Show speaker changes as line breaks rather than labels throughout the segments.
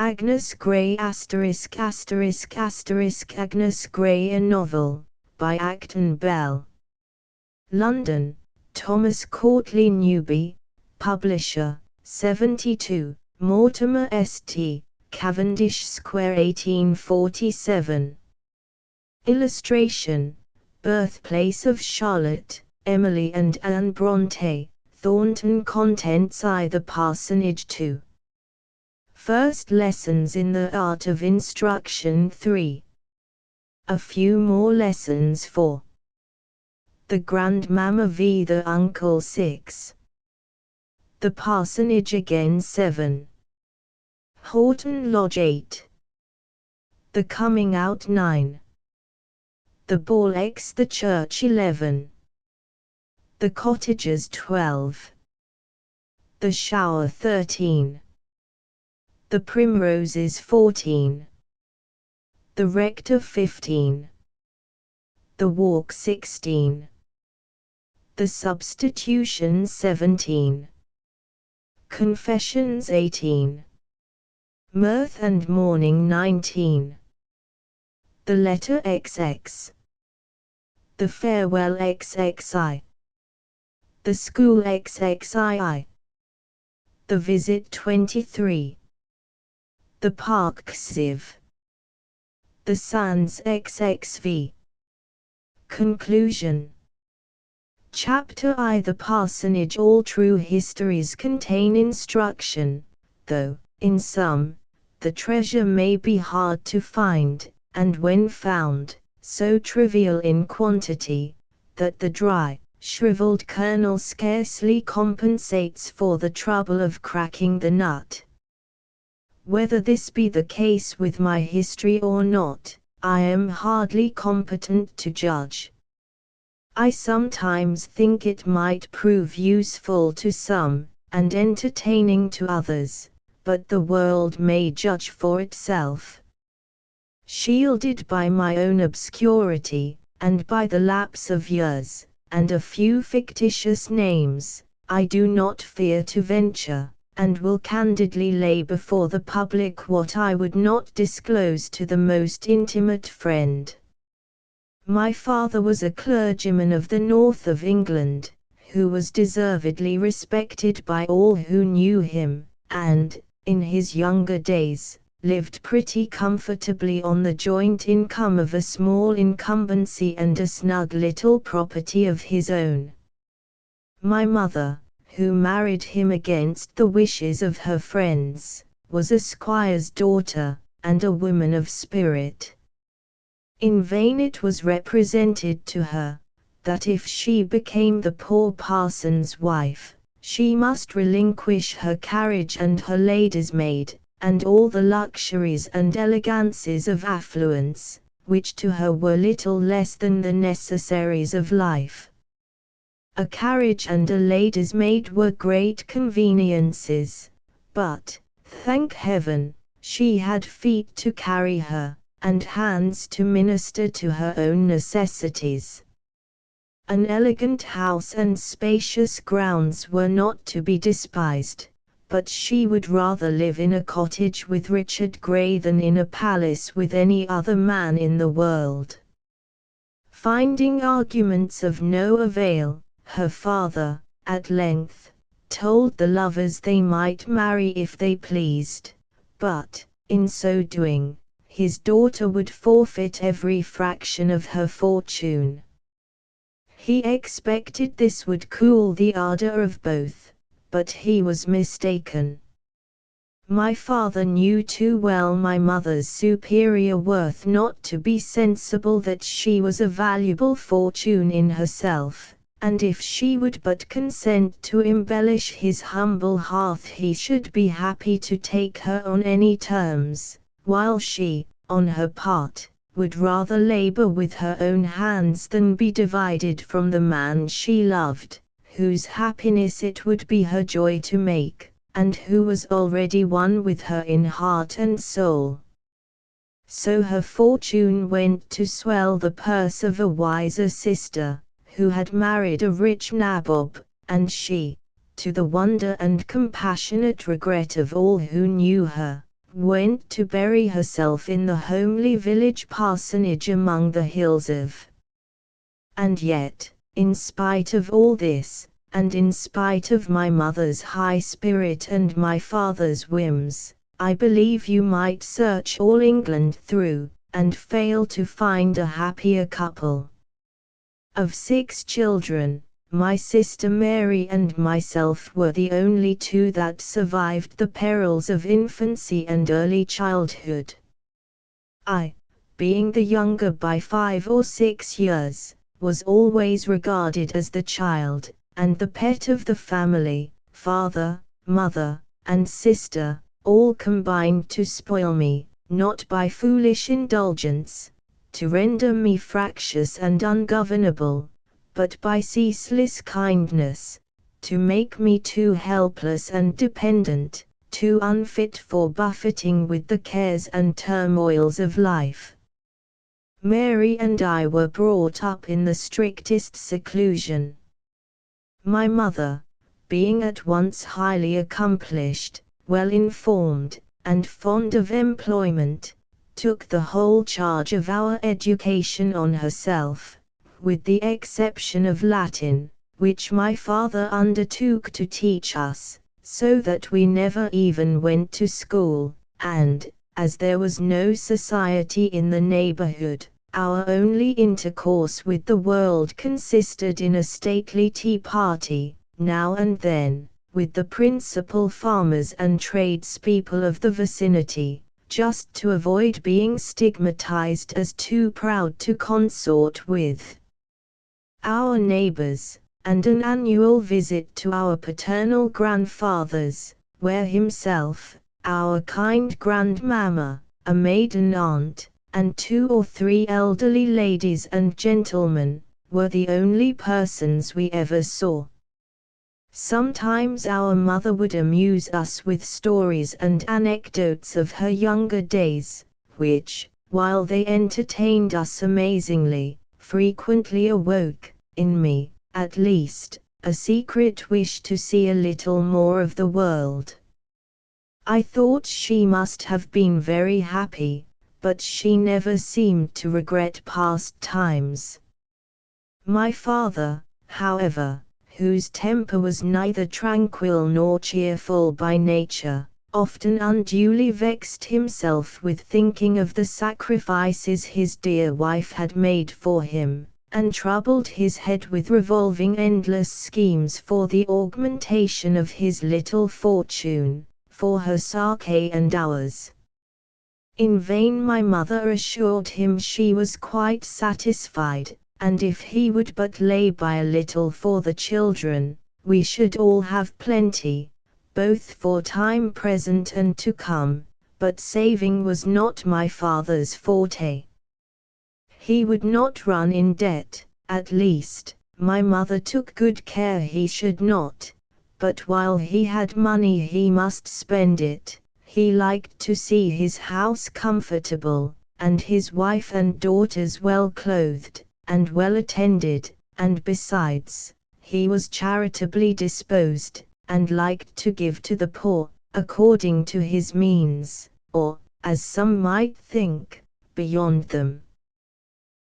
Agnes Grey ******** Agnes Grey, a novel, by Acton Bell. London, Thomas Courtly Newby, Publisher, 72, Mortimer St. Cavendish Square 1847. Illustration, Birthplace of Charlotte, Emily and Anne Brontë, Thornton. Contents: I. The Parsonage 2. First Lessons in the Art of Instruction 3. A few more lessons 4. The Grandmamma v. the Uncle 6. The Parsonage again 7. Horton Lodge 8. The Coming Out 9. The Ball x the Church 11. The Cottagers 12. The Shower 13. The Primroses 14. The Rector 15. The Walk 16. The Substitution 17. Confessions 18. Mirth and Mourning 19. The Letter XX. The Farewell XXI. The School XXII. The Visit 23. The Park XIV. The Sands XXV. Conclusion. Chapter I. The Parsonage. All true histories contain instruction, though, in some, the treasure may be hard to find, and when found, so trivial in quantity, that the dry, shriveled kernel scarcely compensates for the trouble of cracking the nut. Whether this be the case with my history or not, I am hardly competent to judge. I sometimes think it might prove useful to some, and entertaining to others, but the world may judge for itself. Shielded by my own obscurity, and by the lapse of years, and a few fictitious names, I do not fear to venture, and will candidly lay before the public what I would not disclose to the most intimate friend. My father was a clergyman of the north of England, who was deservedly respected by all who knew him, and, in his younger days, lived pretty comfortably on the joint income of a small incumbency and a snug little property of his own. My mother, who married him against the wishes of her friends, was a squire's daughter, and a woman of spirit. In vain it was represented to her, that if she became the poor parson's wife, she must relinquish her carriage and her lady's maid, and all the luxuries and elegancies of affluence, which to her were little less than the necessaries of life. A carriage and a lady's maid were great conveniences, but, thank heaven, she had feet to carry her, and hands to minister to her own necessities. An elegant house and spacious grounds were not to be despised, but she would rather live in a cottage with Richard Grey than in a palace with any other man in the world. Finding arguments of no avail, her father, at length, told the lovers they might marry if they pleased, but, in so doing, his daughter would forfeit every fraction of her fortune. He expected this would cool the ardor of both, but he was mistaken. My father knew too well my mother's superior worth not to be sensible that she was a valuable fortune in herself, and if she would but consent to embellish his humble hearth he should be happy to take her on any terms, while she, on her part, would rather labor with her own hands than be divided from the man she loved, whose happiness it would be her joy to make, and who was already one with her in heart and soul. So her fortune went to swell the purse of a wiser sister, who had married a rich nabob, and she, to the wonder and compassionate regret of all who knew her, went to bury herself in the homely village parsonage among the hills of. And yet, in spite of all this, and in spite of my mother's high spirit and my father's whims, I believe you might search all England through, and fail to find a happier couple. Of 6 children, my sister Mary and myself were the only 2 that survived the perils of infancy and early childhood. I, being the younger by 5 or 6 years, was always regarded as the child, and the pet of the family. Father, mother, and sister, all combined to spoil me, not by foolish indulgence, to render me fractious and ungovernable, but by ceaseless kindness, to make me too helpless and dependent, too unfit for buffeting with the cares and turmoils of life. Mary and I were brought up in the strictest seclusion. My mother, being at once highly accomplished, well informed, and fond of employment, took the whole charge of our education on herself, with the exception of Latin, which my father undertook to teach us, so that we never even went to school, and, as there was no society in the neighborhood, our only intercourse with the world consisted in a stately tea party, now and then, with the principal farmers and tradespeople of the vicinity, just to avoid being stigmatized as too proud to consort with our neighbors, and an annual visit to our paternal grandfathers, where himself, our kind grandmamma, a maiden aunt, and 2 or 3 elderly ladies and gentlemen, were the only persons we ever saw. Sometimes our mother would amuse us with stories and anecdotes of her younger days, which, while they entertained us amazingly, frequently awoke, in me, at least, a secret wish to see a little more of the world. I thought she must have been very happy, but she never seemed to regret past times. My father, however, whose temper was neither tranquil nor cheerful by nature, often unduly vexed himself with thinking of the sacrifices his dear wife had made for him, and troubled his head with revolving endless schemes for the augmentation of his little fortune, for her sake and ours. In vain my mother assured him she was quite satisfied, and if he would but lay by a little for the children, we should all have plenty, both for time present and to come, but saving was not my father's forte. He would not run in debt, at least, my mother took good care he should not, but while he had money he must spend it. He liked to see his house comfortable, and his wife and daughters well clothed, and well attended, and besides, he was charitably disposed, and liked to give to the poor, according to his means, or, as some might think, beyond them.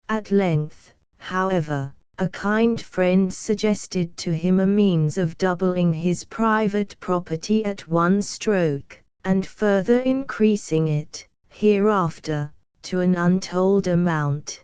At length, however, a kind friend suggested to him a means of doubling his private property at one stroke, and further increasing it, hereafter, to an untold amount.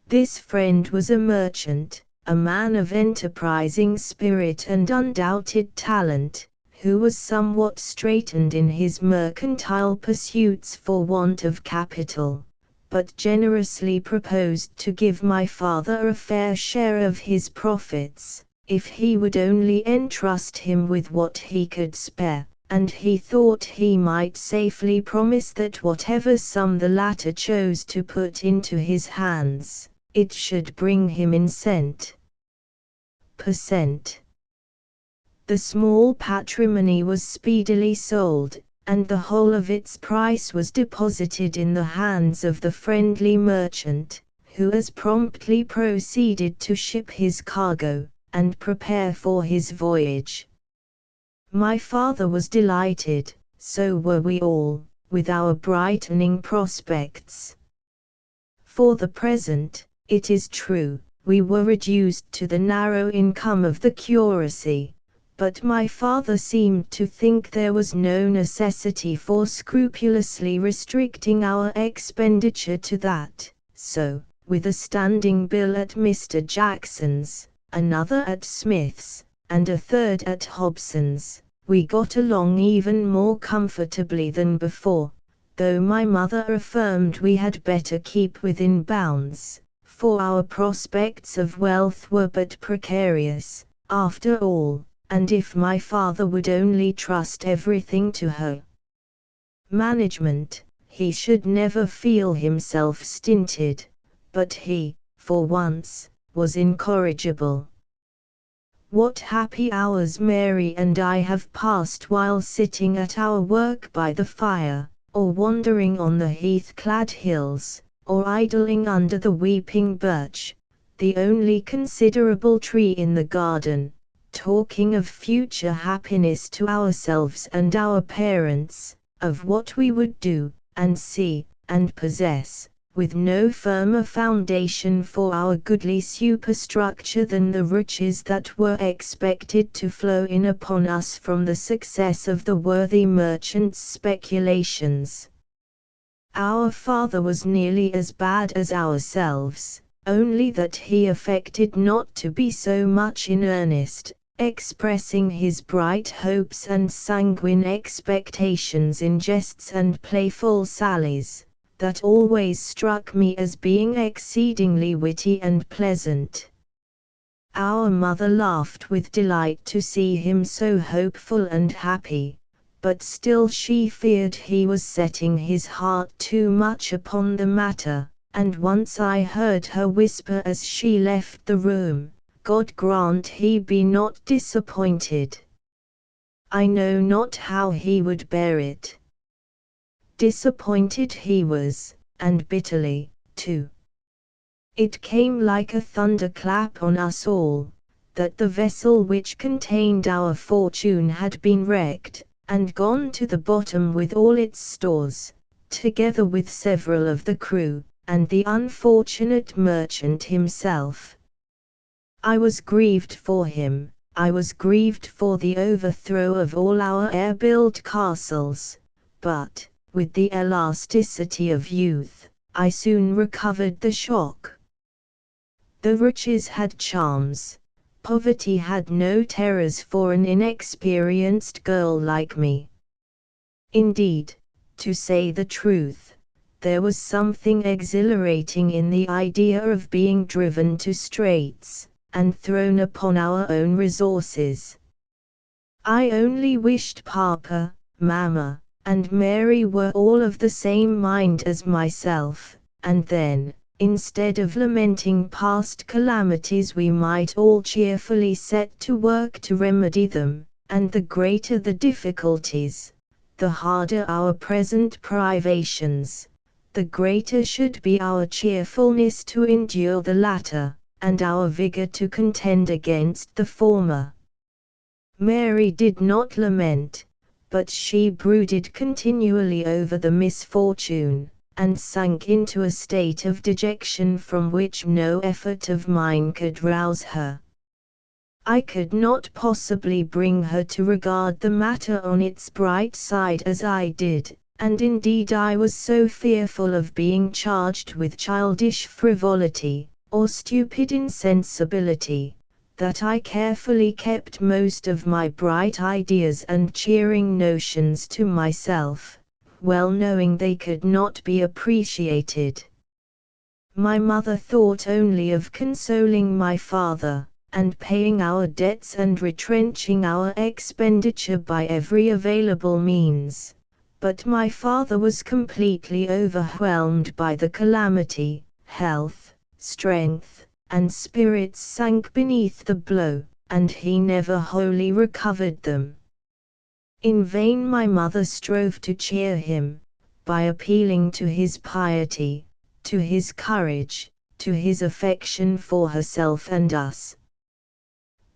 This friend was a merchant, a man of enterprising spirit and undoubted talent, who was somewhat straitened in his mercantile pursuits for want of capital, but generously proposed to give my father a fair share of his profits, if he would only entrust him with what he could spare, and he thought he might safely promise that whatever sum the latter chose to put into his hands, it should bring him in cent. Per cent. The small patrimony was speedily sold, and the whole of its price was deposited in the hands of the friendly merchant, who as promptly proceeded to ship his cargo, and prepare for his voyage. My father was delighted, so were we all, with our brightening prospects. For the present, it is true, we were reduced to the narrow income of the curacy, but my father seemed to think there was no necessity for scrupulously restricting our expenditure to that, so, with a standing bill at Mr. Jackson's, another at Smith's, and a third at Hobson's, we got along even more comfortably than before, though my mother affirmed we had better keep within bounds, for our prospects of wealth were but precarious, after all, and if my father would only trust everything to her management, he should never feel himself stinted, but he, for once, was incorrigible. What happy hours Mary and I have passed while sitting at our work by the fire, or wandering on the heath-clad hills, or idling under the weeping birch, the only considerable tree in the garden, talking of future happiness to ourselves and our parents, of what we would do, and see, and possess, with no firmer foundation for our goodly superstructure than the riches that were expected to flow in upon us from the success of the worthy merchant's speculations. Our father was nearly as bad as ourselves, only that he affected not to be so much in earnest, expressing his bright hopes and sanguine expectations in jests and playful sallies, that always struck me as being exceedingly witty and pleasant. Our mother laughed with delight to see him so hopeful and happy, but still she feared he was setting his heart too much upon the matter, and once I heard her whisper as she left the room, "God grant he be not disappointed. I know not how he would bear it." Disappointed he was, and bitterly, too. It came like a thunderclap on us all, that the vessel which contained our fortune had been wrecked, and gone to the bottom with all its stores, together with several of the crew, and the unfortunate merchant himself. I was grieved for him, I was grieved for the overthrow of all our air-built castles, but, with the elasticity of youth, I soon recovered the shock. The riches had charms, poverty had no terrors for an inexperienced girl like me. Indeed, to say the truth, there was something exhilarating in the idea of being driven to straits, and thrown upon our own resources. I only wished Papa, Mamma, and Mary were all of the same mind as myself, and then, instead of lamenting past calamities, we might all cheerfully set to work to remedy them, and the greater the difficulties, the harder our present privations, the greater should be our cheerfulness to endure the latter, and our vigor to contend against the former. Mary did not lament, but she brooded continually over the misfortune, and sank into a state of dejection from which no effort of mine could rouse her. I could not possibly bring her to regard the matter on its bright side as I did, and indeed I was so fearful of being charged with childish frivolity, or stupid insensibility, that I carefully kept most of my bright ideas and cheering notions to myself, well knowing they could not be appreciated. My mother thought only of consoling my father, and paying our debts and retrenching our expenditure by every available means, but my father was completely overwhelmed by the calamity. Health, strength, and spirits sank beneath the blow, and he never wholly recovered them. In vain my mother strove to cheer him, by appealing to his piety, to his courage, to his affection for herself and us.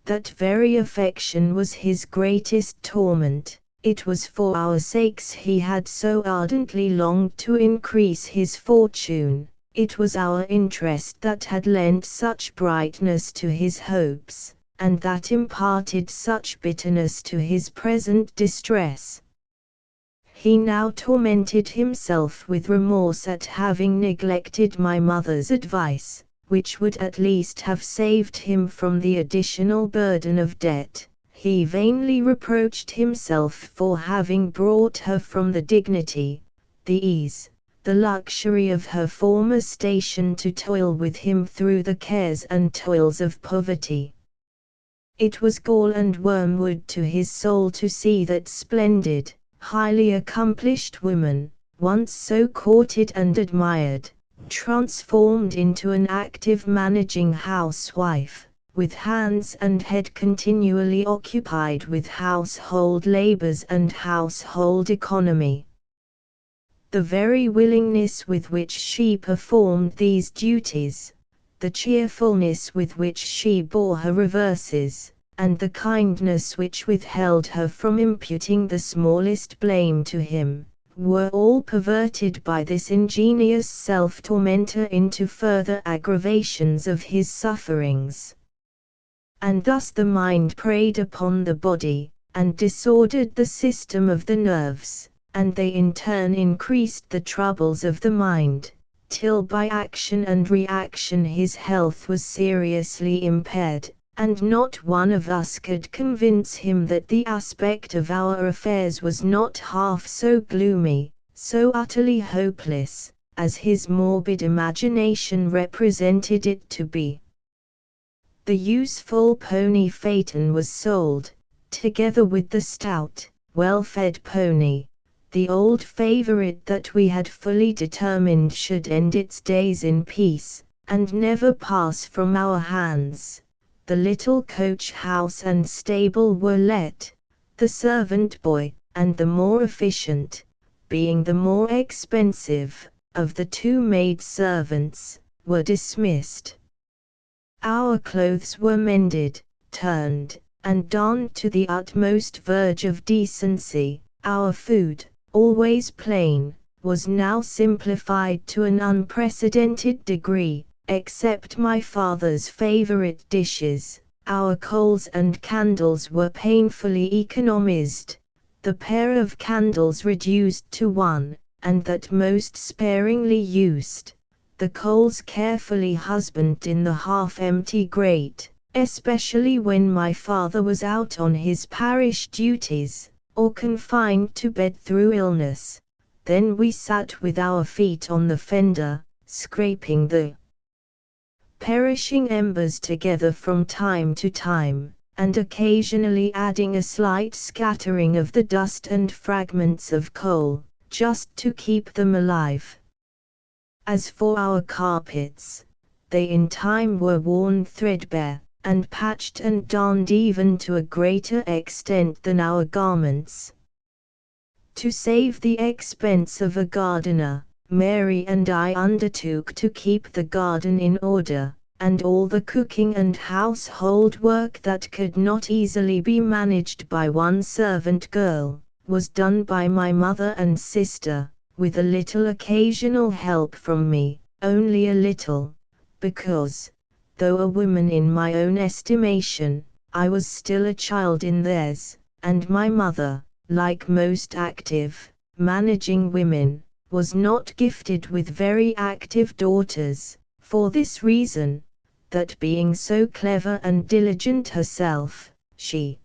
That very affection was his greatest torment, It was for our sakes he had so ardently longed to increase his fortune, it was our interest that had lent such brightness to his hopes, and that imparted such bitterness to his present distress. He now tormented himself with remorse at having neglected my mother's advice, which would at least have saved him from the additional burden of debt. He vainly reproached himself for having brought her from the dignity, the ease, the luxury of her former station to toil with him through the cares and toils of poverty. It was gall and wormwood to his soul to see that splendid, highly accomplished woman, once so courted and admired, transformed into an active managing housewife, with hands and head continually occupied with household labors and household economy. The very willingness with which she performed these duties, the cheerfulness with which she bore her reverses, and the kindness which withheld her from imputing the smallest blame to him, were all perverted by this ingenious self-tormentor into further aggravations of his sufferings. And thus the mind preyed upon the body, and disordered the system of the nerves, and they in turn increased the troubles of the mind, till by action and reaction his health was seriously impaired, and not one of us could convince him that the aspect of our affairs was not half so gloomy, so utterly hopeless, as his morbid imagination represented it to be. The useful pony phaeton was sold, together with the stout, well-fed pony, the old favorite that we had fully determined should end its days in peace, and never pass from our hands. The little coach house and stable were let, the servant boy, and the more efficient, being the more expensive, of the two maid servants, were dismissed. Our clothes were mended, turned, and donned to the utmost verge of decency. Our food, always plain, was now simplified to an unprecedented degree. Except my father's favorite dishes, our coals and candles were painfully economized, the pair of candles reduced to one, and that most sparingly used, the coals carefully husbanded in the half-empty grate, especially when my father was out on his parish duties, or confined to bed through illness. Then we sat with our feet on the fender, scraping the perishing embers together from time to time, and occasionally adding a slight scattering of the dust and fragments of coal, just to keep them alive. As for our carpets, they in time were worn threadbare, and patched and darned even to a greater extent than our garments. To save the expense of a gardener, Mary and I undertook to keep the garden in order, and all the cooking and household work that could not easily be managed by one servant girl, was done by my mother and sister, with a little occasional help from me, only a little, because, though a woman in my own estimation, I was still a child in theirs, and my mother, like most active, managing women, was not gifted with very active daughters, for this reason, that being so clever and diligent herself, she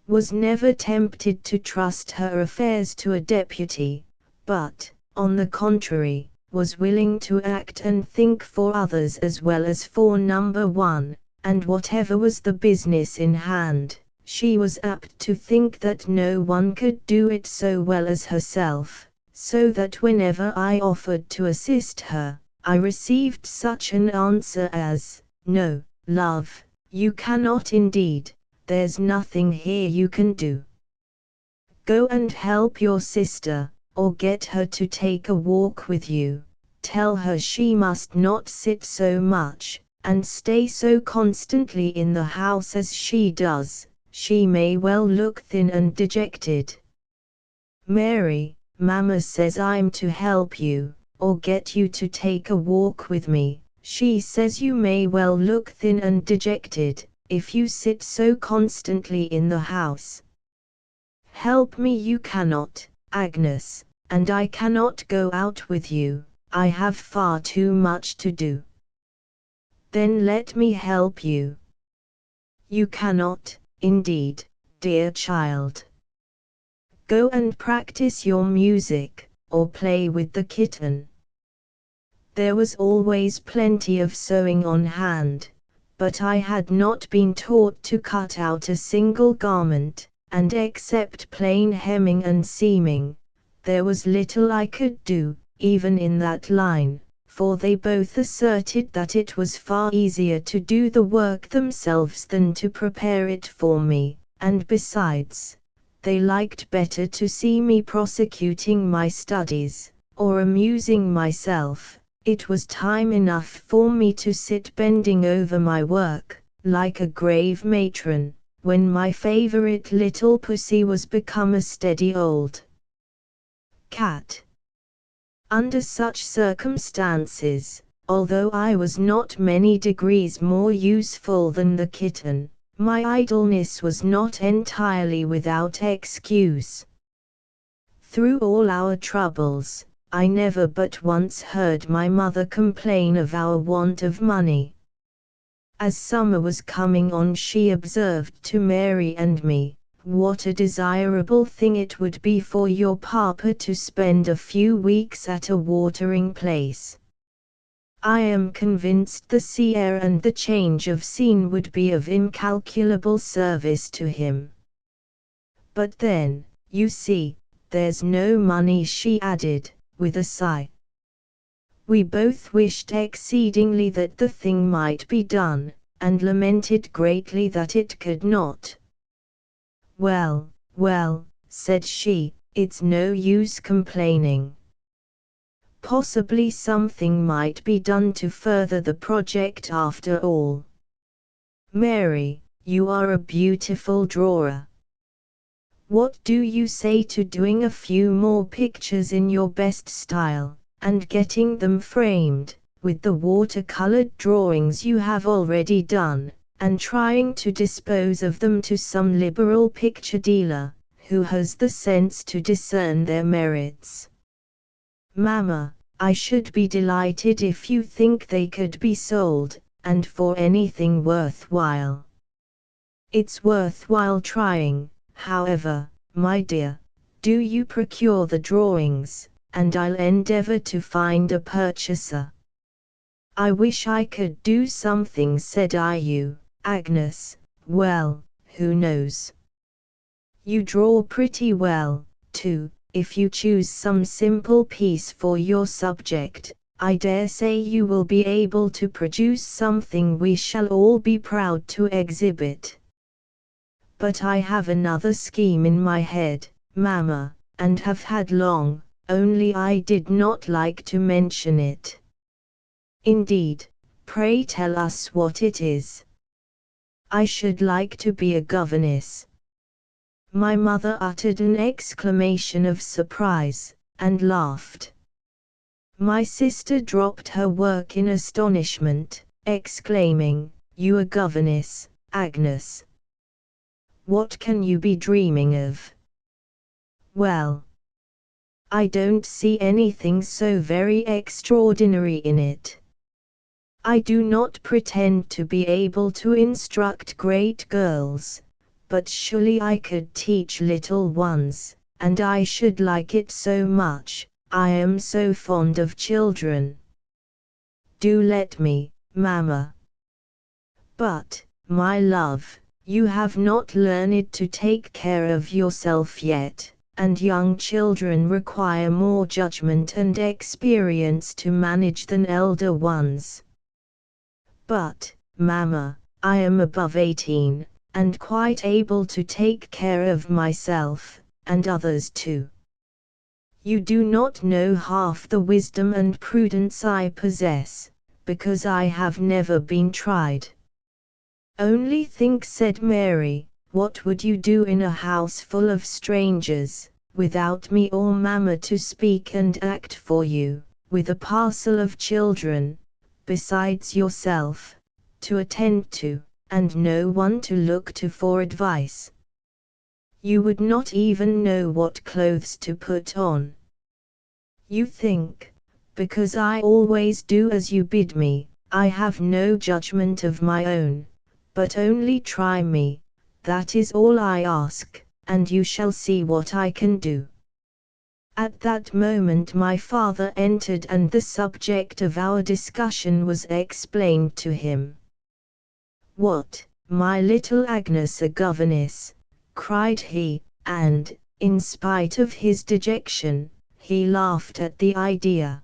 was never tempted to trust her affairs to a deputy, but, on the contrary, was willing to act and think for others as well as for number one, and whatever was the business in hand, she was apt to think that no one could do it so well as herself, so that whenever I offered to assist her, I received such an answer as, "No, love, you cannot indeed, there's nothing here you can do. Go and help your sister, or get her to take a walk with you. Tell her she must not sit so much, and stay so constantly in the house as she does, she may well look thin and dejected. Mary, Mama says I'm to help you, or get you to take a walk with me. She says you may well look thin and dejected, if you sit so constantly in the house. Help me you cannot, Agnes, and I cannot go out with you, I have far too much to do. Then let me help you. You cannot, indeed, dear child. Go and practice your music, or play with the kitten. There was always plenty of sewing on hand, but I had not been taught to cut out a single garment, and except plain hemming and seaming, there was little I could do, even in that line, for they both asserted that it was far easier to do the work themselves than to prepare it for me, and besides, they liked better to see me prosecuting my studies, or amusing myself. It was time enough for me to sit bending over my work, like a grave matron, when my favorite little pussy was become a steady old cat. Under such circumstances, although I was not many degrees more useful than the kitten, my idleness was not entirely without excuse. Through all our troubles, I never but once heard my mother complain of our want of money. As summer was coming on, she observed to Mary and me, "What a desirable thing it would be for your papa to spend a few weeks at a watering place. I am convinced the sea air and the change of scene would be of incalculable service to him. But then, you see, there's no money," she added, with a sigh. We both wished exceedingly that the thing might be done, and lamented greatly that it could not. "Well, well," said she, "it's no use complaining. Possibly something might be done to further the project after all. Mary, you are a beautiful drawer. What do you say to doing a few more pictures in your best style, and getting them framed, with the watercolored drawings you have already done, and trying to dispose of them to some liberal picture dealer, who has the sense to discern their merits? Mamma, I should be delighted if you think they could be sold, and for anything worthwhile. It's worthwhile trying, however, my dear. Do you procure the drawings, and I'll endeavor to find a purchaser." "I wish I could do something," said Agnes. "Well, who knows? You draw pretty well, too. If you choose some simple piece for your subject, I dare say you will be able to produce something we shall all be proud to exhibit. But I have another scheme in my head, Mamma, and have had long, only I did not like to mention it." "Indeed, pray tell us what it is." "I should like to be a governess." My mother uttered an exclamation of surprise, and laughed. My sister dropped her work in astonishment, exclaiming, "You a governess, Agnes? What can you be dreaming of?" "Well, I don't see anything so very extraordinary in it. I do not pretend to be able to instruct great girls, but surely I could teach little ones, and I should like it so much. I am so fond of children. Do let me, Mamma." "But, my love, you have not learned to take care of yourself yet, and young children require more judgment and experience to manage than elder ones." "But, Mamma, I am above 18, and quite able to take care of myself, and others too. You do not know half the wisdom and prudence I possess, because I have never been tried." "Only think," said Mary, what would you do in a house full of strangers, without me or mamma to speak and act for you, with a parcel of children, besides yourself, to attend to, and no one to look to for advice? You would not even know what clothes to put on. You think, because I always do as you bid me, I have no judgment of my own, but only try me, that is all I ask, and you shall see what I can do. At that moment my father entered and the subject of our discussion was explained to him. "What, my little Agnes a governess?" cried he, and, in spite of his dejection, he laughed at the idea.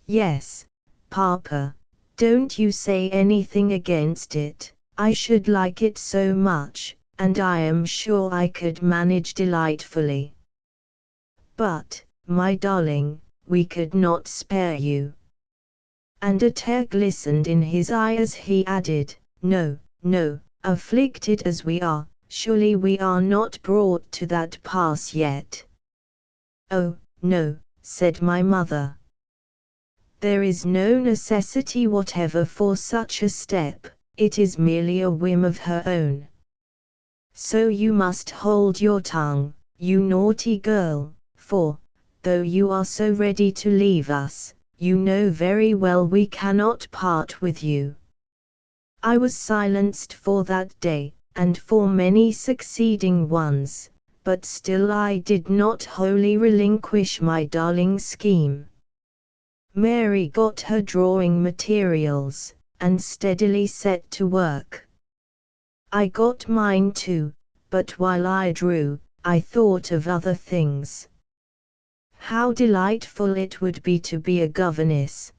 "Yes, Papa, don't you say anything against it, I should like it so much, and I am sure I could manage delightfully. But, my darling, we could not spare you." And a tear glistened in his eye as he added, "No, no, afflicted as we are, surely we are not brought to that pass yet." "Oh, no," said my mother. "There is no necessity whatever for such a step, it is merely a whim of her own. So you must hold your tongue, you naughty girl, for, though you are so ready to leave us, you know very well we cannot part with you." I was silenced for that day, and for many succeeding ones, but still I did not wholly relinquish my darling scheme. Mary got her drawing materials, and steadily set to work. I got mine too, but while I drew, I thought of other things. How delightful it would be a governess!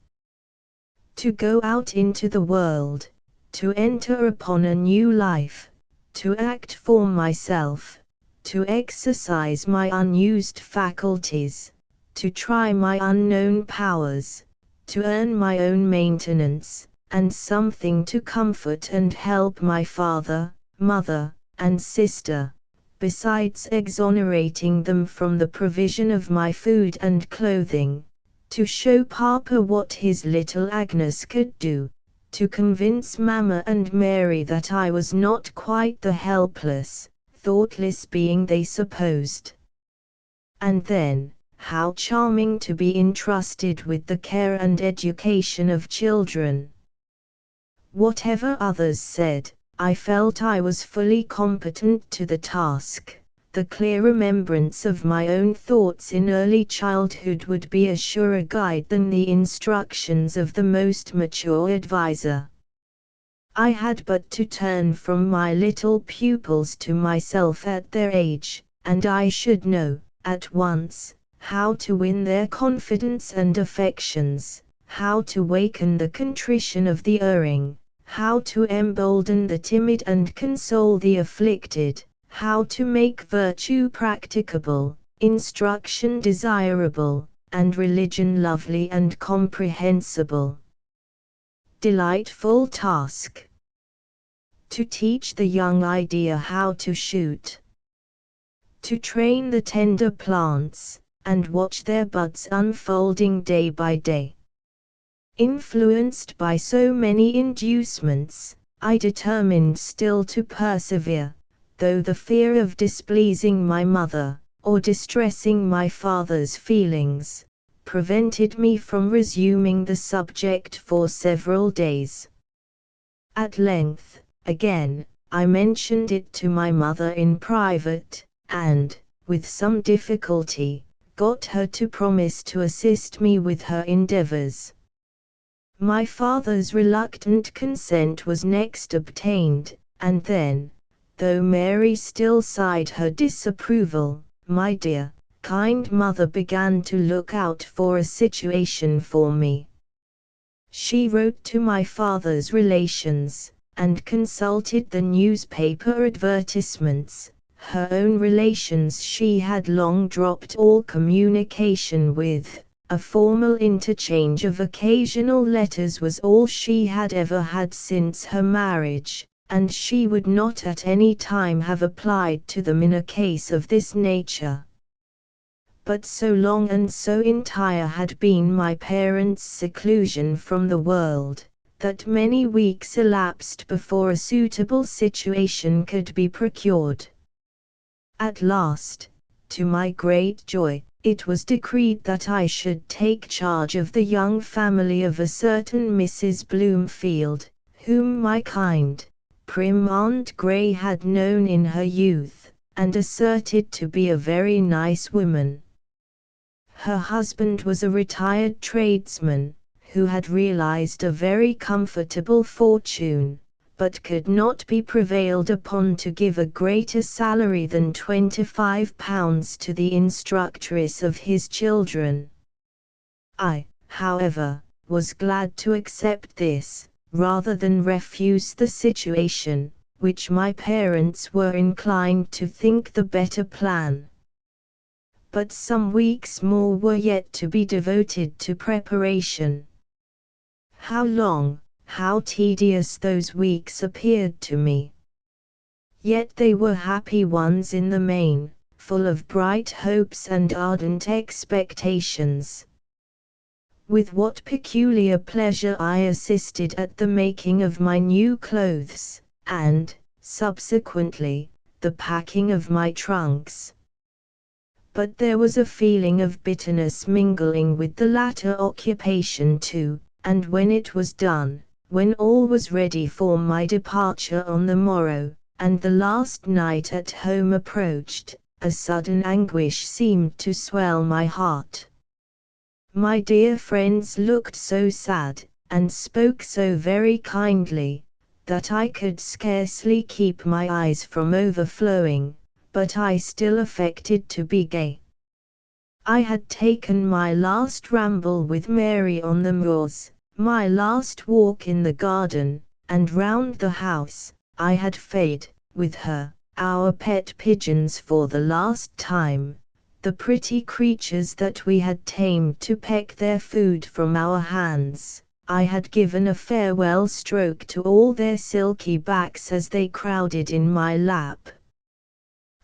To go out into the world, to enter upon a new life, to act for myself, to exercise my unused faculties, to try my unknown powers, to earn my own maintenance, and something to comfort and help my father, mother, and sister, besides exonerating them from the provision of my food and clothing, to show Papa what his little Agnes could do, to convince Mamma and Mary that I was not quite the helpless, thoughtless being they supposed. And then, how charming to be entrusted with the care and education of children! Whatever others said, I felt I was fully competent to the task. The clear remembrance of my own thoughts in early childhood would be a surer guide than the instructions of the most mature adviser. I had but to turn from my little pupils to myself at their age, and I should know, at once, how to win their confidence and affections, how to waken the contrition of the erring, how to embolden the timid and console the afflicted, how to make virtue practicable, instruction desirable, and religion lovely and comprehensible. Delightful task! To teach the young idea how to shoot. To train the tender plants, and watch their buds unfolding day by day. Influenced by so many inducements, I determined still to persevere, though the fear of displeasing my mother, or distressing my father's feelings, prevented me from resuming the subject for several days. At length, again, I mentioned it to my mother in private, and, with some difficulty, got her to promise to assist me with her endeavors. My father's reluctant consent was next obtained, and then, though Mary still sighed her disapproval, my dear, kind mother began to look out for a situation for me. She wrote to my father's relations, and consulted the newspaper advertisements. Her own relations she had long dropped all communication with. A formal interchange of occasional letters was all she had ever had since her marriage, and she would not at any time have applied to them in a case of this nature. But so long and so entire had been my parents' seclusion from the world, that many weeks elapsed before a suitable situation could be procured. At last, to my great joy, it was decreed that I should take charge of the young family of a certain Mrs. Bloomfield, whom my kind, prim Aunt Gray had known in her youth, and asserted to be a very nice woman. Her husband was a retired tradesman, who had realized a very comfortable fortune, but could not be prevailed upon to give a greater salary than £25 to the instructress of his children. I, however, was glad to accept this, rather than refuse the situation, which my parents were inclined to think the better plan. But some weeks more were yet to be devoted to preparation. How long, how tedious those weeks appeared to me! Yet they were happy ones in the main, full of bright hopes and ardent expectations. With what peculiar pleasure I assisted at the making of my new clothes, and, subsequently, the packing of my trunks. But there was a feeling of bitterness mingling with the latter occupation too, and when it was done, when all was ready for my departure on the morrow, and the last night at home approached, a sudden anguish seemed to swell my heart. My dear friends looked so sad, and spoke so very kindly, that I could scarcely keep my eyes from overflowing, but I still affected to be gay. I had taken my last ramble with Mary on the moors, my last walk in the garden, and round the house. I had fed, with her, our pet pigeons for the last time, the pretty creatures that we had tamed to peck their food from our hands. I had given a farewell stroke to all their silky backs as they crowded in my lap.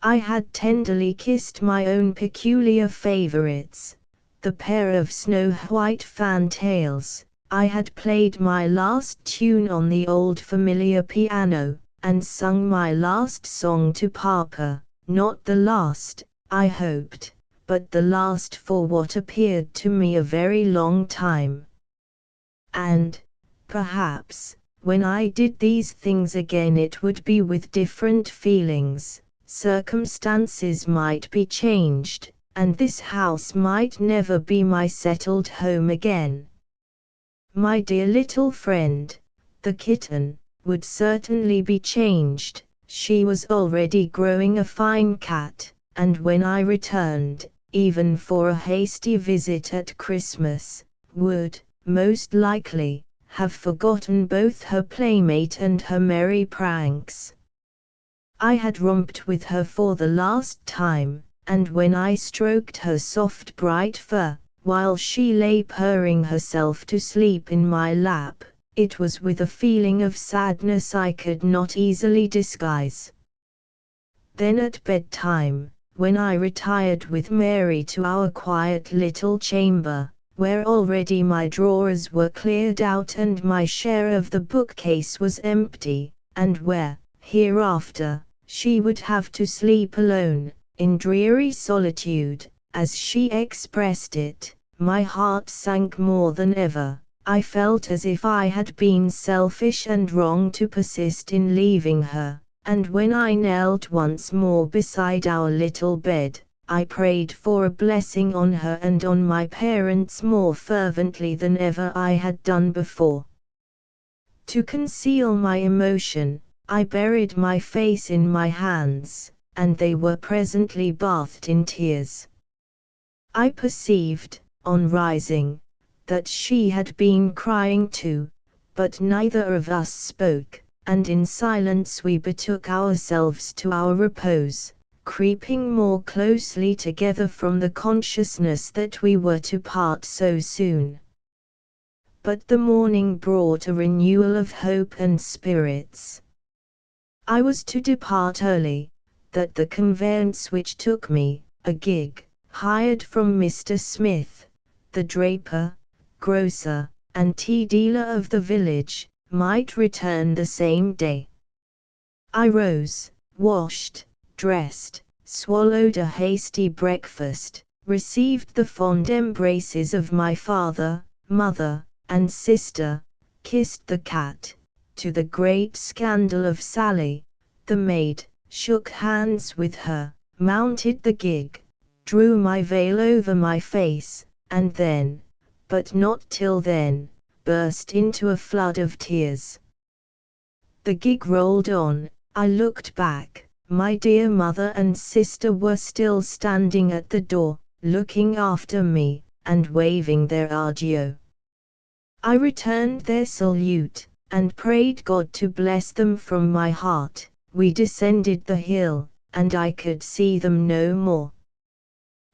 I had tenderly kissed my own peculiar favorites, the pair of snow-white fantails. I had played my last tune on the old familiar piano, and sung my last song to Papa, not the last, I hoped, but the last for what appeared to me a very long time. And, perhaps, when I did these things again it would be with different feelings. Circumstances might be changed, and this house might never be my settled home again. My dear little friend, the kitten, would certainly be changed. She was already growing a fine cat, and when I returned, even for a hasty visit at Christmas, would, most likely, have forgotten both her playmate and her merry pranks. I had romped with her for the last time, and when I stroked her soft bright fur, while she lay purring herself to sleep in my lap, it was with a feeling of sadness I could not easily disguise. Then at bedtime, when I retired with Mary to our quiet little chamber, where already my drawers were cleared out and my share of the bookcase was empty, and where, hereafter, she would have to sleep alone, in dreary solitude, as she expressed it, my heart sank more than ever. I felt as if I had been selfish and wrong to persist in leaving her, and when I knelt once more beside our little bed, I prayed for a blessing on her and on my parents more fervently than ever I had done before. To conceal my emotion, I buried my face in my hands, and they were presently bathed in tears. I perceived, on rising, that she had been crying too, but neither of us spoke, and in silence we betook ourselves to our repose, creeping more closely together from the consciousness that we were to part so soon. But the morning brought a renewal of hope and spirits. I was to depart early, that the conveyance which took me, a gig, hired from Mr. Smith, the draper, grocer, and tea dealer of the village, might return the same day. I rose, washed, dressed, swallowed a hasty breakfast, received the fond embraces of my father, mother, and sister, kissed the cat, to the great scandal of Sally, the maid, shook hands with her, mounted the gig, drew my veil over my face, and then, but not till then, burst into a flood of tears. The gig rolled on. I looked back. My dear mother and sister were still standing at the door, looking after me, and waving their adieu. I returned their salute, and prayed God to bless them from my heart. We descended the hill, and I could see them no more.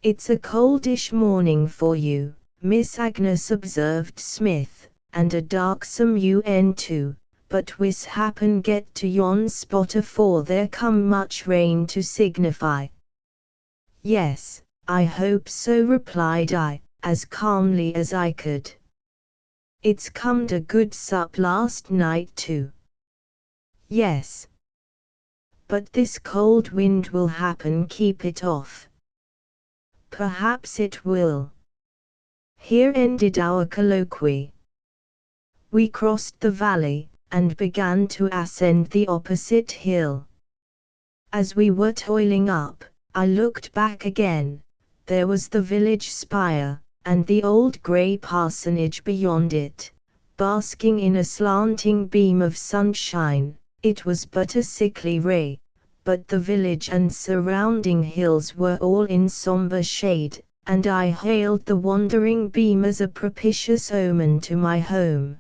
"It's a coldish morning for you, Miss Agnes," observed Smith, "and a darksome UN too. But wis happen get to yon spot afore there come much rain to signify." "Yes, I hope so," replied I, as calmly as I could. "It's comed a good sup last night too." "Yes. But this cold wind will happen keep it off." "Perhaps it will." Here ended our colloquy. We crossed the valley, and began to ascend the opposite hill. As we were toiling up, I looked back again. There was the village spire, and the old grey parsonage beyond it, basking in a slanting beam of sunshine. It was but a sickly ray, but the village and surrounding hills were all in sombre shade, and I hailed the wandering beam as a propitious omen to my home.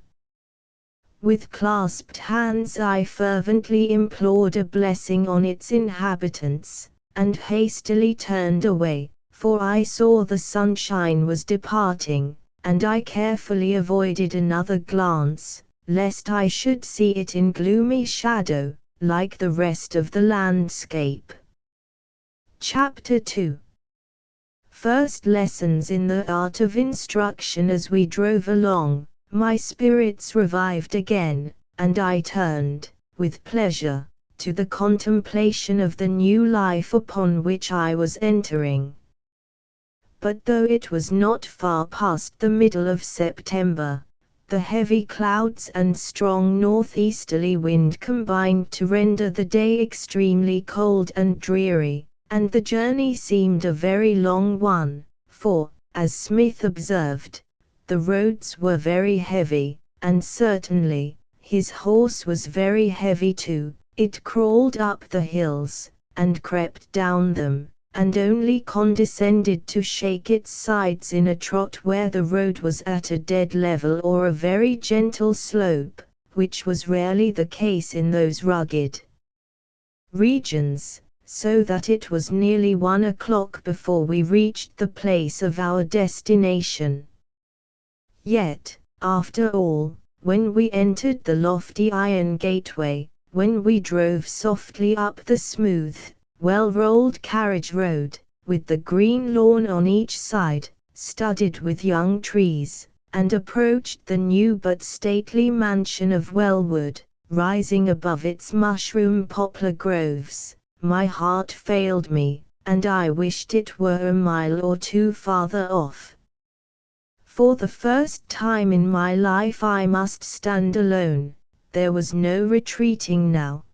With clasped hands I fervently implored a blessing on its inhabitants, and hastily turned away, for I saw the sunshine was departing, and I carefully avoided another glance, lest I should see it in gloomy shadow, like the rest of the landscape. Chapter 2. First lessons in the art of instruction. As we drove along, my spirits revived again, and I turned, with pleasure, to the contemplation of the new life upon which I was entering. But though it was not far past the middle of September, the heavy clouds and strong northeasterly wind combined to render the day extremely cold and dreary, and the journey seemed a very long one, for, as Smith observed, the roads were very heavy, and certainly, his horse was very heavy too. It crawled up the hills, and crept down them, and only condescended to shake its sides in a trot where the road was at a dead level or a very gentle slope, which was rarely the case in those rugged regions, so that it was nearly 1 o'clock before we reached the place of our destination. Yet, after all, when we entered the lofty iron gateway, when we drove softly up the smooth, well-rolled carriage road, with the green lawn on each side, studded with young trees, and approached the new but stately mansion of Wellwood, rising above its mushroom poplar groves, my heart failed me, and I wished it were a mile or two farther off. For the first time in my life I must stand alone. There was no retreating now.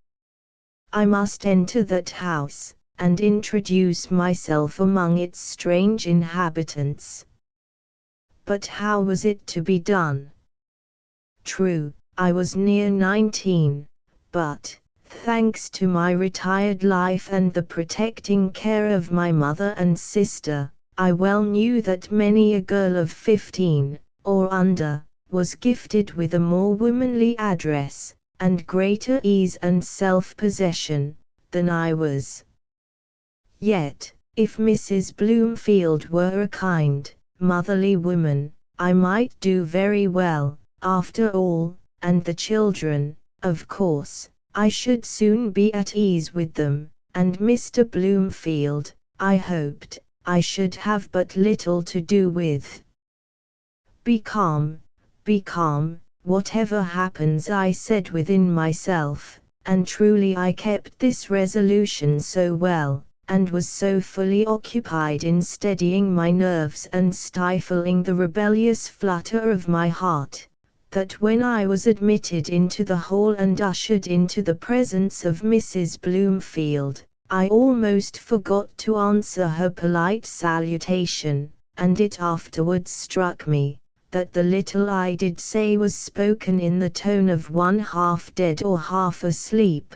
I must enter that house, and introduce myself among its strange inhabitants. But how was it to be done? True, I was near 19, but, thanks to my retired life and the protecting care of my mother and sister, I well knew that many a girl of 15, or under, was gifted with a more womanly address, and greater ease and self-possession, than I was. Yet, if Mrs. Bloomfield were a kind, motherly woman, I might do very well, after all, and the children, of course, I should soon be at ease with them, and Mr. Bloomfield, I hoped, I should have but little to do with. Be calm, whatever happens, I said within myself, and truly I kept this resolution so well, and was so fully occupied in steadying my nerves and stifling the rebellious flutter of my heart, that when I was admitted into the hall and ushered into the presence of Mrs. Bloomfield, I almost forgot to answer her polite salutation, and it afterwards struck me that the little I did say was spoken in the tone of one half dead or half asleep.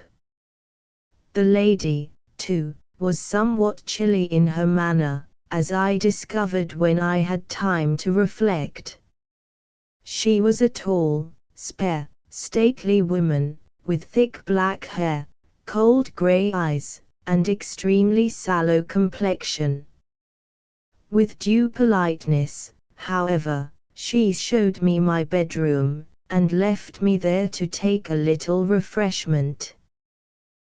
The lady, too, was somewhat chilly in her manner, as I discovered when I had time to reflect. She was a tall, spare, stately woman, with thick black hair, cold grey eyes, and extremely sallow complexion. With due politeness, however, she showed me my bedroom, and left me there to take a little refreshment.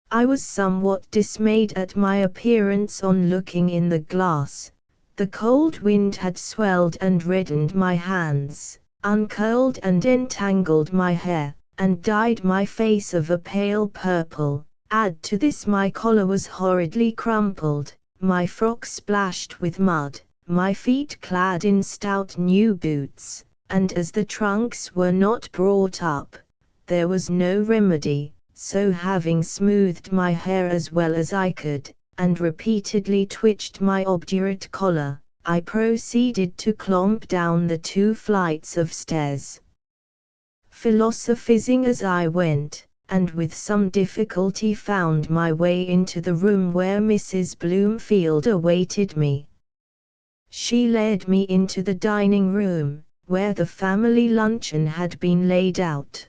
I was somewhat dismayed at my appearance on looking in the glass. The cold wind had swelled and reddened my hands, uncurled and entangled my hair, and dyed my face of a pale purple. Add to this my collar was horridly crumpled, my frock splashed with mud, my feet clad in stout new boots, and as the trunks were not brought up, there was no remedy, so having smoothed my hair as well as I could, and repeatedly twitched my obdurate collar, I proceeded to clomp down the 2 flights of stairs. Philosophizing as I went, and with some difficulty found my way into the room where Mrs. Bloomfield awaited me. She led me into the dining room, where the family luncheon had been laid out.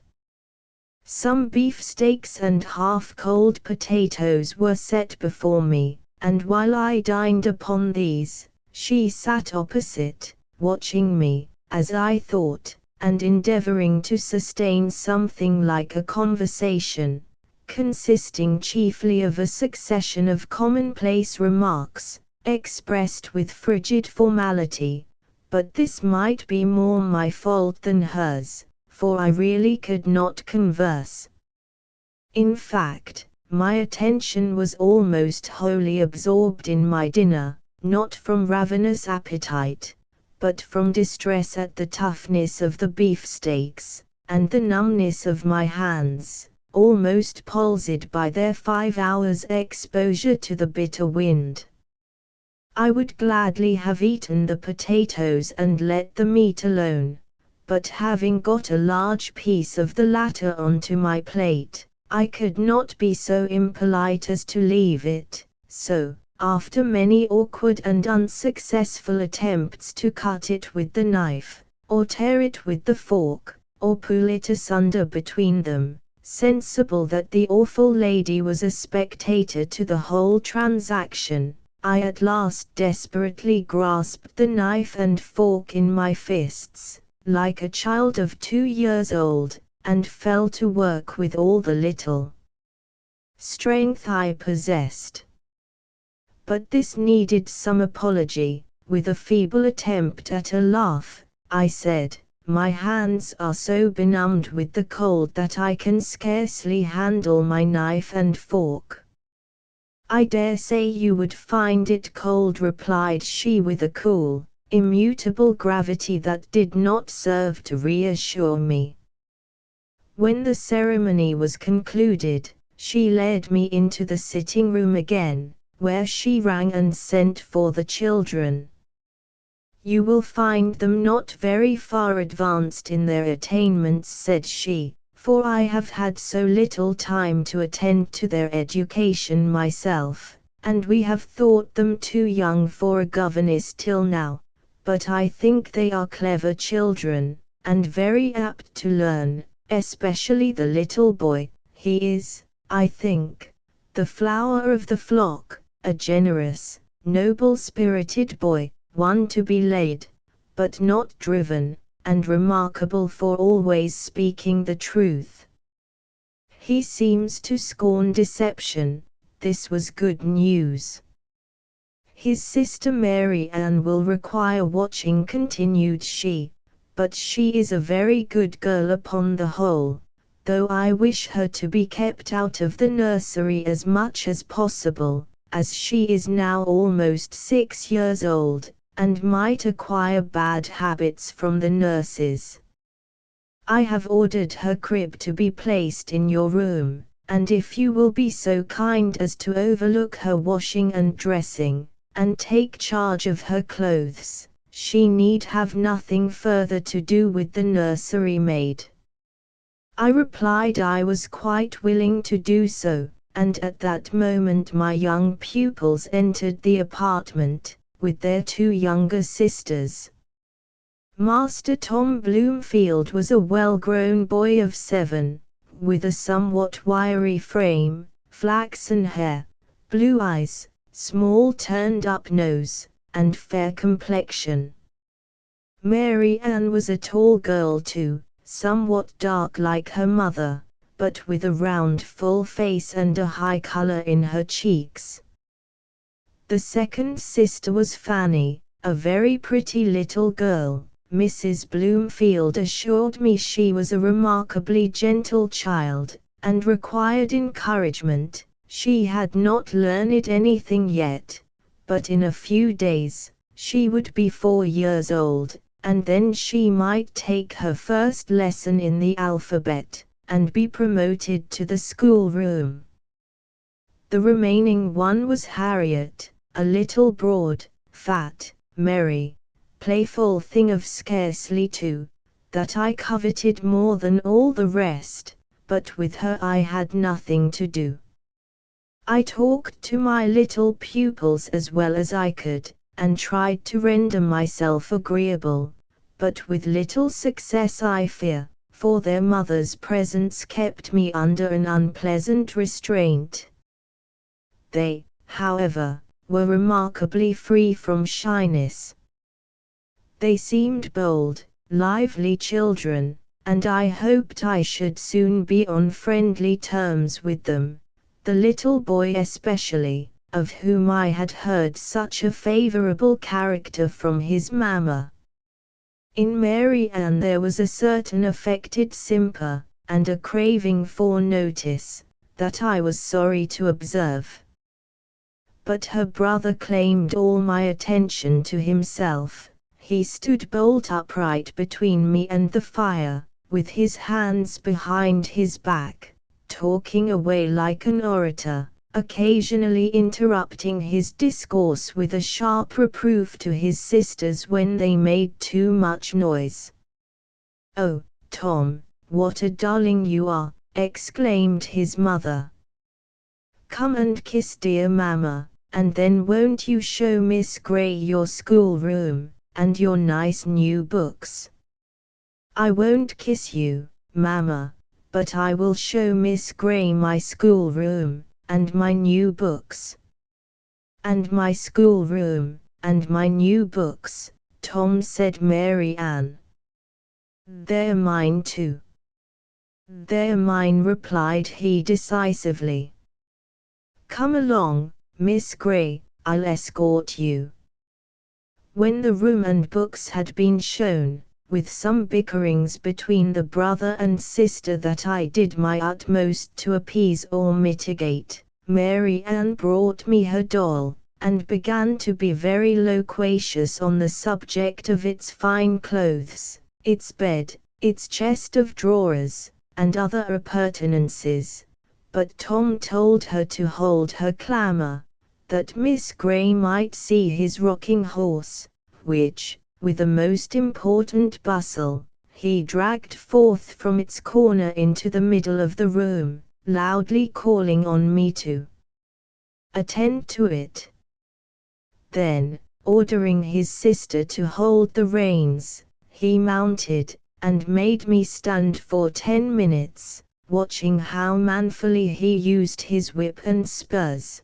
Some beefsteaks and half-cold potatoes were set before me, and while I dined upon these, she sat opposite, watching me, as I thought, and endeavoring to sustain something like a conversation, consisting chiefly of a succession of commonplace remarks, expressed with frigid formality, but this might be more my fault than hers, for I really could not converse. In fact, my attention was almost wholly absorbed in my dinner, not from ravenous appetite, but from distress at the toughness of the beefsteaks, and the numbness of my hands, almost palsied by their 5 hours' exposure to the bitter wind. I would gladly have eaten the potatoes and let the meat alone, but having got a large piece of the latter onto my plate, I could not be so impolite as to leave it, so, after many awkward and unsuccessful attempts to cut it with the knife, or tear it with the fork, or pull it asunder between them, sensible that the awful lady was a spectator to the whole transaction, I at last desperately grasped the knife and fork in my fists, like a child of 2 years old, and fell to work with all the little strength I possessed. But this needed some apology. With a feeble attempt at a laugh, I said, "My hands are so benumbed with the cold that I can scarcely handle my knife and fork." "I dare say you would find it cold," replied she with a cool, immutable gravity that did not serve to reassure me. When the ceremony was concluded, she led me into the sitting room again, where she rang and sent for the children. "You will find them not very far advanced in their attainments," said she, "for I have had so little time to attend to their education myself, and we have thought them too young for a governess till now, but I think they are clever children, and very apt to learn, especially the little boy. He is, I think, the flower of the flock, a generous, noble-spirited boy, one to be led, but not driven, and remarkable for always speaking the truth. He seems to scorn deception. This was good news. His sister Mary Ann will require watching, continued she, but she is a very good girl upon the whole, though I wish her to be kept out of the nursery as much as possible, as she is now almost 6 years old, and might acquire bad habits from the nurses. I have ordered her crib to be placed in your room, and if you will be so kind as to overlook her washing and dressing, and take charge of her clothes, she need have nothing further to do with the nursery maid. I replied I was quite willing to do so, and at that moment my young pupils entered the apartment, with their 2 younger sisters. Master Tom Bloomfield was a well-grown boy of 7, with a somewhat wiry frame, flaxen hair, blue eyes, small turned-up nose, and fair complexion. Mary Ann was a tall girl too, somewhat dark like her mother, but with a round full face and a high color in her cheeks. The second sister was Fanny, a very pretty little girl. Mrs. Bloomfield assured me she was a remarkably gentle child, and required encouragement. She had not learned anything yet, but in a few days, she would be 4 years old, and then she might take her first lesson in the alphabet, and be promoted to the schoolroom. The remaining one was Harriet, a little broad, fat, merry, playful thing of scarcely 2, that I coveted more than all the rest, but with her I had nothing to do. I talked to my little pupils as well as I could, and tried to render myself agreeable, but with little success I fear, for their mother's presence kept me under an unpleasant restraint. They, however, were remarkably free from shyness. They seemed bold, lively children, and I hoped I should soon be on friendly terms with them, the little boy especially, of whom I had heard such a favorable character from his mamma. In Mary Ann there was a certain affected simper, and a craving for notice, that I was sorry to observe. But her brother claimed all my attention to himself. He stood bolt upright between me and the fire, with his hands behind his back, talking away like an orator, occasionally interrupting his discourse with a sharp reproof to his sisters when they made too much noise. "Oh, Tom, what a darling you are!" exclaimed his mother. "Come and kiss dear mamma, and then won't you show Miss Gray your schoolroom, and your nice new books?" "I won't kiss you, mamma, but I will show Miss Gray my schoolroom, and my new books." "And my schoolroom, and my new books," Tom said Mary Ann. "They're mine too." "They're mine," replied he decisively. "Come along, Miss Gray, I'll escort you." When the room and books had been shown, with some bickerings between the brother and sister that I did my utmost to appease or mitigate, Mary Ann brought me her doll, and began to be very loquacious on the subject of its fine clothes, its bed, its chest of drawers, and other appurtenances. But Tom told her to hold her clamor, that Miss Gray might see his rocking horse, which, with a most important bustle, he dragged forth from its corner into the middle of the room, loudly calling on me to attend to it. Then, ordering his sister to hold the reins, he mounted, and made me stand for 10 minutes, watching how manfully he used his whip and spurs.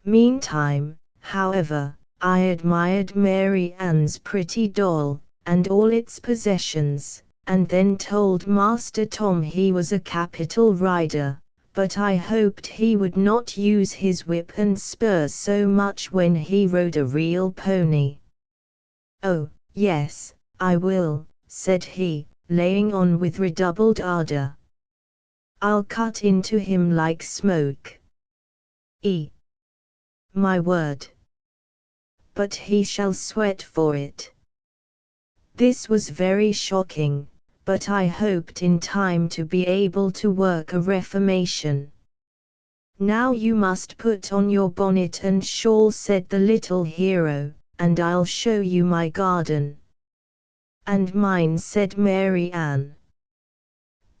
Meantime, however, I admired Mary Ann's pretty doll, and all its possessions, and then told Master Tom he was a capital rider, but I hoped he would not use his whip and spurs so much when he rode a real pony. "Oh, yes, I will," said he, laying on with redoubled ardor. "I'll cut into him like smoke. My word! But he shall sweat for it." This was very shocking, but I hoped in time to be able to work a reformation. "Now you must put on your bonnet and shawl," said the little hero, "and I'll show you my garden." "And mine," said Mary Ann.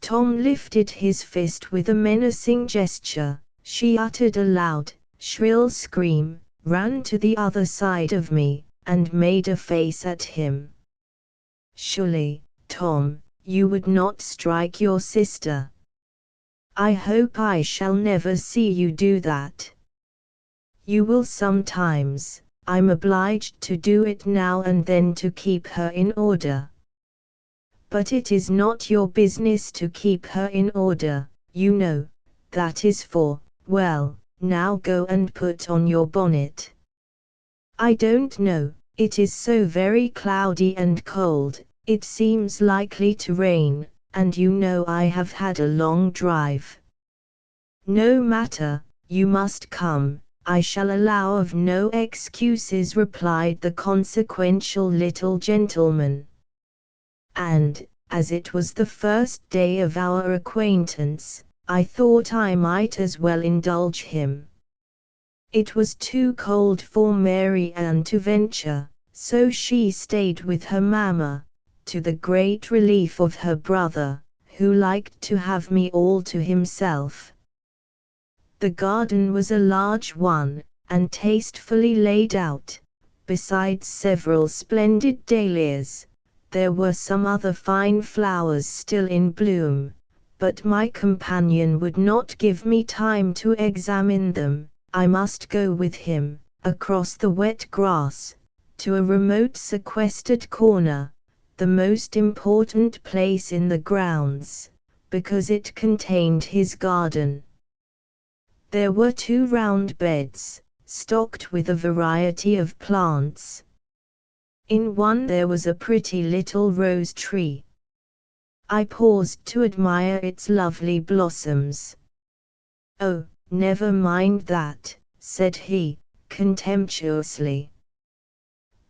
Tom lifted his fist with a menacing gesture. She uttered a loud, shrill scream, ran to the other side of me, and made a face at him. "Surely, Tom, you would not strike your sister. I hope I shall never see you do that." "You will sometimes. I'm obliged to do it now and then to keep her in order." "But it is not your business to keep her in order, you know. That is for, well, now go and put on your bonnet." "I don't know, it is so very cloudy and cold. It seems likely to rain, and you know I have had a long drive." "No matter, you must come. I shall allow of no excuses," replied the consequential little gentleman. And, as it was the first day of our acquaintance, I thought I might as well indulge him. It was too cold for Mary Ann to venture, so she stayed with her mamma, to the great relief of her brother, who liked to have me all to himself. The garden was a large one, and tastefully laid out. Besides several splendid dahlias, there were some other fine flowers still in bloom, but my companion would not give me time to examine them. I must go with him, across the wet grass, to a remote sequestered corner, the most important place in the grounds, because it contained his garden. There were 2 round beds, stocked with a variety of plants. In one there was a pretty little rose tree. I paused to admire its lovely blossoms. "Oh, never mind that," said he, contemptuously.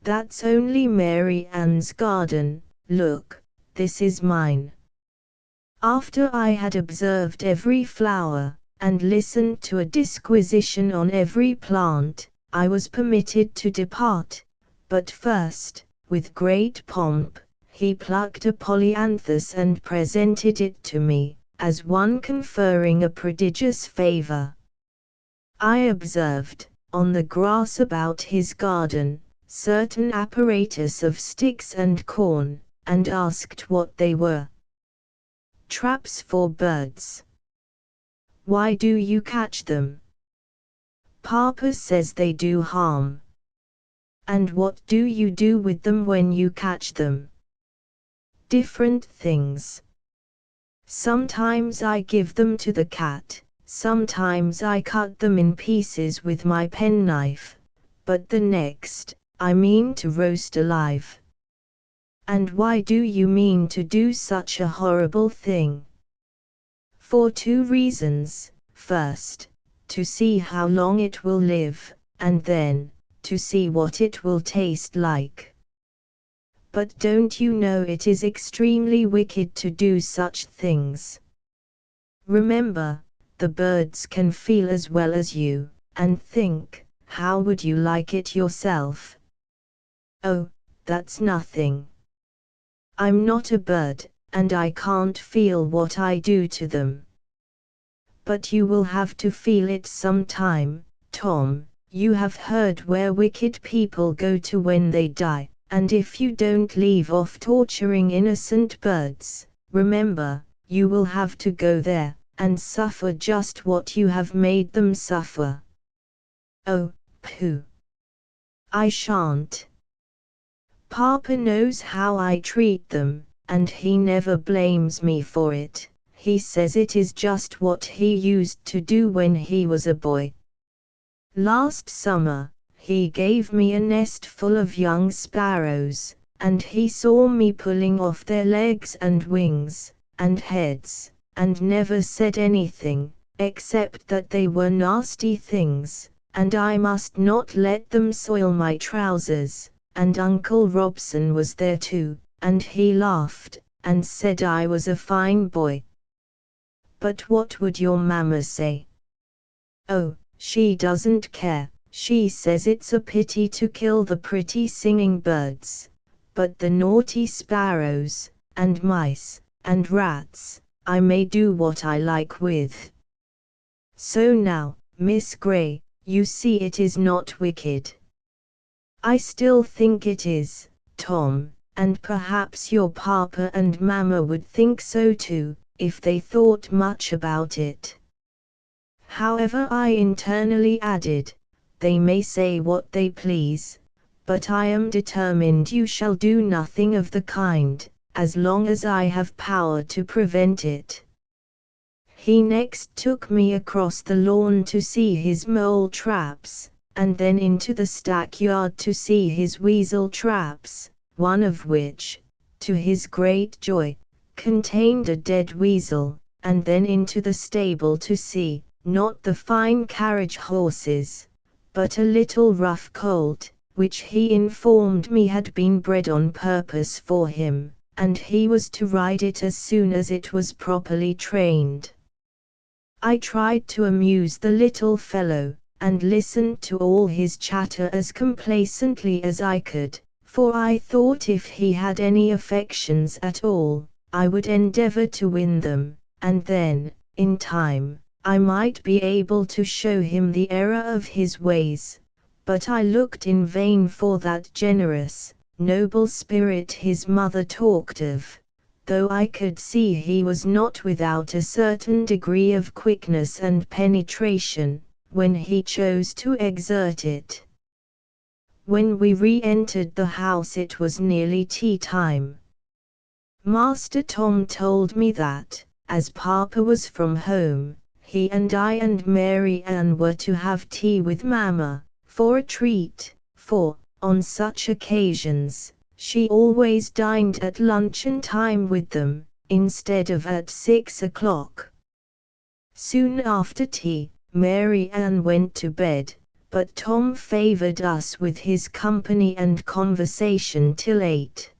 "That's only Mary Ann's garden. Look, this is mine." After I had observed every flower, and listened to a disquisition on every plant, I was permitted to depart, but first, with great pomp, he plucked a polyanthus and presented it to me, as one conferring a prodigious favor. I observed, on the grass about his garden, certain apparatus of sticks and corn, and asked what they were. "Traps for birds." "Why do you catch them?" "Papa says they do harm." "And what do you do with them when you catch them?" "Different things. Sometimes I give them to the cat, sometimes I cut them in pieces with my penknife, but the next, I mean to roast alive." "And why do you mean to do such a horrible thing?" "For 2 reasons. First, to see how long it will live, and then, to see what it will taste like." "But don't you know it is extremely wicked to do such things? Remember, the birds can feel as well as you, and think, how would you like it yourself?" "Oh, that's nothing. I'm not a bird, and I can't feel what I do to them." "But you will have to feel it some time, Tom. You have heard where wicked people go to when they die, and if you don't leave off torturing innocent birds, remember, you will have to go there, and suffer just what you have made them suffer." "Oh, pooh! I shan't. Papa knows how I treat them, and he never blames me for it. He says it is just what he used to do when he was a boy. Last summer, he gave me a nest full of young sparrows, and he saw me pulling off their legs and wings, and heads, and never said anything, except that they were nasty things, and I must not let them soil my trousers, and Uncle Robson was there too, and he laughed, and said I was a fine boy. But what would your mamma say? Oh, she doesn't care. She says it's a pity to kill the pretty singing birds, but the naughty sparrows, and mice, and rats, I may do what I like with. So now, Miss Gray, you see it is not wicked. I still think it is, Tom, and perhaps your papa and mamma would think so too, if they thought much about it. However, I internally added, they may say what they please, but I am determined you shall do nothing of the kind, as long as I have power to prevent it. He next took me across the lawn to see his mole traps, and then into the stackyard to see his weasel traps, one of which, to his great joy, contained a dead weasel, and then into the stable to see, not the fine carriage horses, but a little rough colt, which he informed me had been bred on purpose for him, and he was to ride it as soon as it was properly trained. I tried to amuse the little fellow, and listened to all his chatter as complacently as I could, for I thought if he had any affections at all, I would endeavor to win them, and then, in time, I might be able to show him the error of his ways. But I looked in vain for that generous, noble spirit his mother talked of, though I could see he was not without a certain degree of quickness and penetration, when he chose to exert it. When we re-entered the house it was nearly tea time. Master Tom told me that, as Papa was from home, he and I and Mary Ann were to have tea with Mamma, for a treat, for, on such occasions, she always dined at luncheon time with them, instead of at 6 o'clock. Soon after tea, Mary Ann went to bed, but Tom favored us with his company and conversation till 8.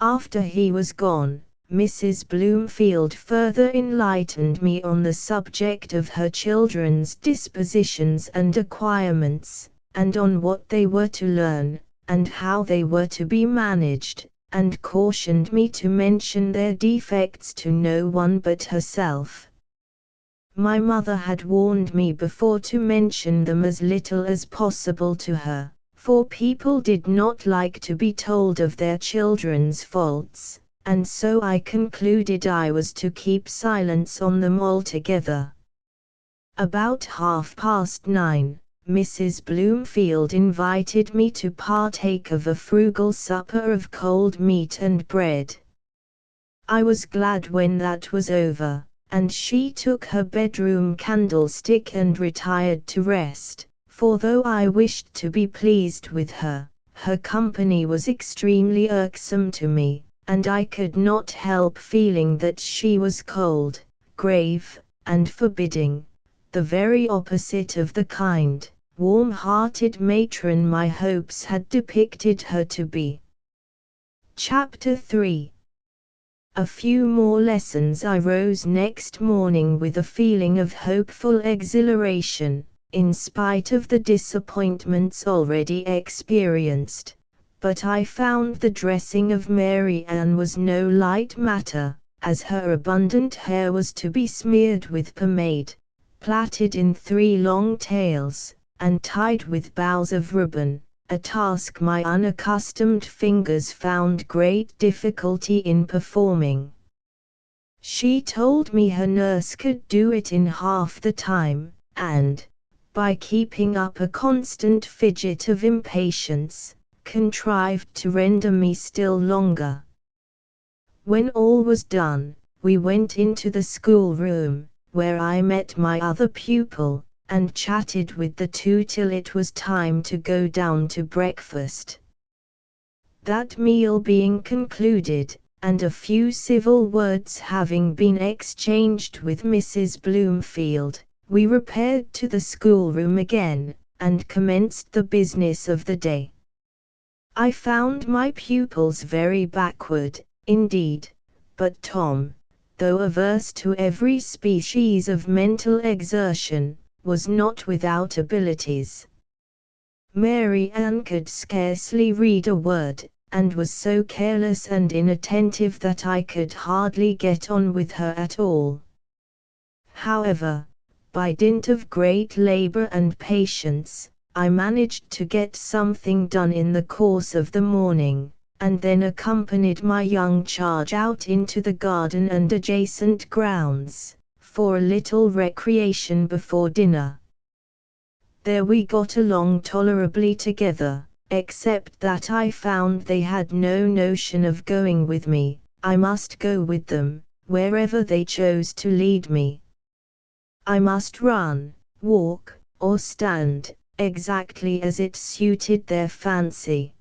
After he was gone, Mrs. Bloomfield further enlightened me on the subject of her children's dispositions and acquirements, and on what they were to learn, and how they were to be managed, and cautioned me to mention their defects to no one but herself. My mother had warned me before to mention them as little as possible to her, for people did not like to be told of their children's faults, and so I concluded I was to keep silence on them altogether. About 9:30, Mrs. Bloomfield invited me to partake of a frugal supper of cold meat and bread. I was glad when that was over, and she took her bedroom candlestick and retired to rest, for though I wished to be pleased with her, her company was extremely irksome to me, and I could not help feeling that she was cold, grave, and forbidding, the very opposite of the kind, warm-hearted matron my hopes had depicted her to be. Chapter 3. A few more lessons. I rose next morning with a feeling of hopeful exhilaration, in spite of the disappointments already experienced, but I found the dressing of Mary Ann was no light matter, as her abundant hair was to be smeared with pomade, plaited in 3 long tails, and tied with bows of ribbon, a task my unaccustomed fingers found great difficulty in performing. She told me her nurse could do it in half the time, and, by keeping up a constant fidget of impatience, contrived to render me still longer. When all was done, we went into the schoolroom, where I met my other pupil, and chatted with the two till it was time to go down to breakfast. That meal being concluded, and a few civil words having been exchanged with Mrs. Bloomfield, we repaired to the schoolroom again, and commenced the business of the day. I found my pupils very backward, indeed, but Tom, though averse to every species of mental exertion, was not without abilities. Mary Ann could scarcely read a word, and was so careless and inattentive that I could hardly get on with her at all. However, by dint of great labor and patience, I managed to get something done in the course of the morning, and then accompanied my young charge out into the garden and adjacent grounds, for a little recreation before dinner. There we got along tolerably together, except that I found they had no notion of going with me. I must go with them, wherever they chose to lead me. I must run, walk, or stand, exactly as it suited their fancy.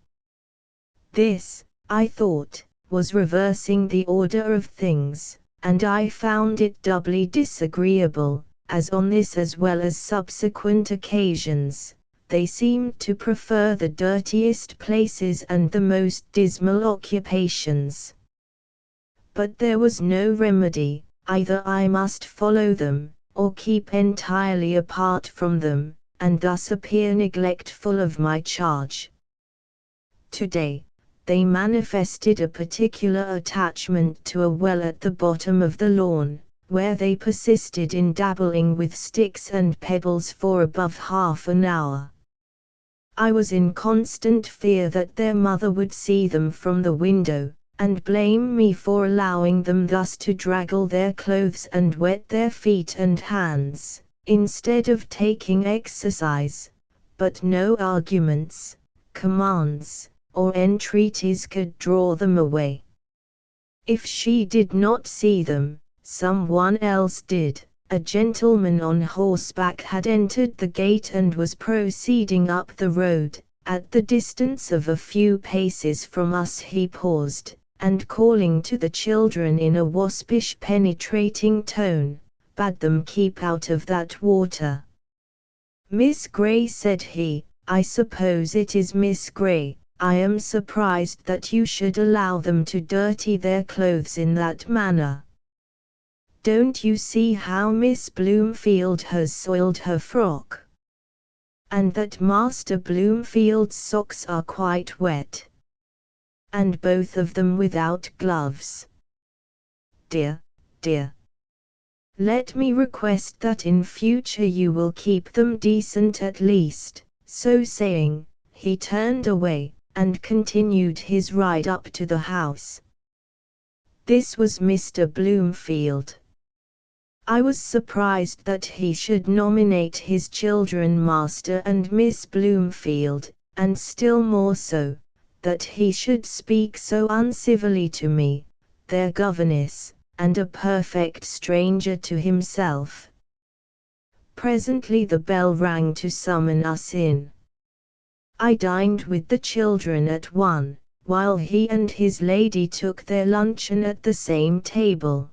This, I thought, was reversing the order of things, and I found it doubly disagreeable, as on this as well as subsequent occasions, they seemed to prefer the dirtiest places and the most dismal occupations. But there was no remedy, either I must follow them, or keep entirely apart from them, and thus appear neglectful of my charge. Today, they manifested a particular attachment to a well at the bottom of the lawn, where they persisted in dabbling with sticks and pebbles for above half an hour. I was in constant fear that their mother would see them from the window, and blame me for allowing them thus to draggle their clothes and wet their feet and hands, instead of taking exercise, but no arguments, commands, or entreaties could draw them away. If she did not see them, someone else did. A gentleman on horseback had entered the gate and was proceeding up the road. At the distance of a few paces from us he paused, and calling to the children in a waspish penetrating tone, bade them keep out of that water. "Miss Gray," said he, "I suppose it is Miss Gray. I am surprised that you should allow them to dirty their clothes in that manner. Don't you see how Miss Bloomfield has soiled her frock? And that Master Bloomfield's socks are quite wet. And both of them without gloves. Dear, dear. Let me request that in future you will keep them decent at least." So saying, he turned away, and continued his ride up to the house. This was Mr. Bloomfield. I was surprised that he should nominate his children Master and Miss Bloomfield, and still more so, that he should speak so uncivilly to me, their governess, and a perfect stranger to himself. Presently the bell rang to summon us in. I dined with the children at one, while he and his lady took their luncheon at the same table.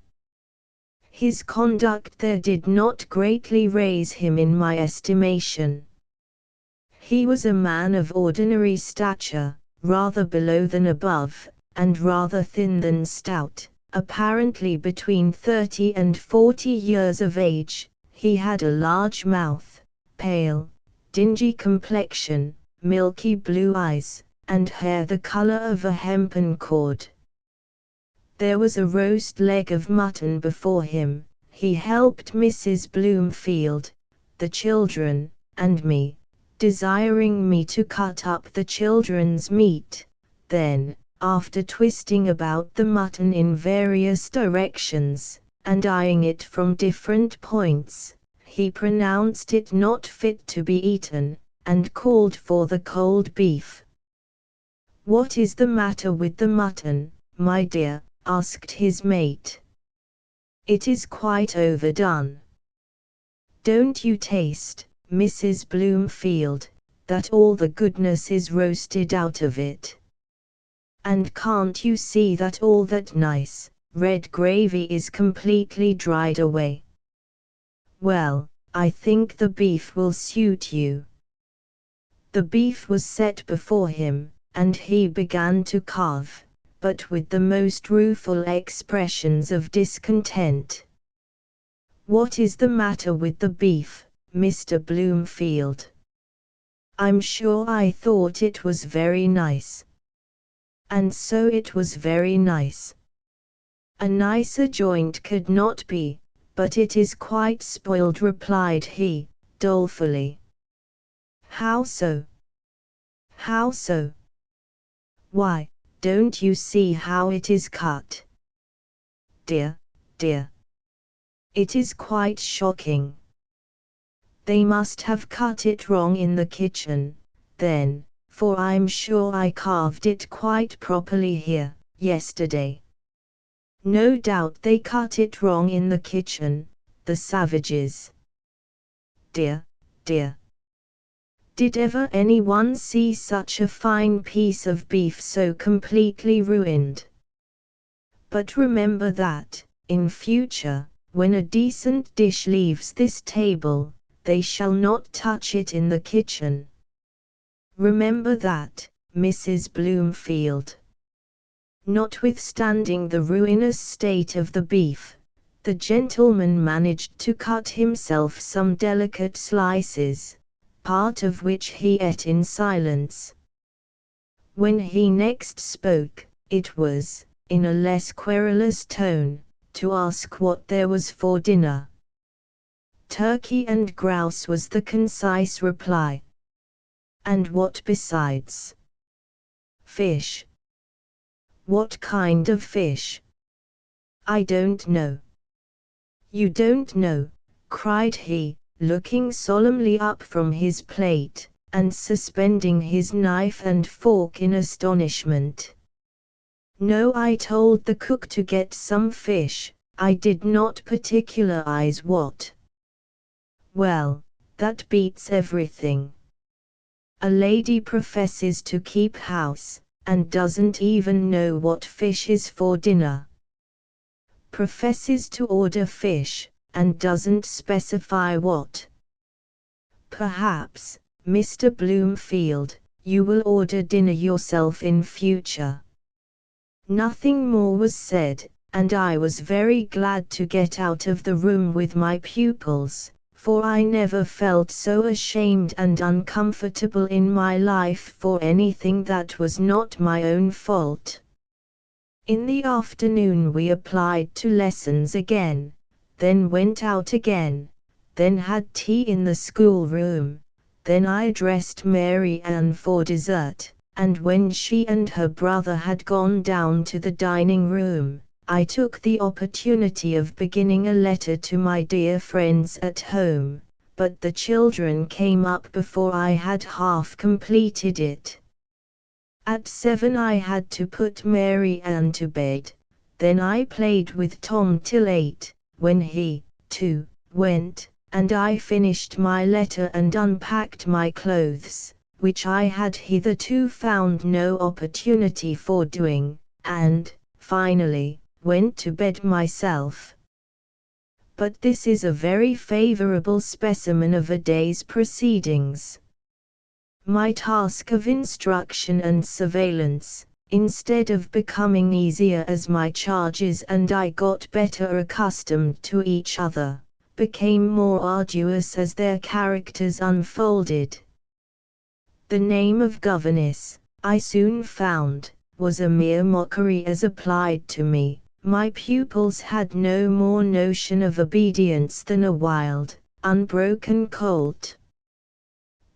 His conduct there did not greatly raise him in my estimation. He was a man of ordinary stature, rather below than above, and rather thin than stout, apparently between 30 and 40 years of age. He had a large mouth, pale, dingy complexion, milky blue eyes, and hair the color of a hempen cord. There was a roast leg of mutton before him. He helped Mrs. Bloomfield, the children, and me, desiring me to cut up the children's meat. Then, after twisting about the mutton in various directions, and eyeing it from different points, he pronounced it not fit to be eaten, and called for the cold beef. "What is the matter with the mutton, my dear?" asked his mate. "It is quite overdone. Don't you taste, Mrs. Bloomfield, that all the goodness is roasted out of it? And can't you see that all that nice, red gravy is completely dried away? Well, I think the beef will suit you." The beef was set before him, and he began to carve, but with the most rueful expressions of discontent. "What is the matter with the beef, Mr. Bloomfield? I'm sure I thought it was very nice." And so it was very nice. "A nicer joint could not be, but it is quite spoiled," replied he, dolefully. "How so? How so?" "Why, don't you see how it is cut? Dear, dear. It is quite shocking. They must have cut it wrong in the kitchen, then, for I'm sure I carved it quite properly here, yesterday. No doubt they cut it wrong in the kitchen, the savages. Dear, dear. Did ever anyone see such a fine piece of beef so completely ruined? But remember that, in future, when a decent dish leaves this table, they shall not touch it in the kitchen. Remember that, Mrs. Bloomfield." Notwithstanding the ruinous state of the beef, the gentleman managed to cut himself some delicate slices, part of which he ate in silence. When he next spoke, it was, in a less querulous tone, to ask what there was for dinner. "Turkey and grouse," was the concise reply. "And what besides?" "Fish." "What kind of fish?" "I don't know." "You don't know?" cried he, looking solemnly up from his plate, and suspending his knife and fork in astonishment. "No, I told the cook to get some fish, I did not particularize what." "Well, that beats everything. A lady professes to keep house, and doesn't even know what fish is for dinner. Professes to order fish, and doesn't specify what. Perhaps, Mr. Bloomfield, you will order dinner yourself in future." Nothing more was said, and I was very glad to get out of the room with my pupils, for I never felt so ashamed and uncomfortable in my life for anything that was not my own fault. In the afternoon we applied to lessons again, then went out again, then had tea in the schoolroom, then I dressed Mary Ann for dessert, and when she and her brother had gone down to the dining room, I took the opportunity of beginning a letter to my dear friends at home, but the children came up before I had half completed it. At 7 I had to put Mary Ann to bed, then I played with Tom till 8, when he, too, went, and I finished my letter and unpacked my clothes, which I had hitherto found no opportunity for doing, and, finally, went to bed myself. But this is a very favorable specimen of a day's proceedings. My task of instruction and surveillance, instead of becoming easier as my charges and I got better accustomed to each other, became more arduous as their characters unfolded. The name of governess, I soon found, was a mere mockery as applied to me. My pupils had no more notion of obedience than a wild, unbroken colt.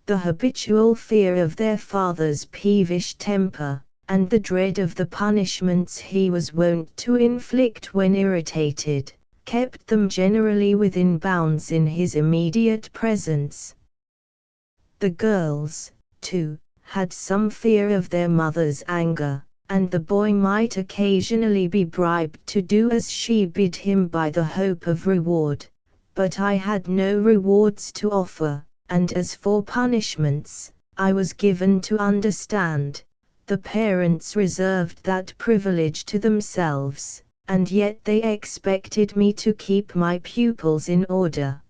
The habitual fear of their father's peevish temper, and the dread of the punishments he was wont to inflict when irritated, kept them generally within bounds in his immediate presence. The girls, too, had some fear of their mother's anger, and the boy might occasionally be bribed to do as she bid him by the hope of reward. But I had no rewards to offer, and as for punishments, I was given to understand, the parents reserved that privilege to themselves, and yet they expected me to keep my pupils in order.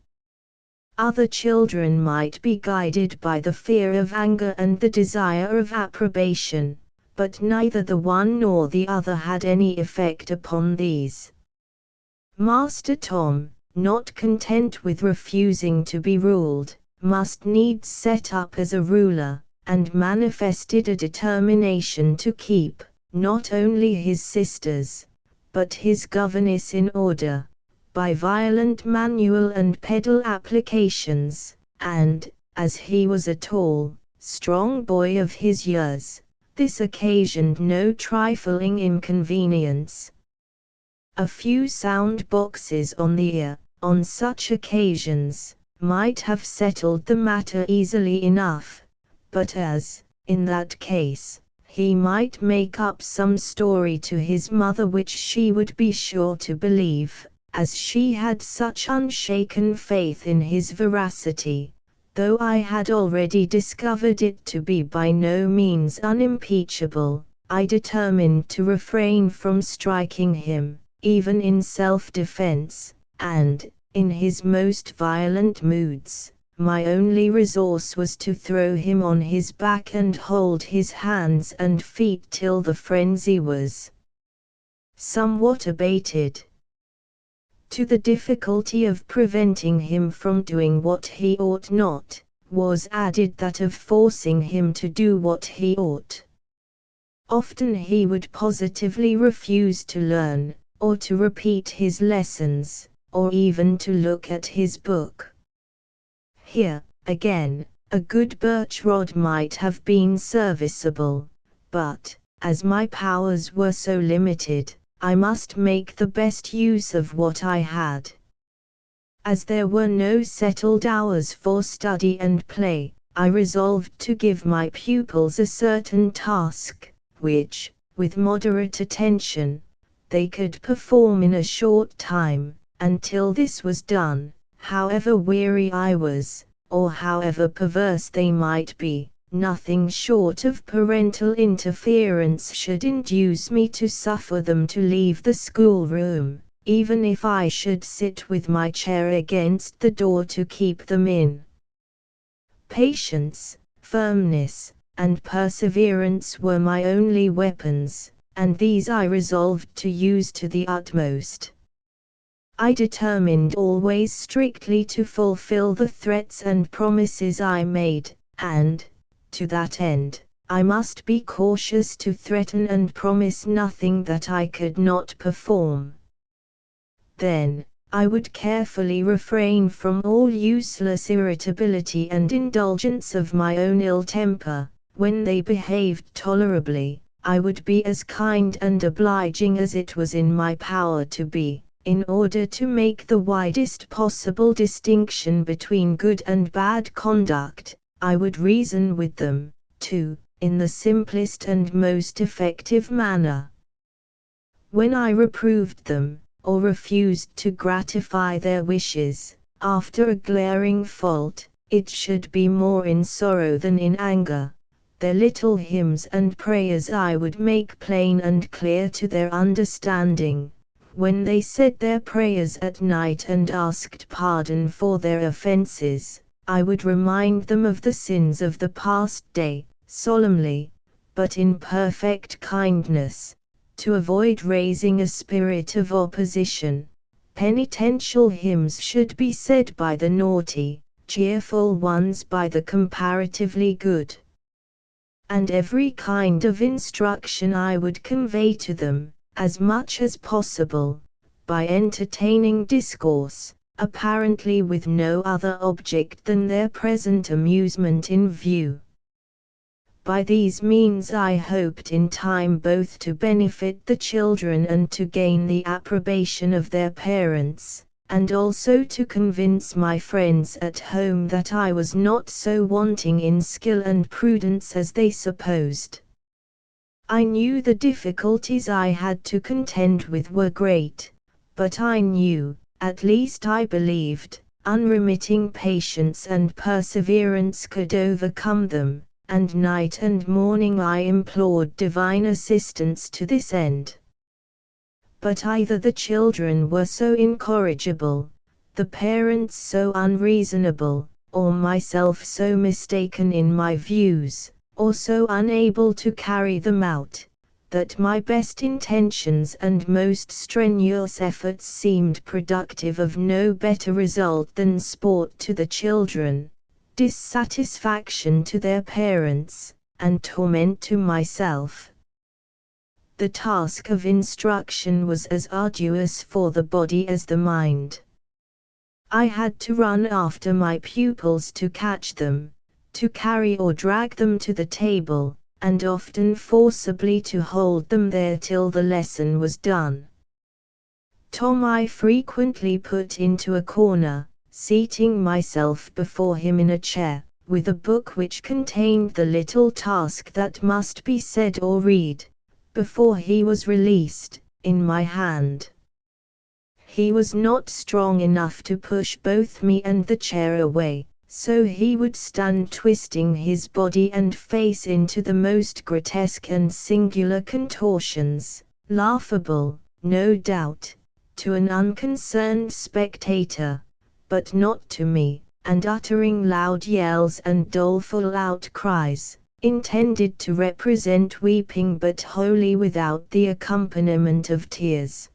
Other children might be guided by the fear of anger and the desire of approbation, but neither the one nor the other had any effect upon these. Master Tom, not content with refusing to be ruled, must needs set up as a ruler, and manifested a determination to keep, not only his sisters, but his governess in order, by violent manual and pedal applications, and, as he was a tall, strong boy of his years, this occasioned no trifling inconvenience. A few sound boxes on the ear, on such occasions, might have settled the matter easily enough, but as, in that case, he might make up some story to his mother which she would be sure to believe, as she had such unshaken faith in his veracity, though I had already discovered it to be by no means unimpeachable, I determined to refrain from striking him, even in self-defense, and, in his most violent moods, my only resource was to throw him on his back and hold his hands and feet till the frenzy was somewhat abated. To the difficulty of preventing him from doing what he ought not, was added that of forcing him to do what he ought. Often he would positively refuse to learn, or to repeat his lessons, or even to look at his book. Here, again, a good birch rod might have been serviceable, but, as my powers were so limited, I must make the best use of what I had. As there were no settled hours for study and play, I resolved to give my pupils a certain task, which, with moderate attention, they could perform in a short time. Until this was done, however weary I was, or however perverse they might be, nothing short of parental interference should induce me to suffer them to leave the schoolroom, even if I should sit with my chair against the door to keep them in. Patience, firmness, and perseverance were my only weapons, and these I resolved to use to the utmost. I determined always strictly to fulfill the threats and promises I made, and, to that end, I must be cautious to threaten and promise nothing that I could not perform. Then, I would carefully refrain from all useless irritability and indulgence of my own ill temper. When they behaved tolerably, I would be as kind and obliging as it was in my power to be, in order to make the widest possible distinction between good and bad conduct. I would reason with them, too, in the simplest and most effective manner. When I reproved them, or refused to gratify their wishes, after a glaring fault, it should be more in sorrow than in anger. Their little hymns and prayers I would make plain and clear to their understanding. When they said their prayers at night and asked pardon for their offenses, I would remind them of the sins of the past day, solemnly, but in perfect kindness, to avoid raising a spirit of opposition. Penitential hymns should be said by the naughty, cheerful ones by the comparatively good. And every kind of instruction I would convey to them, as much as possible, by entertaining discourse, apparently with no other object than their present amusement in view. By these means I hoped in time both to benefit the children and to gain the approbation of their parents, and also to convince my friends at home that I was not so wanting in skill and prudence as they supposed. I knew the difficulties I had to contend with were great, but I knew, at least I believed, unremitting patience and perseverance could overcome them, and night and morning I implored divine assistance to this end. But either the children were so incorrigible, the parents so unreasonable, or myself so mistaken in my views, or so unable to carry them out, that my best intentions and most strenuous efforts seemed productive of no better result than sport to the children, dissatisfaction to their parents, and torment to myself. The task of instruction was as arduous for the body as the mind. I had to run after my pupils to catch them, to carry or drag them to the table, and often forcibly to hold them there till the lesson was done. Tom I frequently put into a corner, seating myself before him in a chair, with a book which contained the little task that must be said or read, before he was released, in my hand. He was not strong enough to push both me and the chair away, so he would stand twisting his body and face into the most grotesque and singular contortions, laughable, no doubt, to an unconcerned spectator, but not to me, and uttering loud yells and doleful outcries, intended to represent weeping but wholly without the accompaniment of tears.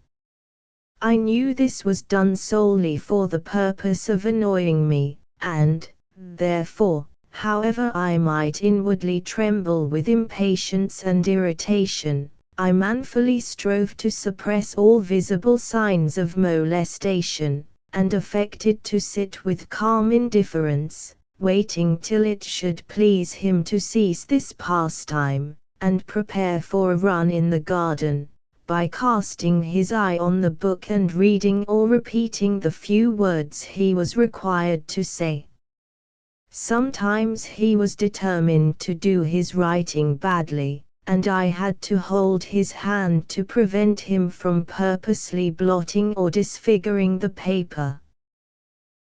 I knew this was done solely for the purpose of annoying me, and, therefore, however I might inwardly tremble with impatience and irritation, I manfully strove to suppress all visible signs of molestation, and affected to sit with calm indifference, waiting till it should please him to cease this pastime, and prepare for a run in the garden, by casting his eye on the book and reading or repeating the few words he was required to say. Sometimes he was determined to do his writing badly, and I had to hold his hand to prevent him from purposely blotting or disfiguring the paper.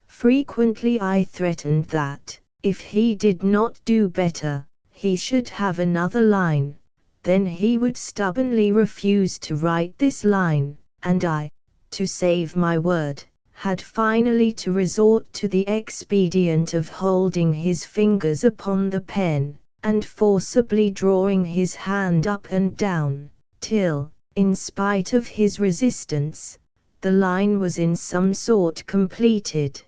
Frequently I threatened that, if he did not do better, he should have another line. Then he would stubbornly refuse to write this line, and I, to save my word, had finally to resort to the expedient of holding his fingers upon the pen, and forcibly drawing his hand up and down, till, in spite of his resistance, the line was in some sort completed.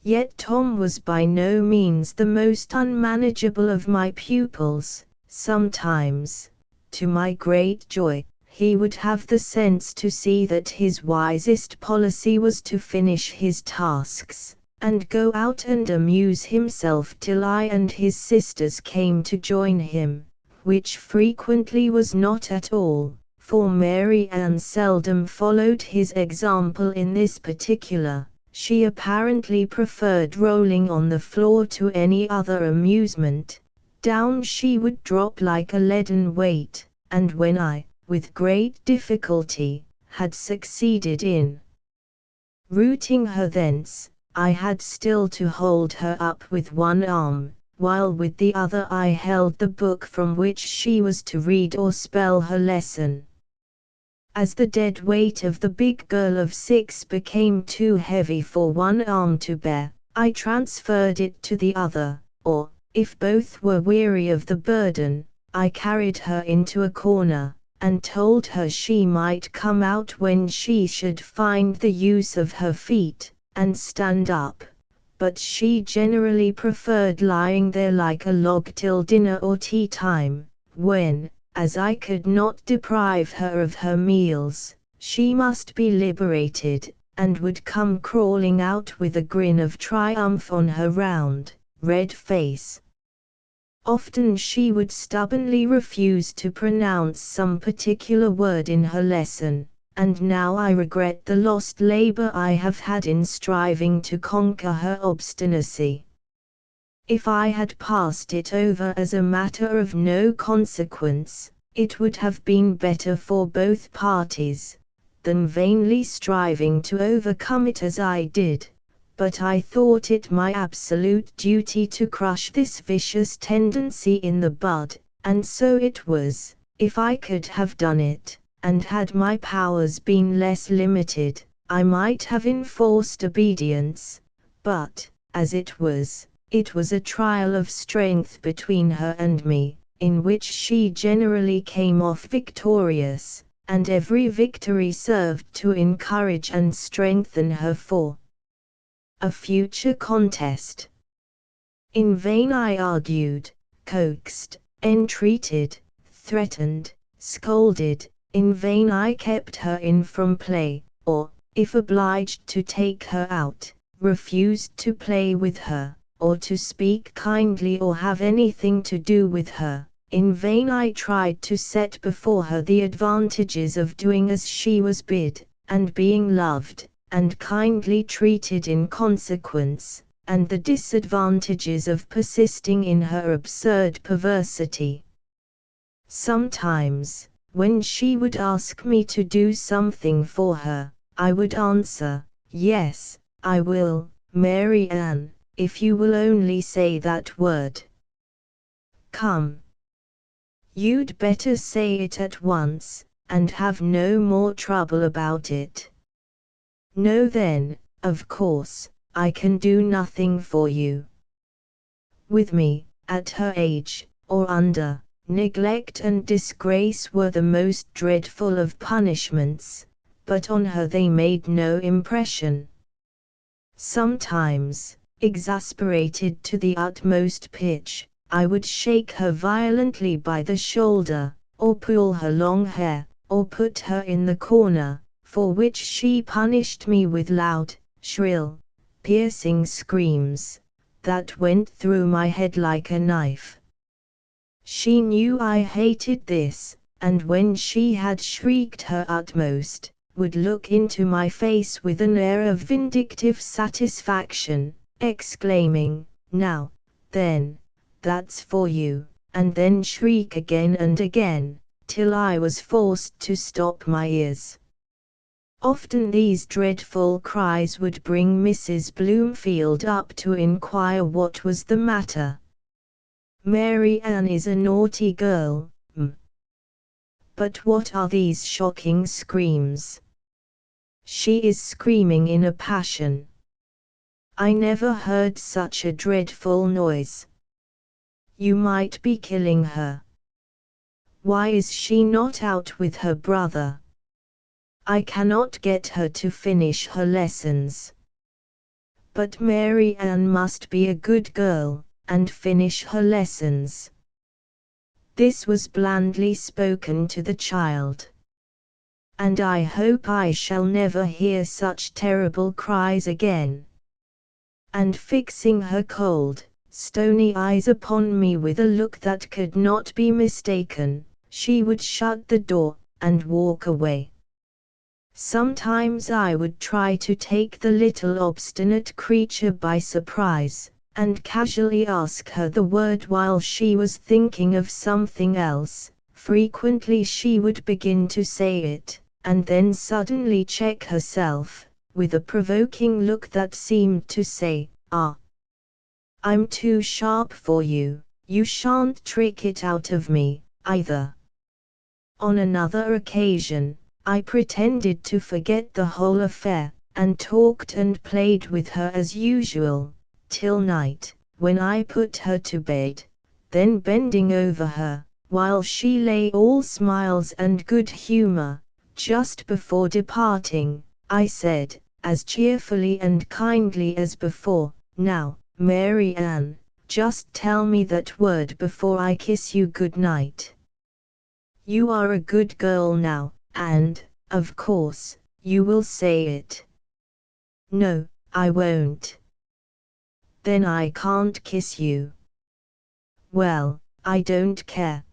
Yet Tom was by no means the most unmanageable of my pupils. Sometimes, to my great joy, he would have the sense to see that his wisest policy was to finish his tasks, and go out and amuse himself till I and his sisters came to join him, which frequently was not at all, for Mary Ann seldom followed his example in this particular. She apparently preferred rolling on the floor to any other amusement. Down she would drop like a leaden weight, and when I, with great difficulty, had succeeded in rooting her thence, I had still to hold her up with one arm, while with the other I held the book from which she was to read or spell her lesson. As the dead weight of the big girl of 6 became too heavy for one arm to bear, I transferred it to the other, or, if both were weary of the burden, I carried her into a corner, and told her she might come out when she should find the use of her feet, and stand up, but she generally preferred lying there like a log till dinner or tea time, when, as I could not deprive her of her meals, she must be liberated, and would come crawling out with a grin of triumph on her round, red face. Often she would stubbornly refuse to pronounce some particular word in her lesson, and now I regret the lost labor I have had in striving to conquer her obstinacy. If I had passed it over as a matter of no consequence, It would have been better for both parties than vainly striving to overcome it as I did, but I thought it my absolute duty to crush this vicious tendency in the bud, and so it was. If I could have done it, and had my powers been less limited, I might have enforced obedience, but, as it was a trial of strength between her and me, in which she generally came off victorious, and every victory served to encourage and strengthen her for a future contest. In vain I argued, coaxed, entreated, threatened, scolded. In vain I kept her in from play, or, if obliged to take her out, refused to play with her, or to speak kindly or have anything to do with her. In vain I tried to set before her the advantages of doing as she was bid, and being loved, and kindly treated in consequence, and the disadvantages of persisting in her absurd perversity. Sometimes, when she would ask me to do something for her, I would answer, "Yes, I will, Mary Ann, if you will only say that word." Come. You'd better say it at once, and have no more trouble about it. No, then, of course, I can do nothing for you. With me, at her age, or under, neglect and disgrace were the most dreadful of punishments, but on her they made no impression. Sometimes, exasperated to the utmost pitch, I would shake her violently by the shoulder, or pull her long hair, or put her in the corner, for which she punished me with loud, shrill, piercing screams, that went through my head like a knife. She knew I hated this, and when she had shrieked her utmost, would look into my face with an air of vindictive satisfaction, exclaiming, "Now, then, that's for you," and then shriek again and again, till I was forced to stop my ears. Often these dreadful cries would bring Mrs. Bloomfield up to inquire what was the matter. "Mary Ann is a naughty girl, But what are these shocking screams? She is screaming in a passion. I never heard such a dreadful noise. You might be killing her. Why is she not out with her brother? I cannot get her to finish her lessons. But Mary Ann must be a good girl, and finish her lessons." This was blandly spoken to the child. "And I hope I shall never hear such terrible cries again." And fixing her cold, stony eyes upon me with a look that could not be mistaken, she would shut the door, and walk away. Sometimes I would try to take the little obstinate creature by surprise, and casually ask her the word while she was thinking of something else. Frequently she would begin to say it, and then suddenly check herself, with a provoking look that seemed to say, "Ah, I'm too sharp for you, you shan't trick it out of me, either." On another occasion, I pretended to forget the whole affair, and talked and played with her as usual, till night, when I put her to bed. Then bending over her, while she lay all smiles and good humor, just before departing, I said, as cheerfully and kindly as before, "Now, Mary Ann, just tell me that word before I kiss you good night. You are a good girl now, and, of course, you will say it." "No, I won't." "Then I can't kiss you." "Well, I don't care."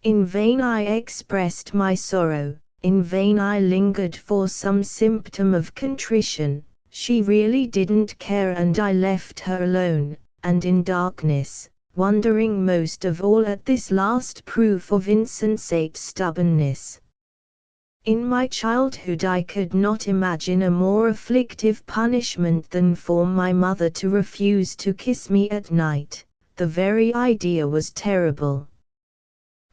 In vain I expressed my sorrow, in vain I lingered for some symptom of contrition. She really didn't care, and I left her alone, and in darkness, wondering most of all at this last proof of insensate stubbornness. In my childhood I could not imagine a more afflictive punishment than for my mother to refuse to kiss me at night. The very idea was terrible.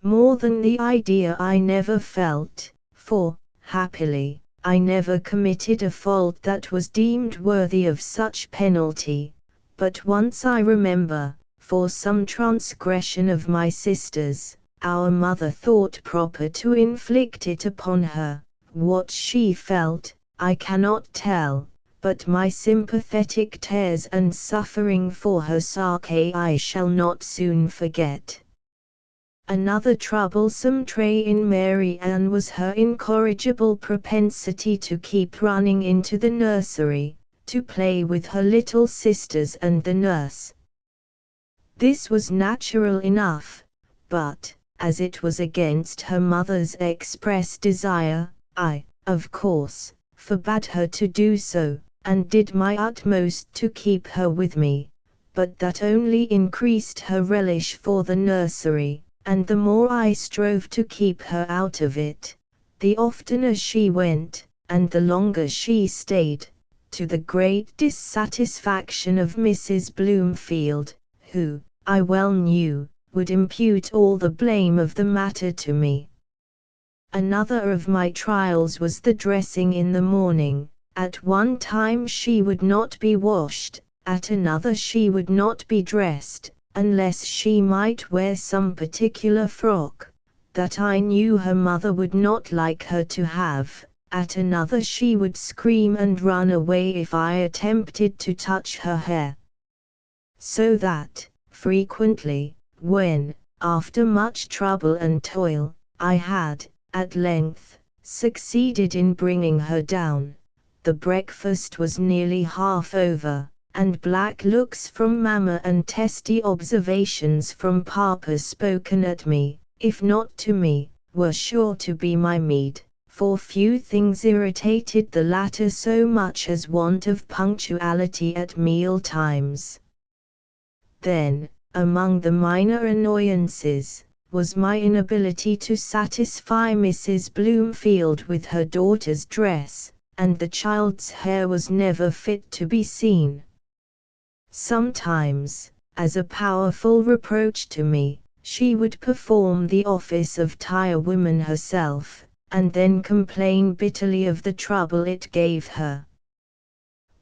More than the idea I never felt, for, happily, I never committed a fault that was deemed worthy of such penalty, but once I remember, for some transgression of my sister's, our mother thought proper to inflict it upon her. What she felt, I cannot tell, but my sympathetic tears and suffering for her sake I shall not soon forget. Another troublesome trait in Mary Ann was her incorrigible propensity to keep running into the nursery, to play with her little sisters and the nurse. This was natural enough, but, as it was against her mother's express desire, I, of course, forbade her to do so, and did my utmost to keep her with me, but that only increased her relish for the nursery, and the more I strove to keep her out of it, the oftener she went, and the longer she stayed, to the great dissatisfaction of Mrs. Bloomfield, who, I well knew, would impute all the blame of the matter to me. Another of my trials was the dressing in the morning. At one time she would not be washed, at another she would not be dressed, unless she might wear some particular frock, that I knew her mother would not like her to have, at another she would scream and run away if I attempted to touch her hair. So that, frequently, when, after much trouble and toil, I had, at length, succeeded in bringing her down, the breakfast was nearly half over, and black looks from Mamma and testy observations from Papa spoken at me, if not to me, were sure to be my meed, for few things irritated the latter so much as want of punctuality at meal times. Then, among the minor annoyances, was my inability to satisfy Mrs. Bloomfield with her daughter's dress, and the child's hair was never fit to be seen. Sometimes, as a powerful reproach to me, she would perform the office of tire-woman herself, and then complain bitterly of the trouble it gave her.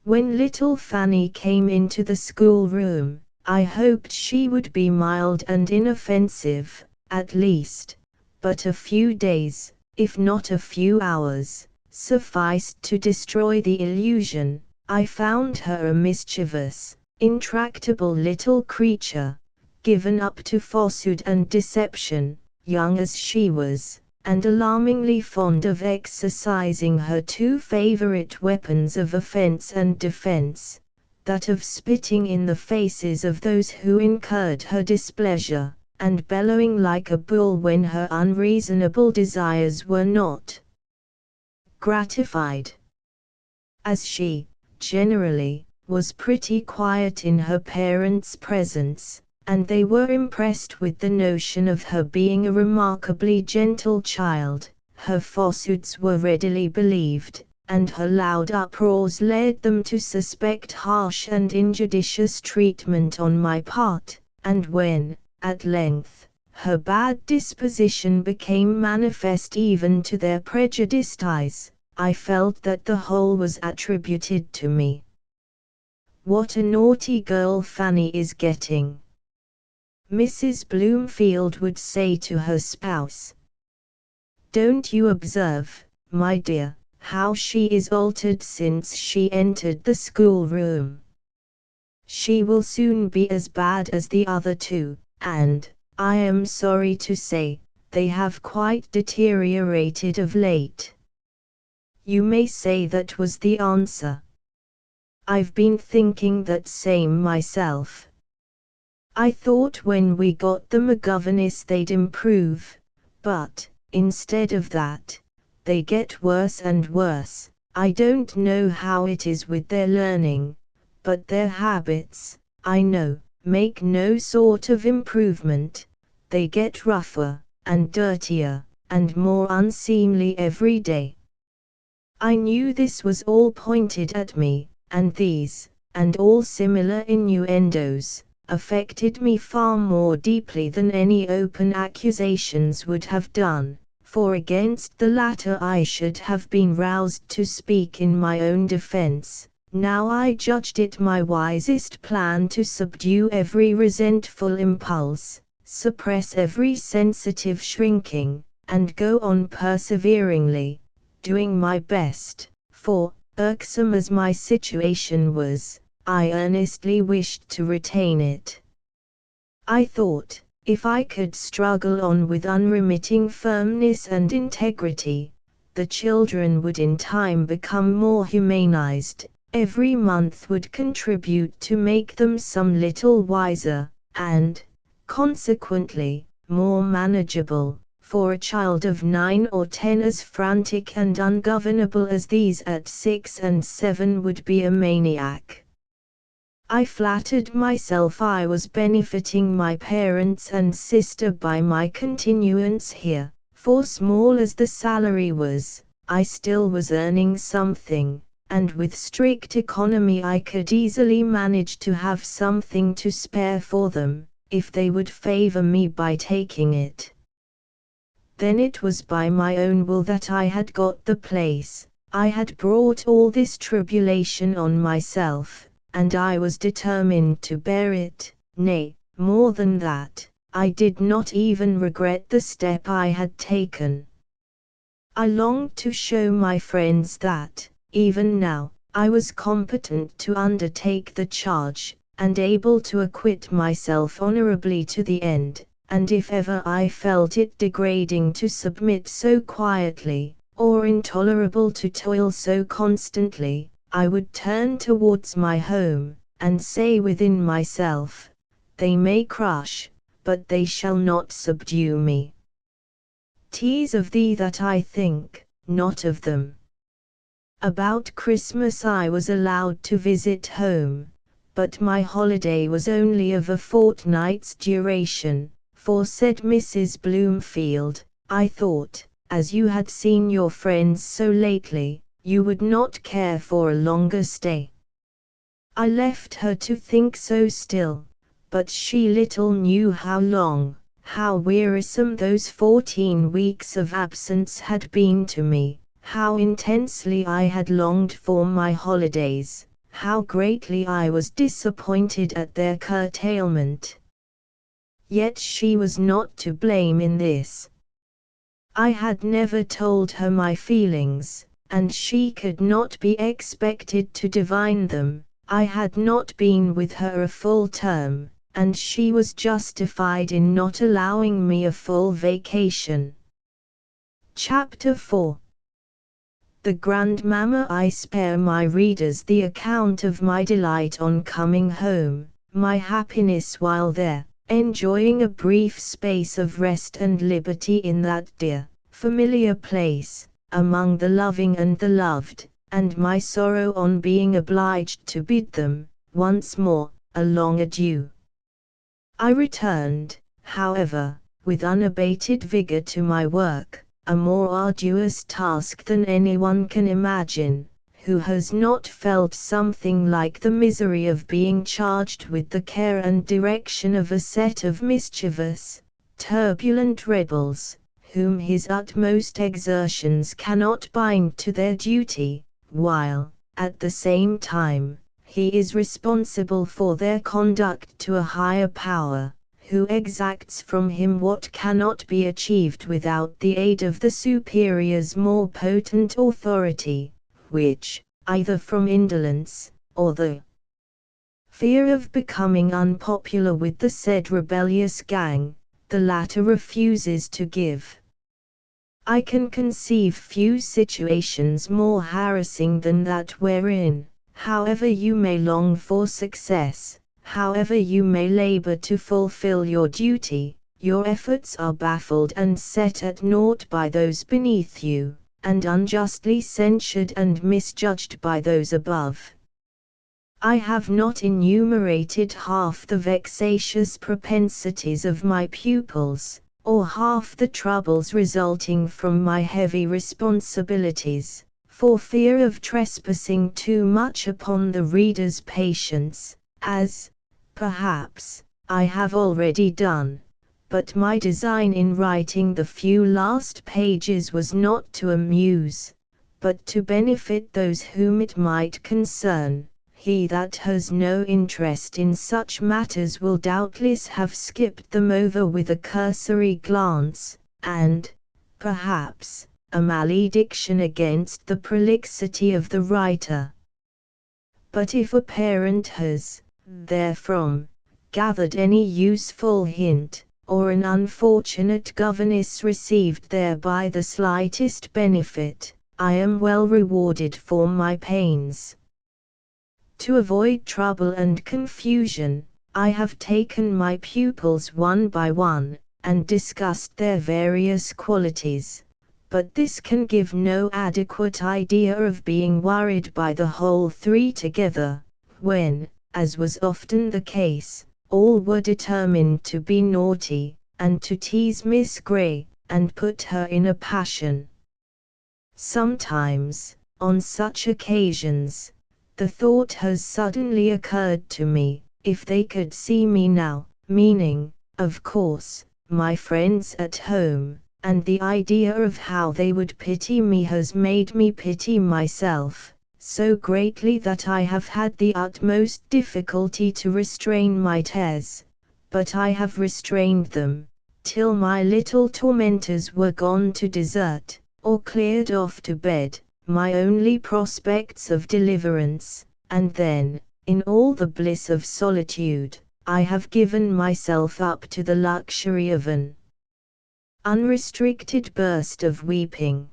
When little Fanny came into the schoolroom, I hoped she would be mild and inoffensive, at least, but a few days, if not a few hours, sufficed to destroy the illusion. I found her a mischievous, intractable little creature, given up to falsehood and deception, young as she was, and alarmingly fond of exercising her two favorite weapons of offense and defense, that of spitting in the faces of those who incurred her displeasure, and bellowing like a bull when her unreasonable desires were not gratified. As she, generally, was pretty quiet in her parents' presence, and they were impressed with the notion of her being a remarkably gentle child, her falsehoods were readily believed, and her loud uproars led them to suspect harsh and injudicious treatment on my part, and when, at length, her bad disposition became manifest even to their prejudiced eyes, I felt that the whole was attributed to me. "What a naughty girl Fanny is getting," Mrs. Bloomfield would say to her spouse. "Don't you observe, my dear, how she is altered since she entered the schoolroom? She will soon be as bad as the other two, and, I am sorry to say, they have quite deteriorated of late." You may say that was the answer. I've been thinking that same myself. I thought when we got them a governess they'd improve, but, instead of that, they get worse and worse. I don't know how it is with their learning, but their habits, I know, make no sort of improvement. They get rougher, and dirtier, and more unseemly every day. I knew this was all pointed at me, and these, and all similar innuendos, affected me far more deeply than any open accusations would have done, for against the latter I should have been roused to speak in my own defense. Now I judged it my wisest plan to subdue every resentful impulse, suppress every sensitive shrinking, and go on perseveringly, doing my best, for, irksome as my situation was, I earnestly wished to retain it. I thought, if I could struggle on with unremitting firmness and integrity, the children would in time become more humanized. Every month would contribute to make them some little wiser, and, consequently, more manageable, for a child of 9 or 10 as frantic and ungovernable as these at 6 and 7 would be a maniac. I flattered myself I was benefiting my parents and sister by my continuance here, for small as the salary was, I still was earning something, and with strict economy I could easily manage to have something to spare for them, if they would favor me by taking it. Then it was by my own will that I had got the place. I had brought all this tribulation on myself, and I was determined to bear it. Nay, more than that, I did not even regret the step I had taken. I longed to show my friends that, even now, I was competent to undertake the charge, and able to acquit myself honorably to the end, and if ever I felt it degrading to submit so quietly, or intolerable to toil so constantly, I would turn towards my home, and say within myself, they may crush, but they shall not subdue me. 'Tis of thee that I think, not of them. About Christmas I was allowed to visit home, but my holiday was only of a fortnight's duration, for said Mrs. Bloomfield, I thought, as you had seen your friends so lately, you would not care for a longer stay. I left her to think so still, but she little knew how long, how wearisome those 14 weeks of absence had been to me, how intensely I had longed for my holidays, how greatly I was disappointed at their curtailment. Yet she was not to blame in this. I had never told her my feelings, and she could not be expected to divine them. I had not been with her a full term, and she was justified in not allowing me a full vacation. Chapter 4. The Grandmamma. I spare my readers the account of my delight on coming home, my happiness while there, enjoying a brief space of rest and liberty in that dear, familiar place, among the loving and the loved, and my sorrow on being obliged to bid them, once more, a long adieu. I returned, however, with unabated vigor to my work, a more arduous task than anyone can imagine, who has not felt something like the misery of being charged with the care and direction of a set of mischievous, turbulent rebels, whom his utmost exertions cannot bind to their duty, while, at the same time, he is responsible for their conduct to a higher power, who exacts from him what cannot be achieved without the aid of the superior's more potent authority, which, either from indolence, or the fear of becoming unpopular with the said rebellious gang, the latter refuses to give. I can conceive few situations more harassing than that wherein, however you may long for success, however you may labor to fulfill your duty, your efforts are baffled and set at naught by those beneath you, and unjustly censured and misjudged by those above. I have not enumerated half the vexatious propensities of my pupils, or half the troubles resulting from my heavy responsibilities, for fear of trespassing too much upon the reader's patience, as, perhaps, I have already done. But my design in writing the few last pages was not to amuse, but to benefit those whom it might concern. He that has no interest in such matters will doubtless have skipped them over with a cursory glance, and, perhaps, a malediction against the prolixity of the writer. But if a parent has, therefrom, gathered any useful hint, or an unfortunate governess received thereby the slightest benefit, I am well rewarded for my pains. To avoid trouble and confusion, I have taken my pupils one by one, and discussed their various qualities, but this can give no adequate idea of being worried by the whole three together, when, as was often the case, all were determined to be naughty, and to tease Miss Gray, and put her in a passion. Sometimes, on such occasions, the thought has suddenly occurred to me, if they could see me now, meaning, of course, my friends at home, and the idea of how they would pity me has made me pity myself, so greatly that I have had the utmost difficulty to restrain my tears, but I have restrained them, till my little tormentors were gone to dessert, or cleared off to bed, my only prospects of deliverance, and then, in all the bliss of solitude, I have given myself up to the luxury of an unrestricted burst of weeping.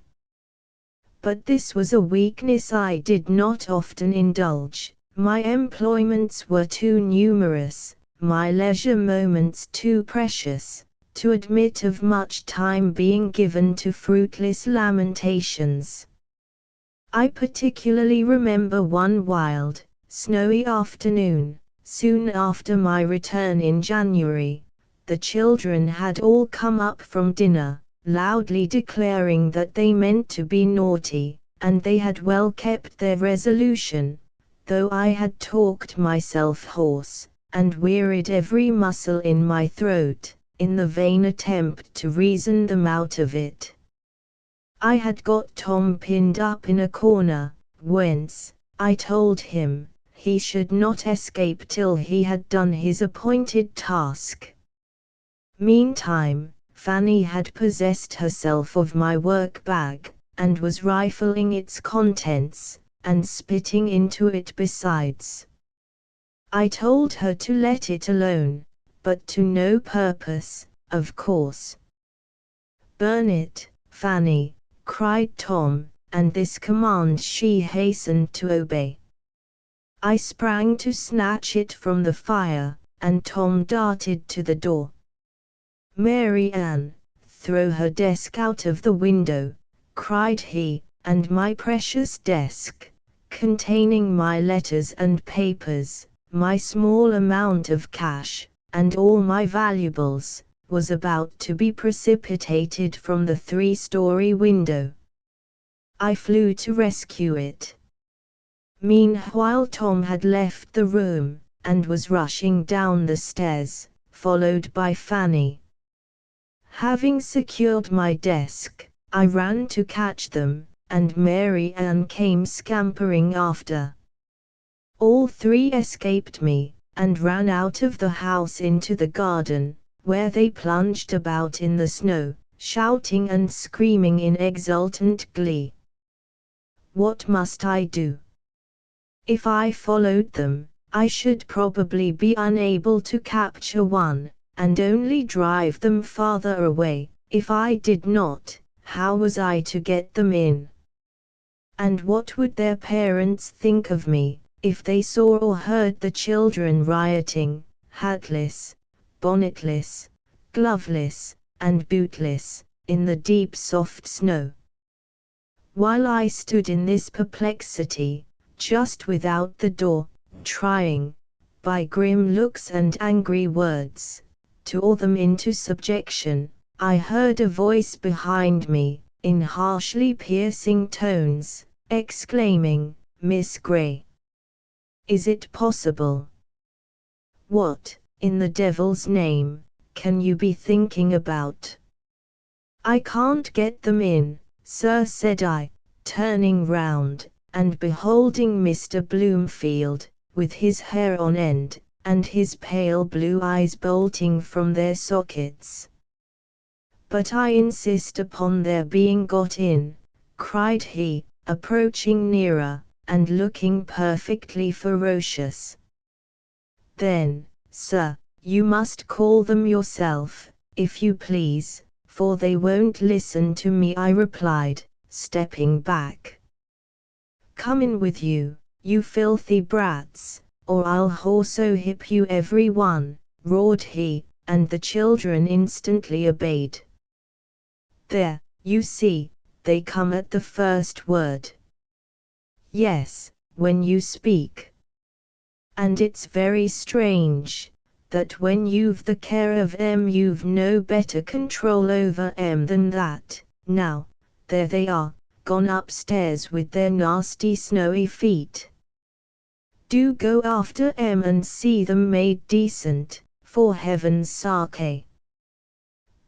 But this was a weakness I did not often indulge. My employments were too numerous, my leisure moments too precious, to admit of much time being given to fruitless lamentations. I particularly remember one wild, snowy afternoon, soon after my return in January. The children had all come up from dinner, loudly declaring that they meant to be naughty, and they had well kept their resolution, though I had talked myself hoarse, and wearied every muscle in my throat, in the vain attempt to reason them out of it. I had got Tom pinned up in a corner, whence, I told him, he should not escape till he had done his appointed task. Meantime, Fanny had possessed herself of my work-bag, and was rifling its contents, and spitting into it besides. I told her to let it alone, but to no purpose, of course. "Burn it, Fanny," cried Tom, and this command she hastened to obey. I sprang to snatch it from the fire, and Tom darted to the door. "Mary Ann, throw her desk out of the window," cried he, and my precious desk, containing my letters and papers, my small amount of cash, and all my valuables, was about to be precipitated from the 3-story window. I flew to rescue it. Meanwhile Tom had left the room, and was rushing down the stairs, followed by Fanny. Having secured my desk, I ran to catch them, and Mary Ann came scampering after. All three escaped me, and ran out of the house into the garden, where they plunged about in the snow, shouting and screaming in exultant glee. What must I do? If I followed them, I should probably be unable to capture one, and only drive them farther away. If I did not, how was I to get them in? And what would their parents think of me, if they saw or heard the children rioting, hatless, bonnetless, gloveless, and bootless, in the deep soft snow? While I stood in this perplexity, just without the door, trying, by grim looks and angry words, to awe them into subjection, I heard a voice behind me, in harshly piercing tones, exclaiming, "Miss Grey! Is it possible? What, in the devil's name, can you be thinking about?" "I can't get them in, sir," said I, turning round, and beholding Mr. Bloomfield, with his hair on end, and his pale blue eyes bolting from their sockets. "But I insist upon their being got in," cried he, approaching nearer, and looking perfectly ferocious. "Then, sir, you must call them yourself, if you please, for they won't listen to me," I replied, stepping back. "Come in with you, you filthy brats, or I'll horsewhip you every one," roared he, and the children instantly obeyed. "There, you see, they come at the first word." "Yes, when you speak. And it's very strange, that when you've the care of 'em you've no better control over 'em than that. Now, there they are, gone upstairs with their nasty snowy feet. Do go after 'em and see them made decent, for heaven's sake."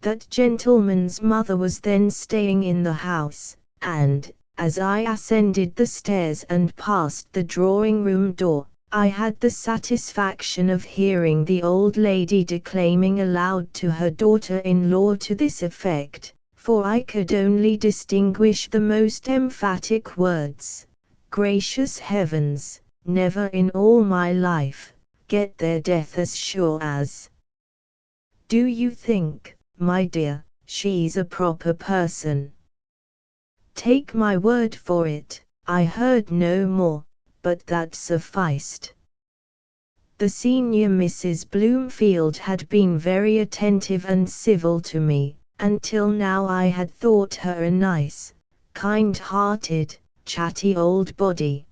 That gentleman's mother was then staying in the house, and, as I ascended the stairs and passed the drawing-room door, I had the satisfaction of hearing the old lady declaiming aloud to her daughter-in-law to this effect, for I could only distinguish the most emphatic words: "Gracious heavens, never in all my life, get their death as sure as. Do you think, my dear, she's a proper person?" Take my word for it, I heard no more, but that sufficed. The senior Mrs. Bloomfield had been very attentive and civil to me, until now I had thought her a nice, kind-hearted, chatty old body.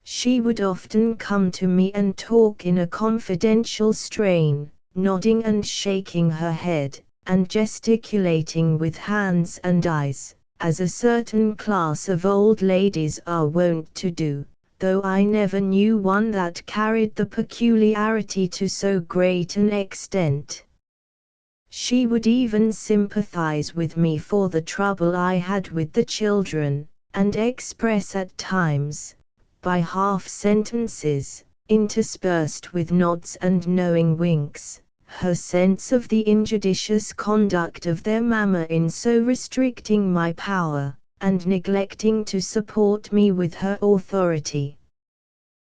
She would often come to me and talk in a confidential strain, nodding and shaking her head, and gesticulating with hands and eyes, as a certain class of old ladies are wont to do, though I never knew one that carried the peculiarity to so great an extent. She would even sympathize with me for the trouble I had with the children, and express at times, by half-sentences, interspersed with nods and knowing winks, her sense of the injudicious conduct of their mamma in so restricting my power, and neglecting to support me with her authority.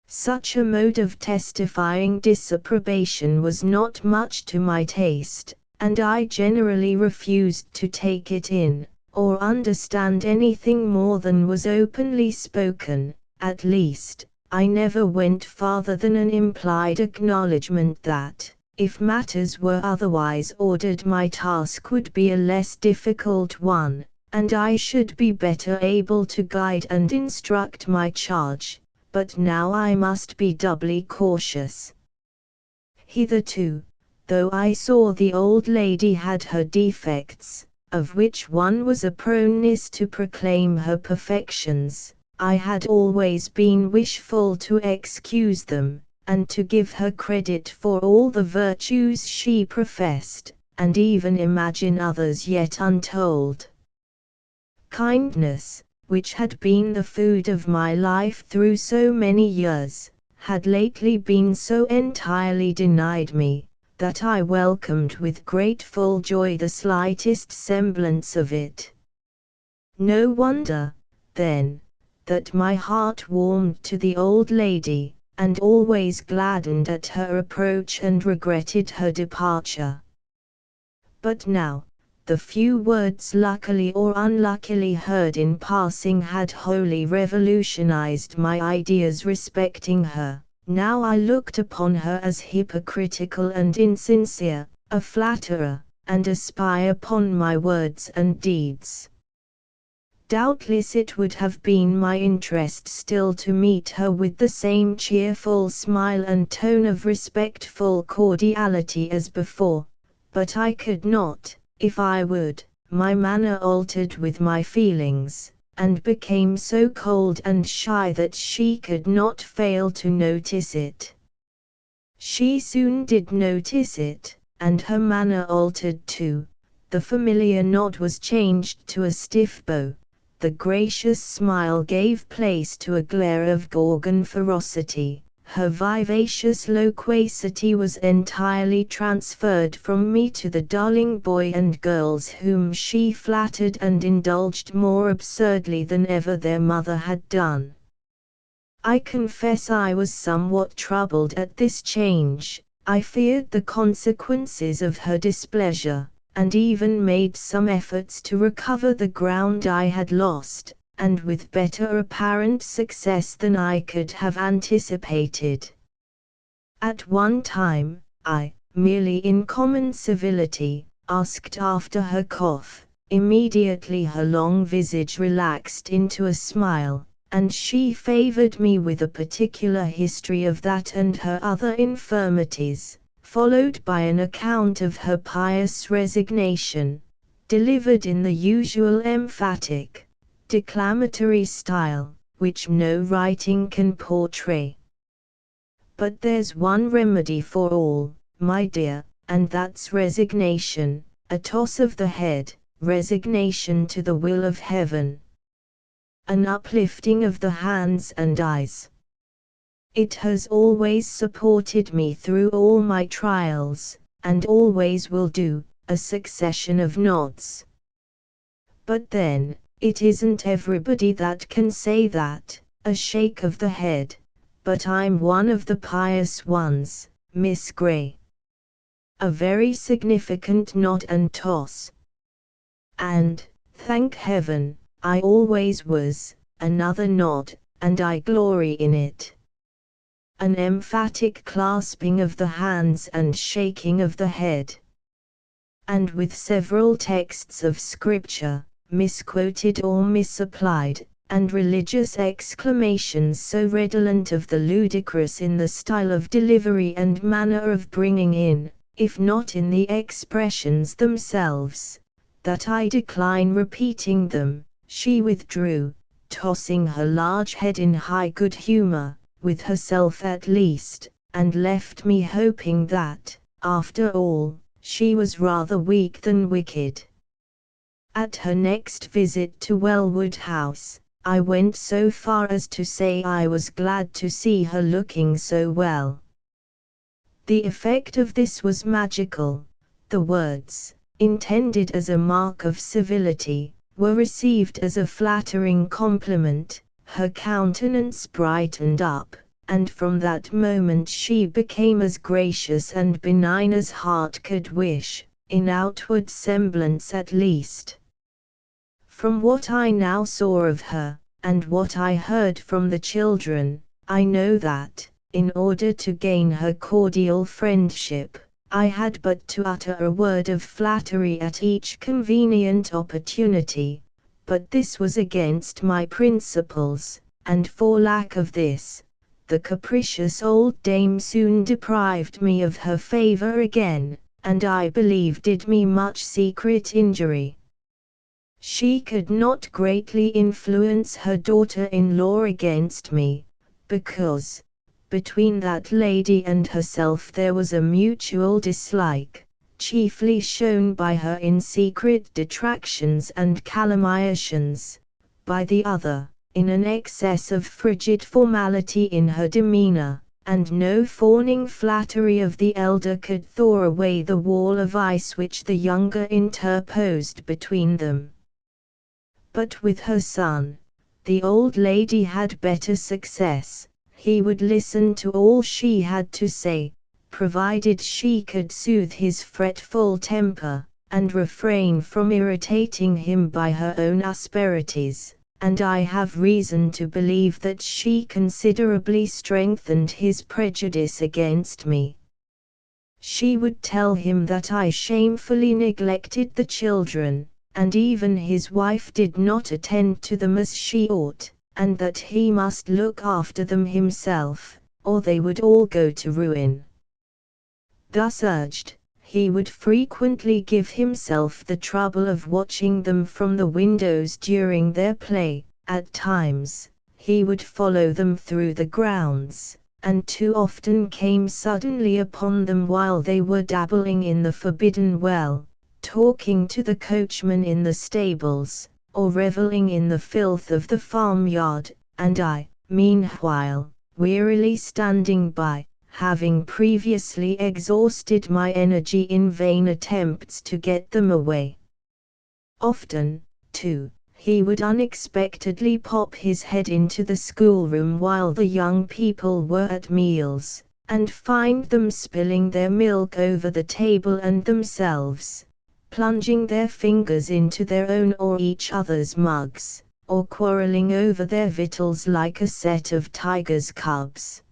Such a mode of testifying disapprobation was not much to my taste, and I generally refused to take it in, or understand anything more than was openly spoken. At least, I never went farther than an implied acknowledgment that, if matters were otherwise ordered, my task would be a less difficult one, and I should be better able to guide and instruct my charge, but now I must be doubly cautious. Hitherto, though I saw the old lady had her defects, of which one was a proneness to proclaim her perfections, I had always been wishful to excuse them, and to give her credit for all the virtues she professed, and even imagine others yet untold. Kindness, which had been the food of my life through so many years, had lately been so entirely denied me, that I welcomed with grateful joy the slightest semblance of it. No wonder, then, that my heart warmed to the old lady, and always gladdened at her approach and regretted her departure. But now, the few words luckily or unluckily heard in passing had wholly revolutionized my ideas respecting her. Now I looked upon her as hypocritical and insincere, a flatterer, and a spy upon my words and deeds. Doubtless it would have been my interest still to meet her with the same cheerful smile and tone of respectful cordiality as before, but I could not. If I would, my manner altered with my feelings, and became so cold and shy that she could not fail to notice it. She soon did notice it, and her manner altered too. The familiar nod was changed to a stiff bow, the gracious smile gave place to a glare of Gorgon ferocity. Her vivacious loquacity was entirely transferred from me to the darling boy and girls whom she flattered and indulged more absurdly than ever their mother had done. I confess I was somewhat troubled at this change. I feared the consequences of her displeasure, and even made some efforts to recover the ground I had lost, and with better apparent success than I could have anticipated. At one time, I, merely in common civility, asked after her cough. Immediately her long visage relaxed into a smile, and she favored me with a particular history of that and her other infirmities, followed by an account of her pious resignation, delivered in the usual emphatic, declamatory style, which no writing can portray. But there's one remedy for all, my dear, and that's resignation, a toss of the head, resignation to the will of heaven, an uplifting of the hands and eyes. It has always supported me through all my trials, and always will do, a succession of nods. But then, it isn't everybody that can say that, a shake of the head, but I'm one of the pious ones, Miss Gray. A very significant nod and toss. And, thank heaven, I always was, another nod, and I glory in it. An emphatic clasping of the hands and shaking of the head. And with several texts of scripture, misquoted or misapplied, and religious exclamations so redolent of the ludicrous in the style of delivery and manner of bringing in, if not in the expressions themselves, that I decline repeating them, she withdrew, tossing her large head in high good humor, with herself at least, and left me hoping that, after all, she was rather weak than wicked. At her next visit to Wellwood House, I went so far as to say I was glad to see her looking so well. The effect of this was magical. The words, intended as a mark of civility, were received as a flattering compliment. Her countenance brightened up, and from that moment she became as gracious and benign as heart could wish, in outward semblance at least. From what I now saw of her, and what I heard from the children, I know that, in order to gain her cordial friendship, I had but to utter a word of flattery at each convenient opportunity, but this was against my principles, and for lack of this, the capricious old dame soon deprived me of her favor again, and I believe did me much secret injury. She could not greatly influence her daughter-in-law against me, because, between that lady and herself there was a mutual dislike, chiefly shown by her in secret detractions and calumniations, by the other, in an excess of frigid formality in her demeanor, and no fawning flattery of the elder could thaw away the wall of ice which the younger interposed between them. But with her son, the old lady had better success. He would listen to all she had to say, provided she could soothe his fretful temper, and refrain from irritating him by her own asperities, and I have reason to believe that she considerably strengthened his prejudice against me. She would tell him that I shamefully neglected the children, and even his wife did not attend to them as she ought, and that he must look after them himself, or they would all go to ruin. Thus urged, he would frequently give himself the trouble of watching them from the windows during their play. At times, he would follow them through the grounds, and too often came suddenly upon them while they were dabbling in the forbidden well, talking to the coachman in the stables, or reveling in the filth of the farmyard, and I, meanwhile, wearily standing by, having previously exhausted my energy in vain attempts to get them away. Often, too, he would unexpectedly pop his head into the schoolroom while the young people were at meals, and find them spilling their milk over the table and themselves, plunging their fingers into their own or each other's mugs, or quarreling over their victuals like a set of tiger's cubs.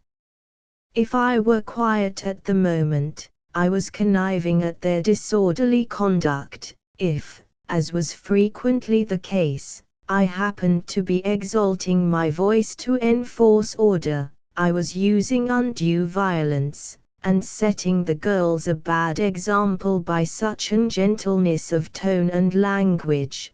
If I were quiet at the moment, I was conniving at their disorderly conduct. If, as was frequently the case, I happened to be exalting my voice to enforce order, I was using undue violence, and setting the girls a bad example by such ungentleness of tone and language.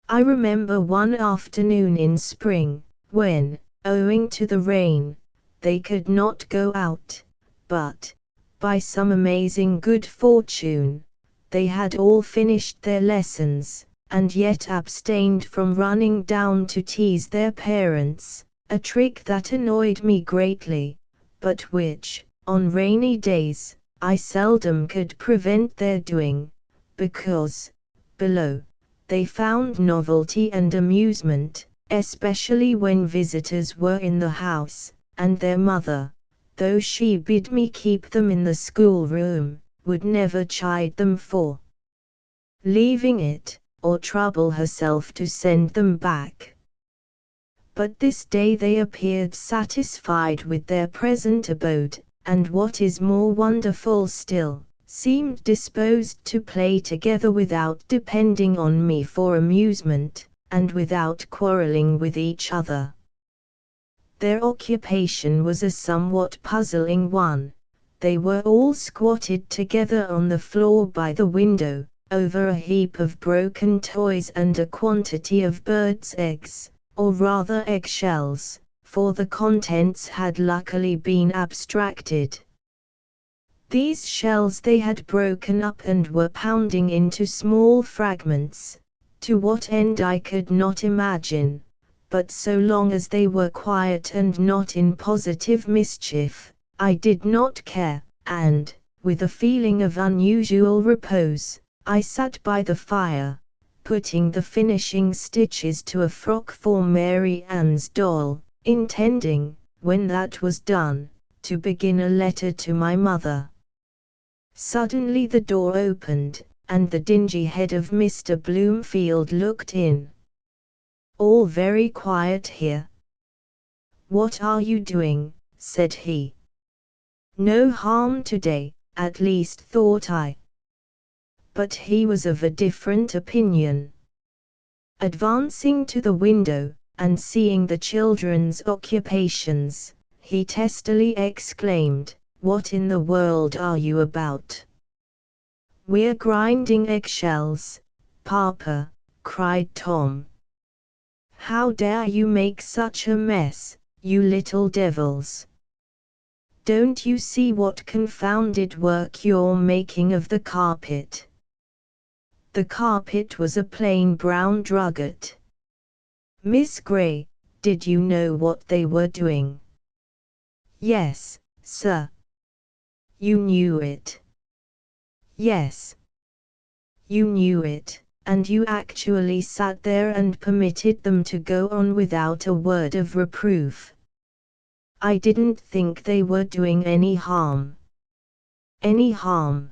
I remember one afternoon in spring, when, owing to the rain, they could not go out, but, by some amazing good fortune, they had all finished their lessons, and yet abstained from running down to tease their parents, a trick that annoyed me greatly, but which, on rainy days, I seldom could prevent their doing, because, below, they found novelty and amusement, especially when visitors were in the house, and their mother, though she bid me keep them in the schoolroom, would never chide them for leaving it, or trouble herself to send them back. But this day they appeared satisfied with their present abode, and what is more wonderful still, seemed disposed to play together without depending on me for amusement, and without quarreling with each other. Their occupation was a somewhat puzzling one. They were all squatted together on the floor by the window, over a heap of broken toys and a quantity of birds' eggs, or rather eggshells, for the contents had luckily been abstracted. These shells they had broken up and were pounding into small fragments, to what end I could not imagine, but so long as they were quiet and not in positive mischief, I did not care, and, with a feeling of unusual repose, I sat by the fire, putting the finishing stitches to a frock for Mary Ann's doll, intending, when that was done, to begin a letter to my mother. Suddenly the door opened, and the dingy head of Mr. Bloomfield looked in. "All very quiet here." "What are you doing?" said he. "No harm today, at least thought I." But he was of a different opinion. Advancing to the window, and seeing the children's occupations, he testily exclaimed, "What in the world are you about?" "We're grinding eggshells, Papa," cried Tom. "How dare you make such a mess, you little devils? Don't you see what confounded work you're making of the carpet?" The carpet was a plain brown drugget. "Miss Gray, did you know what they were doing?" "Yes, sir." "You knew it?" "Yes." "You knew it, and you actually sat there and permitted them to go on without a word of reproof." "I didn't think they were doing any harm." "Any harm?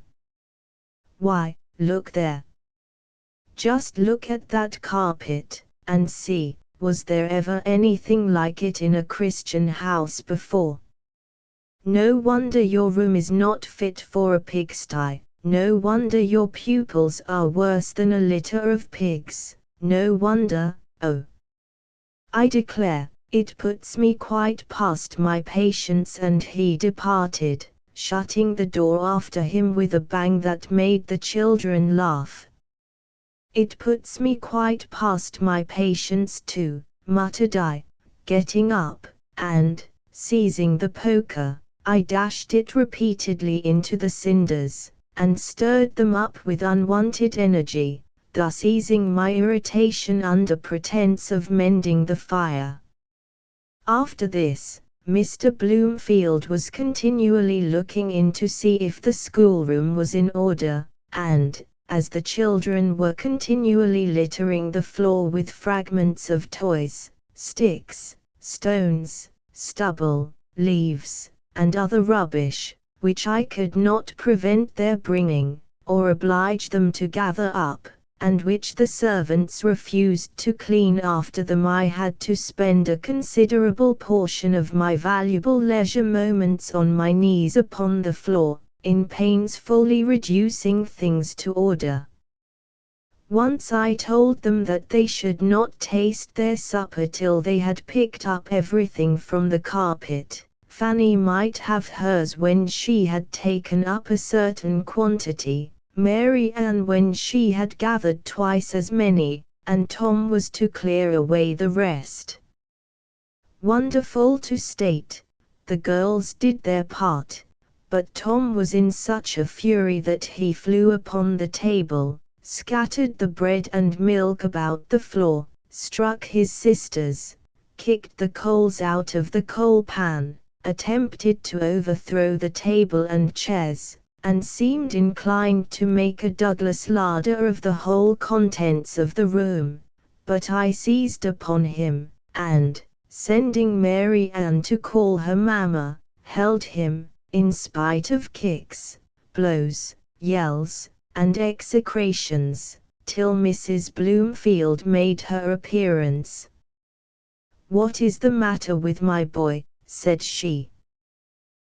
Why, look there. Just look at that carpet, and see, was there ever anything like it in a Christian house before? No wonder your room is not fit for a pigsty, No wonder your pupils are worse than a litter of pigs, no wonder, oh. I declare, it puts me quite past my patience, and he departed, shutting the door after him with a bang that made the children laugh. It puts me quite past my patience too, muttered I, getting up, and, seizing the poker, I dashed it repeatedly into the cinders, and stirred them up with unwonted energy, thus easing my irritation under pretense of mending the fire. After this, Mr. Bloomfield was continually looking in to see if the schoolroom was in order, and, as the children were continually littering the floor with fragments of toys, sticks, stones, stubble, leaves, and other rubbish, which I could not prevent their bringing, or oblige them to gather up, and which the servants refused to clean after them, I had to spend a considerable portion of my valuable leisure moments on my knees upon the floor, in painfully reducing things to order. Once I told them that they should not taste their supper till they had picked up everything from the carpet. Fanny might have hers when she had taken up a certain quantity, Mary Ann when she had gathered twice as many, and Tom was to clear away the rest. Wonderful to state, the girls did their part, but Tom was in such a fury that he flew upon the table, scattered the bread and milk about the floor, struck his sisters, kicked the coals out of the coal pan, attempted to overthrow the table and chairs, and seemed inclined to make a Douglas larder of the whole contents of the room. But I seized upon him, and, sending Mary Ann to call her mamma, held him, in spite of kicks, blows, yells, and execrations, till Mrs. Bloomfield made her appearance. "What is the matter with my boy?" said she.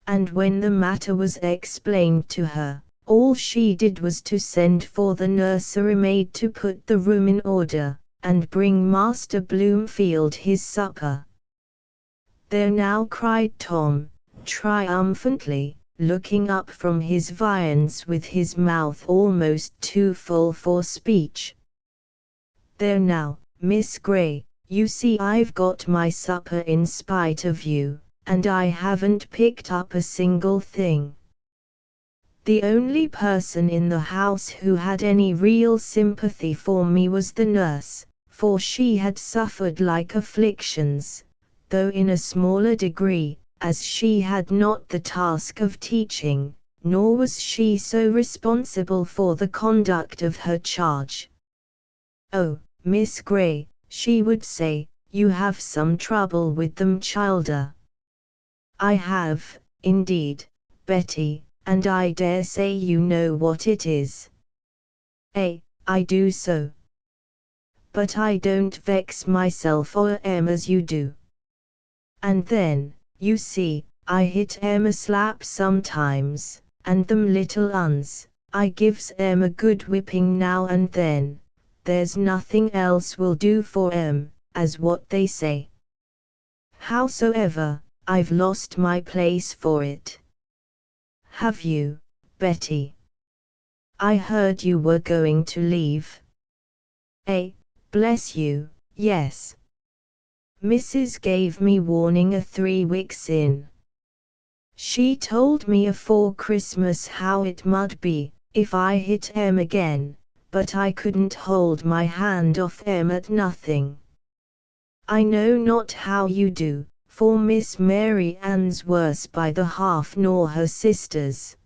And when the matter was explained to her, all she did was to send for the nursery maid to put the room in order, and bring Master Bloomfield his supper. "There now," cried Tom, triumphantly, looking up from his viands with his mouth almost too full for speech. "There now, Miss Gray, you see I've got my supper in spite of you, and I haven't picked up a single thing." The only person in the house who had any real sympathy for me was the nurse, for she had suffered like afflictions, though in a smaller degree, as she had not the task of teaching, nor was she so responsible for the conduct of her charge. "Oh, Miss Gray," she would say, "you have some trouble with them childer." "I have, indeed, Betty, and I dare say you know what it is." I do so. But I don't vex myself or as you do. And then, you see, I hit a slap sometimes, and them little uns, I gives a good whipping now and then. There's nothing else will do for as what they say. Howsoever, I've lost my place for it. Have you, Betty? I heard you were going to leave. Bless you, yes. Mrs. gave me warning 3 weeks in. She told me afore Christmas how it mud be, if I hit again, but I couldn't hold my hand off at nothing. I know not how you do, for Miss Mary Ann's worse by the half nor her sisters.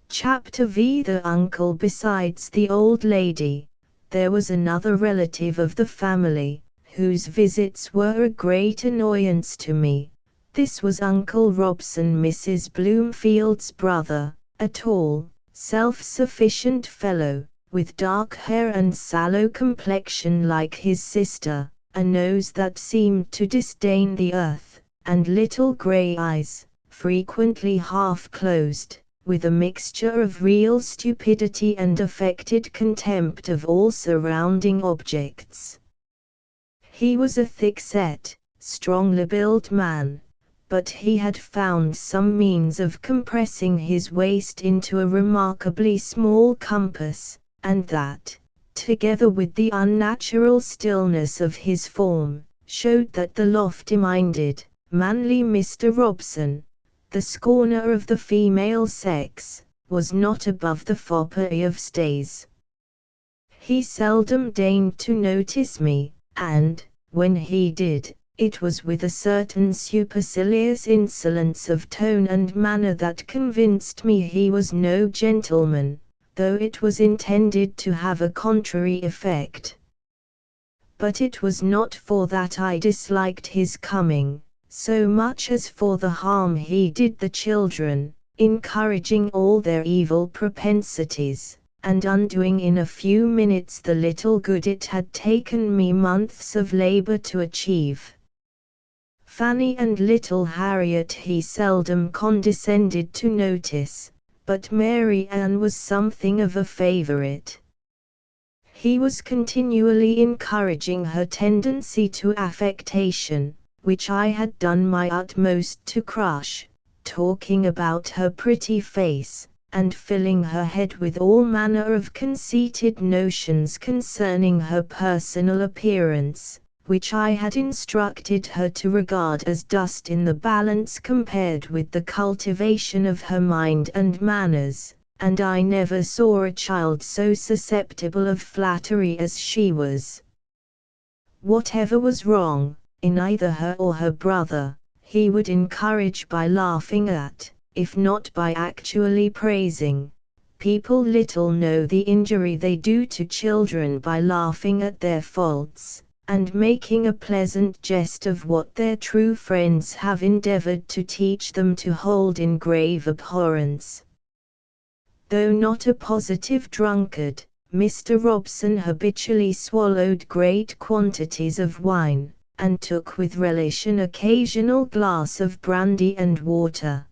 Chapter V. The uncle. Besides the old lady, there was another relative of the family, whose visits were a great annoyance to me. This was Uncle Robson, Mrs. Bloomfield's brother, a tall, self-sufficient fellow, with dark hair and sallow complexion like his sister, a nose that seemed to disdain the earth, and little grey eyes, frequently half closed, with a mixture of real stupidity and affected contempt of all surrounding objects. He was a thick-set, strongly-built man, but he had found some means of compressing his waist into a remarkably small compass, and that, together with the unnatural stillness of his form, showed that the lofty-minded, manly Mr. Robson, the scorner of the female sex, was not above the foppery of stays. He seldom deigned to notice me, and, when he did, it was with a certain supercilious insolence of tone and manner that convinced me he was no gentleman, though it was intended to have a contrary effect. But it was not for that I disliked his coming, so much as for the harm he did the children, encouraging all their evil propensities, and undoing in a few minutes the little good it had taken me months of labor to achieve. Fanny and little Harriet he seldom condescended to notice, but Mary Ann was something of a favorite. He was continually encouraging her tendency to affectation, which I had done my utmost to crush, talking about her pretty face, and filling her head with all manner of conceited notions concerning her personal appearance, which I had instructed her to regard as dust in the balance compared with the cultivation of her mind and manners, and I never saw a child so susceptible of flattery as she was. Whatever was wrong, in either her or her brother, he would encourage by laughing at, if not by actually praising. People little know the injury they do to children by laughing at their faults, and making a pleasant jest of what their true friends have endeavored to teach them to hold in grave abhorrence. Though not a positive drunkard, Mr. Robson habitually swallowed great quantities of wine, and took with relish an occasional glass of brandy and water.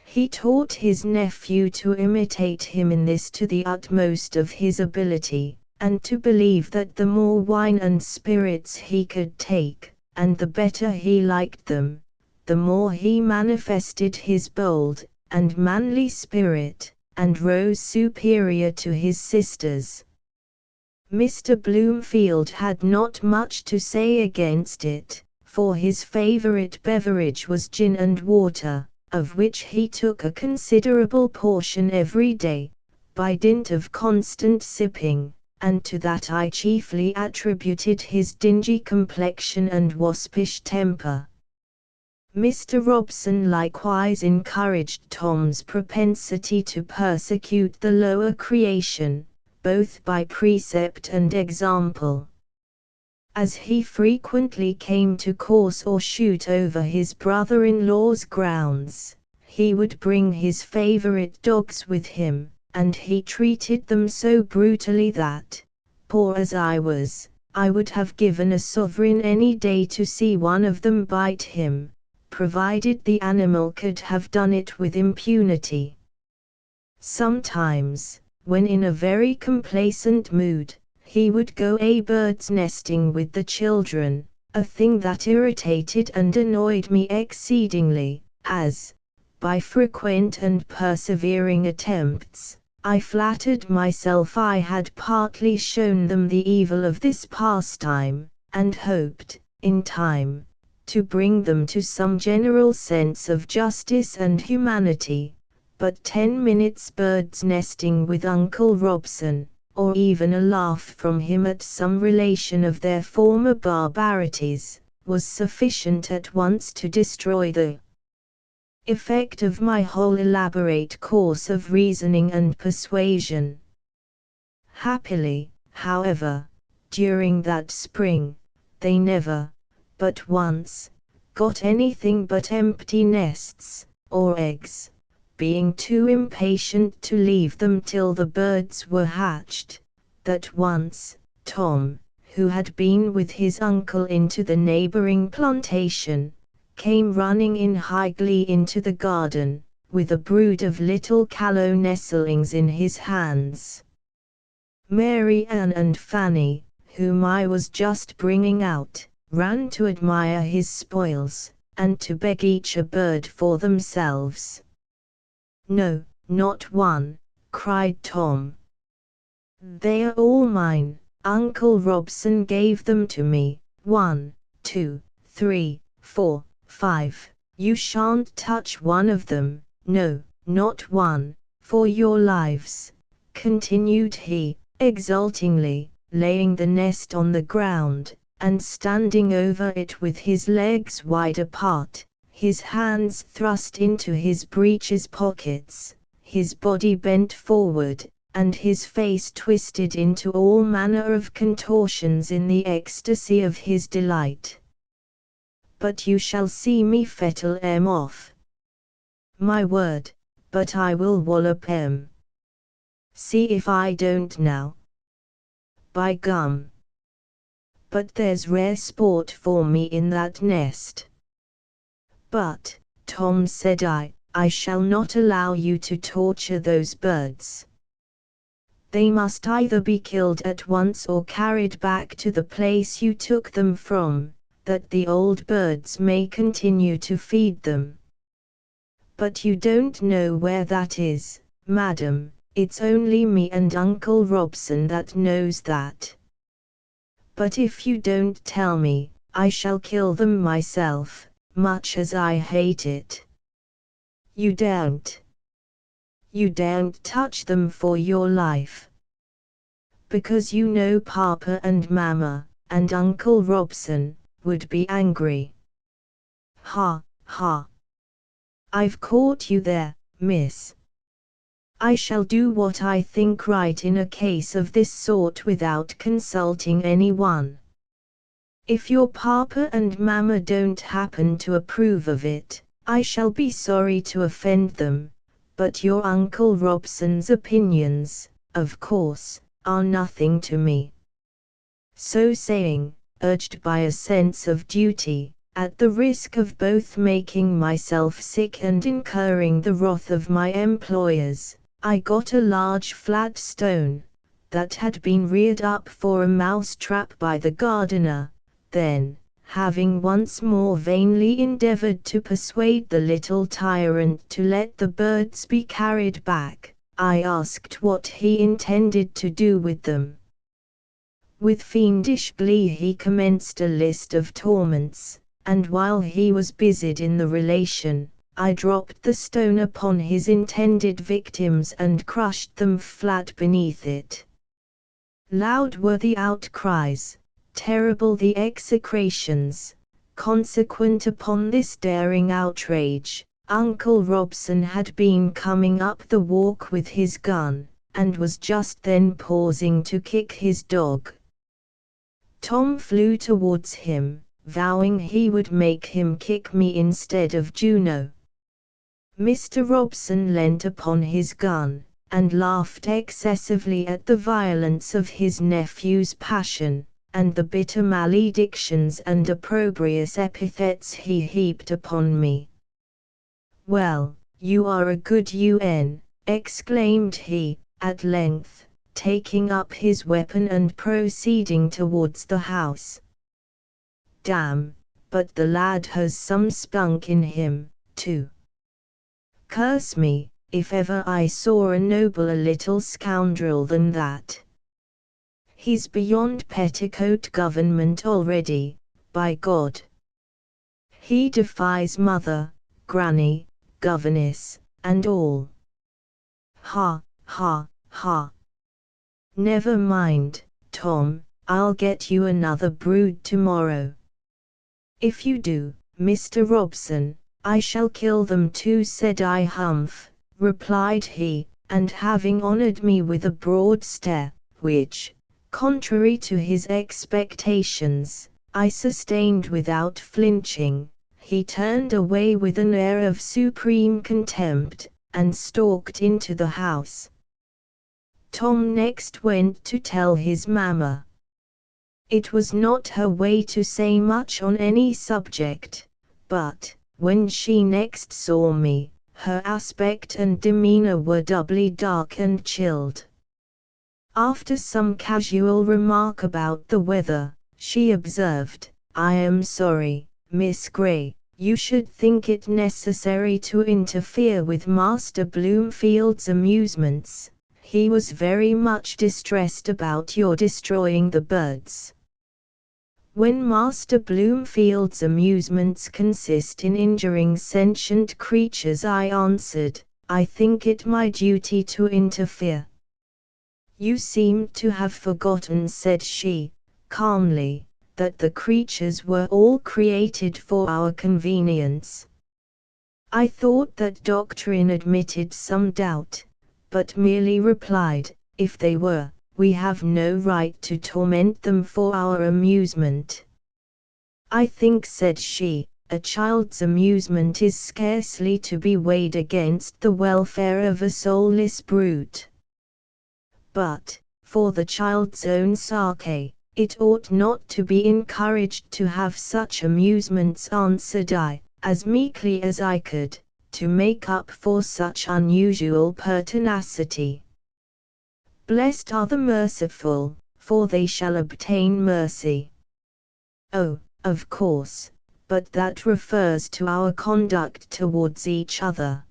He taught his nephew to imitate him in this to the utmost of his ability, and to believe that the more wine and spirits he could take, and the better he liked them, the more he manifested his bold and manly spirit, and rose superior to his sisters. Mr. Bloomfield had not much to say against it, for his favorite beverage was gin and water, of which he took a considerable portion every day, by dint of constant sipping, and to that I chiefly attributed his dingy complexion and waspish temper. Mr. Robson likewise encouraged Tom's propensity to persecute the lower creation, both by precept and example. As he frequently came to course or shoot over his brother-in-law's grounds, he would bring his favorite dogs with him, and he treated them so brutally that, poor as I was, I would have given a sovereign any day to see one of them bite him, provided the animal could have done it with impunity. Sometimes, when in a very complacent mood, he would go bird's nesting with the children, a thing that irritated and annoyed me exceedingly, as, by frequent and persevering attempts, I flattered myself I had partly shown them the evil of this pastime, and hoped, in time, to bring them to some general sense of justice and humanity. But 10 minutes bird's nesting with Uncle Robson, or even a laugh from him at some relation of their former barbarities, was sufficient at once to destroy the effect of my whole elaborate course of reasoning and persuasion. Happily, however, during that spring, they never, but once, got anything but empty nests, or eggs, being too impatient to leave them till the birds were hatched. That once, Tom, who had been with his uncle into the neighboring plantation, came running in high glee into the garden, with a brood of little callow nestlings in his hands. Mary Ann and Fanny, whom I was just bringing out, ran to admire his spoils, and to beg each a bird for themselves. "No, not one," cried Tom. "They are all mine. Uncle Robson gave them to me. 1, 2, 3, 4, 5. You shan't touch one of them, no, not one, for your lives," continued he, exultingly, laying the nest on the ground, and standing over it with his legs wide apart, his hands thrust into his breeches pockets, his body bent forward, and his face twisted into all manner of contortions in the ecstasy of his delight. "But you shall see me fettle 'em off. My word, but I will wallop 'em. See if I don't now. By gum! But there's rare sport for me in that nest." "But, Tom," said I shall not allow you to torture those birds. They must either be killed at once or carried back to the place you took them from, that the old birds may continue to feed them." "But you don't know where that is, madam. It's only me and Uncle Robson that knows that." "But if you don't tell me, I shall kill them myself, much as I hate it." "You daren't. You daren't touch them for your life. Because you know Papa and Mama, and Uncle Robson, would be angry." "Ha, ha! I've caught you there, miss. I shall do what I think right in a case of this sort without consulting anyone. If your Papa and Mama don't happen to approve of it, I shall be sorry to offend them, but your Uncle Robson's opinions, of course, are nothing to me." So saying, urged by a sense of duty, at the risk of both making myself sick and incurring the wrath of my employers, I got a large flat stone, that had been reared up for a mouse trap by the gardener. Then, having once more vainly endeavored to persuade the little tyrant to let the birds be carried back, I asked what he intended to do with them. With fiendish glee he commenced a list of torments, and while he was busied in the relation, I dropped the stone upon his intended victims and crushed them flat beneath it. Loud were the outcries, terrible the execrations, consequent upon this daring outrage. Uncle Robson had been coming up the walk with his gun, and was just then pausing to kick his dog. Tom flew towards him, vowing he would make him kick me instead of Juno. Mr. Robson leant upon his gun, and laughed excessively at the violence of his nephew's passion, and the bitter maledictions and opprobrious epithets he heaped upon me. "Well, you are a good UN," exclaimed he, at length, taking up his weapon and proceeding towards the house. "Damn, but the lad has some spunk in him, too. Curse me, if ever I saw a nobler little scoundrel than that. He's beyond petticoat government already, by God. He defies mother, granny, governess, and all. Ha, ha, ha. Never mind, Tom, I'll get you another brood tomorrow." "If you do, Mr. Robson, I shall kill them too," said I. "Humph," replied he, and having honored me with a broad stare, which, contrary to his expectations, I sustained without flinching, he turned away with an air of supreme contempt, and stalked into the house. Tom next went to tell his mamma. It was not her way to say much on any subject, but, when she next saw me, Her aspect and demeanor were doubly dark and chilled. After some casual remark about the weather, she observed, "I am sorry, Miss Gray, you should think it necessary to interfere with Master Bloomfield's amusements. He was very much distressed about your destroying the birds." "When Master Bloomfield's amusements consist in injuring sentient creatures," I answered, "I think it my duty to interfere." "You seem to have forgotten," said she, calmly, "that the creatures were all created for our convenience." I thought that doctrine admitted some doubt, but merely replied, "If they were, we have no right to torment them for our amusement." "I think," said she, "a child's amusement is scarcely to be weighed against the welfare of a soulless brute. But, for the child's own sake, it ought not to be encouraged to have such amusements," answered I, as meekly as I could, to make up for such unusual pertinacity. "Blessed are the merciful, for they shall obtain mercy." "Oh, of course, but that refers to our conduct towards each other."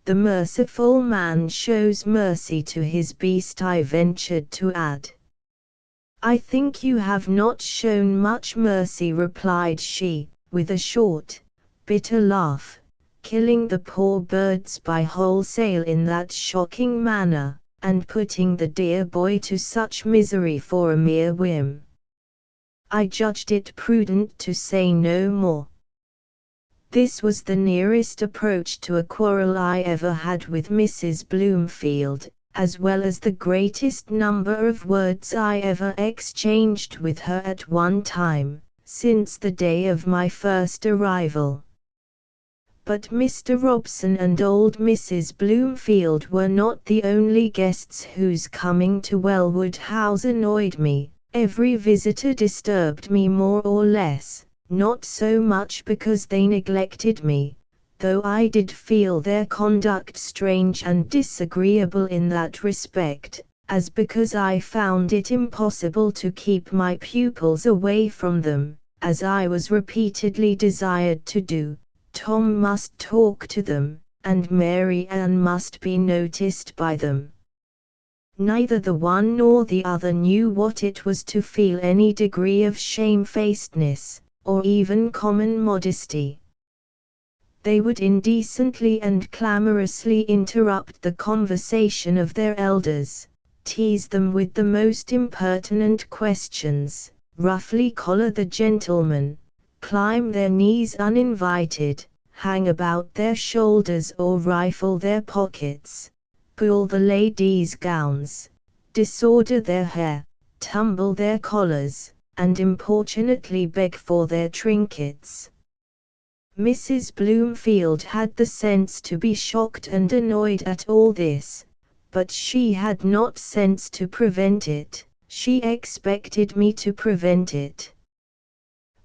"The merciful man shows mercy to his beast," I ventured to add. "I think you have not shown much mercy," replied she, with a short, bitter laugh, "killing the poor birds by wholesale in that shocking manner, and putting the dear boy to such misery for a mere whim." I judged it prudent to say no more. This was the nearest approach to a quarrel I ever had with Mrs. Bloomfield, as well as the greatest number of words I ever exchanged with her at one time, since the day of my first arrival. But Mr. Robson and old Mrs. Bloomfield were not the only guests whose coming to Wellwood House annoyed me. Every visitor disturbed me more or less, not so much because they neglected me, though I did feel their conduct strange and disagreeable in that respect, as because I found it impossible to keep my pupils away from them, as I was repeatedly desired to do. Tom must talk to them, and Mary Ann must be noticed by them. Neither the one nor the other knew what it was to feel any degree of shamefacedness, or even common modesty. They would indecently and clamorously interrupt the conversation of their elders, tease them with the most impertinent questions, roughly collar the gentlemen, climb their knees uninvited, hang about their shoulders or rifle their pockets, pull the ladies' gowns, disorder their hair, tumble their collars, and importunately beg for their trinkets. Mrs. Bloomfield had the sense to be shocked and annoyed at all this, but she had not sense to prevent it. She expected me to prevent it.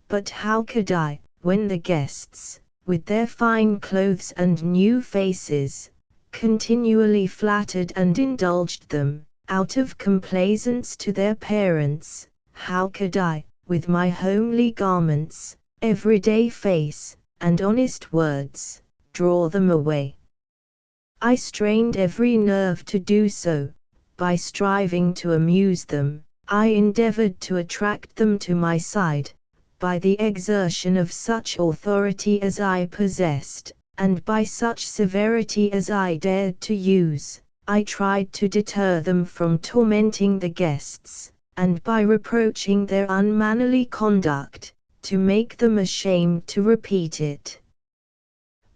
But how could I, when the guests, with their fine clothes and new faces, continually flattered and indulged them, out of complaisance to their parents, how could I, with my homely garments, everyday face, and honest words, draw them away? I strained every nerve to do so. By striving to amuse them, I endeavored to attract them to my side, by the exertion of such authority as I possessed, and by such severity as I dared to use. I tried to deter them from tormenting the guests, and by reproaching their unmannerly conduct, to make them ashamed to repeat it.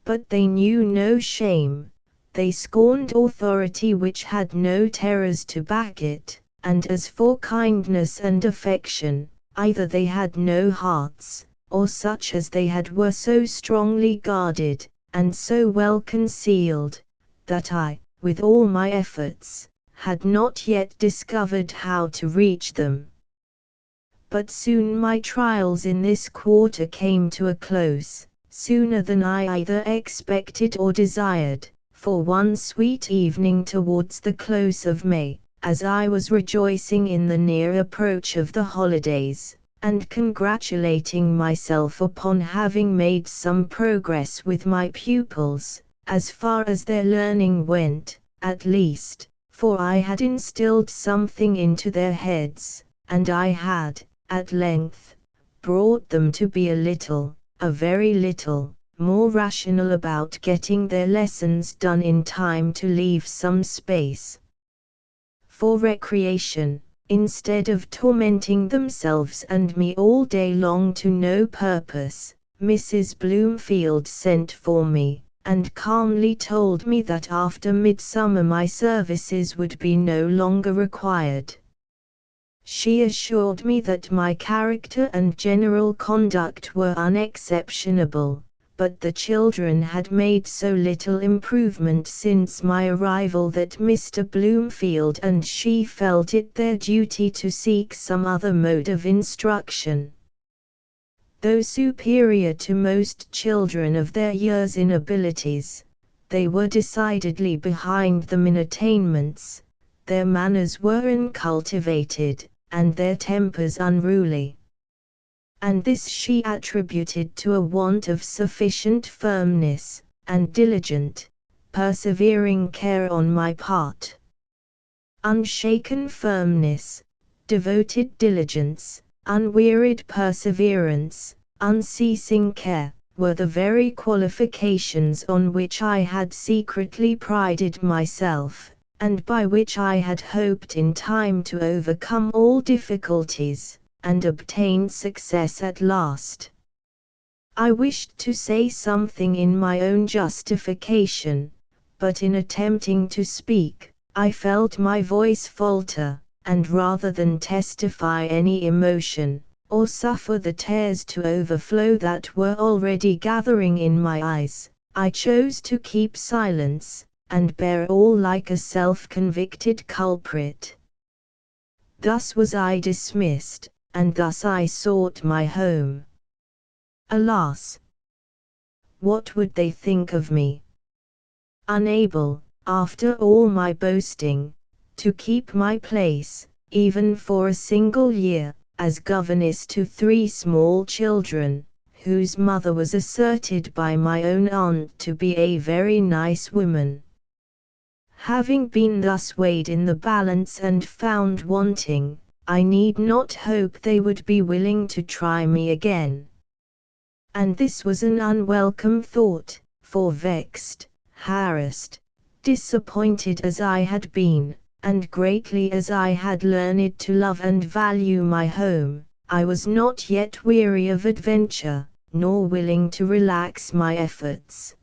But they knew no shame. They scorned authority which had no terrors to back it, and as for kindness and affection, either they had no hearts, or such as they had were so strongly guarded, and so well concealed, that I, with all my efforts, had not yet discovered how to reach them. But soon my trials in this quarter came to a close, sooner than I either expected or desired, for one sweet evening towards the close of May, as I was rejoicing in the near approach of the holidays, and congratulating myself upon having made some progress with my pupils, as far as their learning went, at least, for I had instilled something into their heads, and I had, at length, brought them to be a very little, more rational about getting their lessons done in time to leave some space for recreation, instead of tormenting themselves and me all day long to no purpose. Mrs. Bloomfield sent for me, and calmly told me that after midsummer my services would be no longer required. She assured me that my character and general conduct were unexceptionable, but the children had made so little improvement since my arrival that Mr. Bloomfield and she felt it their duty to seek some other mode of instruction. Though superior to most children of their years in abilities, they were decidedly behind them in attainments, their manners were uncultivated, and their tempers unruly. And this she attributed to a want of sufficient firmness, and diligent, persevering care on my part. Unshaken firmness, devoted diligence, unwearied perseverance, unceasing care, were the very qualifications on which I had secretly prided myself, and by which I had hoped in time to overcome all difficulties, and obtain success at last. I wished to say something in my own justification, but in attempting to speak, I felt my voice falter, and rather than testify any emotion, or suffer the tears to overflow that were already gathering in my eyes, I chose to keep silence, and bear all like a self-convicted culprit. Thus was I dismissed, and thus I sought my home. Alas! What would they think of me? Unable, after all my boasting, to keep my place, even for a single year, as governess to 3 small children, whose mother was asserted by my own aunt to be a very nice woman. Having been thus weighed in the balance and found wanting, I need not hope they would be willing to try me again. And this was an unwelcome thought, for vexed, harassed, disappointed as I had been, and greatly as I had learned to love and value my home, I was not yet weary of adventure, nor willing to relax my efforts.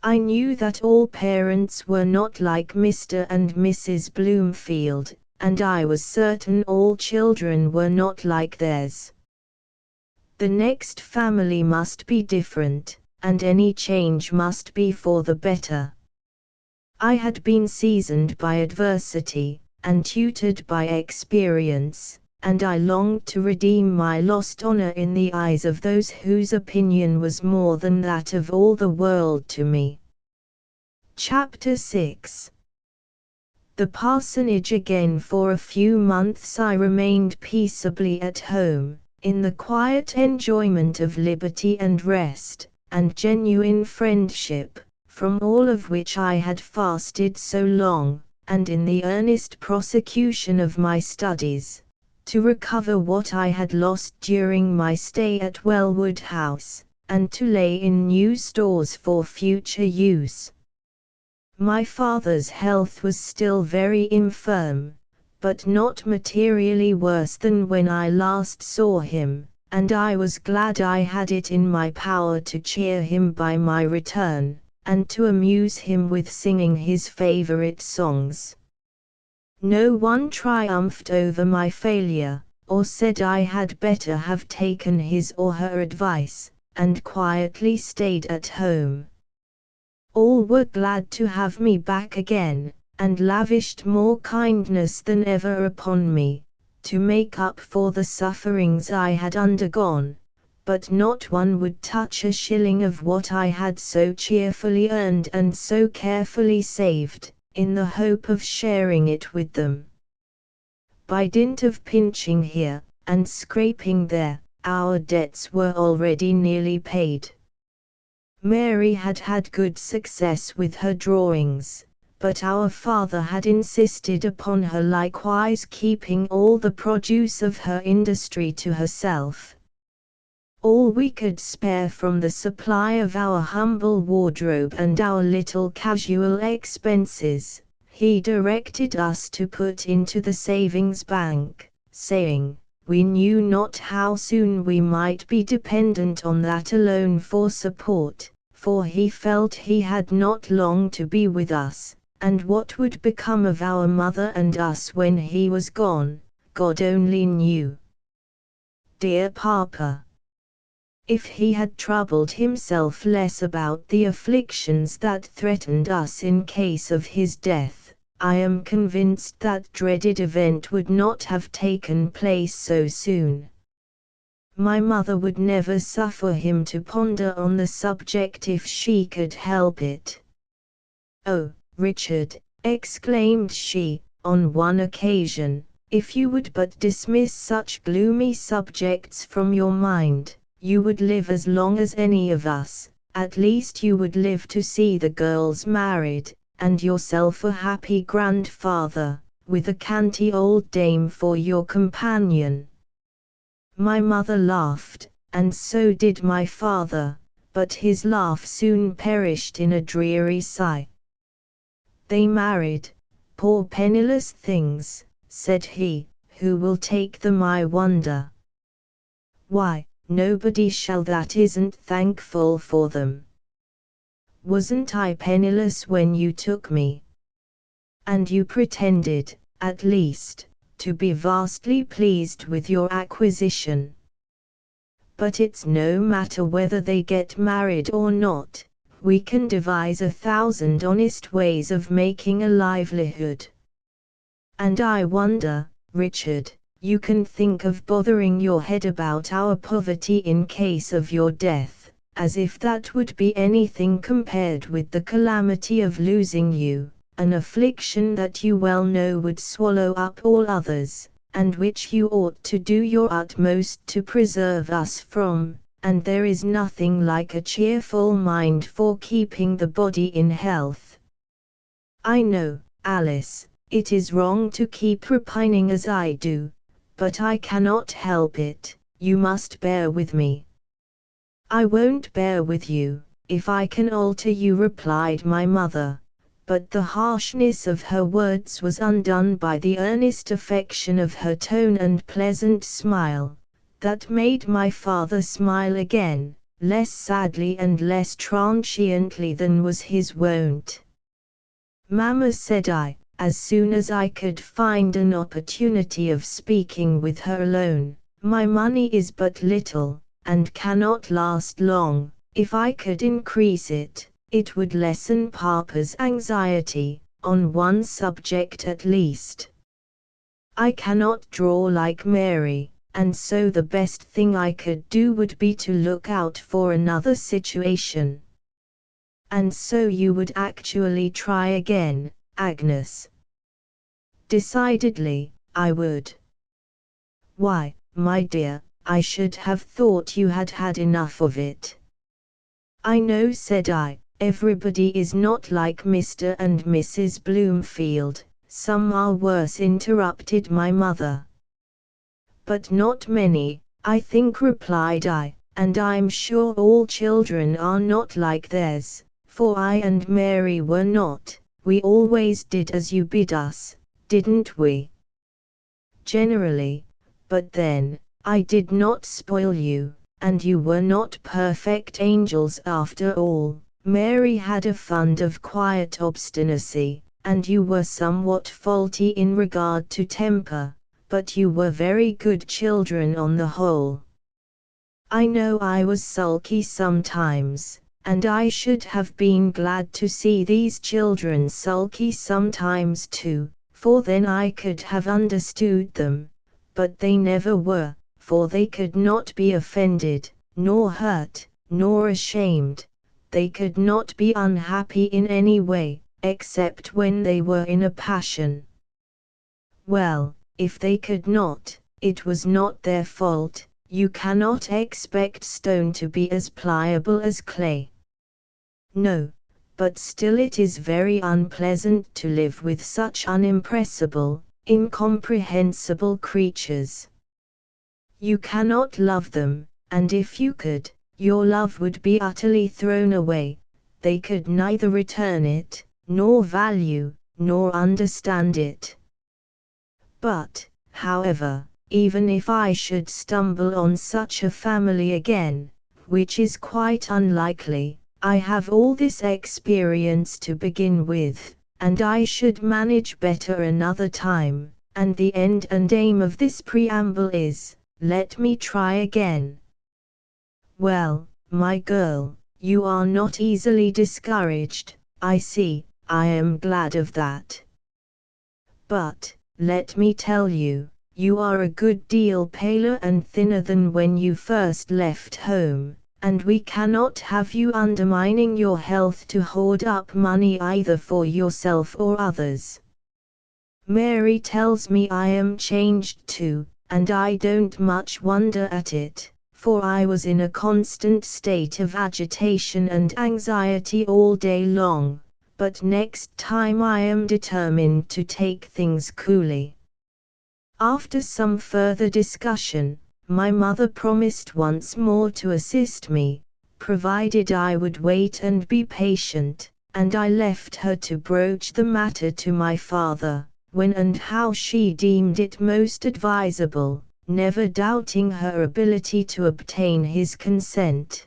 I knew that all parents were not like Mr. and Mrs. Bloomfield, and I was certain all children were not like theirs. The next family must be different, and any change must be for the better. I had been seasoned by adversity, and tutored by experience, and I longed to redeem my lost honor in the eyes of those whose opinion was more than that of all the world to me. Chapter 6. The parsonage again. For a few months I remained peaceably at home, in the quiet enjoyment of liberty and rest, and genuine friendship, from all of which I had fasted so long, and in the earnest prosecution of my studies, to recover what I had lost during my stay at Wellwood House, and to lay in new stores for future use. My father's health was still very infirm, but not materially worse than when I last saw him, and I was glad I had it in my power to cheer him by my return, and to amuse him with singing his favorite songs. No one triumphed over my failure, or said I had better have taken his or her advice, and quietly stayed at home. All were glad to have me back again, and lavished more kindness than ever upon me, to make up for the sufferings I had undergone, but not one would touch a shilling of what I had so cheerfully earned and so carefully saved, in the hope of sharing it with them. By dint of pinching here, and scraping there, our debts were already nearly paid. Mary had had good success with her drawings, but our father had insisted upon her likewise keeping all the produce of her industry to herself. All we could spare from the supply of our humble wardrobe and our little casual expenses, he directed us to put into the savings bank, saying, we knew not how soon we might be dependent on that alone for support, for he felt he had not long to be with us, and what would become of our mother and us when he was gone, God only knew. Dear Papa! If he had troubled himself less about the afflictions that threatened us in case of his death, I am convinced that dreaded event would not have taken place so soon. My mother would never suffer him to ponder on the subject if she could help it. "Oh, Richard," exclaimed she, on one occasion, "if you would but dismiss such gloomy subjects from your mind, you would live as long as any of us, at least you would live to see the girls married, and yourself a happy grandfather, with a canty old dame for your companion." My mother laughed, and so did my father, but his laugh soon perished in a dreary sigh. "They married, poor penniless things," said he, "who will take them I wonder?" "Why, nobody shall that isn't thankful for them. Wasn't I penniless when you took me? And you pretended, at least, to be vastly pleased with your acquisition. But it's no matter whether they get married or not, we can devise 1,000 honest ways of making a livelihood. And I wonder, Richard, you can think of bothering your head about our poverty in case of your death, as if that would be anything compared with the calamity of losing you, an affliction that you well know would swallow up all others, and which you ought to do your utmost to preserve us from, and there is nothing like a cheerful mind for keeping the body in health. I know, Alice, it is wrong to keep repining as I do, but I cannot help it, you must bear with me." "I won't bear with you, if I can alter you," replied my mother, but the harshness of her words was undone by the earnest affection of her tone and pleasant smile, that made my father smile again, less sadly and less transiently than was his wont. "Mamma," said I, as soon as I could find an opportunity of speaking with her alone, "my money is but little, and cannot last long. If I could increase it, it would lessen Papa's anxiety, on one subject at least. I cannot draw like Mary, and so the best thing I could do would be to look out for another situation." "And so you would actually try again, Agnes?" "Decidedly, I would." "Why, my dear, I should have thought you had had enough of it." "I know," said I, "everybody is not like Mr. and Mrs. Bloomfield, some are worse," interrupted my mother. "But not many, I think," replied I, "and I'm sure all children are not like theirs, for I and Mary were not. We always did as you bid us, didn't we?" "Generally, but then, I did not spoil you, and you were not perfect angels after all. Mary had a fund of quiet obstinacy, and you were somewhat faulty in regard to temper, but you were very good children on the whole." "I know I was sulky sometimes, and I should have been glad to see these children sulky sometimes too, for then I could have understood them, but they never were, for they could not be offended, nor hurt, nor ashamed. They could not be unhappy in any way, except when they were in a passion. Well, if they could not, it was not their fault. You cannot expect stone to be as pliable as clay. No, but still it is very unpleasant to live with such unimpressible, incomprehensible creatures. You cannot love them, and if you could, your love would be utterly thrown away. They could neither return it, nor value, nor understand it. But, however, even if I should stumble on such a family again, which is quite unlikely, I have all this experience to begin with, and I should manage better another time, and the end and aim of this preamble is, let me try again. Well, my girl, you are not easily discouraged, I see. I am glad of that. But, let me tell you, you are a good deal paler and thinner than when you first left home, and we cannot have you undermining your health to hoard up money either for yourself or others. Mary tells me I am changed too, and I don't much wonder at it, for I was in a constant state of agitation and anxiety all day long, but next time I am determined to take things coolly. After some further discussion, my mother promised once more to assist me, provided I would wait and be patient, and I left her to broach the matter to my father, when and how she deemed it most advisable, never doubting her ability to obtain his consent.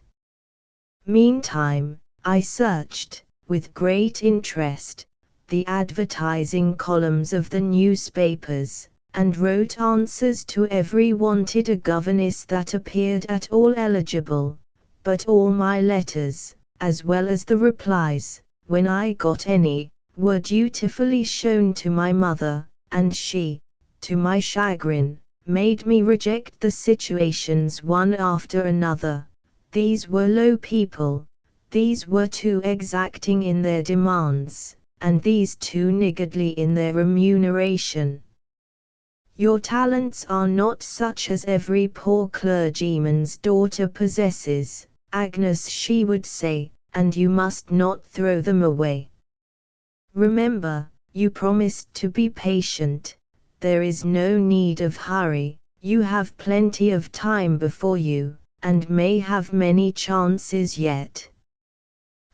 Meantime, I searched, with great interest, the advertising columns of the newspapers, and wrote answers to every wanted a governess that appeared at all eligible, but all my letters, as well as the replies, when I got any, were dutifully shown to my mother, and she, to my chagrin, made me reject the situations one after another. These were low people, these were too exacting in their demands, and these too niggardly in their remuneration. Your talents are not such as every poor clergyman's daughter possesses, Agnes, she would say, and you must not throw them away. Remember, you promised to be patient. There is no need of hurry, you have plenty of time before you, and may have many chances yet.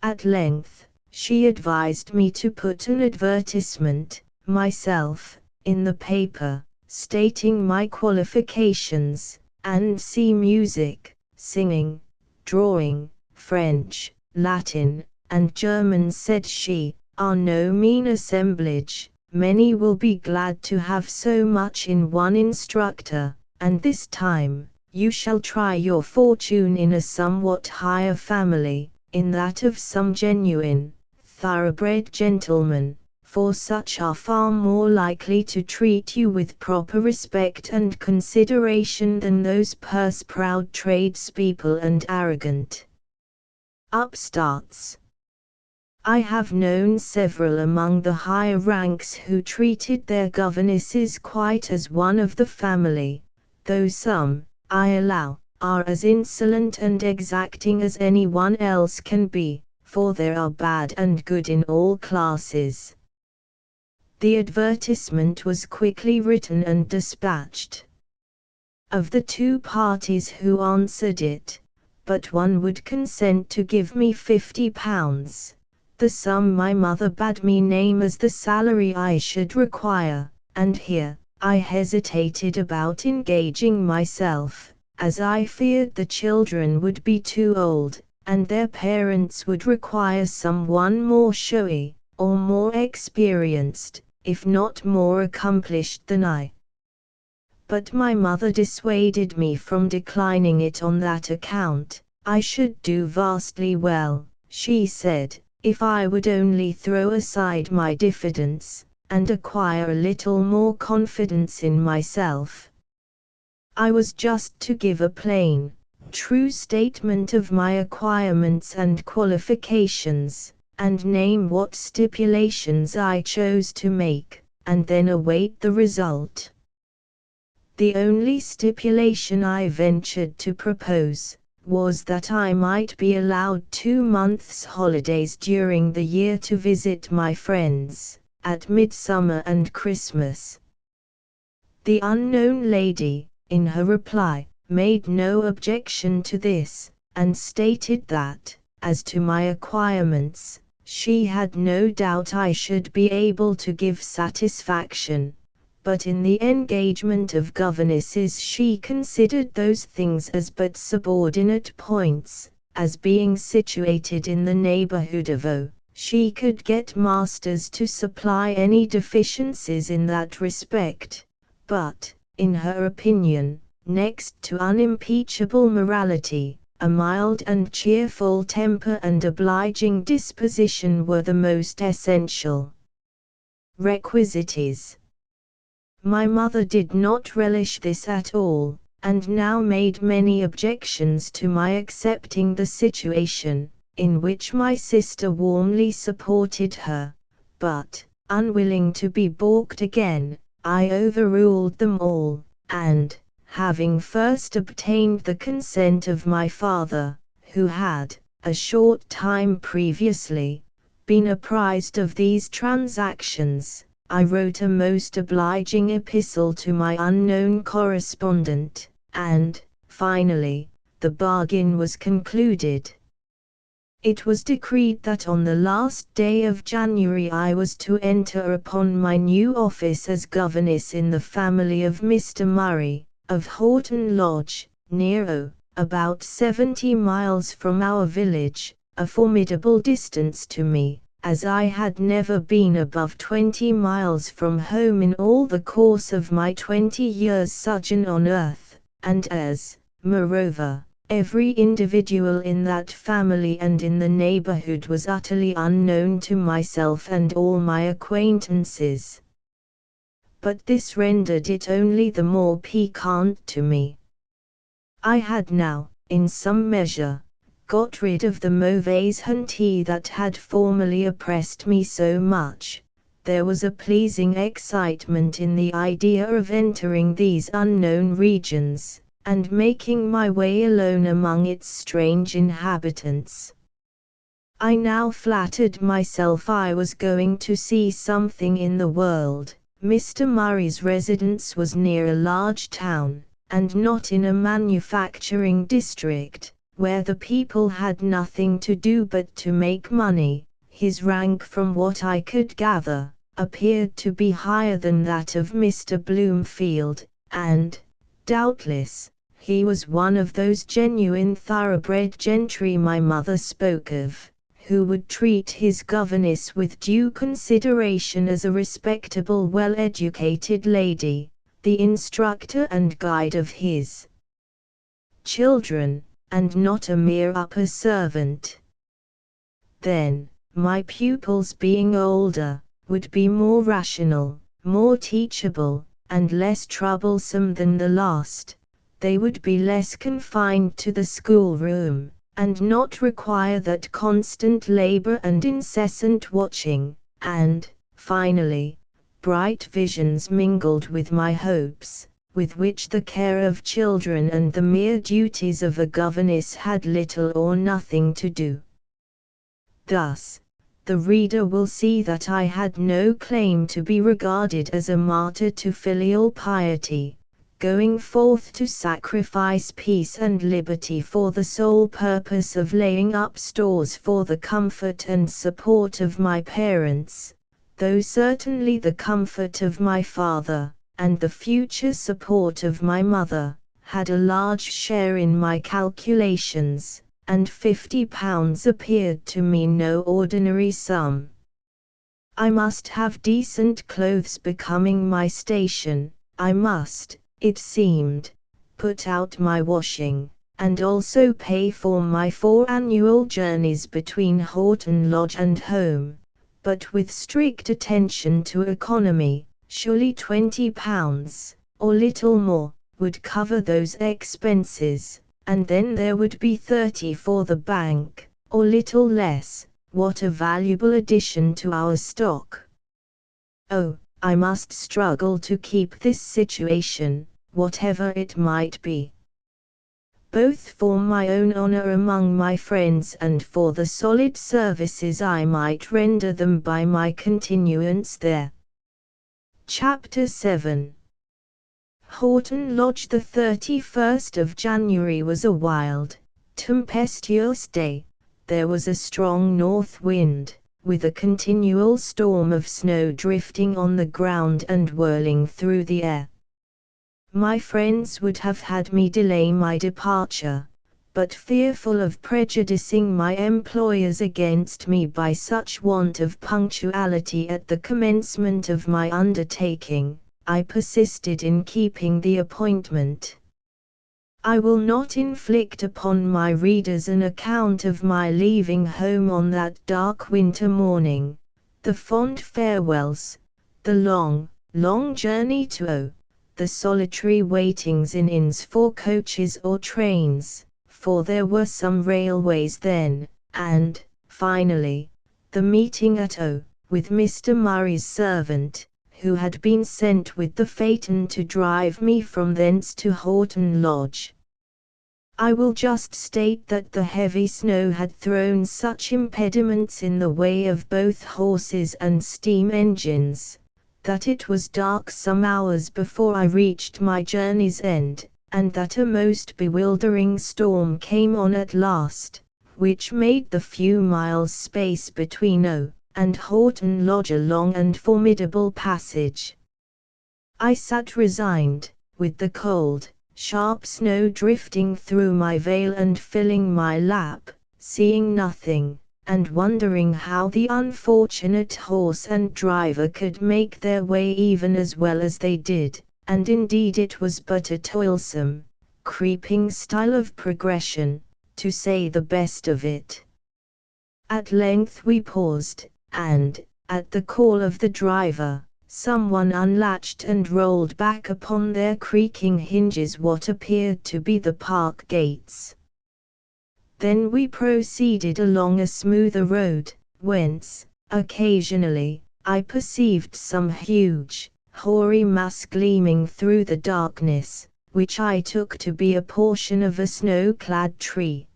At length, she advised me to put an advertisement, myself, in the paper, stating my qualifications, and see music, singing, drawing, French, Latin, and German, said she, are no mean assemblage. Many will be glad to have so much in one instructor, and this time, you shall try your fortune in a somewhat higher family, in that of some genuine, thoroughbred gentleman, for such are far more likely to treat you with proper respect and consideration than those purse-proud tradespeople and arrogant upstarts. I have known several among the higher ranks who treated their governesses quite as one of the family, though some, I allow, are as insolent and exacting as anyone else can be, for there are bad and good in all classes. The advertisement was quickly written and dispatched. Of the two parties who answered it, but one would consent to give me £50, the sum my mother bade me name as the salary I should require, and here, I hesitated about engaging myself, as I feared the children would be too old, and their parents would require someone more showy, or more experienced, if not more accomplished than I. But my mother dissuaded me from declining it on that account. I should do vastly well, she said, if I would only throw aside my diffidence, and acquire a little more confidence in myself. I was just to give a plain, true statement of my acquirements and qualifications, and name what stipulations I chose to make, and then await the result. The only stipulation I ventured to propose was that I might be allowed 2 months' holidays during the year to visit my friends, at Midsummer and Christmas. The unknown lady, in her reply, made no objection to this, and stated that, as to my acquirements, she had no doubt I should be able to give satisfaction, but in the engagement of governesses she considered those things as but subordinate points, as being situated in the neighborhood of O. She could get masters to supply any deficiencies in that respect, but, in her opinion, next to unimpeachable morality, a mild and cheerful temper and obliging disposition were the most essential requisites. My mother did not relish this at all, and now made many objections to my accepting the situation, in which my sister warmly supported her, but, unwilling to be balked again, I overruled them all, and, having first obtained the consent of my father, who had, a short time previously, been apprised of these transactions, I wrote a most obliging epistle to my unknown correspondent, and, finally, the bargain was concluded. It was decreed that on the last day of January I was to enter upon my new office as governess in the family of Mr. Murray, of Horton Lodge, near O, about 70 miles from our village, a formidable distance to me, as I had never been above 20 miles from home in all the course of my 20 years' sojourn on earth, and as, moreover, every individual in that family and in the neighborhood was utterly unknown to myself and all my acquaintances. But this rendered it only the more piquant to me. I had now, in some measure, got rid of the mauvaise honte that had formerly oppressed me so much. There was a pleasing excitement in the idea of entering these unknown regions, and making my way alone among its strange inhabitants. I now flattered myself I was going to see something in the world. Mr. Murray's residence was near a large town, and not in a manufacturing district, where the people had nothing to do but to make money. His rank, from what I could gather, appeared to be higher than that of Mr. Bloomfield, and, doubtless, he was one of those genuine thoroughbred gentry my mother spoke of, who would treat his governess with due consideration as a respectable, well-educated lady, the instructor and guide of his children, and not a mere upper servant. Then, my pupils being older, would be more rational, more teachable, and less troublesome than the last. They would be less confined to the schoolroom, and not require that constant labor and incessant watching, and, finally, bright visions mingled with my hopes, with which the care of children and the mere duties of a governess had little or nothing to do. Thus, the reader will see that I had no claim to be regarded as a martyr to filial piety, going forth to sacrifice peace and liberty for the sole purpose of laying up stores for the comfort and support of my parents, though certainly the comfort of my father, and the future support of my mother, had a large share in my calculations, and £50 appeared to me no ordinary sum. I must have decent clothes becoming my station. I must, it seemed, put out my washing, and also pay for my 4 annual journeys between Horton Lodge and home, but with strict attention to economy. Surely £20, or little more, would cover those expenses, and then there would be 30 for the bank, or little less. What a valuable addition to our stock. Oh, I must struggle to keep this situation, whatever it might be, both for my own honor among my friends and for the solid services I might render them by my continuance there. Chapter 7. Horton Lodge. The 31st of January was a wild, tempestuous day. There was a strong north wind, with a continual storm of snow drifting on the ground and whirling through the air. My friends would have had me delay my departure, but fearful of prejudicing my employers against me by such want of punctuality at the commencement of my undertaking, I persisted in keeping the appointment. I will not inflict upon my readers an account of my leaving home on that dark winter morning, the fond farewells, the long, long journey to O, the solitary waitings in inns for coaches or trains, for there were some railways then, and, finally, the meeting at O, with Mr. Murray's servant, who had been sent with the phaeton to drive me from thence to Horton Lodge. I will just state that the heavy snow had thrown such impediments in the way of both horses and steam engines, that it was dark some hours before I reached my journey's end, and that a most bewildering storm came on at last, which made the few miles space between O and Horton Lodge a long and formidable passage. I sat resigned, with the cold, sharp snow drifting through my veil and filling my lap, seeing nothing, and wondering how the unfortunate horse and driver could make their way even as well as they did, and indeed it was but a toilsome, creeping style of progression, to say the best of it. At length we paused, and, at the call of the driver, someone unlatched and rolled back upon their creaking hinges what appeared to be the park gates. Then we proceeded along a smoother road, whence, occasionally, I perceived some huge, hoary mass gleaming through the darkness, which I took to be a portion of a snow-clad tree.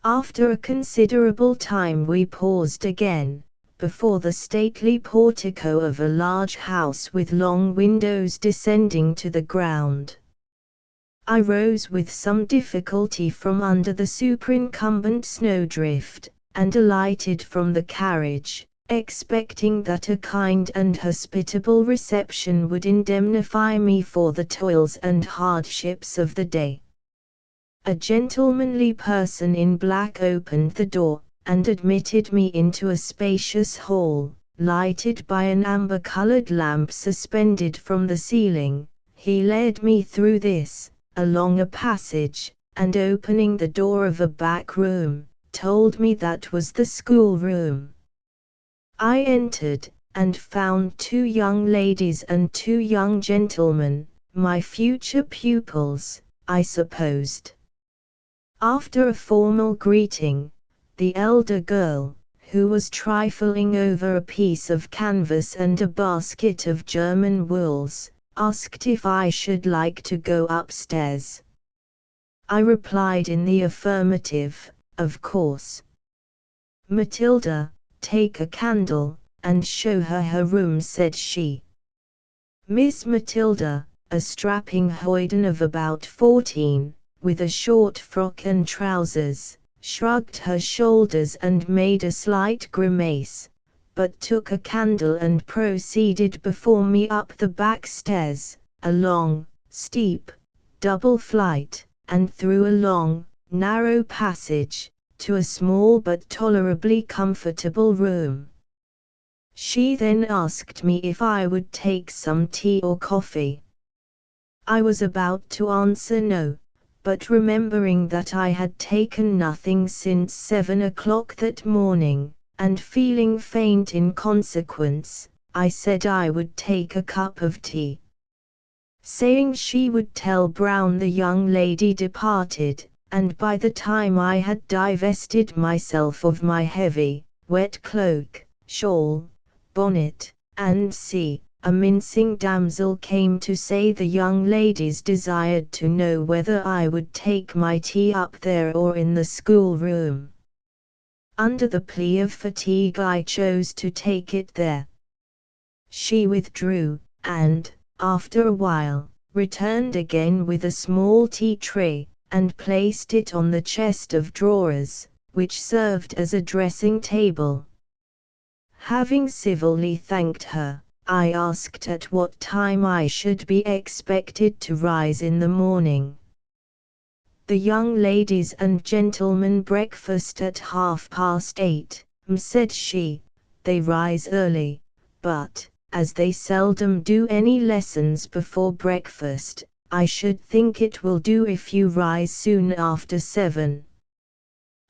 After a considerable time we paused again, before the stately portico of a large house with long windows descending to the ground. I rose with some difficulty from under the superincumbent snowdrift, and alighted from the carriage, expecting that a kind and hospitable reception would indemnify me for the toils and hardships of the day. A gentlemanly person in black opened the door, and admitted me into a spacious hall, lighted by an amber-colored lamp suspended from the ceiling. He led me through this, along a passage, and opening the door of a back room, told me that was the schoolroom. I entered, and found 2 young ladies and 2 young gentlemen, my future pupils, I supposed. After a formal greeting, the elder girl, who was trifling over a piece of canvas and a basket of German wools, asked if I should like to go upstairs. I replied in the affirmative, of course. "Matilda, take a candle, and show her her room," said she. Miss Matilda, a strapping hoyden of about 14, with a short frock and trousers, shrugged her shoulders and made a slight grimace, but took a candle and proceeded before me up the back stairs, a long, steep, double flight, and through a long, narrow passage, to a small but tolerably comfortable room. She then asked me if I would take some tea or coffee. I was about to answer no, but remembering that I had taken nothing since 7 o'clock that morning, and feeling faint in consequence, I said I would take a cup of tea. saying she would tell Brown. The young lady departed, and by the time I had divested myself of my heavy, wet cloak, shawl, bonnet, and a mincing damsel came to say the young ladies desired to know whether I would take my tea up there or in the schoolroom. Under the plea of fatigue I chose to take it there. She withdrew, and, after a while, returned again with a small tea tray, and placed it on the chest of drawers, which served as a dressing table. Having civilly thanked her, I asked at what time I should be expected to rise in the morning. The young ladies and gentlemen breakfast at 8:30, said she. They rise early, but, as they seldom do any lessons before breakfast, I should think it will do if you rise soon after 7.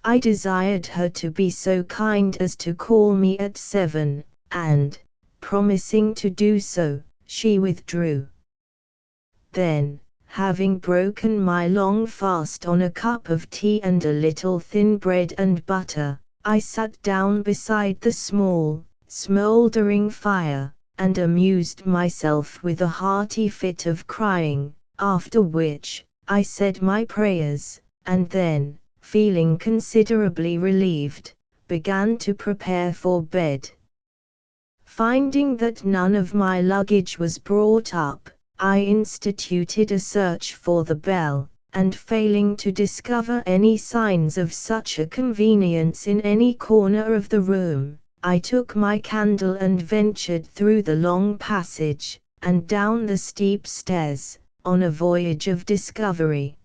I desired her to be so kind as to call me at 7, and, promising to do so, she withdrew. Then, having broken my long fast on a cup of tea and a little thin bread and butter, I sat down beside the small, smouldering fire, and amused myself with a hearty fit of crying, after which, I said my prayers, and then, feeling considerably relieved, began to prepare for bed. Finding that none of my luggage was brought up, I instituted a search for the bell, and failing to discover any signs of such a convenience in any corner of the room, I took my candle and ventured through the long passage, and down the steep stairs, on a voyage of discovery.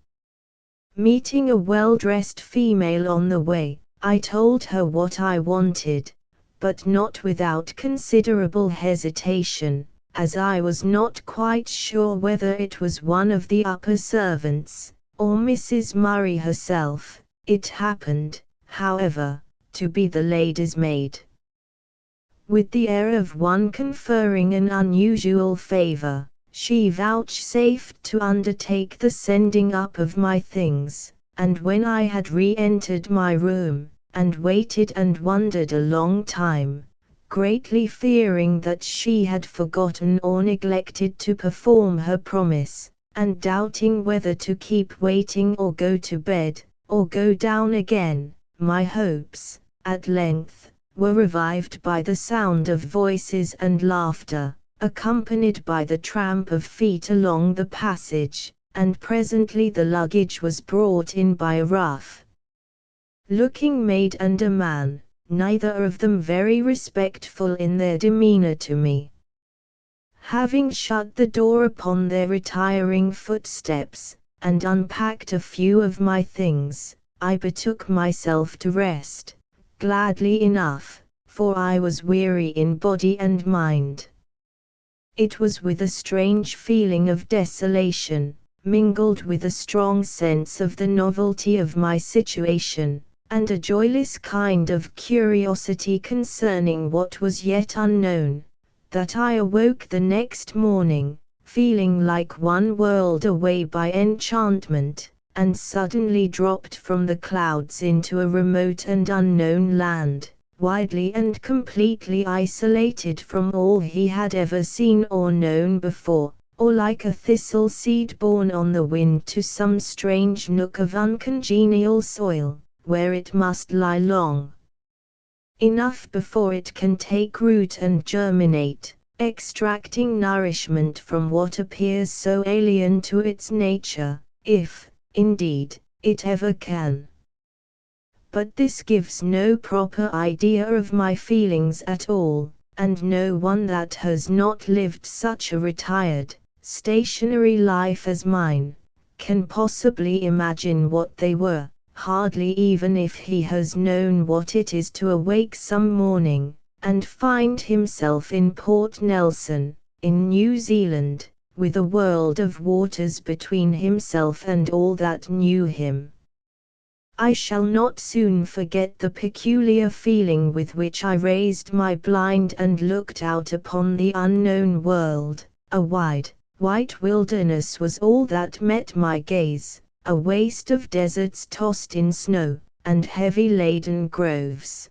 Meeting a well-dressed female on the way, I told her what I wanted, but not without considerable hesitation, as I was not quite sure whether it was one of the upper servants, or Mrs. Murray herself. It happened, however, to be the lady's maid. With the air of one conferring an unusual favor, she vouchsafed to undertake the sending up of my things, and when I had re-entered my room, and waited and wondered a long time, greatly fearing that she had forgotten or neglected to perform her promise, and doubting whether to keep waiting or go to bed, or go down again, my hopes, at length, were revived by the sound of voices and laughter, accompanied by the tramp of feet along the passage, and presently the luggage was brought in by a rough-looking maid and a man, neither of them very respectful in their demeanor to me. Having shut the door upon their retiring footsteps, and unpacked a few of my things, I betook myself to rest, gladly enough, for I was weary in body and mind. It was with a strange feeling of desolation, mingled with a strong sense of the novelty of my situation, and a joyless kind of curiosity concerning what was yet unknown, that I awoke the next morning, feeling like one whirled away by enchantment, and suddenly dropped from the clouds into a remote and unknown land, widely and completely isolated from all he had ever seen or known before, or like a thistle seed borne on the wind to some strange nook of uncongenial soil, where it must lie long enough before it can take root and germinate, extracting nourishment from what appears so alien to its nature, if, indeed, it ever can. But this gives no proper idea of my feelings at all, and no one that has not lived such a retired, stationary life as mine, can possibly imagine what they were, hardly even if he has known what it is to awake some morning, and find himself in Port Nelson, in New Zealand, with a world of waters between himself and all that knew him. I shall not soon forget the peculiar feeling with which I raised my blind and looked out upon the unknown world, a wide, White wilderness was all that met my gaze, a waste of deserts tossed in snow, and heavy-laden groves.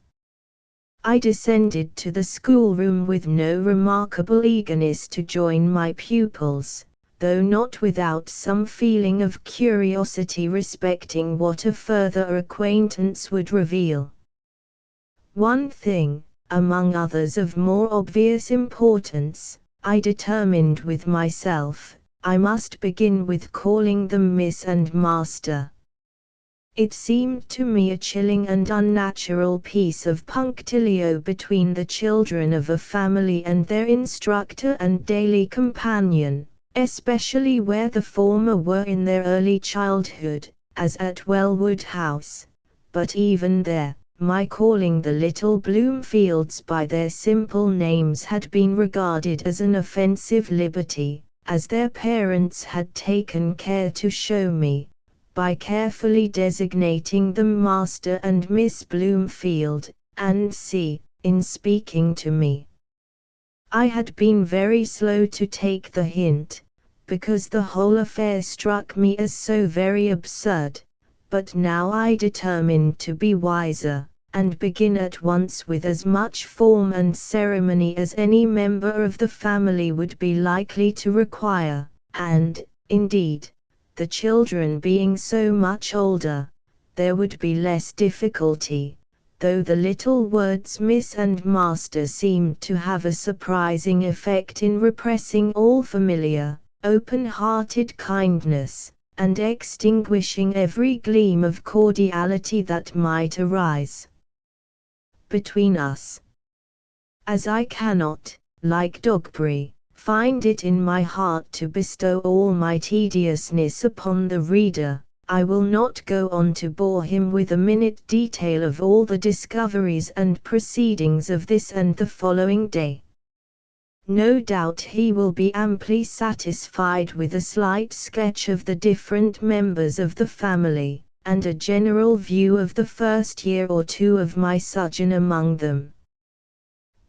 I descended to the schoolroom with no remarkable eagerness to join my pupils, though not without some feeling of curiosity respecting what a further acquaintance would reveal. One thing, among others of more obvious importance, I determined with myself, I must begin with calling them Miss and Master. It seemed to me a chilling and unnatural piece of punctilio between the children of a family and their instructor and daily companion, especially where the former were in their early childhood, as at Wellwood House. But even there, my calling the little Bloomfields by their simple names had been regarded as an offensive liberty, as their parents had taken care to show me, by carefully designating them Master and Miss Bloomfield, and in speaking to me. I had been very slow to take the hint, because the whole affair struck me as so very absurd, but now I determined to be wiser, and begin at once with as much form and ceremony as any member of the family would be likely to require, and, indeed, the children being so much older, there would be less difficulty, though the little words Miss and Master seemed to have a surprising effect in repressing all familiar, open-hearted kindness, and extinguishing every gleam of cordiality that might arise between us. As I cannot, like Dogberry, find it in my heart to bestow all my tediousness upon the reader, I will not go on to bore him with a minute detail of all the discoveries and proceedings of this and the following day. No doubt he will be amply satisfied with a slight sketch of the different members of the family, and a general view of the first year or two of my sojourn among them.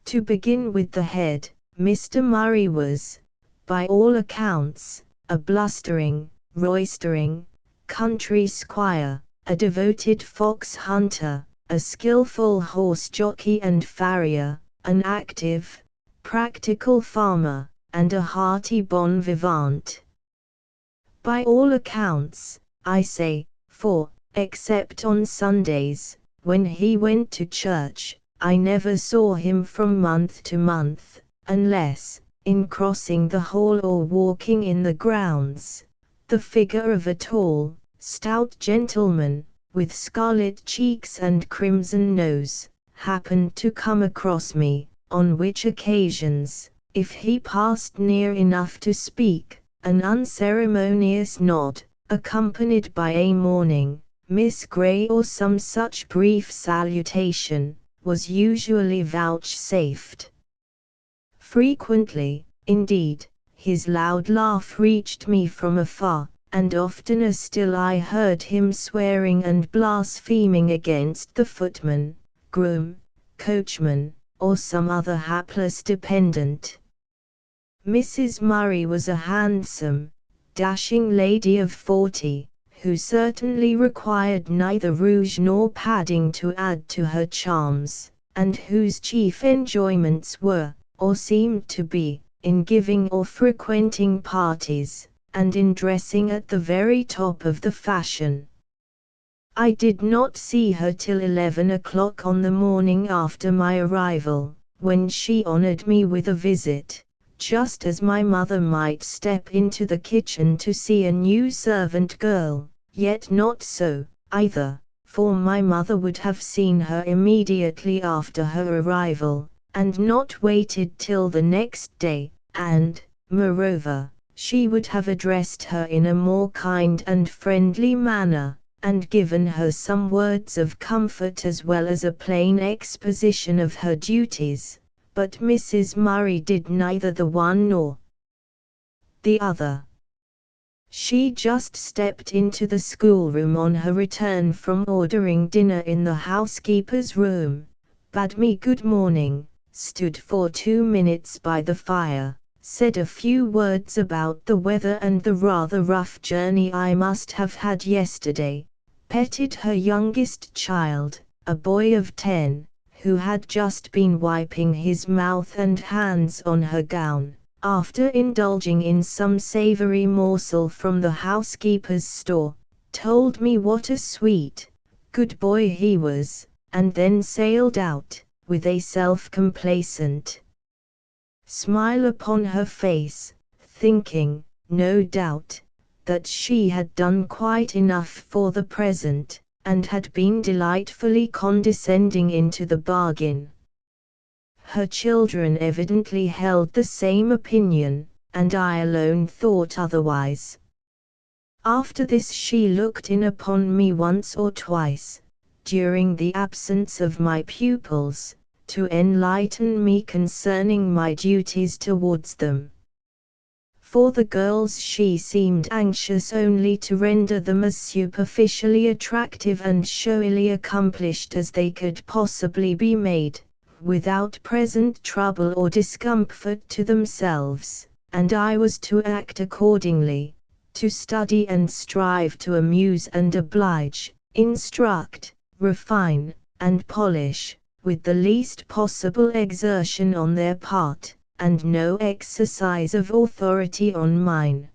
To begin with the head, Mr. Murray was, by all accounts, a blustering, roistering, country squire, a devoted fox hunter, a skilful horse jockey and farrier, an active, practical farmer, and a hearty bon vivant. By all accounts, I say, for, except on Sundays, when he went to church, I never saw him from month to month, unless, in crossing the hall or walking in the grounds, the figure of a tall, stout gentleman, with scarlet cheeks and crimson nose, happened to come across me, on which occasions, if he passed near enough to speak, an unceremonious nod, accompanied by a morning, Miss Grey or some such brief salutation, was usually vouchsafed. Frequently, indeed, his loud laugh reached me from afar, and oftener still I heard him swearing and blaspheming against the footman, groom, coachman, or some other hapless dependent. Mrs. Murray was a handsome, dashing lady of 40, who certainly required neither rouge nor padding to add to her charms, and whose chief enjoyments were, or seemed to be, in giving or frequenting parties, and in dressing at the very top of the fashion. I did not see her till 11 o'clock on the morning after my arrival, when she honored me with a visit, just as my mother might step into the kitchen to see a new servant girl, yet not so, either, for my mother would have seen her immediately after her arrival, and not waited till the next day, and, moreover, she would have addressed her in a more kind and friendly manner, and given her some words of comfort as well as a plain exposition of her duties, but Mrs. Murray did neither the one nor the other. She just stepped into the schoolroom on her return from ordering dinner in the housekeeper's room, bade me good morning, stood for 2 minutes by the fire, said a few words about the weather and the rather rough journey I must have had yesterday, petted her youngest child, a boy of 10, who had just been wiping his mouth and hands on her gown, after indulging in some savory morsel from the housekeeper's store, told me what a sweet, good boy he was, and then sailed out, with a self-complacent smile upon her face, thinking, no doubt, that she had done quite enough for the present, and had been delightfully condescending into the bargain. Her children evidently held the same opinion, and I alone thought otherwise. After this she looked in upon me once or twice, during the absence of my pupils, to enlighten me concerning my duties towards them. For the girls she seemed anxious only to render them as superficially attractive and showily accomplished as they could possibly be made, without present trouble or discomfort to themselves, and I was to act accordingly, to study and strive to amuse and oblige, instruct, refine, and polish, with the least possible exertion on their part, and no exercise of authority on mine.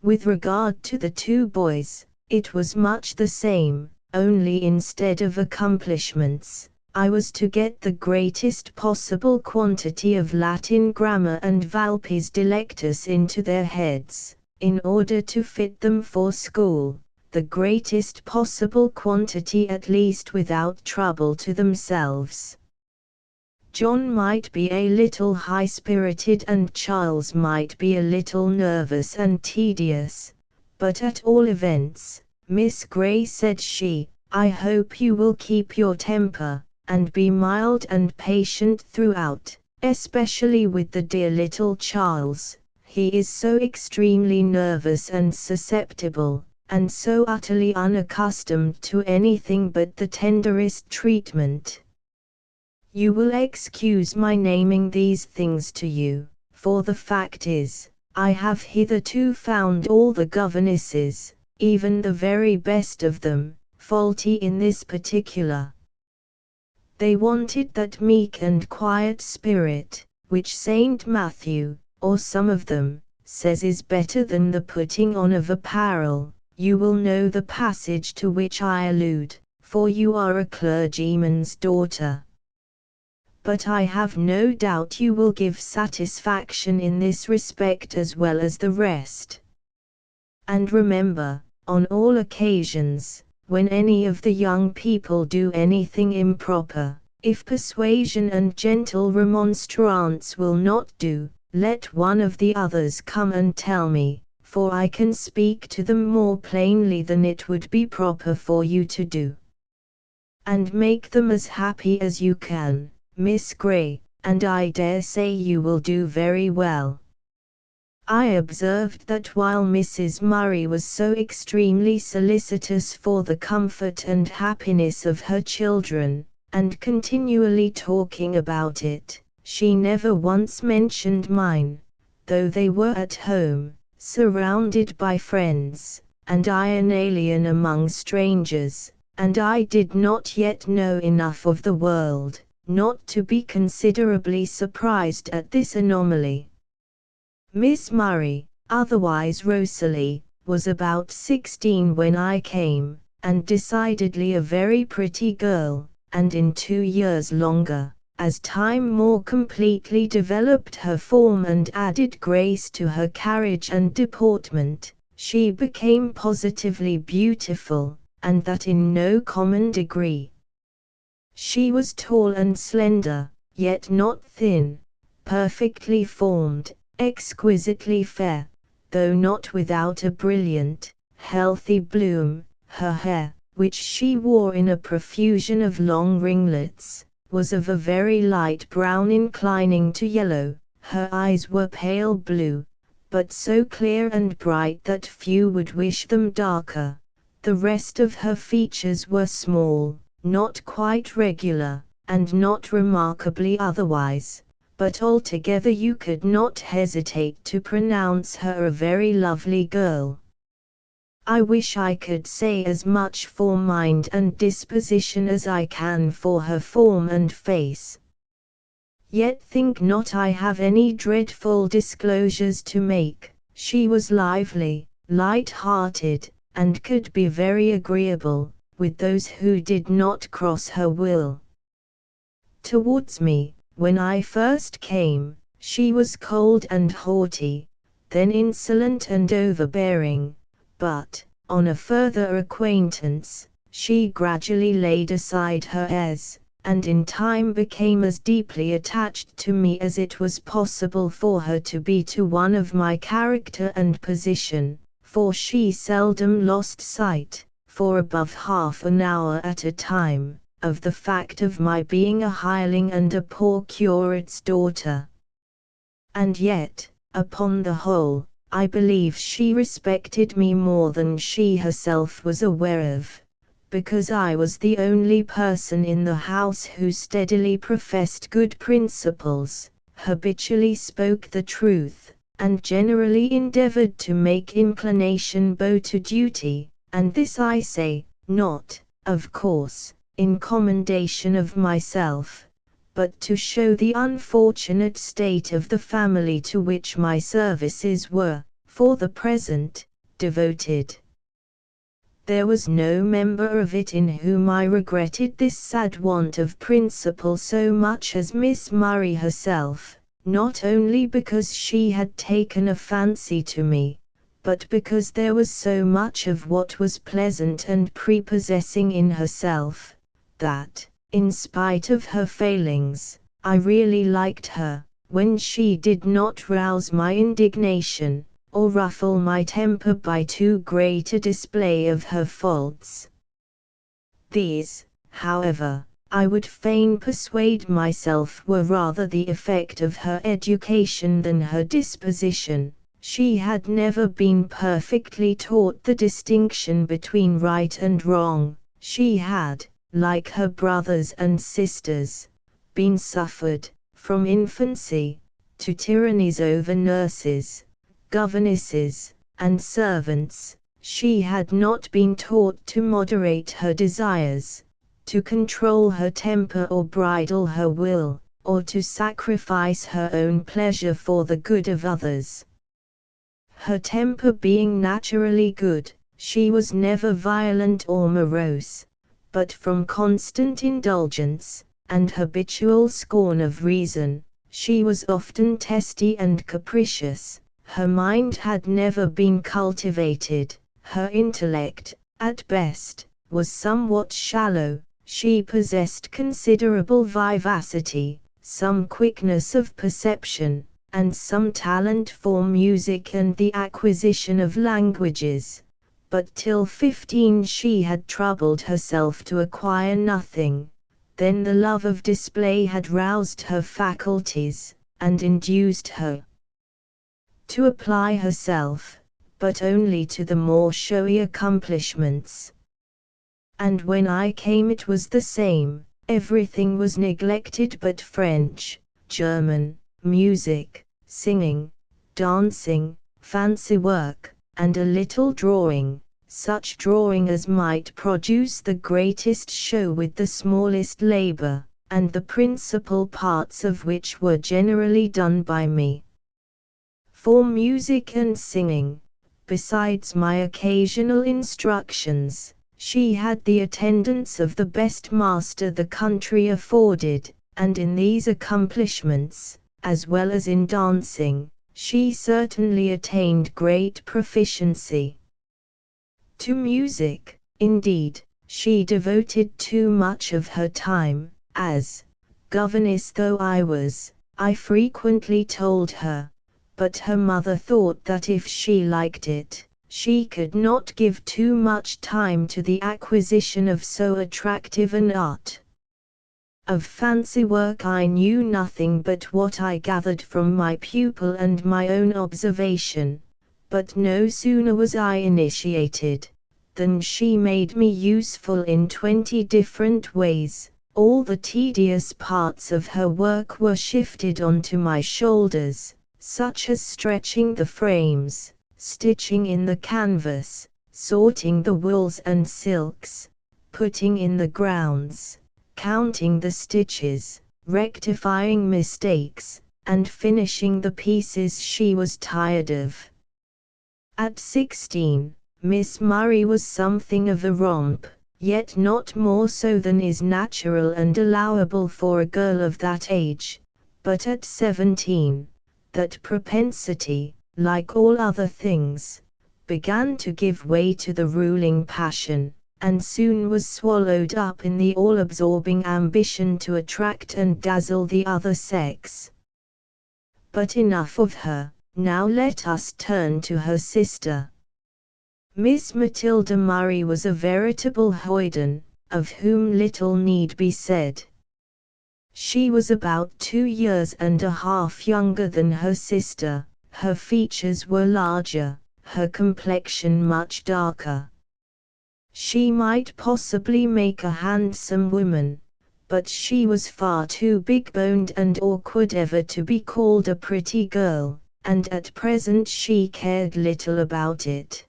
With regard to the two boys, it was much the same, only instead of accomplishments, I was to get the greatest possible quantity of Latin grammar and Valpes Delectus into their heads, in order to fit them for school, the greatest possible quantity at least without trouble to themselves. John might be a little high-spirited and Charles might be a little nervous and tedious, but at all events, Miss Gray, said she, I hope you will keep your temper, and be mild and patient throughout, especially with the dear little Charles. He is so extremely nervous and susceptible, and so utterly unaccustomed to anything but the tenderest treatment. You will excuse my naming these things to you, for the fact is, I have hitherto found all the governesses, even the very best of them, faulty in this particular. They wanted that meek and quiet spirit, which Saint Matthew, or some of them, says is better than the putting on of apparel. You will know the passage to which I allude, for you are a clergyman's daughter. But I have no doubt you will give satisfaction in this respect as well as the rest. And remember, on all occasions, when any of the young people do anything improper, if persuasion and gentle remonstrance will not do, let one of the others come and tell me, for I can speak to them more plainly than it would be proper for you to do. And make them as happy as you can, Miss Gray, and I dare say you will do very well. I observed that while Mrs. Murray was so extremely solicitous for the comfort and happiness of her children, and continually talking about it, she never once mentioned mine, though they were at home, surrounded by friends, and I an alien among strangers, and I did not yet know enough of the world, not to be considerably surprised at this anomaly. Miss Murray, otherwise Rosalie, was about 16 when I came, and decidedly a very pretty girl, and in 2 years longer, as time more completely developed her form and added grace to her carriage and deportment, she became positively beautiful, and that in no common degree. She was tall and slender, yet not thin, perfectly formed, exquisitely fair, though not without a brilliant, healthy bloom. Her hair, which she wore in a profusion of long ringlets, was of a very light brown inclining to yellow. Her eyes were pale blue, but so clear and bright that few would wish them darker. The rest of her features were small, not quite regular, and not remarkably otherwise, but altogether you could not hesitate to pronounce her a very lovely girl. I wish I could say as much for mind and disposition as I can for her form and face. Yet think not I have any dreadful disclosures to make. She was lively, light-hearted, and could be very agreeable with those who did not cross her will. Towards me, when I first came, she was cold and haughty, then insolent and overbearing, but, on a further acquaintance, she gradually laid aside her airs, and in time became as deeply attached to me as it was possible for her to be to one of my character and position, for she seldom lost sight, for above half an hour at a time, of the fact of my being a hireling and a poor curate's daughter. And yet, upon the whole, I believe she respected me more than she herself was aware of, because I was the only person in the house who steadily professed good principles, habitually spoke the truth, and generally endeavored to make inclination bow to duty, and this I say, not, of course, in commendation of myself, but to show the unfortunate state of the family to which my services were, for the present, devoted. There was no member of it in whom I regretted this sad want of principle so much as Miss Murray herself, not only because she had taken a fancy to me, but because there was so much of what was pleasant and prepossessing in herself, that, in spite of her failings, I really liked her, when she did not rouse my indignation, or ruffle my temper by too great a display of her faults. These, however, I would fain persuade myself were rather the effect of her education than her disposition. She had never been perfectly taught the distinction between right and wrong. She had, like her brothers and sisters, been suffered, from infancy, to tyrannies over nurses, governesses, and servants. She had not been taught to moderate her desires, to control her temper or bridle her will, or to sacrifice her own pleasure for the good of others. Her temper being naturally good, she was never violent or morose, but from constant indulgence, and habitual scorn of reason, she was often testy and capricious. Her mind had never been cultivated, her intellect, at best, was somewhat shallow. She possessed considerable vivacity, some quickness of perception, and some talent for music and the acquisition of languages, but till 15 she had troubled herself to acquire nothing. Then the love of display had roused her faculties, and induced her to apply herself, but only to the more showy accomplishments. And when I came it was the same, everything was neglected but French, German, music, singing, dancing, fancy work, and a little drawing, such drawing as might produce the greatest show with the smallest labor, and the principal parts of which were generally done by me. For music and singing, besides my occasional instructions, she had the attendance of the best master the country afforded, and in these accomplishments, as well as in dancing, she certainly attained great proficiency. To music, indeed, she devoted too much of her time, as, governess though I was, I frequently told her, but her mother thought that if she liked it, she could not give too much time to the acquisition of so attractive an art. Of fancy work I knew nothing but what I gathered from my pupil and my own observation, but no sooner was I initiated, than she made me useful in 20 different ways, All the tedious parts of her work were shifted onto my shoulders, such as stretching the frames, stitching in the canvas, sorting the wools and silks, putting in the grounds, counting the stitches, rectifying mistakes, and finishing the pieces she was tired of. At 16, Miss Murray was something of a romp, yet not more so than is natural and allowable for a girl of that age. But at 17, that propensity, like all other things, began to give way to the ruling passion, and soon was swallowed up in the all-absorbing ambition to attract and dazzle the other sex. But enough of her, now let us turn to her sister. Miss Matilda Murray was a veritable hoyden, of whom little need be said. She was about 2 years and a half younger than her sister, her features were larger, her complexion much darker. She might possibly make a handsome woman, but she was far too big-boned and awkward ever to be called a pretty girl, and at present she cared little about it.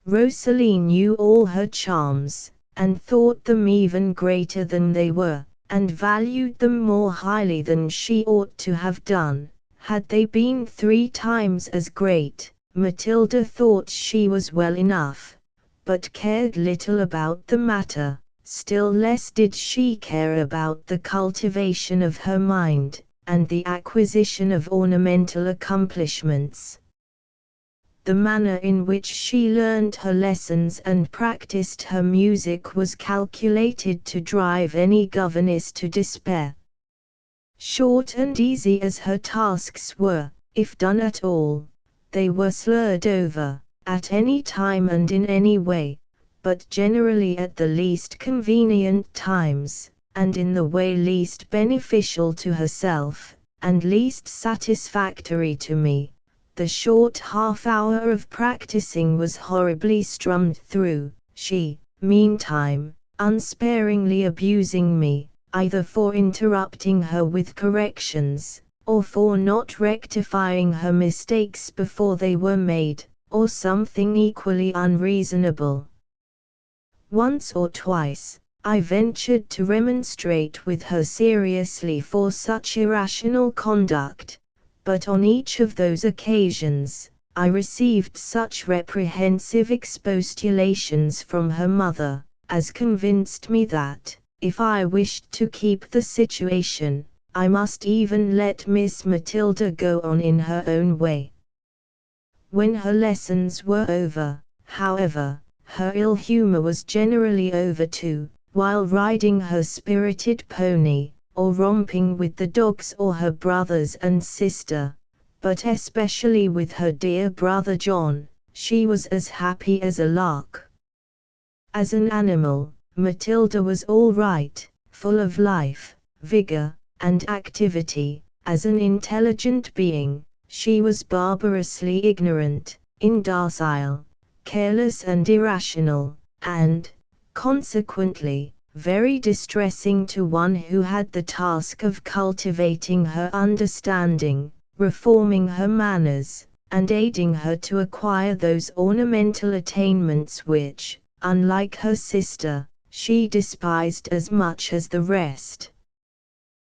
Rosalie knew all her charms, and thought them even greater than they were, and valued them more highly than she ought to have done. Had they been 3 times as great, Matilda thought she was well enough, but cared little about the matter. Still less did she care about the cultivation of her mind, and the acquisition of ornamental accomplishments. The manner in which she learned her lessons and practiced her music was calculated to drive any governess to despair. Short and easy as her tasks were, if done at all, they were slurred over, at any time and in any way, but generally at the least convenient times, and in the way least beneficial to herself, and least satisfactory to me. The short half-hour of practicing was horribly strummed through, she, meantime, unsparingly abusing me, either for interrupting her with corrections, or for not rectifying her mistakes before they were made, or something equally unreasonable. Once or twice, I ventured to remonstrate with her seriously for such irrational conduct, but on each of those occasions, I received such reprehensive expostulations from her mother, as convinced me that, if I wished to keep the situation, I must even let Miss Matilda go on in her own way. When her lessons were over, however, her ill humor was generally over too, while riding her spirited pony, or romping with the dogs or her brothers and sister, but especially with her dear brother John, she was as happy as a lark. As an animal, Matilda was all right, full of life, vigor, and activity. As an intelligent being, she was barbarously ignorant, indocile, careless and irrational, and, consequently, very distressing to one who had the task of cultivating her understanding, reforming her manners, and aiding her to acquire those ornamental attainments which, unlike her sister, she despised as much as the rest.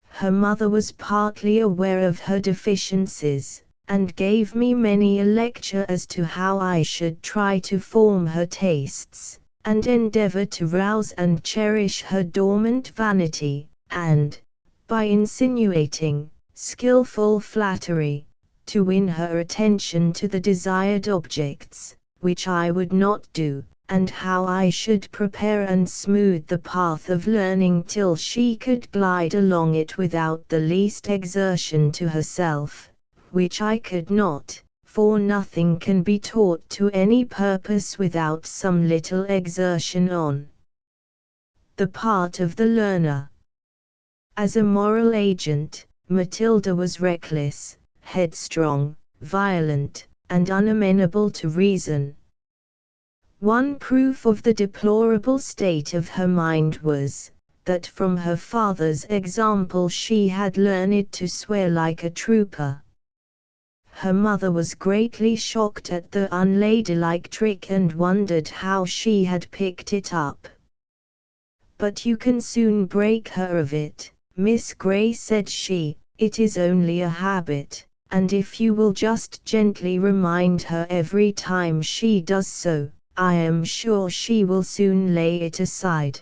Her mother was partly aware of her deficiencies, and gave me many a lecture as to how I should try to form her tastes, and endeavor to rouse and cherish her dormant vanity, and, by insinuating, skillful flattery, to win her attention to the desired objects, which I would not do, and how I should prepare and smooth the path of learning till she could glide along it without the least exertion to herself, which I could not. For nothing can be taught to any purpose without some little exertion on the part of the learner. As a moral agent, Matilda was reckless, headstrong, violent, and unamenable to reason. One proof of the deplorable state of her mind was, that from her father's example she had learned to swear like a trooper. Her mother was greatly shocked at the unladylike trick and wondered how she had picked it up. "But you can soon break her of it, Miss Gray," said she. "It is only a habit, and if you will just gently remind her every time she does so, I am sure she will soon lay it aside."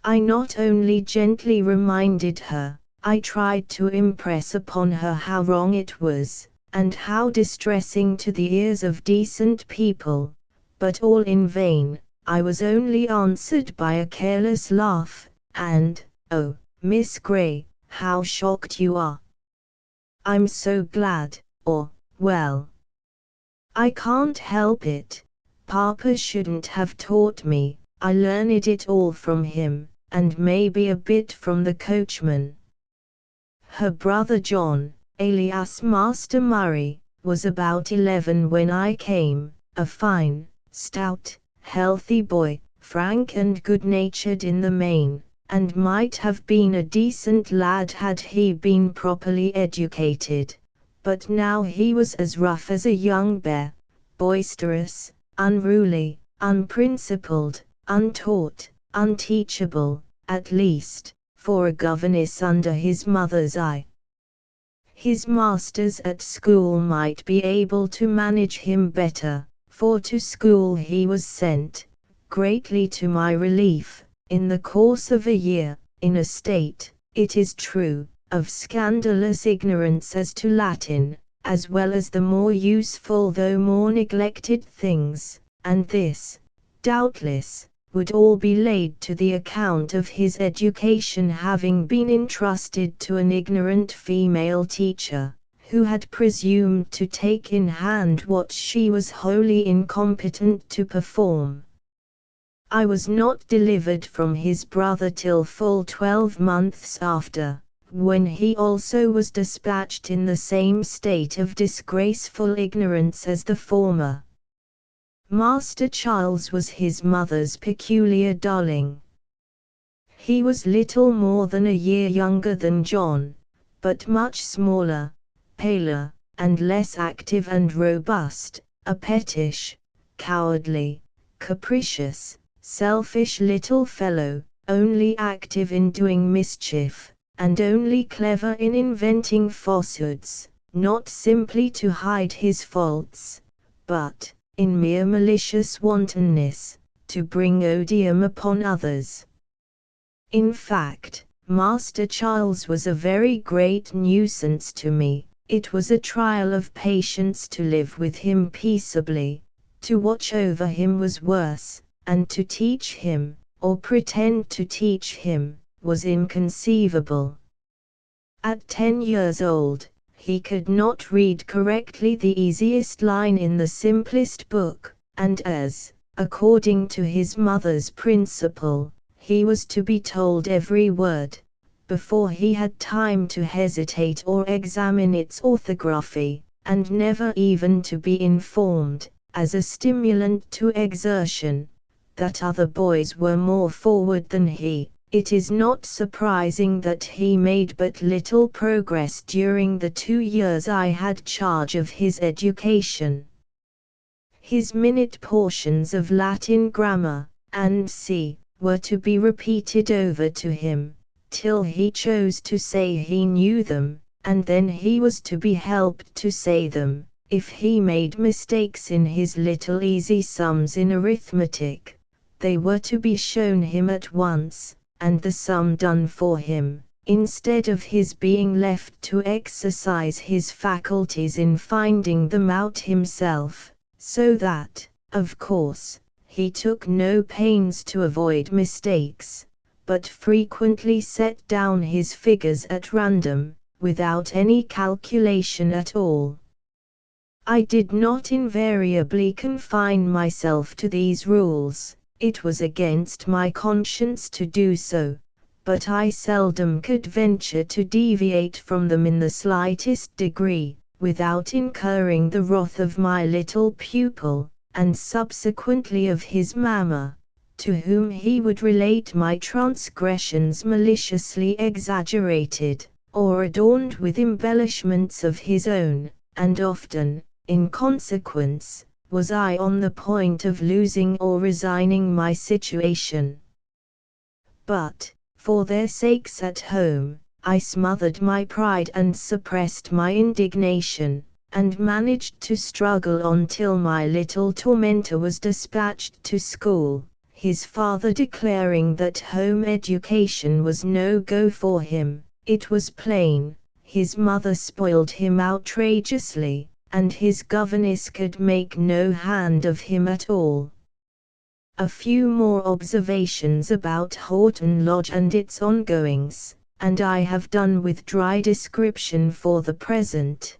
I not only gently reminded her, I tried to impress upon her how wrong it was, and how distressing to the ears of decent people, but all in vain. I was only answered by a careless laugh, and, "Oh, Miss Gray, how shocked you are! I'm so glad, or, well, I can't help it. Papa shouldn't have taught me, I learned it all from him, and maybe a bit from the coachman." Her brother John, alias Master Murray, was about 11 when I came, a fine, stout, healthy boy, frank and good-natured in the main, and might have been a decent lad had he been properly educated, but now he was as rough as a young bear, boisterous, unruly, unprincipled, untaught, unteachable, at least, for a governess under his mother's eye. His masters at school might be able to manage him better, for to school he was sent, greatly to my relief, in the course of a year, in a state, it is true, of scandalous ignorance as to Latin, as well as the more useful though more neglected things, and this, doubtless, would all be laid to the account of his education having been entrusted to an ignorant female teacher, who had presumed to take in hand what she was wholly incompetent to perform. I was not delivered from his brother till full 12 months after, when he also was dispatched in the same state of disgraceful ignorance as the former. Master Charles was his mother's peculiar darling. He was little more than a year younger than John, but much smaller, paler, and less active and robust, a pettish, cowardly, capricious, selfish little fellow, only active in doing mischief, and only clever in inventing falsehoods, not simply to hide his faults, but, in mere malicious wantonness, to bring odium upon others. In fact, Master Charles was a very great nuisance to me. It was a trial of patience to live with him peaceably. To watch over him was worse, and to teach him, or pretend to teach him, was inconceivable. At 10 years old, he could not read correctly the easiest line in the simplest book, and as, according to his mother's principle, he was to be told every word, before he had time to hesitate or examine its orthography, and never even to be informed, as a stimulant to exertion, that other boys were more forward than he. It is not surprising that he made but little progress during the 2 years I had charge of his education. His minute portions of Latin grammar, &c., were to be repeated over to him, till he chose to say he knew them, and then he was to be helped to say them. If he made mistakes in his little easy sums in arithmetic, they were to be shown him at once, and the sum done for him, instead of his being left to exercise his faculties in finding them out himself, so that, of course, he took no pains to avoid mistakes, but frequently set down his figures at random, without any calculation at all. I did not invariably confine myself to these rules. It was against my conscience to do so, but I seldom could venture to deviate from them in the slightest degree, without incurring the wrath of my little pupil, and subsequently of his mamma, to whom he would relate my transgressions maliciously exaggerated, or adorned with embellishments of his own, and often, in consequence, was I on the point of losing or resigning my situation. But, for their sakes at home, I smothered my pride and suppressed my indignation, and managed to struggle on till my little tormentor was dispatched to school, his father declaring that home education was no go for him. It was plain, his mother spoiled him outrageously, and his governess could make no hand of him at all. A few more observations about Horton Lodge and its ongoings, and I have done with dry description for the present.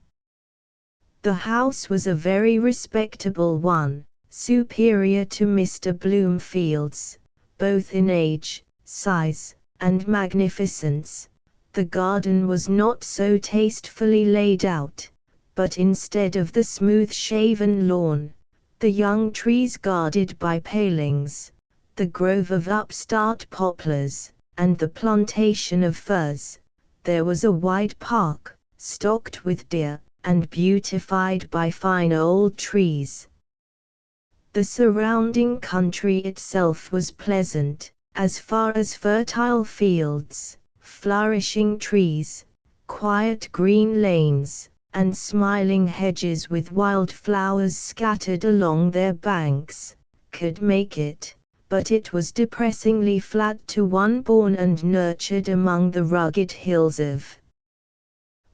The house was a very respectable one, superior to Mr. Bloomfield's, both in age, size, and magnificence. The garden was not so tastefully laid out, but instead of the smooth-shaven lawn, the young trees guarded by palings, the grove of upstart poplars, and the plantation of firs, there was a wide park, stocked with deer, and beautified by fine old trees. The surrounding country itself was pleasant, as far as fertile fields, flourishing trees, quiet green lanes, and smiling hedges with wild flowers scattered along their banks, could make it, but it was depressingly flat to one born and nurtured among the rugged hills of.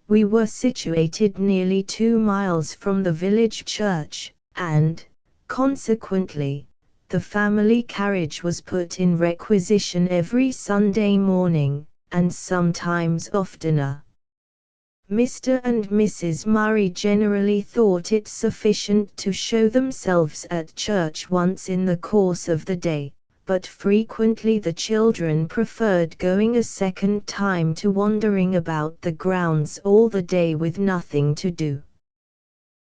We were situated nearly 2 miles from the village church, and, consequently, the family carriage was put in requisition every Sunday morning, and sometimes oftener. Mr. and Mrs. Murray generally thought it sufficient to show themselves at church once in the course of the day, but frequently the children preferred going a second time to wandering about the grounds all the day with nothing to do.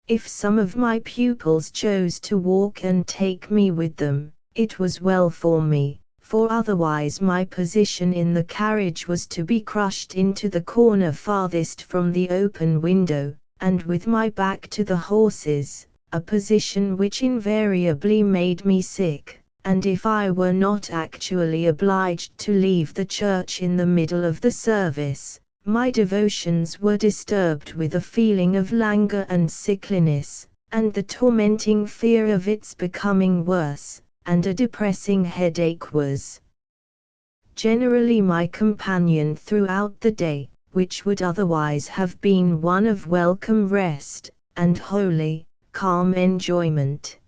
If some of my pupils chose to walk and take me with them, it was well for me, for otherwise my position in the carriage was to be crushed into the corner farthest from the open window, and with my back to the horses, a position which invariably made me sick. And if I were not actually obliged to leave the church in the middle of the service, my devotions were disturbed with a feeling of languor and sickliness, and the tormenting fear of its becoming worse, and a depressing headache was generally my companion throughout the day, which would otherwise have been one of welcome rest, and holy, calm enjoyment.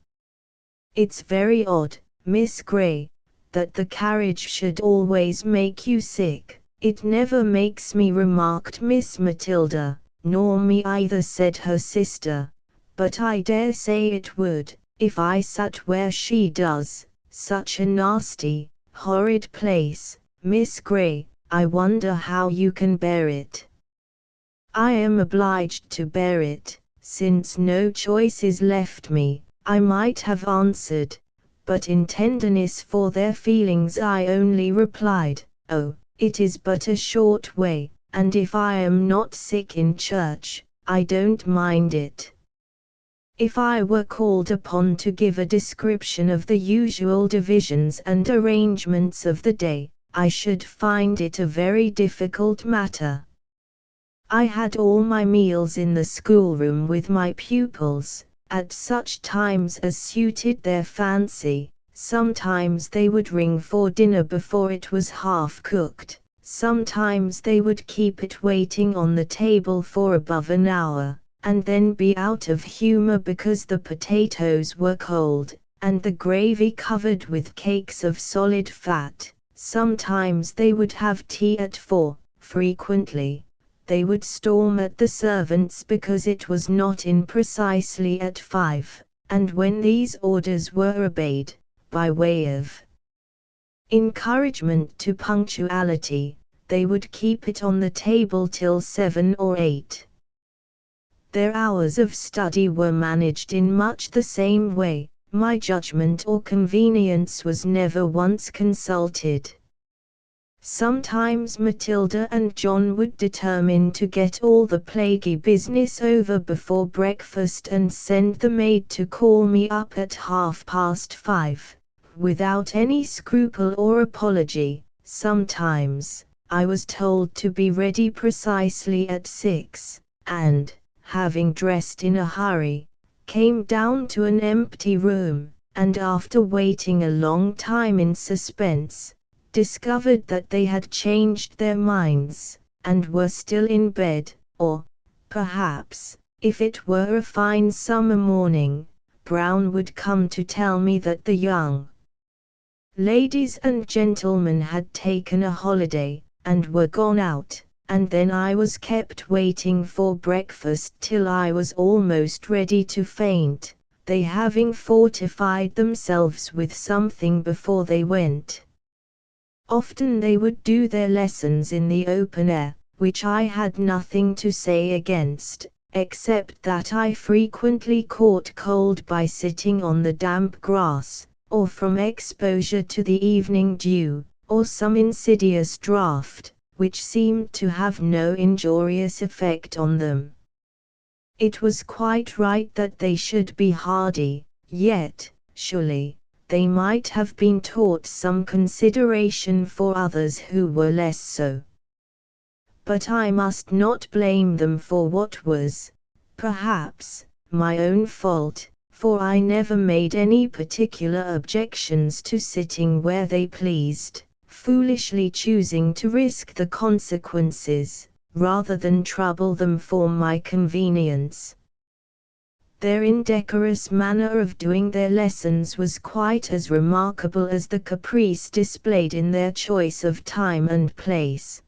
It's very odd, Miss Gray, that the carriage should always make you sick. It never makes me, remarked Miss Matilda. Nor me either, said her sister, but I dare say it would, if I sat where she does. Such a nasty, horrid place, Miss Gray. I wonder how you can bear it. I am obliged to bear it, since no choice is left me, I might have answered, but in tenderness for their feelings I only replied, oh, it is but a short way, and if I am not sick in church, I don't mind it. If I were called upon to give a description of the usual divisions and arrangements of the day, I should find it a very difficult matter. I had all my meals in the schoolroom with my pupils, at such times as suited their fancy. Sometimes they would ring for dinner before it was half cooked, sometimes they would keep it waiting on the table for above an hour, and then be out of humor because the potatoes were cold, and the gravy covered with cakes of solid fat. Sometimes they would have tea at 4, frequently they would storm at the servants because it was not in precisely at 5, and when these orders were obeyed, by way of encouragement to punctuality, they would keep it on the table till 7 or 8. Their hours of study were managed in much the same way, My judgment or convenience was never once consulted. Sometimes Matilda and John would determine to get all the plaguey business over before breakfast and send the maid to call me up at 5:30, without any scruple or apology. Sometimes I was told to be ready precisely at 6, and, having dressed in a hurry, came down to an empty room, and after waiting a long time in suspense, discovered that they had changed their minds, and were still in bed, or, perhaps, if it were a fine summer morning, Brown would come to tell me that the young ladies and gentlemen had taken a holiday, and were gone out, and then I was kept waiting for breakfast till I was almost ready to faint, they having fortified themselves with something before they went. Often they would do their lessons in the open air, which I had nothing to say against, except that I frequently caught cold by sitting on the damp grass, or from exposure to the evening dew, or some insidious draught, which seemed to have no injurious effect on them. It was quite right that they should be hardy, yet, surely, they might have been taught some consideration for others who were less so. But I must not blame them for what was, perhaps, my own fault, for I never made any particular objections to sitting where they pleased, foolishly choosing to risk the consequences, rather than trouble them for my convenience. Their indecorous manner of doing their lessons was quite as remarkable as the caprice displayed in their choice of time and place.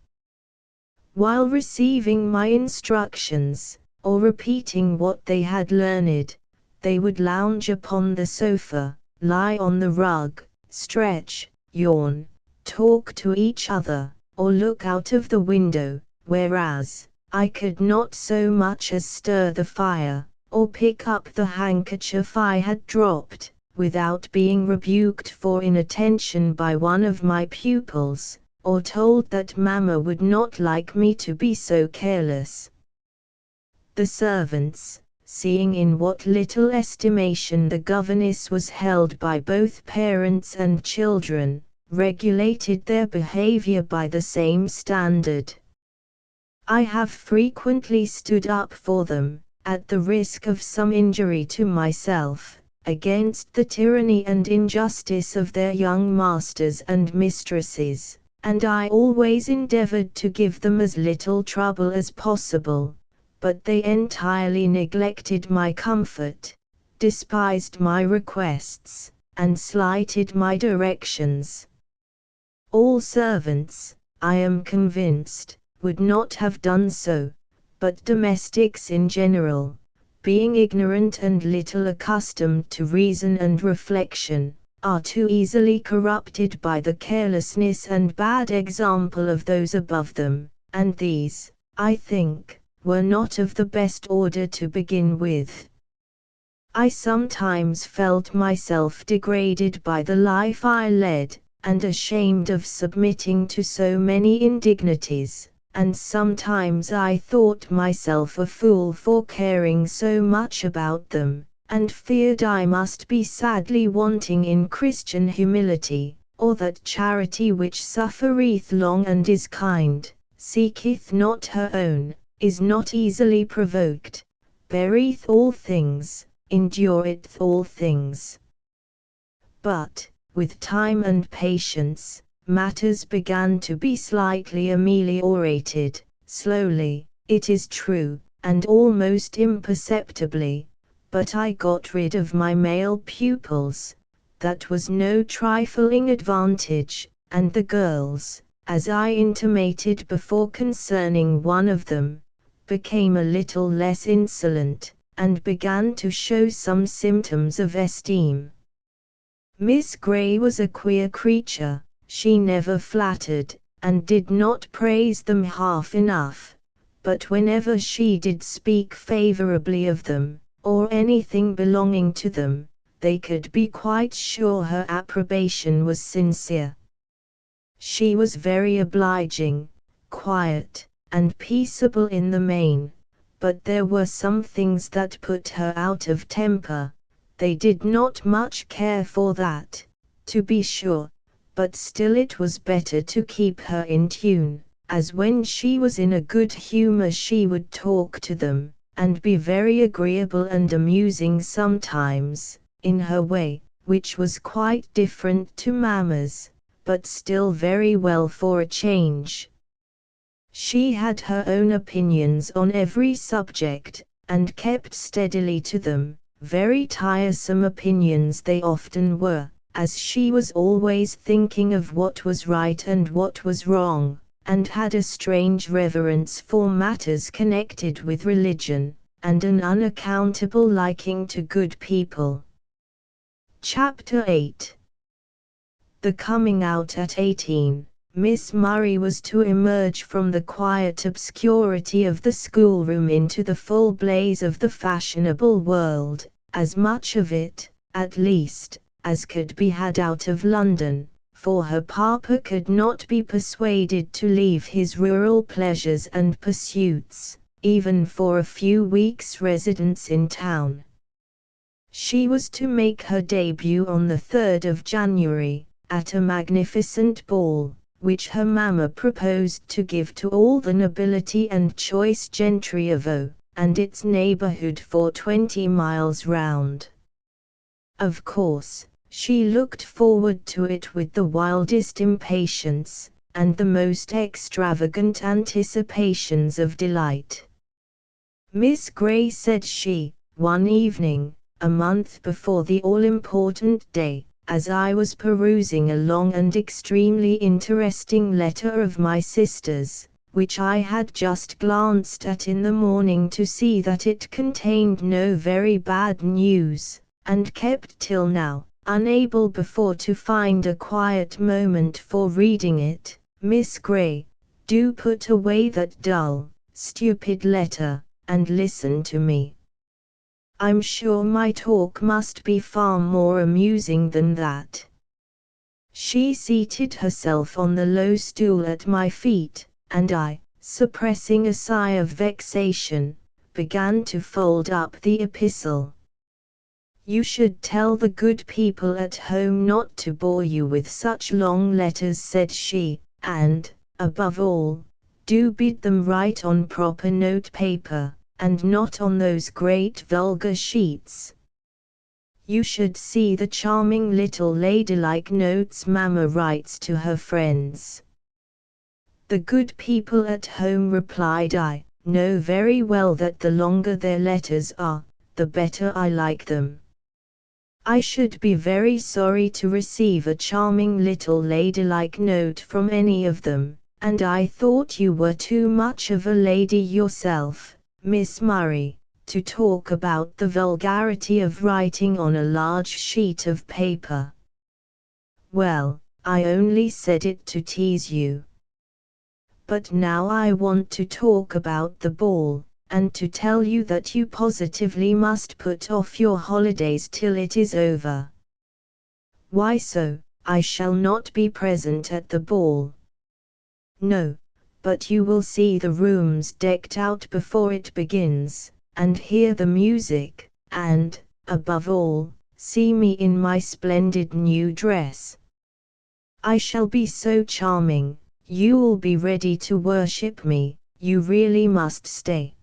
While receiving my instructions, or repeating what they had learned, they would lounge upon the sofa, lie on the rug, stretch, yawn, talk to each other, or look out of the window, whereas I could not so much as stir the fire, or pick up the handkerchief I had dropped, without being rebuked for inattention by one of my pupils, or told that Mamma would not like me to be so careless. The servants, seeing in what little estimation the governess was held by both parents and children, regulated their behavior by the same standard. I have frequently stood up for them, at the risk of some injury to myself, against the tyranny and injustice of their young masters and mistresses, and I always endeavored to give them as little trouble as possible, but they entirely neglected my comfort, despised my requests, and slighted my directions. All servants, I am convinced, would not have done so, but domestics in general, being ignorant and little accustomed to reason and reflection, are too easily corrupted by the carelessness and bad example of those above them, and these, I think, were not of the best order to begin with. I sometimes felt myself degraded by the life I led, and ashamed of submitting to so many indignities, and sometimes I thought myself a fool for caring so much about them, and feared I must be sadly wanting in Christian humility, or that charity which suffereth long and is kind, seeketh not her own, is not easily provoked, beareth all things, endureth all things. But, with time and patience, matters began to be slightly ameliorated, slowly, it is true, and almost imperceptibly, but I got rid of my male pupils. That was no trifling advantage, and the girls, as I intimated before concerning one of them, became a little less insolent, and began to show some symptoms of esteem. Miss Grey was a queer creature. She never flattered, and did not praise them half enough, but whenever she did speak favorably of them, or anything belonging to them, they could be quite sure her approbation was sincere. She was very obliging, quiet, and peaceable in the main, but there were some things that put her out of temper. They did not much care for that, to be sure, but still it was better to keep her in tune, as when she was in a good humor she would talk to them, and be very agreeable and amusing sometimes, in her way, which was quite different to Mamma's, but still very well for a change. She had her own opinions on every subject, and kept steadily to them. Very tiresome opinions they often were, as she was always thinking of what was right and what was wrong, and had a strange reverence for matters connected with religion, and an unaccountable liking to good people. Chapter 8. The coming out at 18. Miss Murray was to emerge from the quiet obscurity of the schoolroom into the full blaze of the fashionable world, as much of it, at least, as could be had out of London, for her papa could not be persuaded to leave his rural pleasures and pursuits, even for a few weeks' residence in town. She was to make her debut on the 3rd of January, at a magnificent ball, which her mamma proposed to give to all the nobility and choice gentry of O, and its neighborhood for 20 miles round. Of course, she looked forward to it with the wildest impatience, and the most extravagant anticipations of delight. Miss Grey, said she, one evening, a month before the all-important day, as I was perusing a long and extremely interesting letter of my sister's, which I had just glanced at in the morning to see that it contained no very bad news, and kept till now, unable before to find a quiet moment for reading it. Miss Grey, do put away that dull, stupid letter, and listen to me. I'm sure my talk must be far more amusing than that. She seated herself on the low stool at my feet, and I, suppressing a sigh of vexation, began to fold up the epistle. You should tell the good people at home not to bore you with such long letters, said she, and, above all, do bid them write on proper note paper, and not on those great vulgar sheets. You should see the charming little ladylike notes Mamma writes to her friends. The good people at home, replied I, know very well that the longer their letters are, the better I like them. I should be very sorry to receive a charming little ladylike note from any of them, and I thought you were too much of a lady yourself, Miss Murray, to talk about the vulgarity of writing on a large sheet of paper. Well, I only said it to tease you. But now I want to talk about the ball, and to tell you that you positively must put off your holidays till it is over. Why so? I shall not be present at the ball. No, but you will see the rooms decked out before it begins, and hear the music, and, above all, see me in my splendid new dress. I shall be so charming, you'll be ready to worship me. You really must stay.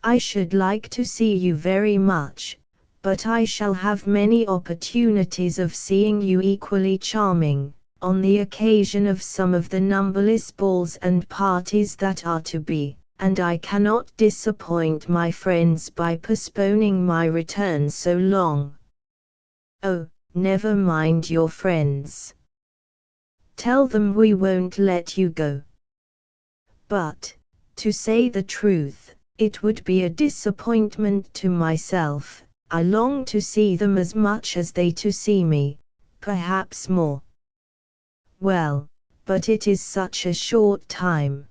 I should like to see you very much, but I shall have many opportunities of seeing you equally charming, on the occasion of some of the numberless balls and parties that are to be, and I cannot disappoint my friends by postponing my return so long. Oh, never mind your friends. Tell them we won't let you go. But, to say the truth, it would be a disappointment to myself. I long to see them as much as they to see me, perhaps more. Well, but it is such a short time.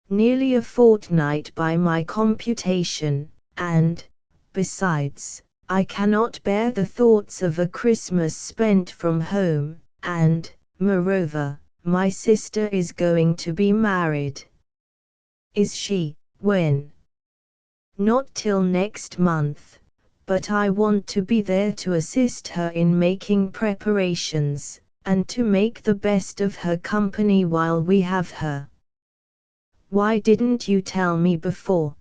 Nearly a fortnight by my computation, and, besides, I cannot bear the thoughts of a Christmas spent from home, and, moreover, my sister is going to be married. Is she? When? Not till next month, but I want to be there to assist her in making preparations, and to make the best of her company while we have her. Why didn't you tell me before?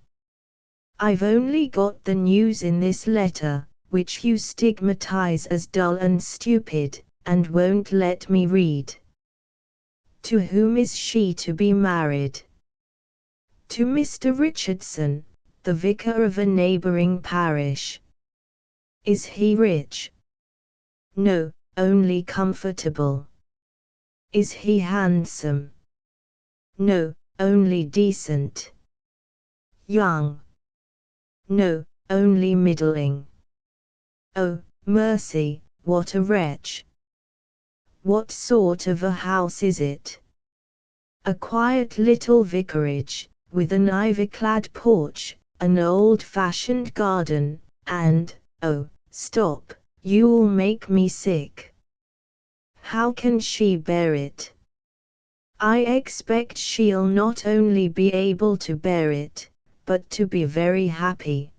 I've only got the news in this letter, which you stigmatize as dull and stupid, and won't let me read. To whom is she to be married? To Mr. Richardson, the vicar of a neighboring parish. Is he rich? No, only comfortable. Is he handsome? No, only decent. Young? No, only middling. Oh, mercy, what a wretch! What sort of a house is it? A quiet little vicarage, with an ivy-clad porch, an old-fashioned garden, and, oh, stop, you'll make me sick. How can she bear it? I expect she'll not only be able to bear it, but to be very happy.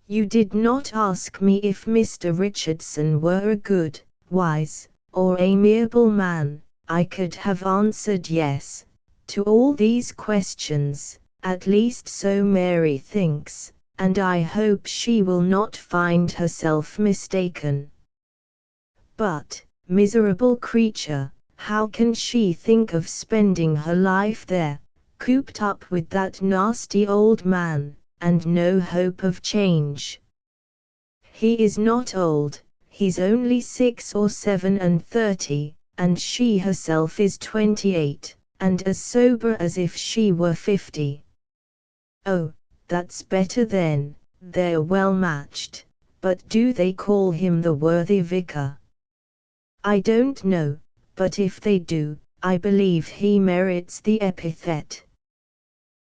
You did not ask me if Mr. Richardson were a good, wise, or amiable man. I could have answered yes to all these questions, at least so Mary thinks, and I hope she will not find herself mistaken. But, miserable creature, how can she think of spending her life there, cooped up with that nasty old man, and no hope of change? He is not old, he's only 6 or 7 and 30, and she herself is 28, and as sober as if she were 50. Oh, that's better then, they're well matched, but do they call him the worthy vicar? I don't know, but if they do, I believe he merits the epithet.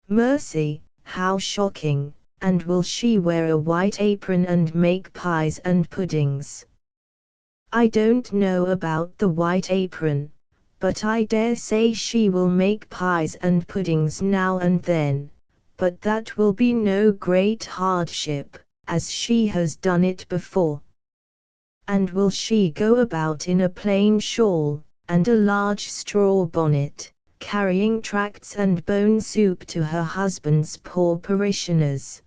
Mercy, how shocking! And will she wear a white apron and make pies and puddings? I don't know about the white apron, but I dare say she will make pies and puddings now and then, but that will be no great hardship, as she has done it before. And will she go about in a plain shawl, and a large straw bonnet, carrying tracts and bone soup to her husband's poor parishioners?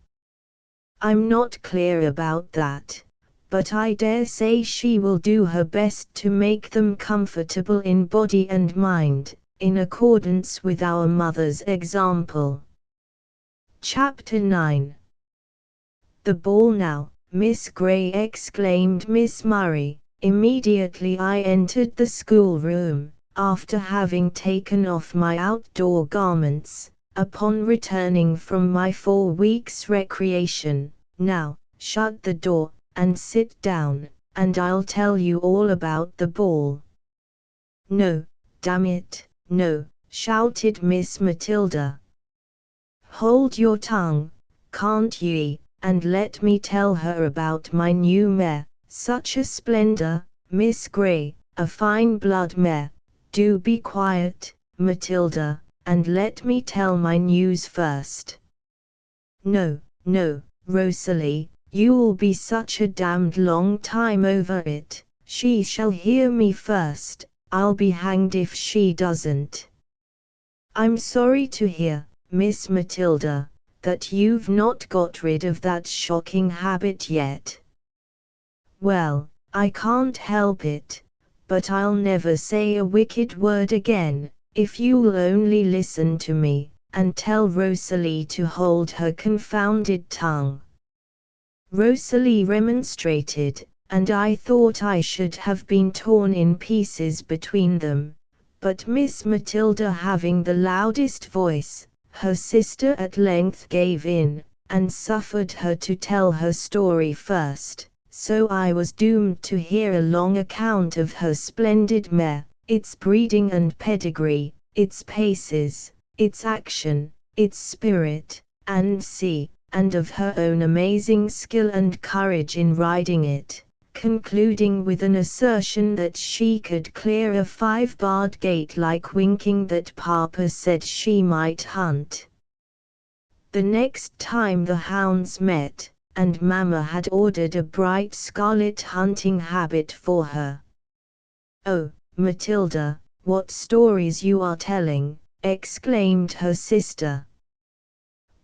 I'm not clear about that, but I dare say she will do her best to make them comfortable in body and mind, in accordance with our mother's example. Chapter 9. The ball now, Miss Gray, exclaimed Miss Murray. Immediately I entered the schoolroom, after having taken off my outdoor garments, upon returning from my 4 weeks' recreation. Now, shut the door, and sit down, and I'll tell you all about the ball. No, damn it, no, shouted Miss Matilda. Hold your tongue, can't ye, and let me tell her about my new mare, such a splendor, Miss Gray, a fine blood mare. Do be quiet, Matilda, and let me tell my news first. No, no, Rosalie, you'll be such a damned long time over it. She shall hear me first, I'll be hanged if she doesn't. I'm sorry to hear, Miss Matilda, that you've not got rid of that shocking habit yet. Well, I can't help it, but I'll never say a wicked word again, if you'll only listen to me, and tell Rosalie to hold her confounded tongue. Rosalie remonstrated, and I thought I should have been torn in pieces between them, but Miss Matilda having the loudest voice, her sister at length gave in, and suffered her to tell her story first. So I was doomed to hear a long account of her splendid mare, its breeding and pedigree, its paces, its action, its spirit, and see, and of her own amazing skill and courage in riding it, concluding with an assertion that she could clear a 5-barred gate like winking that Papa said she might hunt. The next time the hounds met, and Mamma had ordered a bright scarlet hunting habit for her. "Oh, Matilda, what stories you are telling!" exclaimed her sister.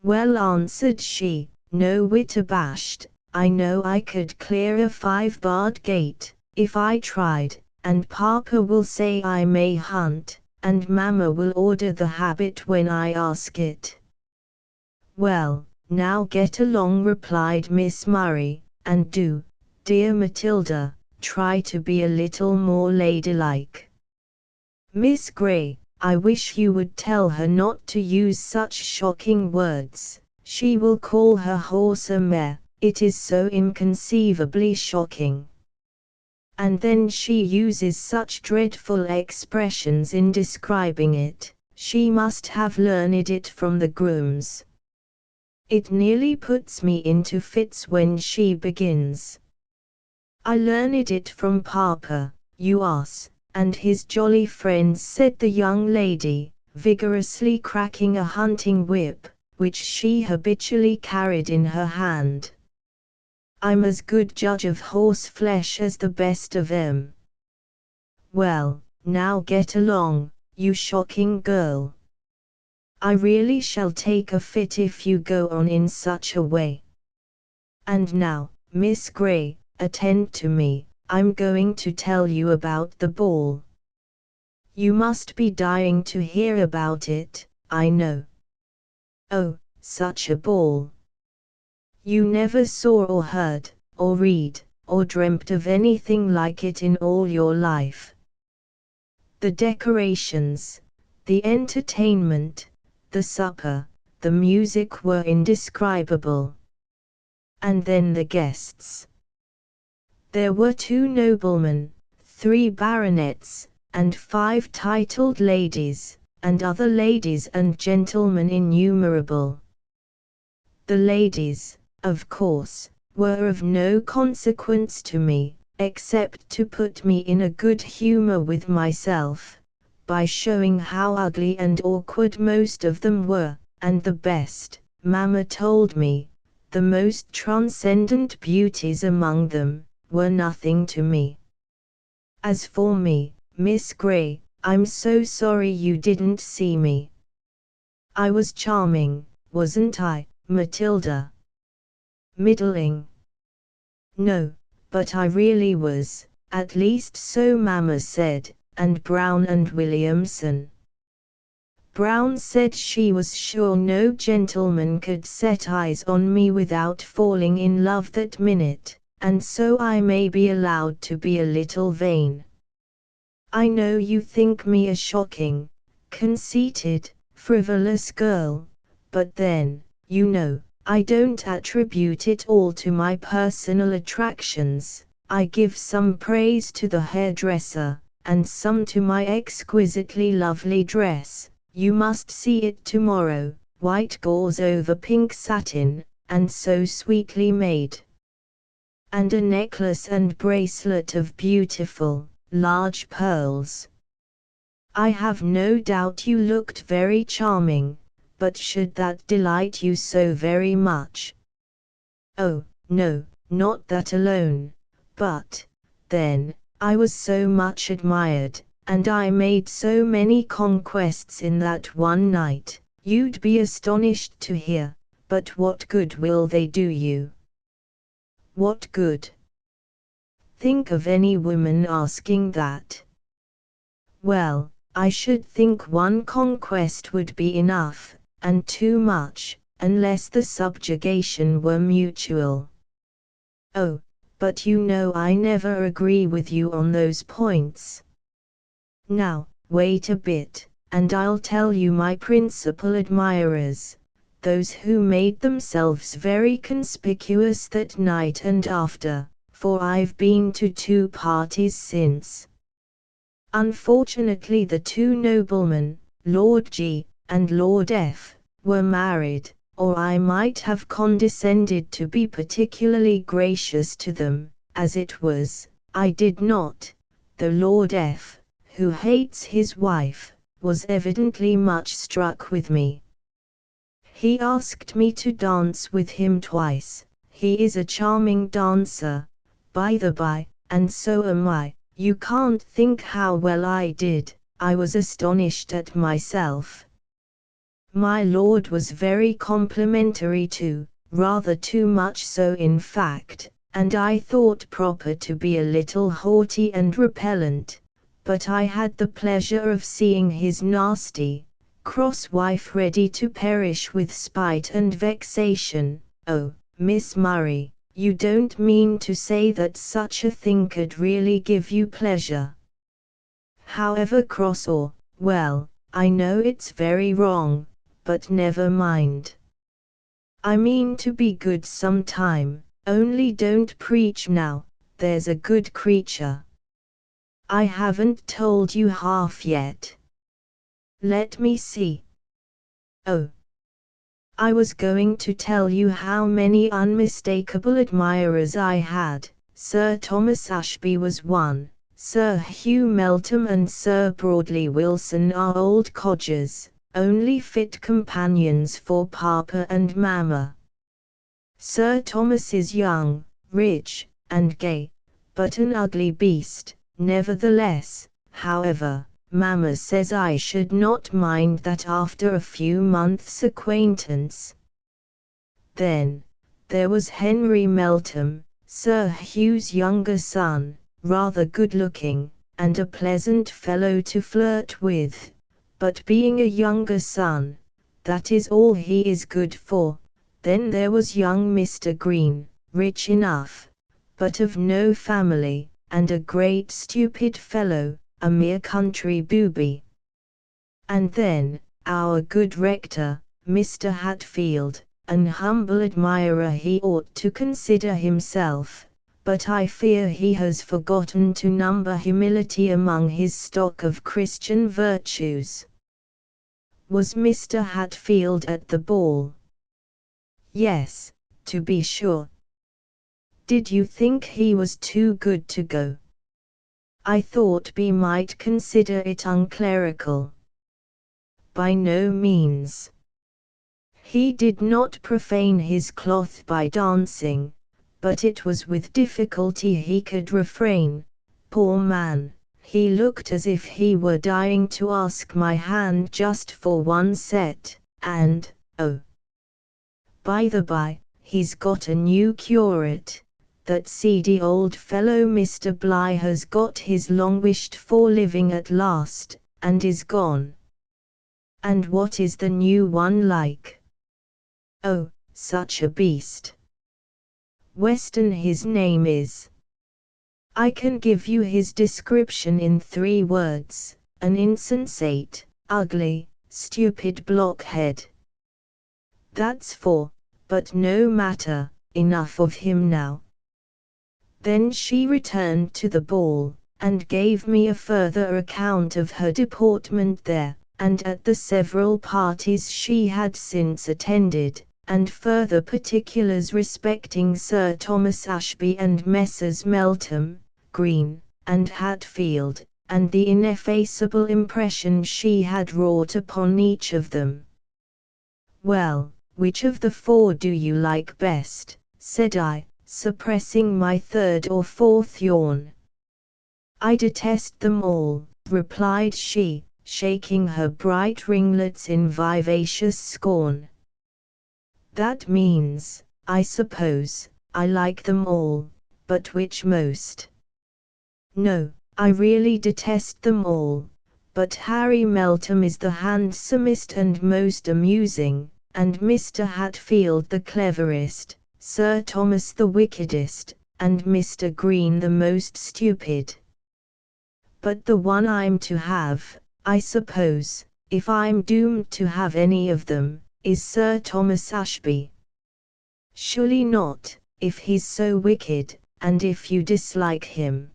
"Well," answered she, no whit abashed, "I know I could clear a 5-barred gate, if I tried, and Papa will say I may hunt, and Mamma will order the habit when I ask it." "Well, now get along," replied Miss Murray, "and do, dear Matilda, try to be a little more ladylike. Miss Gray, I wish you would tell her not to use such shocking words. She will call her horse a mare, it is so inconceivably shocking. And then she uses such dreadful expressions in describing it, she must have learned it from the grooms. It nearly puts me into fits when she begins. I learned it from Papa, you ass, and his jolly friends," said the young lady, vigorously cracking a hunting whip, which she habitually carried in her hand. "I'm as good judge of horse flesh as the best of 'em." "Well, now get along, you shocking girl. I really shall take a fit if you go on in such a way. And now, Miss Gray, attend to me, I'm going to tell you about the ball. You must be dying to hear about it, I know. Oh, such a ball! You never saw or heard, or read, or dreamt of anything like it in all your life. The decorations, the entertainment, the supper, the music were indescribable. And then the guests. There were 2 noblemen, 3 baronets, and 5 titled ladies, and other ladies and gentlemen innumerable. The ladies, of course, were of no consequence to me, except to put me in a good humor with myself, by showing how ugly and awkward most of them were, and the best, Mamma told me, the most transcendent beauties among them, were nothing to me. As for me, Miss Gray, I'm so sorry you didn't see me. I was charming, wasn't I, Matilda? Middling. No, but I really was, at least so Mamma said, and Brown and Williamson. Brown said she was sure no gentleman could set eyes on me without falling in love that minute, and so I may be allowed to be a little vain. I know you think me a shocking, conceited, frivolous girl, but then, you know, I don't attribute it all to my personal attractions. I give some praise to the hairdresser, and some to my exquisitely lovely dress. You must see it tomorrow, white gauze over pink satin, and so sweetly made. And a necklace and bracelet of beautiful, large pearls. I have no doubt you looked very charming, but should that delight you so very much? Oh, no, not that alone, but, then, I was so much admired, and I made so many conquests in that one night, you'd be astonished to hear, but what good will they do you? What good? Think of any woman asking that. Well, I should think one conquest would be enough, and too much, unless the subjugation were mutual. Oh, but you know I never agree with you on those points. Now, wait a bit, and I'll tell you my principal admirers, those who made themselves very conspicuous that night and after, for I've been to 2 parties since. Unfortunately the 2 noblemen, Lord G. and Lord F., were married, or I might have condescended to be particularly gracious to them. As it was, I did not. The Lord F., who hates his wife, was evidently much struck with me. He asked me to dance with him twice. He is a charming dancer, by the by, and so am I. You can't think how well I did. I was astonished at myself. My lord was very complimentary too, rather too much so in fact, and I thought proper to be a little haughty and repellent, but I had the pleasure of seeing his nasty, cross wife ready to perish with spite and vexation. Oh, Miss Murray, you don't mean to say that such a thing could really give you pleasure? However cross or, well, I know it's very wrong, but never mind. I mean to be good some time, only don't preach now, there's a good creature. I haven't told you half yet. Let me see. Oh, I was going to tell you how many unmistakable admirers I had. Sir Thomas Ashby was one. Sir Hugh Meltham and Sir Broadley Wilson are old codgers, only fit companions for Papa and Mamma. Sir Thomas is young, rich, and gay, but an ugly beast. Nevertheless, however, Mamma says I should not mind that after a few months' acquaintance. Then, there was Henry Meltham, Sir Hugh's younger son, rather good-looking, and a pleasant fellow to flirt with, but being a younger son, that is all he is good for. Then there was young Mr. Green, rich enough, but of no family, and a great stupid fellow, a mere country booby. And then, our good rector, Mr. Hatfield, an humble admirer he ought to consider himself, but I fear he has forgotten to number humility among his stock of Christian virtues. Was Mr. Hatfield at the ball? Yes, to be sure. Did you think he was too good to go? I thought B might consider it unclerical. By no means. He did not profane his cloth by dancing, but it was with difficulty he could refrain. Poor man, he looked as if he were dying to ask my hand just for one set, and, oh, by the by, he's got a new curate. That seedy old fellow Mr. Bligh has got his long-wished-for living at last, and is gone. And what is the new one like? Oh, such a beast. Weston his name is. I can give you his description in 3 words, an insensate, ugly, stupid blockhead. That's 4, but no matter, enough of him now. Then she returned to the ball, and gave me a further account of her deportment there, and at the several parties she had since attended, and further particulars respecting Sir Thomas Ashby and Messrs. Meltham, Green, and Hatfield, and the ineffaceable impression she had wrought upon each of them. Well, which of the 4 do you like best? Said I, suppressing my 3rd or 4th yawn. I detest them all, replied she, shaking her bright ringlets in vivacious scorn. That means, I suppose, I like them all, but which most? No, I really detest them all, but Harry Meltham is the handsomest and most amusing, and Mr. Hatfield the cleverest, Sir Thomas the wickedest, and Mr. Green the most stupid. But the one I'm to have, I suppose, if I'm doomed to have any of them, is Sir Thomas Ashby. Surely not, if he's so wicked, and if you dislike him.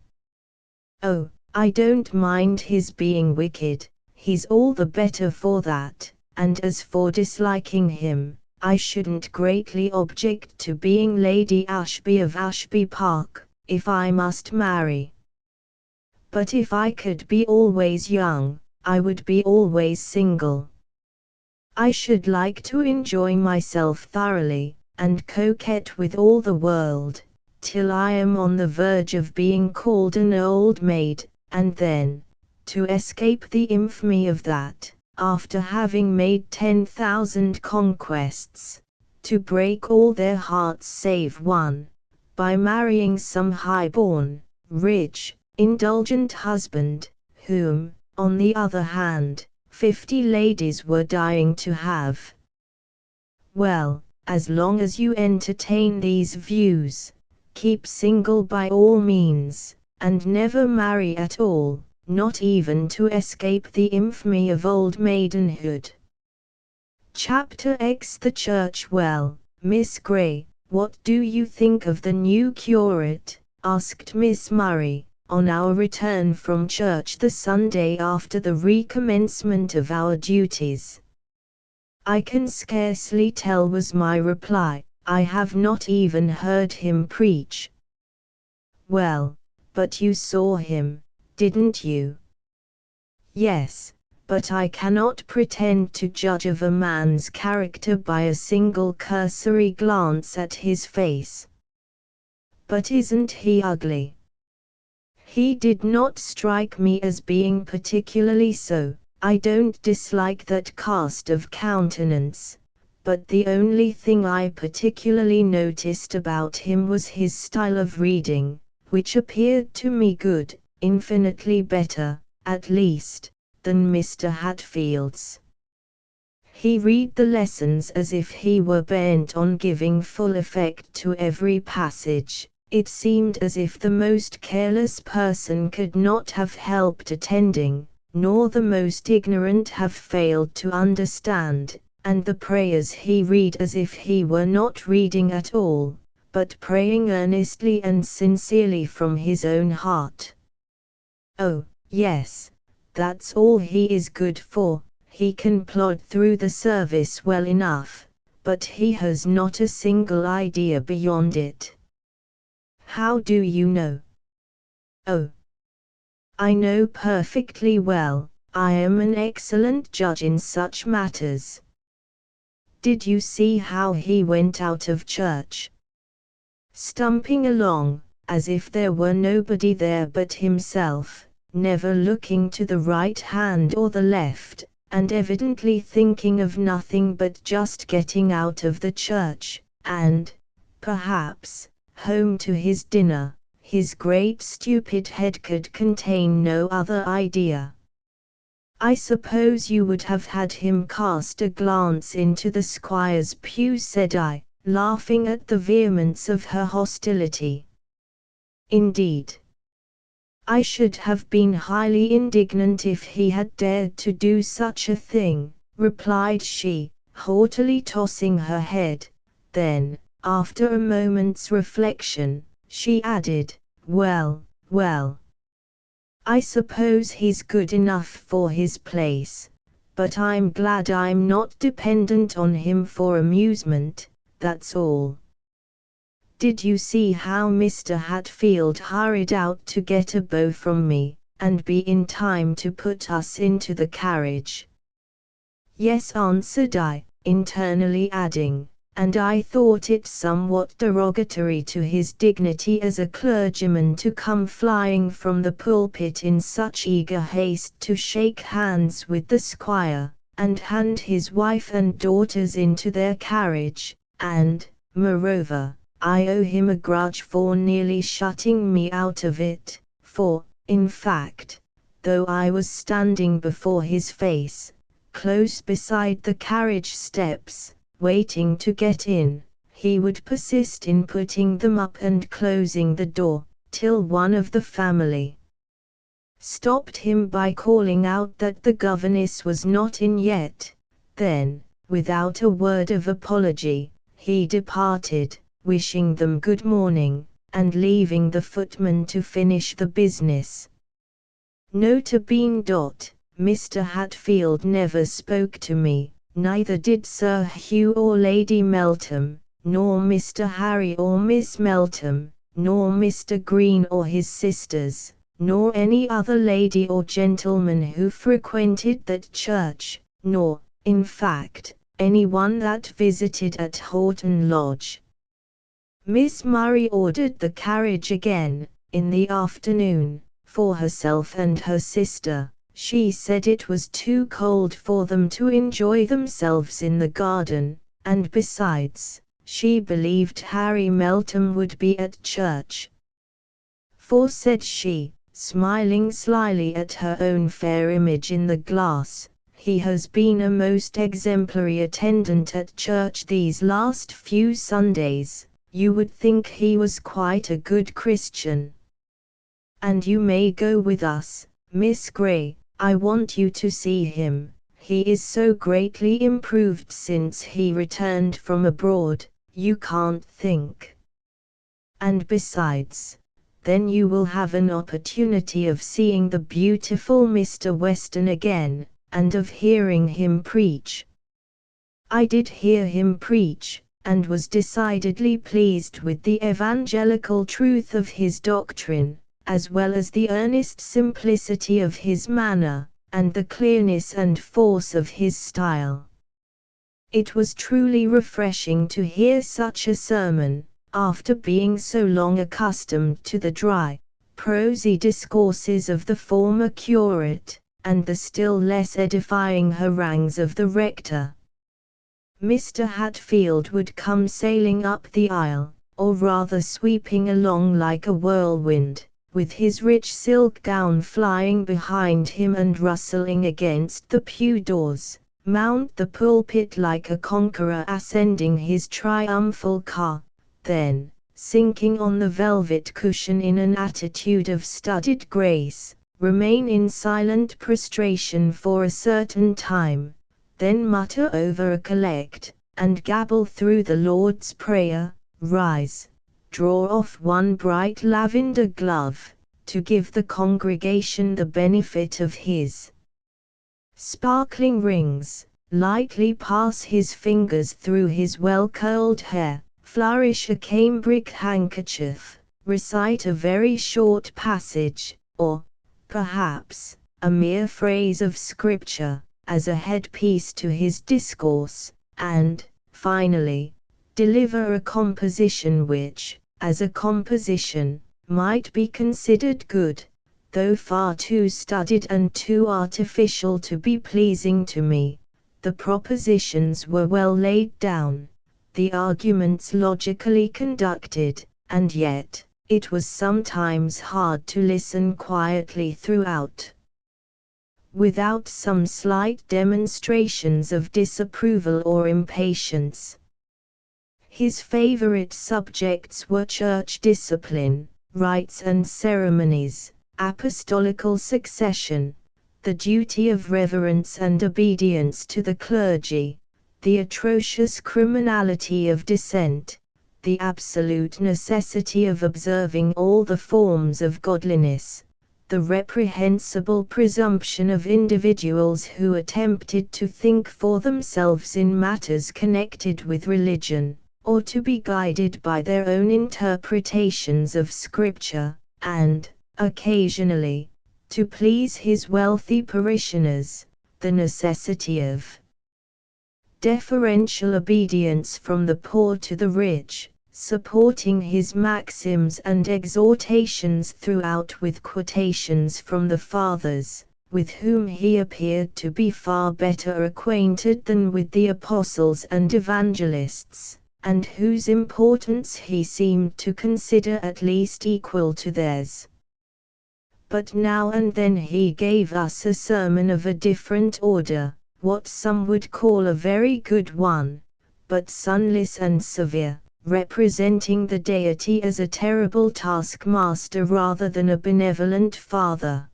Oh, I don't mind his being wicked, he's all the better for that, and as for disliking him, I shouldn't greatly object to being Lady Ashby of Ashby Park, if I must marry. But if I could be always young, I would be always single. I should like to enjoy myself thoroughly, and coquet with all the world, till I am on the verge of being called an old maid, and then, to escape the infamy of that, after having made 10,000 conquests, to break all their hearts save one, by marrying some high-born, rich, indulgent husband, whom, on the other hand, 50 ladies were dying to have. Well, as long as you entertain these views, keep single by all means, and never marry at all, not even to escape the infamy of old maidenhood. Chapter X. The Church. Well, Miss Gray, what do you think of the new curate? Asked Miss Murray, on our return from church the Sunday after the recommencement of our duties. I can scarcely tell, was my reply. I have not even heard him preach. Well, but you saw him, didn't you? Yes, but I cannot pretend to judge of a man's character by a single cursory glance at his face. But isn't he ugly? He did not strike me as being particularly so. I don't dislike that cast of countenance, but the only thing I particularly noticed about him was his style of reading, which appeared to me good, infinitely better, at least, than Mr. Hatfield's. He read the lessons as if he were bent on giving full effect to every passage. It seemed as if the most careless person could not have helped attending, nor the most ignorant have failed to understand, and the prayers he read as if he were not reading at all, but praying earnestly and sincerely from his own heart. Oh, yes, that's all he is good for. He can plod through the service well enough, but he has not a single idea beyond it. How do you know? Oh, I know perfectly well. I am an excellent judge in such matters. Did you see how he went out of church? Stumping along, as if there were nobody there but himself, never looking to the right hand or the left, and evidently thinking of nothing but just getting out of the church, and, perhaps, home to his dinner. His great stupid head could contain no other idea. I suppose you would have had him cast a glance into the squire's pew, said I, laughing at the vehemence of her hostility. Indeed, I should have been highly indignant if he had dared to do such a thing, replied she, haughtily tossing her head. Then, after a moment's reflection, she added, well, well, I suppose he's good enough for his place, but I'm glad I'm not dependent on him for amusement, that's all. Did you see how Mr. Hatfield hurried out to get a bow from me, and be in time to put us into the carriage? Yes, answered I, internally adding, and I thought it somewhat derogatory to his dignity as a clergyman to come flying from the pulpit in such eager haste to shake hands with the squire, and hand his wife and daughters into their carriage, and, moreover, I owe him a grudge for nearly shutting me out of it, for, in fact, though I was standing before his face, close beside the carriage steps, waiting to get in, he would persist in putting them up and closing the door, till one of the family stopped him by calling out that the governess was not in yet. Then, without a word of apology, he departed, wishing them good morning, and leaving the footman to finish the business. Nota bene. Mr. Hatfield never spoke to me, neither did Sir Hugh or Lady Meltham, nor Mr. Harry or Miss Meltham, nor Mr. Green or his sisters, nor any other lady or gentleman who frequented that church, nor, in fact, anyone that visited at Horton Lodge. Miss Murray ordered the carriage again, in the afternoon, for herself and her sister. She said it was too cold for them to enjoy themselves in the garden, and besides, she believed Harry Meltham would be at church. For, said she, smiling slyly at her own fair image in the glass, he has been a most exemplary attendant at church these last few Sundays. You would think he was quite a good Christian. And you may go with us, Miss Grey. I want you to see him. He is so greatly improved since he returned from abroad, you can't think. And besides, then you will have an opportunity of seeing the beautiful Mr. Weston again, and of hearing him preach. I did hear him preach, and was decidedly pleased with the evangelical truth of his doctrine, as well as the earnest simplicity of his manner, and the clearness and force of his style. It was truly refreshing to hear such a sermon, after being so long accustomed to the dry, prosy discourses of the former curate, and the still less edifying harangues of the rector. Mr. Hatfield would come sailing up the aisle, or rather sweeping along like a whirlwind, with his rich silk gown flying behind him and rustling against the pew doors, mount the pulpit like a conqueror ascending his triumphal car, then, sinking on the velvet cushion in an attitude of studied grace, remain in silent prostration for a certain time, then mutter over a collect, and gabble through the Lord's Prayer, rise, draw off one bright lavender glove, to give the congregation the benefit of his sparkling rings, lightly pass his fingers through his well-curled hair, flourish a cambric handkerchief, recite a very short passage, or, perhaps, a mere phrase of Scripture, as a headpiece to his discourse, and, finally, deliver a composition which, as a composition, might be considered good, though far too studied and too artificial to be pleasing to me. The propositions were well laid down, the arguments logically conducted, and yet, it was sometimes hard to listen quietly throughout, without some slight demonstrations of disapproval or impatience. His favorite subjects were church discipline, rites and ceremonies, apostolical succession, the duty of reverence and obedience to the clergy, the atrocious criminality of dissent, the absolute necessity of observing all the forms of godliness, the reprehensible presumption of individuals who attempted to think for themselves in matters connected with religion, or to be guided by their own interpretations of Scripture, and, occasionally, to please his wealthy parishioners, the necessity of deferential obedience from the poor to the rich, supporting his maxims and exhortations throughout with quotations from the Fathers, with whom he appeared to be far better acquainted than with the apostles and evangelists, and whose importance he seemed to consider at least equal to theirs. But now and then he gave us a sermon of a different order, what some would call a very good one, but sunless and severe, representing the deity as a terrible taskmaster rather than a benevolent father.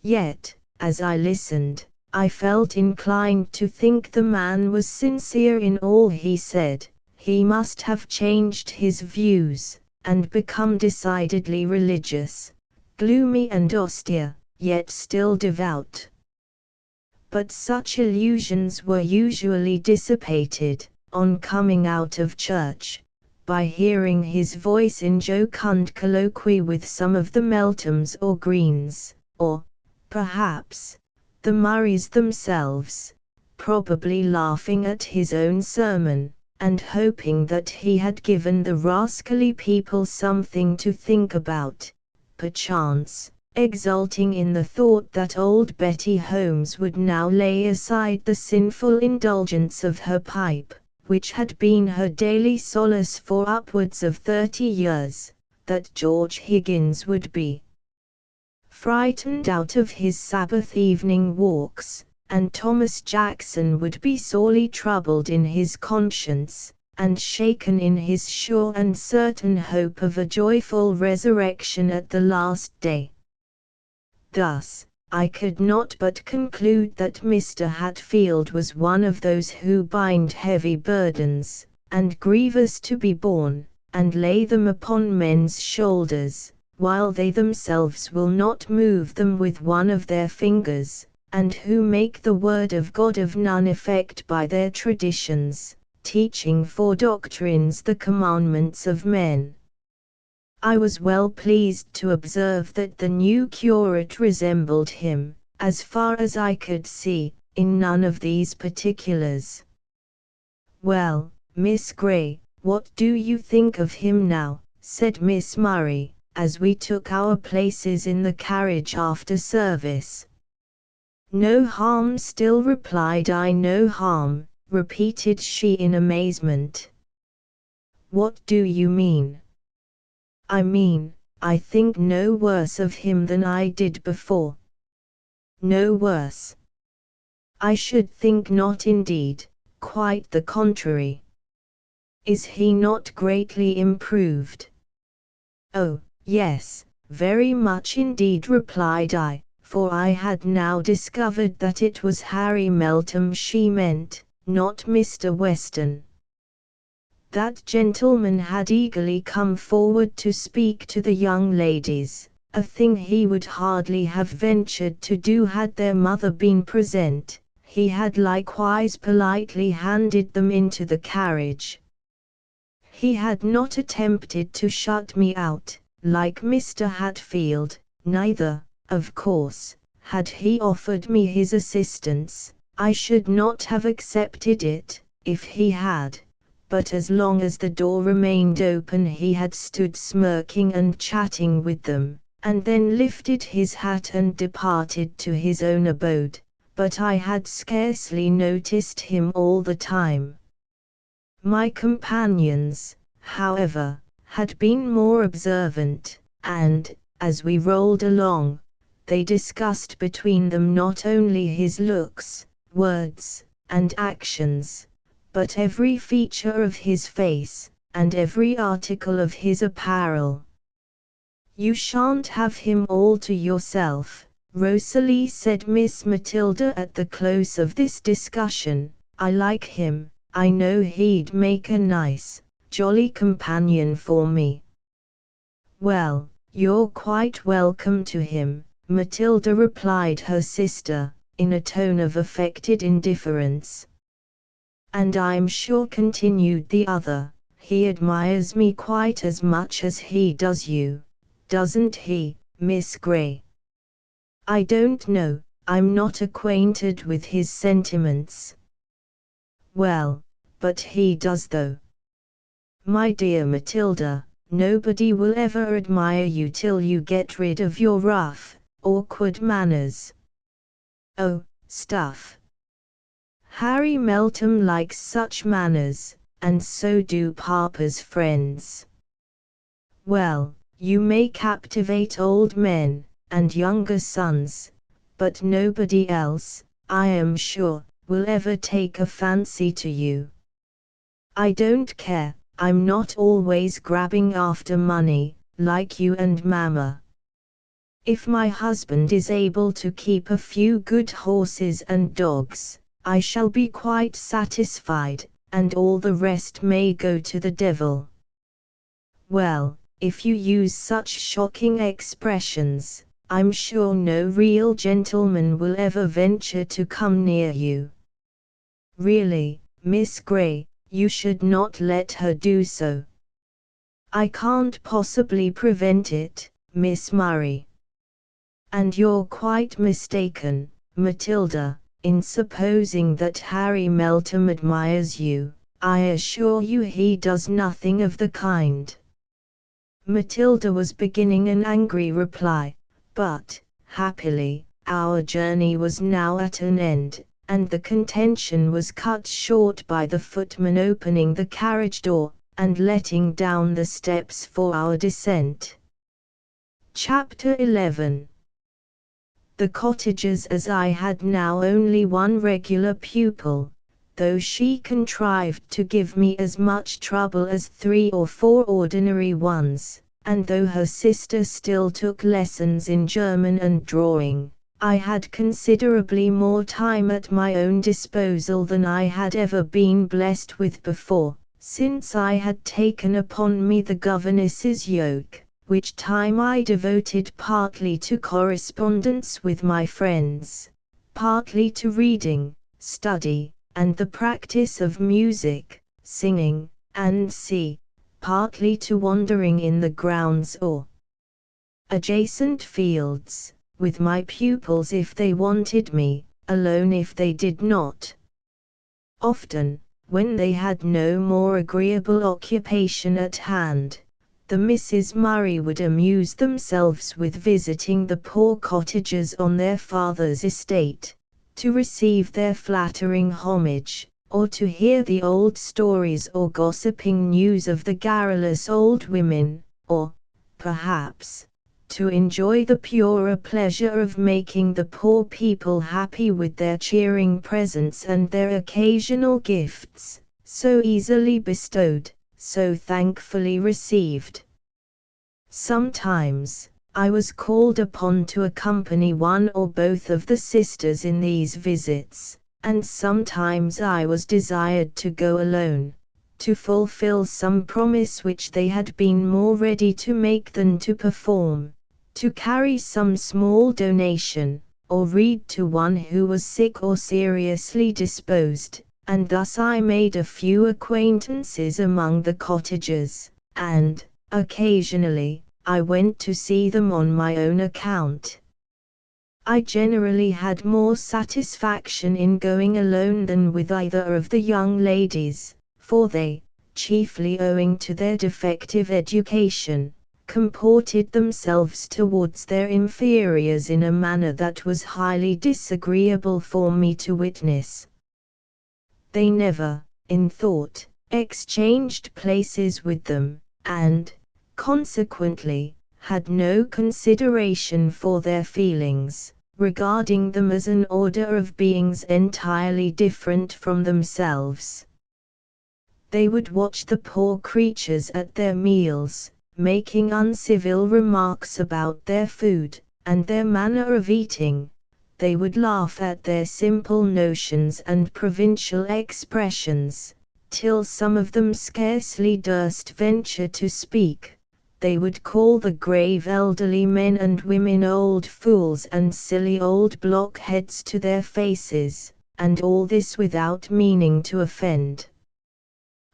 Yet, as I listened, I felt inclined to think the man was sincere in all he said. He must have changed his views, and become decidedly religious, gloomy and austere, yet still devout. but such illusions were usually dissipated, on coming out of church, by hearing his voice in jocund colloquy with some of the Meltums or Greens, or, perhaps, the Murrays themselves, probably laughing at his own sermon, and hoping that he had given the rascally people something to think about, perchance, exulting in the thought that old Betty Holmes would now lay aside the sinful indulgence of her pipe, which had been her daily solace for upwards of 30 years, that George Higgins would be frightened out of his Sabbath evening walks, and Thomas Jackson would be sorely troubled in his conscience, and shaken in his sure and certain hope of a joyful resurrection at the last day. Thus, I could not but conclude that Mr. Hatfield was one of those who bind heavy burdens, and grievous to be borne, and lay them upon men's shoulders, while they themselves will not move them with one of their fingers, and who make the word of God of none effect by their traditions, teaching for doctrines the commandments of men. I was well pleased to observe that the new curate resembled him, as far as I could see, in none of these particulars. "Well, Miss Grey, what do you think of him now?" said Miss Murray, as we took our places in the carriage after service. "No harm still," replied I. "No harm," repeated she in amazement. "What do you mean?" "I mean, I think no worse of him than I did before." "No worse? I should think not indeed, quite the contrary." "Is he not greatly improved?" "Oh, yes, very much indeed," replied I, for I had now discovered that it was Harry Meltham she meant, not Mr. Weston. That gentleman had eagerly come forward to speak to the young ladies, a thing he would hardly have ventured to do had their mother been present. He had likewise politely handed them into the carriage. He had not attempted to shut me out, like Mr. Hatfield, neither, of course, had he offered me his assistance. I should not have accepted it, if he had. But as long as the door remained open he had stood smirking and chatting with them, and then lifted his hat and departed to his own abode, but I had scarcely noticed him all the time. My companions, however, had been more observant, and, as we rolled along, they discussed between them not only his looks, words, and actions, but every feature of his face, and every article of his apparel. "You shan't have him all to yourself," Rosalie said Miss Matilda at the close of this discussion. "I like him, I know he'd make a nice, jolly companion for me." "Well, you're quite welcome to him," Matilda replied her sister, in a tone of affected indifference. "And I'm sure," continued the other, "he admires me quite as much as he does you, doesn't he, Miss Grey?" "I don't know, I'm not acquainted with his sentiments." "Well, but he does though." "My dear Matilda, nobody will ever admire you till you get rid of your rough, awkward manners." "Oh, stuff! Harry Meltham likes such manners, and so do Papa's friends." "Well, you may captivate old men, and younger sons, but nobody else, I am sure, will ever take a fancy to you." "I don't care, I'm not always grabbing after money, like you and Mama. If my husband is able to keep a few good horses and dogs, I shall be quite satisfied, and all the rest may go to the devil." "Well, if you use such shocking expressions, I'm sure no real gentleman will ever venture to come near you. Really, Miss Gray, you should not let her do so. I can't possibly prevent it, Miss Murray. And you're quite mistaken, Matilda, in supposing that Harry Meltham admires you. I assure you he does nothing of the kind. Matilda was beginning an angry reply, but, happily, our journey was now at an end, and the contention was cut short by the footman opening the carriage door, and letting down the steps for our descent. Chapter 11. The cottagers, as I had now only one regular pupil, though she contrived to give me as much trouble as 3 or 4 ordinary ones, and though her sister still took lessons in German and drawing, I had considerably more time at my own disposal than I had ever been blessed with before, since I had taken upon me the governess's yoke, which time I devoted partly to correspondence with my friends, partly to reading, study, and the practice of music, singing, and partly to wandering in the grounds or adjacent fields, with my pupils if they wanted me, alone if they did not. Often, when they had no more agreeable occupation at hand, the Misses Murray would amuse themselves with visiting the poor cottagers on their father's estate, to receive their flattering homage, or to hear the old stories or gossiping news of the garrulous old women, or, perhaps, to enjoy the purer pleasure of making the poor people happy with their cheering presents and their occasional gifts, so easily bestowed, so thankfully received. Sometimes, I was called upon to accompany one or both of the sisters in these visits, and sometimes I was desired to go alone, to fulfill some promise which they had been more ready to make than to perform, to carry some small donation, or read to one who was sick or seriously disposed, and thus I made a few acquaintances among the cottagers, and, occasionally, I went to see them on my own account. I generally had more satisfaction in going alone than with either of the young ladies, for they, chiefly owing to their defective education, comported themselves towards their inferiors in a manner that was highly disagreeable for me to witness. They never, in thought, exchanged places with them, and, consequently, had no consideration for their feelings, regarding them as an order of beings entirely different from themselves. They would watch the poor creatures at their meals, making uncivil remarks about their food, and their manner of eating. They would laugh at their simple notions and provincial expressions, till some of them scarcely durst venture to speak. They would call the grave elderly men and women old fools and silly old blockheads to their faces, and all this without meaning to offend.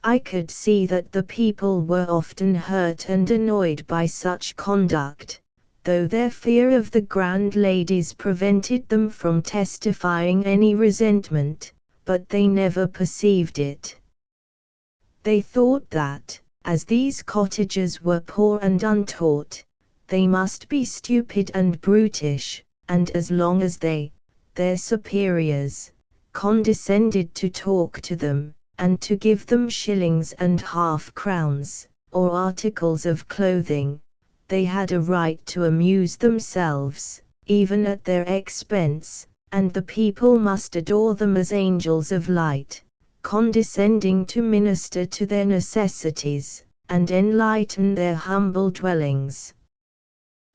I could see that the people were often hurt and annoyed by such conduct, though their fear of the grand ladies prevented them from testifying any resentment, but they never perceived it. They thought that, as these cottagers were poor and untaught, they must be stupid and brutish, and as long as they, their superiors, condescended to talk to them, and to give them shillings and half-crowns, or articles of clothing, they had a right to amuse themselves, even at their expense, and the people must adore them as angels of light, condescending to minister to their necessities, and enlighten their humble dwellings.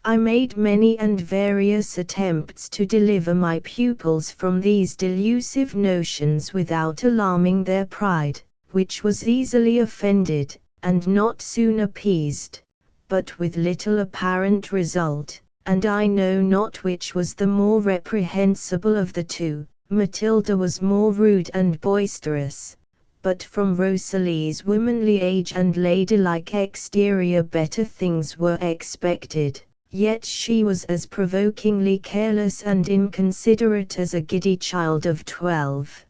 I made many and various attempts to deliver my pupils from these delusive notions without alarming their pride, which was easily offended, and not soon appeased, but with little apparent result, and I know not which was the more reprehensible of the two. Matilda was more rude and boisterous, but from Rosalie's womanly age and ladylike exterior better things were expected. Yet she was as provokingly careless and inconsiderate as a giddy child of 12.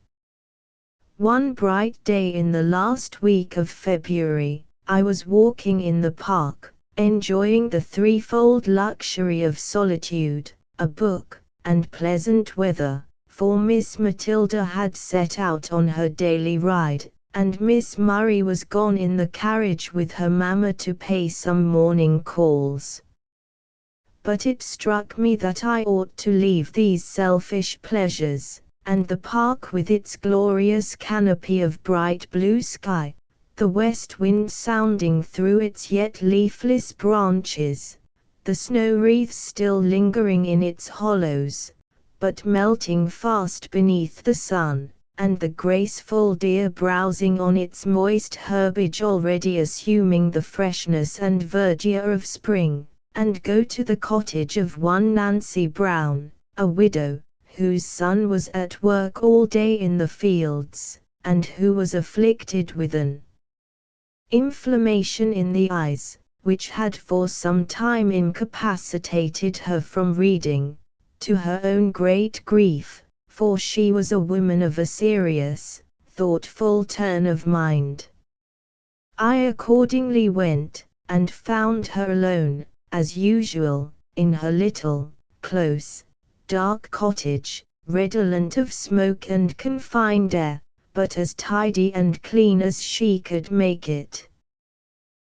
One bright day in the last week of February, I was walking in the park, enjoying the threefold luxury of solitude, a book, and pleasant weather, for Miss Matilda had set out on her daily ride, and Miss Murray was gone in the carriage with her mamma to pay some morning calls. But it struck me that I ought to leave these selfish pleasures, and the park with its glorious canopy of bright blue sky, the west wind sounding through its yet leafless branches, the snow wreaths still lingering in its hollows, but melting fast beneath the sun, and the graceful deer browsing on its moist herbage already assuming the freshness and verdure of spring, and go to the cottage of one Nancy Brown, a widow, whose son was at work all day in the fields, and who was afflicted with an inflammation in the eyes, which had for some time incapacitated her from reading, to her own great grief, for she was a woman of a serious, thoughtful turn of mind. I accordingly went, and found her alone, as usual, in her little, close, dark cottage, redolent of smoke and confined air, but as tidy and clean as she could make it.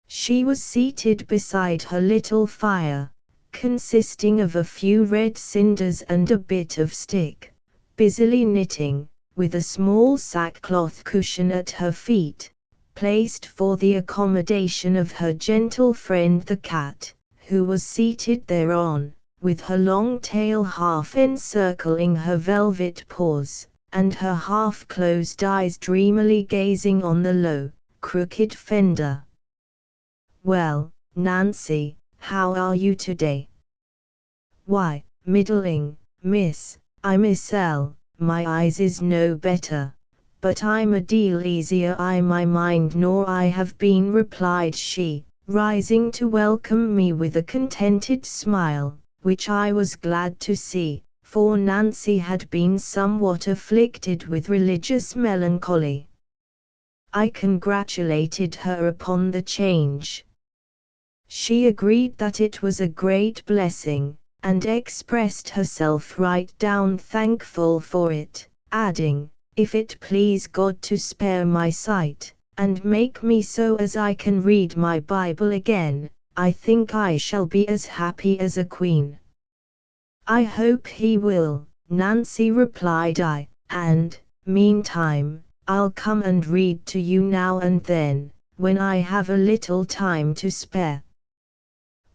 She was seated beside her little fire, consisting of a few red cinders and a bit of stick, busily knitting, with a small sackcloth cushion at her feet, placed for the accommodation of her gentle friend the cat, who was seated thereon, with her long tail half encircling her velvet paws, and her half-closed eyes dreamily gazing on the low, crooked fender. "Well, Nancy, how are you today?" "Why, middling, miss, I missel, my eyes is no better, but I'm a deal easier I my mind nor I have been," replied she, rising to welcome me with a contented smile, which I was glad to see, for Nancy had been somewhat afflicted with religious melancholy. I congratulated her upon the change. She agreed that it was a great blessing, and expressed herself right down thankful for it, adding, "If it please God to spare my sight, and make me so as I can read my Bible again, I think I shall be as happy as a queen." "I hope He will," Nancy replied I, "and, meantime, I'll come and read to you now and then, when I have a little time to spare."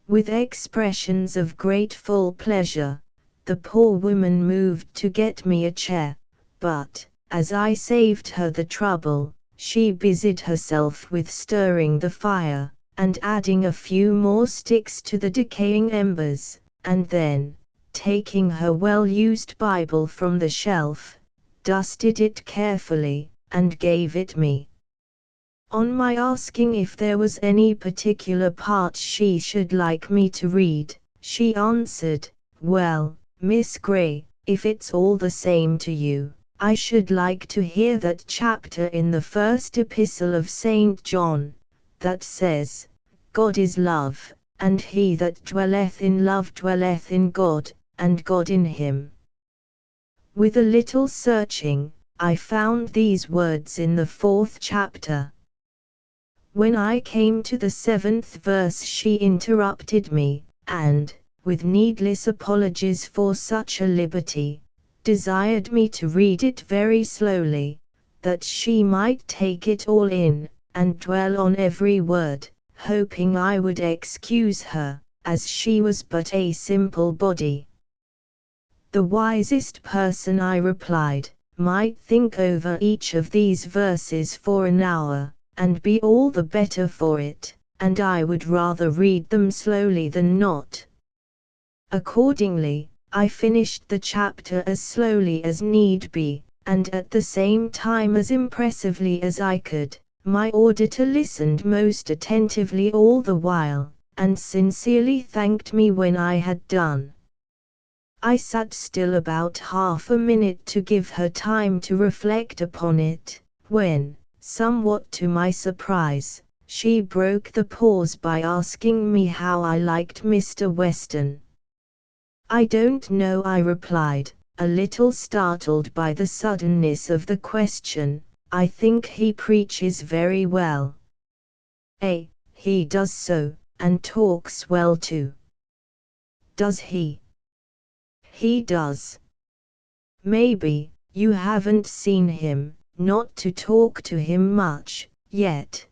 With expressions of grateful pleasure, the poor woman moved to get me a chair, but, as I saved her the trouble, she busied herself with stirring the fire, and adding a few more sticks to the decaying embers, and then, taking her well-used Bible from the shelf, dusted it carefully, and gave it me. On my asking if there was any particular part she should like me to read, she answered, "Well, Miss Gray, if it's all the same to you, I should like to hear that chapter in the first epistle of St. John, that says, 'God is love, and he that dwelleth in love dwelleth in God, and God in him.'" With a little searching, I found these words in the 4th chapter. When I came to the 7th verse she interrupted me, and, with needless apologies for such a liberty, desired me to read it very slowly, that she might take it all in, and dwell on every word, hoping I would excuse her, as she was but a simple body. "The wisest person," I replied, "might think over each of these verses for an hour, and be all the better for it, and I would rather read them slowly than not." Accordingly, I finished the chapter as slowly as need be, and at the same time as impressively as I could. My auditor listened most attentively all the while, and sincerely thanked me when I had done. I sat still about half a minute to give her time to reflect upon it, when, somewhat to my surprise, she broke the pause by asking me how I liked Mr. Weston. "I don't know," I replied, a little startled by the suddenness of the question. "I think he preaches very well." He does so, and talks well too." "Does he?" "He does." "Maybe, you haven't seen him, not to talk to him much, yet."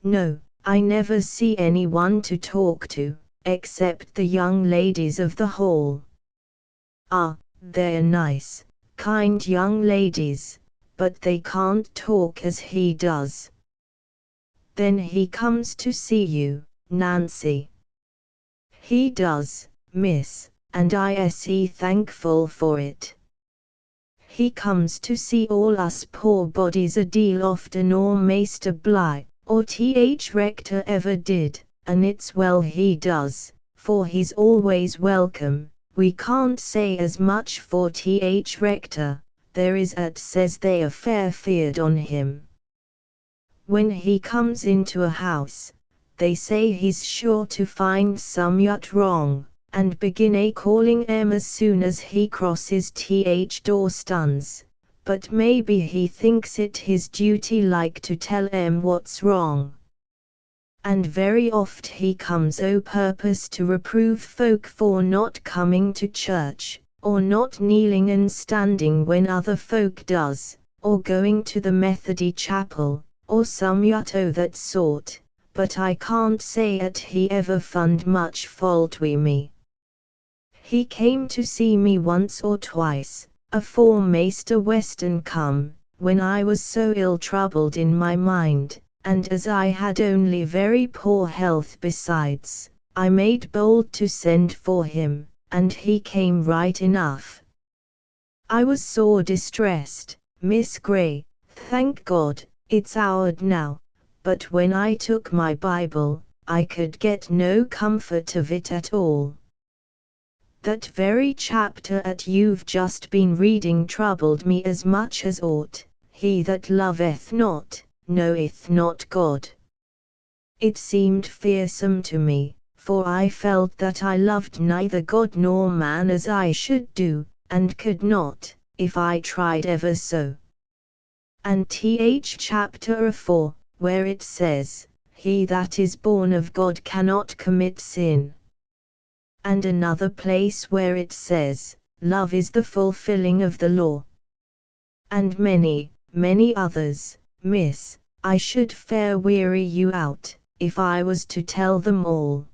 "No, I never see anyone to talk to, except the young ladies of the hall." "Ah, they're nice, kind young ladies, but they can't talk as he does." "Then he comes to see you, Nancy?" "He does, miss, and I.s.e. thankful for it. He comes to see all us poor bodies a deal often nor Maester Bligh, or Th Rector ever did, and it's well he does, for he's always welcome. We can't say as much for Th Rector, there is at says they are fair feared on him. When he comes into a house, they say he's sure to find somewhat wrong, and begin calling as soon as he crosses door stuns, but maybe he thinks it his duty like to tell what's wrong. And very oft he comes o' purpose to reprove folk for not coming to church, or not kneeling and standing when other folk does, or going to the Methody chapel, or somewhat o' that sort, but I can't say 'at he ever fund much fault wi' me. He came to see me once or twice, afore Maester Weston come, when I was so ill troubled in my mind, and as I had only very poor health besides, I made bold to send for him, and he came right enough. I was sore distressed, Miss Grey, thank God, it's oured now, but when I took my Bible, I could get no comfort of it at all. That very chapter 'at you've just been reading troubled me as much as aught. He that loveth not, knoweth not God. It seemed fearsome to me, for I felt that I loved neither God nor man as I should do, and could not, if I tried ever so. And chapter 4, where it says, "He that is born of God cannot commit sin." And another place where it says, "Love is the fulfilling of the law." And many, many others, miss, I should fair weary you out, if I was to tell them all.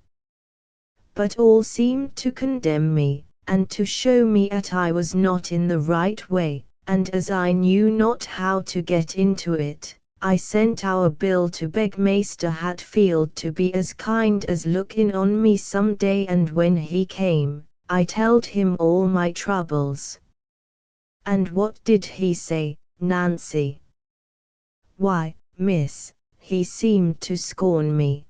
But all seemed to condemn me, and to show me that I was not in the right way, and as I knew not how to get into it, I sent our Bill to beg Maester Hatfield to be as kind as look in on me some day, and when he came, I told him all my troubles. And what did he say, Nancy? Why, miss, he seemed to scorn me.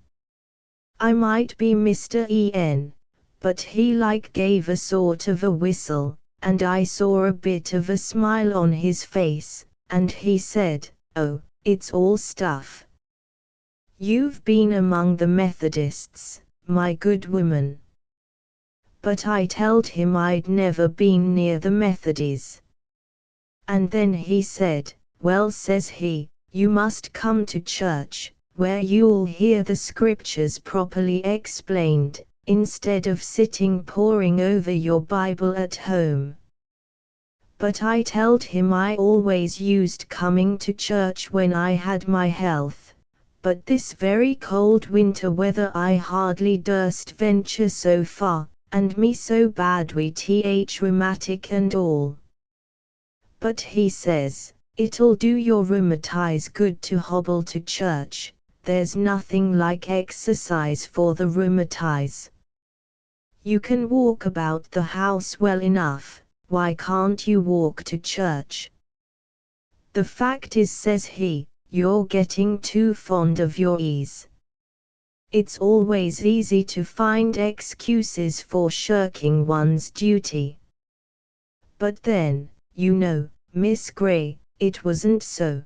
I might be Mr. E.N., but he like gave a sort of a whistle, and I saw a bit of a smile on his face, and he said, "Oh, it's all stuff. You've been among the Methodists, my good woman." But I told him I'd never been near the Methodies. And then he said, "Well," says he, "you must come to church, where you'll hear the scriptures properly explained, instead of sitting poring over your Bible at home." But I told him I always used coming to church when I had my health, but this very cold winter weather I hardly durst venture so far, and me so bad wi' rheumatic and all. But he says, "It'll do your rheumatize good to hobble to church, there's nothing like exercise for the rheumatize." You can walk about the house well enough, why can't you walk to church? The fact is, says he, you're getting too fond of your ease. It's always easy to find excuses for shirking one's duty. But then, you know, Miss Gray, it wasn't so.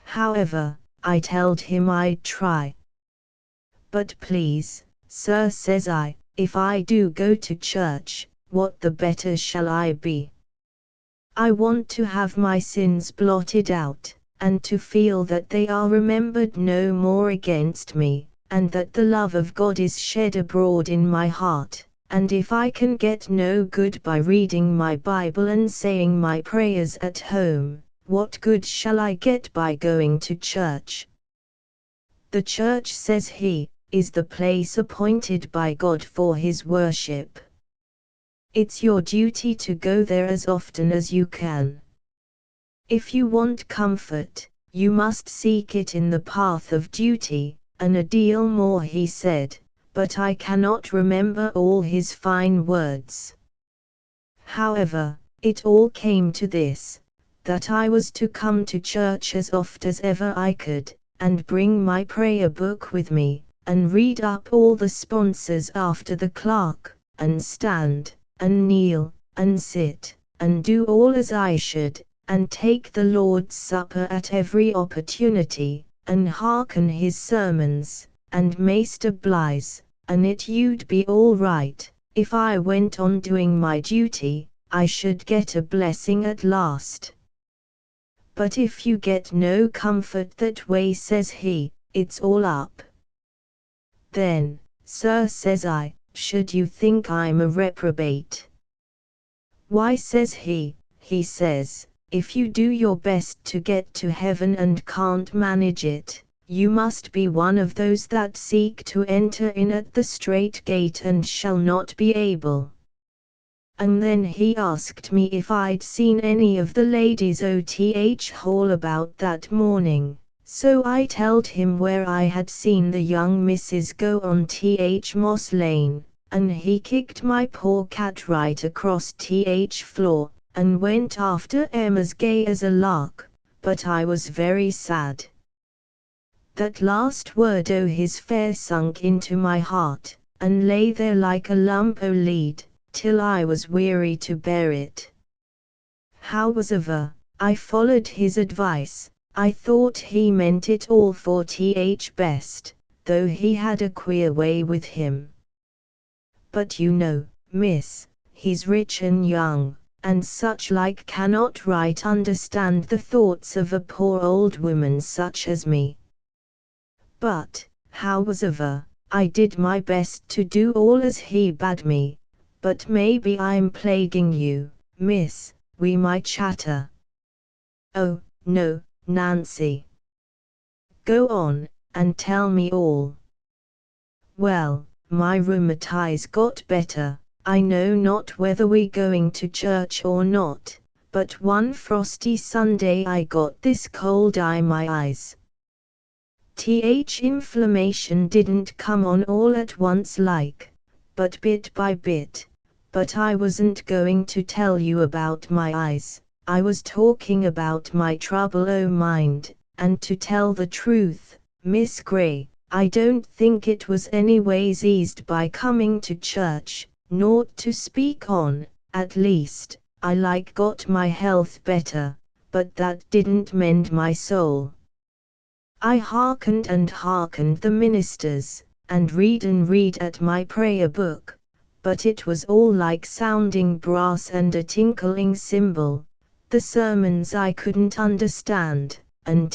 However, I told him I'd try. But please, sir, says I, if I do go to church, what the better shall I be? I want to have my sins blotted out, and to feel that they are remembered no more against me, and that the love of God is shed abroad in my heart. And if I can get no good by reading my Bible and saying my prayers at home, what good shall I get by going to church? The church, says he, is the place appointed by God for His worship. It's your duty to go there as often as you can. If you want comfort, you must seek it in the path of duty, and a deal more he said, but I cannot remember all his fine words. However, it all came to this, that I was to come to church as oft as ever I could, and bring my prayer book with me, and read up all the sponsors after the clerk, and stand, and kneel, and sit, and do all as I should, and take the Lord's Supper at every opportunity, and hearken his sermons, and Master Bligh's, and it you'd be all right. If I went on doing my duty, I should get a blessing at last. But if you get no comfort that way, says he, it's all up. Then, sir, says I, should you think I'm a reprobate? Why, says he says, if you do your best to get to heaven and can't manage it, you must be one of those that seek to enter in at the strait gate and shall not be able. And then he asked me if I'd seen any of the ladies OTH Hall about that morning, so I told him where I had seen the young misses go on Moss Lane, and he kicked my poor cat right across floor, and went after em as gay as a lark, but I was very sad. That last word o' his fair sunk into my heart, and lay there like a lump o' lead, till I was weary to bear it. Howsoever, I followed his advice. I thought he meant it all for best, though he had a queer way with him. But you know, miss, he's rich and young, and such like cannot right understand the thoughts of a poor old woman such as me. But, howsoever, I did my best to do all as he bade me. But maybe I'm plaguing you, miss, wi' my chatter. Oh, no, Nancy. Go on, and tell me all. Well, my rheumatiz got better. I know not whether we going to church or not, but one frosty Sunday I got this cold i' my eyes. Inflammation didn't come on all at once like, but bit by bit. But I wasn't going to tell you about my eyes, I was talking about my trouble o' mind, and to tell the truth, Miss Gray, I don't think it was anyways eased by coming to church, naught to speak on, at least, I like got my health better, but that didn't mend my soul. I hearkened and hearkened the ministers, and read at my prayer book, but it was all like sounding brass and a tinkling cymbal. The sermons I couldn't understand, and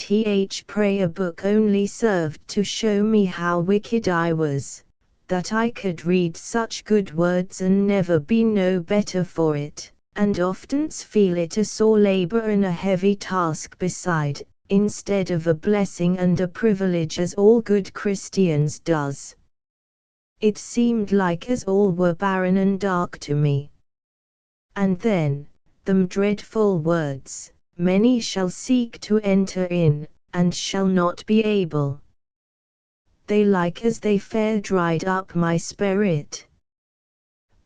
prayer book only served to show me how wicked I was, that I could read such good words and never be no better for it, and often feel it a sore labor and a heavy task beside, instead of a blessing and a privilege as all good Christians does. It seemed like as all were barren and dark to me. And then, them dreadful words, many shall seek to enter in, and shall not be able. They like as they fair dried up my spirit.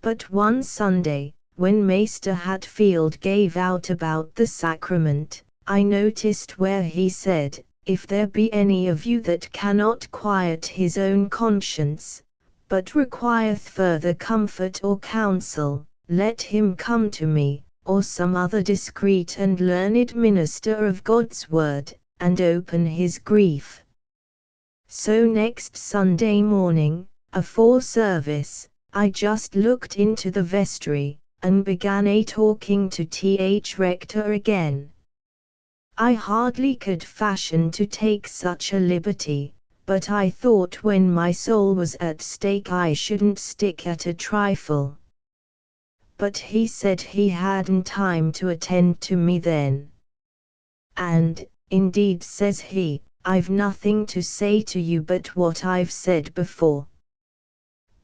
But one Sunday, when Maester Hatfield gave out about the sacrament, I noticed where he said, "If there be any of you that cannot quiet his own conscience, but requireth further comfort or counsel, let him come to me, or some other discreet and learned minister of God's word, and open his grief." So next Sunday morning, afore service, I just looked into the vestry, and began talking to Th Rector again. I hardly could fashion to take such a liberty, but I thought when my soul was at stake I shouldn't stick at a trifle. But he said he hadn't time to attend to me then. "And, indeed," says he, "I've nothing to say to you but what I've said before.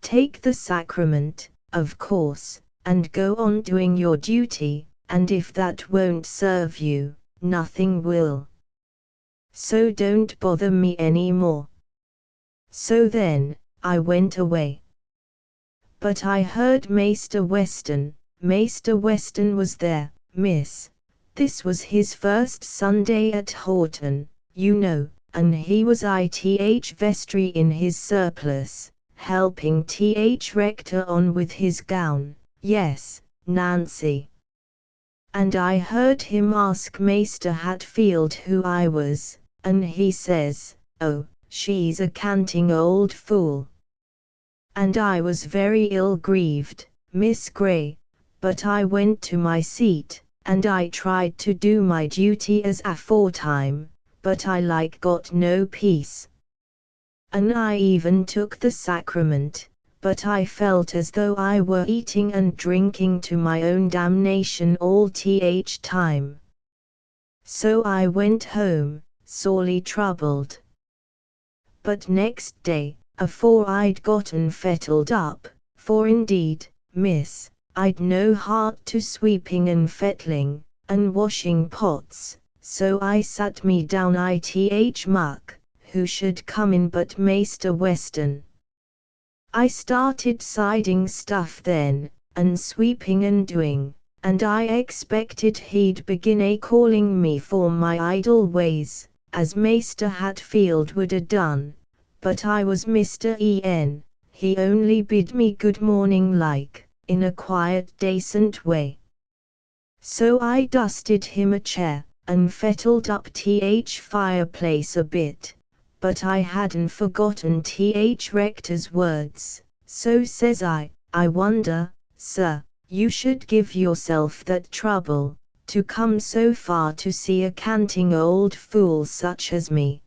Take the sacrament, of course, and go on doing your duty, and if that won't serve you, nothing will. So don't bother me any more." So then, I went away. But I heard Maester Weston was there, miss. This was his first Sunday at Horton, you know, and he was Ith vestry in his surplice, helping Th Rector on with his gown. Yes, Nancy. And I heard him ask Maester Hatfield who I was, and he says, "Oh, she's a canting old fool." And I was very ill grieved, Miss Grey, but I went to my seat, and I tried to do my duty as aforetime, but I got no peace. And I even took the sacrament, but I felt as though I were eating and drinking to my own damnation all th time. So I went home, sorely troubled. But next day, afore I'd gotten fettled up, for indeed, miss, I'd no heart to sweeping and fettling, and washing pots, so I sat me down ith muck, who should come in but Maester Weston. I started siding stuff then, and sweeping and doing, and I expected he'd begin calling me for my idle ways, as Maester Hatfield would a done, but I was Mr. En, he only bid me good morning in a quiet decent way. So I dusted him a chair, and fettled up th fireplace a bit, but I hadn't forgotten Th Rector's words, so says I wonder, sir, you should give yourself that trouble, to come so far to see a canting old fool such as me.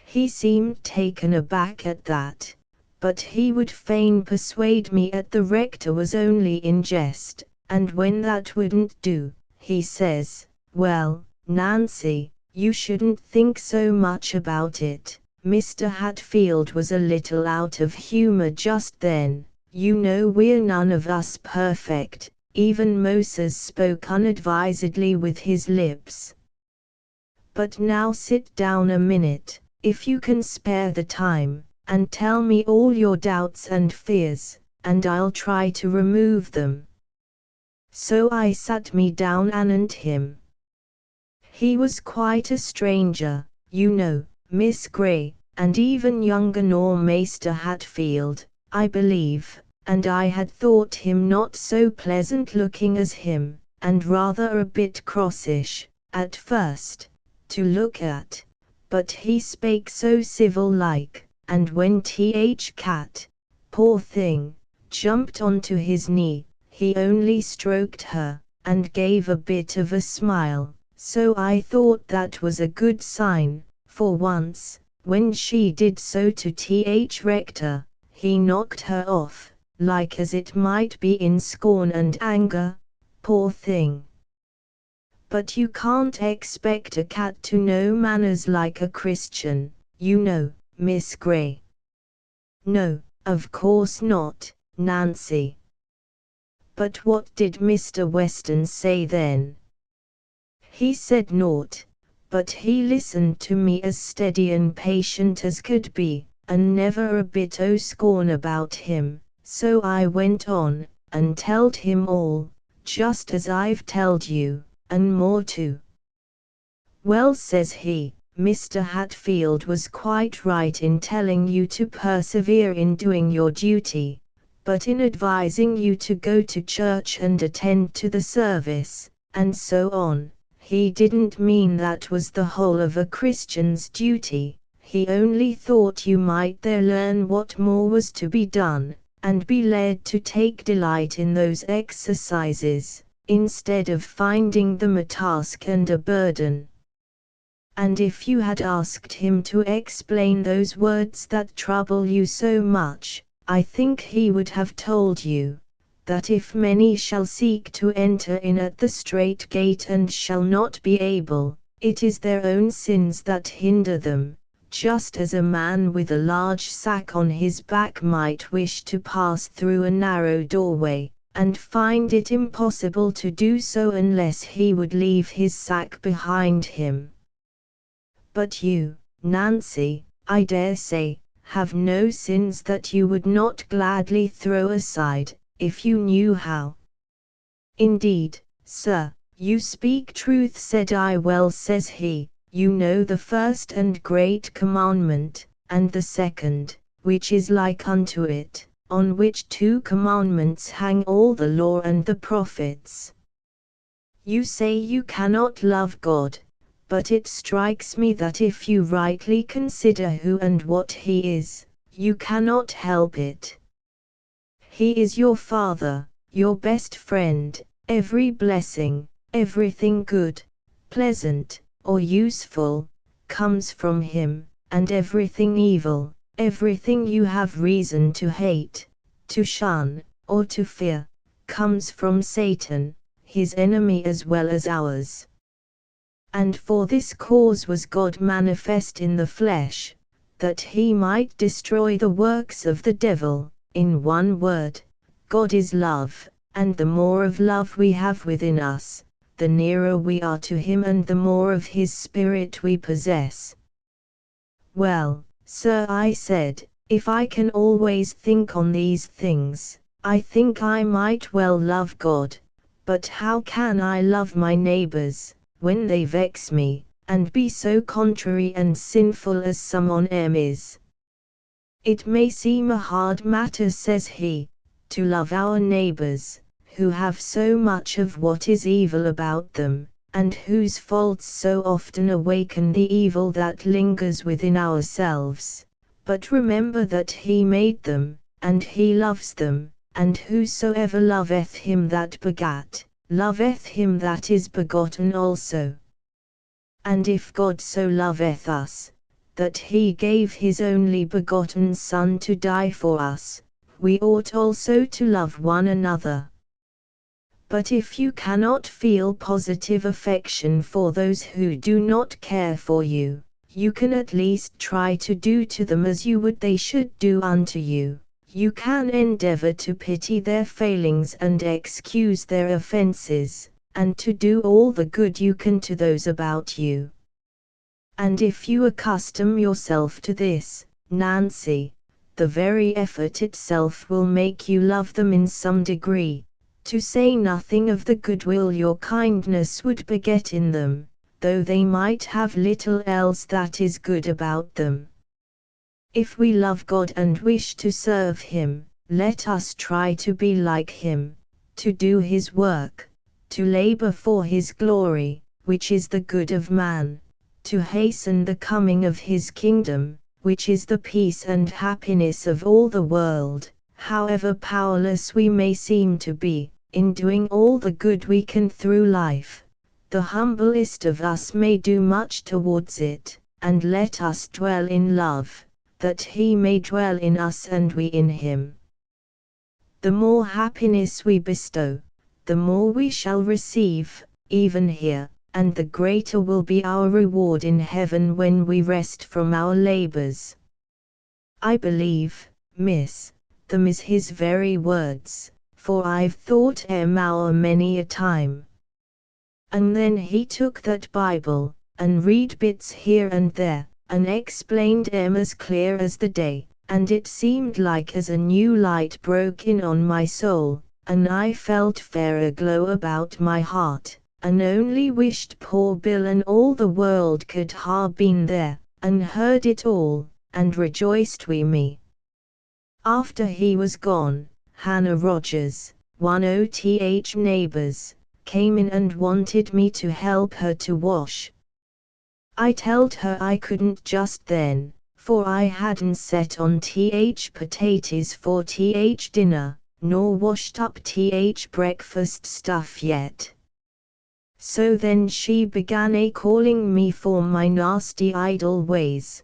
He seemed taken aback at that, but he would fain persuade me that the rector was only in jest, and when that wouldn't do, he says, "Well, Nancy, you shouldn't think so much about it." Mr. Hatfield was a little out of humour just then. You know we're none of us perfect, even Moses spoke unadvisedly with his lips. But now sit down a minute, if you can spare the time, and tell me all your doubts and fears, and I'll try to remove them. So I sat me down anent him. He was quite a stranger, you know, Miss Grey, and even younger nor Maester Hatfield, I believe, and I had thought him not so pleasant looking as him, and rather a bit crossish, at first, to look at, but he spake so civil-like, and when Th Cat, poor thing, jumped onto his knee, he only stroked her, and gave a bit of a smile, so I thought that was a good sign, for once, when she did so to Th Rector, he knocked her off, like as it might be in scorn and anger, poor thing. But you can't expect a cat to know manners like a Christian, you know, Miss Grey. No, of course not, Nancy. But what did Mr. Weston say then? He said naught, but he listened to me as steady and patient as could be, and never a bit o' scorn about him, So I went on, and telled him all, just as I've telled you, and more too. Well, says he, Mr. Hatfield was quite right in telling you to persevere in doing your duty, but in advising you to go to church and attend to the service, and so on, he didn't mean that was the whole of a Christian's duty. He only thought you might there learn what more was to be done, and be led to take delight in those exercises, instead of finding them a task and a burden. And if you had asked him to explain those words that trouble you so much, I think he would have told you, that if many shall seek to enter in at the strait gate and shall not be able, it is their own sins that hinder them, just as a man with a large sack on his back might wish to pass through a narrow doorway, and find it impossible to do so unless he would leave his sack behind him. But you, Nancy, I dare say, have no sins that you would not gladly throw aside, if you knew how. Indeed, sir, you speak truth, said I. Well, says he, you know the first and great commandment, and the second, which is like unto it, on which two commandments hang all the law and the prophets. You say you cannot love God, but it strikes me that if you rightly consider who and what He is, you cannot help it. He is your Father, your best friend. Every blessing, everything good, pleasant, or useful, comes from Him, and everything evil, everything you have reason to hate, to shun, or to fear, comes from Satan, His enemy as well as ours. And for this cause was God manifest in the flesh, that He might destroy the works of the devil. In one word, God is love, and the more of love we have within us, the nearer we are to Him and the more of His Spirit we possess. Well, sir, I said, if I can always think on these things, I think I might well love God, but how can I love my neighbors, when they vex me, and be so contrary and sinful as some on 'em is? It may seem a hard matter, says he, to love our neighbors, who have so much of what is evil about them, and whose faults so often awaken the evil that lingers within ourselves. But remember that He made them, and He loves them, and whosoever loveth Him that begat, loveth Him that is begotten also. And if God so loveth us, that He gave His only begotten Son to die for us, we ought also to love one another. But if you cannot feel positive affection for those who do not care for you, you can at least try to do to them as you would they should do unto you. You can endeavor to pity their failings and excuse their offenses, and to do all the good you can to those about you. And if you accustom yourself to this, Nancy, the very effort itself will make you love them in some degree, to say nothing of the goodwill your kindness would beget in them, though they might have little else that is good about them. If we love God and wish to serve Him, let us try to be like Him, to do His work, to labor for His glory, which is the good of man, to hasten the coming of His kingdom, which is the peace and happiness of all the world. However powerless we may seem to be, in doing all the good we can through life, the humblest of us may do much towards it, and let us dwell in love, that He may dwell in us and we in Him. The more happiness we bestow, the more we shall receive, even here, and the greater will be our reward in heaven when we rest from our labors. I believe, miss, them is his very words, for I've thought 'em o'er many a time. And then he took that Bible, and read bits here and there, and explained 'em as clear as the day, and it seemed like as a new light broke in on my soul, and I felt fair aglow about my heart, and only wished poor Bill and all the world could ha' been there, and heard it all, and rejoiced wi' me. After he was gone, Hannah Rogers, one o' th neighbours, came in and wanted me to help her to wash. I telled her I couldn't just then, for I hadn't set on th potatoes for th dinner, nor washed up th breakfast stuff yet. So then she began calling me for my nasty idle ways.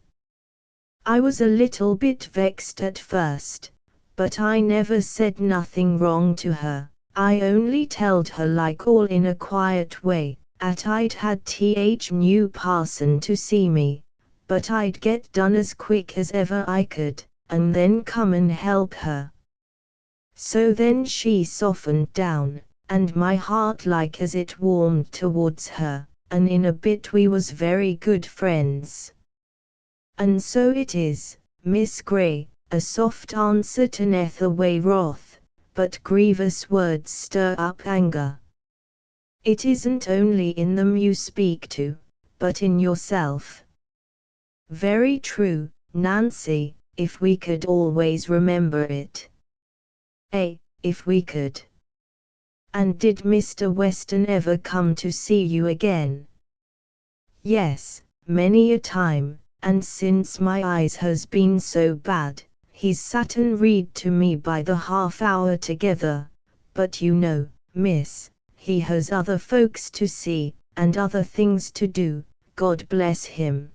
I was a little bit vexed at first, but I never said nothing wrong to her. I only telled her like all in a quiet way, 'at I'd had th new parson to see me, but I'd get done as quick as ever I could, and then come and help her. So then she softened down, and my heart like as it warmed towards her, and in a bit we was very good friends. And so it is, Miss Grey, a soft answer turneth away wrath, but grievous words stir up anger. It isn't only in them you speak to, but in yourself. Very true, Nancy, if we could always remember it. If we could. And did Mr. Weston ever come to see you again? Yes, many a time. And since my eyes has been so bad, he's sat and read to me by the half-hour together, but you know, miss, he has other folks to see, and other things to do, God bless him.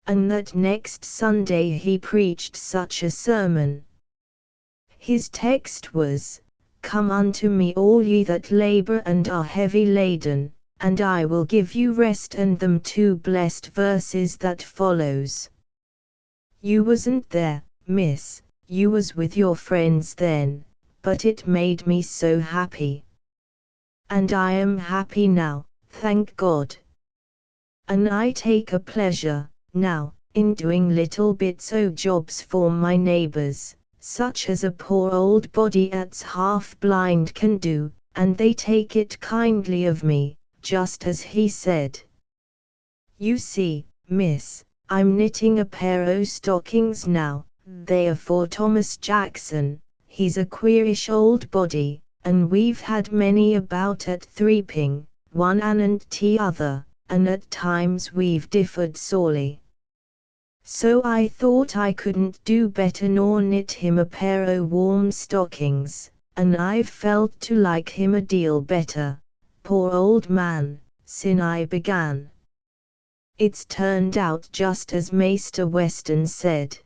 And that next Sunday he preached such a sermon. His text was, "Come unto me all ye that labor and are heavy laden, and I will give you rest," and them two blessed verses that follows. You wasn't there, miss, you was with your friends then, but it made me so happy. And I am happy now, thank God. And I take a pleasure, now, in doing little bits o' jobs for my neighbours, such as a poor old body 'at's half blind can do, and they take it kindly of me, just as he said. You see, miss, I'm knitting a pair o' stockings now, they are for Thomas Jackson, he's a queerish old body, and we've had many about at threeping, one anent t'other, and at times we've differed sorely. So I thought I couldn't do better nor knit him a pair o' warm stockings, and I've felt to like him a deal better, poor old man, sin' I began. It's turned out just as Maister Weston said.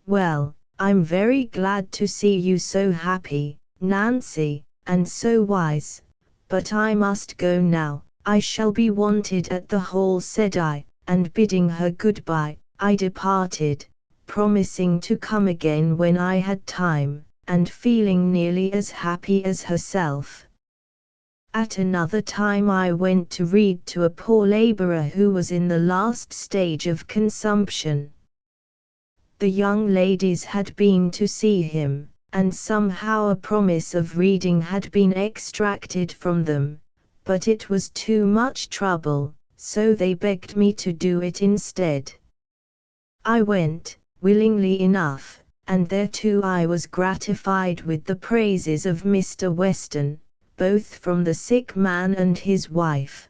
Well, I'm very glad to see you so happy, Nancy, and so wise, but I must go now. I shall be wanted at the Hall, said I, and bidding her goodbye, I departed, promising to come again when I had time, and feeling nearly as happy as herself. At another time I went to read to a poor labourer who was in the last stage of consumption. The young ladies had been to see him, and somehow a promise of reading had been extracted from them, but it was too much trouble, so they begged me to do it instead. I went, willingly enough, and there too I was gratified with the praises of Mr. Weston, both from the sick man and his wife.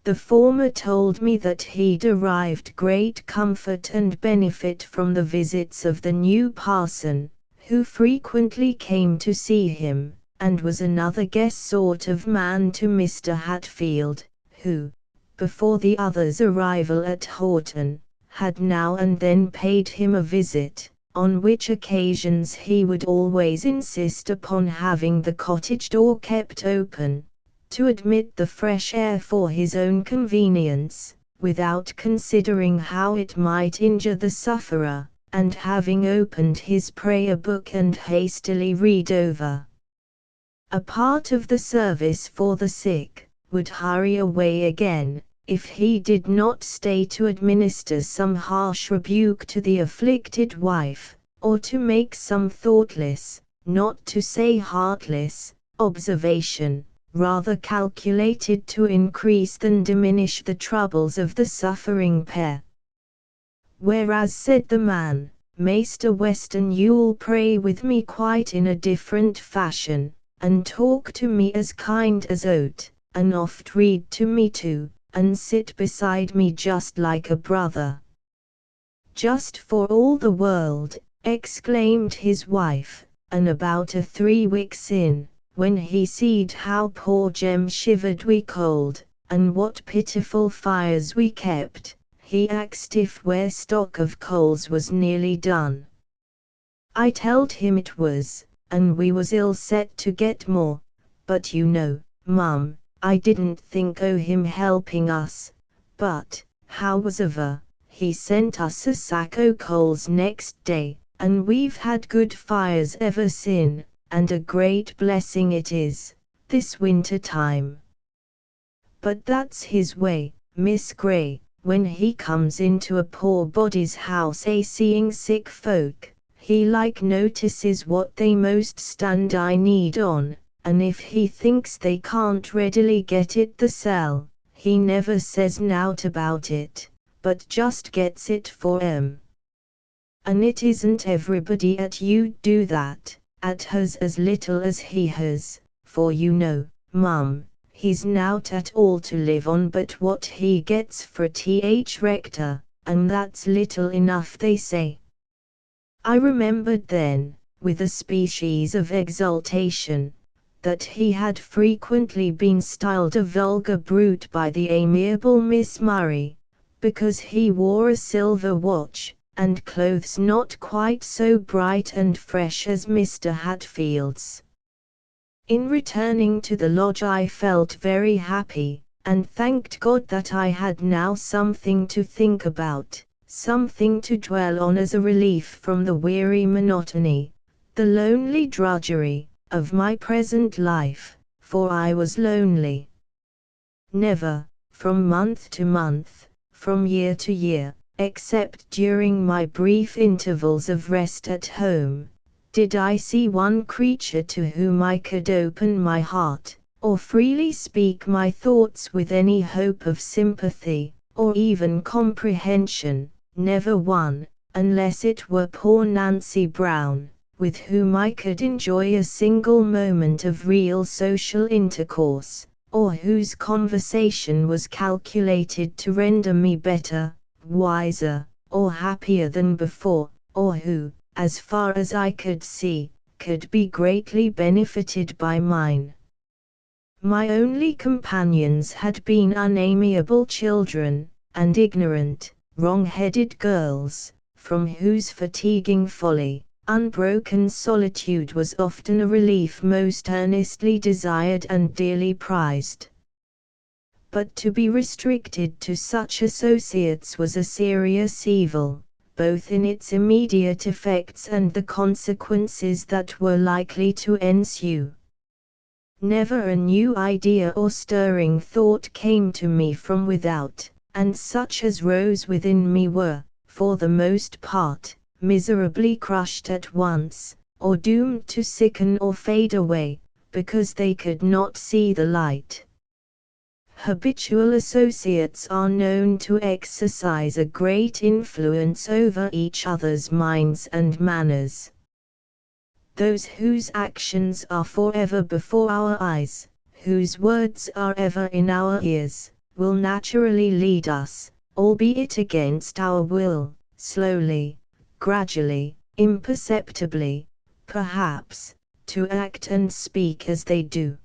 The former told me that he derived great comfort and benefit from the visits of the new parson, who frequently came to see him, and was another guess sort of man to Mr. Hatfield, who, before the other's arrival at Horton, had now and then paid him a visit, on which occasions he would always insist upon having the cottage door kept open, to admit the fresh air for his own convenience, without considering how it might injure the sufferer, and having opened his prayer book and hastily read over a part of the service for the sick, would hurry away again, if he did not stay to administer some harsh rebuke to the afflicted wife, or to make some thoughtless, not to say heartless, observation, rather calculated to increase than diminish the troubles of the suffering pair. Whereas, said the man, Maester Weston, you'll pray with me quite in a different fashion, and talk to me as kind as oat, and oft read to me too, and sit beside me just like a brother. Just for all the world, exclaimed his wife, and about 3 weeks in, when he seed how poor Jem shivered wi' cold, and what pitiful fires we kept, he axed if where stock of coals was nearly done. I telled him it was, and we was ill set to get more, but you know, mum, I didn't think o' him helping us, but, howsoever, he sent us a sack o' coals next day, and we've had good fires ever sin', and a great blessing it is, this winter time. But that's his way, Miss Grey, when he comes into a poor body's house seeing sick folk, he like notices what they most stand I need on, and if he thinks they can't readily get it the sell, he never says nowt about it, but just gets it for 'em. And it isn't everybody at you do that, at has as little as he has, for you know, mum, he's nowt at all to live on but what he gets for rector, and that's little enough they say. I remembered then, with a species of exultation, that he had frequently been styled a vulgar brute by the amiable Miss Murray, because he wore a silver watch, and clothes not quite so bright and fresh as Mr. Hatfield's. In returning to the lodge I felt very happy, and thanked God that I had now something to think about, something to dwell on as a relief from the weary monotony, the lonely drudgery, of my present life, for I was lonely. Never, from month to month, from year to year, except during my brief intervals of rest at home, did I see one creature to whom I could open my heart, or freely speak my thoughts with any hope of sympathy, or even comprehension, never one, unless it were poor Nancy Brown, with whom I could enjoy a single moment of real social intercourse, or whose conversation was calculated to render me better, wiser, or happier than before, or who, as far as I could see, could be greatly benefited by mine. My only companions had been unamiable children, and ignorant, wrong-headed girls, from whose fatiguing folly, unbroken solitude was often a relief most earnestly desired and dearly prized. But to be restricted to such associates was a serious evil, both in its immediate effects and the consequences that were likely to ensue. Never a new idea or stirring thought came to me from without, and such as rose within me were, for the most part, miserably crushed at once, or doomed to sicken or fade away, because they could not see the light. Habitual associates are known to exercise a great influence over each other's minds and manners. Those whose actions are forever before our eyes, whose words are ever in our ears, will naturally lead us, albeit against our will, slowly, gradually, imperceptibly, perhaps, to act and speak as they do.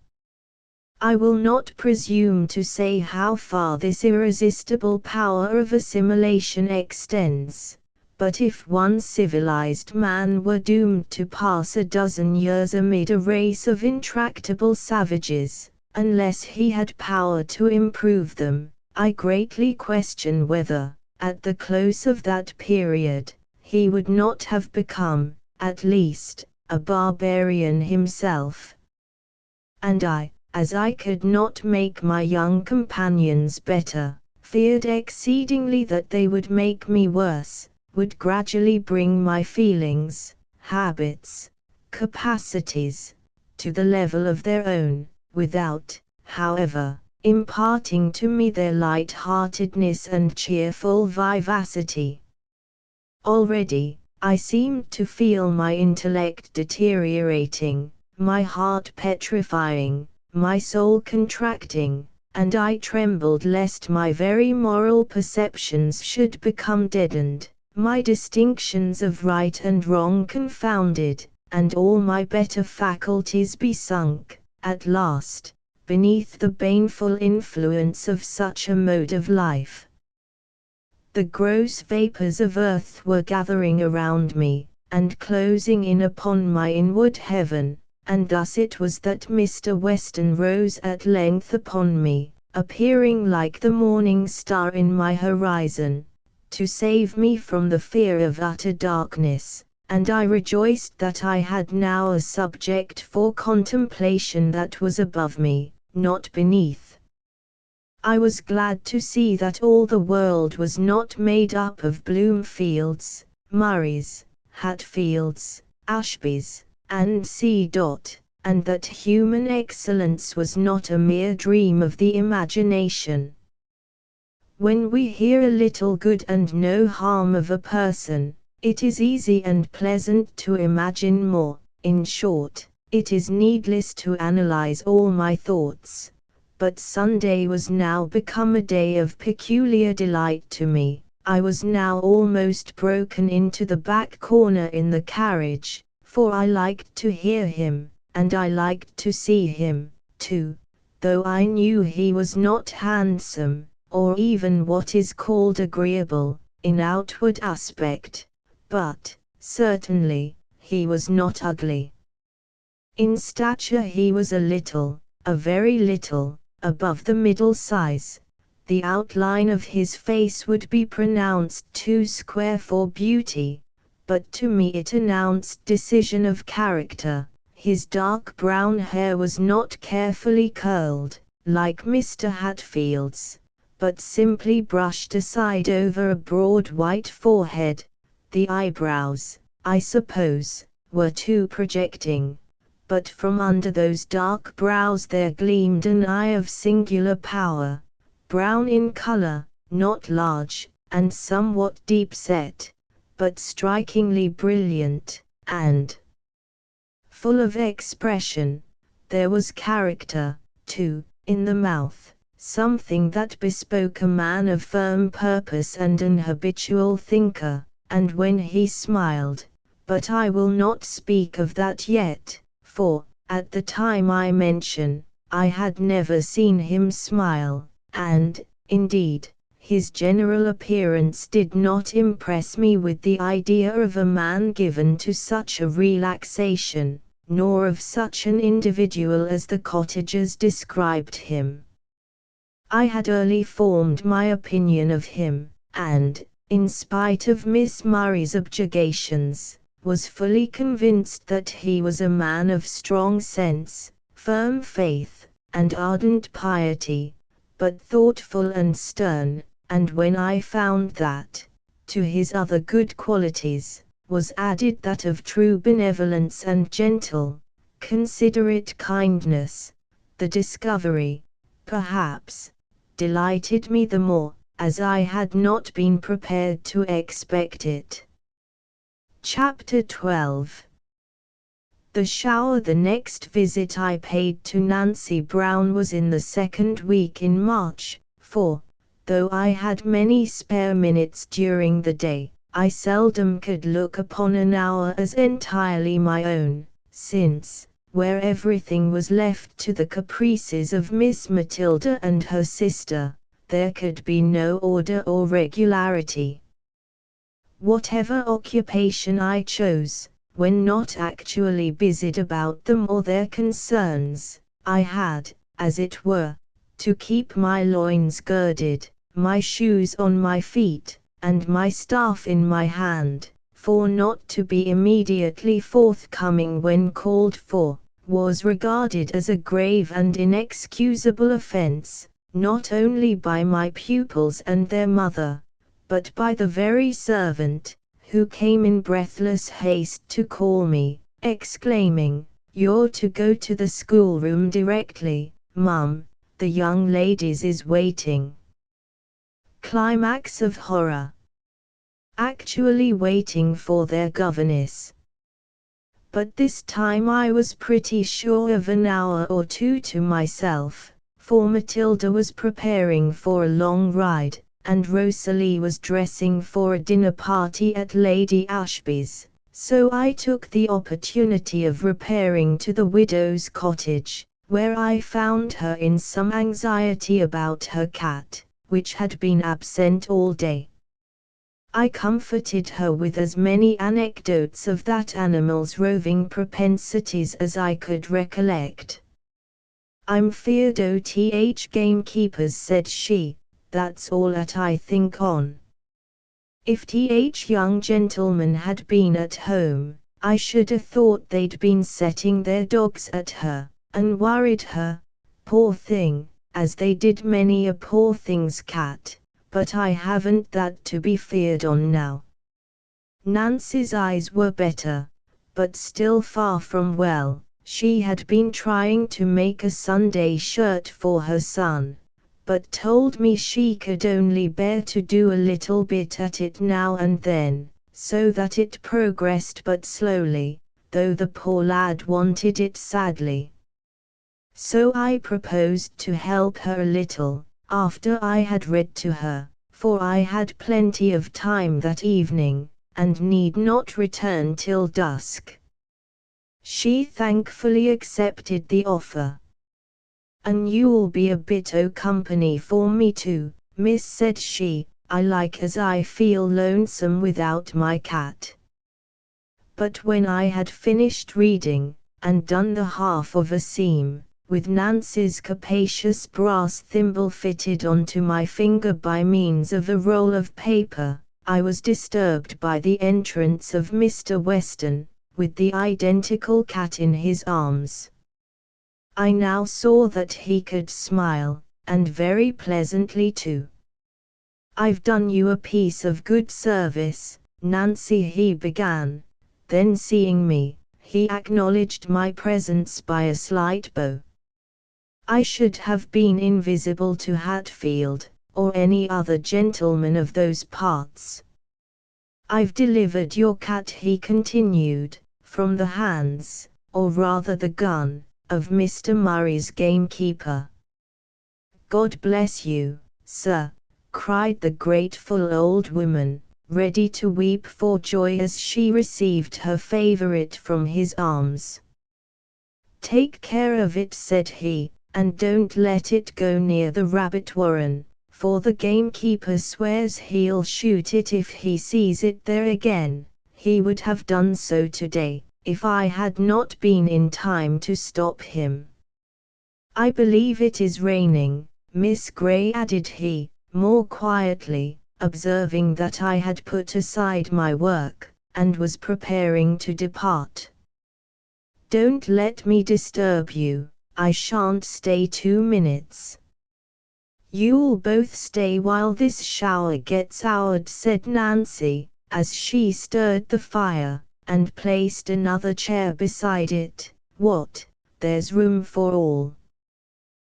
I will not presume to say how far this irresistible power of assimilation extends, but if one civilized man were doomed to pass a dozen years amid a race of intractable savages, unless he had power to improve them, I greatly question whether, at the close of that period, he would not have become, at least, a barbarian himself. And I, as I could not make my young companions better, feared exceedingly that they would make me worse, would gradually bring my feelings, habits, capacities, to the level of their own, without, however, imparting to me their light-heartedness and cheerful vivacity. Already, I seemed to feel my intellect deteriorating, my heart petrifying, my soul contracting, and I trembled lest my very moral perceptions should become deadened, my distinctions of right and wrong confounded, and all my better faculties be sunk, at last, beneath the baneful influence of such a mode of life. The gross vapors of earth were gathering around me, and closing in upon my inward heaven, and thus it was that Mr. Weston rose at length upon me, appearing like the morning star in my horizon, to save me from the fear of utter darkness, and I rejoiced that I had now a subject for contemplation that was above me, not beneath. I was glad to see that all the world was not made up of Bloomfields, Murrays, Hatfields, Ashbys, and C. And that human excellence was not a mere dream of the imagination. When we hear a little good and no harm of a person, it is easy and pleasant to imagine more. In short, it is needless to analyze all my thoughts. But Sunday was now become a day of peculiar delight to me. I was now almost broken into the back corner in the carriage, for I liked to hear him, and I liked to see him, too, though I knew he was not handsome, or even what is called agreeable, in outward aspect, but, certainly, he was not ugly. In stature he was a very little, above the middle size. The outline of his face would be pronounced too square for beauty, but to me it announced decision of character. His dark brown hair was not carefully curled, like Mr. Hatfield's, but simply brushed aside over a broad white forehead. The eyebrows, I suppose, were too projecting, but from under those dark brows there gleamed an eye of singular power, brown in color, not large, and somewhat deep-set, but strikingly brilliant, and full of expression. There was character, too, in the mouth, something that bespoke a man of firm purpose and an habitual thinker, and when he smiled, but I will not speak of that yet. For, at the time I mention, I had never seen him smile, and, indeed, his general appearance did not impress me with the idea of a man given to such a relaxation, nor of such an individual as the cottagers described him. I had early formed my opinion of him, and, in spite of Miss Murray's objurgations, was fully convinced that he was a man of strong sense, firm faith, and ardent piety, but thoughtful and stern, and when I found that, to his other good qualities, was added that of true benevolence and gentle, considerate kindness, the discovery, perhaps, delighted me the more, as I had not been prepared to expect it. Chapter 12. The shower. The next visit I paid to Nancy Brown was in the second week in March, for, though I had many spare minutes during the day, I seldom could look upon an hour as entirely my own, since, where everything was left to the caprices of Miss Matilda and her sister, there could be no order or regularity. Whatever occupation I chose, when not actually busied about them or their concerns, I had, as it were, to keep my loins girded, my shoes on my feet, and my staff in my hand, for not to be immediately forthcoming when called for, was regarded as a grave and inexcusable offense, not only by my pupils and their mother, but by the very servant, who came in breathless haste to call me, exclaiming, "You're to go to the schoolroom directly, Mum, the young ladies is waiting." Climax of horror. Actually waiting for their governess. But this time I was pretty sure of an hour or two to myself, for Matilda was preparing for a long ride, and Rosalie was dressing for a dinner party at Lady Ashby's, so I took the opportunity of repairing to the widow's cottage, where I found her in some anxiety about her cat, which had been absent all day. I comforted her with as many anecdotes of that animal's roving propensities as I could recollect. "I'm feared o.th. gamekeepers," said she, "that's all 'at I think on. If th young gentlemen had been at home, I should 'a thought they'd been setting their dogs at her, and worried her, poor thing, as they did many a poor thing's cat. But I haven't that to be feared on now." Nancy's eyes were better, but still far from well. She had been trying to make a Sunday shirt for her son, but told me she could only bear to do a little bit at it now and then, so that it progressed but slowly, though the poor lad wanted it sadly. So I proposed to help her a little, after I had read to her, for I had plenty of time that evening, and need not return till dusk. She thankfully accepted the offer. "And you'll be a bit o' company for me too, miss," said she. "I like as I feel lonesome without my cat." But when I had finished reading, and done the half of a seam, with Nancy's capacious brass thimble fitted onto my finger by means of a roll of paper, I was disturbed by the entrance of Mr. Weston, with the identical cat in his arms. I now saw that he could smile, and very pleasantly too. "I've done you a piece of good service, Nancy," he began, then seeing me, he acknowledged my presence by a slight bow. "I should have been invisible to Hatfield, or any other gentleman of those parts. I've delivered your cat," he continued, "from the hands, or rather the gun, of Mr. Murray's gamekeeper." "God bless you, sir," cried the grateful old woman, ready to weep for joy as she received her favorite from his arms. "Take care of it," said he, "and don't let it go near the rabbit warren, for the gamekeeper swears he'll shoot it if he sees it there again. He would have done so today, if I had not been in time to stop him. I believe it is raining, Miss Gray," added he, more quietly, observing that I had put aside my work, and was preparing to depart. "Don't let me disturb you. I shan't stay 2 minutes." "You'll both stay while this shower gets out," said Nancy, as she stirred the fire, and placed another chair beside it. "What, there's room for all."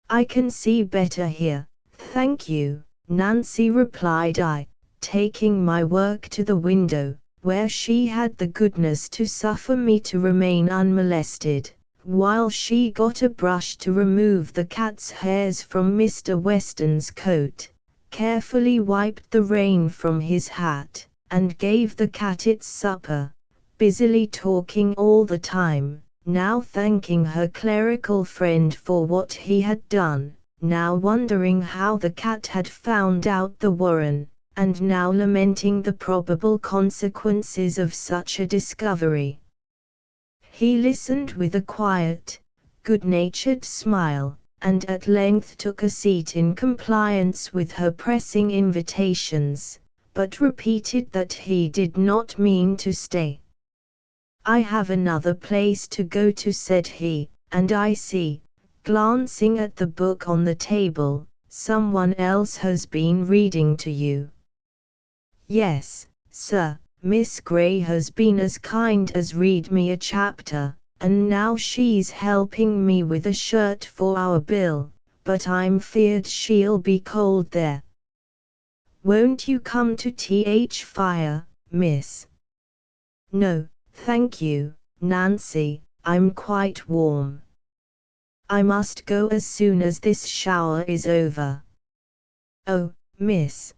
"I can see better here, thank you," Nancy replied I, taking my work to the window, where she had the goodness to suffer me to remain unmolested, while she got a brush to remove the cat's hairs from Mr. Weston's coat, carefully wiped the rain from his hat, and gave the cat its supper, busily talking all the time, now thanking her clerical friend for what he had done, now wondering how the cat had found out the warren, and now lamenting the probable consequences of such a discovery. He listened with a quiet, good-natured smile, and at length took a seat in compliance with her pressing invitations, but repeated that he did not mean to stay. "I have another place to go to," said he, "and I see," glancing at the book on the table, someone else has been reading to you. Yes, sir, Miss Gray has been as kind as read me a chapter, and now she's helping me with a shirt for our bill, but I'm feared she'll be cold there. Won't you come to fire, miss? No, thank you, Nancy, I'm quite warm. I must go as soon as this shower is over. Oh, miss.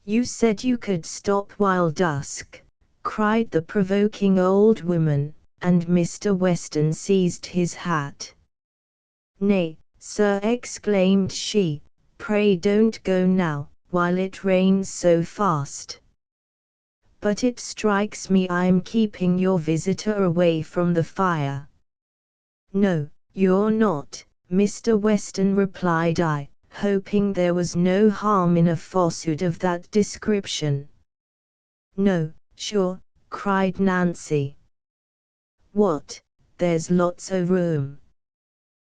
You said you could stop while dusk, cried the provoking old woman, and Mr. Weston seized his hat. Nay, sir, exclaimed she, pray don't go now, while it rains so fast. But it strikes me I'm keeping your visitor away from the fire. No, you're not, Mr. Weston, replied I, hoping there was no harm in a falsehood of that description. No, sure, cried Nancy. What, there's lots of room.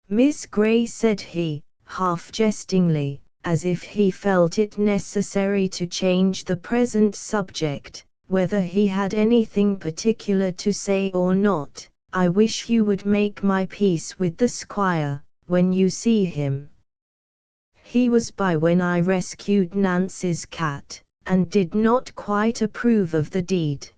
Miss Gray, said he, half jestingly, as if he felt it necessary to change the present subject, whether he had anything particular to say or not. I wish you would make my peace with the squire, when you see him. He was by when I rescued Nancy's cat, and did not quite approve of the deed.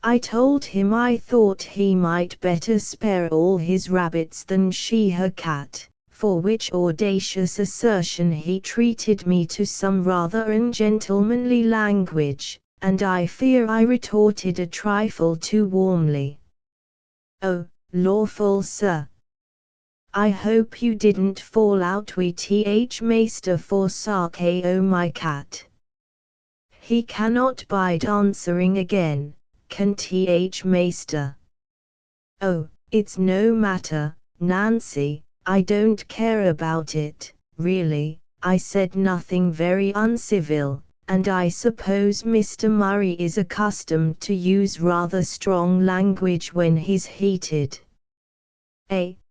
I told him I thought he might better spare all his rabbits than she her cat, for which audacious assertion he treated me to some rather ungentlemanly language, and I fear I retorted a trifle too warmly. Oh, lawful sir! I hope you didn't fall out with Maester for Sark-o my cat. He cannot bide answering again, can Maester. Oh, it's no matter, Nancy, I don't care about it, really, I said nothing very uncivil, and I suppose Mr. Murray is accustomed to use rather strong language when he's heated.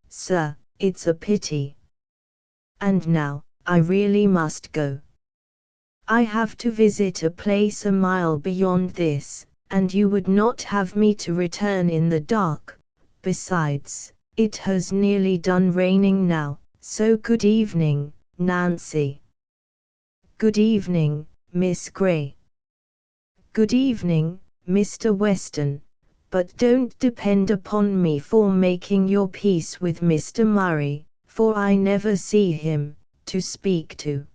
Sir, it's a pity. And now, I really must go. I have to visit a place a mile beyond this, and you would not have me to return in the dark. Besides, it has nearly done raining now, so good evening, Nancy. Good evening, Miss Gray. Good evening, Mr. Weston, but don't depend upon me for making your peace with Mr. Murray, for I never see him, to speak to.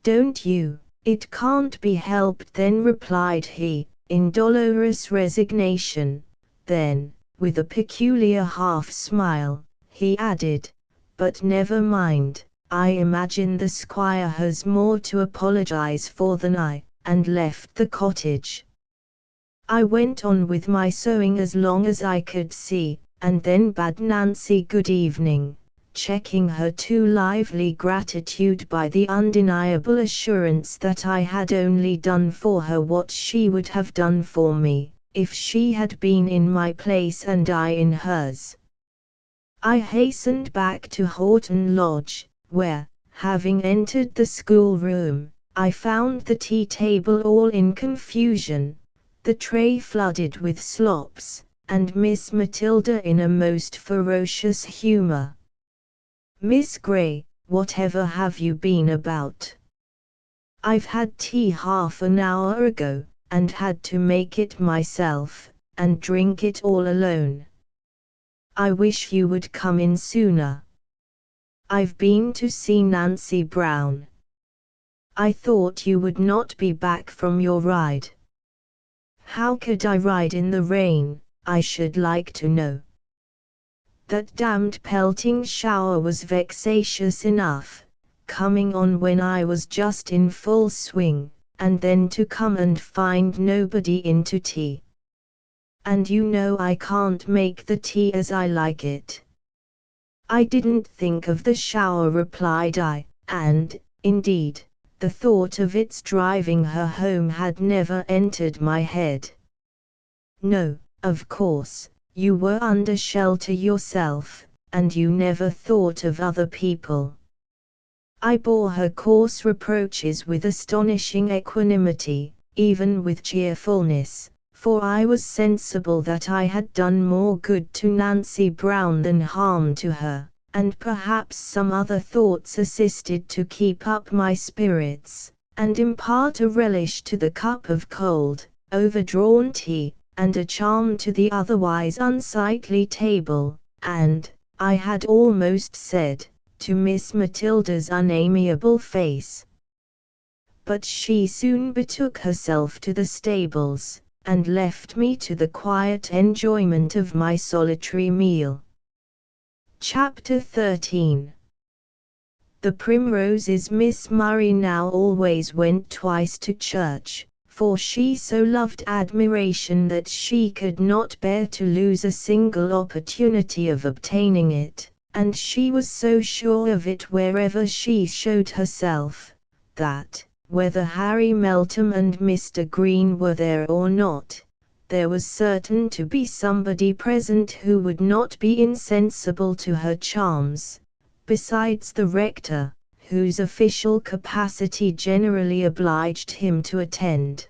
Don't you? It can't be helped then, replied he, in dolorous resignation. Then, with a peculiar half-smile, he added, but never mind, I imagine the squire has more to apologize for than I, and left the cottage. I went on with my sewing as long as I could see, and then bade Nancy good evening, checking her too lively gratitude by the undeniable assurance that I had only done for her what she would have done for me, if she had been in my place and I in hers. I hastened back to Horton Lodge, where, having entered the schoolroom, I found the tea-table all in confusion, the tray flooded with slops, and Miss Matilda in a most ferocious humour. Miss Gray, whatever have you been about? I've had tea half an hour ago, and had to make it myself, and drink it all alone. I wish you would come in sooner. I've been to see Nancy Brown. I thought you would not be back from your ride. How could I ride in the rain, I should like to know? That damned pelting shower was vexatious enough, coming on when I was just in full swing, and then to come and find nobody in to tea. And you know I can't make the tea as I like it. I didn't think of the shower, replied I, and, indeed, the thought of its driving her home had never entered my head. No, of course. You were under shelter yourself, and you never thought of other people. I bore her coarse reproaches with astonishing equanimity, even with cheerfulness, for I was sensible that I had done more good to Nancy Brown than harm to her, and perhaps some other thoughts assisted to keep up my spirits, and impart a relish to the cup of cold, overdrawn tea, and a charm to the otherwise unsightly table, and, I had almost said, to Miss Matilda's unamiable face. But she soon betook herself to the stables, and left me to the quiet enjoyment of my solitary meal. Chapter 13. The Primroses. Miss Murray now always went twice to church, for she so loved admiration that she could not bear to lose a single opportunity of obtaining it, and she was so sure of it wherever she showed herself, that, whether Harry Meltham and Mr. Green were there or not, there was certain to be somebody present who would not be insensible to her charms, besides the rector, whose official capacity generally obliged him to attend.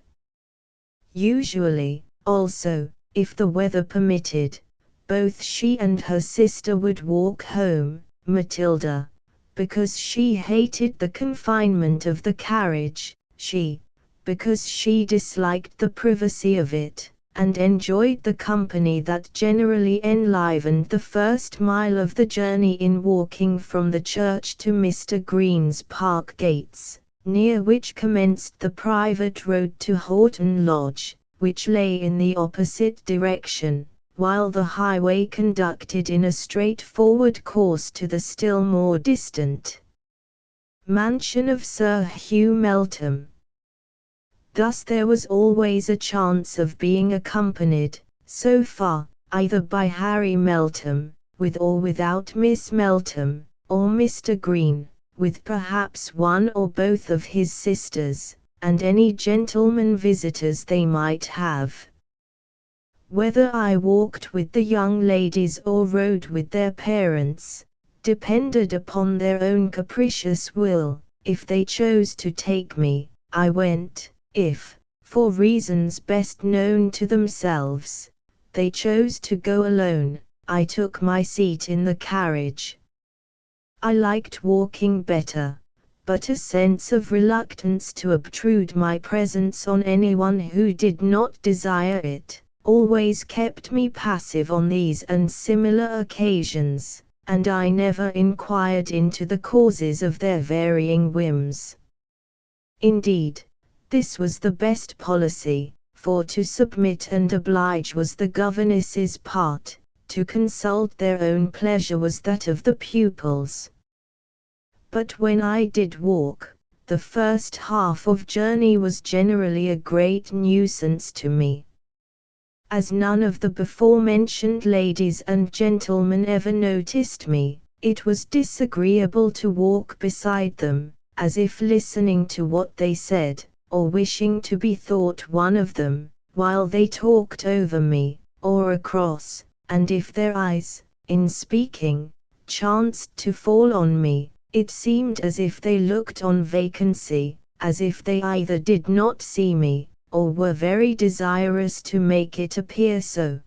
Usually, also, if the weather permitted, both she and her sister would walk home, Matilda, because she hated the confinement of the carriage, she, because she disliked the privacy of it, and enjoyed the company that generally enlivened the first mile of the journey in walking from the church to Mr. Green's park gates, near which commenced the private road to Horton Lodge, which lay in the opposite direction, while the highway conducted in a straightforward course to the still more distant mansion of Sir Hugh Meltham. Thus there was always a chance of being accompanied, so far, either by Harry Meltham, with or without Miss Meltham, or Mr. Green, with perhaps one or both of his sisters, and any gentlemen visitors they might have. Whether I walked with the young ladies or rode with their parents, depended upon their own capricious will. If they chose to take me, I went. If, for reasons best known to themselves, they chose to go alone, I took my seat in the carriage. I liked walking better, but a sense of reluctance to obtrude my presence on anyone who did not desire it, always kept me passive on these and similar occasions, and I never inquired into the causes of their varying whims. Indeed, this was the best policy, for to submit and oblige was the governess's part, to consult their own pleasure was that of the pupils. But when I did walk, the first half of journey was generally a great nuisance to me. As none of the before-mentioned ladies and gentlemen ever noticed me, it was disagreeable to walk beside them, as if listening to what they said, or wishing to be thought one of them, while they talked over me, or across, and if their eyes, in speaking, chanced to fall on me, it seemed as if they looked on vacancy, as if they either did not see me, or were very desirous to make it appear so.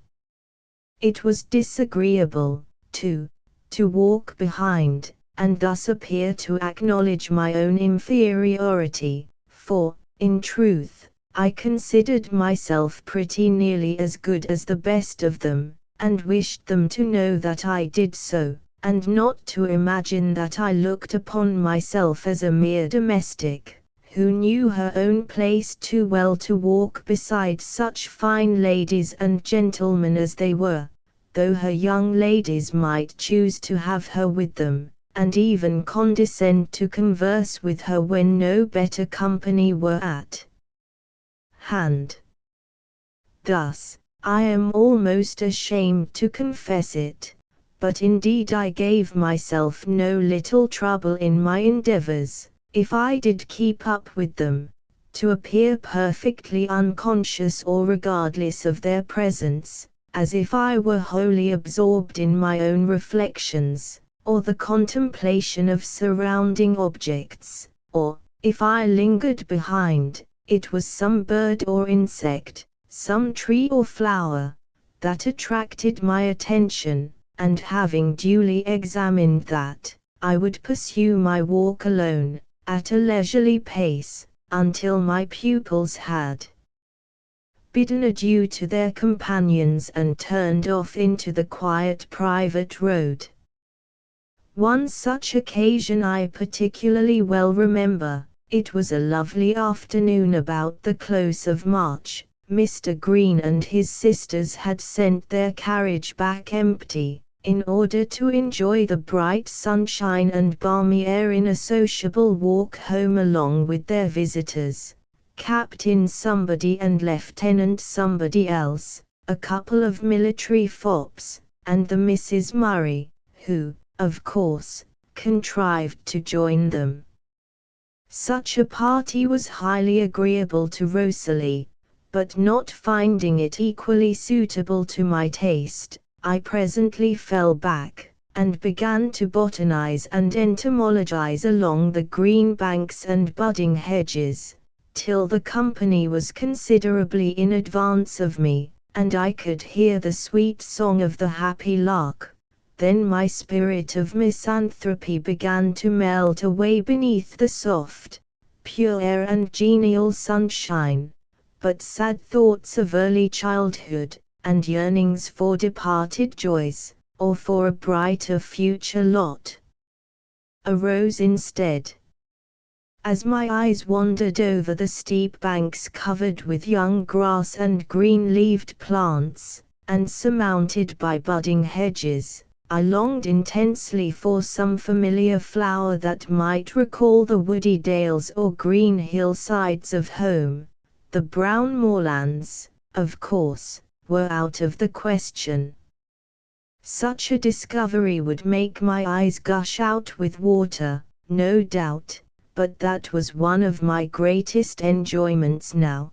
It was disagreeable, too, to walk behind, and thus appear to acknowledge my own inferiority, for, in truth, I considered myself pretty nearly as good as the best of them, and wished them to know that I did so, and not to imagine that I looked upon myself as a mere domestic, who knew her own place too well to walk beside such fine ladies and gentlemen as they were, though her young ladies might choose to have her with them, and even condescend to converse with her when no better company were at hand. Thus, I am almost ashamed to confess it, but indeed I gave myself no little trouble in my endeavors, if I did keep up with them, to appear perfectly unconscious or regardless of their presence, as if I were wholly absorbed in my own reflections, or the contemplation of surrounding objects, or, if I lingered behind, it was some bird or insect, some tree or flower, that attracted my attention, and having duly examined that, I would pursue my walk alone, at a leisurely pace, until my pupils had bidden adieu to their companions and turned off into the quiet private road. One such occasion I particularly well remember. It was a lovely afternoon about the close of March. Mr. Green and his sisters had sent their carriage back empty, in order to enjoy the bright sunshine and balmy air in a sociable walk home along with their visitors, Captain Somebody and Lieutenant Somebody else, a couple of military fops, and the Misses Murray, who, of course, contrived to join them. Such a party was highly agreeable to Rosalie, but not finding it equally suitable to my taste, I presently fell back, and began to botanize and entomologize along the green banks and budding hedges, till the company was considerably in advance of me, and I could hear the sweet song of the happy lark. Then my spirit of misanthropy began to melt away beneath the soft, pure air and genial sunshine, but sad thoughts of early childhood, and yearnings for departed joys, or for a brighter future lot, arose instead. As my eyes wandered over the steep banks covered with young grass and green-leaved plants, and surmounted by budding hedges, I longed intensely for some familiar flower that might recall the woody dales or green hillsides of home. The brown moorlands, of course, were out of the question. Such a discovery would make my eyes gush out with water, no doubt, but that was one of my greatest enjoyments now.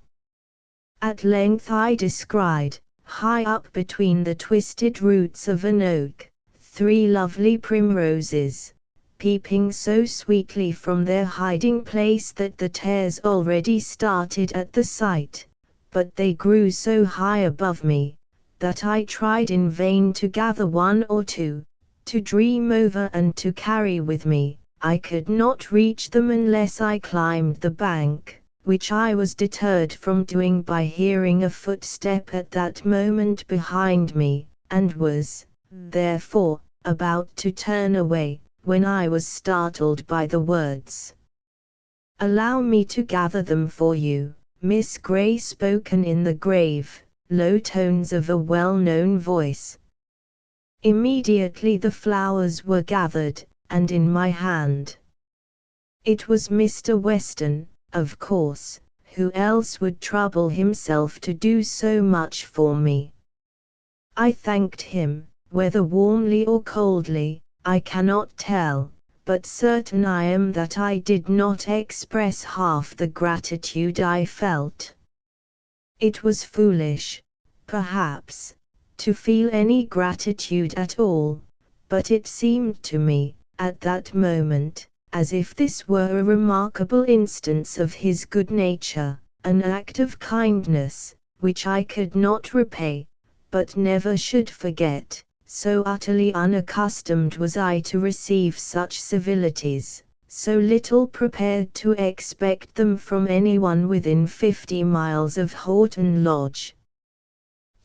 At length I descried, high up between the twisted roots of an oak, 3 lovely primroses, peeping so sweetly from their hiding place that the tares already started at the sight, but they grew so high above me, that I tried in vain to gather 1 or 2, to dream over and to carry with me. I could not reach them unless I climbed the bank, which I was deterred from doing by hearing a footstep at that moment behind me, and was, therefore, about to turn away, when I was startled by the words, "Allow me to gather them for you, Miss Gray," spoken in the grave, low tones of a well-known voice. Immediately the flowers were gathered, and in my hand. It was Mr. Weston, of course, who else would trouble himself to do so much for me. I thanked him, whether warmly or coldly, I cannot tell, but certain I am that I did not express half the gratitude I felt. It was foolish, perhaps, to feel any gratitude at all, but it seemed to me, at that moment, as if this were a remarkable instance of his good nature, an act of kindness, which I could not repay, but never should forget. So utterly unaccustomed was I to receive such civilities, so little prepared to expect them from anyone within 50 miles of Horton Lodge.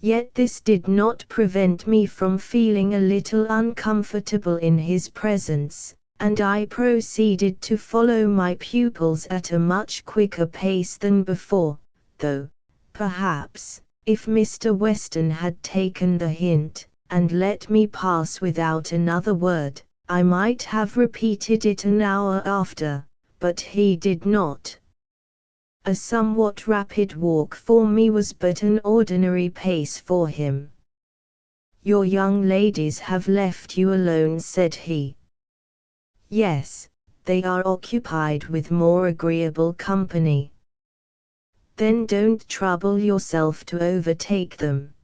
Yet this did not prevent me from feeling a little uncomfortable in his presence, and I proceeded to follow my pupils at a much quicker pace than before, though, perhaps, if Mr. Weston had taken the hint, and let me pass without another word, I might have repeated it an hour after, but he did not. A somewhat rapid walk for me was but an ordinary pace for him. "Your young ladies have left you alone," said he. "Yes, they are occupied with more agreeable company." "Then don't trouble yourself to overtake them."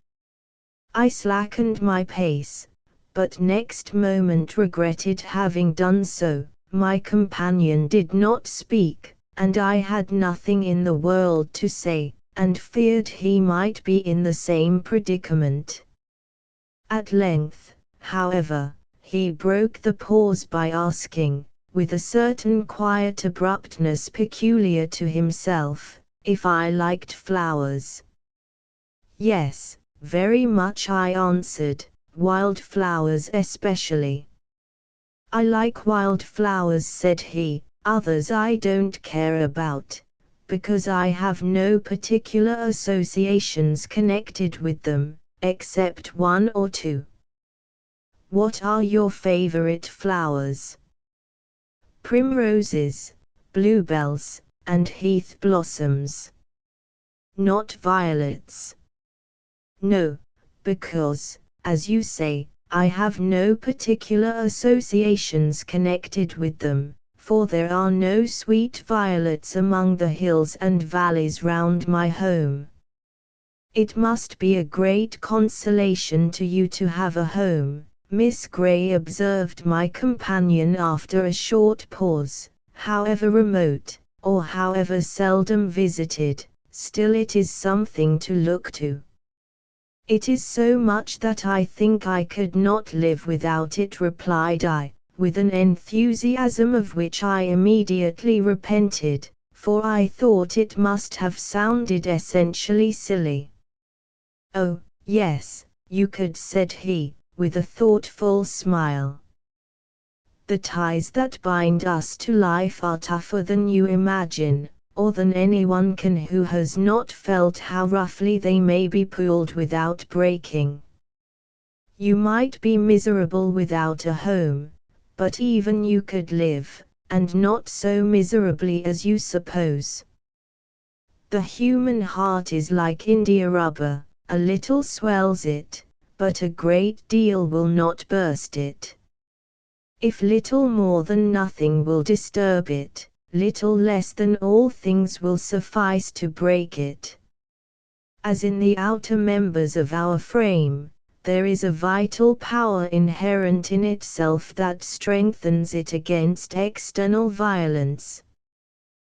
I slackened my pace, but next moment regretted having done so. My companion did not speak, and I had nothing in the world to say, and feared he might be in the same predicament. At length, however, he broke the pause by asking, with a certain quiet abruptness peculiar to himself, if I liked flowers. Yes, very much, I answered, wild flowers especially. I like wild flowers, said he, others I don't care about, because I have no particular associations connected with them, except one or two. What are your favorite flowers? Primroses, bluebells, and heath blossoms. Not violets. No, because, as you say, I have no particular associations connected with them, for there are no sweet violets among the hills and valleys round my home. It must be a great consolation to you to have a home, Miss Gray, observed my companion after a short pause. However remote, or however seldom visited, still it is something to look to. It is so much that I think I could not live without it, replied I, with an enthusiasm of which I immediately repented, for I thought it must have sounded essentially silly. Oh, yes, you could, said he, with a thoughtful smile. The ties that bind us to life are tougher than you imagine, or than anyone can who has not felt how roughly they may be pulled without breaking. You might be miserable without a home, but even you could live, and not so miserably as you suppose. The human heart is like india rubber, a little swells it, but a great deal will not burst it. If little more than nothing will disturb it, little less than all things will suffice to break it. As in the outer members of our frame, there is a vital power inherent in itself that strengthens it against external violence.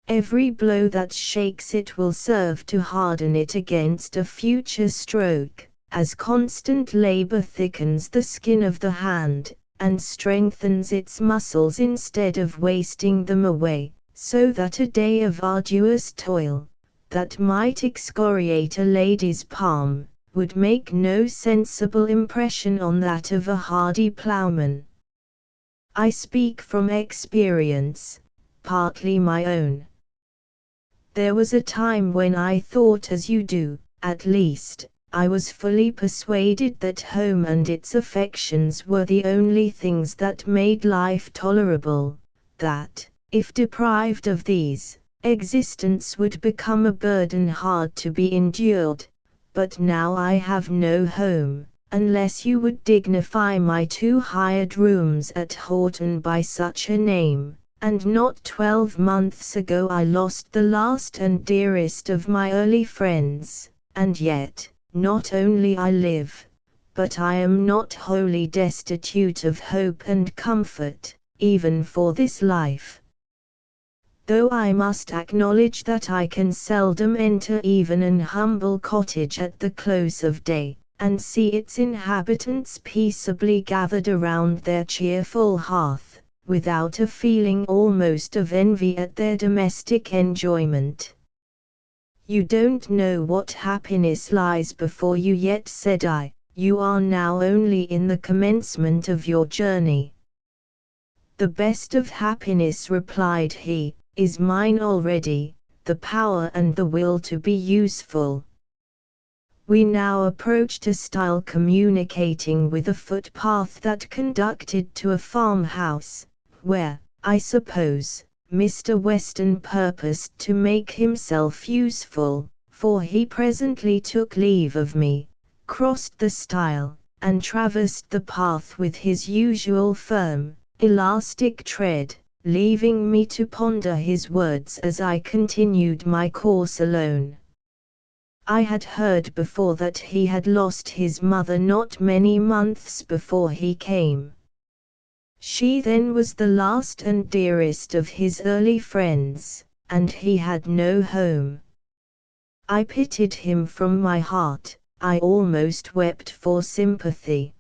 Every blow that shakes it will serve to harden it against a future stroke, as constant labor thickens the skin of the hand, and strengthens its muscles instead of wasting them away, so that a day of arduous toil, that might excoriate a lady's palm, would make no sensible impression on that of a hardy ploughman. I speak from experience, partly my own. There was a time when I thought as you do, at least. I was fully persuaded that home and its affections were the only things that made life tolerable, that, if deprived of these, existence would become a burden hard to be endured. But now I have no home, unless you would dignify my 2 hired rooms at Horton by such a name, and not 12 months ago I lost the last and dearest of my early friends, and yet, not only I live, but I am not wholly destitute of hope and comfort, even for this life. Though I must acknowledge that I can seldom enter even an humble cottage at the close of day, and see its inhabitants peaceably gathered around their cheerful hearth, without a feeling almost of envy at their domestic enjoyment. You don't know what happiness lies before you yet, said I. You are now only in the commencement of your journey. The best of happiness, replied he, is mine already, the power and the will to be useful. We now approached a stile communicating with a footpath that conducted to a farmhouse, where, I suppose, Mr. Weston purposed to make himself useful, for he presently took leave of me, crossed the stile, and traversed the path with his usual firm, elastic tread, leaving me to ponder his words as I continued my course alone. I had heard before that he had lost his mother not many months before he came. She then was the last and dearest of his early friends, and he had no home. I pitied him from my heart, I almost wept for sympathy.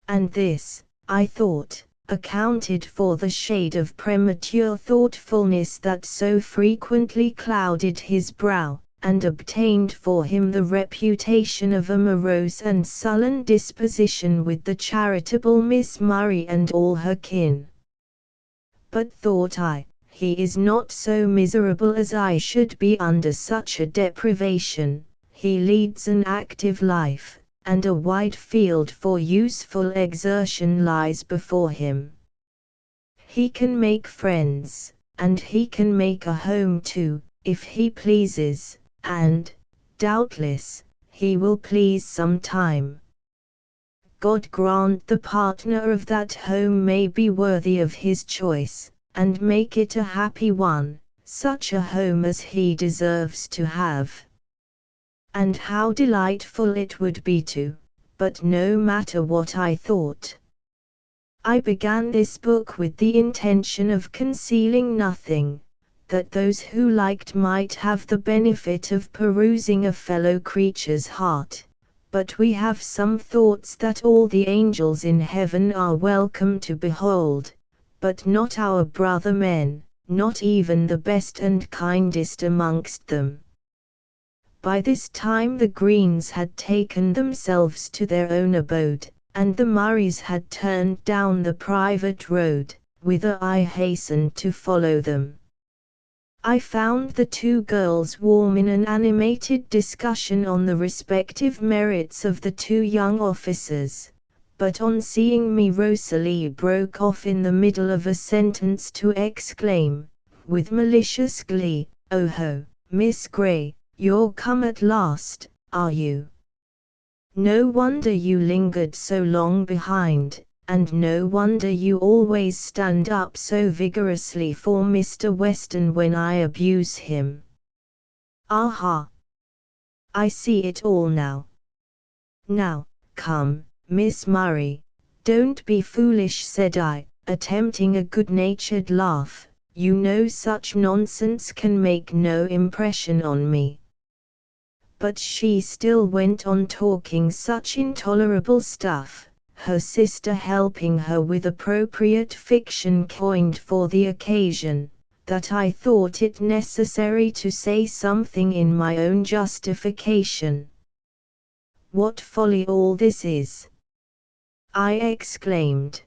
And this, I thought, accounted for the shade of premature thoughtfulness that so frequently clouded his brow, and obtained for him the reputation of a morose and sullen disposition with the charitable Miss Murray and all her kin. But thought I, he is not so miserable as I should be under such a deprivation. He leads an active life, and a wide field for useful exertion lies before him. He can make friends, and he can make a home too, if he pleases, and, doubtless, he will please some time. God grant the partner of that home may be worthy of his choice, and make it a happy one, such a home as he deserves to have. And how delightful it would be to, but no matter what I thought. I began this book with the intention of concealing nothing, that those who liked might have the benefit of perusing a fellow creature's heart. But we have some thoughts that all the angels in heaven are welcome to behold, but not our brother men, not even the best and kindest amongst them. By this time the Greens had taken themselves to their own abode, and the Murrays had turned down the private road, whither I hastened to follow them. I found the two girls warm in an animated discussion on the respective merits of the two young officers, but on seeing me Rosalie broke off in the middle of a sentence to exclaim, with malicious glee, "Oh ho, Miss Grey, you're come at last, are you? No wonder you lingered so long behind, and no wonder you always stand up so vigorously for Mr. Weston when I abuse him. Aha! I see it all now. Now, come, Miss Murray, don't be foolish," said I, attempting a good-natured laugh. "You know such nonsense can make no impression on me." But she still went on talking such intolerable stuff, her sister helping her with appropriate fiction coined for the occasion, that I thought it necessary to say something in my own justification. "What folly all this is!" I exclaimed.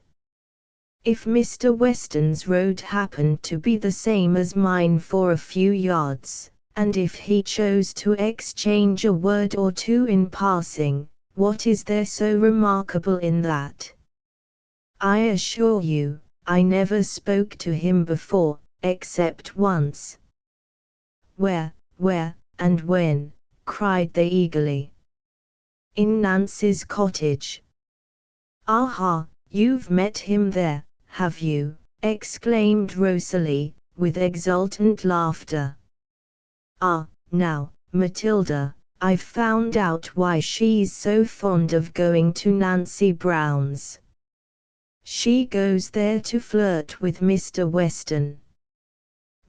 "If Mr. Weston's road happened to be the same as mine for a few yards, and if he chose to exchange a word or two in passing, what is there so remarkable in that? I assure you, I never spoke to him before, except once." Where, and when?" cried they eagerly. "In Nancy's cottage." "Aha, you've met him there, have you?" exclaimed Rosalie, with exultant laughter. "Ah, now, Matilda, I've found out why she's so fond of going to Nancy Brown's. She goes there to flirt with Mr. Weston.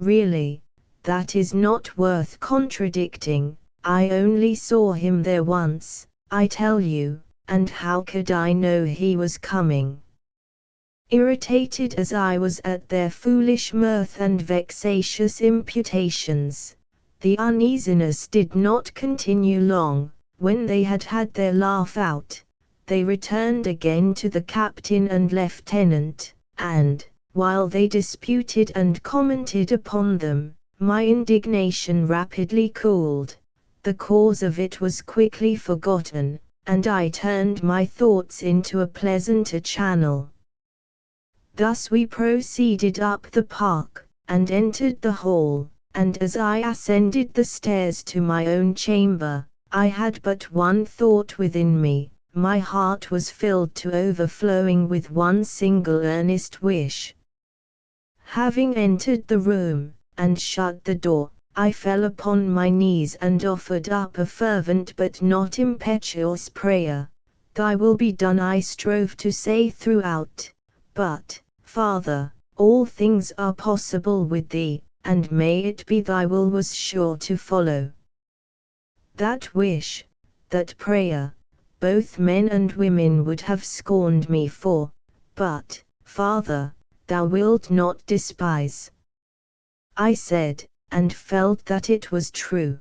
Really, that is not worth contradicting. I only saw him there once, I tell you, and how could I know he was coming?" Irritated as I was at their foolish mirth and vexatious imputations, the uneasiness did not continue long. When they had had their laugh out, they returned again to the captain and lieutenant, and, while they disputed and commented upon them, my indignation rapidly cooled. The cause of it was quickly forgotten, and I turned my thoughts into a pleasanter channel. Thus we proceeded up the park, and entered the hall, and as I ascended the stairs to my own chamber, I had but one thought within me. My heart was filled to overflowing with one single earnest wish. Having entered the room, and shut the door, I fell upon my knees and offered up a fervent but not impetuous prayer. Thy will be done, I strove to say throughout, but, Father, all things are possible with thee, and may it be thy will was sure to follow. That wish, that prayer, both men and women would have scorned me for, but, Father, thou wilt not despise. I said, and felt that it was true.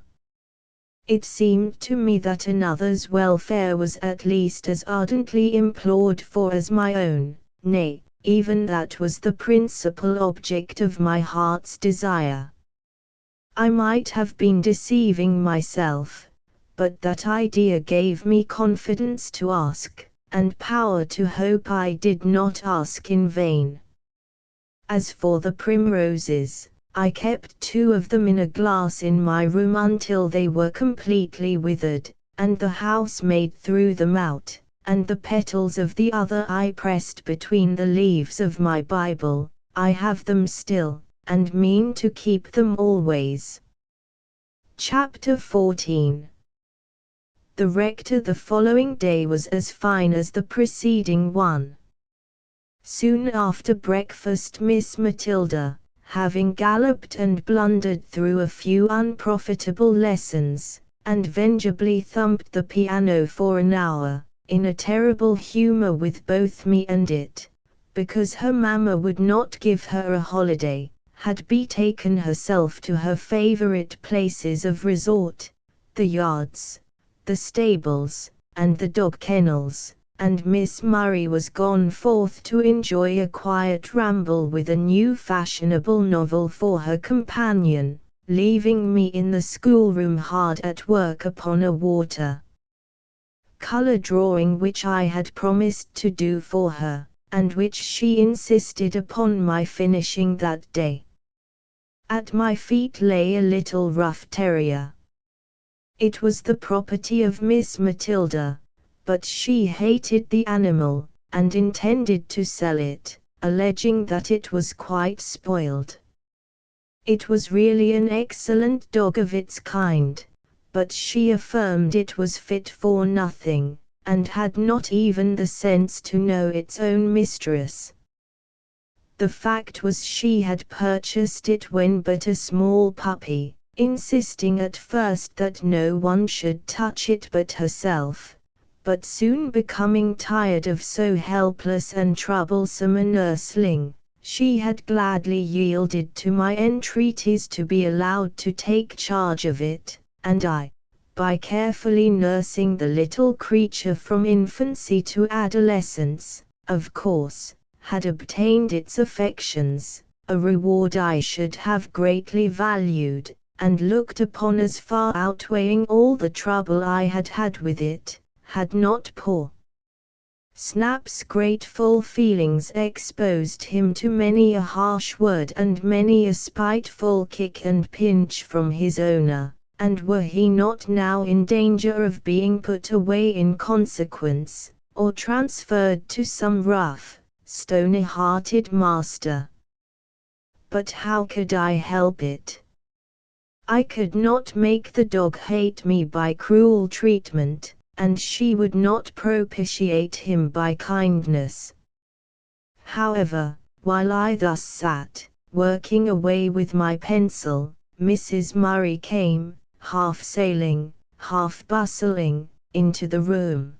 It seemed to me that another's welfare was at least as ardently implored for as my own, nay, even that was the principal object of my heart's desire. I might have been deceiving myself, but that idea gave me confidence to ask, and power to hope I did not ask in vain. As for the primroses, I kept 2 of them in a glass in my room until they were completely withered, and the housemaid threw them out, and the petals of the other I pressed between the leaves of my Bible. I have them still, and mean to keep them always. Chapter 14. The rector the following day was as fine as the preceding one. Soon after breakfast Miss Matilda, having galloped and blundered through a few unprofitable lessons, and vengeably thumped the piano for an hour, in a terrible humor with both me and it, because her mamma would not give her a holiday, had betaken herself to her favorite places of resort, the yards, the stables, and the dog kennels, and Miss Murray was gone forth to enjoy a quiet ramble with a new fashionable novel for her companion, leaving me in the schoolroom hard at work upon a water color drawing which I had promised to do for her, and which she insisted upon my finishing that day. At my feet lay a little rough terrier. It was the property of Miss Matilda, but she hated the animal, and intended to sell it, alleging that it was quite spoiled. It was really an excellent dog of its kind, but she affirmed it was fit for nothing, and had not even the sense to know its own mistress. The fact was she had purchased it when but a small puppy, insisting at first that no one should touch it but herself, but soon becoming tired of so helpless and troublesome a nursling, she had gladly yielded to my entreaties to be allowed to take charge of it, and I, by carefully nursing the little creature from infancy to adolescence, of course, had obtained its affections, a reward I should have greatly valued, and looked upon as far outweighing all the trouble I had had with it, had not poor Snap's grateful feelings exposed him to many a harsh word and many a spiteful kick and pinch from his owner, and were he not now in danger of being put away in consequence, or transferred to some rough, stony-hearted master. But how could I help it? I could not make the dog hate me by cruel treatment, and she would not propitiate him by kindness. However, while I thus sat, working away with my pencil, Mrs. Murray came, half sailing, half bustling, into the room.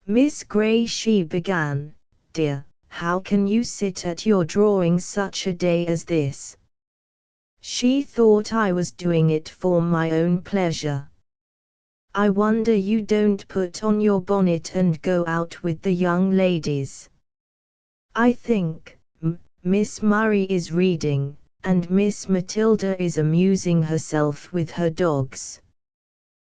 "Miss Gray," she began, "dear, how can you sit at your drawing such a day as this?" She thought I was doing it for my own pleasure. "I wonder you don't put on your bonnet and go out with the young ladies. I think, Miss Murray is reading, and Miss Matilda is amusing herself with her dogs.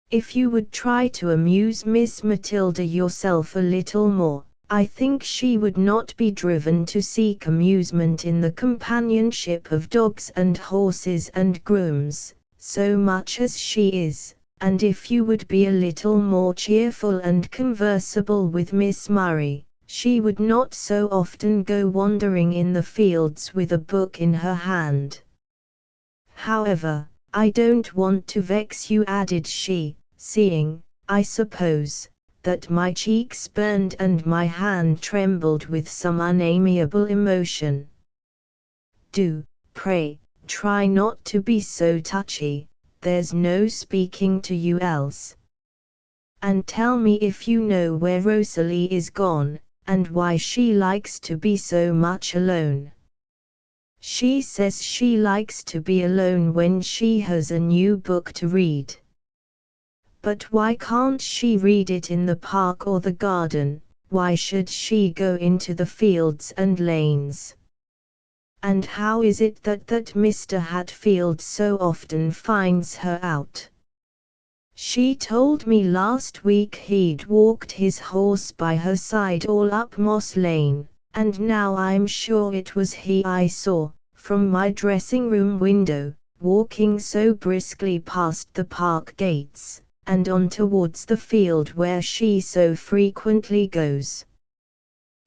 If you would try to amuse Miss Matilda yourself a little more, I think she would not be driven to seek amusement in the companionship of dogs and horses and grooms, so much as she is. And if you would be a little more cheerful and conversable with Miss Murray, she would not so often go wandering in the fields with a book in her hand." However, I don't want to vex you," added she, seeing, I suppose, that my cheeks burned and my hand trembled with some unamiable emotion. "Do, pray, try not to be so touchy, there's no speaking to you else. And tell me if you know where Rosalie is gone, and why she likes to be so much alone." "She says she likes to be alone when she has a new book to read." "But why can't she read it in the park or the garden? Why should she go into the fields and lanes? And how is it that Mr. Hatfield so often finds her out? She told me last week he'd walked his horse by her side all up Moss Lane, and now I'm sure it was he I saw, from my dressing-room window, walking so briskly past the park gates, and on towards the field where she so frequently goes.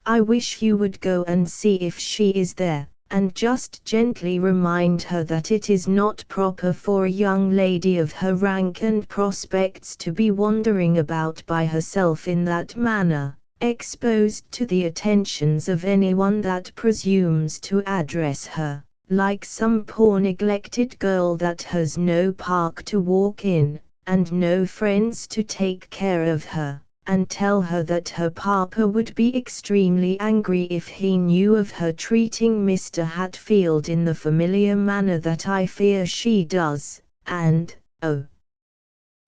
I wish you would go and see if she is there, and just gently remind her that it is not proper for a young lady of her rank and prospects to be wandering about by herself in that manner, exposed to the attentions of anyone that presumes to address her, like some poor neglected girl that has no park to walk in, and no friends to take care of her, and tell her that her papa would be extremely angry if he knew of her treating Mr. Hatfield in the familiar manner that I fear she does, and, oh,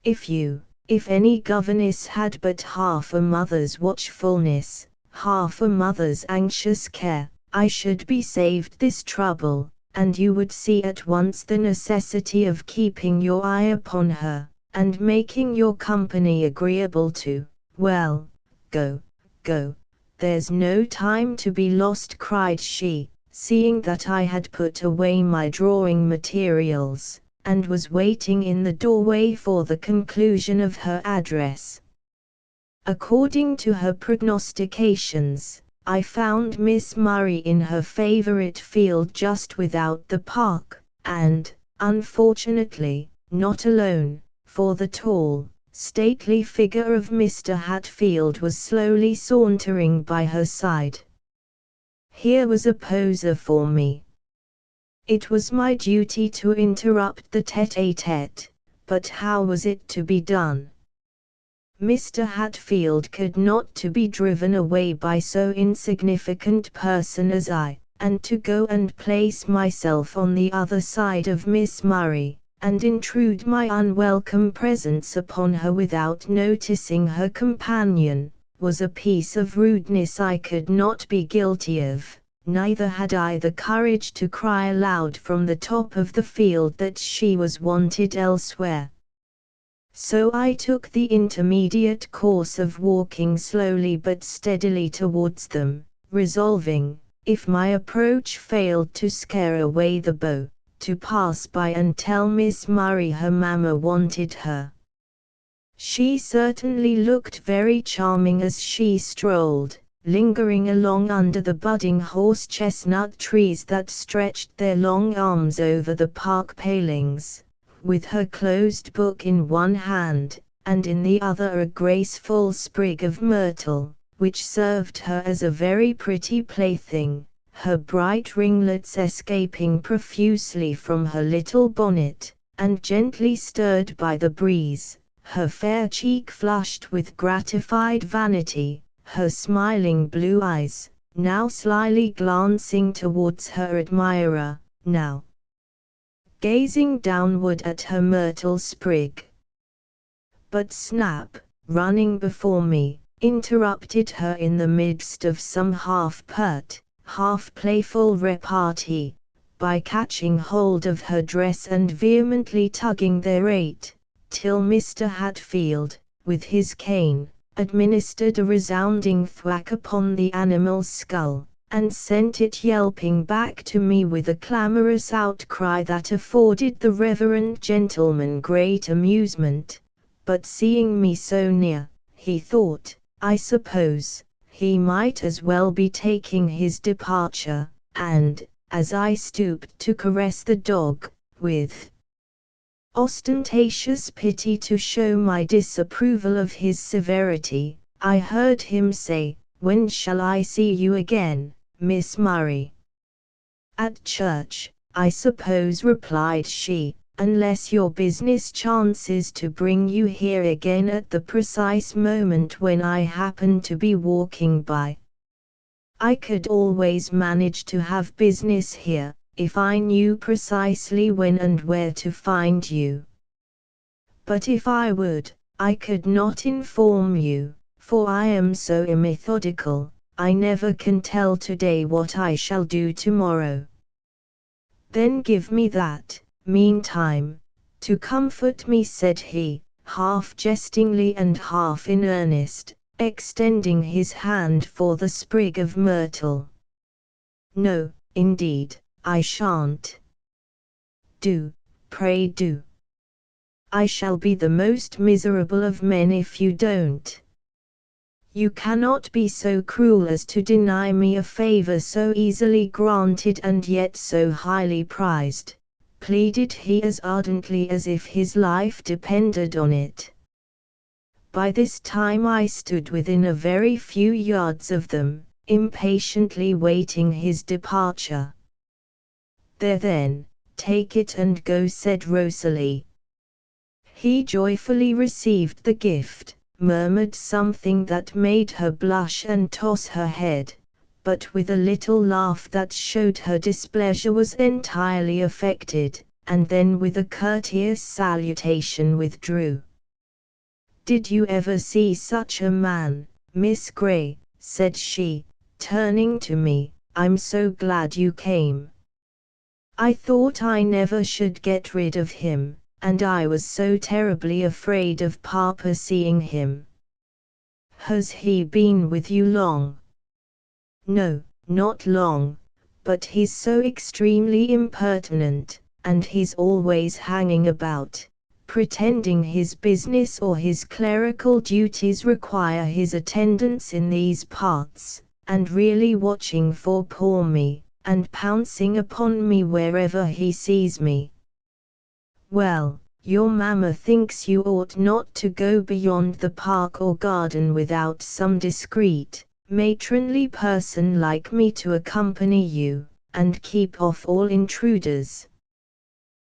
if any governess had but half a mother's watchfulness, half a mother's anxious care, I should be saved this trouble, and you would see at once the necessity of keeping your eye upon her, and making your company agreeable to. Well, go, go, there's no time to be lost," cried she, seeing that I had put away my drawing materials, and was waiting in the doorway for the conclusion of her address. According to her prognostications, I found Miss Murray in her favourite field just without the park, and, unfortunately, not alone, for the tall, stately figure of Mr. Hatfield was slowly sauntering by her side. Here was a poser for me. It was my duty to interrupt the tête-à-tête, but how was it to be done? Mr. Hatfield could not to be driven away by so insignificant person as I, and to go and place myself on the other side of Miss Murray, and intrude my unwelcome presence upon her without noticing her companion, was a piece of rudeness I could not be guilty of, neither had I the courage to cry aloud from the top of the field that she was wanted elsewhere. So I took the intermediate course of walking slowly but steadily towards them, resolving, if my approach failed to scare away the beau, to pass by and tell Miss Murray her mamma wanted her. She certainly looked very charming as she strolled, lingering along under the budding horse-chestnut trees that stretched their long arms over the park palings, with her closed book in one hand, and in the other a graceful sprig of myrtle, which served her as a very pretty plaything, her bright ringlets escaping profusely from her little bonnet, and gently stirred by the breeze, her fair cheek flushed with gratified vanity, her smiling blue eyes, now slyly glancing towards her admirer, now gazing downward at her myrtle sprig. But Snap, running before me, interrupted her in the midst of some half-pert, half-playful repartee, by catching hold of her dress and vehemently tugging thereat, till Mr. Hatfield, with his cane, administered a resounding thwack upon the animal's skull, and sent it yelping back to me with a clamorous outcry that afforded the reverend gentleman great amusement, but seeing me so near, he thought, I suppose, he might as well be taking his departure, and, as I stooped to caress the dog, with ostentatious pity to show my disapproval of his severity, I heard him say, "When shall I see you again, Miss Murray?" "At church, I suppose," replied she, "unless your business chances to bring you here again at the precise moment when I happen to be walking by. I could always manage to have business here, if I knew precisely when and where to find you. But if I would, I could not inform you, for I am so immethodical, I never can tell today what I shall do tomorrow." "Then give me that, meantime, to comfort me," said he, half jestingly and half in earnest, extending his hand for the sprig of myrtle. "No, indeed, I shan't." "Do, pray do. I shall be the most miserable of men if you don't." "You cannot be so cruel as to deny me a favor so easily granted and yet so highly prized," pleaded he as ardently as if his life depended on it. By this time I stood within a very few yards of them, impatiently waiting his departure. "There then, take it and go," said Rosalie. He joyfully received the gift, murmured something that made her blush and toss her head, but with a little laugh that showed her displeasure was entirely affected, and then with a courteous salutation withdrew. "Did you ever see such a man, Miss Grey?" said she, turning to me. "I'm so glad you came. I thought I never should get rid of him, and I was so terribly afraid of Papa seeing him." "Has he been with you long?" "No, not long, but he's so extremely impertinent, and he's always hanging about, pretending his business or his clerical duties require his attendance in these parts, and really watching for poor me, and pouncing upon me wherever he sees me." "Well, your mamma thinks you ought not to go beyond the park or garden without some discreet, matronly person like me to accompany you, and keep off all intruders."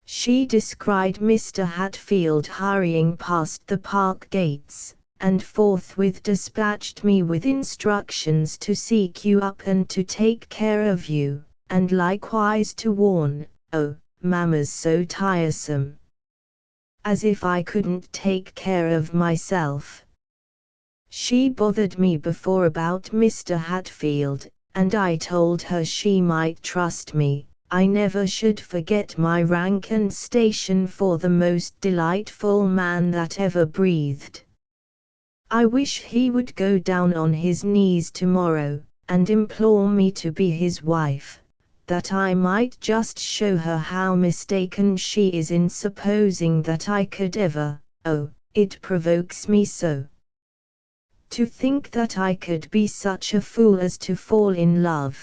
She descried Mr. Hatfield hurrying past the park gates, and forthwith dispatched me with instructions to seek you up and to take care of you, and likewise to warn, "Oh, mamma's so tiresome." As if I couldn't take care of myself. She bothered me before about Mr. Hatfield, and I told her she might trust me. I never should forget my rank and station for the most delightful man that ever breathed. I wish he would go down on his knees tomorrow, and implore me to be his wife, that I might just show her how mistaken she is in supposing that I could ever. Oh, it provokes me so. To think that I could be such a fool as to fall in love.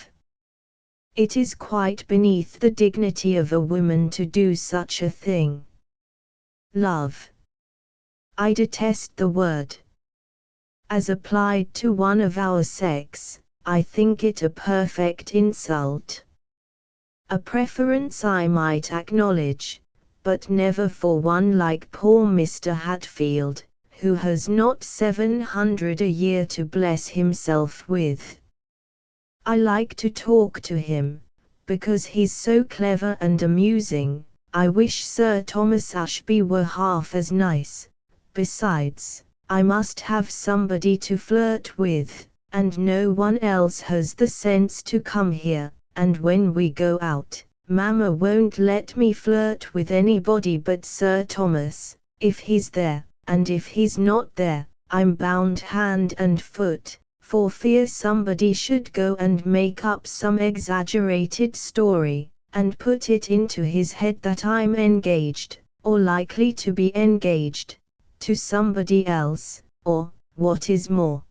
It is quite beneath the dignity of a woman to do such a thing. Love. I detest the word. As applied to one of our sex, I think it a perfect insult. A preference I might acknowledge, but never for one like poor Mr. Hatfield, who has not 700 a year to bless himself with. I like to talk to him, because he's so clever and amusing. I wish Sir Thomas Ashby were half as nice. Besides, I must have somebody to flirt with, and no one else has the sense to come here. And when we go out, Mamma won't let me flirt with anybody but Sir Thomas, if he's there, and if he's not there, I'm bound hand and foot, for fear somebody should go and make up some exaggerated story, and put it into his head that I'm engaged, or likely to be engaged, to somebody else, or, what is more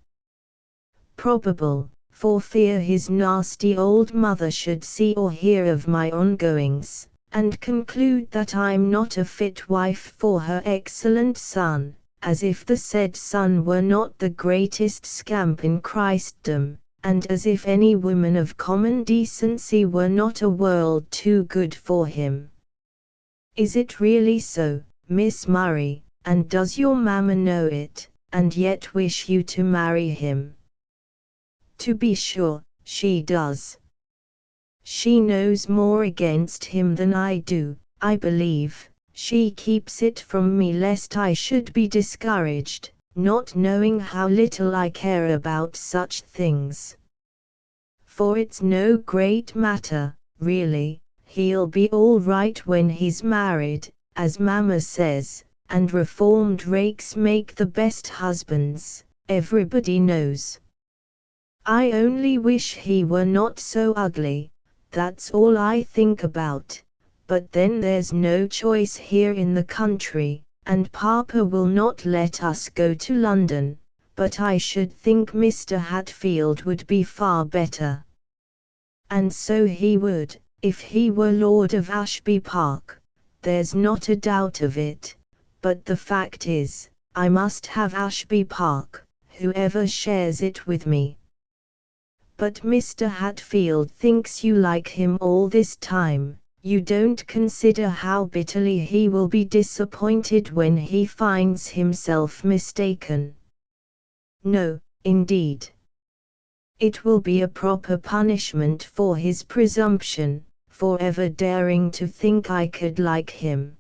probable, for fear his nasty old mother should see or hear of my ongoings, and conclude that I'm not a fit wife for her excellent son, as if the said son were not the greatest scamp in Christendom, and as if any woman of common decency were not a world too good for him. Is it really so, Miss Murray, and does your mamma know it, and yet wish you to marry him? To be sure, she does. She knows more against him than I do, I believe. She keeps it from me lest I should be discouraged, not knowing how little I care about such things. For it's no great matter, really. He'll be all right when he's married, as mamma says, and reformed rakes make the best husbands, everybody knows. I only wish he were not so ugly, that's all I think about. But then there's no choice here in the country, and Papa will not let us go to London, but I should think Mr. Hatfield would be far better. And so he would, if he were Lord of Ashby Park, there's not a doubt of it, but the fact is, I must have Ashby Park, whoever shares it with me. But Mr. Hatfield thinks you like him all this time. You don't consider how bitterly he will be disappointed when he finds himself mistaken. No, indeed. It will be a proper punishment for his presumption, for ever daring to think I could like him.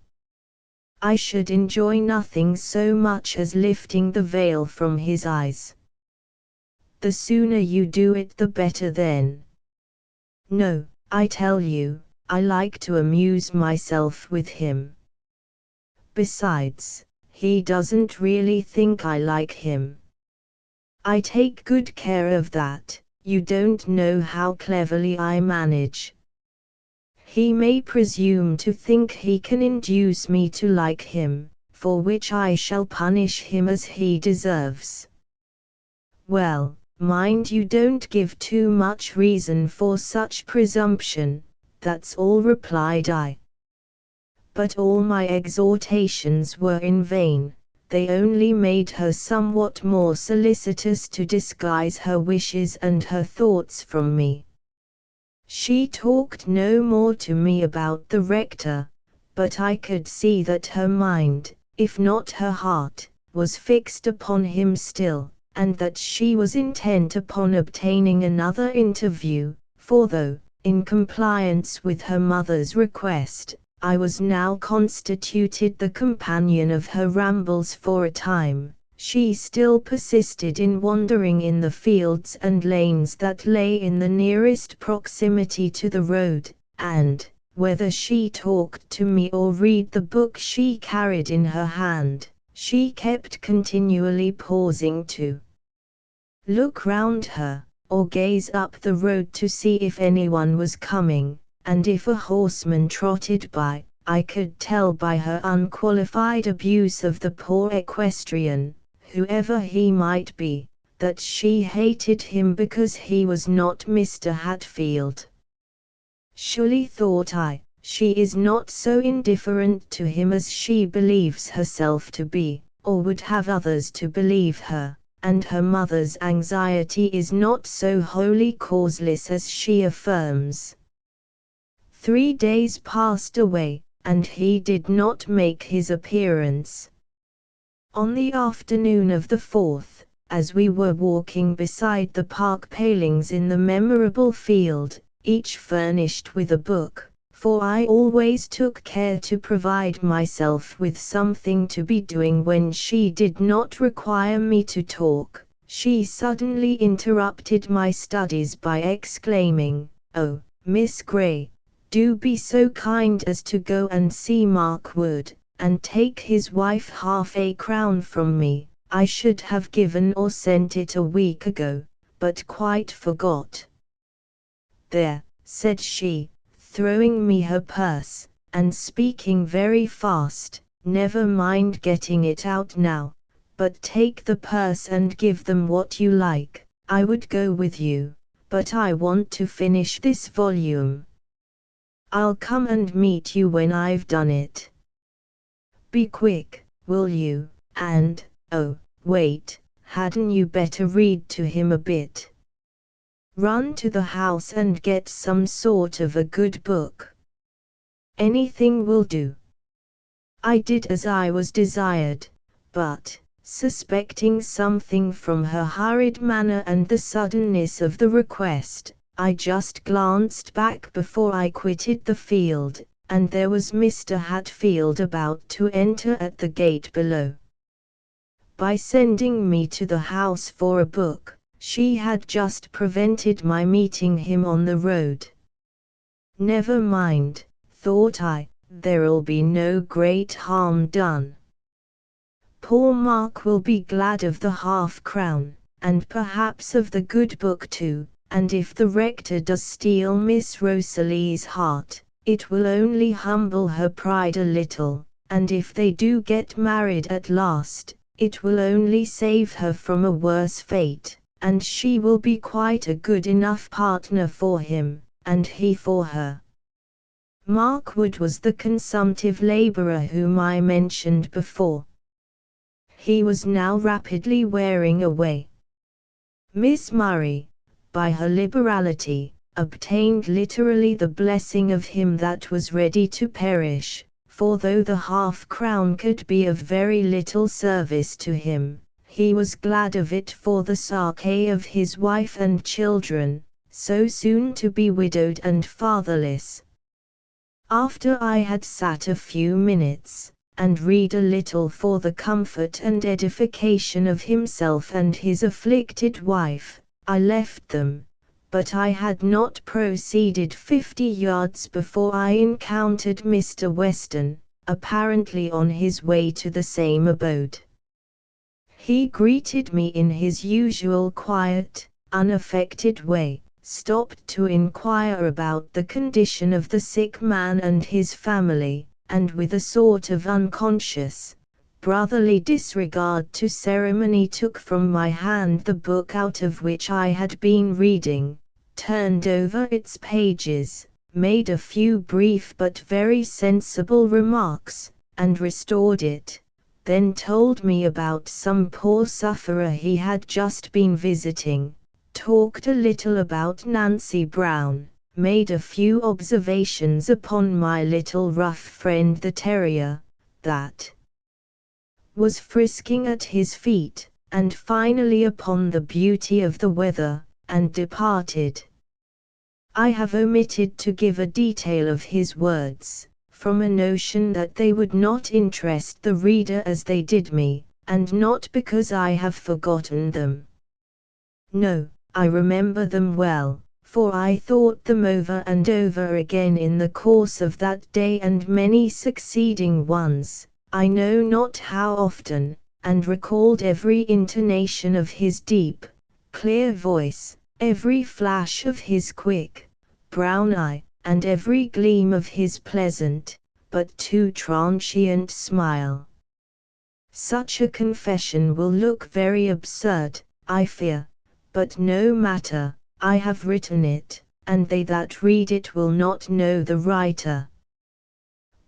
I should enjoy nothing so much as lifting the veil from his eyes. The sooner you do it the better then. No, I tell you, I like to amuse myself with him. Besides, he doesn't really think I like him. I take good care of that. You don't know how cleverly I manage. He may presume to think he can induce me to like him, for which I shall punish him as he deserves. Well, mind you don't give too much reason for such presumption. That's all, replied I. But all my exhortations were in vain, they only made her somewhat more solicitous to disguise her wishes and her thoughts from me. She talked no more to me about the rector, but I could see that her mind, if not her heart, was fixed upon him still, and that she was intent upon obtaining another interview, for though, in compliance with her mother's request, I was now constituted the companion of her rambles for a time, she still persisted in wandering in the fields and lanes that lay in the nearest proximity to the road, and, whether she talked to me or read the book she carried in her hand, she kept continually pausing to look round her, or gaze up the road to see if anyone was coming, and if a horseman trotted by, I could tell by her unqualified abuse of the poor equestrian, whoever he might be, that she hated him because he was not Mr. Hatfield. Surely, thought I, she is not so indifferent to him as she believes herself to be, or would have others to believe her. And her mother's anxiety is not so wholly causeless as she affirms. 3 days passed away, and he did not make his appearance. On the afternoon of the 4th, as we were walking beside the park palings in the memorable field, each furnished with a book, for I always took care to provide myself with something to be doing when she did not require me to talk, she suddenly interrupted my studies by exclaiming, "Oh, Miss Gray, do be so kind as to go and see Mark Wood, and take his wife £half-a-crown from me. I should have given or sent it a week ago, but quite forgot." "There," said she, throwing me her purse, and speaking very fast, "never mind getting it out now, but take the purse and give them what you like. I would go with you, but I want to finish this volume." I'll come and meet you when I've done it. Be quick, will you? And, oh, wait, hadn't you better read to him a bit? Run to the house and get some sort of a good book. Anything will do. I did as I was desired, but, suspecting something from her hurried manner and the suddenness of the request, I just glanced back before I quitted the field, and there was Mr. Hatfield about to enter at the gate below. By sending me to the house for a book, she had just prevented my meeting him on the road. Never mind, thought I, there'll be no great harm done. Poor Mark will be glad of the half-crown, and perhaps of the good book too, and if the rector does steal Miss Rosalie's heart, it will only humble her pride a little, and if they do get married at last, it will only save her from a worse fate, and she will be quite a good enough partner for him, and he for her. Mark Wood was the consumptive labourer whom I mentioned before. He was now rapidly wearing away. Miss Murray, by her liberality, obtained literally the blessing of him that was ready to perish, for though the half-crown could be of very little service to him, he was glad of it for the sake of his wife and children, so soon to be widowed and fatherless. After I had sat a few minutes, and read a little for the comfort and edification of himself and his afflicted wife, I left them, but I had not proceeded 50 yards before I encountered Mr. Weston, apparently on his way to the same abode. He greeted me in his usual quiet, unaffected way, stopped to inquire about the condition of the sick man and his family, and with a sort of unconscious, brotherly disregard to ceremony took from my hand the book out of which I had been reading, turned over its pages, made a few brief but very sensible remarks, and restored it, then told me about some poor sufferer he had just been visiting, talked a little about Nancy Brown, made a few observations upon my little rough friend the terrier, that was frisking at his feet, and finally upon the beauty of the weather, and departed. I have omitted to give a detail of his words, from a notion that they would not interest the reader as they did me, and not because I have forgotten them. No, I remember them well, for I thought them over and over again in the course of that day and many succeeding ones, I know not how often, and recalled every intonation of his deep, clear voice, every flash of his quick, brown eye, and every gleam of his pleasant, but too transient smile. Such a confession will look very absurd, I fear, but no matter, I have written it, and they that read it will not know the writer.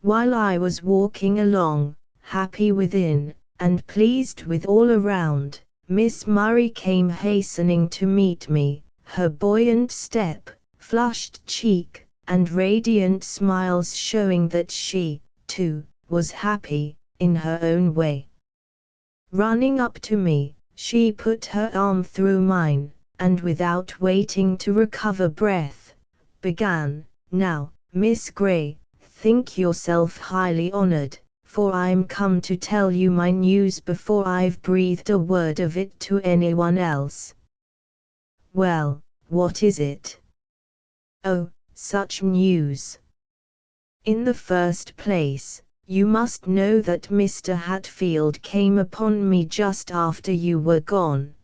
While I was walking along, happy within, and pleased with all around, Miss Murray came hastening to meet me, her buoyant step, flushed cheek, and radiant smiles showing that she, too, was happy, in her own way. Running up to me, she put her arm through mine, and without waiting to recover breath, began, "Now, Miss Gray, think yourself highly honored, for I'm come to tell you my news before I've breathed a word of it to anyone else." "Well, what is it?" "Oh, such news. In the first place, you must know that Mr. Hatfield came upon me just after you were gone.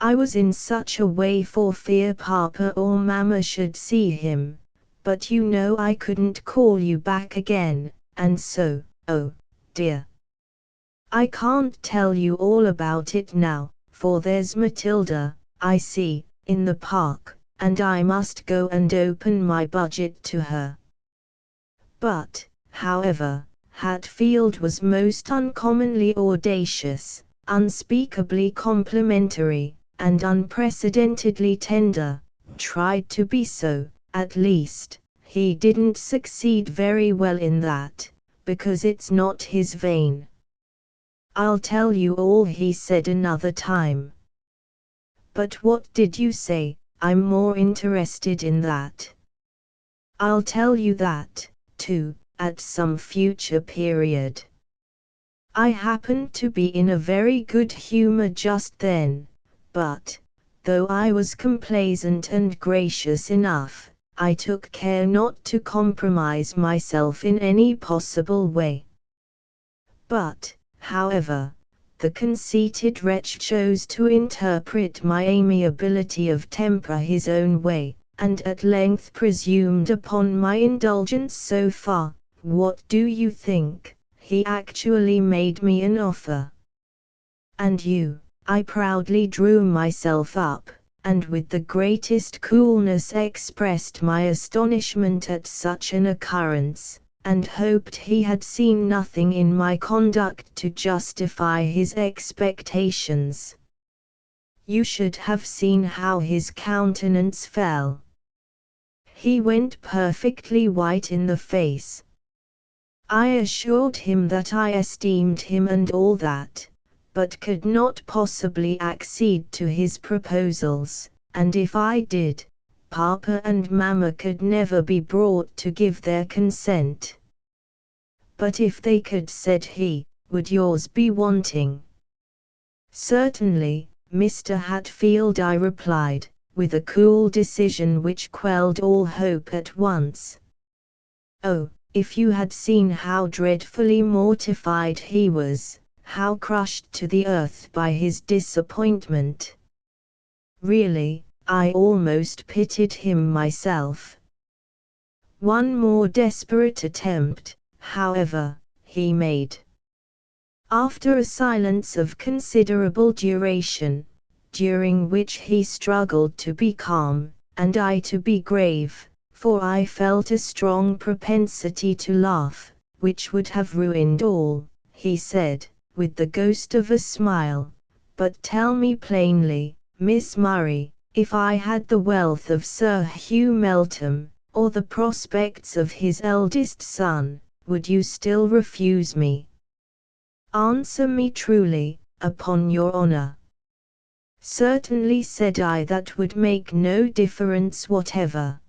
I was in such a way for fear Papa or Mamma should see him, but you know I couldn't call you back again, and so, oh, dear. I can't tell you all about it now, for there's Matilda, I see, in the park, and I must go and open my budget to her. But, however, Hatfield was most uncommonly audacious, unspeakably complimentary, and unprecedentedly tender. Tried to be so, at least. He didn't succeed very well in that, because it's not his vein. I'll tell you all he said another time. But what did you say? I'm more interested in that. I'll tell you that, too, at some future period. I happened to be in a very good humor just then, but, though I was complaisant and gracious enough, I took care not to compromise myself in any possible way. But, however, the conceited wretch chose to interpret my amiability of temper his own way, and at length presumed upon my indulgence so far. What do you think? He actually made me an offer. And you? I proudly drew myself up, and with the greatest coolness expressed my astonishment at such an occurrence, and hoped he had seen nothing in my conduct to justify his expectations. You should have seen how his countenance fell. He went perfectly white in the face. I assured him that I esteemed him and all that, but could not possibly accede to his proposals, and if I did, Papa and Mamma could never be brought to give their consent. But if they could, said he, would yours be wanting? Certainly, Mr. Hatfield, I replied, with a cool decision which quelled all hope at once. Oh, if you had seen how dreadfully mortified he was, how crushed to the earth by his disappointment. Really, I almost pitied him myself. One more desperate attempt, however, he made. After a silence of considerable duration, during which he struggled to be calm, and I to be grave, for I felt a strong propensity to laugh, which would have ruined all, he said, with the ghost of a smile, but tell me plainly, Miss Murray, if I had the wealth of Sir Hugh Meltham, or the prospects of his eldest son, would you still refuse me? Answer me truly, upon your honor. Certainly, said I, that would make no difference whatever.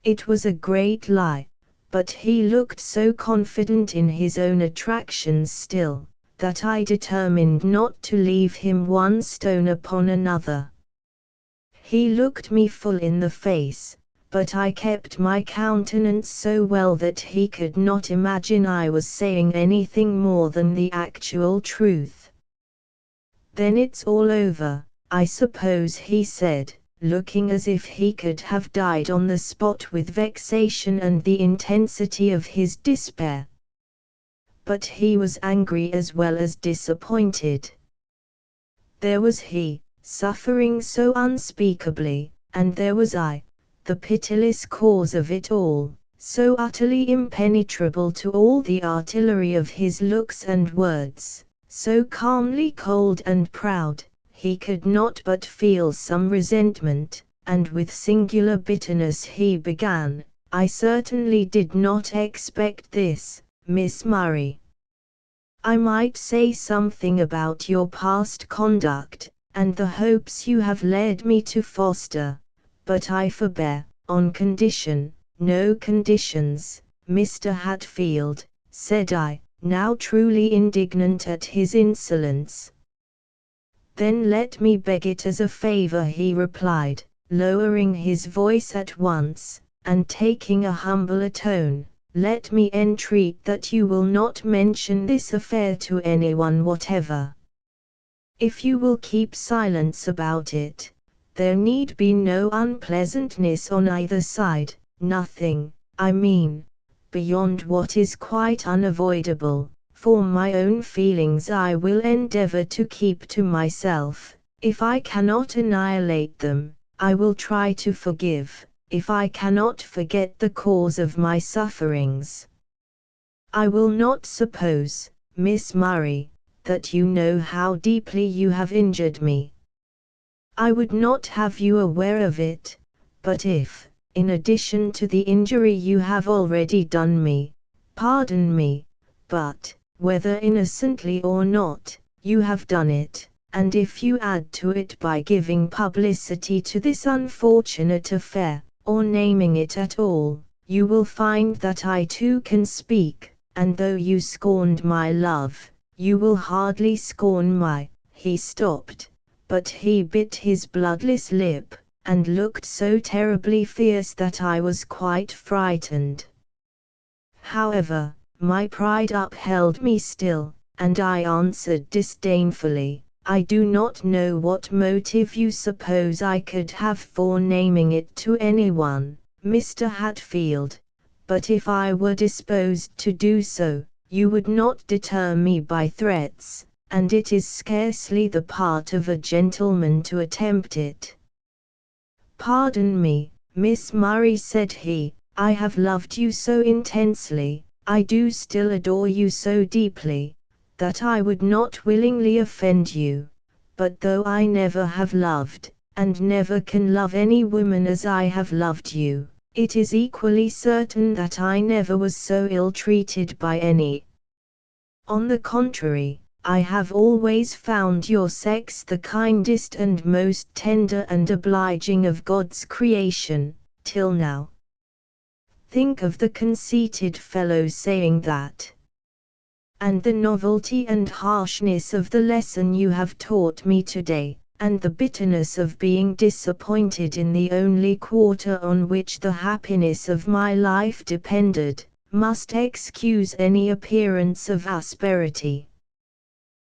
It was a great lie, but he looked so confident in his own attractions still, that I determined not to leave him one stone upon another. He looked me full in the face, but I kept my countenance so well that he could not imagine I was saying anything more than the actual truth. Then it's all over, I suppose, he said, looking as if he could have died on the spot with vexation and the intensity of his despair. But he was angry as well as disappointed. There was he, suffering so unspeakably, and there was I, the pitiless cause of it all, so utterly impenetrable to all the artillery of his looks and words, so calmly cold and proud. He could not but feel some resentment, and with singular bitterness he began, I certainly did not expect this, Miss Murray. I might say something about your past conduct, and the hopes you have led me to foster, but I forbear, on condition, no conditions, Mr. Hatfield, said I, now truly indignant at his insolence. Then let me beg it as a favor, he replied, lowering his voice at once, and taking a humbler tone, let me entreat that you will not mention this affair to anyone whatever. If you will keep silence about it, there need be no unpleasantness on either side, nothing, I mean, beyond what is quite unavoidable. For my own feelings I will endeavor to keep to myself. If I cannot annihilate them, I will try to forgive, if I cannot forget the cause of my sufferings. I will not suppose, Miss Murray, that you know how deeply you have injured me. I would not have you aware of it, but if, in addition to the injury you have already done me, pardon me, but, whether innocently or not, you have done it, and if you add to it by giving publicity to this unfortunate affair, or naming it at all, you will find that I too can speak, and though you scorned my love, you will hardly scorn my— He stopped, but he bit his bloodless lip, and looked so terribly fierce that I was quite frightened. However, my pride upheld me still, and I answered disdainfully, I do not know what motive you suppose I could have for naming it to anyone, Mr. Hatfield, but if I were disposed to do so, you would not deter me by threats, and it is scarcely the part of a gentleman to attempt it. Pardon me, Miss Murray, said he, I have loved you so intensely, I do still adore you so deeply, that I would not willingly offend you, but though I never have loved, and never can love any woman as I have loved you, it is equally certain that I never was so ill-treated by any. On the contrary, I have always found your sex the kindest and most tender and obliging of God's creation, till now. Think of the conceited fellow saying that. And the novelty and harshness of the lesson you have taught me today, and the bitterness of being disappointed in the only quarter on which the happiness of my life depended, must excuse any appearance of asperity.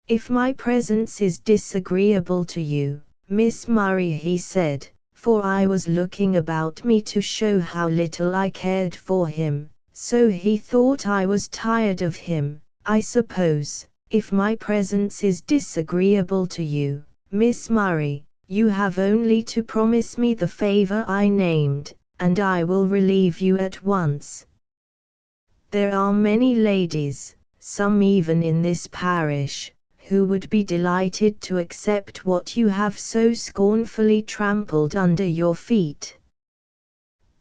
If my presence is disagreeable to you, Miss Murray, he said, for I was looking about me to show how little I cared for him, so he thought I was tired of him, I suppose, if my presence is disagreeable to you, Miss Murray, you have only to promise me the favor I named, and I will relieve you at once. There are many ladies, some even in this parish, who would be delighted to accept what you have so scornfully trampled under your feet.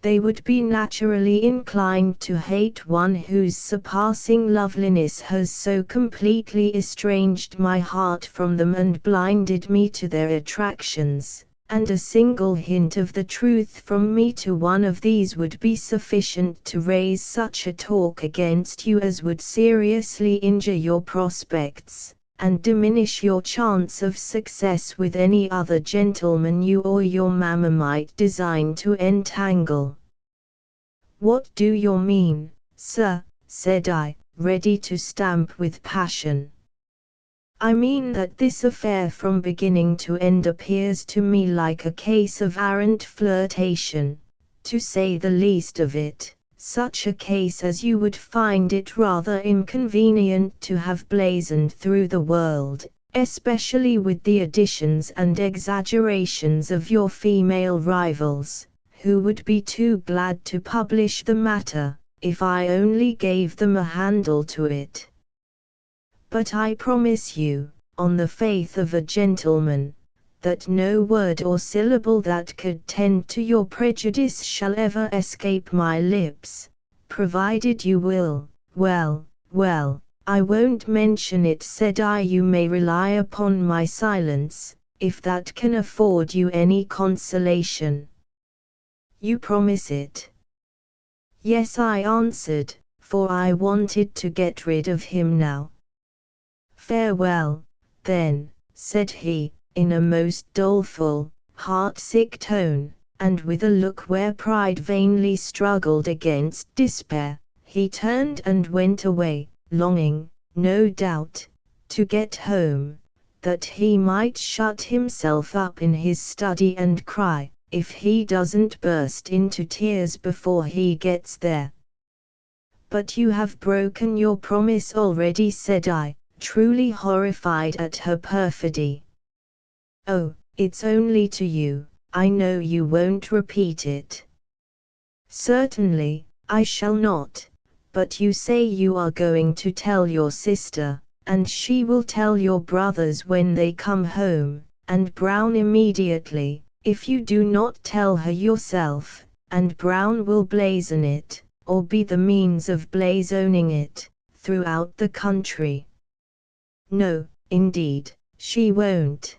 They would be naturally inclined to hate one whose surpassing loveliness has so completely estranged my heart from them and blinded me to their attractions, and a single hint of the truth from me to one of these would be sufficient to raise such a talk against you as would seriously injure your prospects, and diminish your chance of success with any other gentleman you or your mamma might design to entangle. What do you mean, sir? Said I, ready to stamp with passion. I mean that this affair from beginning to end appears to me like a case of arrant flirtation, to say the least of it, such a case as you would find it rather inconvenient to have blazoned through the world, especially with the additions and exaggerations of your female rivals, who would be too glad to publish the matter, if I only gave them a handle to it. But I promise you, on the faith of a gentleman, that no word or syllable that could tend to your prejudice shall ever escape my lips, provided you will. Well, I won't mention it, said I. You may rely upon my silence, if that can afford you any consolation. You promise it? Yes, I answered, for I wanted to get rid of him now. Farewell, then, said he, in a most doleful, heart-sick tone, and with a look where pride vainly struggled against despair. He turned and went away, longing, no doubt, to get home, that he might shut himself up in his study and cry, if he doesn't burst into tears before he gets there. But you have broken your promise already, said I, truly horrified at her perfidy. Oh, it's only to you, I know you won't repeat it. Certainly, I shall not. But you say you are going to tell your sister, and she will tell your brothers when they come home, and Brown immediately, if you do not tell her yourself, and Brown will blazon it, or be the means of blazoning it, throughout the country. No, indeed, she won't.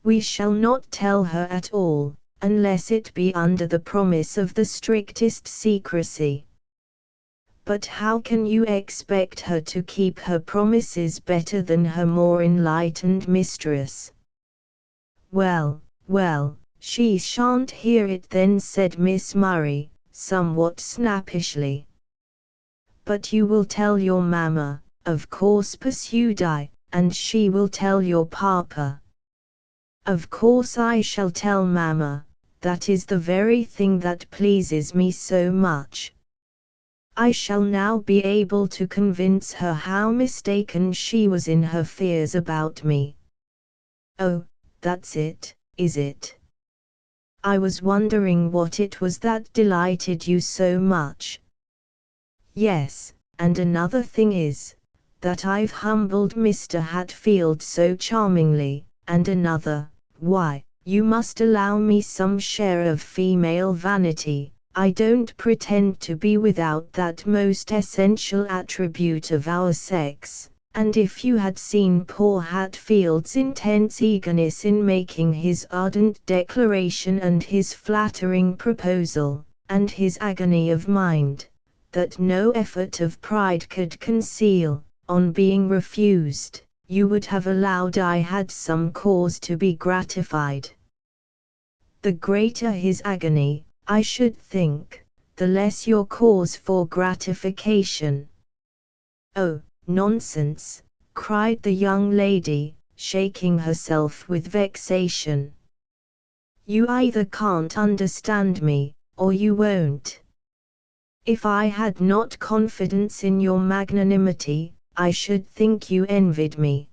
We shall not tell her at all, unless it be under the promise of the strictest secrecy. But how can you expect her to keep her promises better than her more enlightened mistress? Well, well, she shan't hear it then, said Miss Murray, somewhat snappishly. But you will tell your mamma, of course, pursued I, and she will tell your papa. Of course I shall tell mamma. That is the very thing that pleases me so much. I shall now be able to convince her how mistaken she was in her fears about me. Oh, that's it, is it? I was wondering what it was that delighted you so much. Yes, and another thing is, that I've humbled Mr. Hatfield so charmingly, and another, why, you must allow me some share of female vanity. I don't pretend to be without that most essential attribute of our sex, and if you had seen poor Hatfield's intense eagerness in making his ardent declaration and his flattering proposal, and his agony of mind, that no effort of pride could conceal, on being refused, you would have allowed I had some cause to be gratified. The greater his agony, I should think, the less your cause for gratification. Oh, nonsense, cried the young lady, shaking herself with vexation. You either can't understand me, or you won't. If I had not confidence in your magnanimity, I should think you envied me.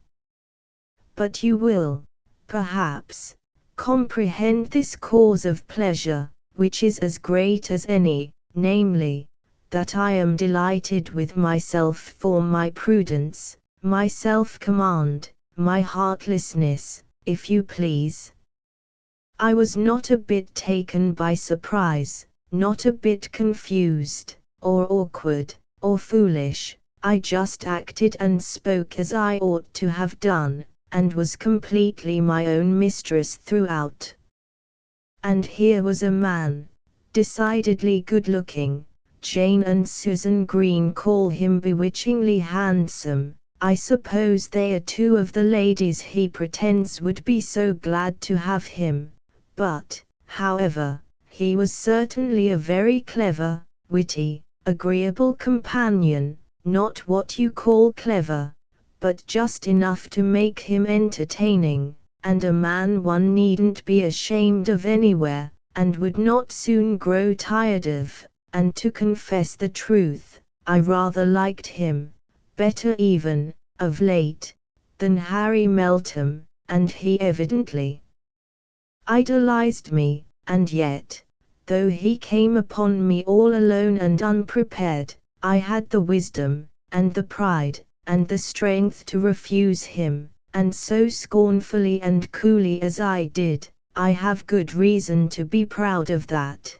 But you will, perhaps, comprehend this cause of pleasure, which is as great as any, namely, that I am delighted with myself for my prudence, my self-command, my heartlessness, if you please. I was not a bit taken by surprise, not a bit confused, or awkward, or foolish. I just acted and spoke as I ought to have done, and was completely my own mistress throughout. And here was a man, decidedly good-looking. Jane and Susan Green call him bewitchingly handsome. I suppose they are two of the ladies he pretends would be so glad to have him, but, however, he was certainly a very clever, witty, agreeable companion, not what you call clever, but just enough to make him entertaining, and a man one needn't be ashamed of anywhere, and would not soon grow tired of, and to confess the truth, I rather liked him, better even, of late, than Harry Meltham, and he evidently idolized me, and yet, though he came upon me all alone and unprepared, I had the wisdom, and the pride, and the strength to refuse him, and so scornfully and coolly as I did, I have good reason to be proud of that.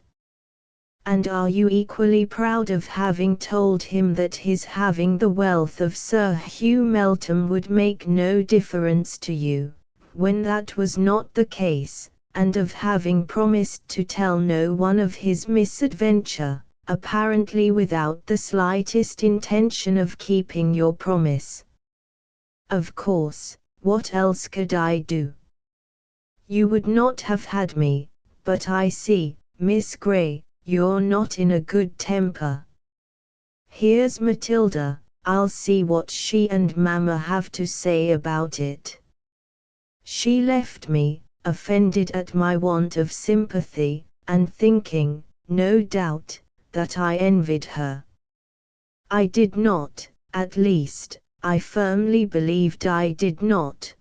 And are you equally proud of having told him that his having the wealth of Sir Hugh Meltham would make no difference to you, when that was not the case, and of having promised to tell no one of his misadventure, apparently without the slightest intention of keeping your promise? Of course, what else could I do? You would not have had me, but I see, Miss Grey, you're not in a good temper. Here's Matilda, I'll see what she and Mamma have to say about it. She left me, offended at my want of sympathy, and thinking, no doubt, that I envied her. I did not, at least, I firmly believed I did not.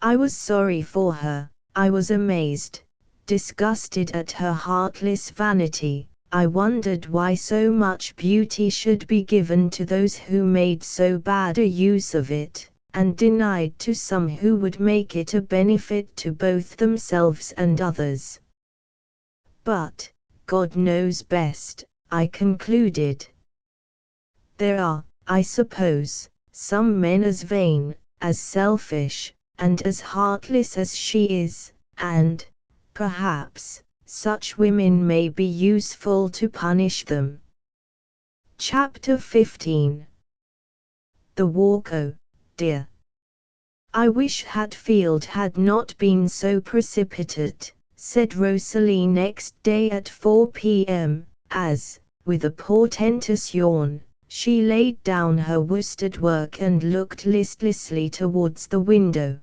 I was sorry for her, I was amazed, disgusted at her heartless vanity. I wondered why so much beauty should be given to those who made so bad a use of it, and denied to some who would make it a benefit to both themselves and others. But, God knows best, I concluded. There are, I suppose, some men as vain, as selfish, and as heartless as she is, and, perhaps, such women may be useful to punish them. Chapter 15. The walk. Oh, dear. I wish Hatfield had not been so precipitate, said Rosalie next day at 4 p.m., as, with a portentous yawn, she laid down her worsted work and looked listlessly towards the window.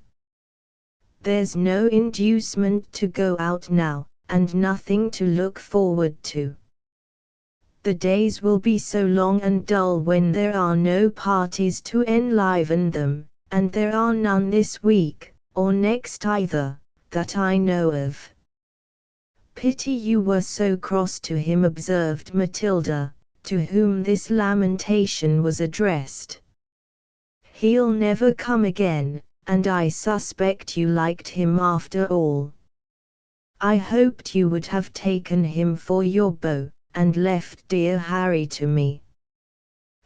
There's no inducement to go out now, and nothing to look forward to. The days will be so long and dull when there are no parties to enliven them, and there are none this week, or next either, that I know of. Pity you were so cross to him, observed Matilda, to whom this lamentation was addressed. He'll never come again, and I suspect you liked him after all. I hoped you would have taken him for your beau, and left dear Harry to me.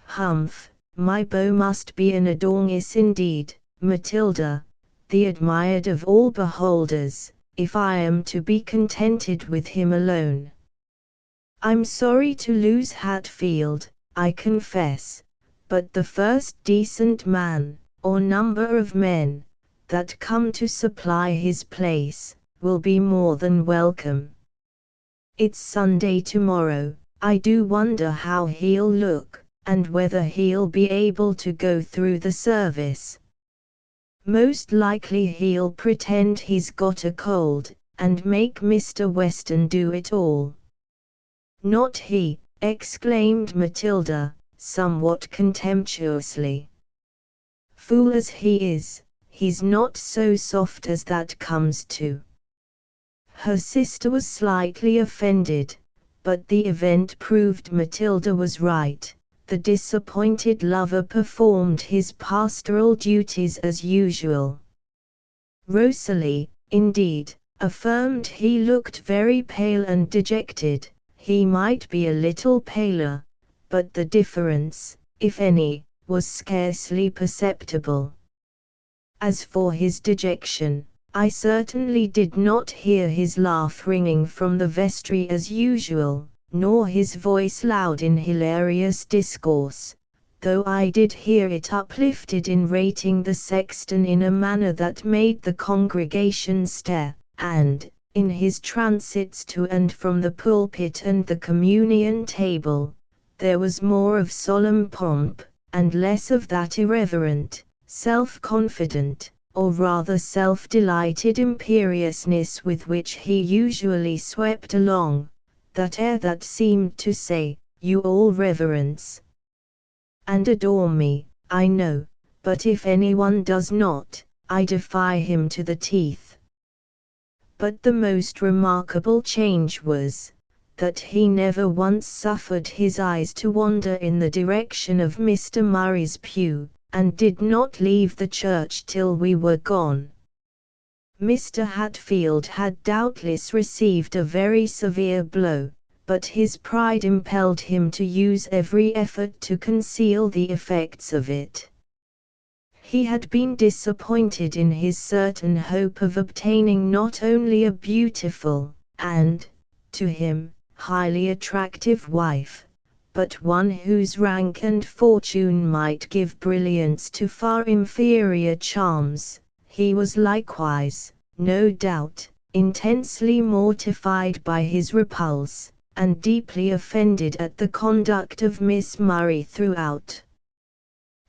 Humph, my beau must be an Adonis indeed, Matilda, the admired of all beholders, if I am to be contented with him alone. I'm sorry to lose Hatfield, I confess, but the first decent man, or number of men, that come to supply his place, will be more than welcome. It's Sunday tomorrow. I do wonder how he'll look, and whether he'll be able to go through the service. Most likely he'll pretend he's got a cold, and make Mr. Weston do it all. Not he, exclaimed Matilda, somewhat contemptuously. Fool as he is, he's not so soft as that comes to. Her sister was slightly offended, but the event proved Matilda was right. The disappointed lover performed his pastoral duties as usual. Rosalie, indeed, affirmed he looked very pale and dejected. He might be a little paler, but the difference, if any, was scarcely perceptible. As for his dejection, I certainly did not hear his laugh ringing from the vestry as usual, nor his voice loud in hilarious discourse, though I did hear it uplifted in rating the sexton in a manner that made the congregation stare, and, in his transits to and from the pulpit and the communion table, there was more of solemn pomp, and less of that irreverent, self-confident, or rather self-delighted imperiousness with which he usually swept along, that air that seemed to say, "You all reverence and adore me, I know, but if anyone does not, I defy him to the teeth." But the most remarkable change was, that he never once suffered his eyes to wander in the direction of Mr. Murray's pew, and did not leave the church till we were gone. Mr. Hatfield had doubtless received a very severe blow, but his pride impelled him to use every effort to conceal the effects of it. He had been disappointed in his certain hope of obtaining not only a beautiful, and, to him, highly attractive wife, but one whose rank and fortune might give brilliance to far inferior charms. He was likewise, no doubt, intensely mortified by his repulse, and deeply offended at the conduct of Miss Murray throughout.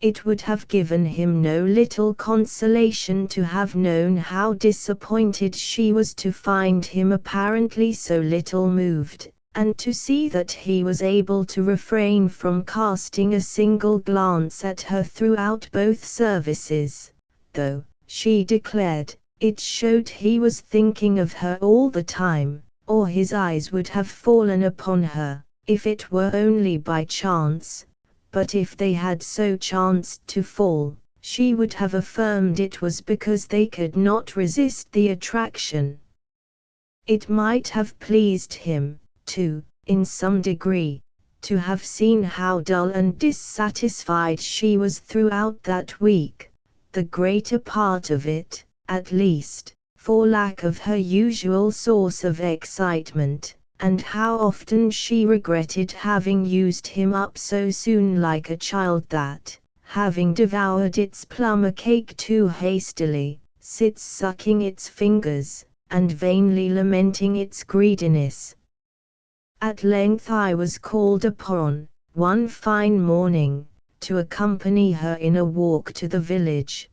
It would have given him no little consolation to have known how disappointed she was to find him apparently so little moved, and to see that he was able to refrain from casting a single glance at her throughout both services, though, she declared, It showed he was thinking of her all the time, or his eyes would have fallen upon her, if it were only by chance, but if they had so chanced to fall, she would have affirmed it was because they could not resist the attraction. It might have pleased him, too, in some degree, to have seen how dull and dissatisfied she was throughout that week, the greater part of it, at least, for lack of her usual source of excitement, and how often she regretted having used him up so soon, like a child that, having devoured its plum cake too hastily, sits sucking its fingers, and vainly lamenting its greediness. At length I was called upon, one fine morning, to accompany her in a walk to the village.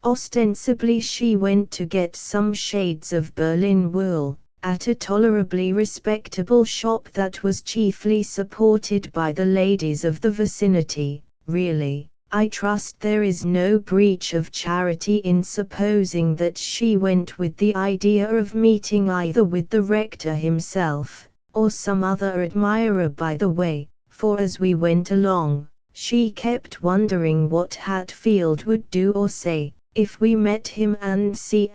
Ostensibly she went to get some shades of Berlin wool, at a tolerably respectable shop that was chiefly supported by the ladies of the vicinity. Really, I trust there is no breach of charity in supposing that she went with the idea of meeting either with the rector himself, or some other admirer by the way, for as we went along, she kept wondering what Hatfield would do or say, if we met him and see.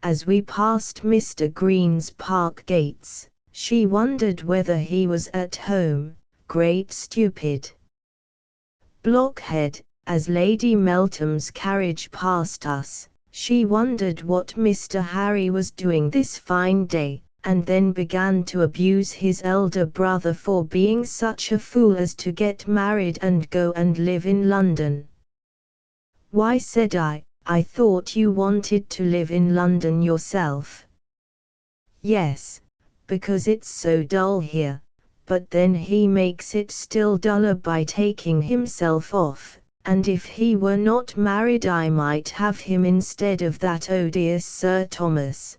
As we passed Mr. Green's park gates, she wondered whether he was at home, great stupid blockhead. As Lady Meltham's carriage passed us, she wondered what Mr. Harry was doing this fine day, and then began to abuse his elder brother for being such a fool as to get married and go and live in London. Why, said I thought you wanted to live in London yourself. Yes, because it's so dull here, but then he makes it still duller by taking himself off, and if he were not married I might have him instead of that odious Sir Thomas.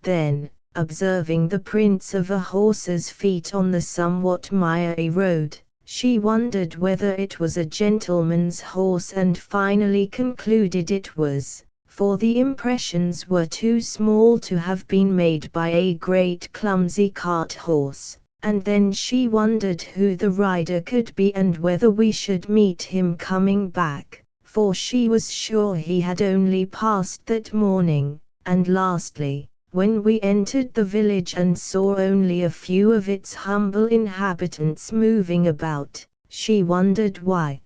Then, observing the prints of a horse's feet on the somewhat miry road, she wondered whether it was a gentleman's horse and finally concluded it was, for the impressions were too small to have been made by a great clumsy cart horse, and then she wondered who the rider could be and whether we should meet him coming back, for she was sure he had only passed that morning, and lastly, when we entered the village and saw only a few of its humble inhabitants moving about, she wondered why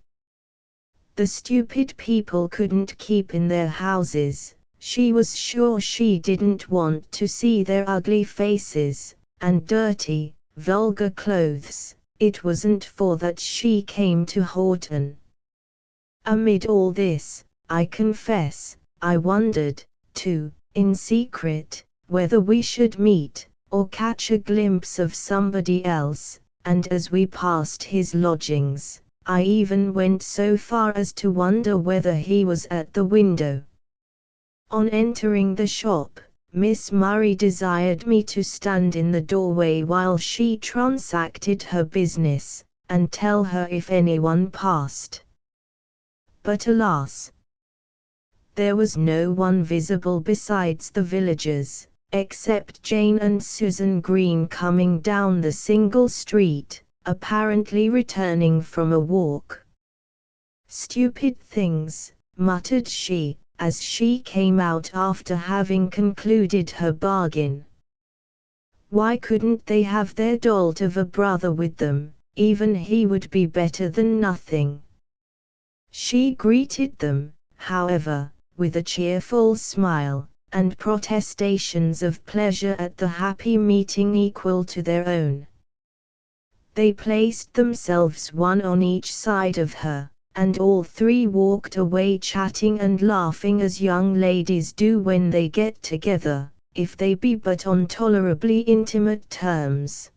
the stupid people couldn't keep in their houses. She was sure she didn't want to see their ugly faces, and dirty, vulgar clothes. It wasn't for that she came to Horton. Amid all this, I confess, I wondered, too, in secret, whether we should meet, or catch a glimpse of somebody else, and as we passed his lodgings, I even went so far as to wonder whether he was at the window. On entering the shop, Miss Murray desired me to stand in the doorway while she transacted her business, and tell her if anyone passed. But alas! There was no one visible besides the villagers, except Jane and Susan Green coming down the single street, apparently returning from a walk. Stupid things, muttered she, as she came out after having concluded her bargain. Why couldn't they have their dolt of a brother with them? Even he would be better than nothing. She greeted them, however, with a cheerful smile, and protestations of pleasure at the happy meeting equal to their own. They placed themselves one on each side of her, and all three walked away chatting and laughing as young ladies do when they get together, if they be but on tolerably intimate terms.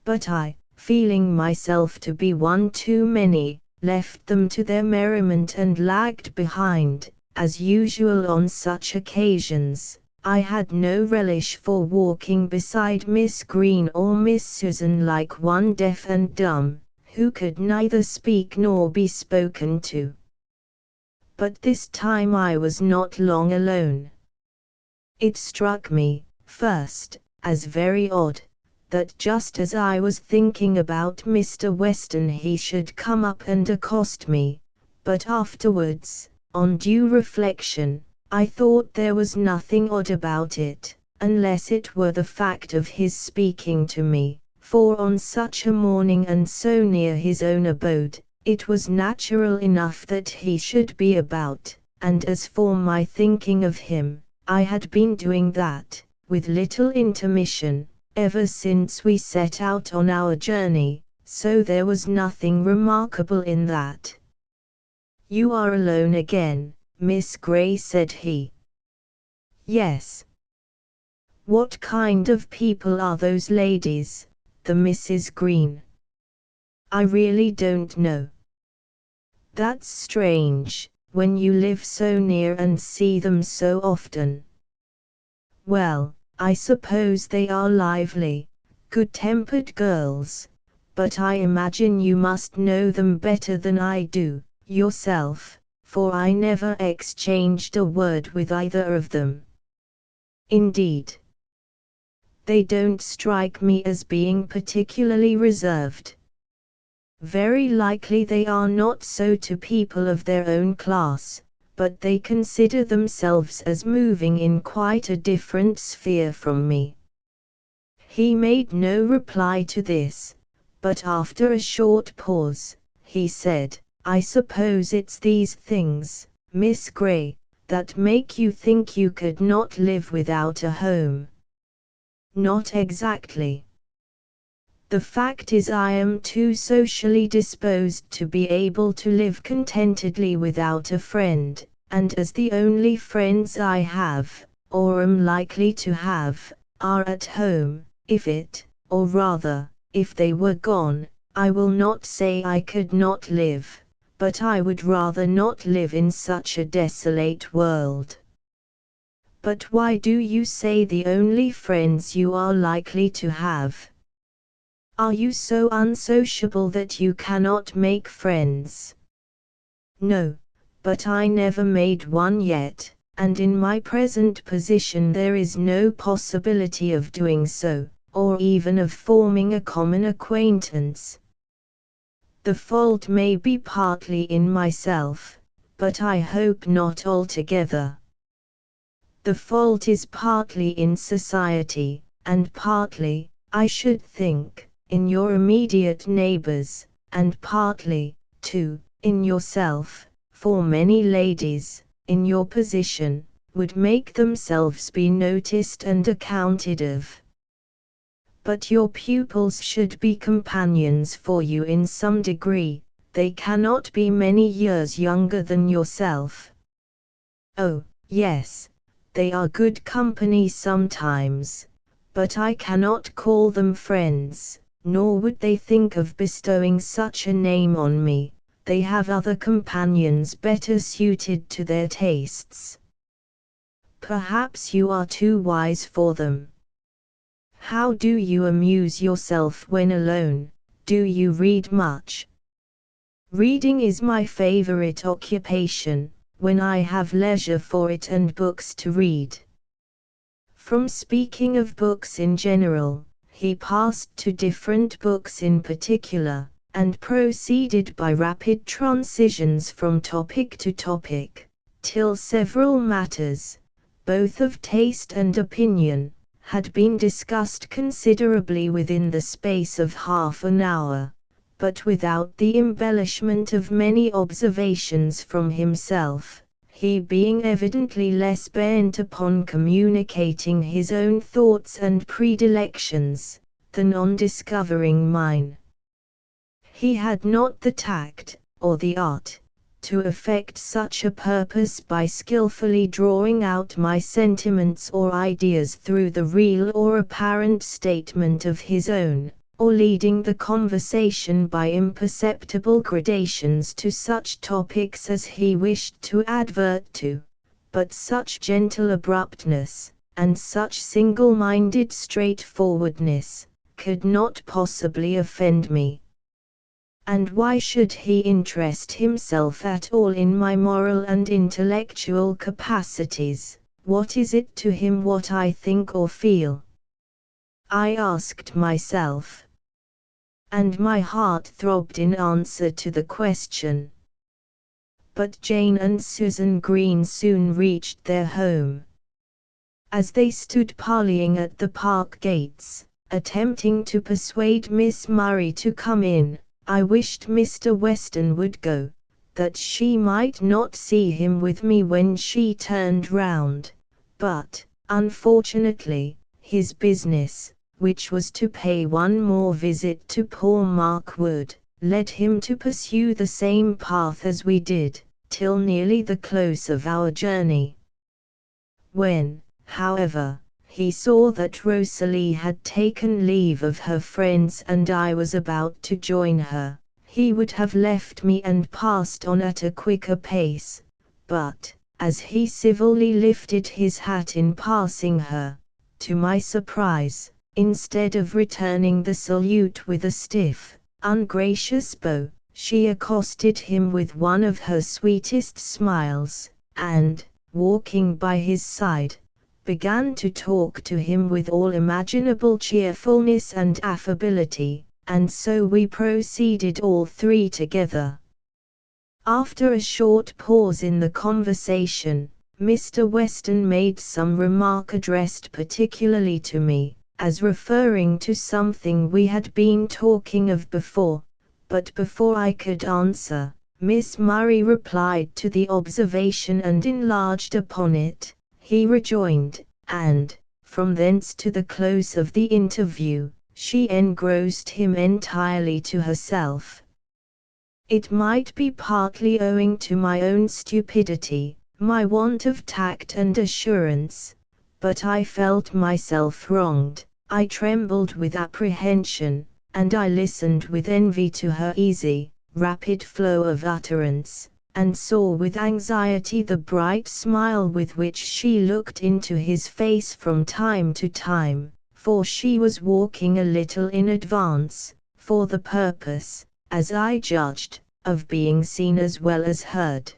But I, feeling myself to be one too many, left them to their merriment and lagged behind. As usual on such occasions, I had no relish for walking beside Miss Green or Miss Susan like one deaf and dumb, who could neither speak nor be spoken to. But this time I was not long alone. It struck me, first, as very odd, that just as I was thinking about Mr. Weston he should come up and accost me, but afterwards, on due reflection, I thought there was nothing odd about it, unless it were the fact of his speaking to me, for on such a morning and so near his own abode, it was natural enough that he should be about, and as for my thinking of him, I had been doing that, with little intermission, ever since we set out on our journey, so there was nothing remarkable in that. "You are alone again, Miss Grey," said he. "Yes." "What kind of people are those ladies, the Mrs. Green?" "I really don't know." "That's strange, when you live so near and see them so often." "Well, I suppose they are lively, good-tempered girls, but I imagine you must know them better than I do, yourself, for I never exchanged a word with either of them." "Indeed?" "They don't strike me as being particularly reserved." "Very likely they are not so to people of their own class, but they consider themselves as moving in quite a different sphere from me." He made no reply to this, but after a short pause, he said, "I suppose it's these things, Miss Grey, that make you think you could not live without a home." "Not exactly. The fact is I am too socially disposed to be able to live contentedly without a friend, and as the only friends I have, or am likely to have, are at home, or rather, if they were gone, I will not say I could not live, but I would rather not live in such a desolate world." "But why do you say the only friends you are likely to have? Are you so unsociable that you cannot make friends?" "No, but I never made one yet, and in my present position there is no possibility of doing so, or even of forming a common acquaintance. The fault may be partly in myself, but I hope not altogether. The fault is partly in society, and partly, I should think, in your immediate neighbors, and partly, too, in yourself, for many ladies, in your position, would make themselves be noticed and accounted of. But your pupils should be companions for you in some degree, they cannot be many years younger than yourself." "Oh, yes, they are good company sometimes, but I cannot call them friends, nor would they think of bestowing such a name on me. They have other companions better suited to their tastes." "Perhaps you are too wise for them." "How do you amuse yourself when alone? Do you read much?" "Reading is my favorite occupation, when I have leisure for it and books to read." From speaking of books in general, he passed to different books in particular, and proceeded by rapid transitions from topic to topic, till several matters, both of taste and opinion, had been discussed considerably within the space of half an hour, but without the embellishment of many observations from himself, he being evidently less bent upon communicating his own thoughts and predilections, than on discovering mine. He had not the tact, or the art, to effect such a purpose by skillfully drawing out my sentiments or ideas through the real or apparent statement of his own, or leading the conversation by imperceptible gradations to such topics as he wished to advert to, but such gentle abruptness, and such single-minded straightforwardness, could not possibly offend me. And why should he interest himself at all in my moral and intellectual capacities? What is it to him what I think or feel? I asked myself. And my heart throbbed in answer to the question. But Jane and Susan Green soon reached their home. As they stood parleying at the park gates, attempting to persuade Miss Murray to come in, I wished Mr. Weston would go, that she might not see him with me when she turned round, but, unfortunately, his business, which was to pay one more visit to poor Mark Wood, led him to pursue the same path as we did, till nearly the close of our journey. When, however, he saw that Rosalie had taken leave of her friends and I was about to join her, he would have left me and passed on at a quicker pace, but, as he civilly lifted his hat in passing her, to my surprise, instead of returning the salute with a stiff, ungracious bow, she accosted him with one of her sweetest smiles, and, walking by his side, began to talk to him with all imaginable cheerfulness and affability, and so we proceeded all three together. After a short pause in the conversation, Mr. Weston made some remark addressed particularly to me, as referring to something we had been talking of before, but before I could answer, Miss Murray replied to the observation and enlarged upon it. He rejoined, and, from thence to the close of the interview, she engrossed him entirely to herself. It might be partly owing to my own stupidity, my want of tact and assurance, but I felt myself wronged, I trembled with apprehension, and I listened with envy to her easy, rapid flow of utterance, and saw with anxiety the bright smile with which she looked into his face from time to time, for she was walking a little in advance, for the purpose, as I judged, of being seen as well as heard.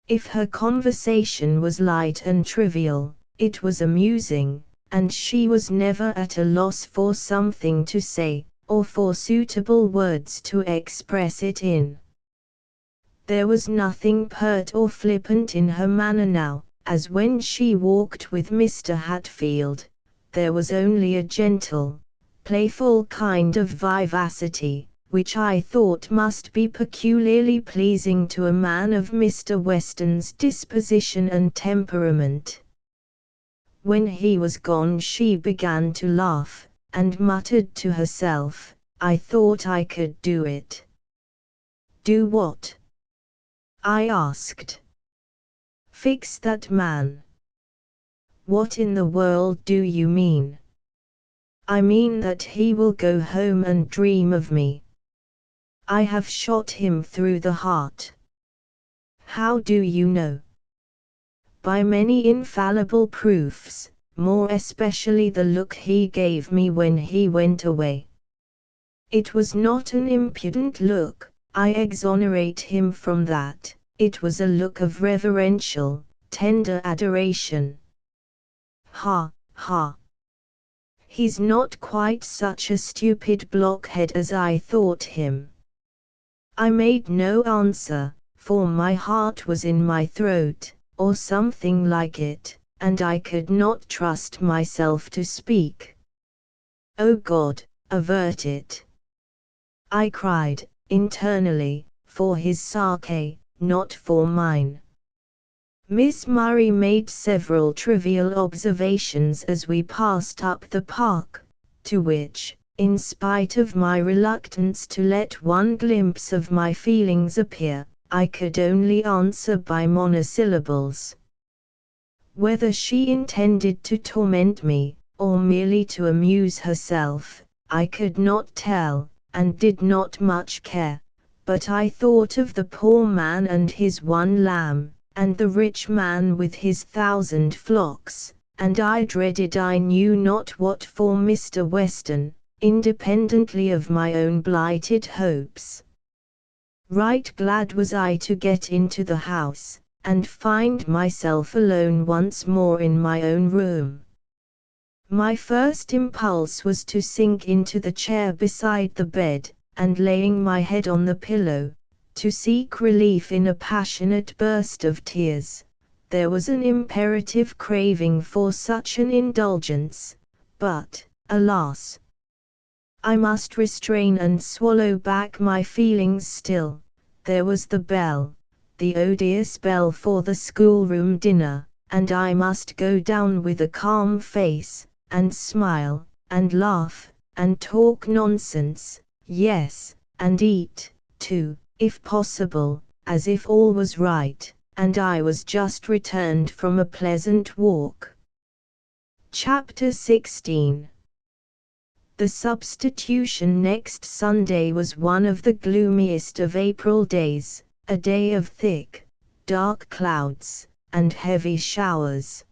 If her conversation was light and trivial, it was amusing, and she was never at a loss for something to say, or for suitable words to express it in. There was nothing pert or flippant in her manner now, as when she walked with Mr. Hatfield. There was only a gentle, playful kind of vivacity, which I thought must be peculiarly pleasing to a man of Mr. Weston's disposition and temperament. When he was gone she began to laugh, and muttered to herself, "I thought I could do it." "Do what?" I asked. "Fix that man." "What in the world do you mean?" "I mean that he will go home and dream of me. I have shot him through the heart." "How do you know?" "By many infallible proofs, more especially the look he gave me when he went away. It was not an impudent look, I exonerate him from that, it was a look of reverential, tender adoration." "Ha, ha! He's not quite such a stupid blockhead as I thought him." I made no answer, for my heart was in my throat, or something like it, and I could not trust myself to speak. "Oh God, avert it!" I cried, internally, for his sake, not for mine. Miss Murray made several trivial observations as we passed up the park, to which, in spite of my reluctance to let one glimpse of my feelings appear, I could only answer by monosyllables. Whether she intended to torment me, or merely to amuse herself, I could not tell, and did not much care, but I thought of the poor man and his one lamb, and the rich man with his 1,000 flocks, and I dreaded I knew not what for Mr. Weston, independently of my own blighted hopes. Right glad was I to get into the house, and find myself alone once more in my own room. My first impulse was to sink into the chair beside the bed, and laying my head on the pillow, to seek relief in a passionate burst of tears. There was an imperative craving for such an indulgence, but, alas! I must restrain and swallow back my feelings still. There was the bell, the odious bell for the schoolroom dinner, and I must go down with a calm face, and smile, and laugh, and talk nonsense, yes, and eat, too, if possible, as if all was right, and I was just returned from a pleasant walk. Chapter 16. The substitution next Sunday was one of the gloomiest of April days, a day of thick, dark clouds, and heavy showers.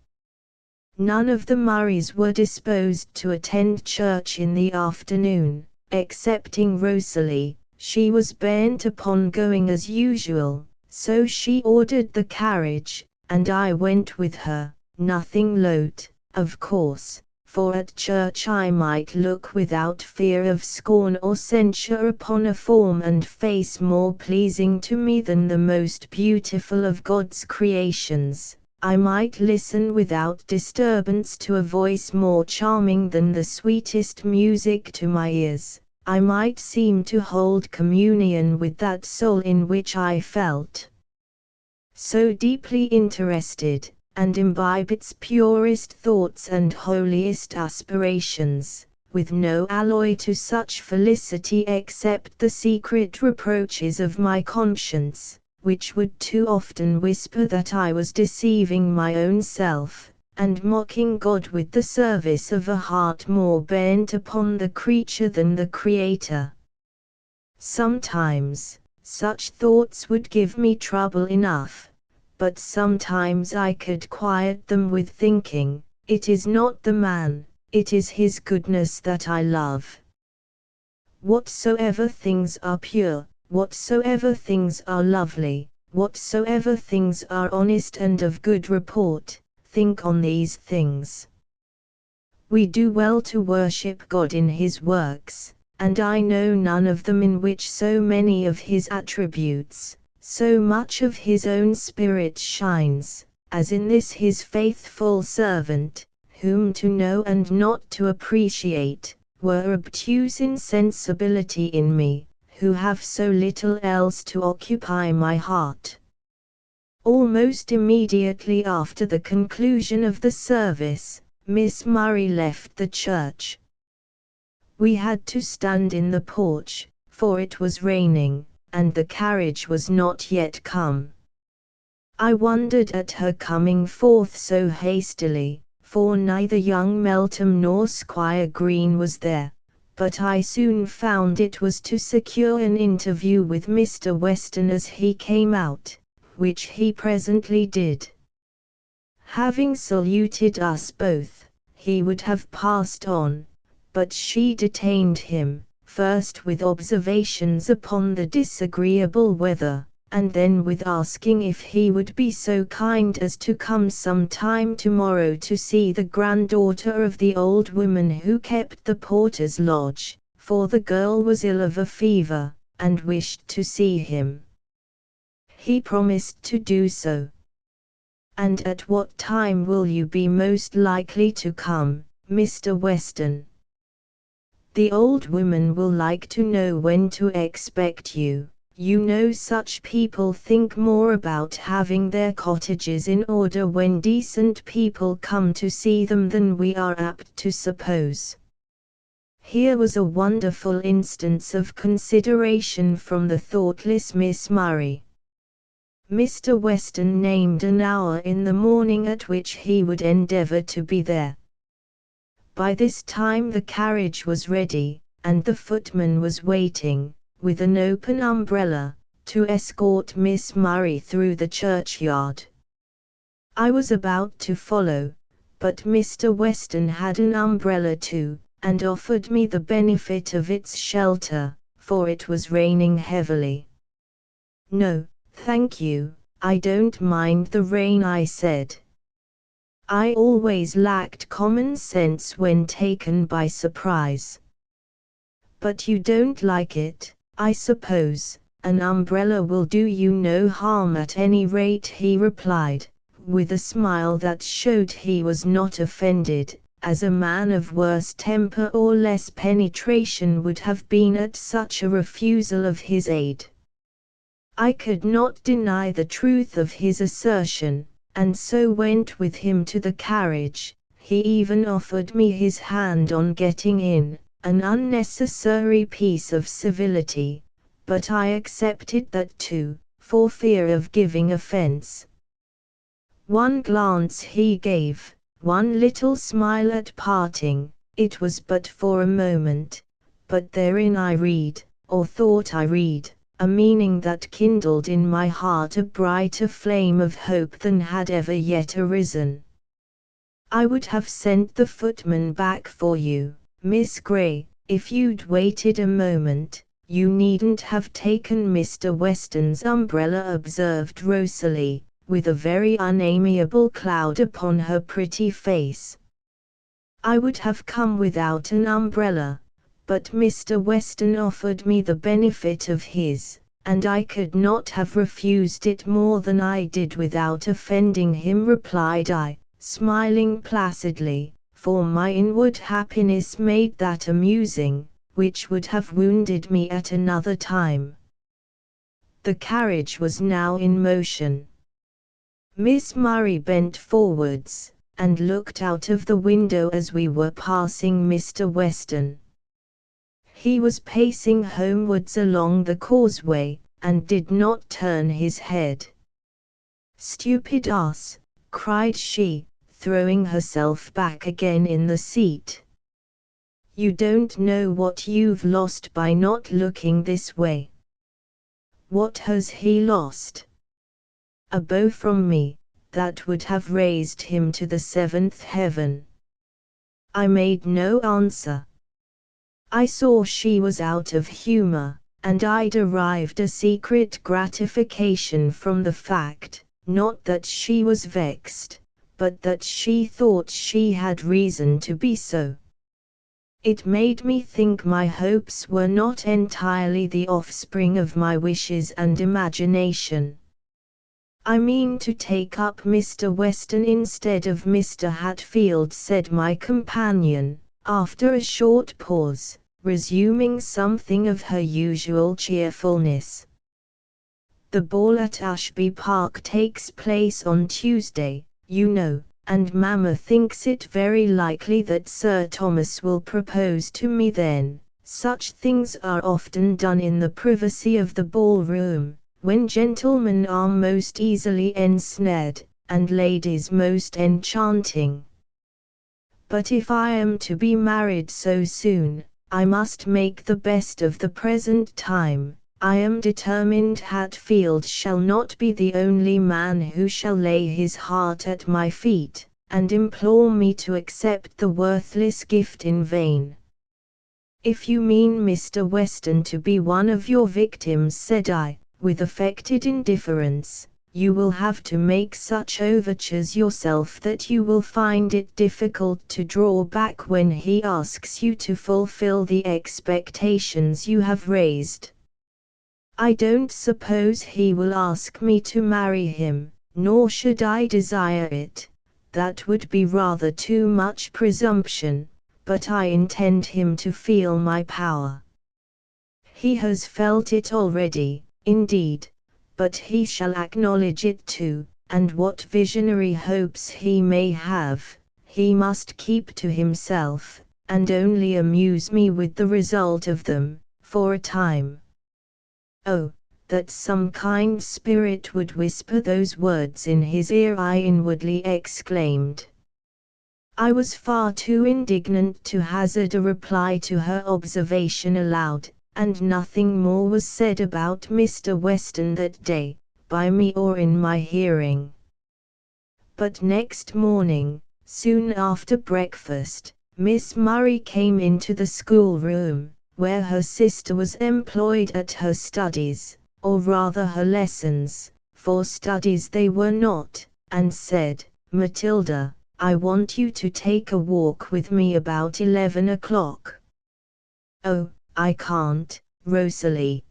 None of the Murrays were disposed to attend church in the afternoon, excepting Rosalie. She was bent upon going as usual, so she ordered the carriage, and I went with her, nothing loath, of course, for at church I might look without fear of scorn or censure upon a form and face more pleasing to me than the most beautiful of God's creations. I might listen without disturbance to a voice more charming than the sweetest music to my ears. I might seem to hold communion with that soul in which I felt so deeply interested, and imbibe its purest thoughts and holiest aspirations, with no alloy to such felicity except the secret reproaches of my conscience, which would too often whisper that I was deceiving my own self, and mocking God with the service of a heart more bent upon the creature than the Creator. Sometimes, such thoughts would give me trouble enough, but sometimes I could quiet them with thinking, it is not the man, it is his goodness that I love. Whatsoever things are pure, whatsoever things are lovely, whatsoever things are honest and of good report, think on these things. We do well to worship God in his works, and I know none of them in which so many of his attributes, so much of his own spirit shines, as in this his faithful servant, whom to know and not to appreciate, were obtuse insensibility in me, who have so little else to occupy my heart. Almost immediately after the conclusion of the service, Miss Murray left the church. We had to stand in the porch, for it was raining, and the carriage was not yet come. I wondered at her coming forth so hastily, for neither young Meltham nor Squire Green was there, but I soon found it was to secure an interview with Mr. Weston as he came out, which he presently did. Having saluted us both, he would have passed on, but she detained him, first with observations upon the disagreeable weather, and then with asking if he would be so kind as to come some time tomorrow to see the granddaughter of the old woman who kept the porter's lodge, for the girl was ill of a fever, and wished to see him. He promised to do so. "And at what time will you be most likely to come, Mr. Weston?" "The old woman will like to know when to expect you. You know such people think more about having their cottages in order when decent people come to see them than we are apt to suppose." Here was a wonderful instance of consideration from the thoughtless Miss Murray. Mr. Weston named an hour in the morning at which he would endeavour to be there. By this time the carriage was ready, and the footman was waiting, with an open umbrella, to escort Miss Murray through the churchyard. I was about to follow, but Mr. Weston had an umbrella too, and offered me the benefit of its shelter, for it was raining heavily. "No, thank you, I don't mind the rain," I said. I always lacked common sense when taken by surprise. "But you don't like it, I suppose. An umbrella will do you no harm at any rate," he replied, with a smile that showed he was not offended, as a man of worse temper or less penetration would have been at such a refusal of his aid. I could not deny the truth of his assertion, and so went with him to the carriage. He even offered me his hand on getting in, an unnecessary piece of civility, but I accepted that too, for fear of giving offense. One glance he gave, one little smile at parting. It was but for a moment, but therein I read, or thought I read, a meaning that kindled in my heart a brighter flame of hope than had ever yet arisen. "I would have sent the footman back for you, Miss Gray, if you'd waited a moment. You needn't have taken Mr. Weston's umbrella," observed Rosalie, with a very unamiable cloud upon her pretty face. "I would have come without an umbrella, but Mr. Weston offered me the benefit of his, and I could not have refused it more than I did without offending him," replied I, smiling placidly, for my inward happiness made that amusing, which would have wounded me at another time. The carriage was now in motion. Miss Murray bent forwards, and looked out of the window as we were passing Mr. Weston. He was pacing homewards along the causeway, and did not turn his head. "Stupid ass!" cried she, throwing herself back again in the seat. "You don't know what you've lost by not looking this way." "What has he lost?" "A bow from me, that would have raised him to the seventh heaven." I made no answer. I saw she was out of humor, and I derived a secret gratification from the fact, not that she was vexed, but that she thought she had reason to be so. It made me think my hopes were not entirely the offspring of my wishes and imagination. "I mean to take up Mr. Weston instead of Mr. Hatfield," said my companion, after a short pause, resuming something of her usual cheerfulness. "The ball at Ashby Park takes place on Tuesday, you know, and Mamma thinks it very likely that Sir Thomas will propose to me then. Such things are often done in the privacy of the ballroom, when gentlemen are most easily ensnared, and ladies most enchanting. But if I am to be married so soon, I must make the best of the present time. I am determined Hatfield shall not be the only man who shall lay his heart at my feet, and implore me to accept the worthless gift in vain." "If you mean Mr. Weston to be one of your victims," said I, with affected indifference, "you will have to make such overtures yourself that you will find it difficult to draw back when he asks you to fulfill the expectations you have raised." "I don't suppose he will ask me to marry him, nor should I desire it. That would be rather too much presumption, but I intend him to feel my power." "He has felt it already, indeed, but he shall acknowledge it too, and what visionary hopes he may have, he must keep to himself, and only amuse me with the result of them, for a time." "Oh, that some kind spirit would whisper those words in his ear!" I inwardly exclaimed. I was far too indignant to hazard a reply to her observation aloud, and nothing more was said about Mr. Weston that day, by me or in my hearing. But next morning, soon after breakfast, Miss Murray came into the schoolroom, where her sister was employed at her studies, or rather her lessons, for studies they were not, and said, "Matilda, I want you to take a walk with me about 11 o'clock." "Oh, I can't, Rosalie.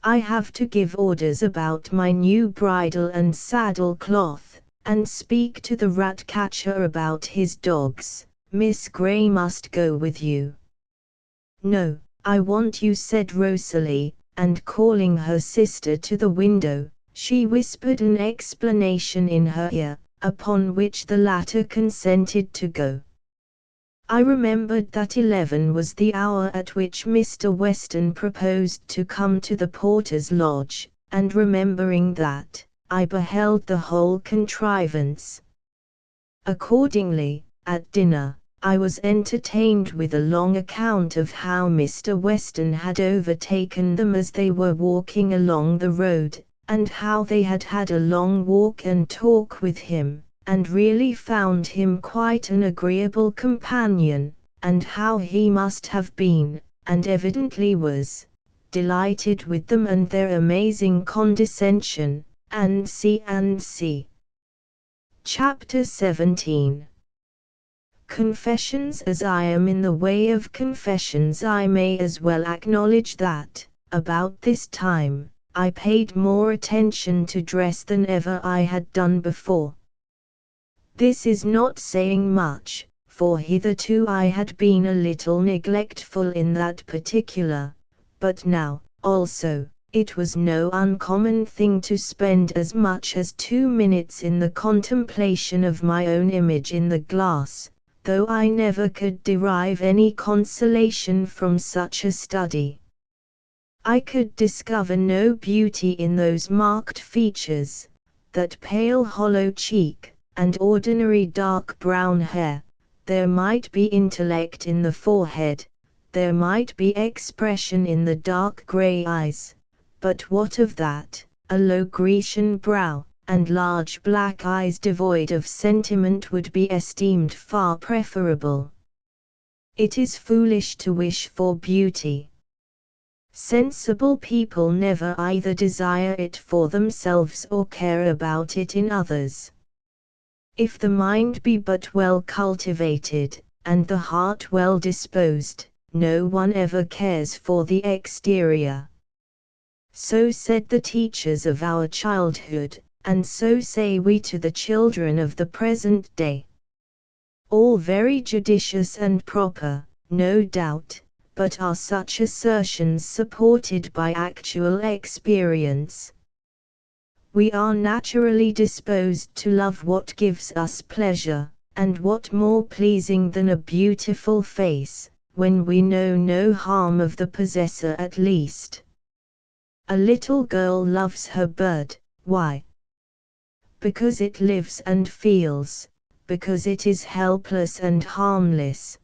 I have to give orders about my new bridle and saddle cloth, and speak to the rat catcher about his dogs. Miss Gray must go with you." "No, I want you," said Rosalie, and calling her sister to the window, she whispered an explanation in her ear, upon which the latter consented to go. I remembered that 11 was the hour at which Mr. Weston proposed to come to the porter's lodge, and remembering that, I beheld the whole contrivance. Accordingly, at dinner, I was entertained with a long account of how Mr. Weston had overtaken them as they were walking along the road, and how they had had a long walk and talk with him, and really found him quite an agreeable companion, and how he must have been, and evidently was, delighted with them and their amazing condescension, and see. Chapter 17. Confessions. As I am in the way of confessions, I may as well acknowledge that, about this time, I paid more attention to dress than ever I had done before. This is not saying much, for hitherto I had been a little neglectful in that particular, but now, also, it was no uncommon thing to spend as much as 2 minutes in the contemplation of my own image in the glass, though I never could derive any consolation from such a study. I could discover no beauty in those marked features, that pale hollow cheek, and ordinary dark brown hair. There might be intellect in the forehead, there might be expression in the dark grey eyes, but what of that? A low Grecian brow, and large black eyes devoid of sentiment would be esteemed far preferable. It is foolish to wish for beauty. Sensible people never either desire it for themselves or care about it in others. If the mind be but well cultivated, and the heart well disposed, no one ever cares for the exterior. So said the teachers of our childhood, and so say we to the children of the present day. All very judicious and proper, no doubt, but are such assertions supported by actual experience? We are naturally disposed to love what gives us pleasure, and what more pleasing than a beautiful face, when we know no harm of the possessor at least. A little girl loves her bird. Why? Because it lives and feels, because it is helpless and harmless.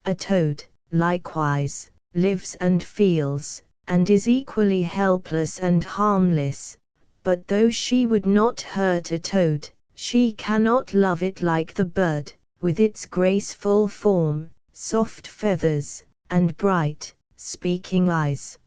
A toad, likewise, lives and feels, and is equally helpless and harmless, but though she would not hurt a toad, she cannot love it like the bird, with its graceful form, soft feathers, and bright, speaking eyes.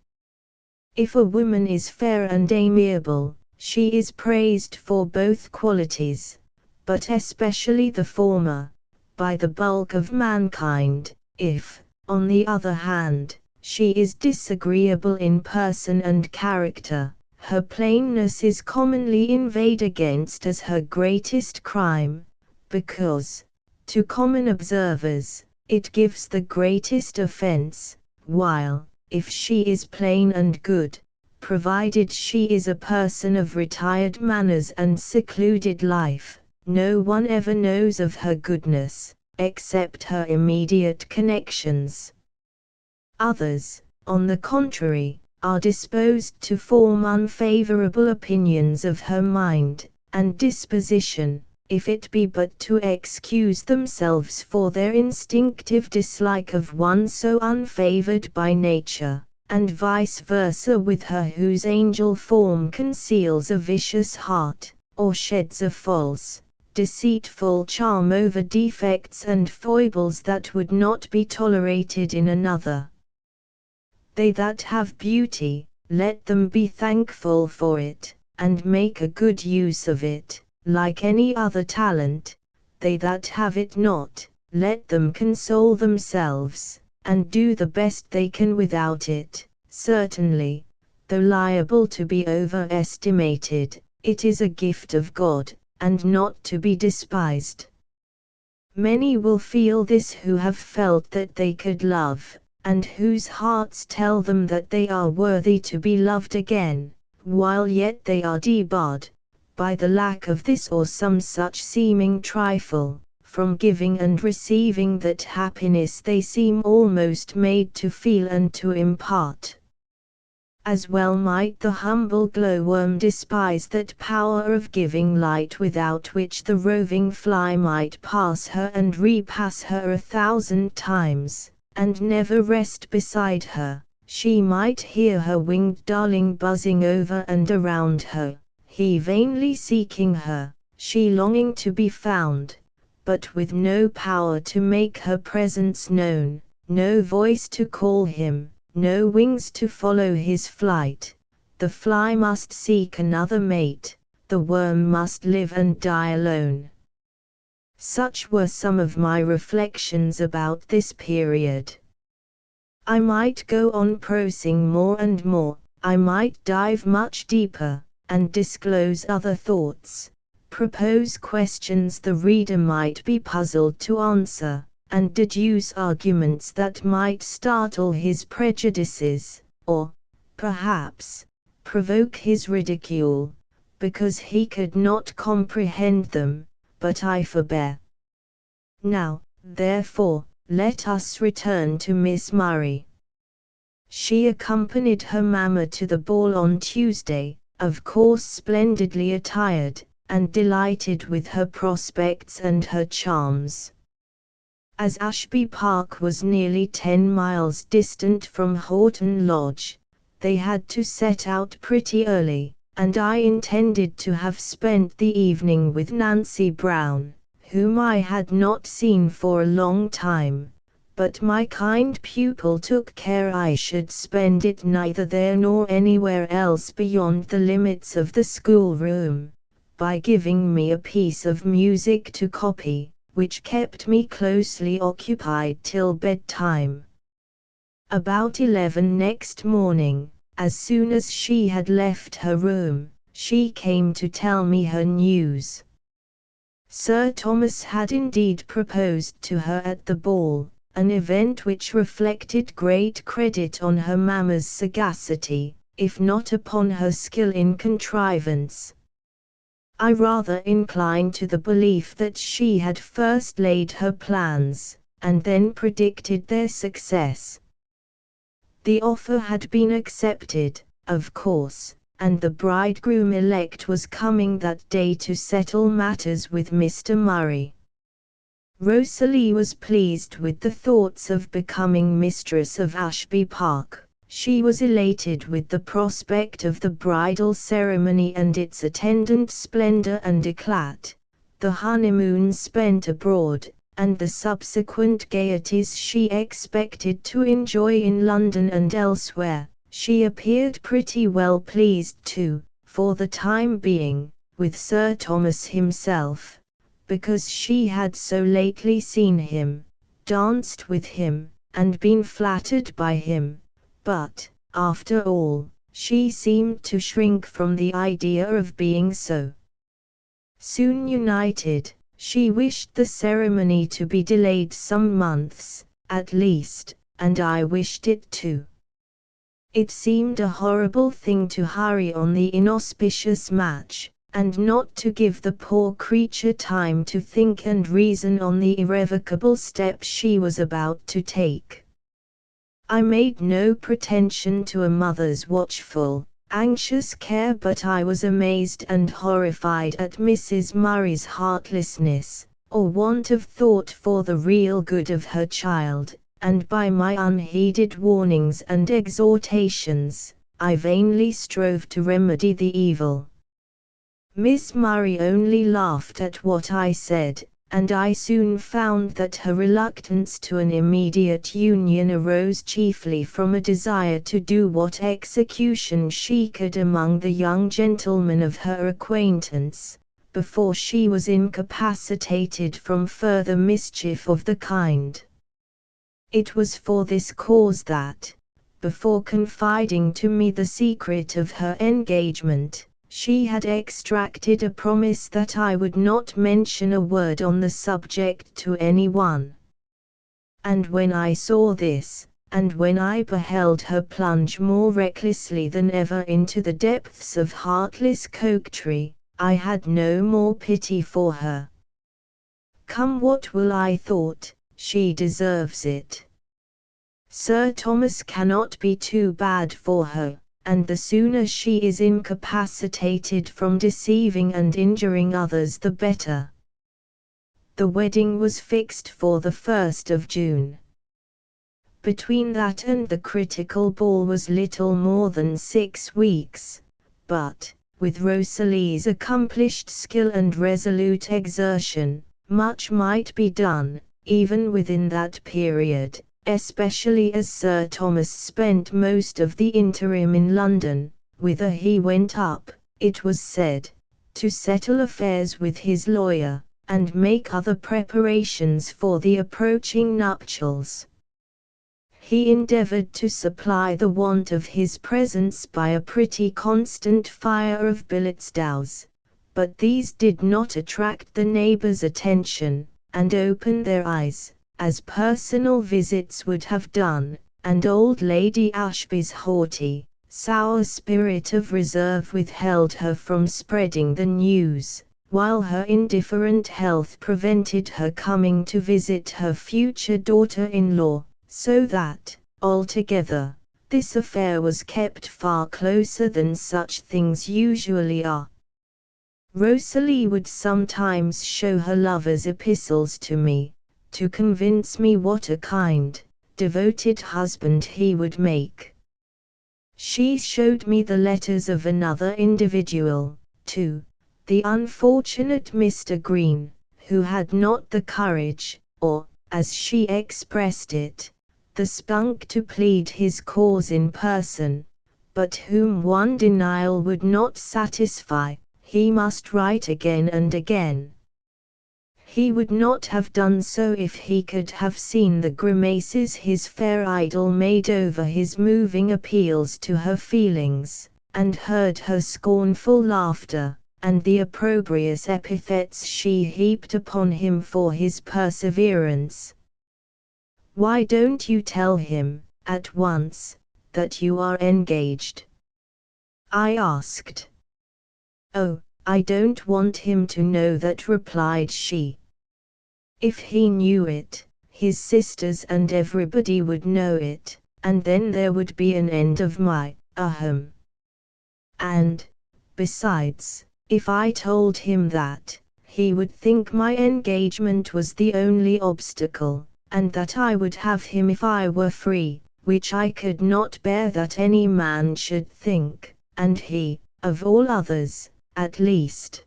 If a woman is fair and amiable, she is praised for both qualities, but especially the former, by the bulk of mankind. If, on the other hand, she is disagreeable in person and character, her plainness is commonly inveighed against as her greatest crime, because, to common observers, it gives the greatest offense, while, if she is plain and good, provided she is a person of retired manners and secluded life, no one ever knows of her goodness, except her immediate connections. Others, on the contrary, are disposed to form unfavorable opinions of her mind and disposition, if it be but to excuse themselves for their instinctive dislike of one so unfavored by nature, and vice versa with her whose angel form conceals a vicious heart, or sheds a false, deceitful charm over defects and foibles that would not be tolerated in another. They that have beauty, let them be thankful for it, and make a good use of it, like any other talent. They that have it not, let them console themselves, and do the best they can without it. Certainly, though liable to be overestimated, it is a gift of God, and not to be despised. Many will feel this who have felt that they could love, and whose hearts tell them that they are worthy to be loved again, while yet they are debarred, by the lack of this or some such seeming trifle, from giving and receiving that happiness they seem almost made to feel and to impart. As well might the humble glowworm despise that power of giving light without which the roving fly might pass her and repass her 1,000 times, and never rest beside her. She might hear her winged darling buzzing over and around her, he vainly seeking her, she longing to be found, but with no power to make her presence known, no voice to call him, no wings to follow his flight. The fly must seek another mate, the worm must live and die alone. Such were some of my reflections about this period. I might go on prosing more and more, I might dive much deeper, and disclose other thoughts, propose questions the reader might be puzzled to answer, and deduce arguments that might startle his prejudices, or, perhaps, provoke his ridicule, because he could not comprehend them, but I forbear. Now, therefore, let us return to Miss Murray. She accompanied her mamma to the ball on Tuesday, of course splendidly attired, and delighted with her prospects and her charms. As Ashby Park was nearly 10 miles distant from Horton Lodge, they had to set out pretty early, and I intended to have spent the evening with Nancy Brown, whom I had not seen for a long time, but my kind pupil took care I should spend it neither there nor anywhere else beyond the limits of the schoolroom, by giving me a piece of music to copy, which kept me closely occupied till bedtime. About 11 next morning, as soon as she had left her room, she came to tell me her news. Sir Thomas had indeed proposed to her at the ball, an event which reflected great credit on her mamma's sagacity, if not upon her skill in contrivance. I rather incline to the belief that she had first laid her plans, and then predicted their success. The offer had been accepted, of course, and the bridegroom-elect was coming that day to settle matters with Mr. Murray. Rosalie was pleased with the thoughts of becoming mistress of Ashby Park. She was elated with the prospect of the bridal ceremony and its attendant splendor and éclat, the honeymoon spent abroad, and the subsequent gaieties she expected to enjoy in London and elsewhere. She appeared pretty well pleased too, for the time being, with Sir Thomas himself, because she had so lately seen him, danced with him, and been flattered by him. But, after all, she seemed to shrink from the idea of being so soon united. She wished the ceremony to be delayed some months, at least, and I wished it too. It seemed a horrible thing to hurry on the inauspicious match, and not to give the poor creature time to think and reason on the irrevocable step she was about to take. I made no pretension to a mother's watchful, anxious care, but I was amazed and horrified at Mrs. Murray's heartlessness, or want of thought for the real good of her child, and by my unheeded warnings and exhortations, I vainly strove to remedy the evil. Miss Murray only laughed at what I said, and I soon found that her reluctance to an immediate union arose chiefly from a desire to do what execution she could among the young gentlemen of her acquaintance, before she was incapacitated from further mischief of the kind. It was for this cause that, before confiding to me the secret of her engagement, she had extracted a promise that I would not mention a word on the subject to anyone. And when I saw this, and when I beheld her plunge more recklessly than ever into the depths of heartless coquetry, I had no more pity for her. Come what will, I thought, she deserves it. Sir Thomas cannot be too bad for her, and the sooner she is incapacitated from deceiving and injuring others the better. The wedding was fixed for the 1st of June. Between that and the critical ball was little more than 6 weeks, but, with Rosalie's accomplished skill and resolute exertion, much might be done, even within that period, especially as Sir Thomas spent most of the interim in London, whither he went up, it was said, to settle affairs with his lawyer, and make other preparations for the approaching nuptials. He endeavoured to supply the want of his presence by a pretty constant fire of billets dows, but these did not attract the neighbours' attention, and open their eyes, as personal visits would have done, and old Lady Ashby's haughty, sour spirit of reserve withheld her from spreading the news, while her indifferent health prevented her coming to visit her future daughter-in-law, so that, altogether, this affair was kept far closer than such things usually are. Rosalie would sometimes show her lover's epistles to me, to convince me what a kind, devoted husband he would make. She showed me the letters of another individual, too, the unfortunate Mr. Green, who had not the courage, or, as she expressed it, the spunk to plead his cause in person, but whom one denial would not satisfy, he must write again and again. He would not have done so if he could have seen the grimaces his fair idol made over his moving appeals to her feelings, and heard her scornful laughter, and the opprobrious epithets she heaped upon him for his perseverance. "Why don't you tell him, at once, that you are engaged?" I asked. "Oh, I don't want him to know that," replied she. "If he knew it, his sisters and everybody would know it, and then there would be an end of my ahem. And, besides, if I told him that, he would think my engagement was the only obstacle, and that I would have him if I were free, which I could not bear that any man should think, and he, of all others, at least.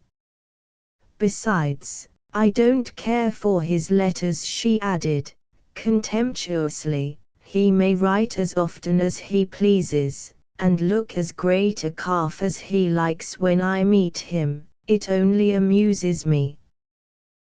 Besides, I don't care for his letters," she added, contemptuously. "He may write as often as he pleases, and look as great a calf as he likes when I meet him, it only amuses me."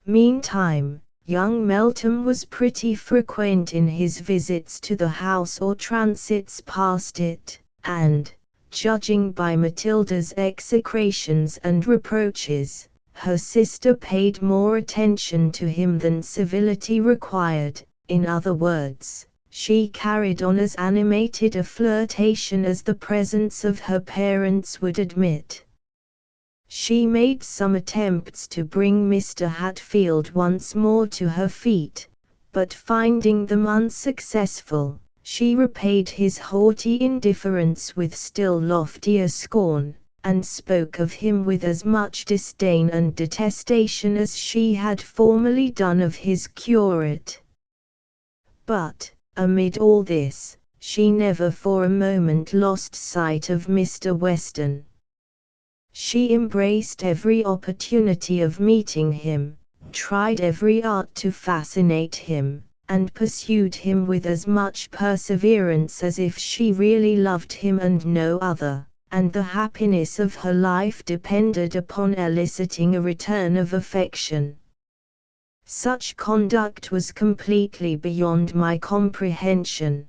Meantime, young Melton was pretty frequent in his visits to the house or transits past it, and, judging by Matilda's execrations and reproaches, her sister paid more attention to him than civility required. In other words, she carried on as animated a flirtation as the presence of her parents would admit. She made some attempts to bring Mr. Hatfield once more to her feet, but finding them unsuccessful, she repaid his haughty indifference with still loftier scorn, and spoke of him with as much disdain and detestation as she had formerly done of his curate. But, amid all this, she never for a moment lost sight of Mr. Weston. She embraced every opportunity of meeting him, tried every art to fascinate him, and pursued him with as much perseverance as if she really loved him and no other, and the happiness of her life depended upon eliciting a return of affection. Such conduct was completely beyond my comprehension.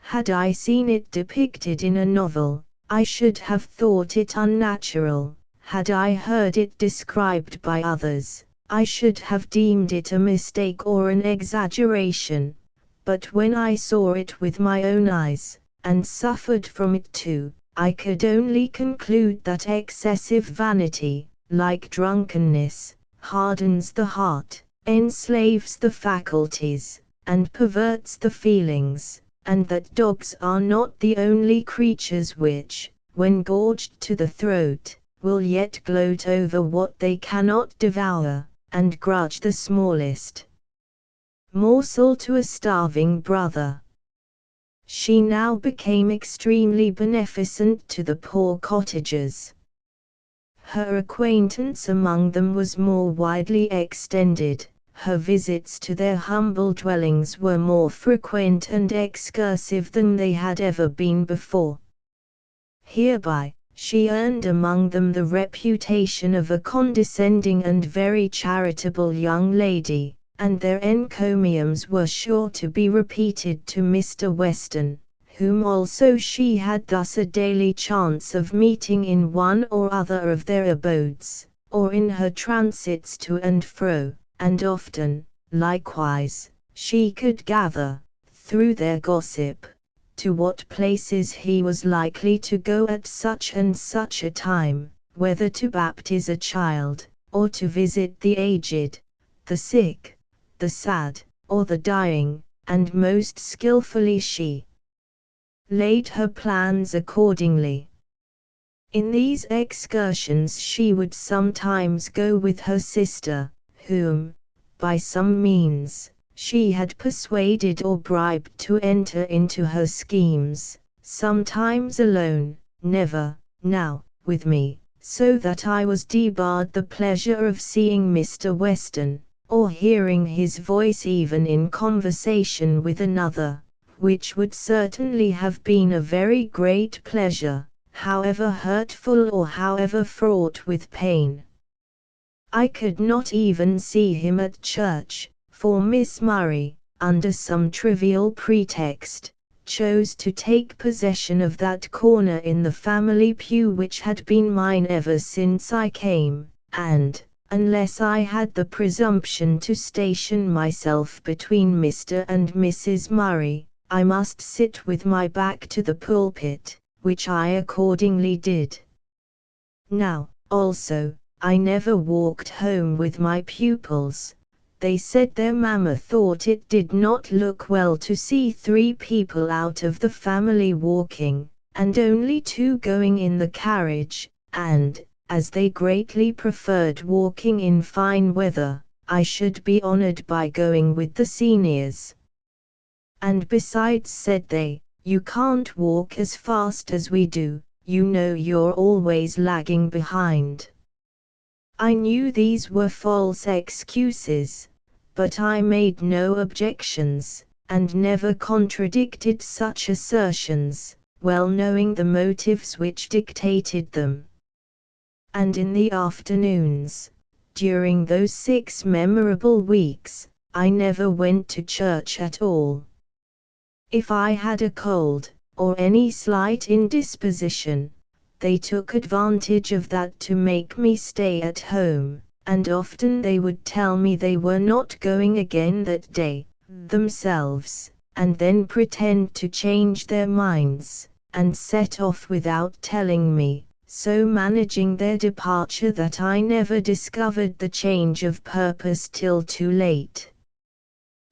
Had I seen it depicted in a novel, I should have thought it unnatural. Had I heard it described by others, I should have deemed it a mistake or an exaggeration. But when I saw it with my own eyes, and suffered from it too, I could only conclude that excessive vanity, like drunkenness, hardens the heart, enslaves the faculties, and perverts the feelings, and that dogs are not the only creatures which, when gorged to the throat, will yet gloat over what they cannot devour, and grudge the smallest morsel to a starving brother. She now became extremely beneficent to the poor cottagers. Her acquaintance among them was more widely extended, her visits to their humble dwellings were more frequent and excursive than they had ever been before. Hereby, she earned among them the reputation of a condescending and very charitable young lady, and their encomiums were sure to be repeated to Mr. Weston, whom also she had thus a daily chance of meeting in one or other of their abodes, or in her transits to and fro, and often, likewise, she could gather, through their gossip, to what places he was likely to go at such and such a time, whether to baptize a child, or to visit the aged, the sick, the sad, or the dying, and most skillfully she laid her plans accordingly. In these excursions she would sometimes go with her sister, whom, by some means, she had persuaded or bribed to enter into her schemes, sometimes alone, never, now, with me, so that I was debarred the pleasure of seeing Mr. Weston, or hearing his voice even in conversation with another, which would certainly have been a very great pleasure, however hurtful or however fraught with pain. I could not even see him at church, for Miss Murray, under some trivial pretext, chose to take possession of that corner in the family pew which had been mine ever since I came, and, unless I had the presumption to station myself between Mr. and Mrs. Murray, I must sit with my back to the pulpit, which I accordingly did. Now, also, I never walked home with my pupils. They said their mamma thought it did not look well to see 3 people out of the family walking, and only 2 going in the carriage, and, as they greatly preferred walking in fine weather, I should be honored by going with the seniors. And besides, said they, you can't walk as fast as we do, you know you're always lagging behind. I knew these were false excuses, but I made no objections, and never contradicted such assertions, well knowing the motives which dictated them. And in the afternoons, during those 6 memorable weeks, I never went to church at all. If I had a cold, or any slight indisposition, they took advantage of that to make me stay at home, and often they would tell me they were not going again that day, themselves, and then pretend to change their minds, and set off without telling me, so managing their departure that I never discovered the change of purpose till too late.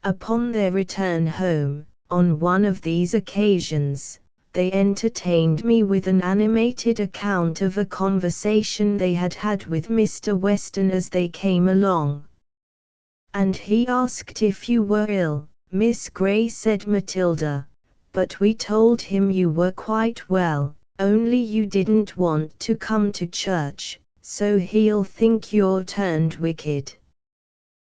Upon their return home, on one of these occasions, they entertained me with an animated account of a conversation they had had with Mr. Weston as they came along. And he asked if you were ill, Miss Gray, said Matilda, but we told him you were quite well, only you didn't want to come to church, so he'll think you're turned wicked.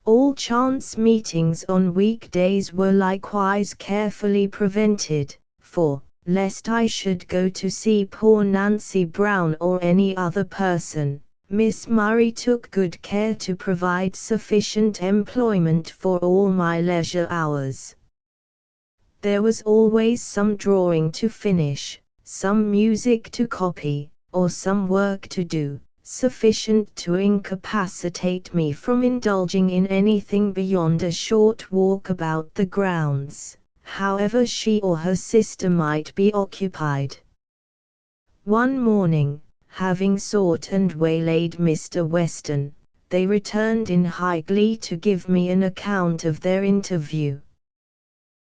All chance meetings on weekdays were likewise carefully prevented, for, lest I should go to see poor Nancy Brown or any other person, Miss Murray took good care to provide sufficient employment for all my leisure hours. There was always some drawing to finish, some music to copy, or some work to do, sufficient to incapacitate me from indulging in anything beyond a short walk about the grounds, however she or her sister might be occupied. One morning, having sought and waylaid Mr. Weston, they returned in high glee to give me an account of their interview.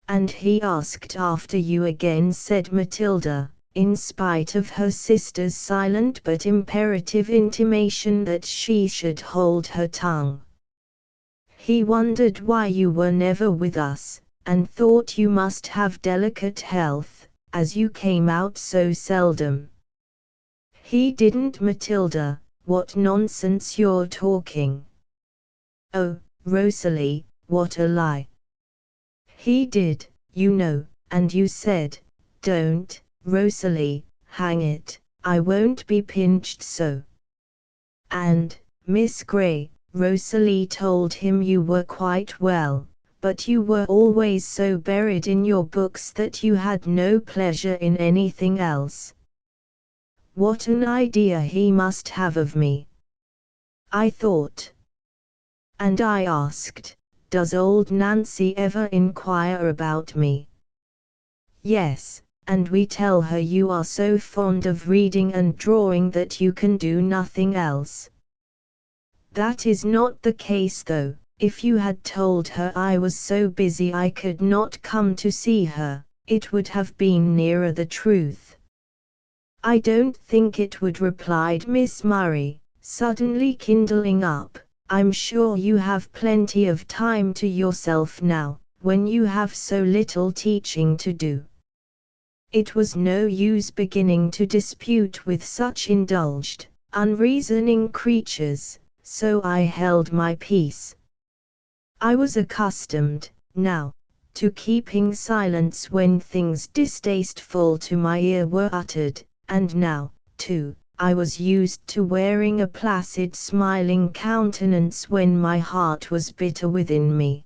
"And he asked after you again," said Matilda, in spite of her sister's silent but imperative intimation that she should hold her tongue. "He wondered why you were never with us, and thought you must have delicate health, as you came out so seldom." "He didn't, Matilda, what nonsense you're talking." "Oh, Rosalie, what a lie." "He did, you know, and you said, 'Don't, Rosalie, hang it, I won't be pinched so.' And, Miss Gray, Rosalie told him you were quite well, but you were always so buried in your books that you had no pleasure in anything else. What an idea he must have of me, I thought. And I asked, 'Does old Nancy ever inquire about me?' 'Yes, and we tell her you are so fond of reading and drawing that you can do nothing else.' 'That is not the case though. If you had told her I was so busy I could not come to see her, it would have been nearer the truth.' 'I don't think it would,' replied Miss Murray, suddenly kindling up. "I'm sure you have plenty of time to yourself now, when you have so little teaching to do." It was no use beginning to dispute with such indulged, unreasoning creatures, so I held my peace. I was accustomed, now, to keeping silence when things distasteful to my ear were uttered, and now, too, I was used to wearing a placid smiling countenance when my heart was bitter within me.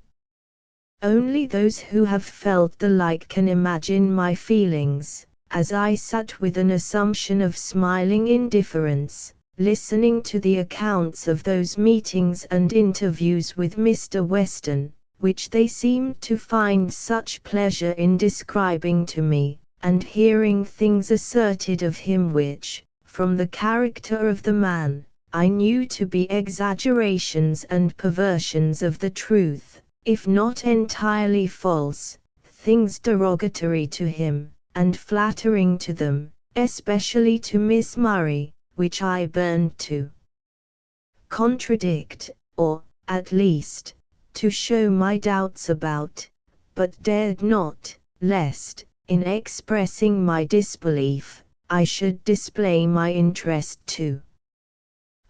Only those who have felt the like can imagine my feelings, as I sat with an assumption of smiling indifference, listening to the accounts of those meetings and interviews with Mr. Weston, which they seemed to find such pleasure in describing to me, and hearing things asserted of him which, from the character of the man, I knew to be exaggerations and perversions of the truth, if not entirely false, things derogatory to him, and flattering to them, especially to Miss Murray, which I burned to contradict, or, at least, to show my doubts about, but dared not, lest, in expressing my disbelief, I should display my interest too.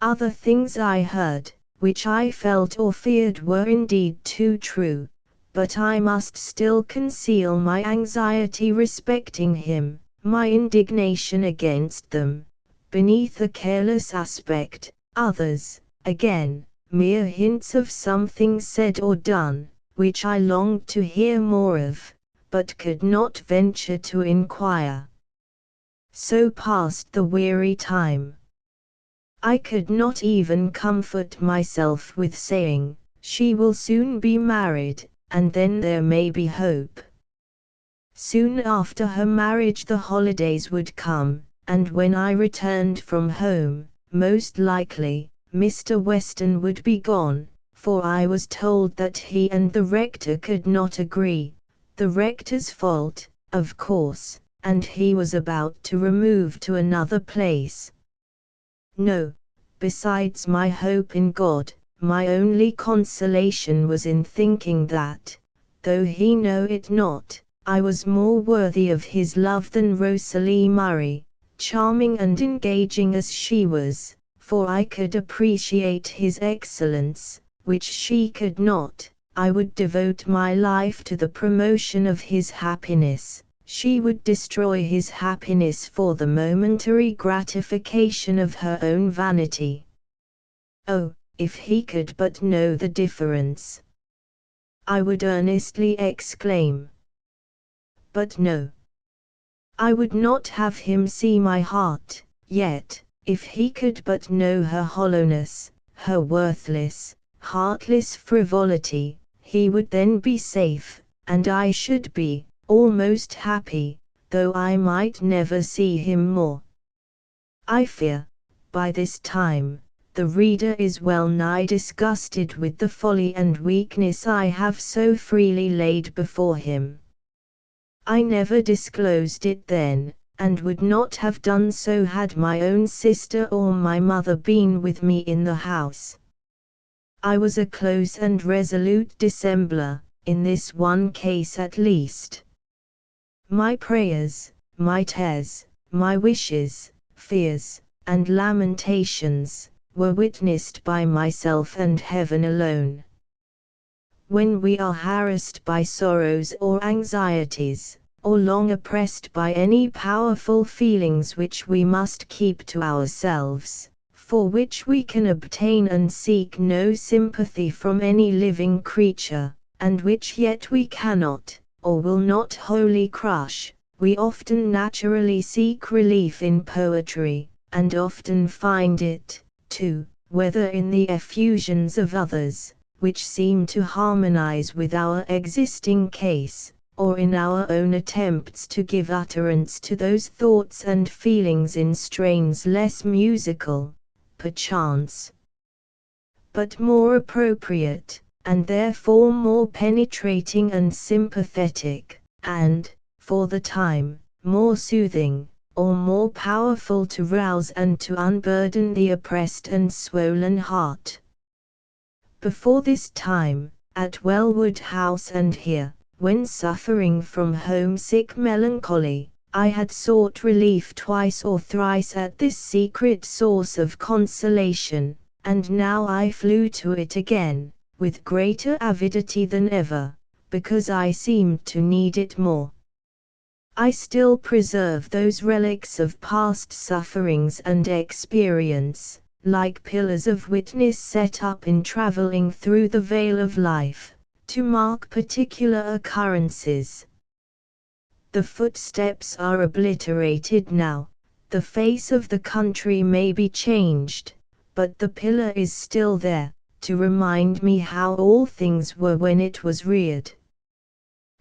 Other things I heard, which I felt or feared were indeed too true, but I must still conceal my anxiety respecting him, my indignation against them, beneath a careless aspect. Others, again, mere hints of something said or done, which I longed to hear more of, but could not venture to inquire. So passed the weary time. I could not even comfort myself with saying, "She will soon be married, and then there may be hope." Soon after her marriage the holidays would come, and when I returned from home, most likely, Mr. Weston would be gone, for I was told that he and the rector could not agree, the rector's fault, of course, and he was about to remove to another place. No, besides my hope in God, my only consolation was in thinking that, though he know it not, I was more worthy of his love than Rosalie Murray, charming and engaging as she was, for I could appreciate his excellence, which she could not. I would devote my life to the promotion of his happiness. She would destroy his happiness for the momentary gratification of her own vanity. Oh, if he could but know the difference! I would earnestly exclaim. But no. I would not have him see my heart, yet, if he could but know her hollowness, her worthless, heartless frivolity, he would then be safe, and I should be almost happy, though I might never see him more. I fear, by this time, the reader is well nigh disgusted with the folly and weakness I have so freely laid before him. I never disclosed it then, and would not have done so had my own sister or my mother been with me in the house. I was a close and resolute dissembler, in this one case at least. My prayers, my tears, my wishes, fears, and lamentations, were witnessed by myself and heaven alone. When we are harassed by sorrows or anxieties, or long oppressed by any powerful feelings which we must keep to ourselves, for which we can obtain and seek no sympathy from any living creature, and which yet we cannot, or will not wholly crush, we often naturally seek relief in poetry, and often find it, too, whether in the effusions of others, which seem to harmonize with our existing case, or in our own attempts to give utterance to those thoughts and feelings in strains less musical, perchance, but more appropriate, and therefore more penetrating and sympathetic, and, for the time, more soothing, or more powerful to rouse and to unburden the oppressed and swollen heart. Before this time, at Wellwood House and here, when suffering from homesick melancholy, I had sought relief twice or thrice at this secret source of consolation, and now I flew to it again, with greater avidity than ever, because I seemed to need it more. I still preserve those relics of past sufferings and experience, like pillars of witness set up in traveling through the vale of life, to mark particular occurrences. The footsteps are obliterated now, the face of the country may be changed, but the pillar is still there, to remind me how all things were when it was reared.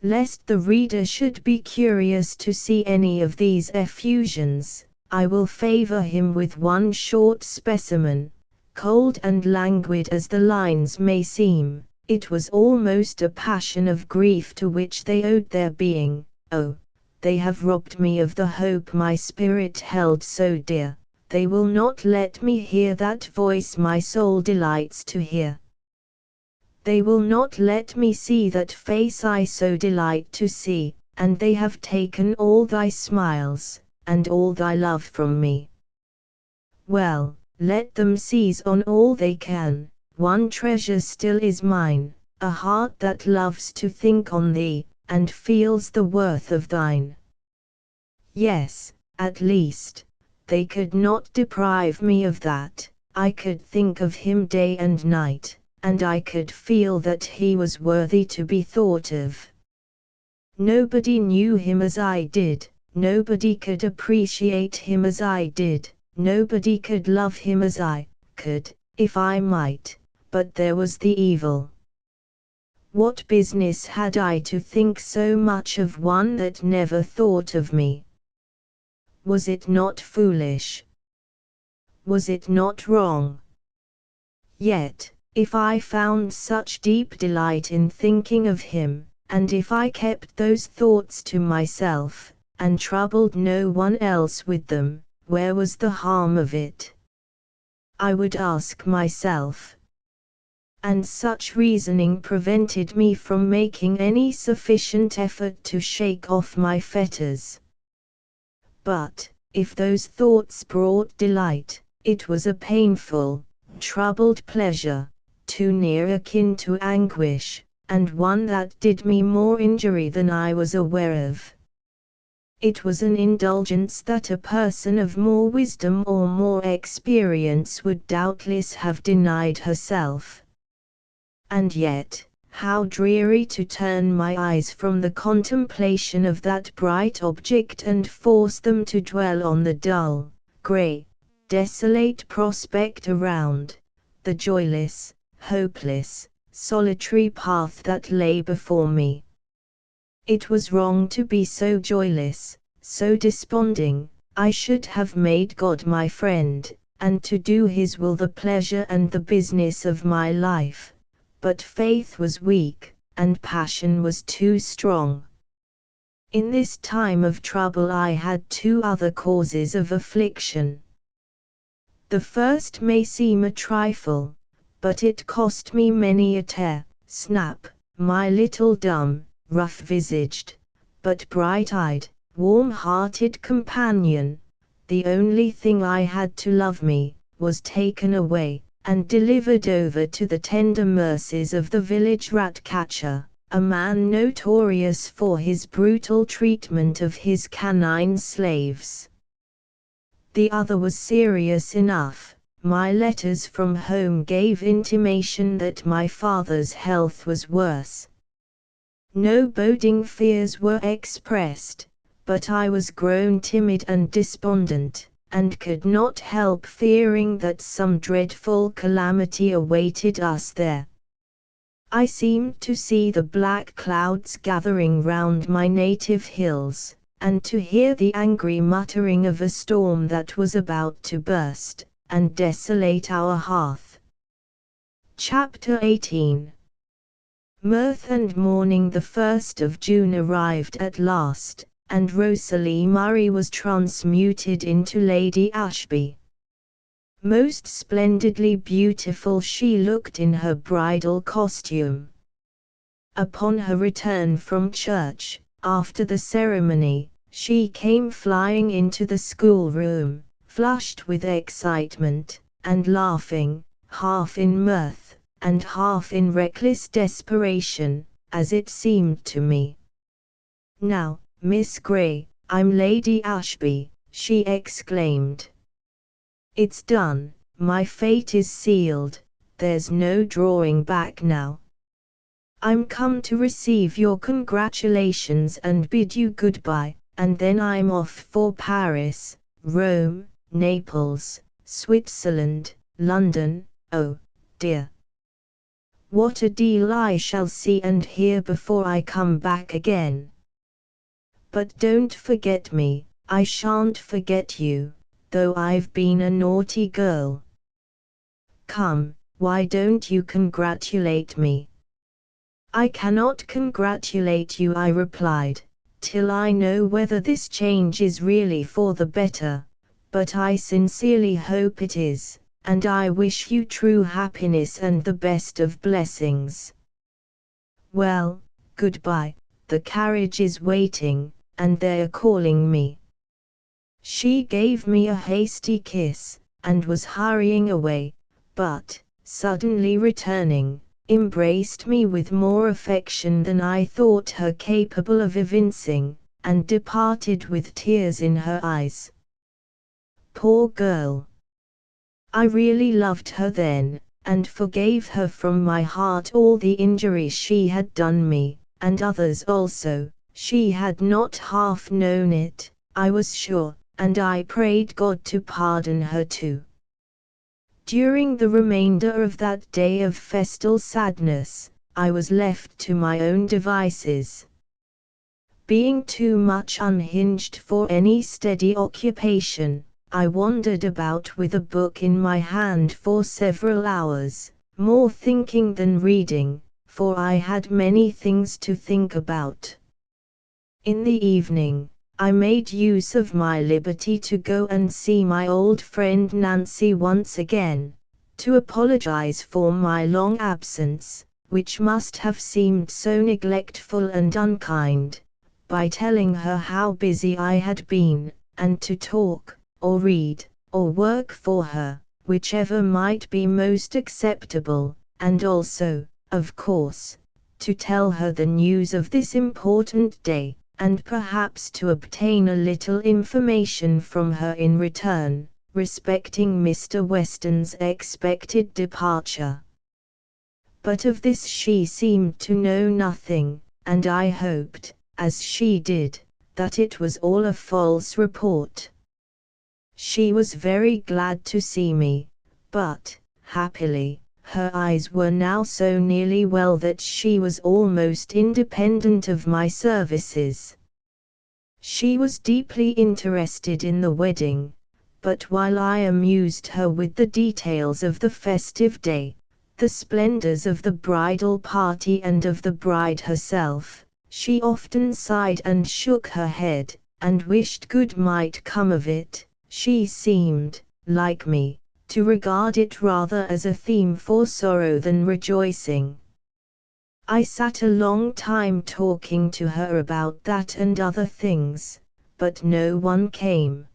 Lest the reader should be curious to see any of these effusions, I will favor him with one short specimen. Cold and languid as the lines may seem, it was almost a passion of grief to which they owed their being. Oh, they have robbed me of the hope my spirit held so dear, they will not let me hear that voice my soul delights to hear. They will not let me see that face I so delight to see, and they have taken all thy smiles, and all thy love from me. Well, let them seize on all they can, one treasure still is mine, a heart that loves to think on thee, and feels the worth of thine. Yes, at least, they could not deprive me of that, I could think of him day and night, and I could feel that he was worthy to be thought of. Nobody knew him as I did, nobody could appreciate him as I did, nobody could love him as I could, if I might, but there was the evil. What business had I to think so much of one that never thought of me? Was it not foolish? Was it not wrong? Yet, if I found such deep delight in thinking of him, and if I kept those thoughts to myself, and troubled no one else with them, where was the harm of it? I would ask myself. And such reasoning prevented me from making any sufficient effort to shake off my fetters. But, if those thoughts brought delight, it was a painful, troubled pleasure, too near akin to anguish, and one that did me more injury than I was aware of. It was an indulgence that a person of more wisdom or more experience would doubtless have denied herself. And yet, how dreary to turn my eyes from the contemplation of that bright object and force them to dwell on the dull, grey, desolate prospect around, the joyless, hopeless, solitary path that lay before me. It was wrong to be so joyless, so desponding. I should have made God my friend, and to do His will the pleasure and the business of my life. But faith was weak, and passion was too strong. In this time of trouble I had two other causes of affliction. The first may seem a trifle, but it cost me many a tear, snap, my little dumb, rough-visaged, but bright-eyed, warm-hearted companion, the only thing I had to love me, was taken away, and delivered over to the tender mercies of the village rat-catcher, a man notorious for his brutal treatment of his canine slaves. The other was serious enough. My letters from home gave intimation that my father's health was worse. No boding fears were expressed, but I was grown timid and despondent, and could not help fearing that some dreadful calamity awaited us there. I seemed to see the black clouds gathering round my native hills, and to hear the angry muttering of a storm that was about to burst, and desolate our hearth. Chapter 18. Mirth and mourning. The 1st of June arrived at last, and Rosalie Murray was transmuted into Lady Ashby. Most splendidly beautiful she looked in her bridal costume. Upon her return from church, after the ceremony, she came flying into the schoolroom, flushed with excitement, and laughing, half in mirth, and half in reckless desperation, as it seemed to me. "Now, Miss Grey, I'm Lady Ashby," she exclaimed. "It's done, my fate is sealed, there's no drawing back now. I'm come to receive your congratulations and bid you goodbye, and then I'm off for Paris, Rome, Naples, Switzerland, London. Oh, dear! What a deal I shall see and hear before I come back again. But don't forget me." "I shan't forget you, though I've been a naughty girl." "Come, why don't you congratulate me?" "I cannot congratulate you," I replied, "till I know whether this change is really for the better, but I sincerely hope it is, and I wish you true happiness and the best of blessings. Well, goodbye, the carriage is waiting, and they're calling me." She gave me a hasty kiss, and was hurrying away, but, suddenly returning, embraced me with more affection than I thought her capable of evincing, and departed with tears in her eyes. Poor girl! I really loved her then, and forgave her from my heart all the injuries she had done me, and others also. She had not half known it, I was sure, and I prayed God to pardon her too. During the remainder of that day of festal sadness, I was left to my own devices. Being too much unhinged for any steady occupation, I wandered about with a book in my hand for several hours, more thinking than reading, for I had many things to think about. In the evening, I made use of my liberty to go and see my old friend Nancy once again, to apologize for my long absence, which must have seemed so neglectful and unkind, by telling her how busy I had been, and to talk, or read, or work for her, whichever might be most acceptable, and also, of course, to tell her the news of this important day, and perhaps to obtain a little information from her in return, respecting Mr. Weston's expected departure. But of this she seemed to know nothing, and I hoped, as she did, that it was all a false report. She was very glad to see me, but, happily, her eyes were now so nearly well that she was almost independent of my services. She was deeply interested in the wedding, but while I amused her with the details of the festive day, the splendors of the bridal party and of the bride herself, she often sighed and shook her head, and wished good might come of it. She seemed, like me, to regard it rather as a theme for sorrow than rejoicing. I sat a long time talking to her about that and other things, but no one came.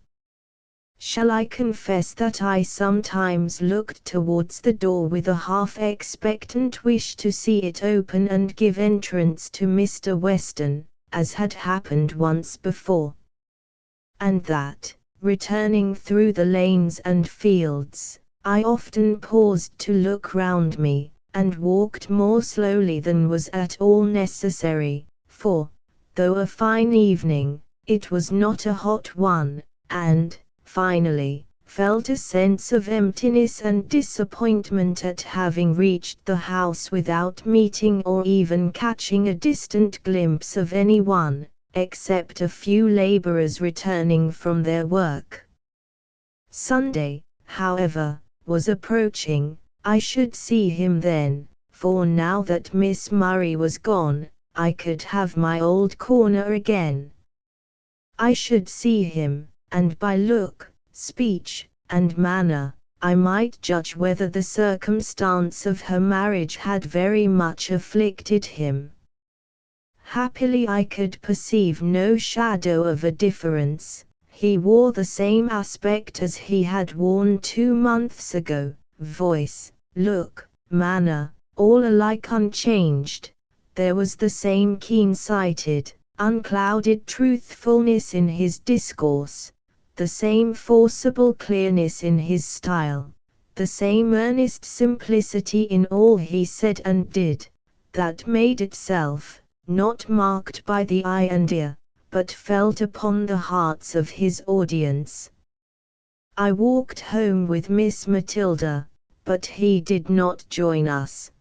Shall I confess that I sometimes looked towards the door with a half-expectant wish to see it open and give entrance to Mr. Weston, as had happened once before? And that, returning through the lanes and fields, I often paused to look round me, and walked more slowly than was at all necessary, for, though a fine evening, it was not a hot one, and, finally, felt a sense of emptiness and disappointment at having reached the house without meeting or even catching a distant glimpse of any one, except a few laborers returning from their work. Sunday, however, was approaching. I should see him then, for now that Miss Murray was gone, I could have my old corner again. I should see him, and by look, speech, and manner, I might judge whether the circumstance of her marriage had very much afflicted him. Happily I could perceive no shadow of a difference. He wore the same aspect as he had worn 2 months ago, voice, look, manner, all alike unchanged. There was the same keen-sighted, unclouded truthfulness in his discourse, the same forcible clearness in his style, the same earnest simplicity in all he said and did, that made itself, not marked by the eye and ear, but felt upon the hearts of his audience. I walked home with Miss Matilda, but he did not join us.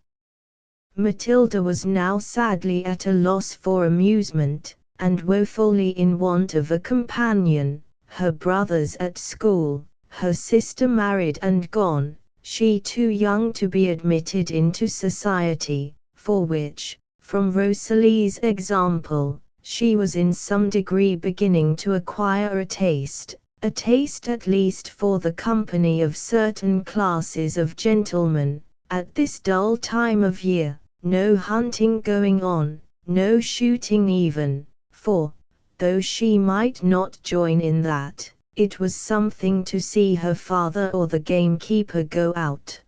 Matilda was now sadly at a loss for amusement, and woefully in want of a companion, her brothers at school, her sister married and gone, she too young to be admitted into society, for which, from Rosalie's example, she was in some degree beginning to acquire a taste at least for the company of certain classes of gentlemen. At this dull time of year, no hunting going on, no shooting even, for, though she might not join in that, it was something to see her father or the gamekeeper go out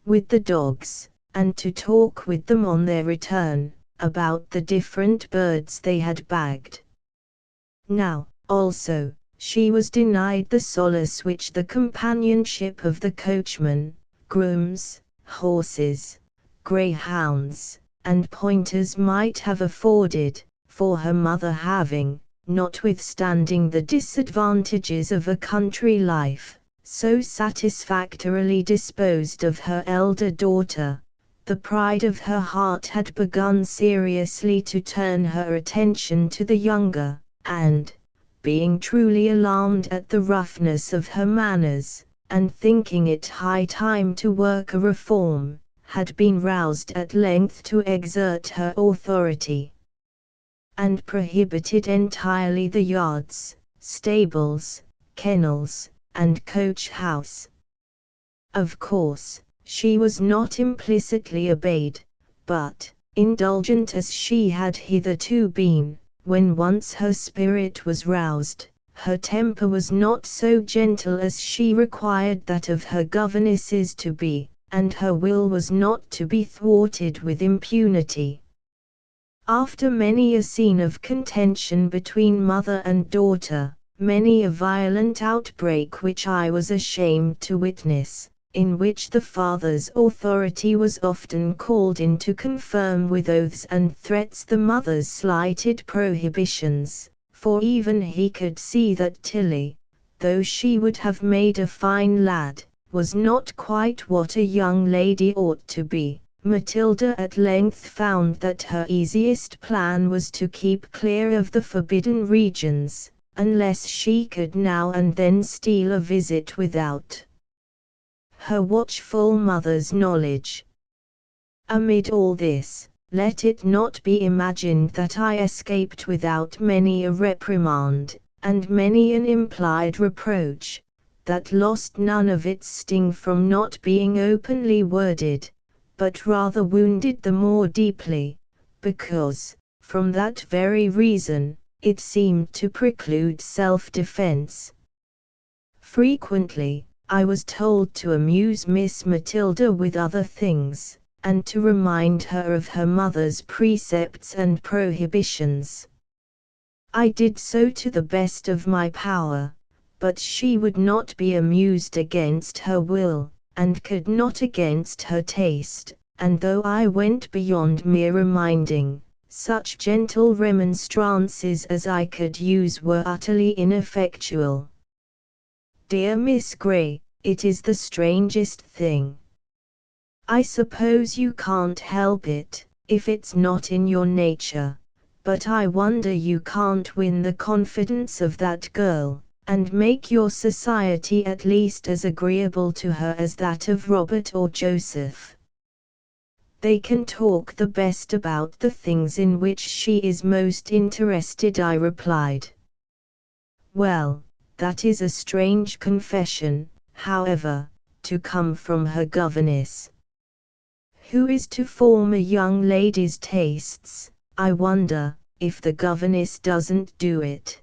with the dogs, and to talk with them on their return, about the different birds they had bagged. Now, also, she was denied the solace which the companionship of the coachman, grooms, horses, greyhounds, and pointers might have afforded, for her mother having, notwithstanding the disadvantages of a country life, so satisfactorily disposed of her elder daughter. The pride of her heart had begun seriously to turn her attention to the younger, and, being truly alarmed at the roughness of her manners, and thinking it high time to work a reform, had been roused at length to exert her authority, and prohibited entirely the yards, stables, kennels, and coach-house. Of course, she was not implicitly obeyed, but, indulgent as she had hitherto been, when once her spirit was roused, Her temper was not so gentle as she required that of her governesses to be, and her will was not to be thwarted with impunity. After many a scene of contention between mother and daughter, many a violent outbreak which I was ashamed to witness, in which the father's authority was often called in to confirm with oaths and threats the mother's slighted prohibitions, for even he could see that Tilly, though she would have made a fine lad, was not quite what a young lady ought to be. Matilda at length found that her easiest plan was to keep clear of the forbidden regions, unless she could now and then steal a visit without her watchful mother's knowledge. Amid all this, let it not be imagined that I escaped without many a reprimand, and many an implied reproach, that lost none of its sting from not being openly worded, but rather wounded the more deeply, because, from that very reason, it seemed to preclude self-defense. Frequently, I was told to amuse Miss Matilda with other things, and to remind her of her mother's precepts and prohibitions. I did so to the best of my power, but she would not be amused against her will, and could not against her taste, and though I went beyond mere reminding, such gentle remonstrances as I could use were utterly ineffectual. Dear Miss Gray, it is the strangest thing. I suppose you can't help it, if it's not in your nature, but I wonder you can't win the confidence of that girl, and make your society at least as agreeable to her as that of Robert or Joseph. They can talk the best about the things in which she is most interested, I replied. Well, that is a strange confession, however, to come from her governess. Who is to form a young lady's tastes, I wonder, if the governess doesn't do it?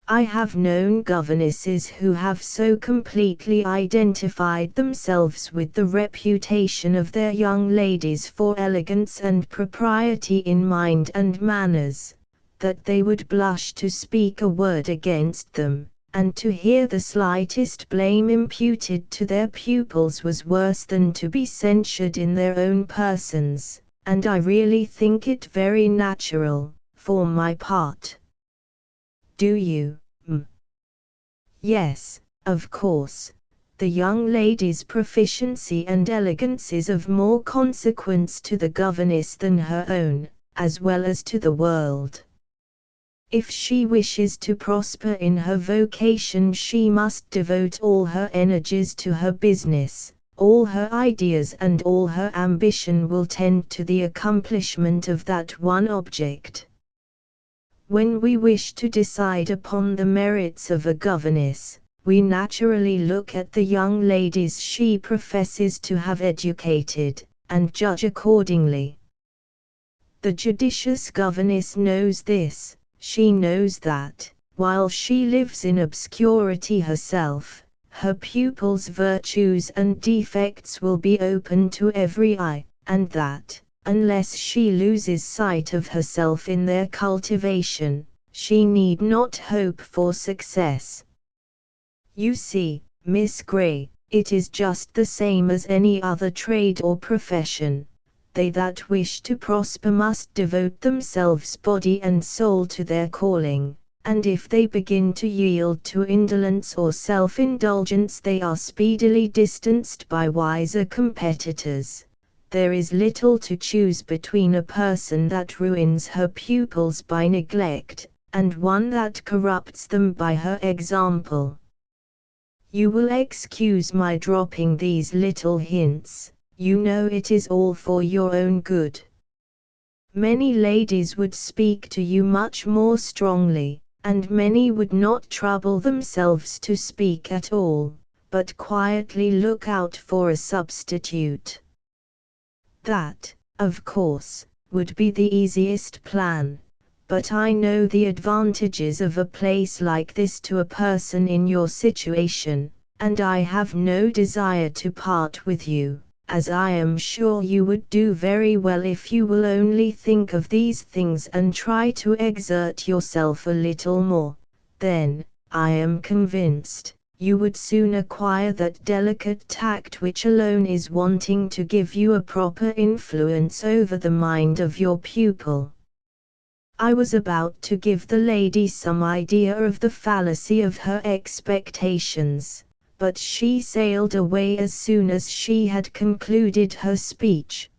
I have known governesses who have so completely identified themselves with the reputation of their young ladies for elegance and propriety in mind and manners, that they would blush to speak a word against them, and to hear the slightest blame imputed to their pupils was worse than to be censured in their own persons, and I really think it very natural, for my part. Do you? Yes, of course. The young lady's proficiency and elegance is of more consequence to the governess than her own, as well as to the world. If she wishes to prosper in her vocation, she must devote all her energies to her business. All her ideas and all her ambition will tend to the accomplishment of that one object. When we wish to decide upon the merits of a governess, we naturally look at the young ladies she professes to have educated, and judge accordingly. The judicious governess knows this. She knows that, while she lives in obscurity herself, her pupils' virtues and defects will be open to every eye, and that, unless she loses sight of herself in their cultivation, she need not hope for success. You see, Miss Gray, it is just the same as any other trade or profession. They that wish to prosper must devote themselves body and soul to their calling, and if they begin to yield to indolence or self-indulgence they are speedily distanced by wiser competitors. There is little to choose between a person that ruins her pupils by neglect, and one that corrupts them by her example. You will excuse my dropping these little hints. You know it is all for your own good. Many ladies would speak to you much more strongly, and many would not trouble themselves to speak at all, but quietly look out for a substitute. That, of course, would be the easiest plan, but I know the advantages of a place like this to a person in your situation, and I have no desire to part with you, as I am sure you would do very well if you will only think of these things and try to exert yourself a little more. Then, I am convinced, you would soon acquire that delicate tact which alone is wanting to give you a proper influence over the mind of your pupil. I was about to give the lady some idea of the fallacy of her expectations, but she sailed away as soon as she had concluded her speech.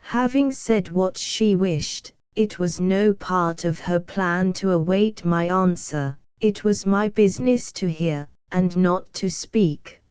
Having said what she wished, it was no part of her plan to await my answer. It was my business to hear, and not to speak.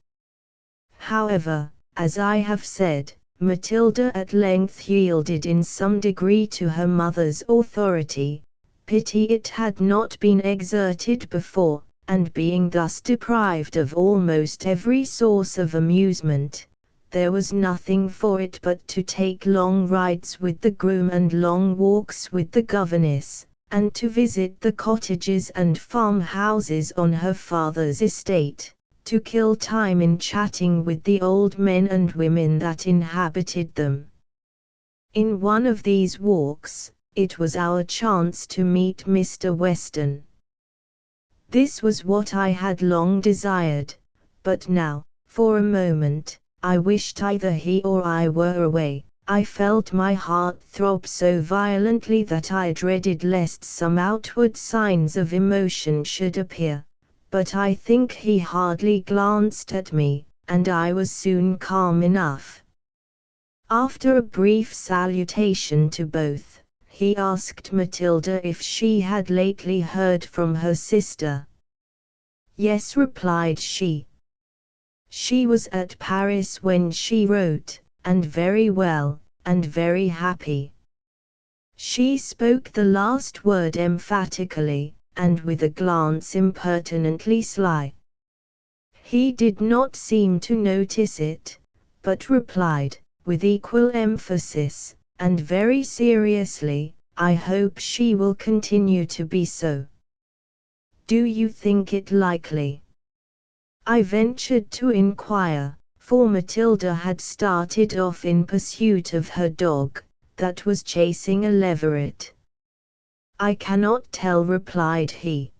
However, as I have said, Matilda at length yielded in some degree to her mother's authority. Pity it had not been exerted before, and being thus deprived of almost every source of amusement, there was nothing for it but to take long rides with the groom and long walks with the governess, and to visit the cottages and farmhouses on her father's estate, to kill time in chatting with the old men and women that inhabited them. In one of these walks, it was our chance to meet Mr. Weston. This was what I had long desired, but now, for a moment, I wished either he or I were away. I felt my heart throb so violently that I dreaded lest some outward signs of emotion should appear, but I think he hardly glanced at me, and I was soon calm enough. After a brief salutation to both, he asked Matilda if she had lately heard from her sister. Yes, replied she. She was at Paris when she wrote, and very well, and very happy. She spoke the last word emphatically, and with a glance impertinently sly. He did not seem to notice it, but replied, with equal emphasis, and very seriously, I hope she will continue to be so. Do you think it likely? I ventured to inquire, for Matilda had started off in pursuit of her dog, that was chasing a leveret. I cannot tell, replied he.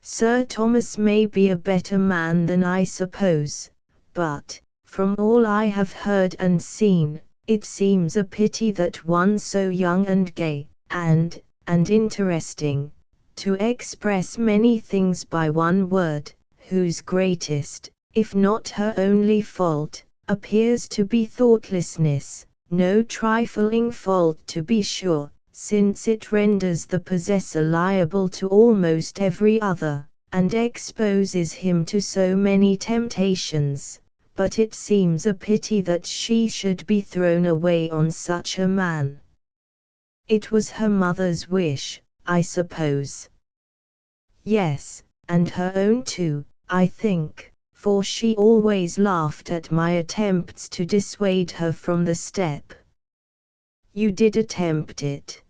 Sir Thomas may be a better man than I suppose, but, from all I have heard and seen, it seems a pity that one so young and gay, and interesting, to express many things by one word, whose greatest, if not her only fault, appears to be thoughtlessness, no trifling fault to be sure, since it renders the possessor liable to almost every other, and exposes him to so many temptations, but it seems a pity that she should be thrown away on such a man. It was her mother's wish, I suppose. Yes, and her own too, I think, for she always laughed at my attempts to dissuade her from the step. You did attempt it.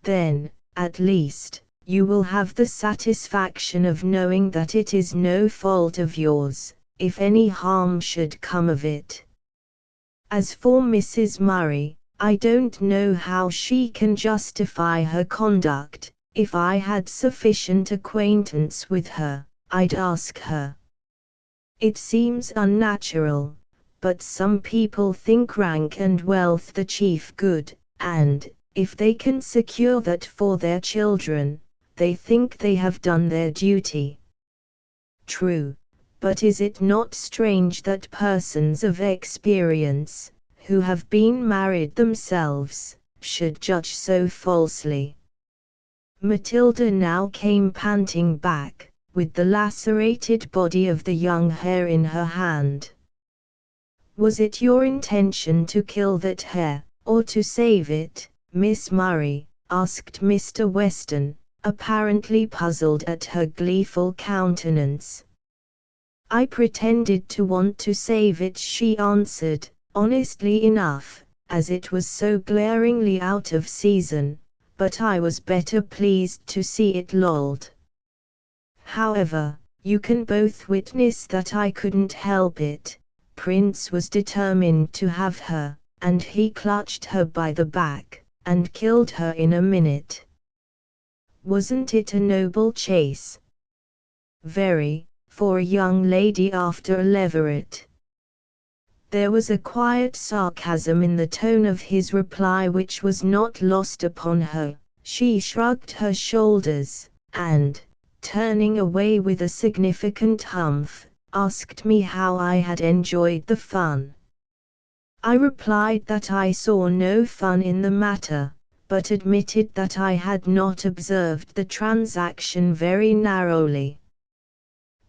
Then, at least, you will have the satisfaction of knowing that it is no fault of yours, if any harm should come of it. As for Mrs. Murray, I don't know how she can justify her conduct. If I had sufficient acquaintance with her, I'd ask her. It seems unnatural, but some people think rank and wealth the chief good, and, if they can secure that for their children, they think they have done their duty. True, but is it not strange that persons of experience, who have been married themselves, should judge so falsely? Matilda now came panting back, with the lacerated body of the young hare in her hand. Was it your intention to kill that hare, or to save it, Miss Murray? Asked Mr. Weston, apparently puzzled at her gleeful countenance. I pretended to want to save it, she answered, honestly enough, as it was so glaringly out of season, but I was better pleased to see it lulled. However, you can both witness that I couldn't help it. Prince was determined to have her, and he clutched her by the back, and killed her in a minute. Wasn't it a noble chase? Very, for a young lady after a leveret. There was a quiet sarcasm in the tone of his reply which was not lost upon her. She shrugged her shoulders, and, turning away with a significant humph, asked me how I had enjoyed the fun. I replied that I saw no fun in the matter, but admitted that I had not observed the transaction very narrowly.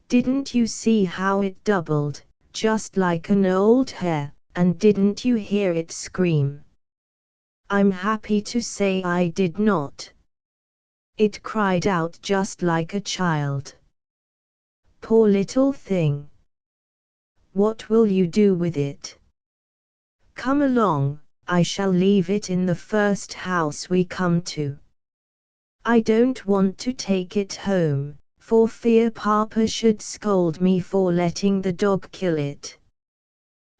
Didn't you see how it doubled, just like an old hare, and didn't you hear it scream? I'm happy to say I did not. It cried out just like a child. Poor little thing. What will you do with it? Come along, I shall leave it in the first house we come to. I don't want to take it home, for fear Papa should scold me for letting the dog kill it.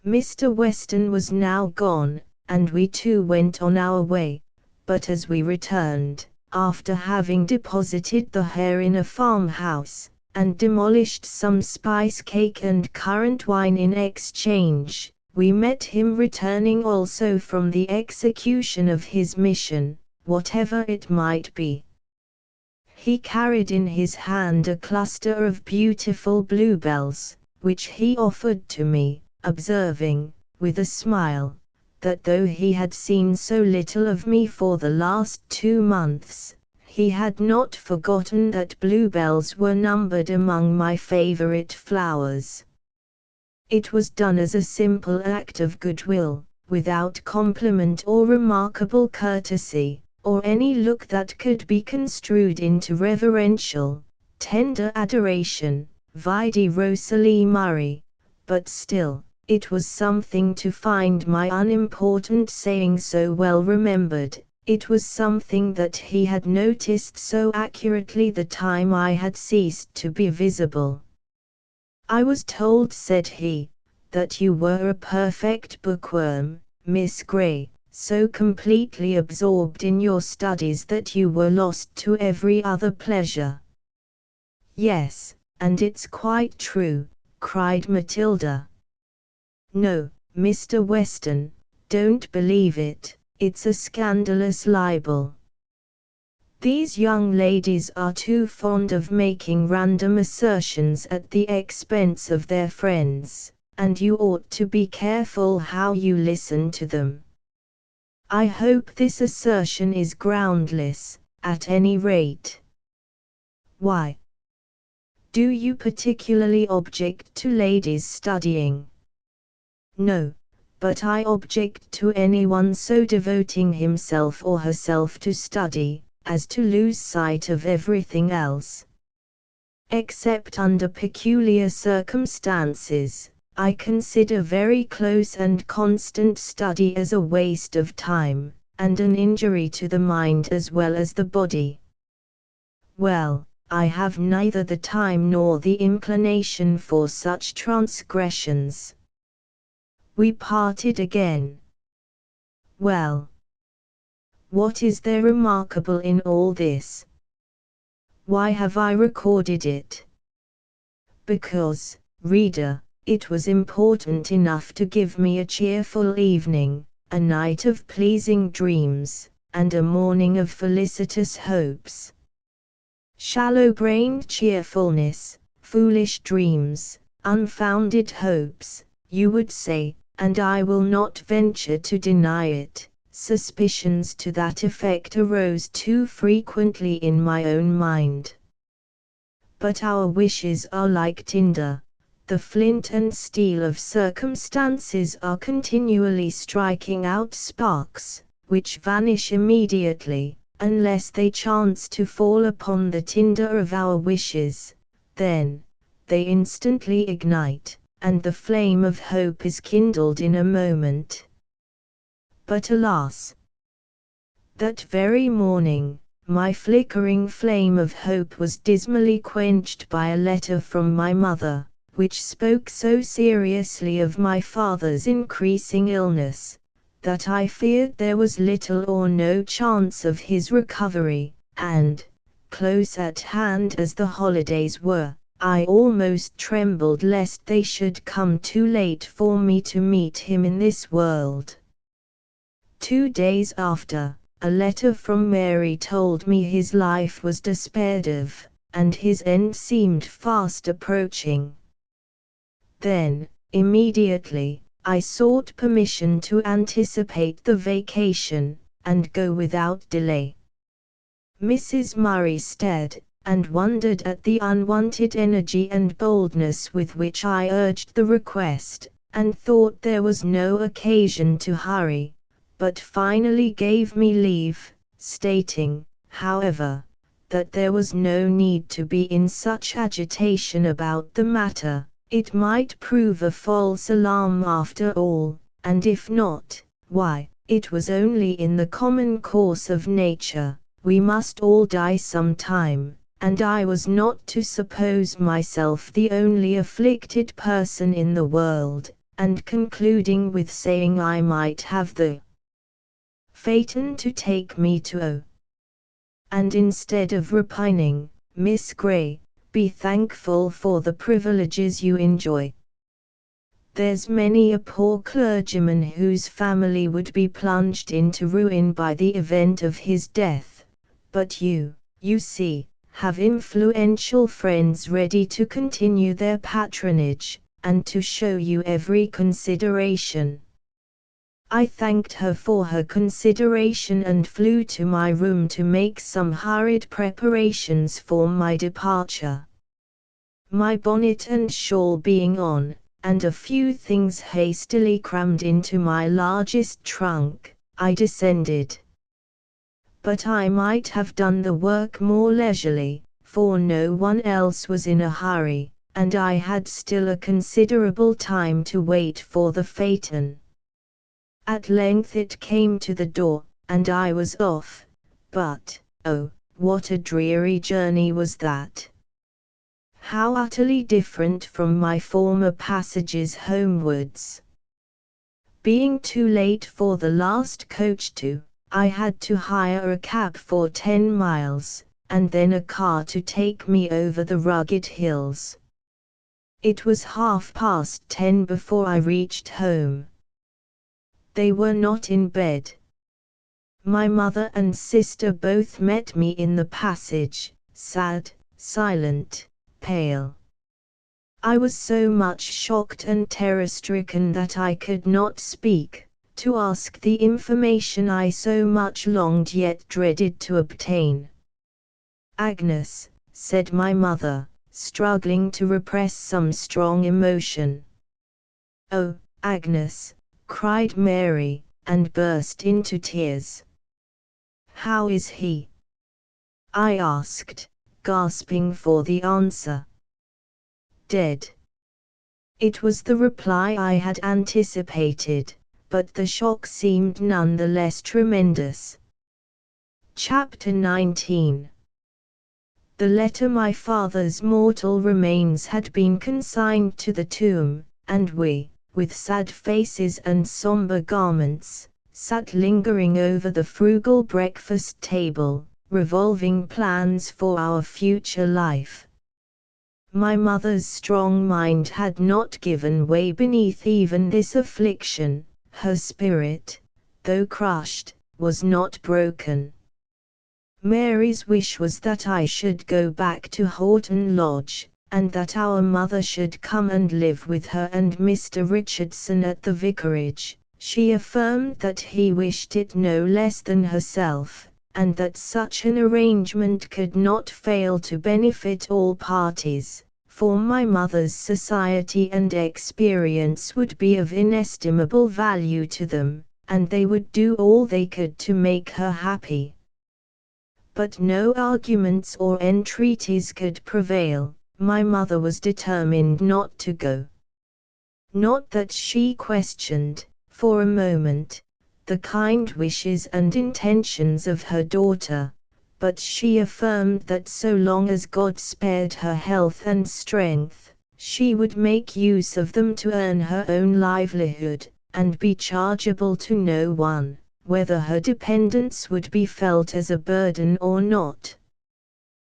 Mr. Weston was now gone, and we too went on our way, but as we returned, after having deposited the hare in a farmhouse, and demolished some spice cake and currant wine in exchange, we met him returning also from the execution of his mission, whatever it might be. He carried in his hand a cluster of beautiful bluebells, which he offered to me, observing, with a smile, that though he had seen so little of me for the last 2 months, he had not forgotten that bluebells were numbered among my favorite flowers. It was done as a simple act of goodwill, without compliment or remarkable courtesy, or any look that could be construed into reverential, tender adoration, vide Rosalie Murray, but still, it was something to find my unimportant saying so well remembered. It was something that he had noticed so accurately the time I had ceased to be visible. I was told, said he, that you were a perfect bookworm, Miss Gray, so completely absorbed in your studies that you were lost to every other pleasure. Yes, and it's quite true, cried Matilda. No, Mr. Weston, don't believe it, it's a scandalous libel. These young ladies are too fond of making random assertions at the expense of their friends, and you ought to be careful how you listen to them. I hope this assertion is groundless, at any rate. Why? Do you particularly object to ladies studying? No, but I object to anyone so devoting himself or herself to study, as to lose sight of everything else. Except under peculiar circumstances, I consider very close and constant study as a waste of time, and an injury to the mind as well as the body. Well, I have neither the time nor the inclination for such transgressions. We parted again. Well, what is there remarkable in all this? Why have I recorded it? Because, reader, it was important enough to give me a cheerful evening, a night of pleasing dreams, and a morning of felicitous hopes. Shallow-brained cheerfulness, foolish dreams, unfounded hopes, you would say, and I will not venture to deny it. Suspicions to that effect arose too frequently in my own mind. But our wishes are like tinder. The flint and steel of circumstances are continually striking out sparks, which vanish immediately, unless they chance to fall upon the tinder of our wishes. Then, they instantly ignite, and the flame of hope is kindled in a moment. But alas! That very morning, my flickering flame of hope was dismally quenched by a letter from my mother, which spoke so seriously of my father's increasing illness, that I feared there was little or no chance of his recovery, and, close at hand as the holidays were, I almost trembled lest they should come too late for me to meet him in this world. 2 days after, a letter from Mary told me his life was despaired of, and his end seemed fast approaching. Then, immediately, I sought permission to anticipate the vacation, and go without delay. Mrs. Murray stared, and wondered at the unwonted energy and boldness with which I urged the request, and thought there was no occasion to hurry, but finally gave me leave, stating, however, that there was no need to be in such agitation about the matter. It might prove a false alarm after all, and if not, why, it was only in the common course of nature. We must all die some time, and I was not to suppose myself the only afflicted person in the world, and concluding with saying I might have the phaeton to take me to O. And instead of repining, Miss Gray, be thankful for the privileges you enjoy. There's many a poor clergyman whose family would be plunged into ruin by the event of his death, but you see, have influential friends ready to continue their patronage, and to show you every consideration. I thanked her for her consideration and flew to my room to make some hurried preparations for my departure. My bonnet and shawl being on, and a few things hastily crammed into my largest trunk, I descended. But I might have done the work more leisurely, for no one else was in a hurry, and I had still a considerable time to wait for the phaeton. At length it came to the door, and I was off, but, oh, what a dreary journey was that! How utterly different from my former passages homewards! Being too late for the last coach I had to hire a cab for 10 miles, and then a car to take me over the rugged hills. It was 10:30 before I reached home. They were not in bed. My mother and sister both met me in the passage, sad, silent, pale. I was so much shocked and terror-stricken that I could not speak, to ask the information I so much longed yet dreaded to obtain. "Agnes," said my mother, struggling to repress some strong emotion. "Oh, Agnes," cried Mary, and burst into tears. "How is he?" I asked, gasping for the answer. "Dead." It was the reply I had anticipated, but the shock seemed none the less tremendous. Chapter 19. The letter my father's mortal remains had been consigned to the tomb, and we, with sad faces and somber garments, sat lingering over the frugal breakfast table, revolving plans for our future life. My mother's strong mind had not given way beneath even this affliction. Her spirit, though crushed, was not broken. Mary's wish was that I should go back to Horton Lodge, and that our mother should come and live with her and Mr. Richardson at the vicarage. She affirmed that he wished it no less than herself, and that such an arrangement could not fail to benefit all parties, for my mother's society and experience would be of inestimable value to them, and they would do all they could to make her happy. But no arguments or entreaties could prevail. My mother was determined not to go. Not that she questioned, for a moment, the kind wishes and intentions of her daughter, but she affirmed that so long as God spared her health and strength, she would make use of them to earn her own livelihood, and be chargeable to no one, whether her dependence would be felt as a burden or not.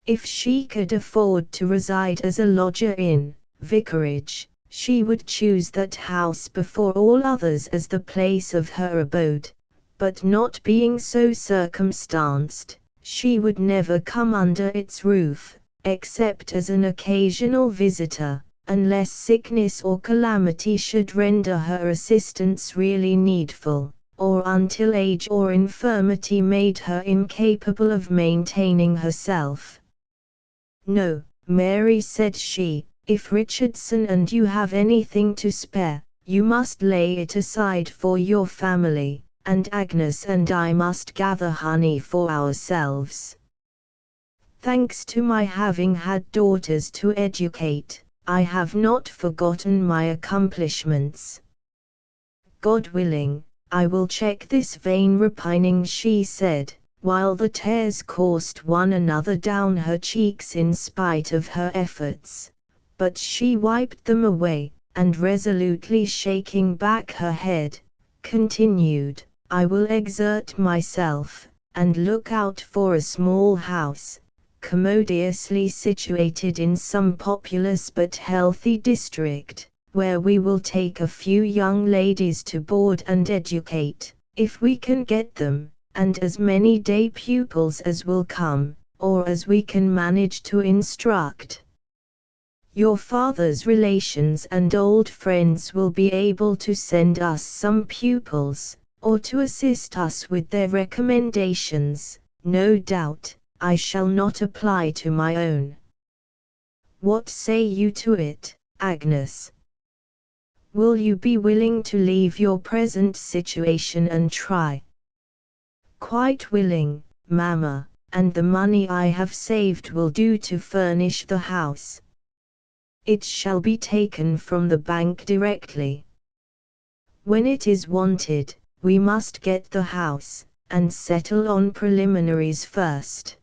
If she could afford to reside as a lodger in vicarage, she would choose that house before all others as the place of her abode, but not being so circumstanced, she would never come under its roof, except as an occasional visitor, unless sickness or calamity should render her assistance really needful, or until age or infirmity made her incapable of maintaining herself. "No, Mary," said she, "if Richardson and you have anything to spare, you must lay it aside for your family, and Agnes and I must gather honey for ourselves. Thanks to my having had daughters to educate, I have not forgotten my accomplishments. God willing, I will check this vain repining," she said, while the tears coursed one another down her cheeks in spite of her efforts, but she wiped them away, and resolutely shaking back her head, continued, "I will exert myself, and look out for a small house, commodiously situated in some populous but healthy district, where we will take a few young ladies to board and educate, if we can get them, and as many day pupils as will come, or as we can manage to instruct. Your father's relations and old friends will be able to send us some pupils, or to assist us with their recommendations, no doubt. I shall not apply to my own. What say you to it, Agnes? Will you be willing to leave your present situation and try?" "Quite willing, mamma, and the money I have saved will do to furnish the house. It shall be taken from the bank directly. When it is wanted, we must get the house, and settle on preliminaries first."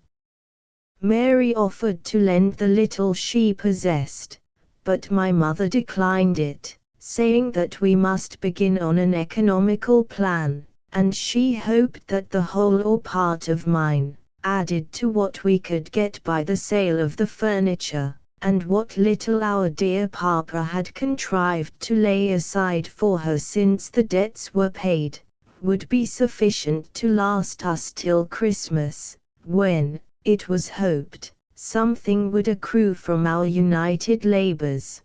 Mary offered to lend the little she possessed, but my mother declined it, saying that we must begin on an economical plan, and she hoped that the whole or part of mine, added to what we could get by the sale of the furniture, and what little our dear papa had contrived to lay aside for her since the debts were paid, would be sufficient to last us till Christmas, when, it was hoped, something would accrue from our united labors.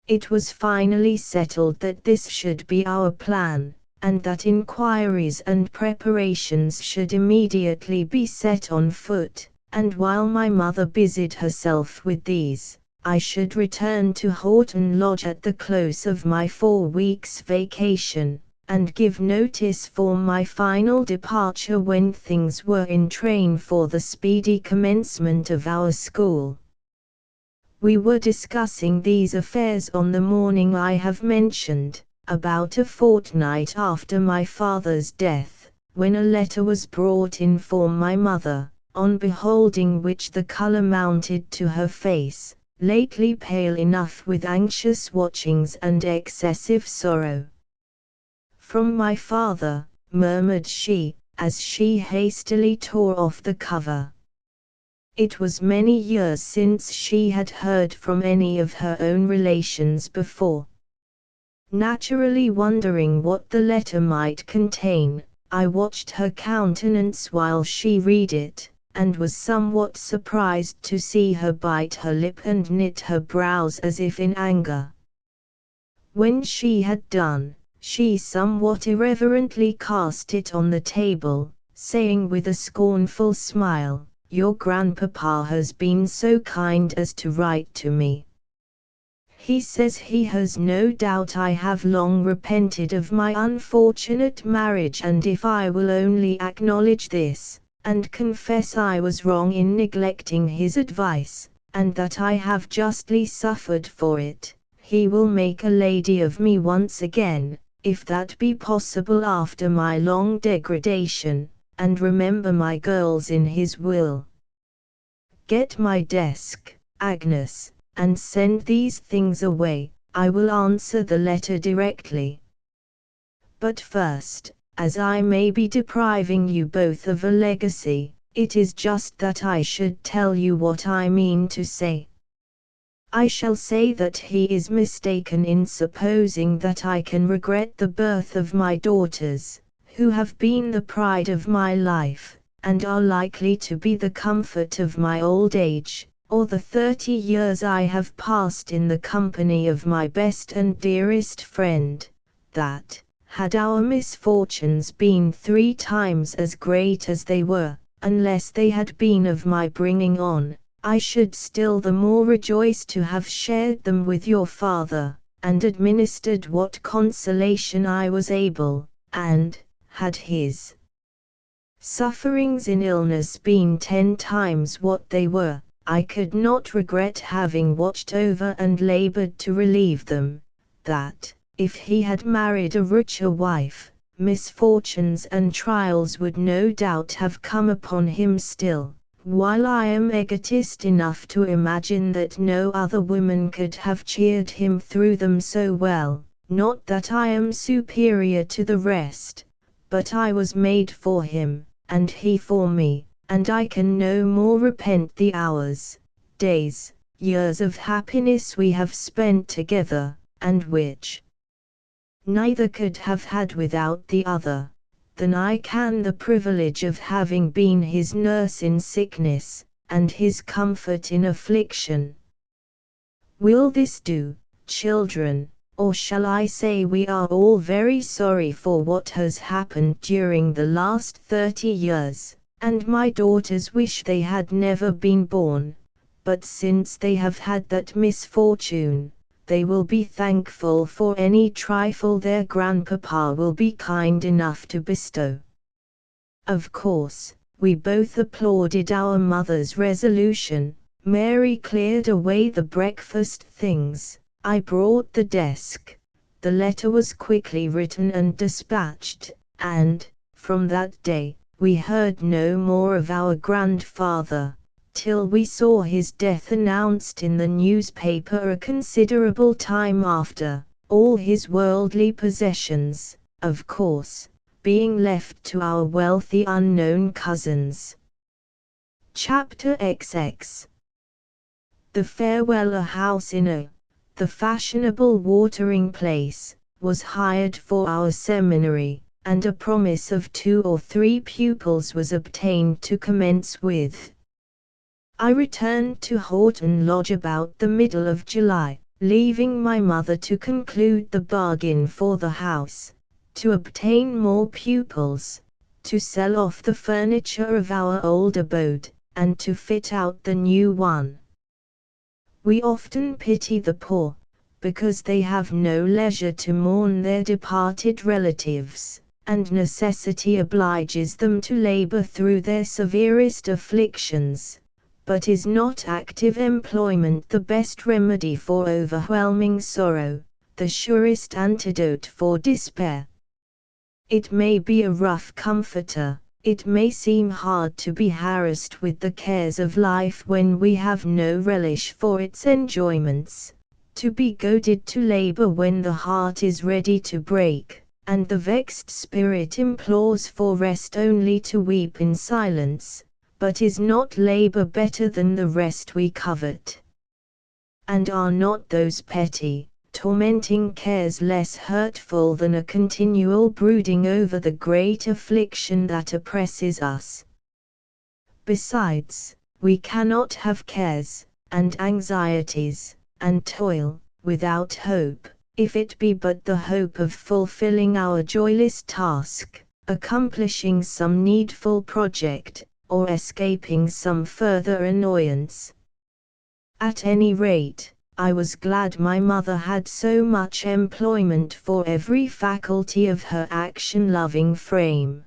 It was finally settled that this should be our plan, and that inquiries and preparations should immediately be set on foot, and while my mother busied herself with these, I should return to Horton Lodge at the close of my 4 weeks' vacation, and give notice for my final departure when things were in train for the speedy commencement of our school. We were discussing these affairs on the morning I have mentioned, about a fortnight after my father's death, when a letter was brought in for my mother, on beholding which the color mounted to her face, lately pale enough with anxious watchings and excessive sorrow. "From my father," murmured she, as she hastily tore off the cover. It was many years since she had heard from any of her own relations before. Naturally wondering what the letter might contain, I watched her countenance while she read it, and was somewhat surprised to see her bite her lip and knit her brows as if in anger. When she had done, she somewhat irreverently cast it on the table, saying with a scornful smile, "Your grandpapa has been so kind as to write to me. He says he has no doubt I have long repented of my unfortunate marriage, and if I will only acknowledge this, and confess I was wrong in neglecting his advice, and that I have justly suffered for it, he will make a lady of me once again, if that be possible after my long degradation, and remember my girls in his will. Get my desk, Agnes, and send these things away. I will answer the letter directly. But first, as I may be depriving you both of a legacy, it is just that I should tell you what I mean to say. I shall say that he is mistaken in supposing that I can regret the birth of my daughters, who have been the pride of my life, and are likely to be the comfort of my old age, or the 30 years I have passed in the company of my best and dearest friend, that, had our misfortunes been 3 times as great as they were, unless they had been of my bringing on, I should still the more rejoice to have shared them with your father, and administered what consolation I was able, and, had his sufferings in illness been 10 times what they were, I could not regret having watched over and labored to relieve them, that, if he had married a richer wife, misfortunes and trials would no doubt have come upon him still. While I am egotist enough to imagine that no other woman could have cheered him through them so well, not that I am superior to the rest, but I was made for him, and he for me, and I can no more repent the hours, days, years of happiness we have spent together, and which neither could have had without the other, than I can the privilege of having been his nurse in sickness, and his comfort in affliction. Will this do, children, or shall I say we are all very sorry for what has happened during the last 30 years, and my daughters wish they had never been born, but since they have had that misfortune, they will be thankful for any trifle their grandpapa will be kind enough to bestow. Of course, we both applauded our mother's resolution. Mary cleared away the breakfast things, I brought the desk, the letter was quickly written and dispatched, and, from that day, we heard no more of our grandfather, till we saw his death announced in the newspaper a considerable time after, all his worldly possessions, of course, being left to our wealthy unknown cousins. Chapter XX. The Farewell. A house in the fashionable watering place, was hired for our seminary, and a promise of 2 or 3 pupils was obtained to commence with. I returned to Horton Lodge about the middle of July, leaving my mother to conclude the bargain for the house, to obtain more pupils, to sell off the furniture of our old abode, and to fit out the new one. We often pity the poor, because they have no leisure to mourn their departed relatives, and necessity obliges them to labor through their severest afflictions. But is not active employment the best remedy for overwhelming sorrow, the surest antidote for despair? It may be a rough comforter, it may seem hard to be harassed with the cares of life when we have no relish for its enjoyments, to be goaded to labor when the heart is ready to break, and the vexed spirit implores for rest only to weep in silence. But is not labor better than the rest we covet? And are not those petty, tormenting cares less hurtful than a continual brooding over the great affliction that oppresses us? Besides, we cannot have cares, and anxieties, and toil, without hope, if it be but the hope of fulfilling our joyless task, accomplishing some needful project, or escaping some further annoyance. At any rate, I was glad my mother had so much employment for every faculty of her action-loving frame.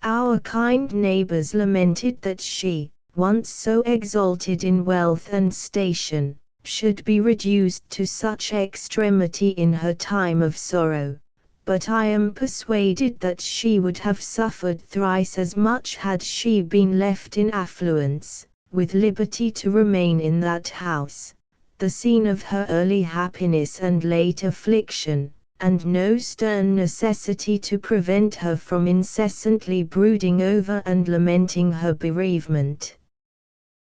Our kind neighbors lamented that she, once so exalted in wealth and station, should be reduced to such extremity in her time of sorrow, but I am persuaded that she would have suffered thrice as much had she been left in affluence, with liberty to remain in that house, the scene of her early happiness and late affliction, and no stern necessity to prevent her from incessantly brooding over and lamenting her bereavement.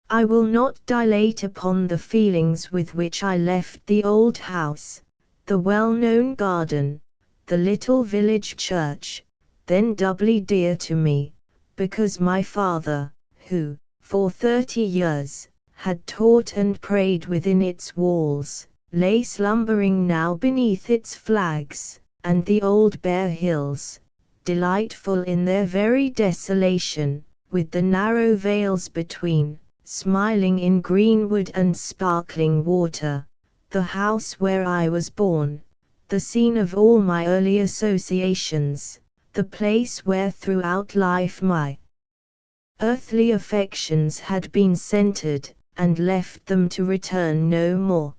I will not dilate upon the feelings with which I left the old house, the well-known garden, the little village church, then doubly dear to me, because my father, who, for 30 years, had taught and prayed within its walls, lay slumbering now beneath its flags, and the old bare hills, delightful in their very desolation, with the narrow vales between, smiling in greenwood and sparkling water, the house where I was born, the scene of all my early associations, the place where throughout life my earthly affections had been centered, and left them to return no more.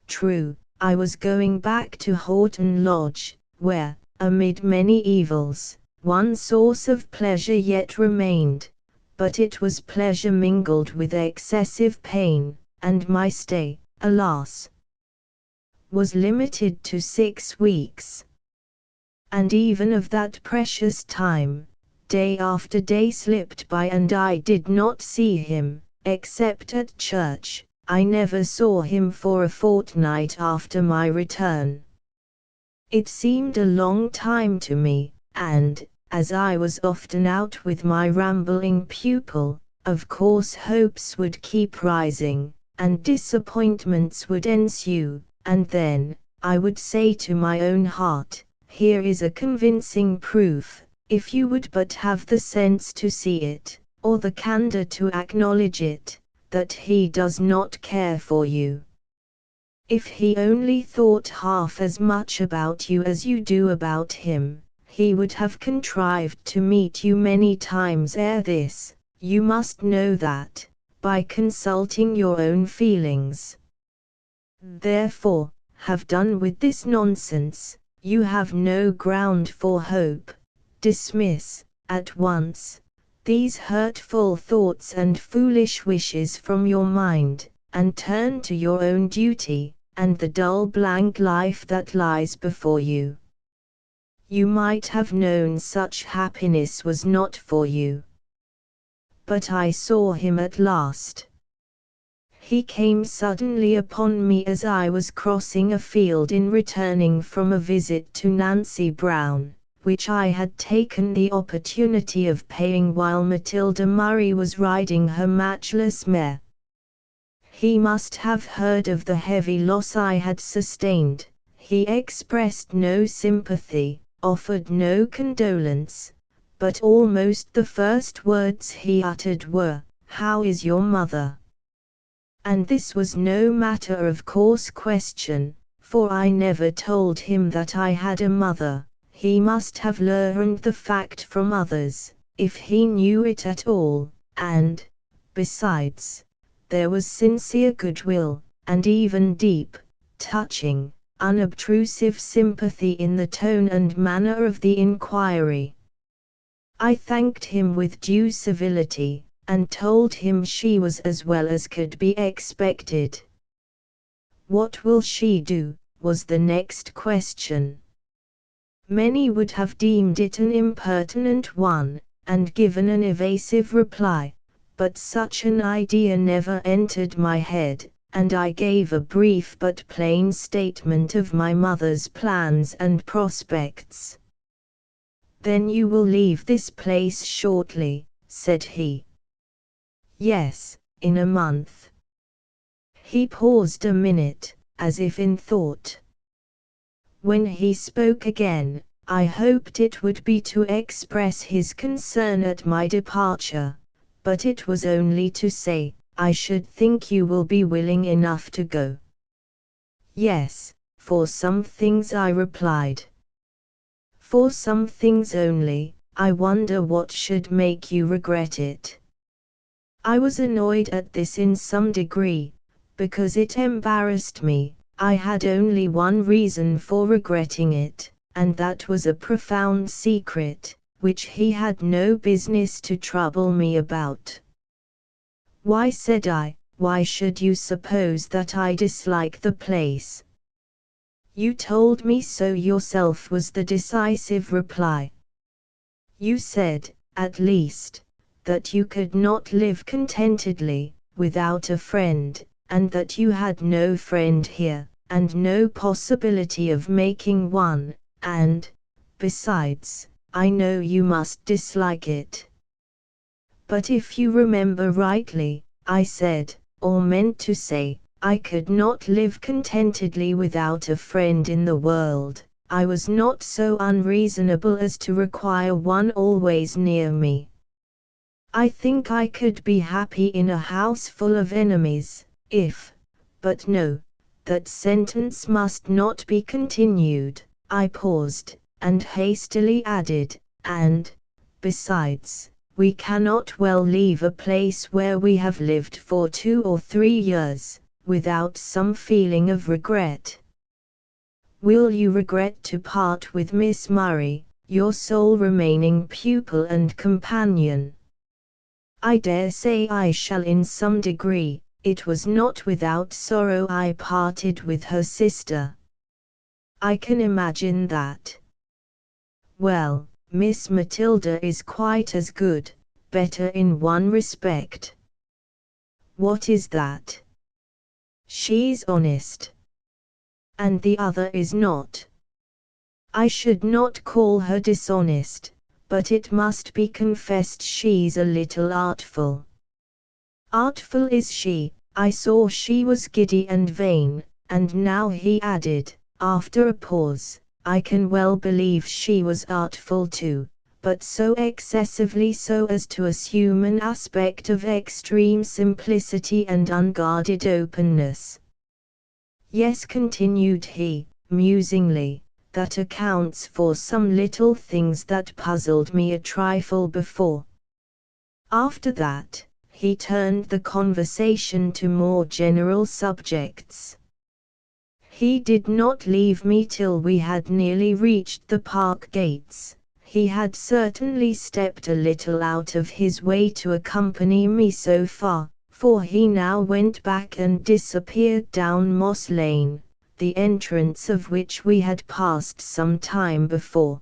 True, I was going back to Horton Lodge, where, amid many evils, one source of pleasure yet remained, but it was pleasure mingled with excessive pain, and my stay, alas, was limited to 6 weeks. And even of that precious time, day after day slipped by and I did not see him, except at church. I never saw him for a fortnight after my return. It seemed a long time to me, and, as I was often out with my rambling pupil, of course hopes would keep rising, and disappointments would ensue, and then, I would say to my own heart, here is a convincing proof, if you would but have the sense to see it, or the candor to acknowledge it, that he does not care for you. If he only thought half as much about you as you do about him, he would have contrived to meet you many times ere this. You must know that, by consulting your own feelings. Therefore, have done with this nonsense. You have no ground for hope. Dismiss, at once, these hurtful thoughts and foolish wishes from your mind, and turn to your own duty, and the dull blank life that lies before you. You might have known such happiness was not for you. But I saw him at last. He came suddenly upon me as I was crossing a field in returning from a visit to Nancy Brown, which I had taken the opportunity of paying while Matilda Murray was riding her matchless mare. He must have heard of the heavy loss I had sustained. He expressed no sympathy, offered no condolence, but almost the first words he uttered were, "How is your mother?" And this was no matter of course question, for I never told him that I had a mother. He must have learned the fact from others, if he knew it at all, and, besides, there was sincere goodwill, and even deep, touching, unobtrusive sympathy in the tone and manner of the inquiry. I thanked him with due civility, and told him she was as well as could be expected. "What will she do?" was the next question. Many would have deemed it an impertinent one, and given an evasive reply, but such an idea never entered my head, and I gave a brief but plain statement of my mother's plans and prospects. "Then you will leave this place shortly," said he. "Yes, in a month." He paused a minute, as if in thought. When he spoke again, I hoped it would be to express his concern at my departure, but it was only to say, "I should think you will be willing enough to go." "Yes, for some things," I replied. "For some things only. I wonder what should make you regret it." I was annoyed at this in some degree, because it embarrassed me. I had only one reason for regretting it, and that was a profound secret, which he had no business to trouble me about. Why, said I, why should you suppose that I dislike the place? You told me so yourself, was the decisive reply. You said, at least, that you could not live contentedly, without a friend, and that you had no friend here, and no possibility of making one, and, besides, I know you must dislike it. But if you remember rightly, I said, or meant to say, I could not live contentedly without a friend in the world. I was not so unreasonable as to require one always near me. I think I could be happy in a house full of enemies, but no, that sentence must not be continued. I paused, and hastily added, and, besides, we cannot well leave a place where we have lived for 2 or 3 years, without some feeling of regret. Will you regret to part with Miss Murray, your sole remaining pupil and companion? I dare say I shall in some degree. It was not without sorrow I parted with her sister. I can imagine that. Well, Miss Matilda is quite as good, better in one respect. What is that? She's honest. And the other is not. I should not call her dishonest, but it must be confessed she's a little artful. Artful is she. I saw she was giddy and vain, and now he added, after a pause, I can well believe she was artful too, but so excessively so as to assume an aspect of extreme simplicity and unguarded openness. Yes, continued he, musingly, that accounts for some little things that puzzled me a trifle before. After that, he turned the conversation to more general subjects. He did not leave me till we had nearly reached the park gates. He had certainly stepped a little out of his way to accompany me so far, for he now went back and disappeared down Moss Lane, the entrance of which we had passed some time before.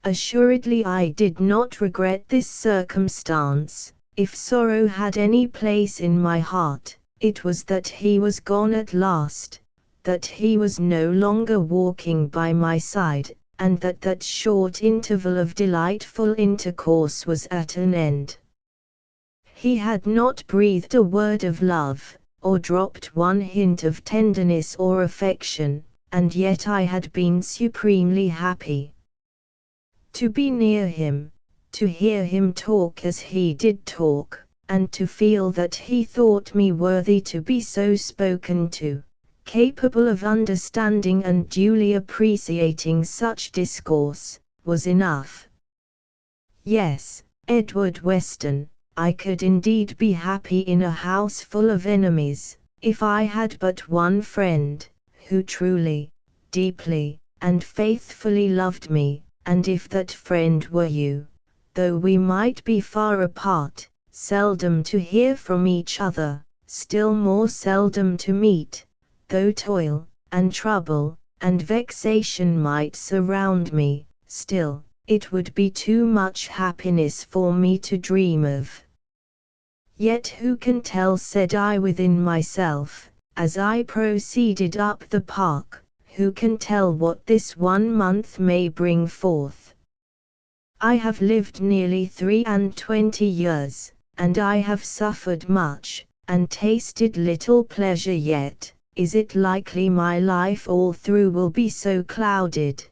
Assuredly I did not regret this circumstance. If sorrow had any place in my heart, it was that he was gone at last, that he was no longer walking by my side, and that short interval of delightful intercourse was at an end. He had not breathed a word of love, or dropped one hint of tenderness or affection, and yet I had been supremely happy. To be near him, to hear him talk as he did talk, and to feel that he thought me worthy to be so spoken to, capable of understanding and duly appreciating such discourse, was enough. Yes, Edward Weston, I could indeed be happy in a house full of enemies, if I had but one friend, who truly, deeply, and faithfully loved me, and if that friend were you. Though we might be far apart, seldom to hear from each other, still more seldom to meet, though toil, and trouble, and vexation might surround me, still, it would be too much happiness for me to dream of. Yet who can tell, said I within myself, as I proceeded up the park, who can tell what this 1 month may bring forth? I have lived nearly 23 years, and I have suffered much, and tasted little pleasure yet. Is it likely my life all through will be so clouded?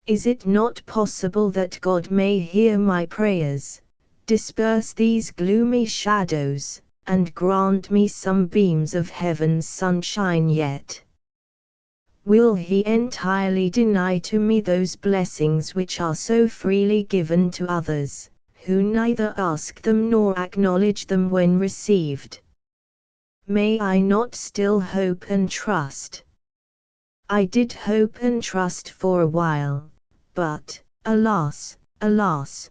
Is it not possible that God may hear my prayers, disperse these gloomy shadows, and grant me some beams of heaven's sunshine yet? Will he entirely deny to me those blessings which are so freely given to others, who neither ask them nor acknowledge them when received? May I not still hope and trust? I did hope and trust for a while, but, alas, alas!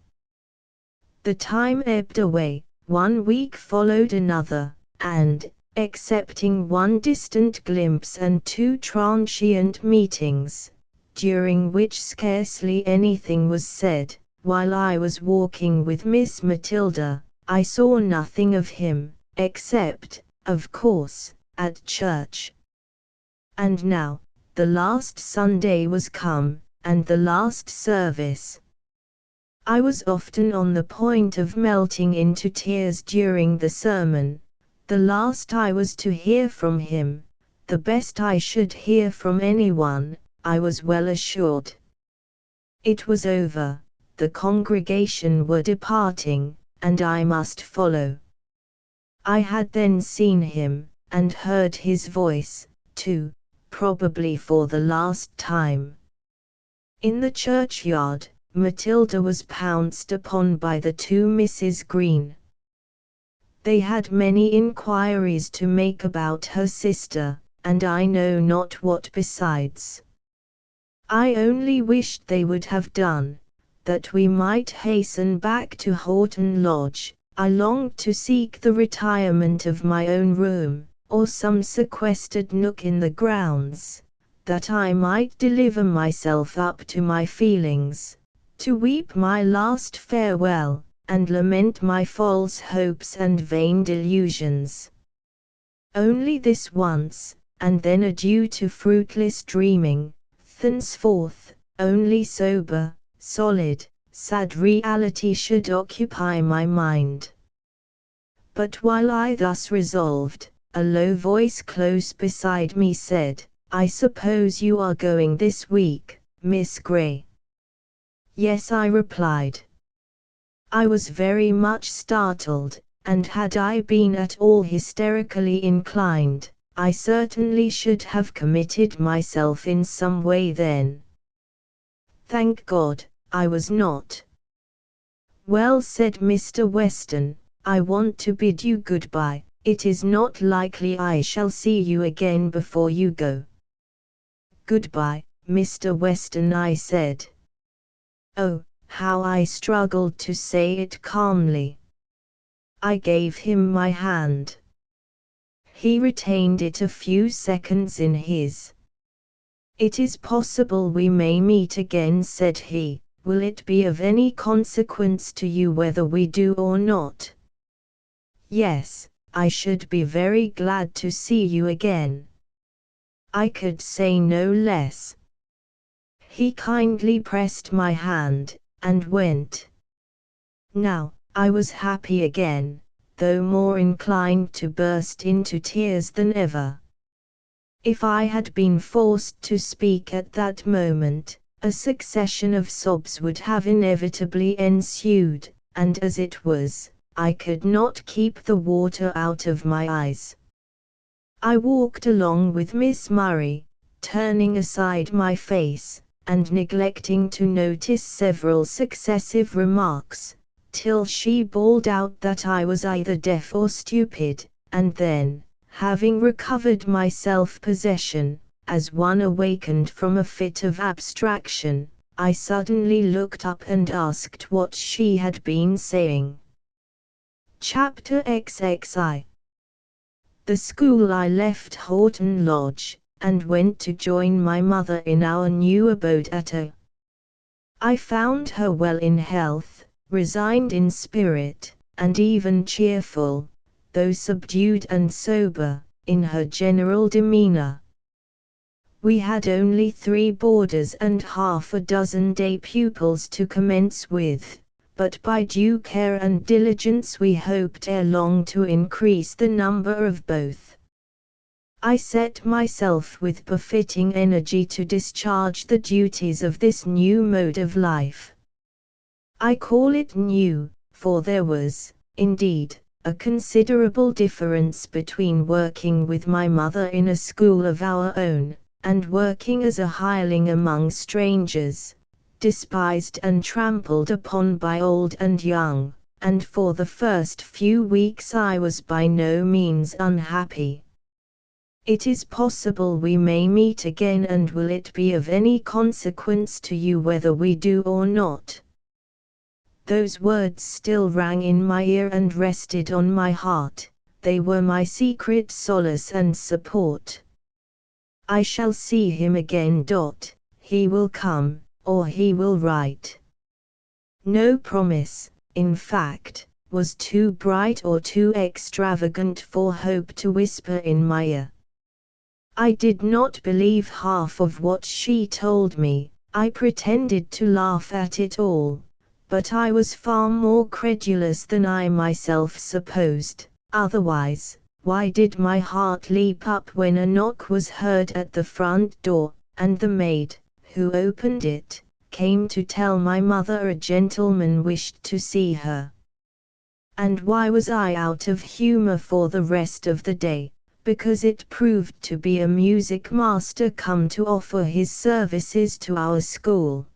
The time ebbed away, 1 week followed another, and, excepting one distant glimpse and 2 transient meetings, during which scarcely anything was said, while I was walking with Miss Matilda, I saw nothing of him, except, of course, at church. And now, the last Sunday was come, and the last service. I was often on the point of melting into tears during the sermon. The last I was to hear from him, the best I should hear from anyone, I was well assured. It was over, the congregation were departing, and I must follow. I had then seen him, and heard his voice, too, probably for the last time. In the churchyard, Matilda was pounced upon by the 2 Misses Green. They had many inquiries to make about her sister, and I know not what besides. I only wished they would have done, that we might hasten back to Horton Lodge. I longed to seek the retirement of my own room, or some sequestered nook in the grounds, that I might deliver myself up to my feelings, to weep my last farewell, and lament my false hopes and vain delusions. Only this once, and then adieu to fruitless dreaming. Thenceforth, only sober, solid, sad reality should occupy my mind. But while I thus resolved, a low voice close beside me said, "I suppose you are going this week, Miss Gray?" "Yes," I replied. I was very much startled, and had I been at all hysterically inclined, I certainly should have committed myself in some way then. Thank God, I was not. "Well," said Mr. Weston, "I want to bid you good-bye. It is not likely I shall see you again before you go." "Good-bye, Mr. Weston," I said. Oh, how I struggled to say it calmly. I gave him my hand. He retained it a few seconds in his. "It is possible we may meet again," said he. "Will it be of any consequence to you whether we do or not?" "Yes, I should be very glad to see you again." I could say no less. He kindly pressed my hand, and went. Now, I was happy again, though more inclined to burst into tears than ever. If I had been forced to speak at that moment, a succession of sobs would have inevitably ensued, and as it was, I could not keep the water out of my eyes. I walked along with Miss Murray, turning aside my face, and neglecting to notice several successive remarks, till she bawled out that I was either deaf or stupid, and then, having recovered my self-possession, as one awakened from a fit of abstraction, I suddenly looked up and asked what she had been saying. Chapter XXI. The school. I left Horton Lodge, and went to join my mother in our new abode at O. I found her well in health, resigned in spirit, and even cheerful, though subdued and sober, in her general demeanor. We had only 3 boarders and half a dozen day pupils to commence with, but by due care and diligence we hoped ere long to increase the number of both. I set myself with befitting energy to discharge the duties of this new mode of life. I call it new, for there was, indeed, a considerable difference between working with my mother in a school of our own, and working as a hireling among strangers, despised and trampled upon by old and young, and for the first few weeks I was by no means unhappy. It is possible we may meet again, and will it be of any consequence to you whether we do or not? Those words still rang in my ear and rested on my heart. They were my secret solace and support. I shall see him again. He will come, or he will write. No promise, in fact, was too bright or too extravagant for hope to whisper in my ear. I did not believe half of what she told me. I pretended to laugh at it all, but I was far more credulous than I myself supposed. Otherwise, why did my heart leap up when a knock was heard at the front door, and the maid, who opened it, came to tell my mother a gentleman wished to see her? And why was I out of humor for the rest of the day? Because it proved to be a music master come to offer his services to our school.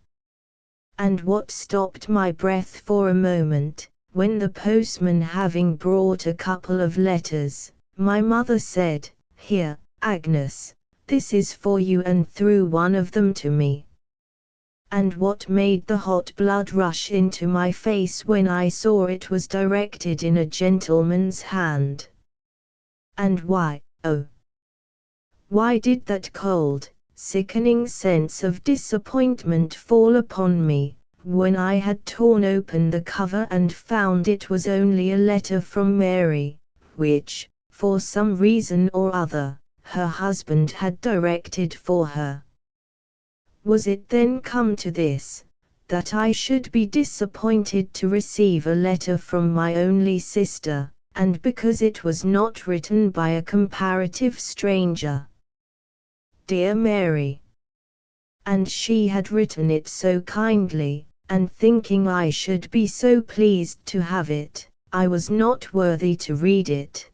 And what stopped my breath for a moment, when the postman having brought a couple of letters, my mother said, "Here, Agnes, this is for you," and threw one of them to me. And what made the hot blood rush into my face when I saw it was directed in a gentleman's hand? And why, oh, why did that cold, sickening sense of disappointment fall upon me, when I had torn open the cover and found it was only a letter from Mary, which, for some reason or other, her husband had directed for her? Was it then come to this, that I should be disappointed to receive a letter from my only sister, and because it was not written by a comparative stranger? Dear Mary! And she had written it so kindly, and thinking I should be so pleased to have it, I was not worthy to read it.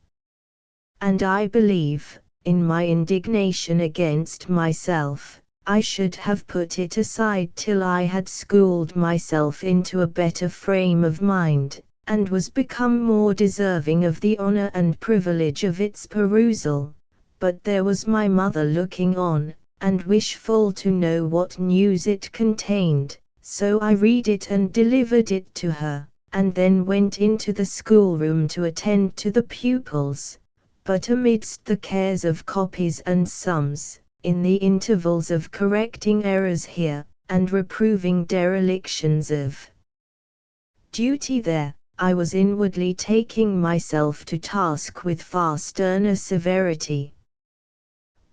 And I believe, in my indignation against myself, I should have put it aside till I had schooled myself into a better frame of mind, and was become more deserving of the honor and privilege of its perusal. But there was my mother looking on, and wishful to know what news it contained, so I read it and delivered it to her, and then went into the schoolroom to attend to the pupils. But amidst the cares of copies and sums, in the intervals of correcting errors here, and reproving derelictions of duty there, I was inwardly taking myself to task with far sterner severity.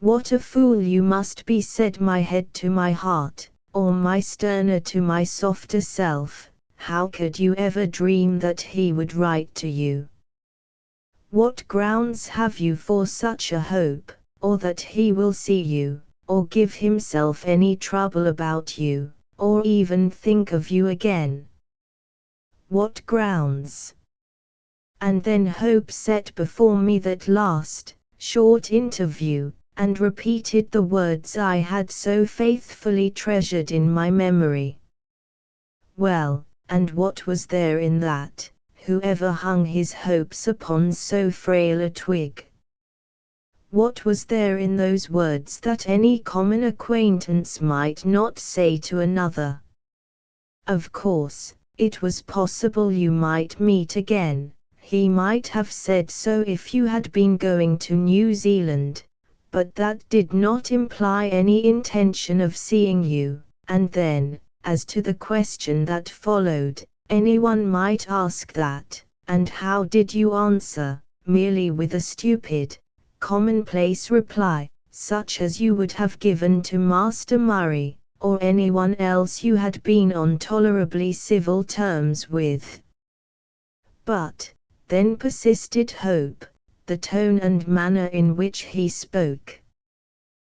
"What a fool you must be," said my head to my heart, or my sterner to my softer self. "How could you ever dream that he would write to you? What grounds have you for such a hope, or that he will see you, or give himself any trouble about you, or even think of you again? What grounds?" And then hope set before me that last, short interview, and repeated the words I had so faithfully treasured in my memory. Well, and what was there in that? Who ever hung his hopes upon so frail a twig? What was there in those words that any common acquaintance might not say to another? Of course, it was possible you might meet again. He might have said so if you had been going to New Zealand, but that did not imply any intention of seeing you. And then, as to the question that followed, anyone might ask that, and how did you answer? Merely with a stupid, commonplace reply, such as you would have given to Master Murray, or anyone else you had been on tolerably civil terms with. But, then persisted hope, the tone and manner in which he spoke.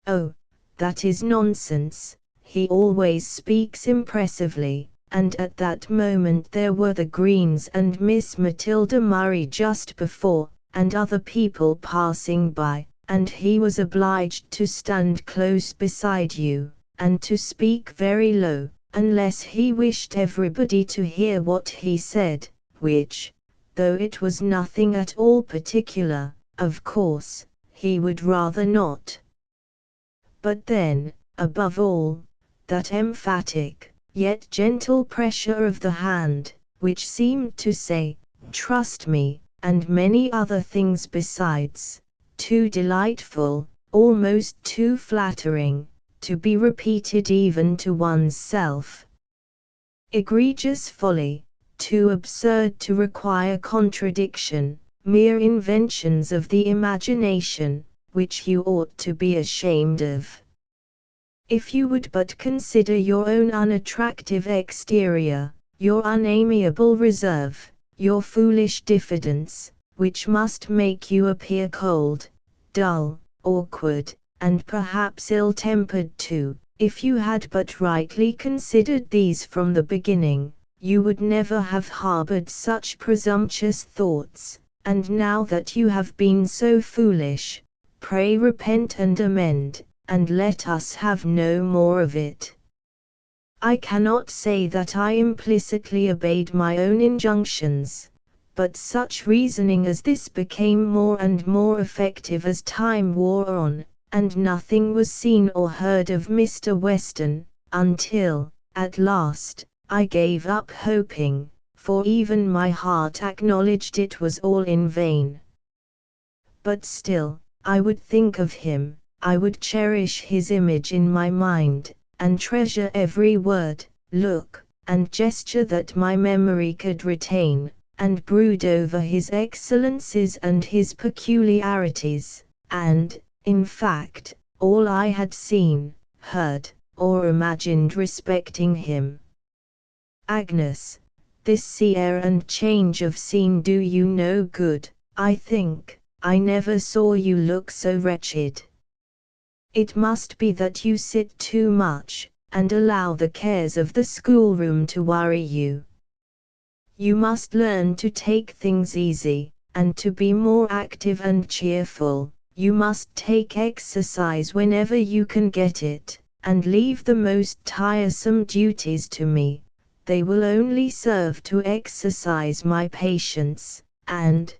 "Oh, that is nonsense, he always speaks impressively," and at that moment there were the Greens and Miss Matilda Murray just before, and other people passing by, and he was obliged to stand close beside you, and to speak very low, unless he wished everybody to hear what he said, which, though it was nothing at all particular, of course, he would rather not. But then, above all, that emphatic, yet gentle pressure of the hand, which seemed to say, "Trust me," and many other things besides, too delightful, almost too flattering, to be repeated even to one's self. Egregious folly, too absurd to require contradiction, mere inventions of the imagination, which you ought to be ashamed of. If you would but consider your own unattractive exterior, your unamiable reserve, your foolish diffidence, which must make you appear cold, dull, awkward, and perhaps ill-tempered too, if you had but rightly considered these from the beginning, you would never have harbored such presumptuous thoughts, and now that you have been so foolish, pray repent and amend, and let us have no more of it. I cannot say that I implicitly obeyed my own injunctions, but such reasoning as this became more and more effective as time wore on, and nothing was seen or heard of Mr. Weston, until, at last, I gave up hoping, for even my heart acknowledged it was all in vain. But still, I would think of him, I would cherish his image in my mind, and treasure every word, look, and gesture that my memory could retain, and brood over his excellencies and his peculiarities, and, in fact, all I had seen, heard, or imagined respecting him. Agnes, this sea air and change of scene do you no good, I think. I never saw you look so wretched. It must be that you sit too much, and allow the cares of the schoolroom to worry you. You must learn to take things easy, and to be more active and cheerful. You must take exercise whenever you can get it, and leave the most tiresome duties to me. They will only serve to exercise my patience, and,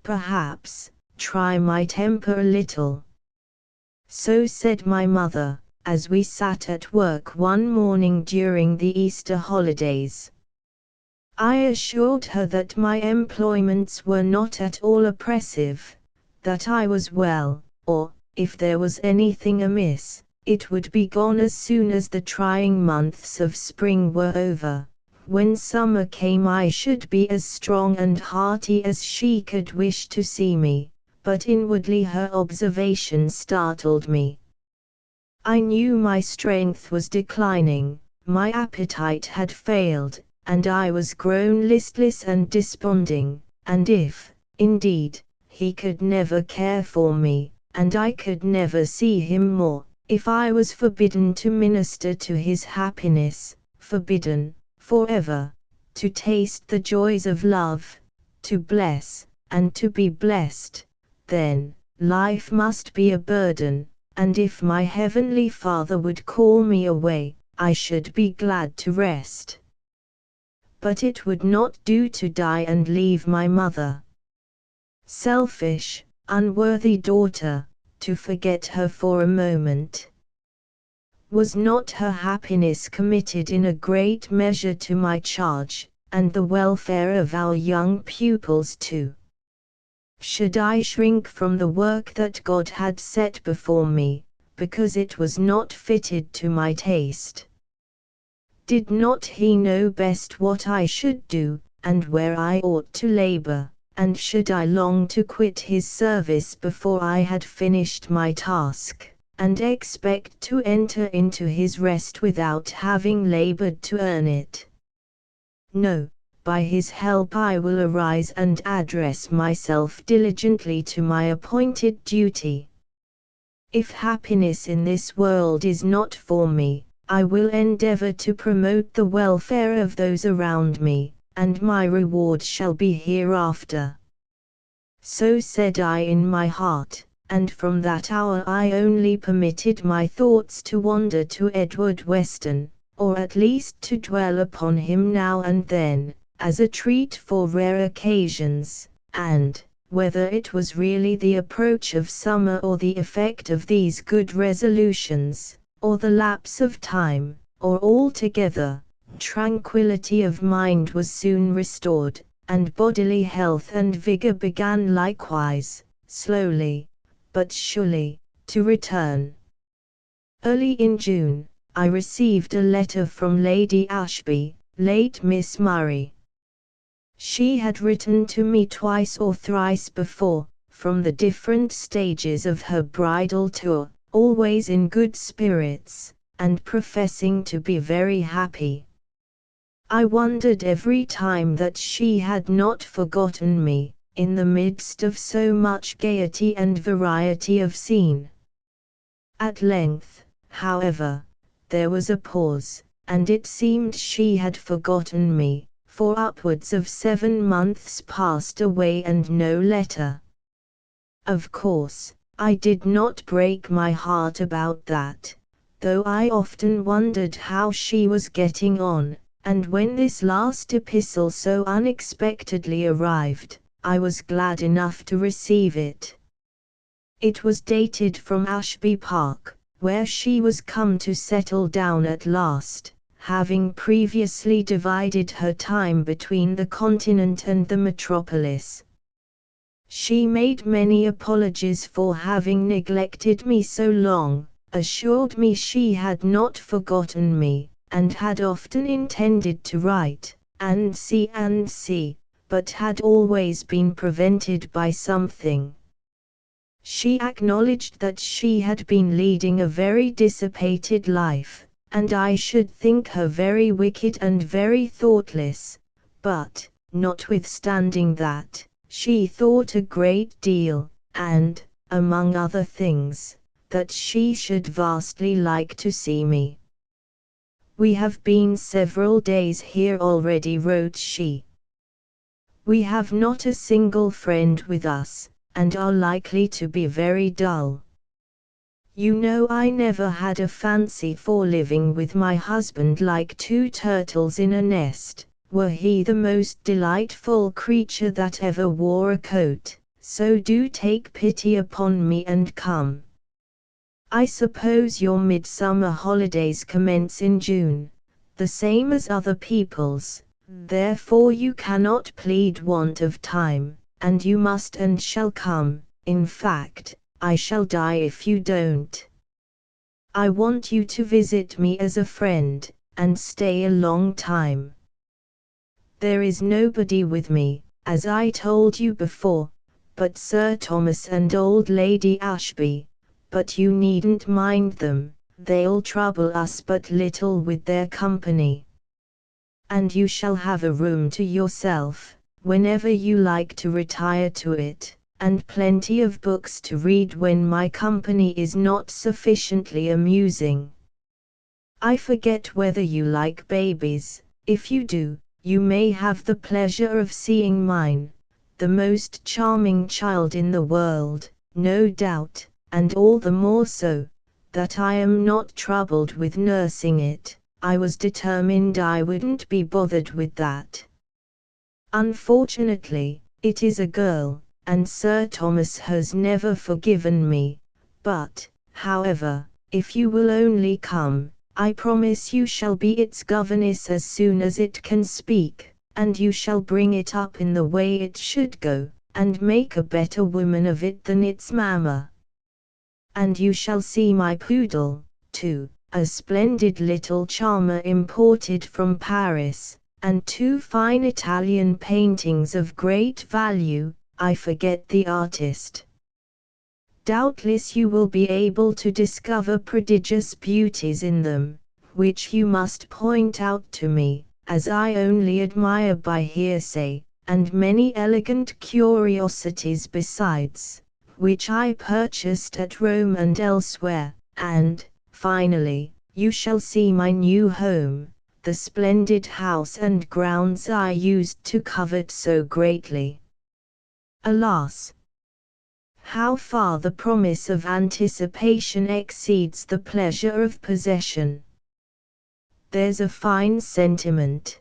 perhaps, try my temper a little. So said my mother, as we sat at work one morning during the Easter holidays. I assured her that my employments were not at all oppressive, that I was well, or, if there was anything amiss, it would be gone as soon as the trying months of spring were over. When summer came I should be as strong and hearty as she could wish to see me, but inwardly her observation startled me. I knew my strength was declining, my appetite had failed, and I was grown listless and desponding, and if, indeed, he could never care for me, and I could never see him more, if I was forbidden to minister to his happiness, forbidden, forever, to taste the joys of love, to bless, and to be blessed, then, life must be a burden, and if my heavenly Father would call me away, I should be glad to rest. But it would not do to die and leave my mother. Selfish, unworthy daughter, to forget her for a moment. Was not her happiness committed in a great measure to my charge, and the welfare of our young pupils too? Should I shrink from the work that God had set before me, because it was not fitted to my taste? Did not He know best what I should do, and where I ought to labor, and should I long to quit His service before I had finished my task, and expect to enter into His rest without having labored to earn it? No. By His help I will arise and address myself diligently to my appointed duty. If happiness in this world is not for me, I will endeavor to promote the welfare of those around me, and my reward shall be hereafter. So said I in my heart, and from that hour I only permitted my thoughts to wander to Edward Weston, or at least to dwell upon him now and then, as a treat for rare occasions, and, whether it was really the approach of summer or the effect of these good resolutions, or the lapse of time, or altogether, tranquility of mind was soon restored, and bodily health and vigor began likewise, slowly, but surely, to return. Early in June, I received a letter from Lady Ashby, late Miss Murray. She had written to me twice or thrice before, from the different stages of her bridal tour, always in good spirits, and professing to be very happy. I wondered every time that she had not forgotten me, in the midst of so much gaiety and variety of scene. At length, however, there was a pause, and it seemed she had forgotten me, for upwards of 7 months passed away and no letter. Of course, I did not break my heart about that, though I often wondered how she was getting on, and when this last epistle so unexpectedly arrived, I was glad enough to receive it. It was dated from Ashby Park, where she was come to settle down at last, having previously divided her time between the continent and the metropolis. She made many apologies for having neglected me so long, assured me she had not forgotten me, and had often intended to write, and see, but had always been prevented by something. She acknowledged that she had been leading a very dissipated life, and I should think her very wicked and very thoughtless, but, notwithstanding that, she thought a great deal, and, among other things, that she should vastly like to see me. "We have been several days here already," wrote she. "We have not a single friend with us, and are likely to be very dull. You know I never had a fancy for living with my husband like two turtles in a nest, were he the most delightful creature that ever wore a coat, so do take pity upon me and come. I suppose your midsummer holidays commence in June, the same as other people's, therefore you cannot plead want of time, and you must and shall come. In fact, I shall die if you don't. I want you to visit me as a friend, and stay a long time. There is nobody with me, as I told you before, but Sir Thomas and old Lady Ashby, but you needn't mind them, they'll trouble us but little with their company. And you shall have a room to yourself, whenever you like to retire to it, and plenty of books to read when my company is not sufficiently amusing. I forget whether you like babies. If you do, you may have the pleasure of seeing mine, the most charming child in the world, no doubt, and all the more so, that I am not troubled with nursing it. I was determined I wouldn't be bothered with that. Unfortunately, it is a girl, and Sir Thomas has never forgiven me, but, however, if you will only come, I promise you shall be its governess as soon as it can speak, and you shall bring it up in the way it should go, and make a better woman of it than its mamma. And you shall see my poodle, too, a splendid little charmer imported from Paris, and 2 fine Italian paintings of great value, I forget the artist. Doubtless you will be able to discover prodigious beauties in them, which you must point out to me, as I only admire by hearsay, and many elegant curiosities besides, which I purchased at Rome and elsewhere, and, finally, you shall see my new home, the splendid house and grounds I used to covet so greatly. Alas! How far the promise of anticipation exceeds the pleasure of possession. There's a fine sentiment.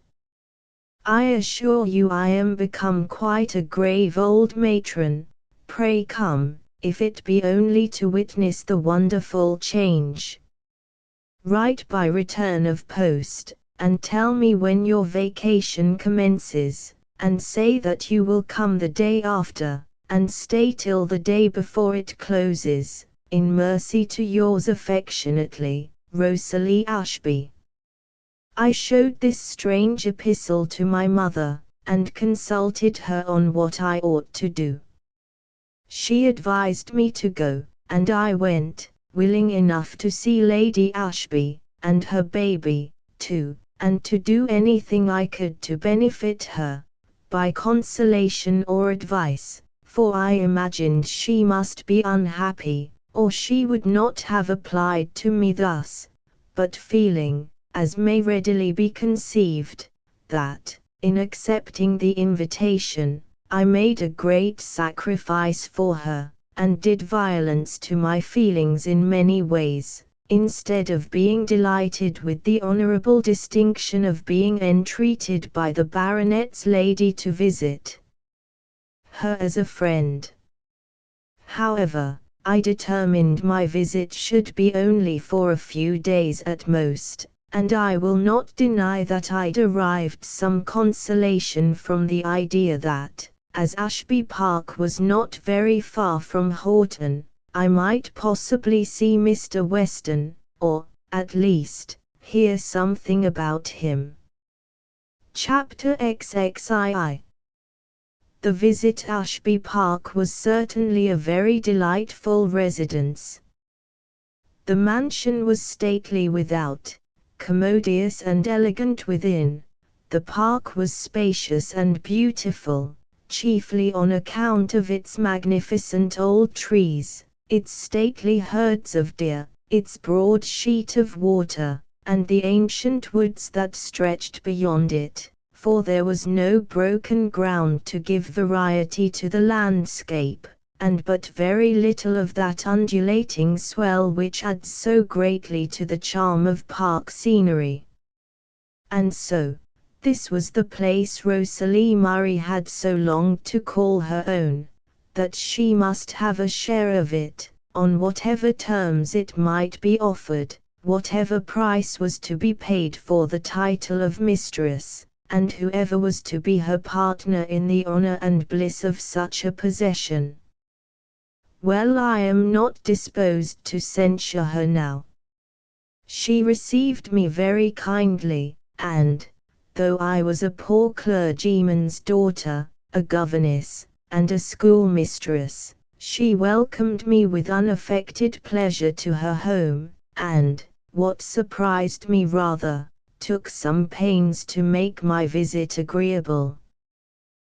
I assure you I am become quite a grave old matron. Pray come, if it be only to witness the wonderful change. Write by return of post, and tell me when your vacation commences, and say that you will come the day after, and stay till the day before it closes, in mercy to yours affectionately, Rosalie Ashby. I showed this strange epistle to my mother, and consulted her on what I ought to do. She advised me to go, and I went, willing enough to see Lady Ashby, and her baby, too, and to do anything I could to benefit her, by consolation or advice, for I imagined she must be unhappy, or she would not have applied to me thus, but feeling, as may readily be conceived, that, in accepting the invitation, I made a great sacrifice for her, and did violence to my feelings in many ways, instead of being delighted with the honourable distinction of being entreated by the baronet's lady to visit her as a friend. However, I determined my visit should be only for a few days at most, and I will not deny that I derived some consolation from the idea that, as Ashby Park was not very far from Horton, I might possibly see Mr. Weston, or, at least, hear something about him. Chapter XXII. The visit to Ashby Park was certainly a very delightful residence. The mansion was stately without, commodious and elegant within. The park was spacious and beautiful, chiefly on account of its magnificent old trees, its stately herds of deer, its broad sheet of water, and the ancient woods that stretched beyond it, for there was no broken ground to give variety to the landscape, and but very little of that undulating swell which adds so greatly to the charm of park scenery. And so, this was the place Rosalie Murray had so longed to call her own, that she must have a share of it, on whatever terms it might be offered, whatever price was to be paid for the title of mistress, and whoever was to be her partner in the honor and bliss of such a possession. Well, I am not disposed to censure her now. She received me very kindly, and, though I was a poor clergyman's daughter, a governess, and a schoolmistress, she welcomed me with unaffected pleasure to her home, and, what surprised me rather, took some pains to make my visit agreeable.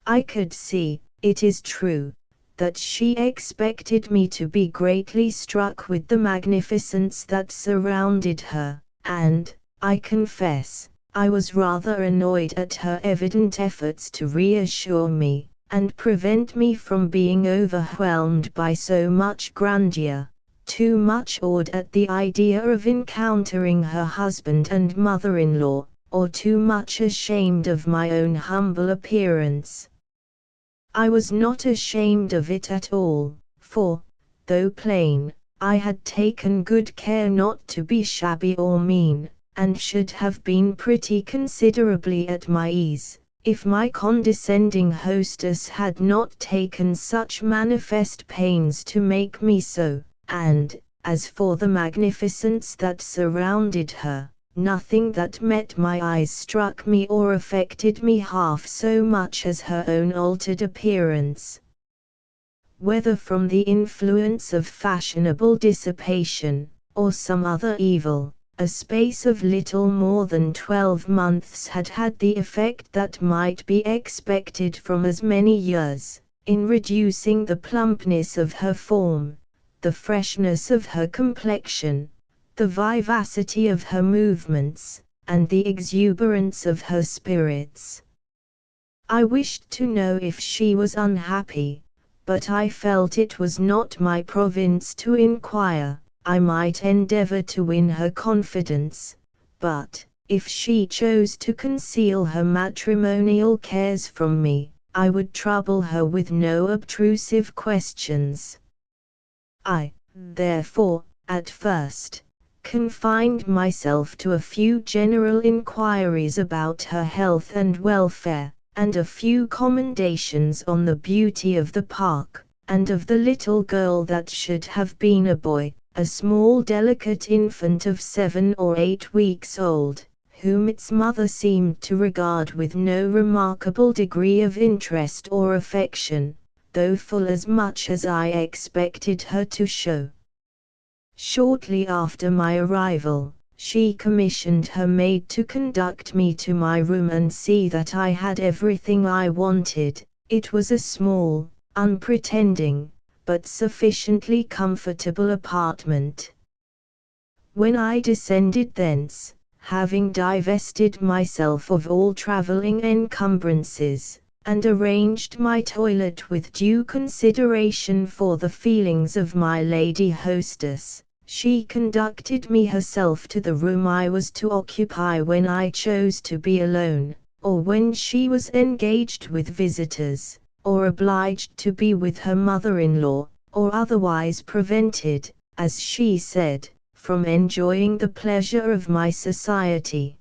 I could see, it is true, that she expected me to be greatly struck with the magnificence that surrounded her, and, I confess, I was rather annoyed at her evident efforts to reassure me, and prevent me from being overwhelmed by so much grandeur, too much awed at the idea of encountering her husband and mother-in-law, or too much ashamed of my own humble appearance. I was not ashamed of it at all, for, though plain, I had taken good care not to be shabby or mean, and should have been pretty considerably at my ease, if my condescending hostess had not taken such manifest pains to make me so. And, as for the magnificence that surrounded her, nothing that met my eyes struck me or affected me half so much as her own altered appearance. Whether from the influence of fashionable dissipation, or some other evil, a space of little more than 12 months had had the effect that might be expected from as many years, in reducing the plumpness of her form, the freshness of her complexion, the vivacity of her movements, and the exuberance of her spirits. I wished to know if she was unhappy, but I felt it was not my province to inquire. I might endeavor to win her confidence, but, if she chose to conceal her matrimonial cares from me, I would trouble her with no obtrusive questions. I, therefore, at first, confined myself to a few general inquiries about her health and welfare, and a few commendations on the beauty of the park, and of the little girl that should have been a boy, a small delicate infant of 7 or 8 weeks old, whom its mother seemed to regard with no remarkable degree of interest or affection, though full as much as I expected her to show. Shortly after my arrival, she commissioned her maid to conduct me to my room and see that I had everything I wanted. It was a small, unpretending, but sufficiently comfortable apartment. When I descended thence, having divested myself of all travelling encumbrances, and arranged my toilet with due consideration for the feelings of my lady hostess, she conducted me herself to the room I was to occupy when I chose to be alone, or when she was engaged with visitors, or obliged to be with her mother-in-law, or otherwise prevented, as she said, from enjoying the pleasure of my society.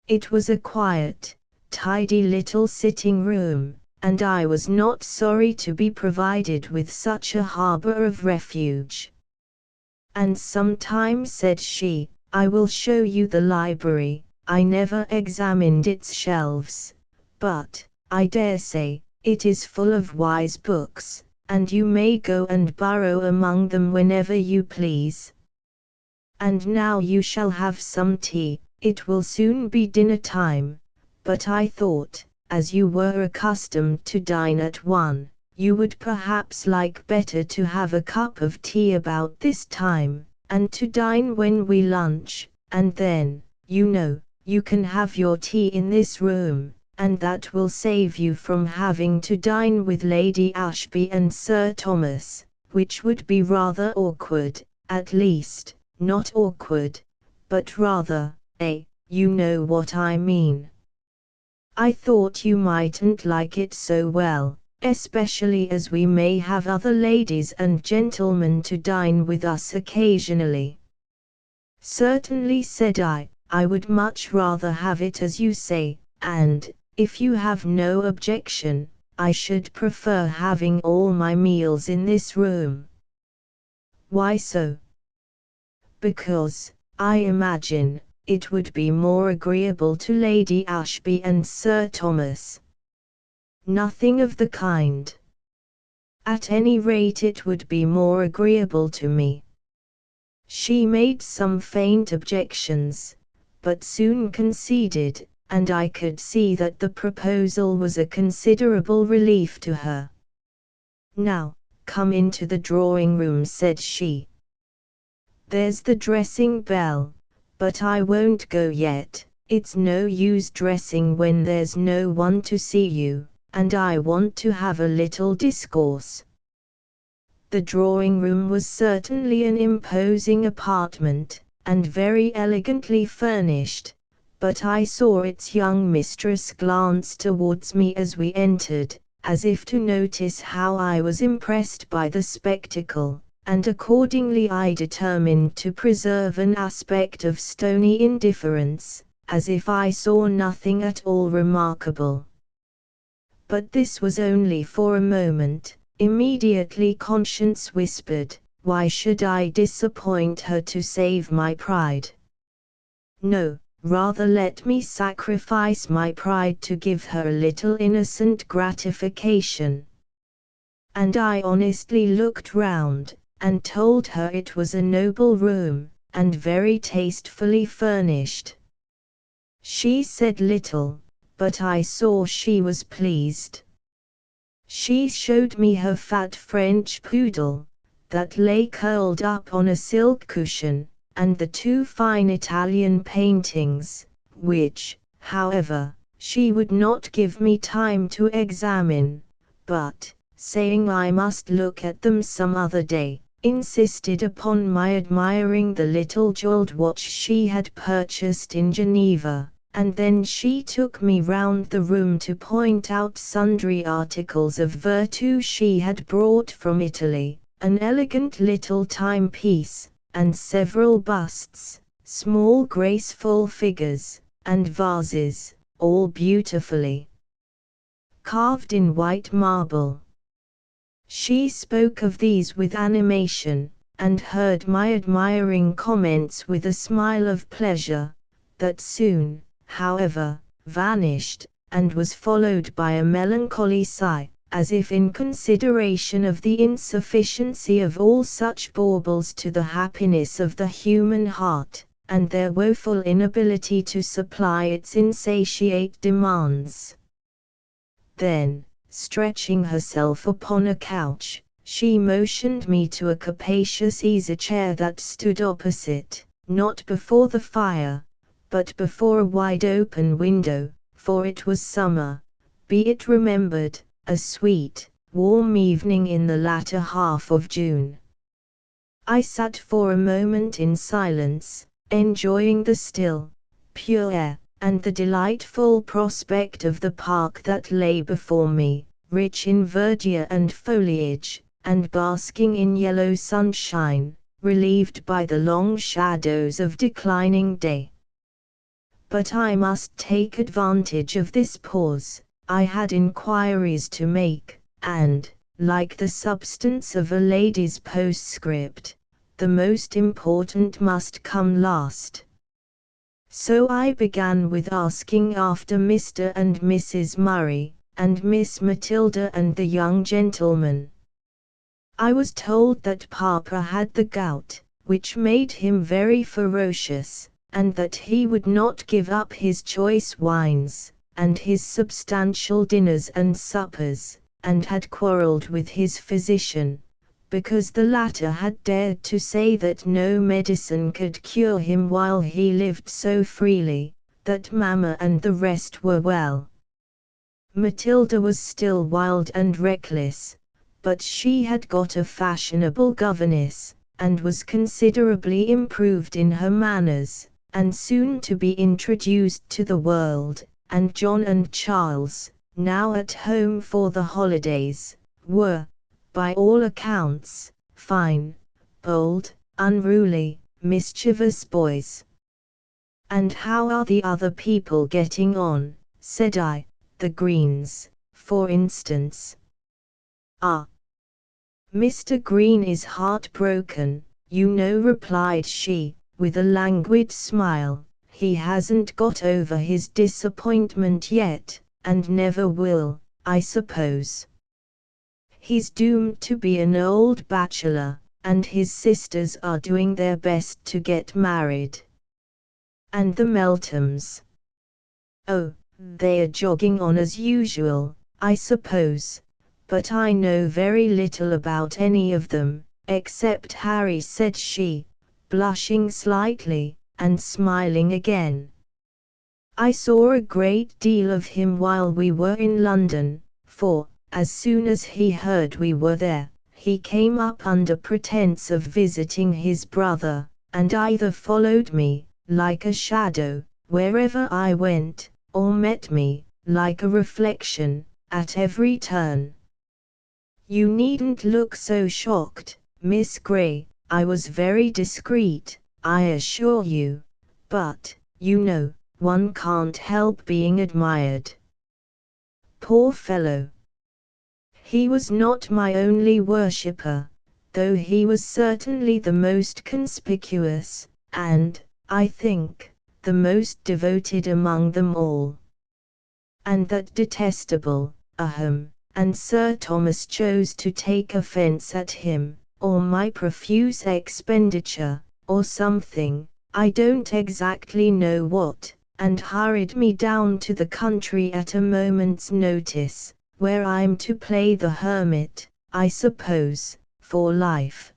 It was a quiet, tidy little sitting room, and I was not sorry to be provided with such a harbour of refuge. And sometimes, said she, I will show you the library. I never examined its shelves, but, I dare say, it is full of wise books, and you may go and burrow among them whenever you please. And now you shall have some tea. It will soon be dinner time, but I thought, as you were accustomed to dine at 1, you would perhaps like better to have a cup of tea about this time, and to dine when we lunch, and then, you know, you can have your tea in this room, and that will save you from having to dine with Lady Ashby and Sir Thomas, which would be rather awkward, at least, not awkward, but rather, you know what I mean. I thought you mightn't like it so well, especially as we may have other ladies and gentlemen to dine with us occasionally. Certainly, said I would much rather have it as you say, and, if you have no objection, I should prefer having all my meals in this room. Why so? Because, I imagine, it would be more agreeable to Lady Ashby and Sir Thomas. Nothing of the kind. At any rate, it would be more agreeable to me. She made some faint objections, but soon conceded, and I could see that the proposal was a considerable relief to her. Now, come into the drawing-room, said she. There's the dressing bell, but I won't go yet. It's no use dressing when there's no one to see you, and I want to have a little discourse. The drawing-room was certainly an imposing apartment, and very elegantly furnished, but I saw its young mistress glance towards me as we entered, as if to notice how I was impressed by the spectacle, and accordingly I determined to preserve an aspect of stony indifference, as if I saw nothing at all remarkable. But this was only for a moment. Immediately conscience whispered, why should I disappoint her to save my pride? No, rather let me sacrifice my pride to give her a little innocent gratification. And I honestly looked round, and told her it was a noble room, and very tastefully furnished. She said little, but I saw she was pleased. She showed me her fat French poodle, that lay curled up on a silk cushion, and the 2 fine Italian paintings, which, however, she would not give me time to examine, but, saying I must look at them some other day, insisted upon my admiring the little jeweled watch she had purchased in Geneva, and then she took me round the room to point out sundry articles of virtu she had brought from Italy, an elegant little timepiece, and several busts, small graceful figures, and vases, all beautifully carved in white marble. She spoke of these with animation, and heard my admiring comments with a smile of pleasure, that soon, however, vanished, and was followed by a melancholy sigh, as if in consideration of the insufficiency of all such baubles to the happiness of the human heart, and their woeful inability to supply its insatiate demands. Then, stretching herself upon a couch, she motioned me to a capacious easy-chair that stood opposite, not before the fire, but before a wide-open window, for it was summer, be it remembered, a sweet, warm evening in the latter half of June. I sat for a moment in silence, enjoying the still, pure air, and the delightful prospect of the park that lay before me, rich in verdure and foliage, and basking in yellow sunshine, relieved by the long shadows of declining day. But I must take advantage of this pause. I had inquiries to make, and, like the substance of a lady's postscript, the most important must come last. So I began with asking after Mr. and Mrs. Murray, and Miss Matilda and the young gentleman. I was told that Papa had the gout, which made him very ferocious, and that he would not give up his choice wines, and his substantial dinners and suppers, and had quarrelled with his physician, because the latter had dared to say that no medicine could cure him while he lived so freely, that Mamma and the rest were well. Matilda was still wild and reckless, but she had got a fashionable governess, and was considerably improved in her manners, and soon to be introduced to the world, and John and Charles, now at home for the holidays, were, by all accounts, fine, bold, unruly, mischievous boys. "And how are the other people getting on?" said I. "The Greens, for instance." "Ah, Mr. Green is heartbroken, you know," replied she, with a languid smile. "He hasn't got over his disappointment yet, and never will, I suppose. He's doomed to be an old bachelor, and his sisters are doing their best to get married." "And the Meltons?" "Oh, they are jogging on as usual, I suppose, but I know very little about any of them, except Harry," said she, blushing slightly, and smiling again. "I saw a great deal of him while we were in London, for, as soon as he heard we were there, he came up under pretence of visiting his brother, and either followed me, like a shadow, wherever I went, or met me, like a reflection, at every turn." "You needn't look so shocked, Miss Gray. I was very discreet, I assure you, but, you know, one can't help being admired." Poor fellow! He was not my only worshipper, though he was certainly the most conspicuous, and, I think, the most devoted among them all. And that detestable, and Sir Thomas chose to take offence at him, or my profuse expenditure, or something, I don't exactly know what, and hurried me down to the country at a moment's notice, where I'm to play the hermit, I suppose, for life.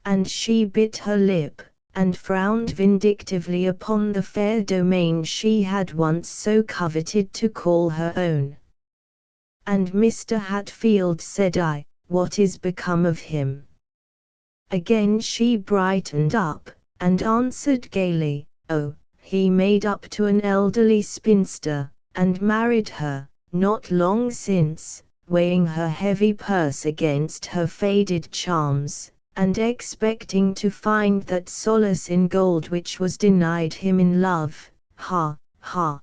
And she bit her lip, and frowned vindictively upon the fair domain she had once so coveted to call her own. "And Mr. Hatfield," said I, "what is become of him?" Again she brightened up, and answered gaily, "Oh, he made up to an elderly spinster, and married her, not long since, weighing her heavy purse against her faded charms, and expecting to find that solace in gold which was denied him in love. Ha, ha.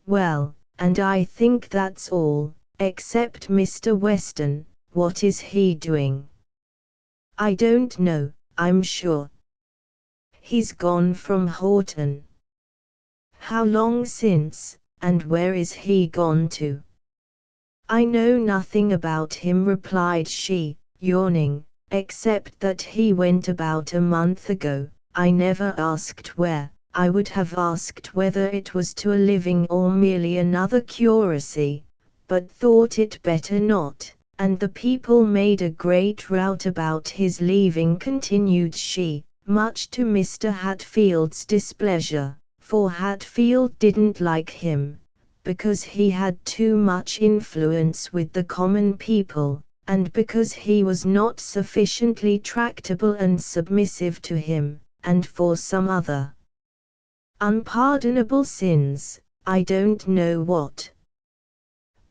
Well, and I think that's all, except Mr. Weston. What is he doing?" "I don't know, I'm sure. He's gone from Horton." "How long since, and where is he gone to?" "I know nothing about him," replied she, yawning, "except that he went about a month ago. I never asked where. I would have asked whether it was to a living or merely another curacy, but thought it better not, and the people made a great rout about his leaving," continued she, much to Mr. Hatfield's displeasure, for Hatfield didn't like him, because he had too much influence with the common people, and because he was not sufficiently tractable and submissive to him, and for some other unpardonable sins, I don't know what.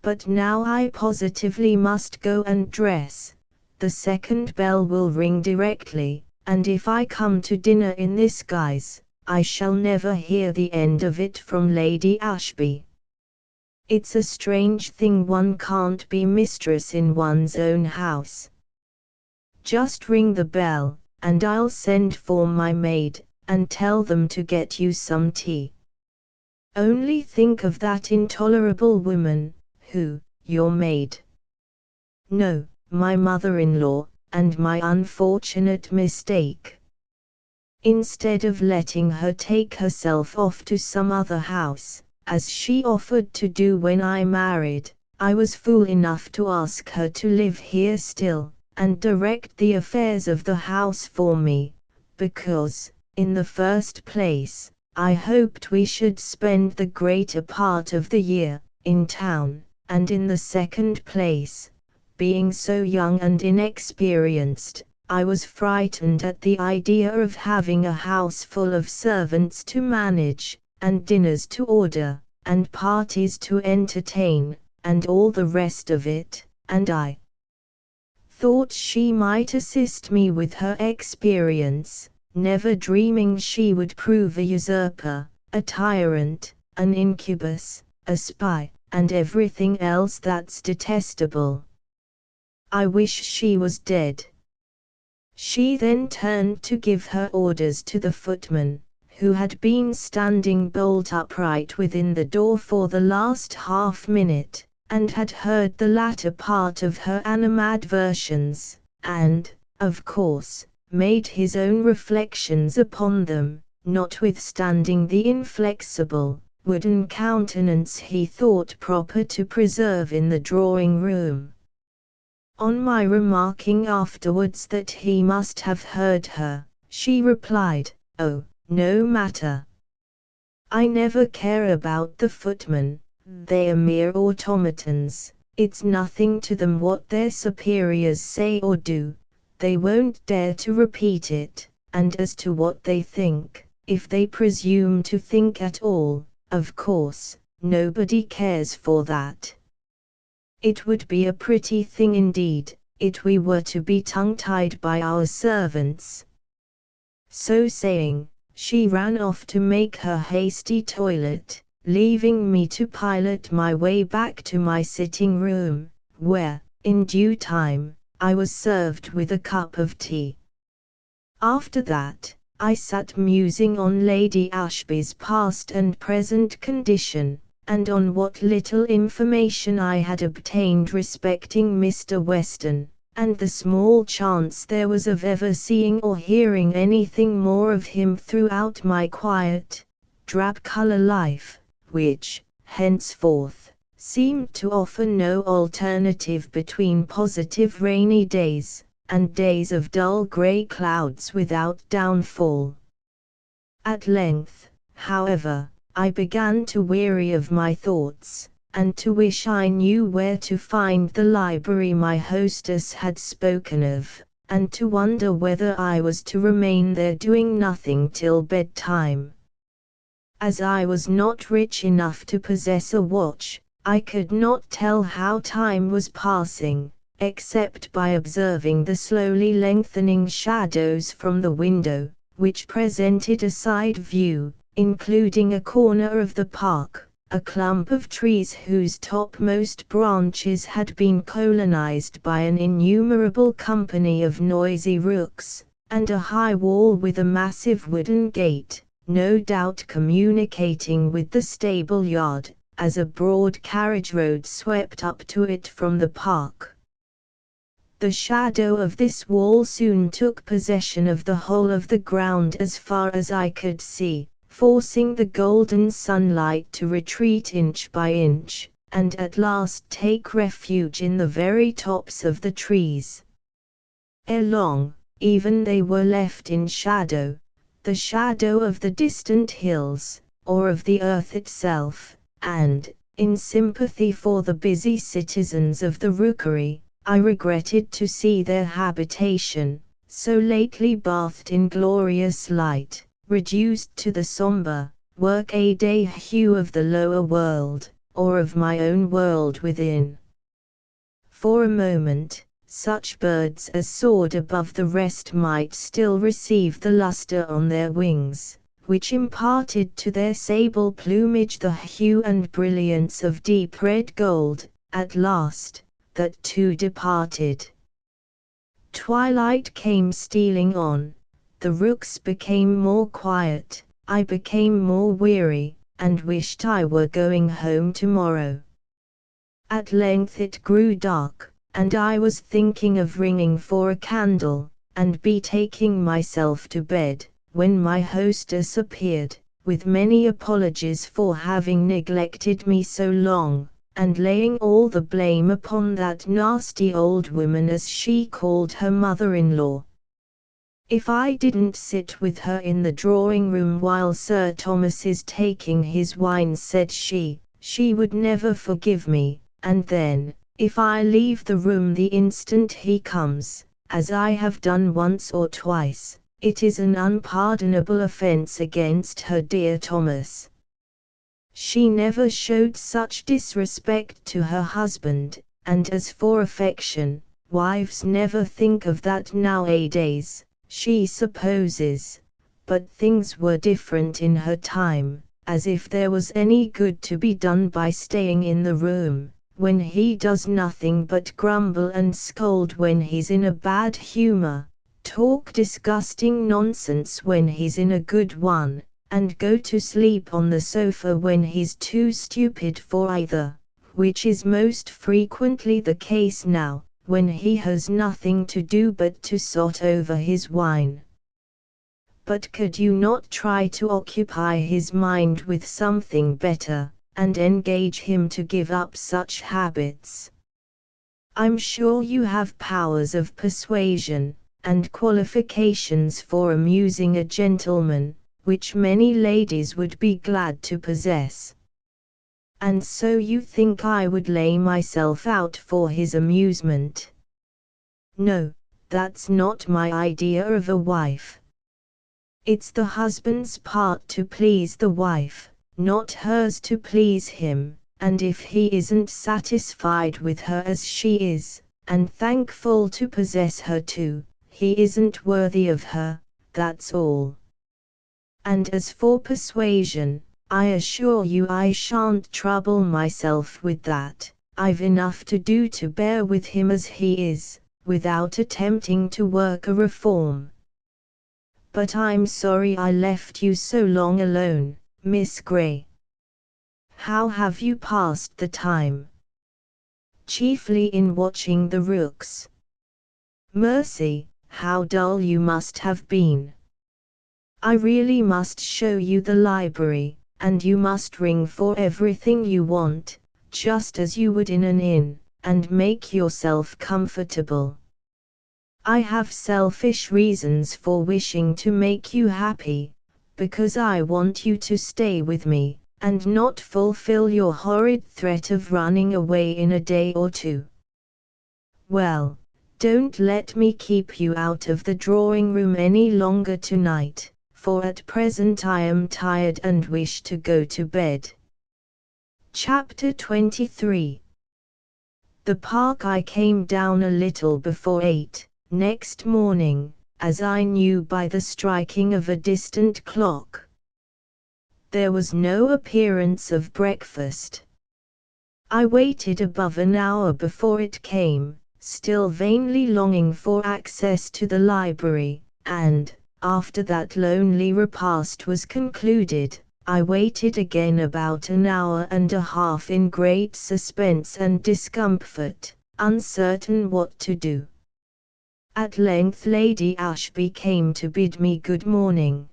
But now I positively must go and dress. The second bell will ring directly, and if I come to dinner in this guise, I shall never hear the end of it from Lady Ashby. It's a strange thing one can't be mistress in one's own house. Just ring the bell, and I'll send for my maid, and tell them to get you some tea. Only think of that intolerable woman, who, your maid? No, my mother-in-law, and my unfortunate mistake. Instead of letting her take herself off to some other house, as she offered to do when I married, I was fool enough to ask her to live here still, and direct the affairs of the house for me, because, in the first place, I hoped we should spend the greater part of the year in town, and in the second place, being so young and inexperienced, I was frightened at the idea of having a house full of servants to manage, and dinners to order, and parties to entertain, and all the rest of it, and I thought she might assist me with her experience, never dreaming she would prove a usurper, a tyrant, an incubus, a spy, and everything else that's detestable. I wish she was dead." She then turned to give her orders to the footman, who had been standing bolt upright within the door for the last half-minute, and had heard the latter part of her animadversions, and, of course, made his own reflections upon them, notwithstanding the inflexible, wooden countenance he thought proper to preserve in the drawing-room. On my remarking afterwards that he must have heard her, she replied, "Oh, no matter. I never care about the footmen, they are mere automatons, it's nothing to them what their superiors say or do, they won't dare to repeat it, and as to what they think, if they presume to think at all, of course, nobody cares for that. It would be a pretty thing indeed, if we were to be tongue-tied by our servants." So saying, she ran off to make her hasty toilet, leaving me to pilot my way back to my sitting-room, where, in due time, I was served with a cup of tea. After that, I sat musing on Lady Ashby's past and present condition, and on what little information I had obtained respecting Mr. Weston, and the small chance there was of ever seeing or hearing anything more of him throughout my quiet, drab-color life, which, henceforth, seemed to offer no alternative between positive rainy days, and days of dull grey clouds without downfall. At length, however, I began to weary of my thoughts, and to wish I knew where to find the library my hostess had spoken of, and to wonder whether I was to remain there doing nothing till bedtime. As I was not rich enough to possess a watch, I could not tell how time was passing, except by observing the slowly lengthening shadows from the window, which presented a side view, including a corner of the park, a clump of trees whose topmost branches had been colonized by an innumerable company of noisy rooks, and a high wall with a massive wooden gate, no doubt communicating with the stable yard, as a broad carriage road swept up to it from the park. The shadow of this wall soon took possession of the whole of the ground as far as I could see, forcing the golden sunlight to retreat inch by inch, and at last take refuge in the very tops of the trees. Ere long, even they were left in shadow, the shadow of the distant hills, or of the earth itself, and, in sympathy for the busy citizens of the rookery, I regretted to see their habitation, so lately bathed in glorious light, reduced to the sombre, work-a-day hue of the lower world, or of my own world within. For a moment, such birds as soared above the rest might still receive the luster on their wings, which imparted to their sable plumage the hue and brilliance of deep red gold. At last, that too departed. Twilight came stealing on, the rooks became more quiet, I became more weary, and wished I were going home tomorrow. At length it grew dark, and I was thinking of ringing for a candle, and betaking myself to bed, when my hostess appeared, with many apologies for having neglected me so long, and laying all the blame upon that nasty old woman as she called her mother-in-law. If I didn't sit with her in the drawing-room while Sir Thomas is taking his wine, said she would never forgive me, and then, if I leave the room the instant he comes, as I have done once or twice, it is an unpardonable offense against her dear Thomas. She never showed such disrespect to her husband, and as for affection, wives never think of that nowadays, she supposes, but things were different in her time, as if there was any good to be done by staying in the room, when he does nothing but grumble and scold when he's in a bad humor, talk disgusting nonsense when he's in a good one, and go to sleep on the sofa when he's too stupid for either, which is most frequently the case now, when he has nothing to do but to sot over his wine. But could you not try to occupy his mind with something better, and engage him to give up such habits? I'm sure you have powers of persuasion, and qualifications for amusing a gentleman, which many ladies would be glad to possess. And so you think I would lay myself out for his amusement? No, that's not my idea of a wife. It's the husband's part to please the wife, not hers to please him, and if he isn't satisfied with her as she is, and thankful to possess her too, he isn't worthy of her, that's all. And as for persuasion, I assure you I shan't trouble myself with that. I've enough to do to bear with him as he is, without attempting to work a reform. But I'm sorry I left you so long alone, Miss Gray. How have you passed the time? Chiefly in watching the rooks. Mercy, how dull you must have been. I really must show you the library, and you must ring for everything you want, just as you would in an inn, and make yourself comfortable. I have selfish reasons for wishing to make you happy, because I want you to stay with me, and not fulfill your horrid threat of running away in a day or two. Well, Don't let me keep you out of the drawing room any longer tonight, for at present I am tired and wish to go to bed. Chapter 23. The park. I came down a little before 8 next morning, as I knew by the striking of a distant clock. There was no appearance of breakfast. I waited above an hour before it came, still vainly longing for access to the library, and, after that lonely repast was concluded, I waited again about an hour and a half in great suspense and discomfort, uncertain what to do. At length Lady Ashby came to bid me good morning.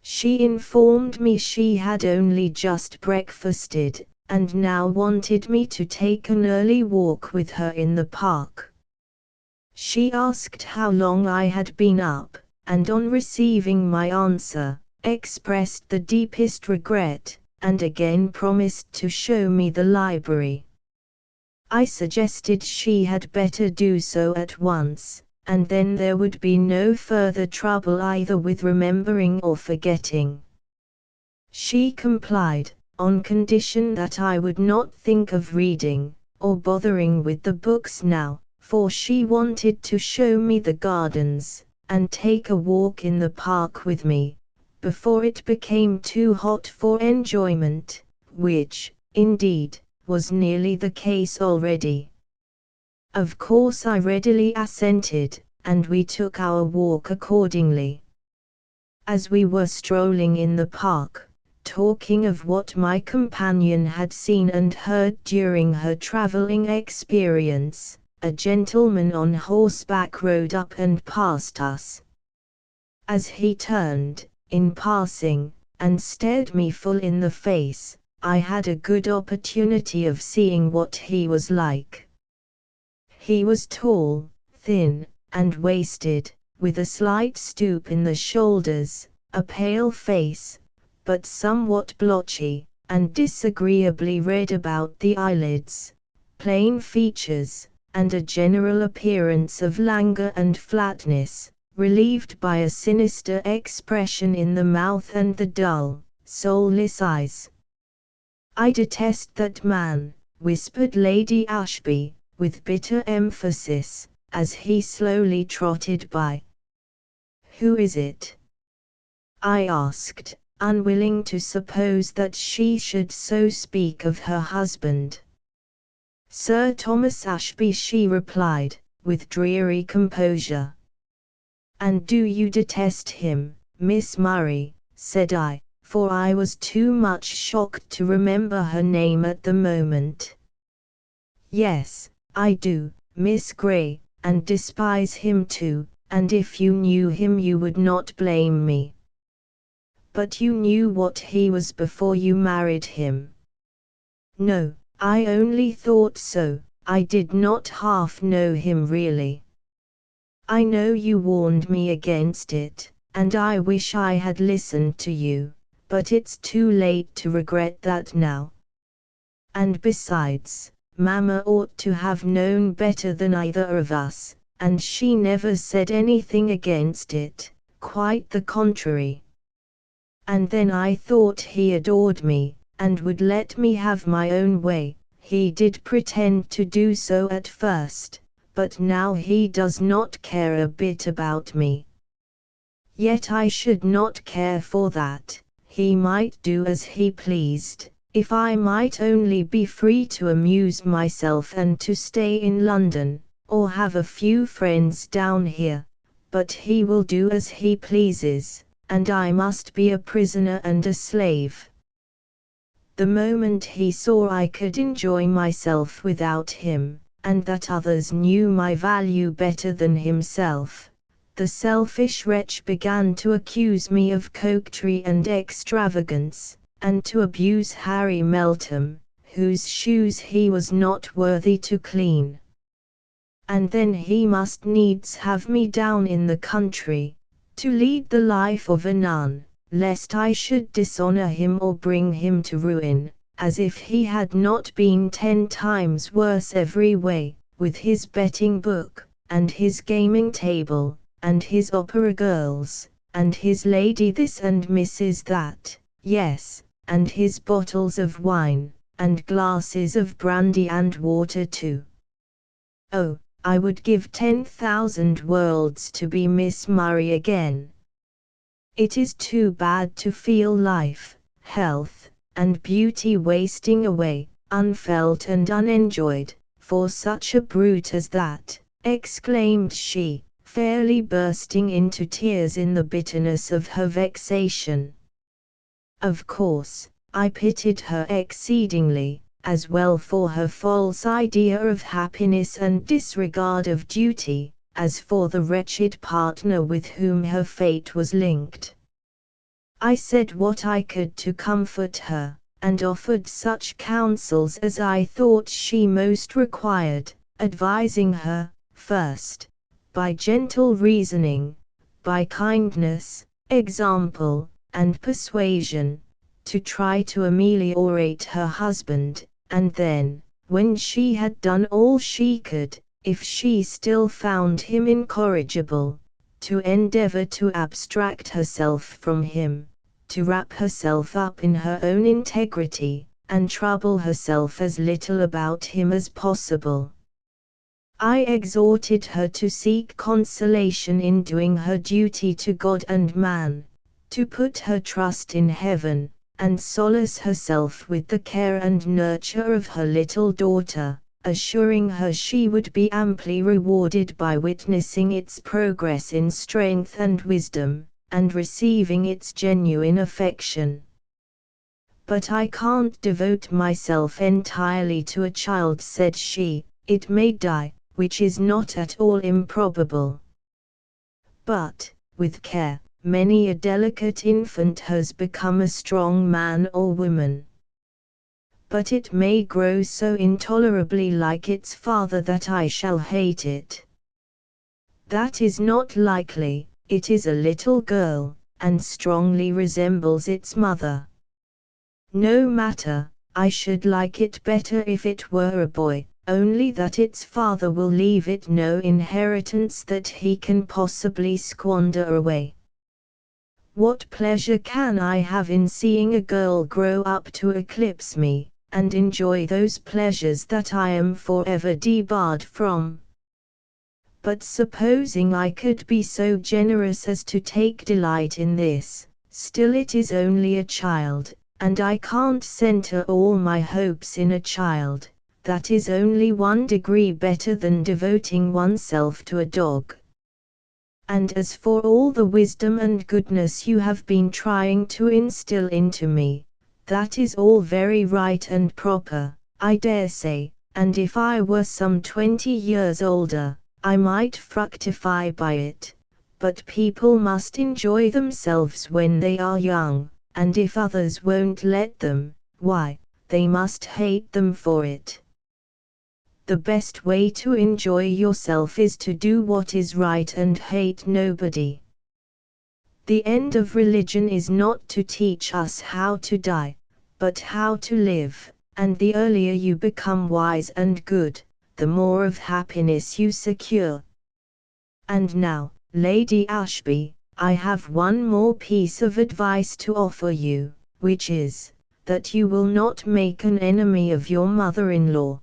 She informed me she had only just breakfasted, and now wanted me to take an early walk with her in the park. She asked how long I had been up, and on receiving my answer, expressed the deepest regret, and again promised to show me the library. I suggested she had better do so at once, and then there would be no further trouble either with remembering or forgetting. She complied, on condition that I would not think of reading, or bothering with the books now, for she wanted to show me the gardens, and take a walk in the park with me, before it became too hot for enjoyment, which, indeed, was nearly the case already. Of course I readily assented, and we took our walk accordingly. As we were strolling in the park, talking of what my companion had seen and heard during her travelling experience, a gentleman on horseback rode up and passed us. As he turned, in passing, and stared me full in the face, I had a good opportunity of seeing what he was like. He was tall, thin, and wasted, with a slight stoop in the shoulders, a pale face, but somewhat blotchy, and disagreeably red about the eyelids, plain features, and a general appearance of languor and flatness, relieved by a sinister expression in the mouth and the dull, soulless eyes. "I detest that man," whispered Lady Ashby, with bitter emphasis, as he slowly trotted by. "Who is it?" I asked, unwilling to suppose that she should so speak of her husband. "Sir Thomas Ashby," she replied, with dreary composure. "And do you detest him, Miss Murray?" said I, for I was too much shocked to remember her name at the moment. "Yes, I do, Miss Grey, and despise him too, and if you knew him you would not blame me." "But you knew what he was before you married him." "No, I only thought so, I did not half know him really." "I know you warned me against it, and I wish I had listened to you, but it's too late to regret that now. And besides, Mamma ought to have known better than either of us, and she never said anything against it, quite the contrary. And then I thought he adored me, and would let me have my own way. He did pretend to do so at first, but now he does not care a bit about me. Yet I should not care for that. He might do as he pleased, if I might only be free to amuse myself and to stay in London, or have a few friends down here, but he will do as he pleases, and I must be a prisoner and a slave. The moment he saw I could enjoy myself without him, and that others knew my value better than himself, the selfish wretch began to accuse me of coquetry and extravagance, and to abuse Harry Meltham, whose shoes he was not worthy to clean. And then he must needs have me down in the country, to lead the life of a nun, lest I should dishonor him or bring him to ruin, as if he had not been 10 times worse every way, with his betting book, and his gaming table, and his opera girls, and his lady this and Mrs. that, yes, and his bottles of wine, and glasses of brandy and water too. Oh, I would give 10,000 worlds to be Miss Murray again. It is too bad to feel life, health, and beauty wasting away, unfelt and unenjoyed, for such a brute as that," exclaimed she, fairly bursting into tears in the bitterness of her vexation. Of course, I pitied her exceedingly, as well for her false idea of happiness and disregard of duty, as for the wretched partner with whom her fate was linked. I said what I could to comfort her, and offered such counsels as I thought she most required, advising her, first, by gentle reasoning, by kindness, example, and persuasion, to try to ameliorate her husband, and then, when she had done all she could, if she still found him incorrigible, to endeavor to abstract herself from him, to wrap herself up in her own integrity, and trouble herself as little about him as possible. I exhorted her to seek consolation in doing her duty to God and man, to put her trust in heaven, and solace herself with the care and nurture of her little daughter, assuring her she would be amply rewarded by witnessing its progress in strength and wisdom, and receiving its genuine affection. "But I can't devote myself entirely to a child," said she. "It may die, which is not at all improbable. But, with care, many a delicate infant has become a strong man or woman. But it may grow so intolerably like its father that I shall hate it. That is not likely. It is a little girl, and strongly resembles its mother. No matter, I should like it better if it were a boy, only that its father will leave it no inheritance that he can possibly squander away. What pleasure can I have in seeing a girl grow up to eclipse me, and enjoy those pleasures that I am forever debarred from? But supposing I could be so generous as to take delight in this, still it is only a child, and I can't center all my hopes in a child. That is only 1 degree better than devoting oneself to a dog. And as for all the wisdom and goodness you have been trying to instill into me, that is all very right and proper, I dare say, and if I were some 20 years older, I might fructify by it. But people must enjoy themselves when they are young, and if others won't let them, why, they must hate them for it. The best way to enjoy yourself is to do what is right and hate nobody. The end of religion is not to teach us how to die, but how to live, and the earlier you become wise and good, the more of happiness you secure. And now, Lady Ashby, I have one more piece of advice to offer you, which is, that you will not make an enemy of your mother-in-law.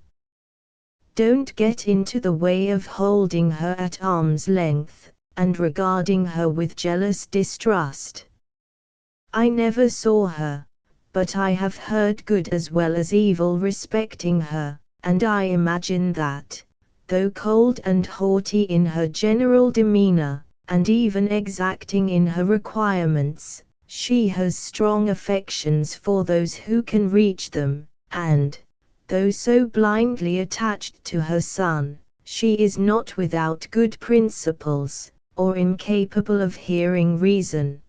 Don't get into the way of holding her at arm's length, and regarding her with jealous distrust. I never saw her, but I have heard good as well as evil respecting her, and I imagine that, though cold and haughty in her general demeanor, and even exacting in her requirements, she has strong affections for those who can reach them, and, though so blindly attached to her son, she is not without good principles, or incapable of hearing reason.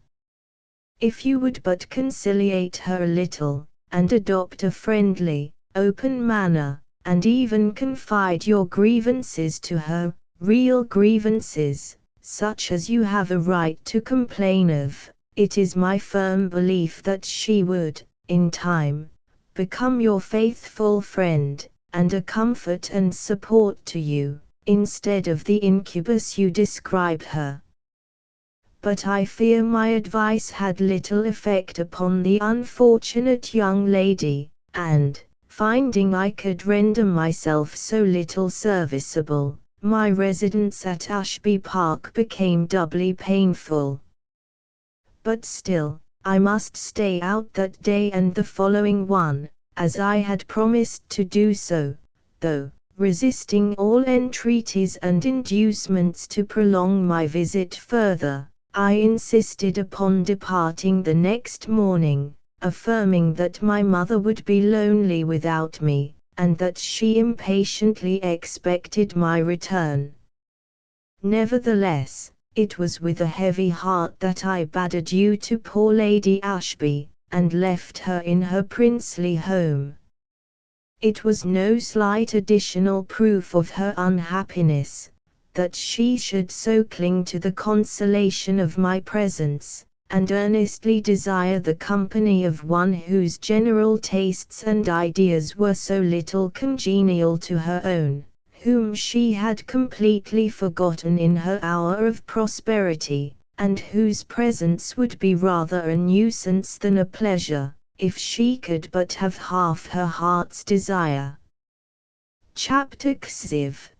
If you would but conciliate her a little, and adopt a friendly, open manner, and even confide your grievances to her, real grievances, such as you have a right to complain of, it is my firm belief that she would, in time, become your faithful friend, and a comfort and support to you, instead of the incubus you describe her. But I fear my advice had little effect upon the unfortunate young lady, and, finding I could render myself so little serviceable, my residence at Ashby Park became doubly painful. But still, I must stay out that day and the following one, as I had promised to do so, though, resisting all entreaties and inducements to prolong my visit further, I insisted upon departing the next morning, affirming that my mother would be lonely without me, and that she impatiently expected my return. Nevertheless, it was with a heavy heart that I bade adieu to poor Lady Ashby, and left her in her princely home. It was no slight additional proof of her unhappiness, that she should so cling to the consolation of my presence, and earnestly desire the company of one whose general tastes and ideas were so little congenial to her own, whom she had completely forgotten in her hour of prosperity, and whose presence would be rather a nuisance than a pleasure, if she could but have half her heart's desire. Chapter XV.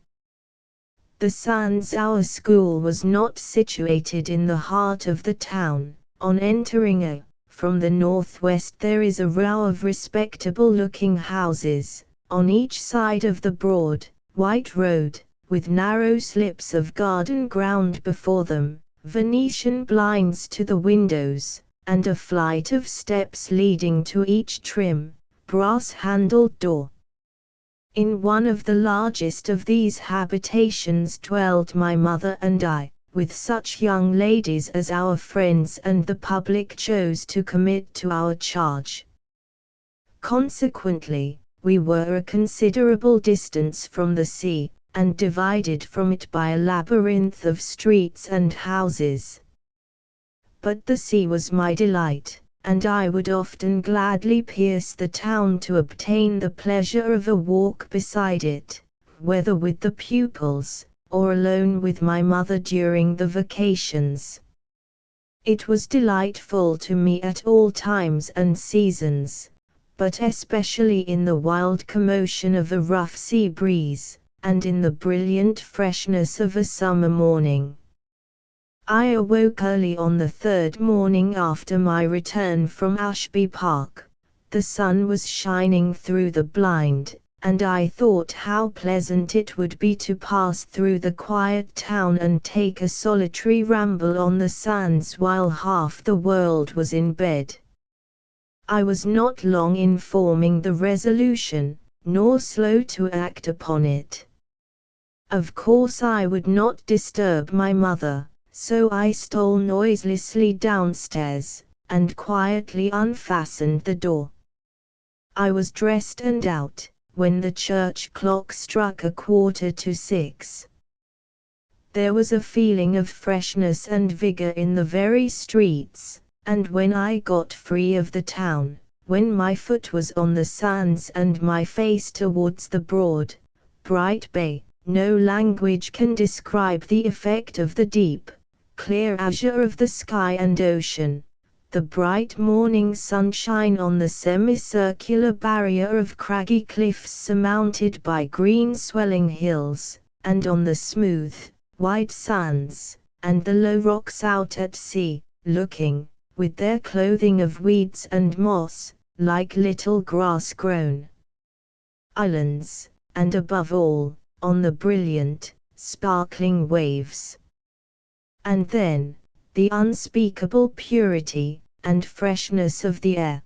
The Sands-our school was not situated in the heart of the town. On entering from the northwest there is a row of respectable-looking houses, on each side of the broad, white road, with narrow slips of garden ground before them, Venetian blinds to the windows, and a flight of steps leading to each trim, brass-handled door. In one of the largest of these habitations dwelled my mother and I, with such young ladies as our friends and the public chose to commit to our charge. Consequently, we were a considerable distance from the sea, and divided from it by a labyrinth of streets and houses. But the sea was my delight, and I would often gladly pierce the town to obtain the pleasure of a walk beside it, whether with the pupils, or alone with my mother during the vacations. It was delightful to me at all times and seasons, but especially in the wild commotion of a rough sea breeze, and in the brilliant freshness of a summer morning. I awoke early on the third morning after my return from Ashby Park. The sun was shining through the blind, and I thought how pleasant it would be to pass through the quiet town and take a solitary ramble on the sands while half the world was in bed. I was not long in forming the resolution, nor slow to act upon it. Of course I would not disturb my mother, so I stole noiselessly downstairs, and quietly unfastened the door. I was dressed and out, when the church clock struck 6:15. There was a feeling of freshness and vigor in the very streets, and when I got free of the town, when my foot was on the sands and my face towards the broad, bright bay, no language can describe the effect of the deep, clear azure of the sky and ocean, the bright morning sunshine on the semicircular barrier of craggy cliffs surmounted by green swelling hills, and on the smooth, white sands, and the low rocks out at sea, looking, with their clothing of weeds and moss, like little grass-grown islands, and above all, on the brilliant, sparkling waves. And then, the unspeakable purity and freshness of the air.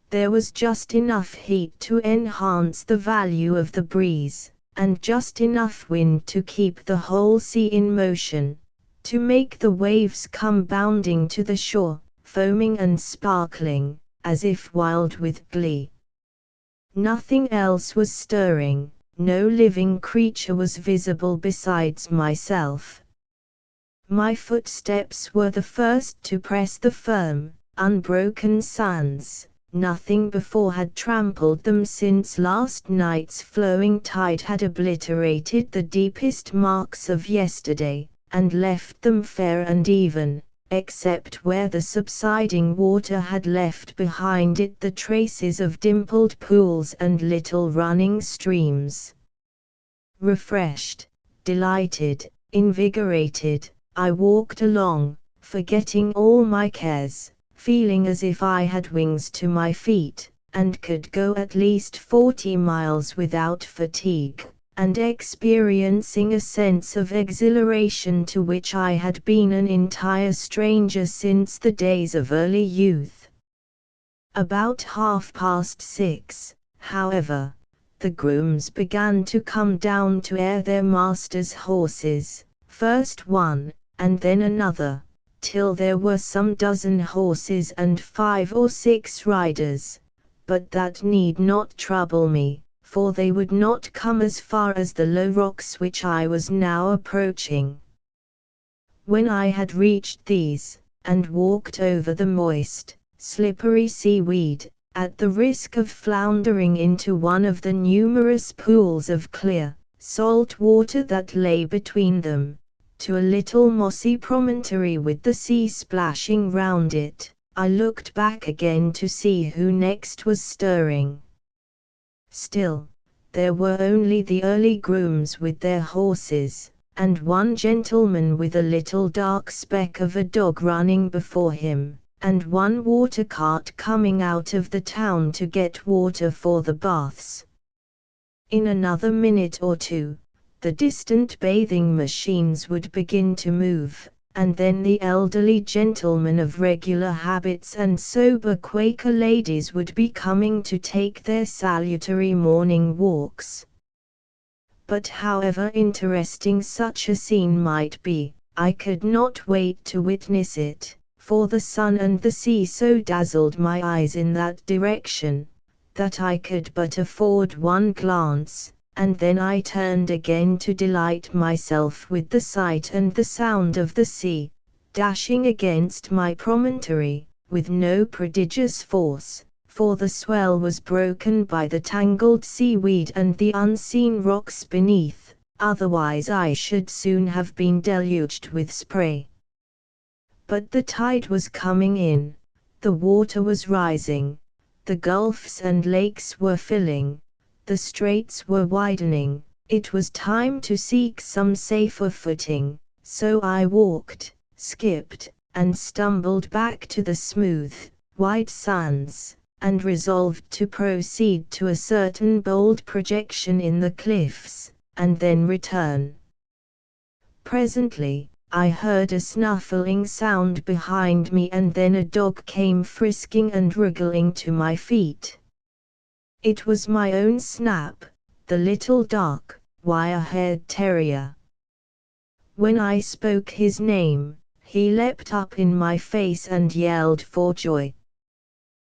There was just enough heat to enhance the value of the breeze, and just enough wind to keep the whole sea in motion, to make the waves come bounding to the shore, foaming and sparkling, as if wild with glee. Nothing else was stirring, no living creature was visible besides myself. My footsteps were the first to press the firm, unbroken sands, Nothing before had trampled them since last night's flowing tide had obliterated the deepest marks of yesterday, and left them fair and even, except where the subsiding water had left behind it the traces of dimpled pools and little running streams. Refreshed, delighted, invigorated, I walked along, forgetting all my cares, feeling as if I had wings to my feet, and could go at least 40 miles without fatigue, and experiencing a sense of exhilaration to which I had been an entire stranger since the days of early youth. About 6:30, however, the grooms began to come down to air their masters' horses, first one, and then another, till there were some dozen horses and 5 or 6 riders, but that need not trouble me, for they would not come as far as the low rocks which I was now approaching. When I had reached these, and walked over the moist, slippery seaweed, at the risk of floundering into one of the numerous pools of clear, salt water that lay between them, to a little mossy promontory with the sea splashing round it, I looked back again to see who next was stirring. Still, there were only the early grooms with their horses, and one gentleman with a little dark speck of a dog running before him, and one water cart coming out of the town to get water for the baths. In another minute or two, the distant bathing machines would begin to move, and then the elderly gentlemen of regular habits and sober Quaker ladies would be coming to take their salutary morning walks. But however interesting such a scene might be, I could not wait to witness it, for the sun and the sea so dazzled my eyes in that direction, that I could but afford one glance, and then I turned again to delight myself with the sight and the sound of the sea, dashing against my promontory, with no prodigious force, for the swell was broken by the tangled seaweed and the unseen rocks beneath, otherwise I should soon have been deluged with spray. But the tide was coming in, the water was rising, the gulfs and lakes were filling, the straits were widening, it was time to seek some safer footing, so I walked, skipped, and stumbled back to the smooth, white sands, and resolved to proceed to a certain bold projection in the cliffs, and then return. Presently, I heard a snuffling sound behind me, and then a dog came frisking and wriggling to my feet. It was my own Snap, the little dark, wire-haired terrier. When I spoke his name, he leapt up in my face and yelled for joy.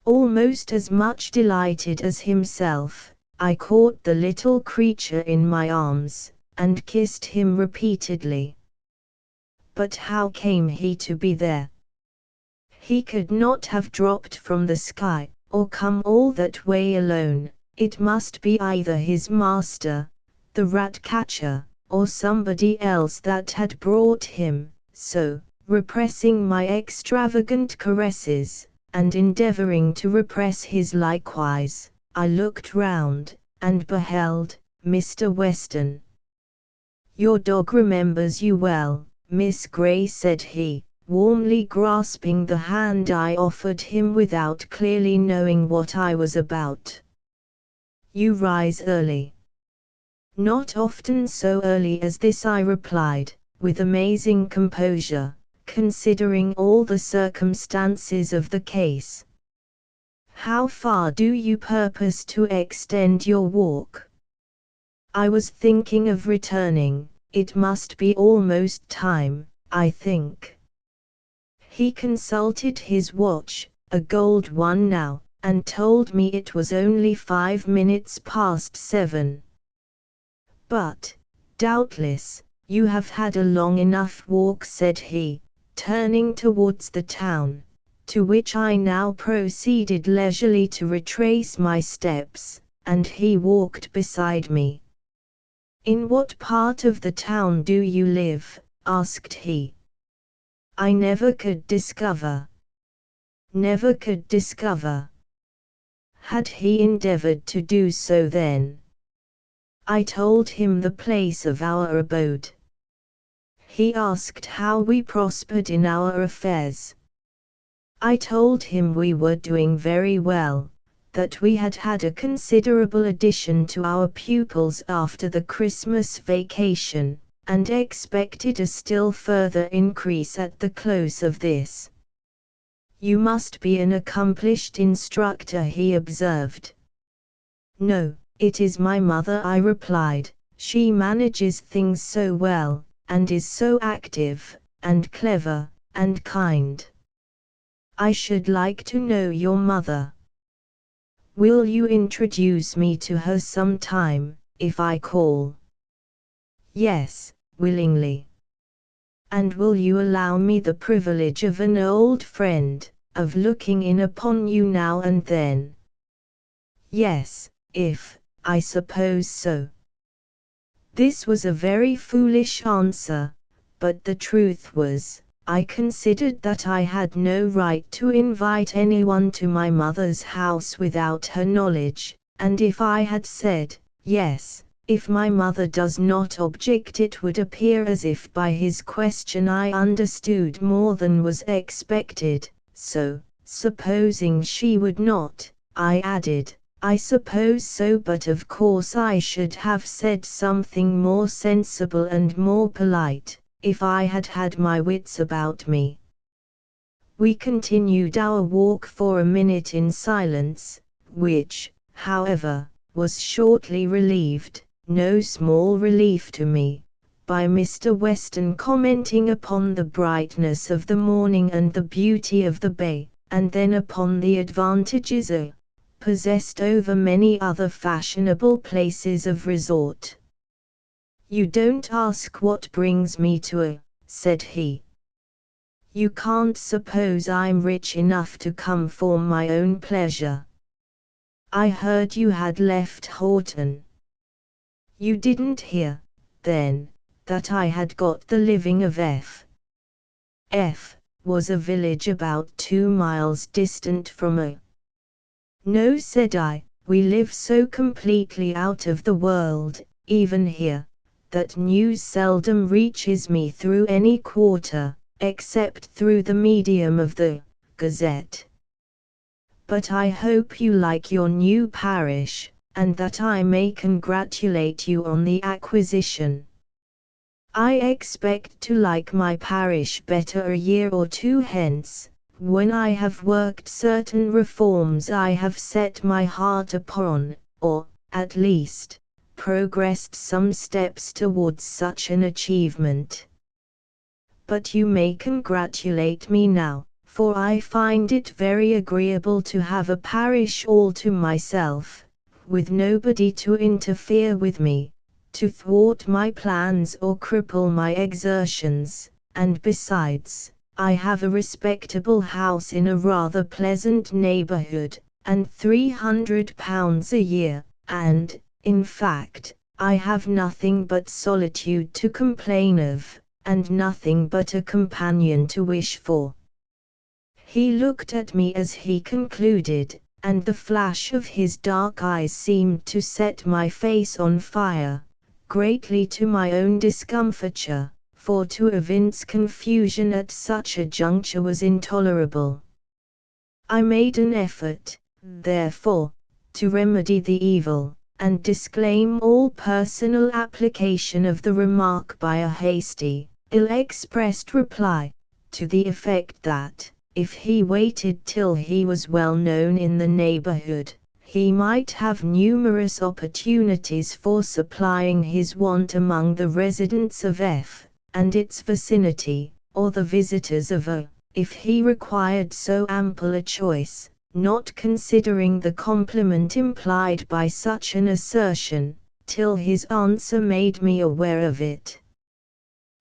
Almost as much delighted as himself, I caught the little creature in my arms, and kissed him repeatedly. But how came he to be there? He could not have dropped from the sky, or come all that way alone. It must be either his master, the rat-catcher, or somebody else that had brought him, so, repressing my extravagant caresses, and endeavoring to repress his likewise, I looked round, and beheld Mr. Weston. "Your dog remembers you well, Miss Gray," said he, warmly grasping the hand I offered him without clearly knowing what I was about. "You rise early." "Not often so early as this," I replied, with amazing composure, considering all the circumstances of the case. "How far do you purpose to extend your walk?" "I was thinking of returning. It must be almost time, I think." He consulted his watch, a gold one now, and told me it was only 5 minutes past 7. "But, doubtless, you have had a long enough walk," said he, turning towards the town, to which I now proceeded leisurely to retrace my steps, and he walked beside me. "In what part of the town do you live?" asked he. I never could discover. Never could discover. Had he endeavored to do so then? I told him the place of our abode. He asked how we prospered in our affairs. I told him we were doing very well, that we had had a considerable addition to our pupils after the Christmas vacation, and expected a still further increase at the close of this. "You must be an accomplished instructor," he observed. "No, it is my mother," I replied. "She manages things so well, and is so active, and clever, and kind." "I should like to know your mother. Will you introduce me to her some time, if I call?" "Yes, willingly." "And will you allow me the privilege of an old friend, of looking in upon you now and then?" "Yes, I suppose so." This was a very foolish answer, but the truth was, I considered that I had no right to invite anyone to my mother's house without her knowledge, and if I had said, "Yes, if my mother does not object," it would appear as if by his question I understood more than was expected, so, supposing she would not, I added, "I suppose so, but of course I should have said something more sensible and more polite, if I had had my wits about me." We continued our walk for a minute in silence, which, however, was shortly relieved, no small relief to me, by Mr. Weston commenting upon the brightness of the morning and the beauty of the bay, and then upon the advantages possessed over many other fashionable places of resort. "You don't ask what brings me to said he. "You can't suppose I'm rich enough to come for my own pleasure. I heard you had left Horton. You didn't hear, then, that I had got the living of F was a village about 2 miles distant from "No," said I, "we live so completely out of the world, even here, that news seldom reaches me through any quarter, except through the medium of the Gazette. But I hope you like your new parish, and that I may congratulate you on the acquisition." "I expect to like my parish better a year or two hence, when I have worked certain reforms I have set my heart upon, or, at least, progressed some steps towards such an achievement. But you may congratulate me now, for I find it very agreeable to have a parish all to myself, with nobody to interfere with me, to thwart my plans or cripple my exertions, and besides, I have a respectable house in a rather pleasant neighborhood, and £300 a year, and, in fact, I have nothing but solitude to complain of, and nothing but a companion to wish for." He looked at me as he concluded, and the flash of his dark eyes seemed to set my face on fire, greatly to my own discomfiture, for to evince confusion at such a juncture was intolerable. I made an effort, therefore, to remedy the evil, and disclaim all personal application of the remark by a hasty, ill-expressed reply, to the effect that, if he waited till he was well known in the neighborhood, he might have numerous opportunities for supplying his want among the residents of F and its vicinity, or the visitors of if he required so ample a choice, not considering the compliment implied by such an assertion, till his answer made me aware of it.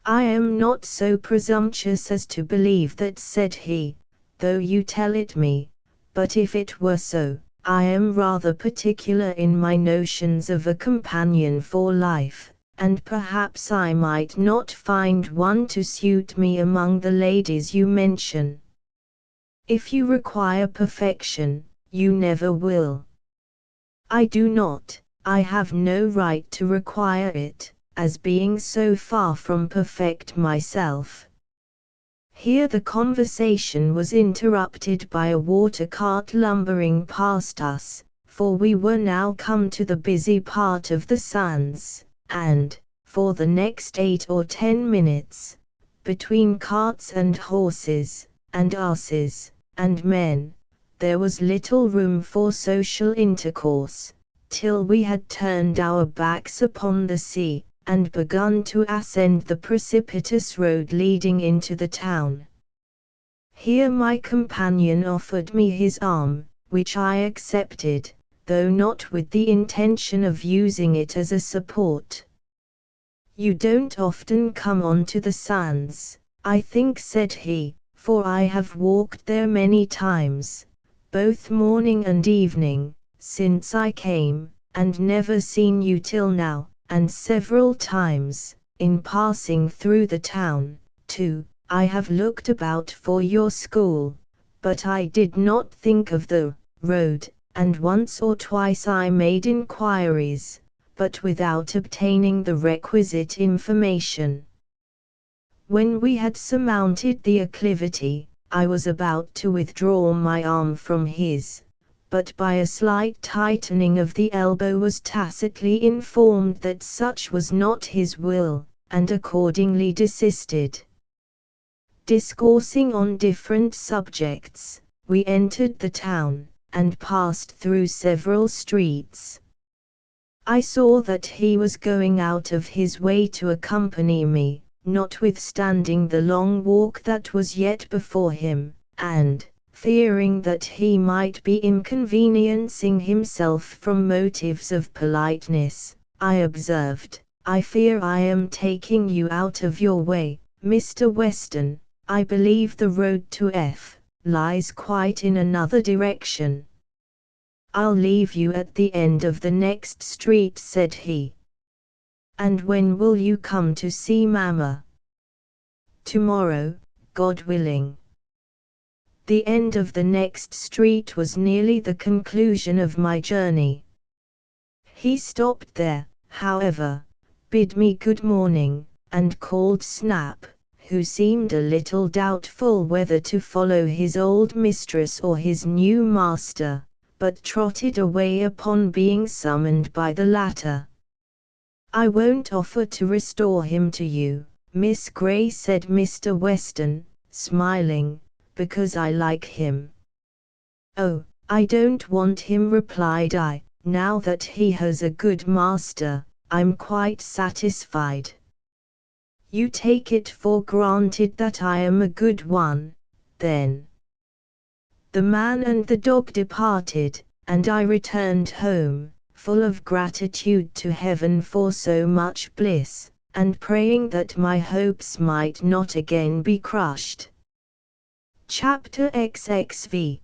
"I am not so presumptuous as to believe that," said he, though you tell it me, but if it were so, I am rather particular in my notions of a companion for life, and perhaps I might not find one to suit me among the ladies you mention. If you require perfection, you never will. I do not, I have no right to require it, as being so far from perfect myself. Here the conversation was interrupted by a water cart lumbering past us, for we were now come to the busy part of the sands, and, for the next 8 or 10 minutes, between carts and horses, and asses, and men, there was little room for social intercourse, till we had turned our backs upon the sea, and begun to ascend the precipitous road leading into the town. Here my companion offered me his arm, which I accepted, though not with the intention of using it as a support. "You don't often come on to the sands, I think," said he, "for I have walked there many times, both morning and evening, since I came, and never seen you till now, and several times, in passing through the town, too, I have looked about for your school, but I did not think of the road, and once or twice I made inquiries, but without obtaining the requisite information." When we had surmounted the acclivity, I was about to withdraw my arm from his, but by a slight tightening of the elbow was tacitly informed that such was not his will, and accordingly desisted. Discoursing on different subjects, we entered the town, and passed through several streets. I saw that he was going out of his way to accompany me, notwithstanding the long walk that was yet before him, and, fearing that he might be inconveniencing himself from motives of politeness, I observed, "I fear I am taking you out of your way, Mr. Weston. I believe the road to F lies quite in another direction." "I'll leave you at the end of the next street," said he. "And when will you come to see Mamma?" "Tomorrow, God willing." The end of the next street was nearly the conclusion of my journey. He stopped there, however, bid me good morning, and called Snap, who seemed a little doubtful whether to follow his old mistress or his new master, but trotted away upon being summoned by the latter. "I won't offer to restore him to you, Miss Gray," said Mr. Weston, smiling, "because I like him." "Oh, I don't want him," replied I. "Now that he has a good master, I'm quite satisfied." "You take it for granted that I am a good one, then." The man and the dog departed, and I returned home, full of gratitude to Heaven for so much bliss, and praying that my hopes might not again be crushed. Chapter XXV.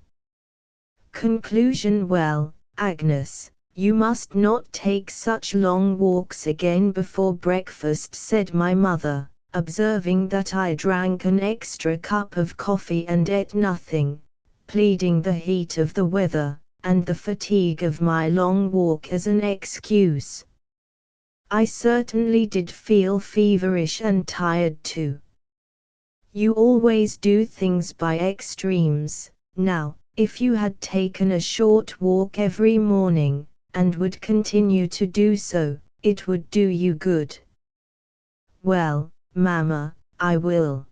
Conclusion. "Well, Agnes, you must not take such long walks again before breakfast," said my mother, observing that I drank an extra cup of coffee and ate nothing, pleading the heat of the weather, and the fatigue of my long walk as an excuse. I certainly did feel feverish and tired too. "You always do things by extremes. Now, if you had taken a short walk every morning, and would continue to do so, it would do you good." "Well, Mamma, I will."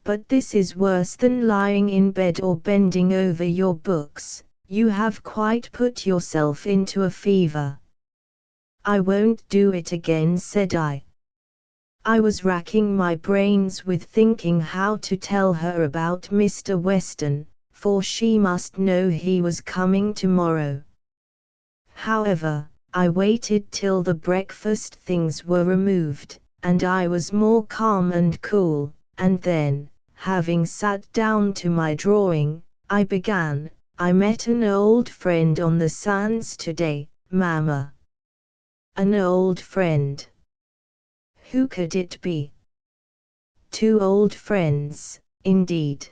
"But this is worse than lying in bed or bending over your books. You have quite put yourself into a fever." "I won't do it again," said I. I was racking my brains with thinking how to tell her about Mr. Weston, for she must know he was coming tomorrow. However, I waited till the breakfast things were removed, and I was more calm and cool, and then, Having sat down to my drawing, I began, "I met an old friend on the sands today, Mamma." An old friend. Who could it be? Two old friends, indeed.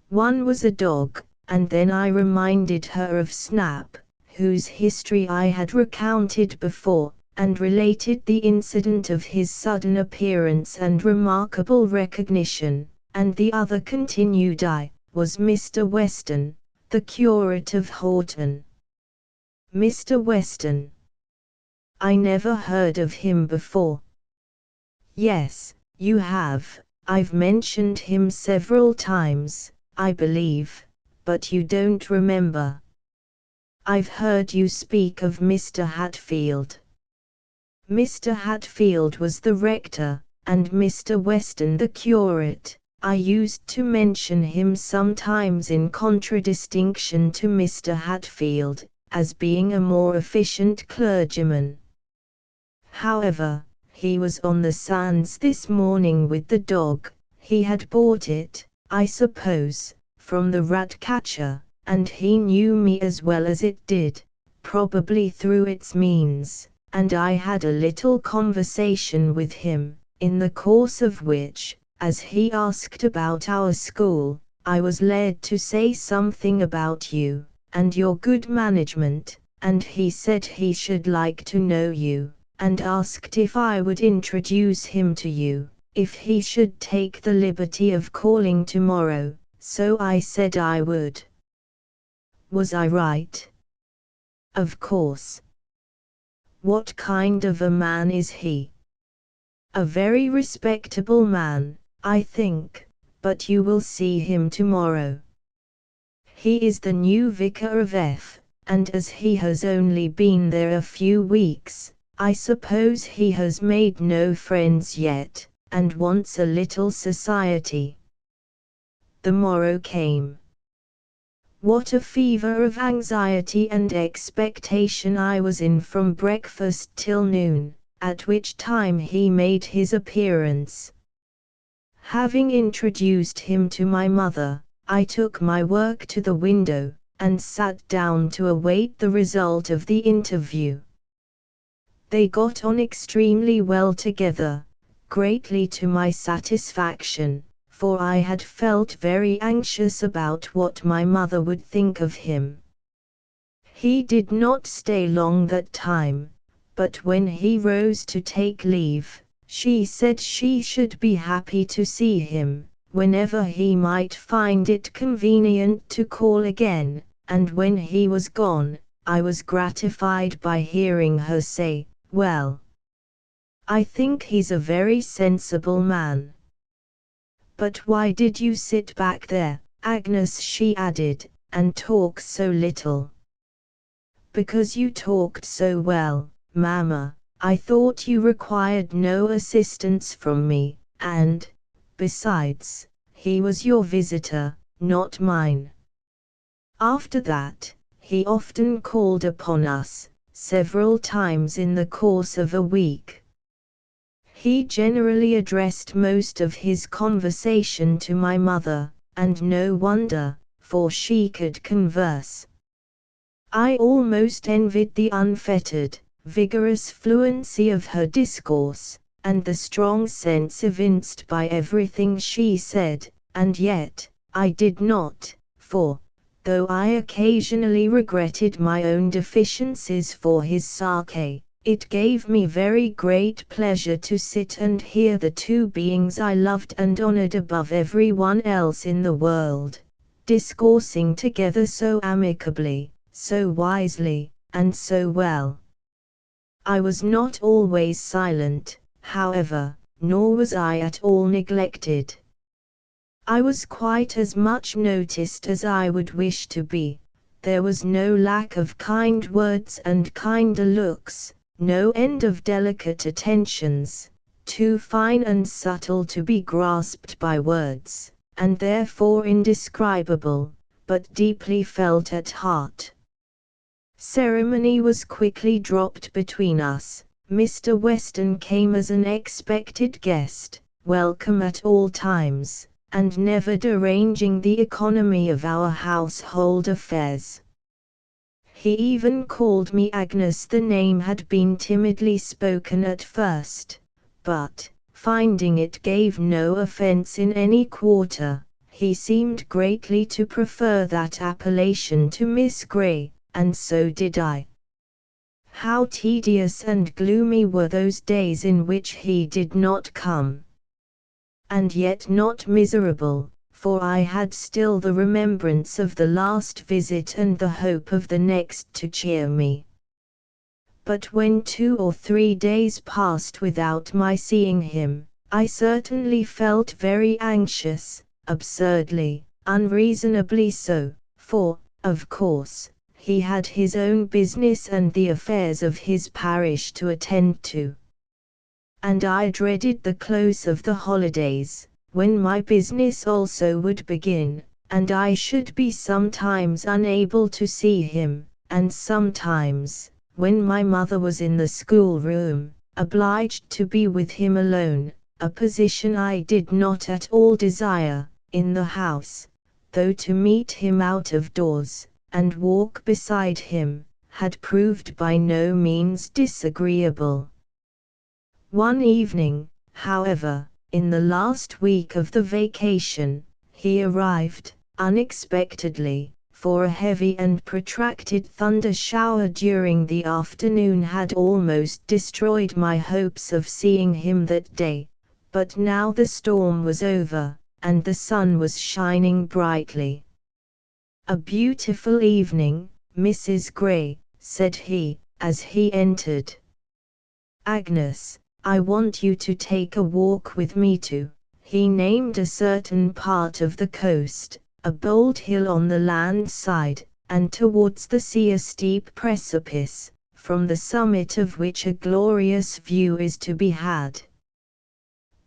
One was a dog, and then I reminded her of Snap, whose history I had recounted before, and related the incident of his sudden appearance and remarkable recognition, and the other, continued I, was Mr. Weston, the curate of Horton. Mr. Weston. I never heard of him before. Yes, you have. I've mentioned him several times, I believe, but you don't remember. I've heard you speak of Mr. Hatfield. Mr. Hatfield was the rector, and Mr. Weston the curate. I used to mention him sometimes in contradistinction to Mr. Hatfield, as being a more efficient clergyman. However, he was on the sands this morning with the dog. He had bought it, I suppose, from the rat-catcher, and he knew me as well as it did, probably through its means, and I had a little conversation with him, in the course of which, as he asked about our school, I was led to say something about you, and your good management, and he said he should like to know you, and asked if I would introduce him to you, if he should take the liberty of calling tomorrow, so I said I would. Was I right? Of course. What kind of a man is he? A very respectable man, I think, but you will see him tomorrow. He is the new vicar of F, and as he has only been there a few weeks, I suppose he has made no friends yet, and wants a little society. The morrow came. What a fever of anxiety and expectation I was in from breakfast till noon, at which time he made his appearance. Having introduced him to my mother, I took my work to the window, and sat down to await the result of the interview. They got on extremely well together, greatly to my satisfaction, for I had felt very anxious about what my mother would think of him. He did not stay long that time, but when he rose to take leave, she said she should be happy to see him, whenever he might find it convenient to call again, and when he was gone, I was gratified by hearing her say, "Well, I think he's a very sensible man." "But why did you sit back there, Agnes," she added, "and talk so little?" "Because you talked so well, Mamma. I thought you required no assistance from me, and, besides, he was your visitor, not mine." After that, he often called upon us, several times in the course of a week. He generally addressed most of his conversation to my mother, and no wonder, for she could converse. I almost envied the unfettered, vigorous fluency of her discourse, and the strong sense evinced by everything she said, and yet, I did not, for, though I occasionally regretted my own deficiencies for his sake, it gave me very great pleasure to sit and hear the two beings I loved and honored above every one else in the world, discoursing together so amicably, so wisely, and so well. I was not always silent, however, nor was I at all neglected. I was quite as much noticed as I would wish to be. There was no lack of kind words and kinder looks, no end of delicate attentions, too fine and subtle to be grasped by words, and therefore indescribable, but deeply felt at heart. Ceremony was quickly dropped between us. Mr. Weston came as an expected guest, welcome at all times, and never deranging the economy of our household affairs. He even called me Agnes. The name had been timidly spoken at first, but, finding it gave no offense in any quarter, he seemed greatly to prefer that appellation to Miss Grey, and so did I. How tedious and gloomy were those days in which he did not come! And yet not miserable, for I had still the remembrance of the last visit and the hope of the next to cheer me. But when 2 or 3 days passed without my seeing him, I certainly felt very anxious, absurdly, unreasonably so, for, of course, he had his own business and the affairs of his parish to attend to. And I dreaded the close of the holidays, when my business also would begin, and I should be sometimes unable to see him, and sometimes, when my mother was in the schoolroom, obliged to be with him alone, a position I did not at all desire, in the house, though to meet him out of doors, and walk beside him, had proved by no means disagreeable. One evening, however, in the last week of the vacation, he arrived, unexpectedly, for a heavy and protracted thunder shower during the afternoon had almost destroyed my hopes of seeing him that day, but now the storm was over, and the sun was shining brightly. "A beautiful evening, Mrs. Grey," said he, as he entered. "Agnes, I want you to take a walk with me to," he named a certain part of the coast, a bold hill on the land side, and towards the sea a steep precipice, from the summit of which a glorious view is to be had.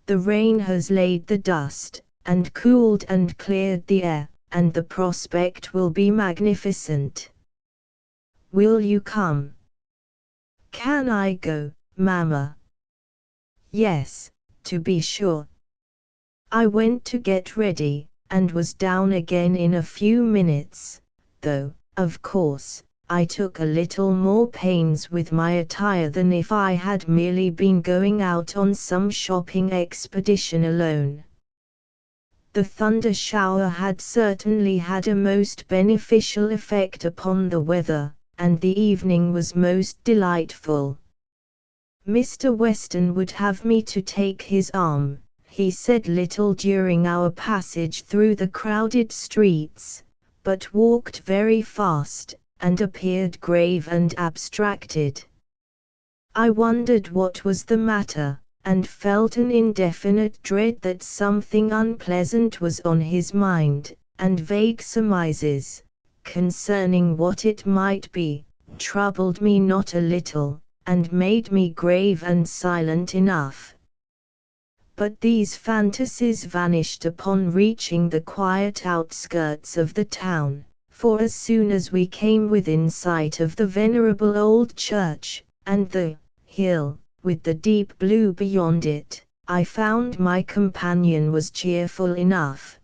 The rain has laid the dust, and cooled and cleared the air, and the prospect will be magnificent. Will you come? Can I go, Mamma? Yes, to be sure. I went to get ready, and was down again in a few minutes, though, of course, I took a little more pains with my attire than if I had merely been going out on some shopping expedition alone. The thunder shower had certainly had a most beneficial effect upon the weather, and the evening was most delightful. Mr. Weston would have me to take his arm. He said little during our passage through the crowded streets, but walked very fast, and appeared grave and abstracted. I wondered what was the matter, and felt an indefinite dread that something unpleasant was on his mind, and vague surmises, concerning what it might be, troubled me not a little, and made me grave and silent enough. But these fantasies vanished upon reaching the quiet outskirts of the town, for as soon as we came within sight of the venerable old church, and the hill, with the deep blue beyond it, I found my companion was cheerful enough.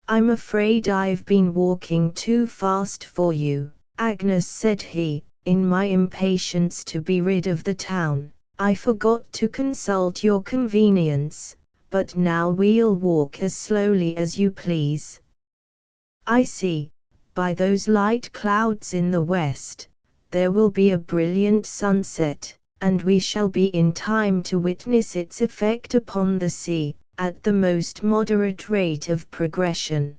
"I'm afraid I've been walking too fast for you, Agnes," said he, "in my impatience to be rid of the town. I forgot to consult your convenience, but now we'll walk as slowly as you please. I see, by those light clouds in the west, there will be a brilliant sunset, and we shall be in time to witness its effect upon the sea, at the most moderate rate of progression."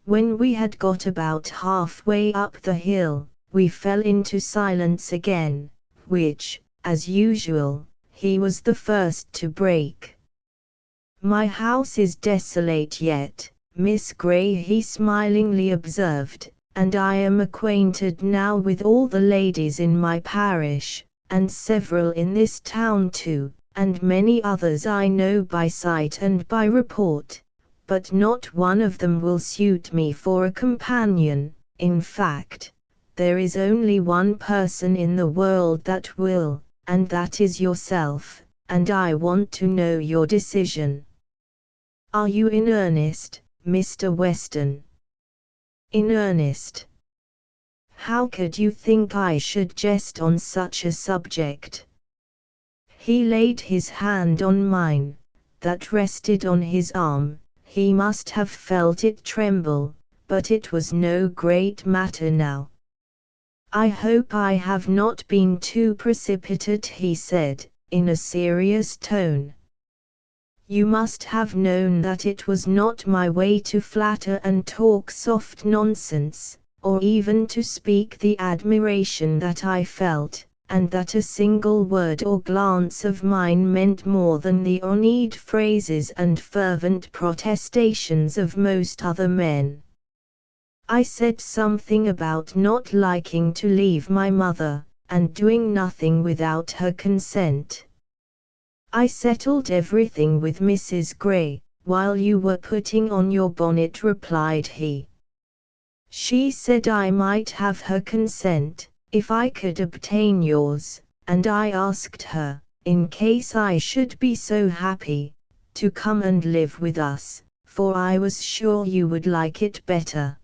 When we had got about halfway up the hill, we fell into silence again, which, as usual, he was the first to break. "My house is desolate yet, Miss Grey," he smilingly observed, "and I am acquainted now with all the ladies in my parish, and several in this town too, and many others I know by sight and by report, but not one of them will suit me for a companion. In fact, there is only one person in the world that will, and that is yourself, and I want to know your decision." Are you in earnest, Mr. Weston? In earnest? How could you think I should jest on such a subject? He laid his hand on mine, that rested on his arm. He must have felt it tremble, but it was no great matter now. I hope I have not been too precipitate, he said, in a serious tone. You must have known that it was not my way to flatter and talk soft nonsense, or even to speak the admiration that I felt, and that a single word or glance of mine meant more than the honeyed phrases and fervent protestations of most other men. I said something about not liking to leave my mother, and doing nothing without her consent. I settled everything with Mrs. Gray, while you were putting on your bonnet, replied he. She said I might have her consent, if I could obtain yours, and I asked her, in case I should be so happy, to come and live with us, for I was sure you would like it better.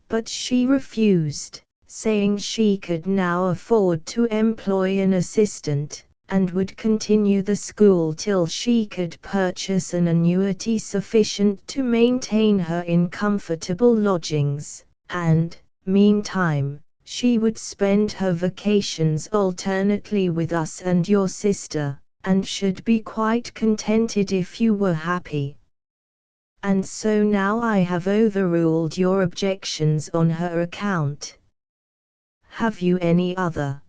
But she refused, saying she could now afford to employ an assistant, and would continue the school till she could purchase an annuity sufficient to maintain her in comfortable lodgings, and, meantime, she would spend her vacations alternately with us and your sister, and should be quite contented if you were happy. And so now I have overruled your objections on her account. Have you any other?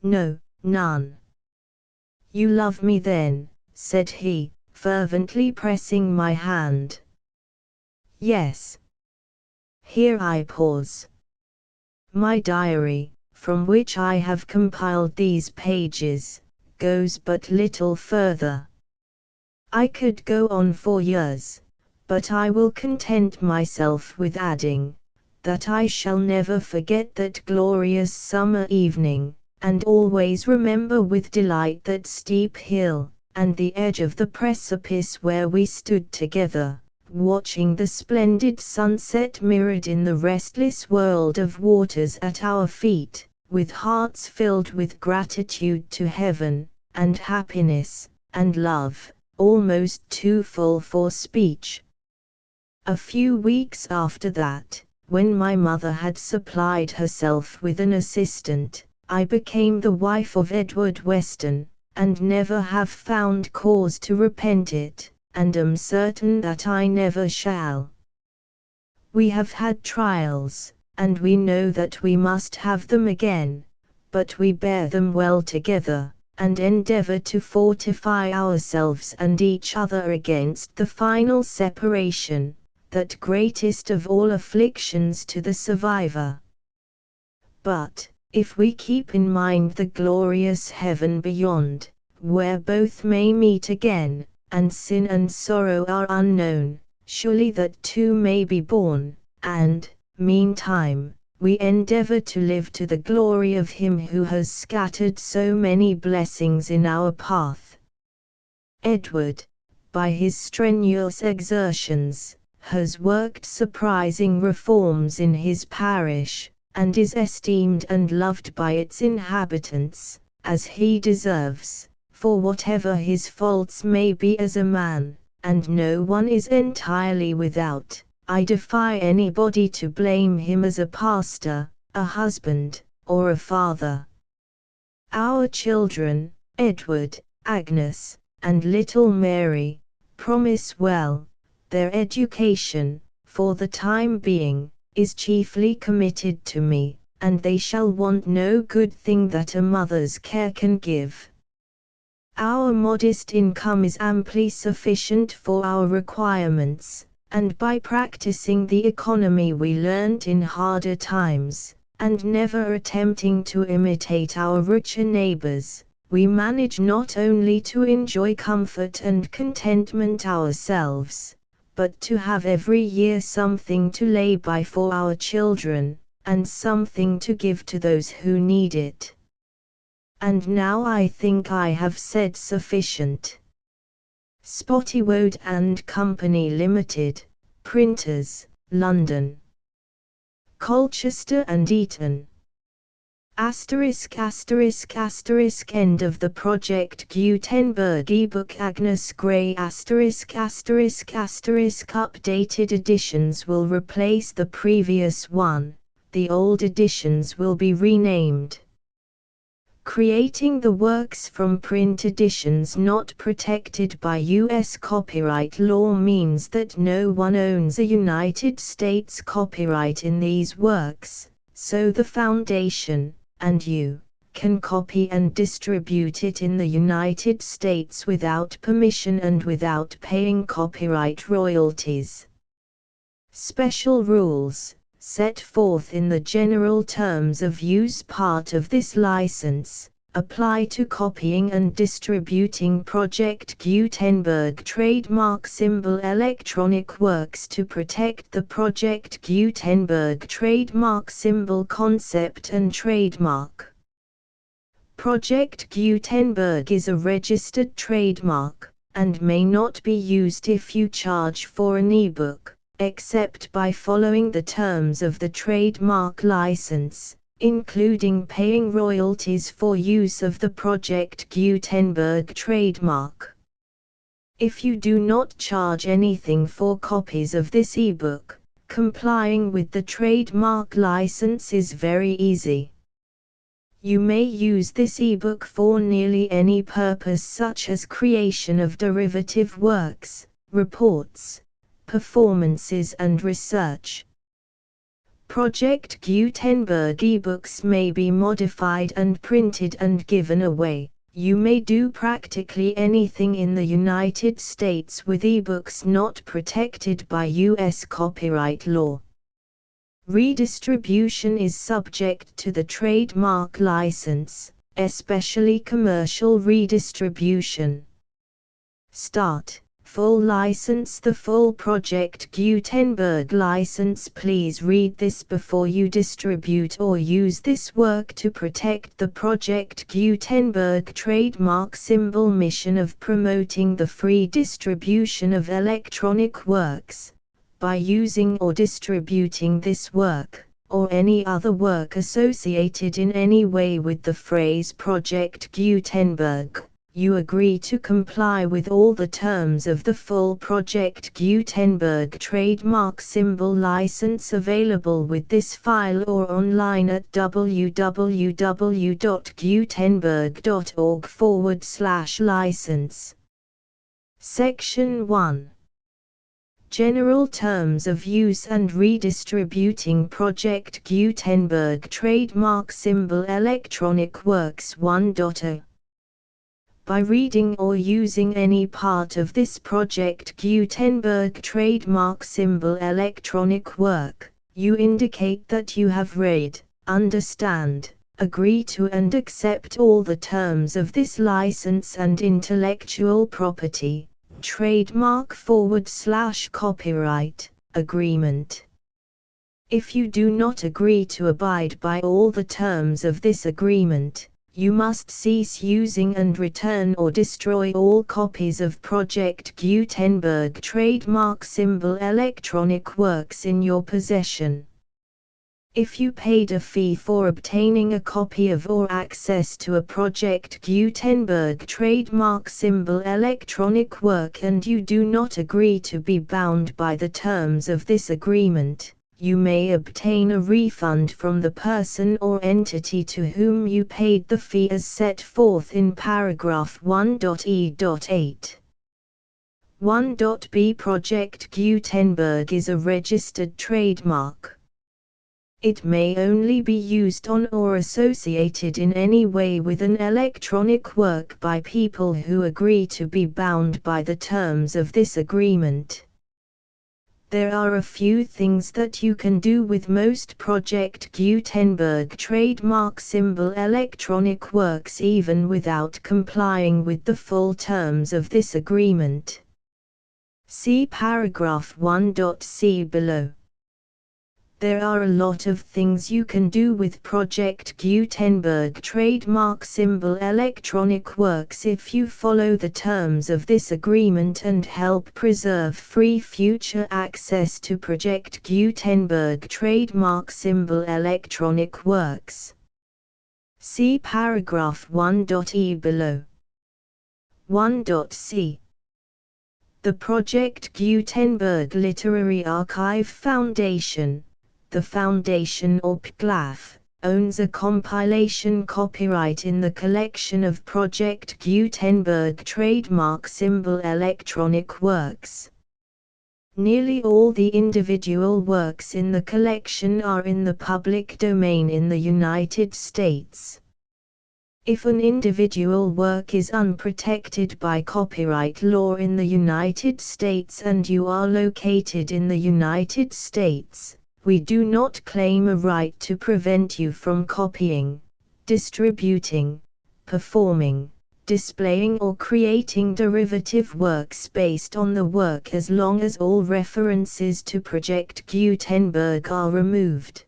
No, none. You love me then, said he, fervently pressing my hand. Yes. Here I pause. My diary, from which I have compiled these pages, goes but little further. I could go on for years, but I will content myself with adding, that I shall never forget that glorious summer evening, and always remember with delight that steep hill, and the edge of the precipice where we stood together, watching the splendid sunset mirrored in the restless world of waters at our feet, with hearts filled with gratitude to heaven, and happiness, and love, almost too full for speech. A few weeks after that, when my mother had supplied herself with an assistant, I became the wife of Edward Weston, and never have found cause to repent it, and am certain that I never shall. We have had trials, and we know that we must have them again, but we bear them well together, and endeavor to fortify ourselves and each other against the final separation, that greatest of all afflictions to the survivor. But, if we keep in mind the glorious heaven beyond, where both may meet again, and sin and sorrow are unknown, surely that too may be borne, and, meantime, we endeavor to live to the glory of Him who has scattered so many blessings in our path. Edward, by his strenuous exertions, has worked surprising reforms in his parish, and is esteemed and loved by its inhabitants, as he deserves, for whatever his faults may be as a man, and no one is entirely without. I defy anybody to blame him as a pastor, a husband, or a father. Our children, Edward, Agnes, and little Mary, promise well. Their education, for the time being, is chiefly committed to me, and they shall want no good thing that a mother's care can give. Our modest income is amply sufficient for our requirements, and by practicing the economy we learnt in harder times, and never attempting to imitate our richer neighbors, we manage not only to enjoy comfort and contentment ourselves, but to have every year something to lay by for our children, and something to give to those who need it. And now I think I have said sufficient. Spottiswoode and Company Limited, Printers, London. Colchester and Eton. ****** End of the Project Gutenberg ebook Agnes Gray ***** Updated editions will replace the previous one, the old editions will be renamed. Creating the works from print editions not protected by U.S. copyright law means that no one owns a United States copyright in these works, so the Foundation, and you, can copy and distribute it in the United States without permission and without paying copyright royalties. Special rules, set forth in the general terms of use part of this license, apply to copying and distributing Project Gutenberg trademark symbol electronic works to protect the Project Gutenberg trademark symbol concept and trademark. Project Gutenberg is a registered trademark, and may not be used if you charge for an ebook, except by following the terms of the trademark license, including paying royalties for use of the Project Gutenberg trademark. If you do not charge anything for copies of this ebook, complying with the trademark license is very easy. You may use this ebook for nearly any purpose such as creation of derivative works, reports, performances and research. Project Gutenberg ebooks may be modified and printed and given away. You may do practically anything in the United States with ebooks not protected by U.S. copyright law. Redistribution is subject to the trademark license, especially commercial redistribution. Start. Full license. The full Project Gutenberg license. Please read this before you distribute or use this work to protect the Project Gutenberg trademark symbol mission of promoting the free distribution of electronic works. By using or distributing this work, or any other work associated in any way with the phrase Project Gutenberg, you agree to comply with all the terms of the full Project Gutenberg trademark symbol license available with this file or online at www.gutenberg.org/license. Section 1. General Terms of Use and Redistributing Project Gutenberg Trademark Symbol Electronic Works 1.0. By reading or using any part of this Project Gutenberg trademark symbol electronic work, you indicate that you have read, understand, agree to and accept all the terms of this license and intellectual property, trademark/copyright, agreement. If you do not agree to abide by all the terms of this agreement, you must cease using and return or destroy all copies of Project Gutenberg trademark symbol electronic works in your possession. If you paid a fee for obtaining a copy of or access to a Project Gutenberg trademark symbol electronic work and you do not agree to be bound by the terms of this agreement, you may obtain a refund from the person or entity to whom you paid the fee as set forth in paragraph 1.e.8. 1.b Project Gutenberg is a registered trademark. It may only be used on or associated in any way with an electronic work by people who agree to be bound by the terms of this agreement. There are a few things that you can do with most Project Gutenberg trademark symbol electronic works even without complying with the full terms of this agreement. See paragraph 1.c below. There are a lot of things you can do with Project Gutenberg trademark symbol electronic works if you follow the terms of this agreement and help preserve free future access to Project Gutenberg trademark symbol electronic works. See paragraph 1.e below. 1.c. The Project Gutenberg Literary Archive Foundation, the Foundation or PGLAF, owns a compilation copyright in the collection of Project Gutenberg trademark symbol electronic works. Nearly all the individual works in the collection are in the public domain in the United States. If an individual work is unprotected by copyright law in the United States and you are located in the United States, we do not claim a right to prevent you from copying, distributing, performing, displaying or creating derivative works based on the work as long as all references to Project Gutenberg are removed.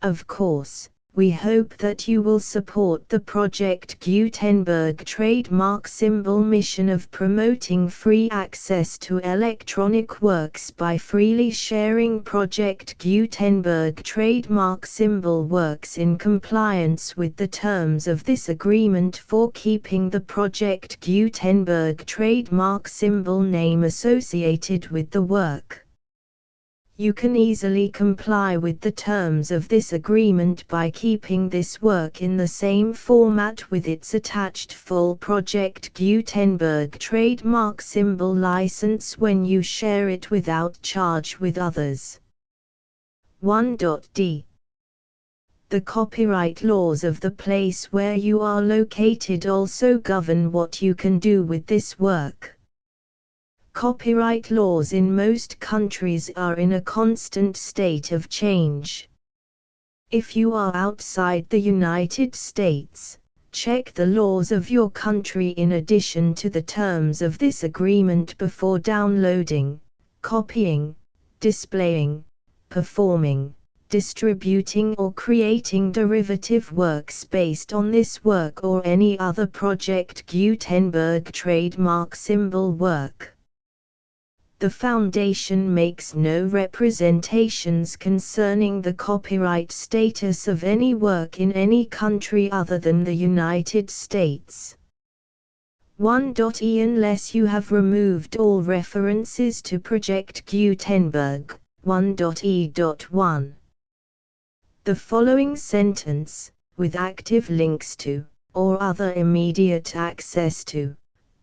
Of course, we hope that you will support the Project Gutenberg trademark symbol mission of promoting free access to electronic works by freely sharing Project Gutenberg trademark symbol works in compliance with the terms of this agreement for keeping the Project Gutenberg trademark symbol name associated with the work. You can easily comply with the terms of this agreement by keeping this work in the same format with its attached full Project Gutenberg trademark symbol license when you share it without charge with others. 1.d. The copyright laws of the place where you are located also govern what you can do with this work. Copyright laws in most countries are in a constant state of change. If you are outside the United States, check the laws of your country in addition to the terms of this agreement before downloading, copying, displaying, performing, distributing or creating derivative works based on this work or any other Project Gutenberg trademark symbol work. The Foundation makes no representations concerning the copyright status of any work in any country other than the United States. 1.e Unless you have removed all references to Project Gutenberg. 1.e.1. The following sentence, with active links to, or other immediate access to,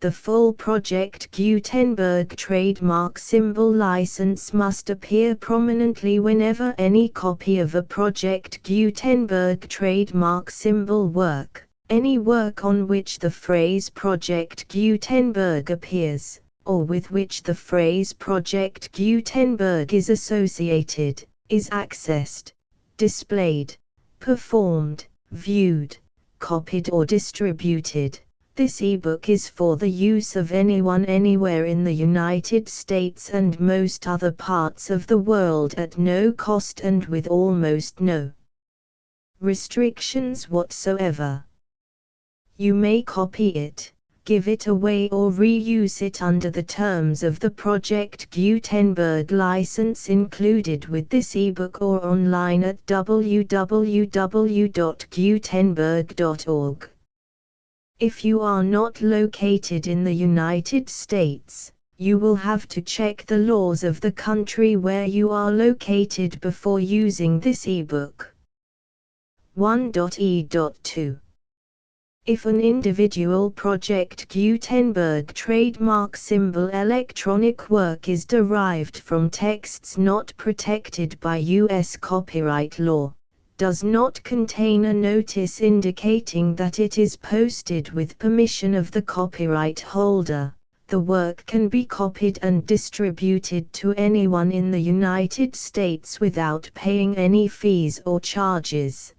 the full Project Gutenberg trademark symbol license must appear prominently whenever any copy of a Project Gutenberg trademark symbol work, any work on which the phrase Project Gutenberg appears, or with which the phrase Project Gutenberg is associated, is accessed, displayed, performed, viewed, copied or distributed. This ebook is for the use of anyone anywhere in the United States and most other parts of the world at no cost and with almost no restrictions whatsoever. You may copy it, give it away or reuse it under the terms of the Project Gutenberg license included with this ebook or online at www.gutenberg.org. If you are not located in the United States, you will have to check the laws of the country where you are located before using this ebook. 1.e.2. If an individual Project Gutenberg trademark symbol electronic work is derived from texts not protected by U.S. copyright law, does not contain a notice indicating that it is posted with permission of the copyright holder, the work can be copied and distributed to anyone in the United States without paying any fees or charges.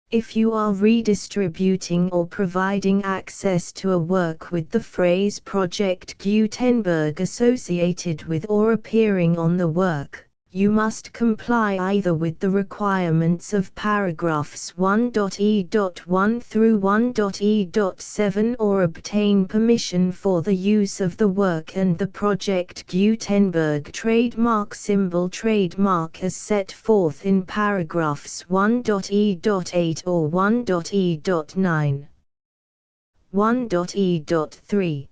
If you are redistributing or providing access to a work with the phrase Project Gutenberg associated with or appearing on the work, You must comply either with the requirements of paragraphs 1.e.1 through 1.e.7 or obtain permission for the use of the work and the Project Gutenberg trademark symbol trademark as set forth in paragraphs 1.e.8 or 1.e.9. 1.e.3.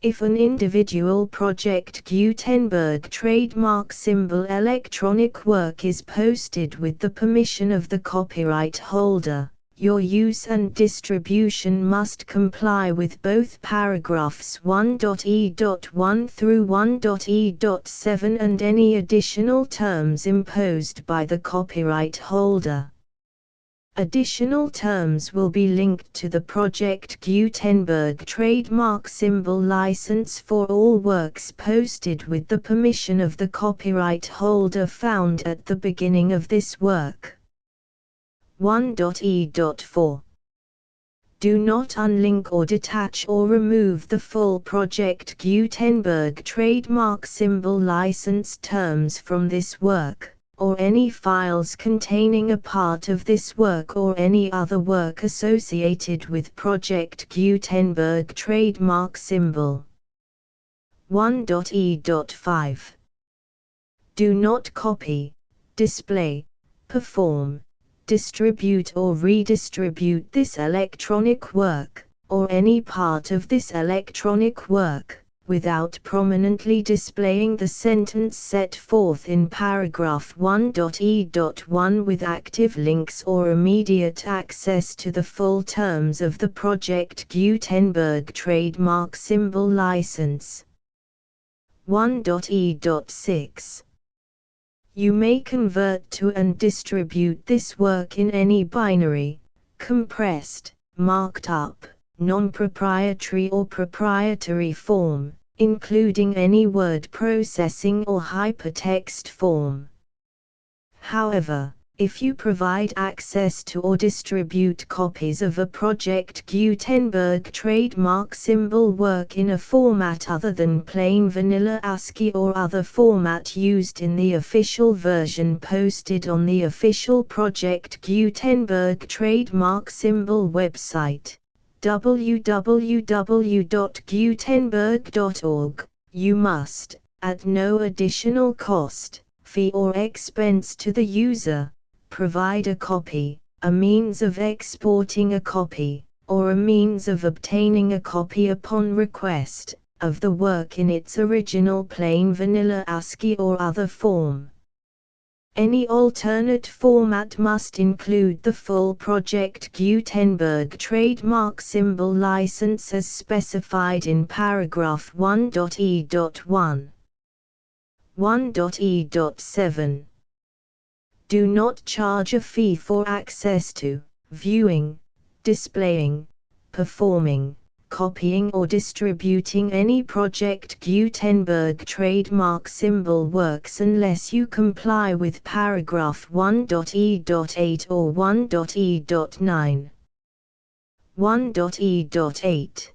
If an individual Project Gutenberg trademark symbol electronic work is posted with the permission of the copyright holder, your use and distribution must comply with both paragraphs 1.e.1 through 1.e.7 and any additional terms imposed by the copyright holder. Additional terms will be linked to the Project Gutenberg trademark symbol license for all works posted with the permission of the copyright holder found at the beginning of this work. 1.e.4. Do not unlink or detach or remove the full Project Gutenberg trademark symbol license terms from this work, or any files containing a part of this work or any other work associated with Project Gutenberg trademark symbol. 1.e.5. Do not copy, display, perform, distribute or redistribute this electronic work, or any part of this electronic work, without prominently displaying the sentence set forth in paragraph 1.e.1 with active links or immediate access to the full terms of the Project Gutenberg trademark symbol license. 1.e.6. You may convert to and distribute this work in any binary, compressed, marked up, non-proprietary or proprietary form, including any word processing or hypertext form. However, if you provide access to or distribute copies of a Project Gutenberg trademark symbol work in a format other than plain vanilla ASCII or other format used in the official version posted on the official Project Gutenberg trademark symbol website, www.gutenberg.org, you must, at no additional cost, fee or expense to the user, provide a copy, a means of exporting a copy, or a means of obtaining a copy upon request, of the work in its original plain vanilla ASCII or other form. Any alternate format must include the full Project Gutenberg trademark symbol license as specified in paragraph 1.e.1. 1.e.7. Do not charge a fee for access to, viewing, displaying, performing, copying or distributing any Project Gutenberg trademark symbol works unless you comply with paragraph 1.e.8 or 1.e.9. 1.e.8.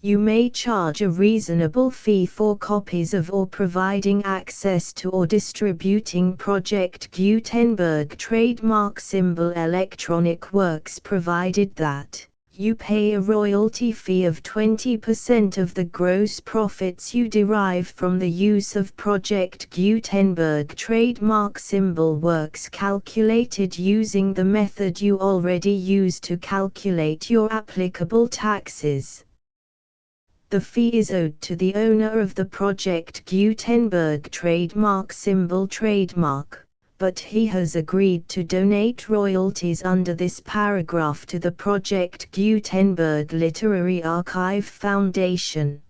You may charge a reasonable fee for copies of or providing access to or distributing Project Gutenberg trademark symbol electronic works provided that you pay a royalty fee of 20% of the gross profits you derive from the use of Project Gutenberg trademark symbol works calculated using the method you already use to calculate your applicable taxes. The fee is owed to the owner of the Project Gutenberg trademark symbol trademark, but he has agreed to donate royalties under this paragraph to the Project Gutenberg Literary Archive Foundation.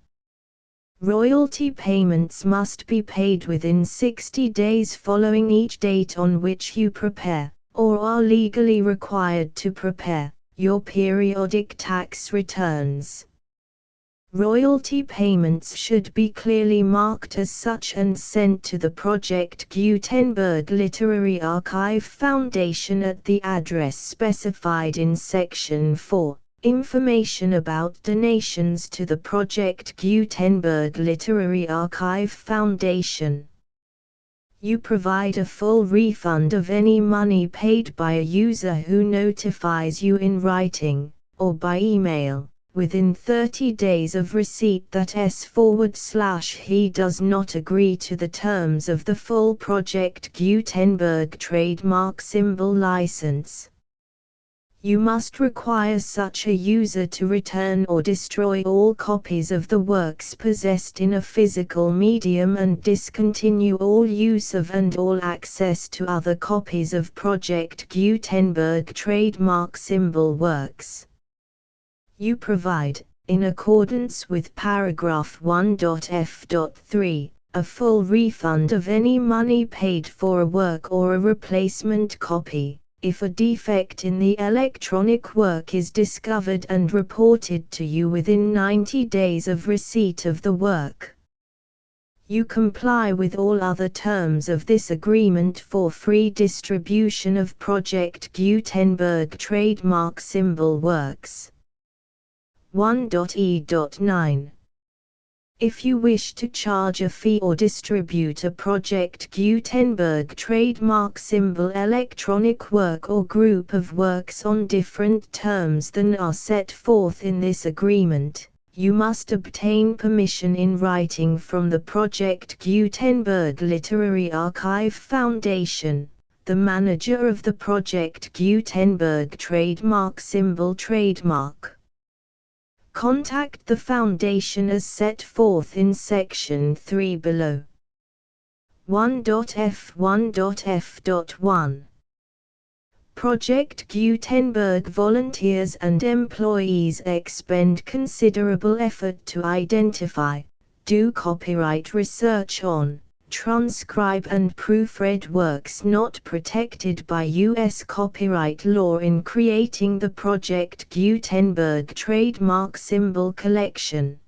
Royalty payments must be paid within 60 days following each date on which you prepare, or are legally required to prepare, your periodic tax returns. Royalty payments should be clearly marked as such and sent to the Project Gutenberg Literary Archive Foundation at the address specified in Section 4, Information about donations to the Project Gutenberg Literary Archive Foundation. You provide a full refund of any money paid by a user who notifies you in writing, or by email, within 30 days of receipt that S/he does not agree to the terms of the full Project Gutenberg trademark symbol license. You must require such a user to return or destroy all copies of the works possessed in a physical medium and discontinue all use of and all access to other copies of Project Gutenberg trademark symbol works. You provide, in accordance with paragraph 1.f.3, a full refund of any money paid for a work or a replacement copy, if a defect in the electronic work is discovered and reported to you within 90 days of receipt of the work. You comply with all other terms of this agreement for free distribution of Project Gutenberg trademark symbol works. 1.e.9. If you wish to charge a fee or distribute a Project Gutenberg trademark symbol electronic work or group of works on different terms than are set forth in this agreement, you must obtain permission in writing from the Project Gutenberg Literary Archive Foundation, the manager of the Project Gutenberg trademark symbol trademark. Contact the Foundation as set forth in Section 3 below. 1.f1.f.1. Project Gutenberg volunteers and employees expend considerable effort to identify, do copyright research on, transcribe and proofread works not protected by U.S. copyright law in creating the Project Gutenberg trademark symbol collection.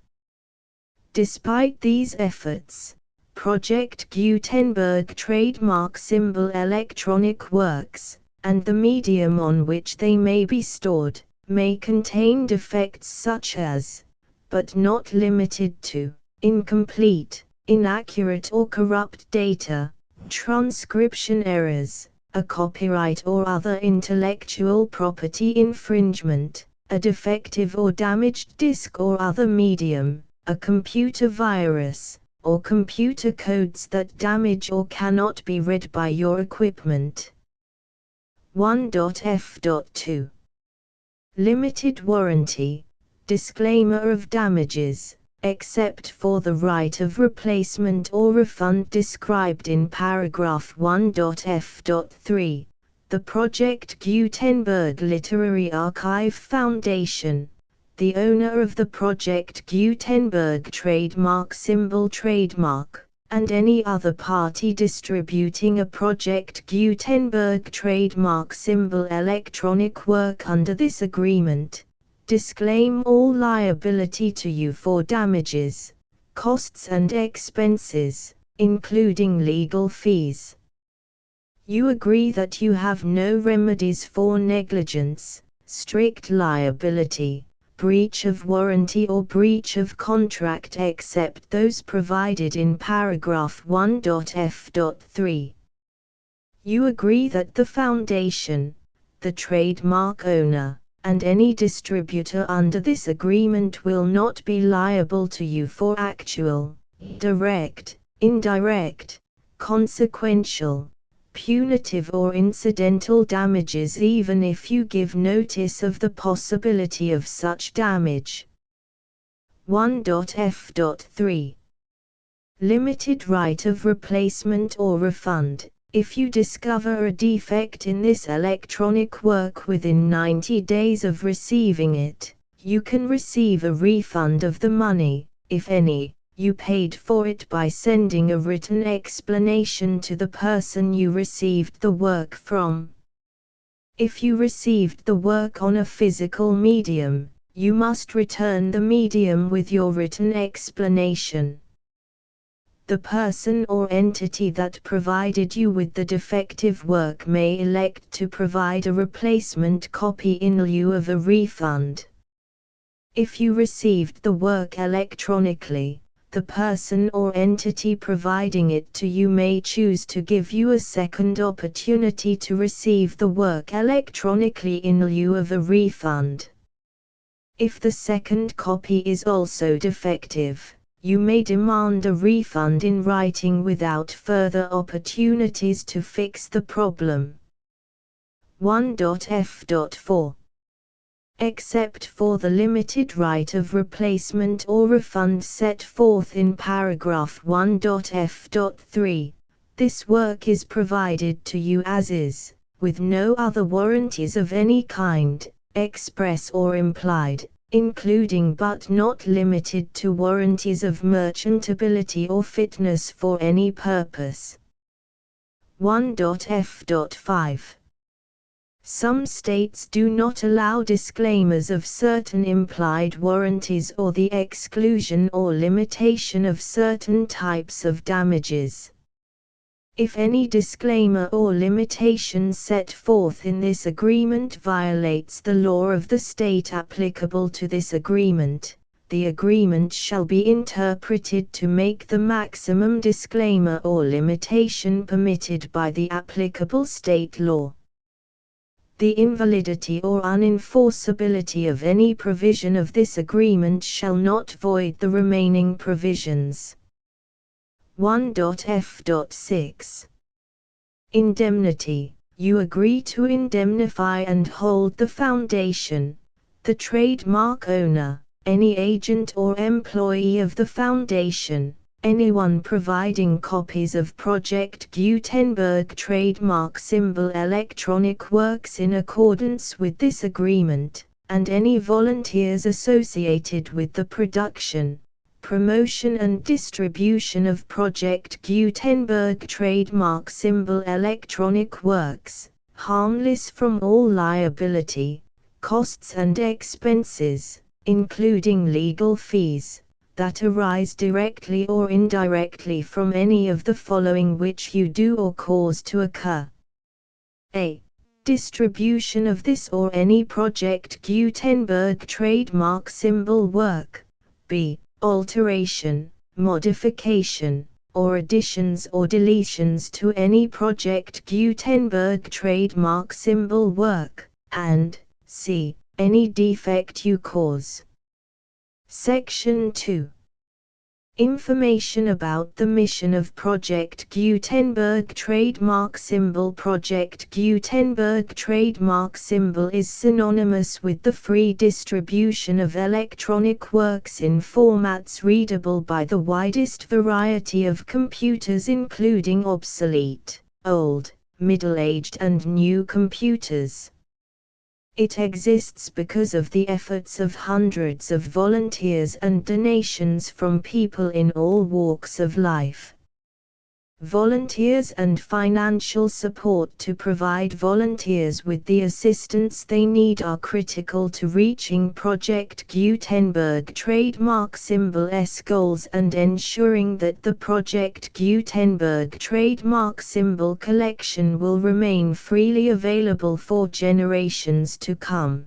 Despite these efforts, Project Gutenberg trademark symbol electronic works, and the medium on which they may be stored, may contain defects such as, but not limited to, incomplete, inaccurate or corrupt data, transcription errors, a copyright or other intellectual property infringement, a defective or damaged disk or other medium, a computer virus, or computer codes that damage or cannot be read by your equipment. 1.f.2. Limited warranty, disclaimer of damages, except for the right of replacement or refund described in paragraph 1.f.3, the Project Gutenberg Literary Archive Foundation, the owner of the Project Gutenberg trademark symbol trademark, and any other party distributing a Project Gutenberg trademark symbol electronic work under this agreement, disclaim all liability to you for damages, costs and expenses, including legal fees. You agree that you have no remedies for negligence, strict liability, breach of warranty or breach of contract except those provided in paragraph 1.f.3. You agree that the Foundation, the trademark owner, and any distributor under this agreement will not be liable to you for actual, direct, indirect, consequential, punitive or incidental damages even if you give notice of the possibility of such damage. 1.f.3. Limited right of replacement or refund. If you discover a defect in this electronic work within 90 days of receiving it, you can receive a refund of the money, if any, you paid for it by sending a written explanation to the person you received the work from. If you received the work on a physical medium, you must return the medium with your written explanation. The person or entity that provided you with the defective work may elect to provide a replacement copy in lieu of a refund. If you received the work electronically, the person or entity providing it to you may choose to give you a second opportunity to receive the work electronically in lieu of a refund. If the second copy is also defective, you may demand a refund in writing without further opportunities to fix the problem. 1.f.4 Except for the limited right of replacement or refund set forth in paragraph 1.f.3, this work is provided to you as is, with no other warranties of any kind, express or implied, including but not limited to warranties of merchantability or fitness for any purpose. 1.f.5 Some states do not allow disclaimers of certain implied warranties or the exclusion or limitation of certain types of damages. If any disclaimer or limitation set forth in this agreement violates the law of the state applicable to this agreement, the agreement shall be interpreted to make the maximum disclaimer or limitation permitted by the applicable state law. The invalidity or unenforceability of any provision of this agreement shall not void the remaining provisions. 1.f.6 Indemnity. You agree to indemnify and hold the foundation, the trademark owner, any agent or employee of the foundation, anyone providing copies of Project Gutenberg trademark symbol electronic works in accordance with this agreement, and any volunteers associated with the production, promotion and distribution of Project Gutenberg trademark symbol electronic works, harmless from all liability, costs and expenses, including legal fees, that arise directly or indirectly from any of the following which you do or cause to occur. A. Distribution of this or any Project Gutenberg trademark symbol work. B. Alteration, modification, or additions or deletions to any Project Gutenberg trademark symbol work, and C. Any defect you cause. Section 2. Information about the mission of Project Gutenberg trademark symbol. Project Gutenberg trademark symbol is synonymous with the free distribution of electronic works in formats readable by the widest variety of computers, including obsolete, old, middle-aged and new computers. It exists because of the efforts of hundreds of volunteers and donations from people in all walks of life. Volunteers and financial support to provide volunteers with the assistance they need are critical to reaching Project Gutenberg trademark symbol's goals and ensuring that the Project Gutenberg trademark symbol collection will remain freely available for generations to come.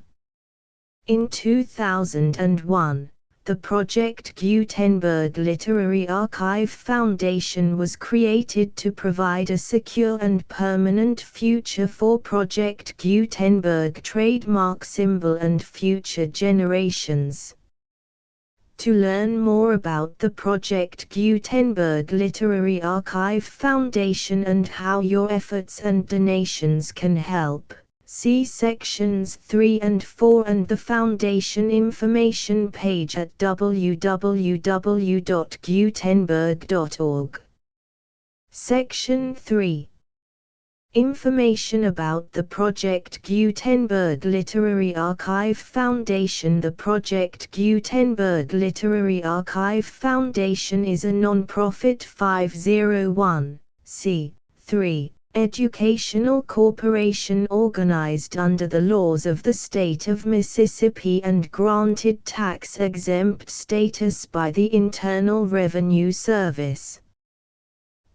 In 2001, the Project Gutenberg Literary Archive Foundation was created to provide a secure and permanent future for Project Gutenberg trademark symbol and future generations. To learn more about the Project Gutenberg Literary Archive Foundation and how your efforts and donations can help, see sections 3 and 4 and the Foundation information page at www.gutenberg.org. Section 3. Information about the Project Gutenberg Literary Archive Foundation. The Project Gutenberg Literary Archive Foundation is a non-profit 501(c)(3) educational corporation organized under the laws of the state of Mississippi and granted tax-exempt status by the Internal Revenue Service.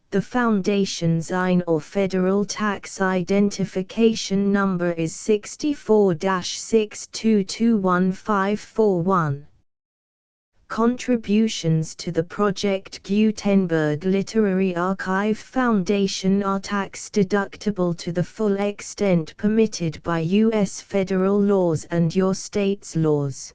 The Foundation's IN or Federal Tax Identification Number is 64-6221541. Contributions to the Project Gutenberg Literary Archive Foundation are tax-deductible to the full extent permitted by U.S. federal laws and your state's laws.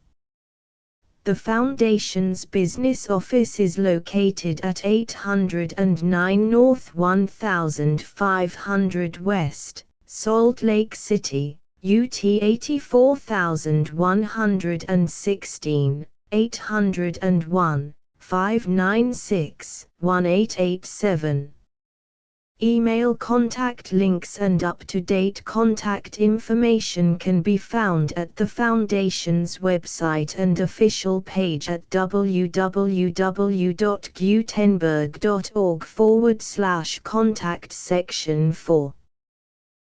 The Foundation's business office is located at 809 North 1500 West, Salt Lake City, UT 84116, 801, 596-1887. Email contact links and up-to-date contact information can be found at the Foundation's website and official page at www.gutenberg.org/contact section 4.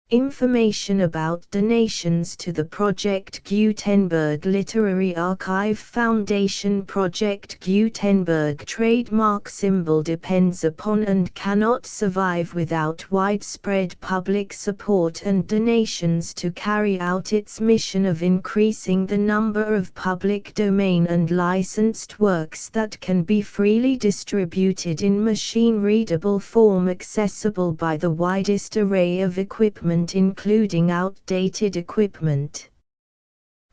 Information about donations to the Project Gutenberg Literary Archive Foundation. Project Gutenberg trademark symbol depends upon and cannot survive without widespread public support and donations to carry out its mission of increasing the number of public domain and licensed works that can be freely distributed in machine-readable form accessible by the widest array of equipment, including outdated equipment.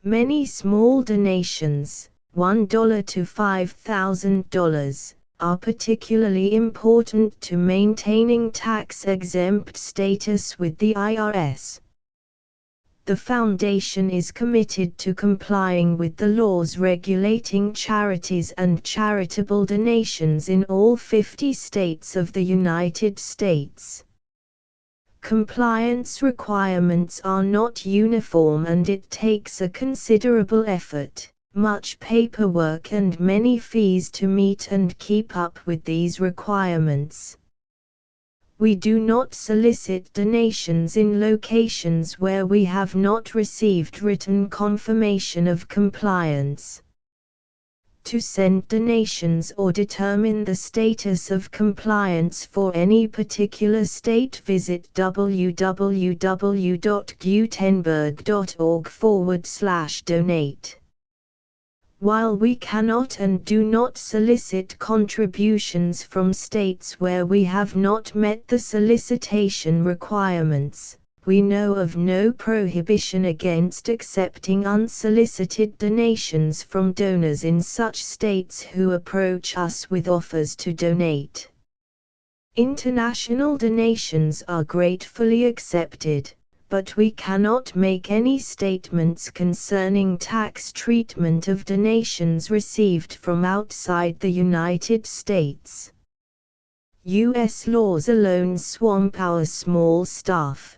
Many small donations, $1 to $5,000, are particularly important to maintaining tax-exempt status with the IRS. The Foundation is committed to complying with the laws regulating charities and charitable donations in all 50 states of the United States. Compliance requirements are not uniform and it takes a considerable effort, much paperwork and many fees to meet and keep up with these requirements. We do not solicit donations in locations where we have not received written confirmation of compliance. To send donations or determine the status of compliance for any particular state, visit www.gutenberg.org/donate. While we cannot and do not solicit contributions from states where we have not met the solicitation requirements, we know of no prohibition against accepting unsolicited donations from donors in such states who approach us with offers to donate. International donations are gratefully accepted, but we cannot make any statements concerning tax treatment of donations received from outside the United States. U.S. laws alone swamp our small staff.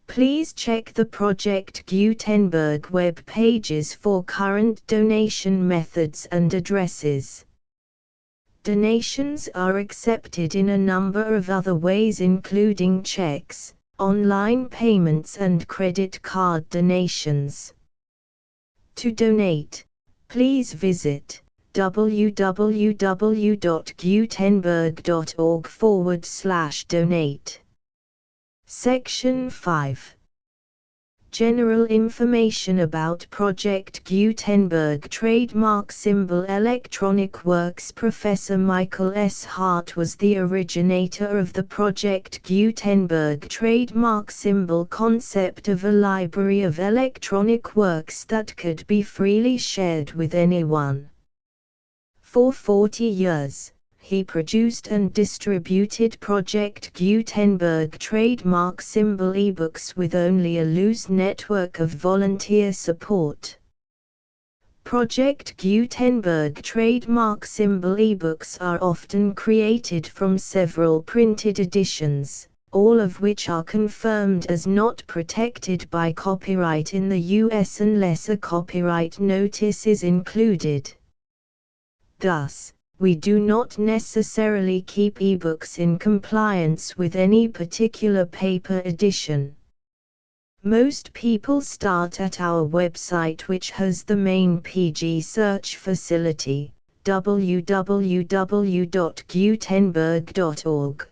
Please check the Project Gutenberg web pages for current donation methods and addresses. Donations are accepted in a number of other ways, including checks, online payments and credit card donations. To donate, please visit www.gutenberg.org/donate. Section 5. General information about Project Gutenberg trademark symbol electronic works. Professor Michael S. Hart was the originator of the Project Gutenberg trademark symbol concept of a library of electronic works that could be freely shared with anyone. For 40 years, he produced and distributed Project Gutenberg trademark symbol ebooks with only a loose network of volunteer support. Project Gutenberg trademark symbol ebooks are often created from several printed editions, all of which are confirmed as not protected by copyright in the U.S. unless a copyright notice is included. Thus, we do not necessarily keep ebooks in compliance with any particular paper edition. Most people start at our website, which has the main PG search facility, www.gutenberg.org.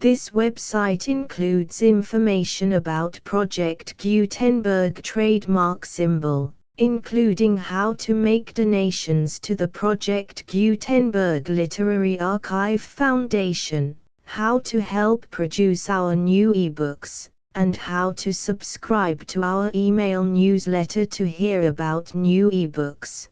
This website includes information about Project Gutenberg trademark symbol, including how to make donations to the Project Gutenberg Literary Archive Foundation, how to help produce our new ebooks, and how to subscribe to our email newsletter to hear about new ebooks.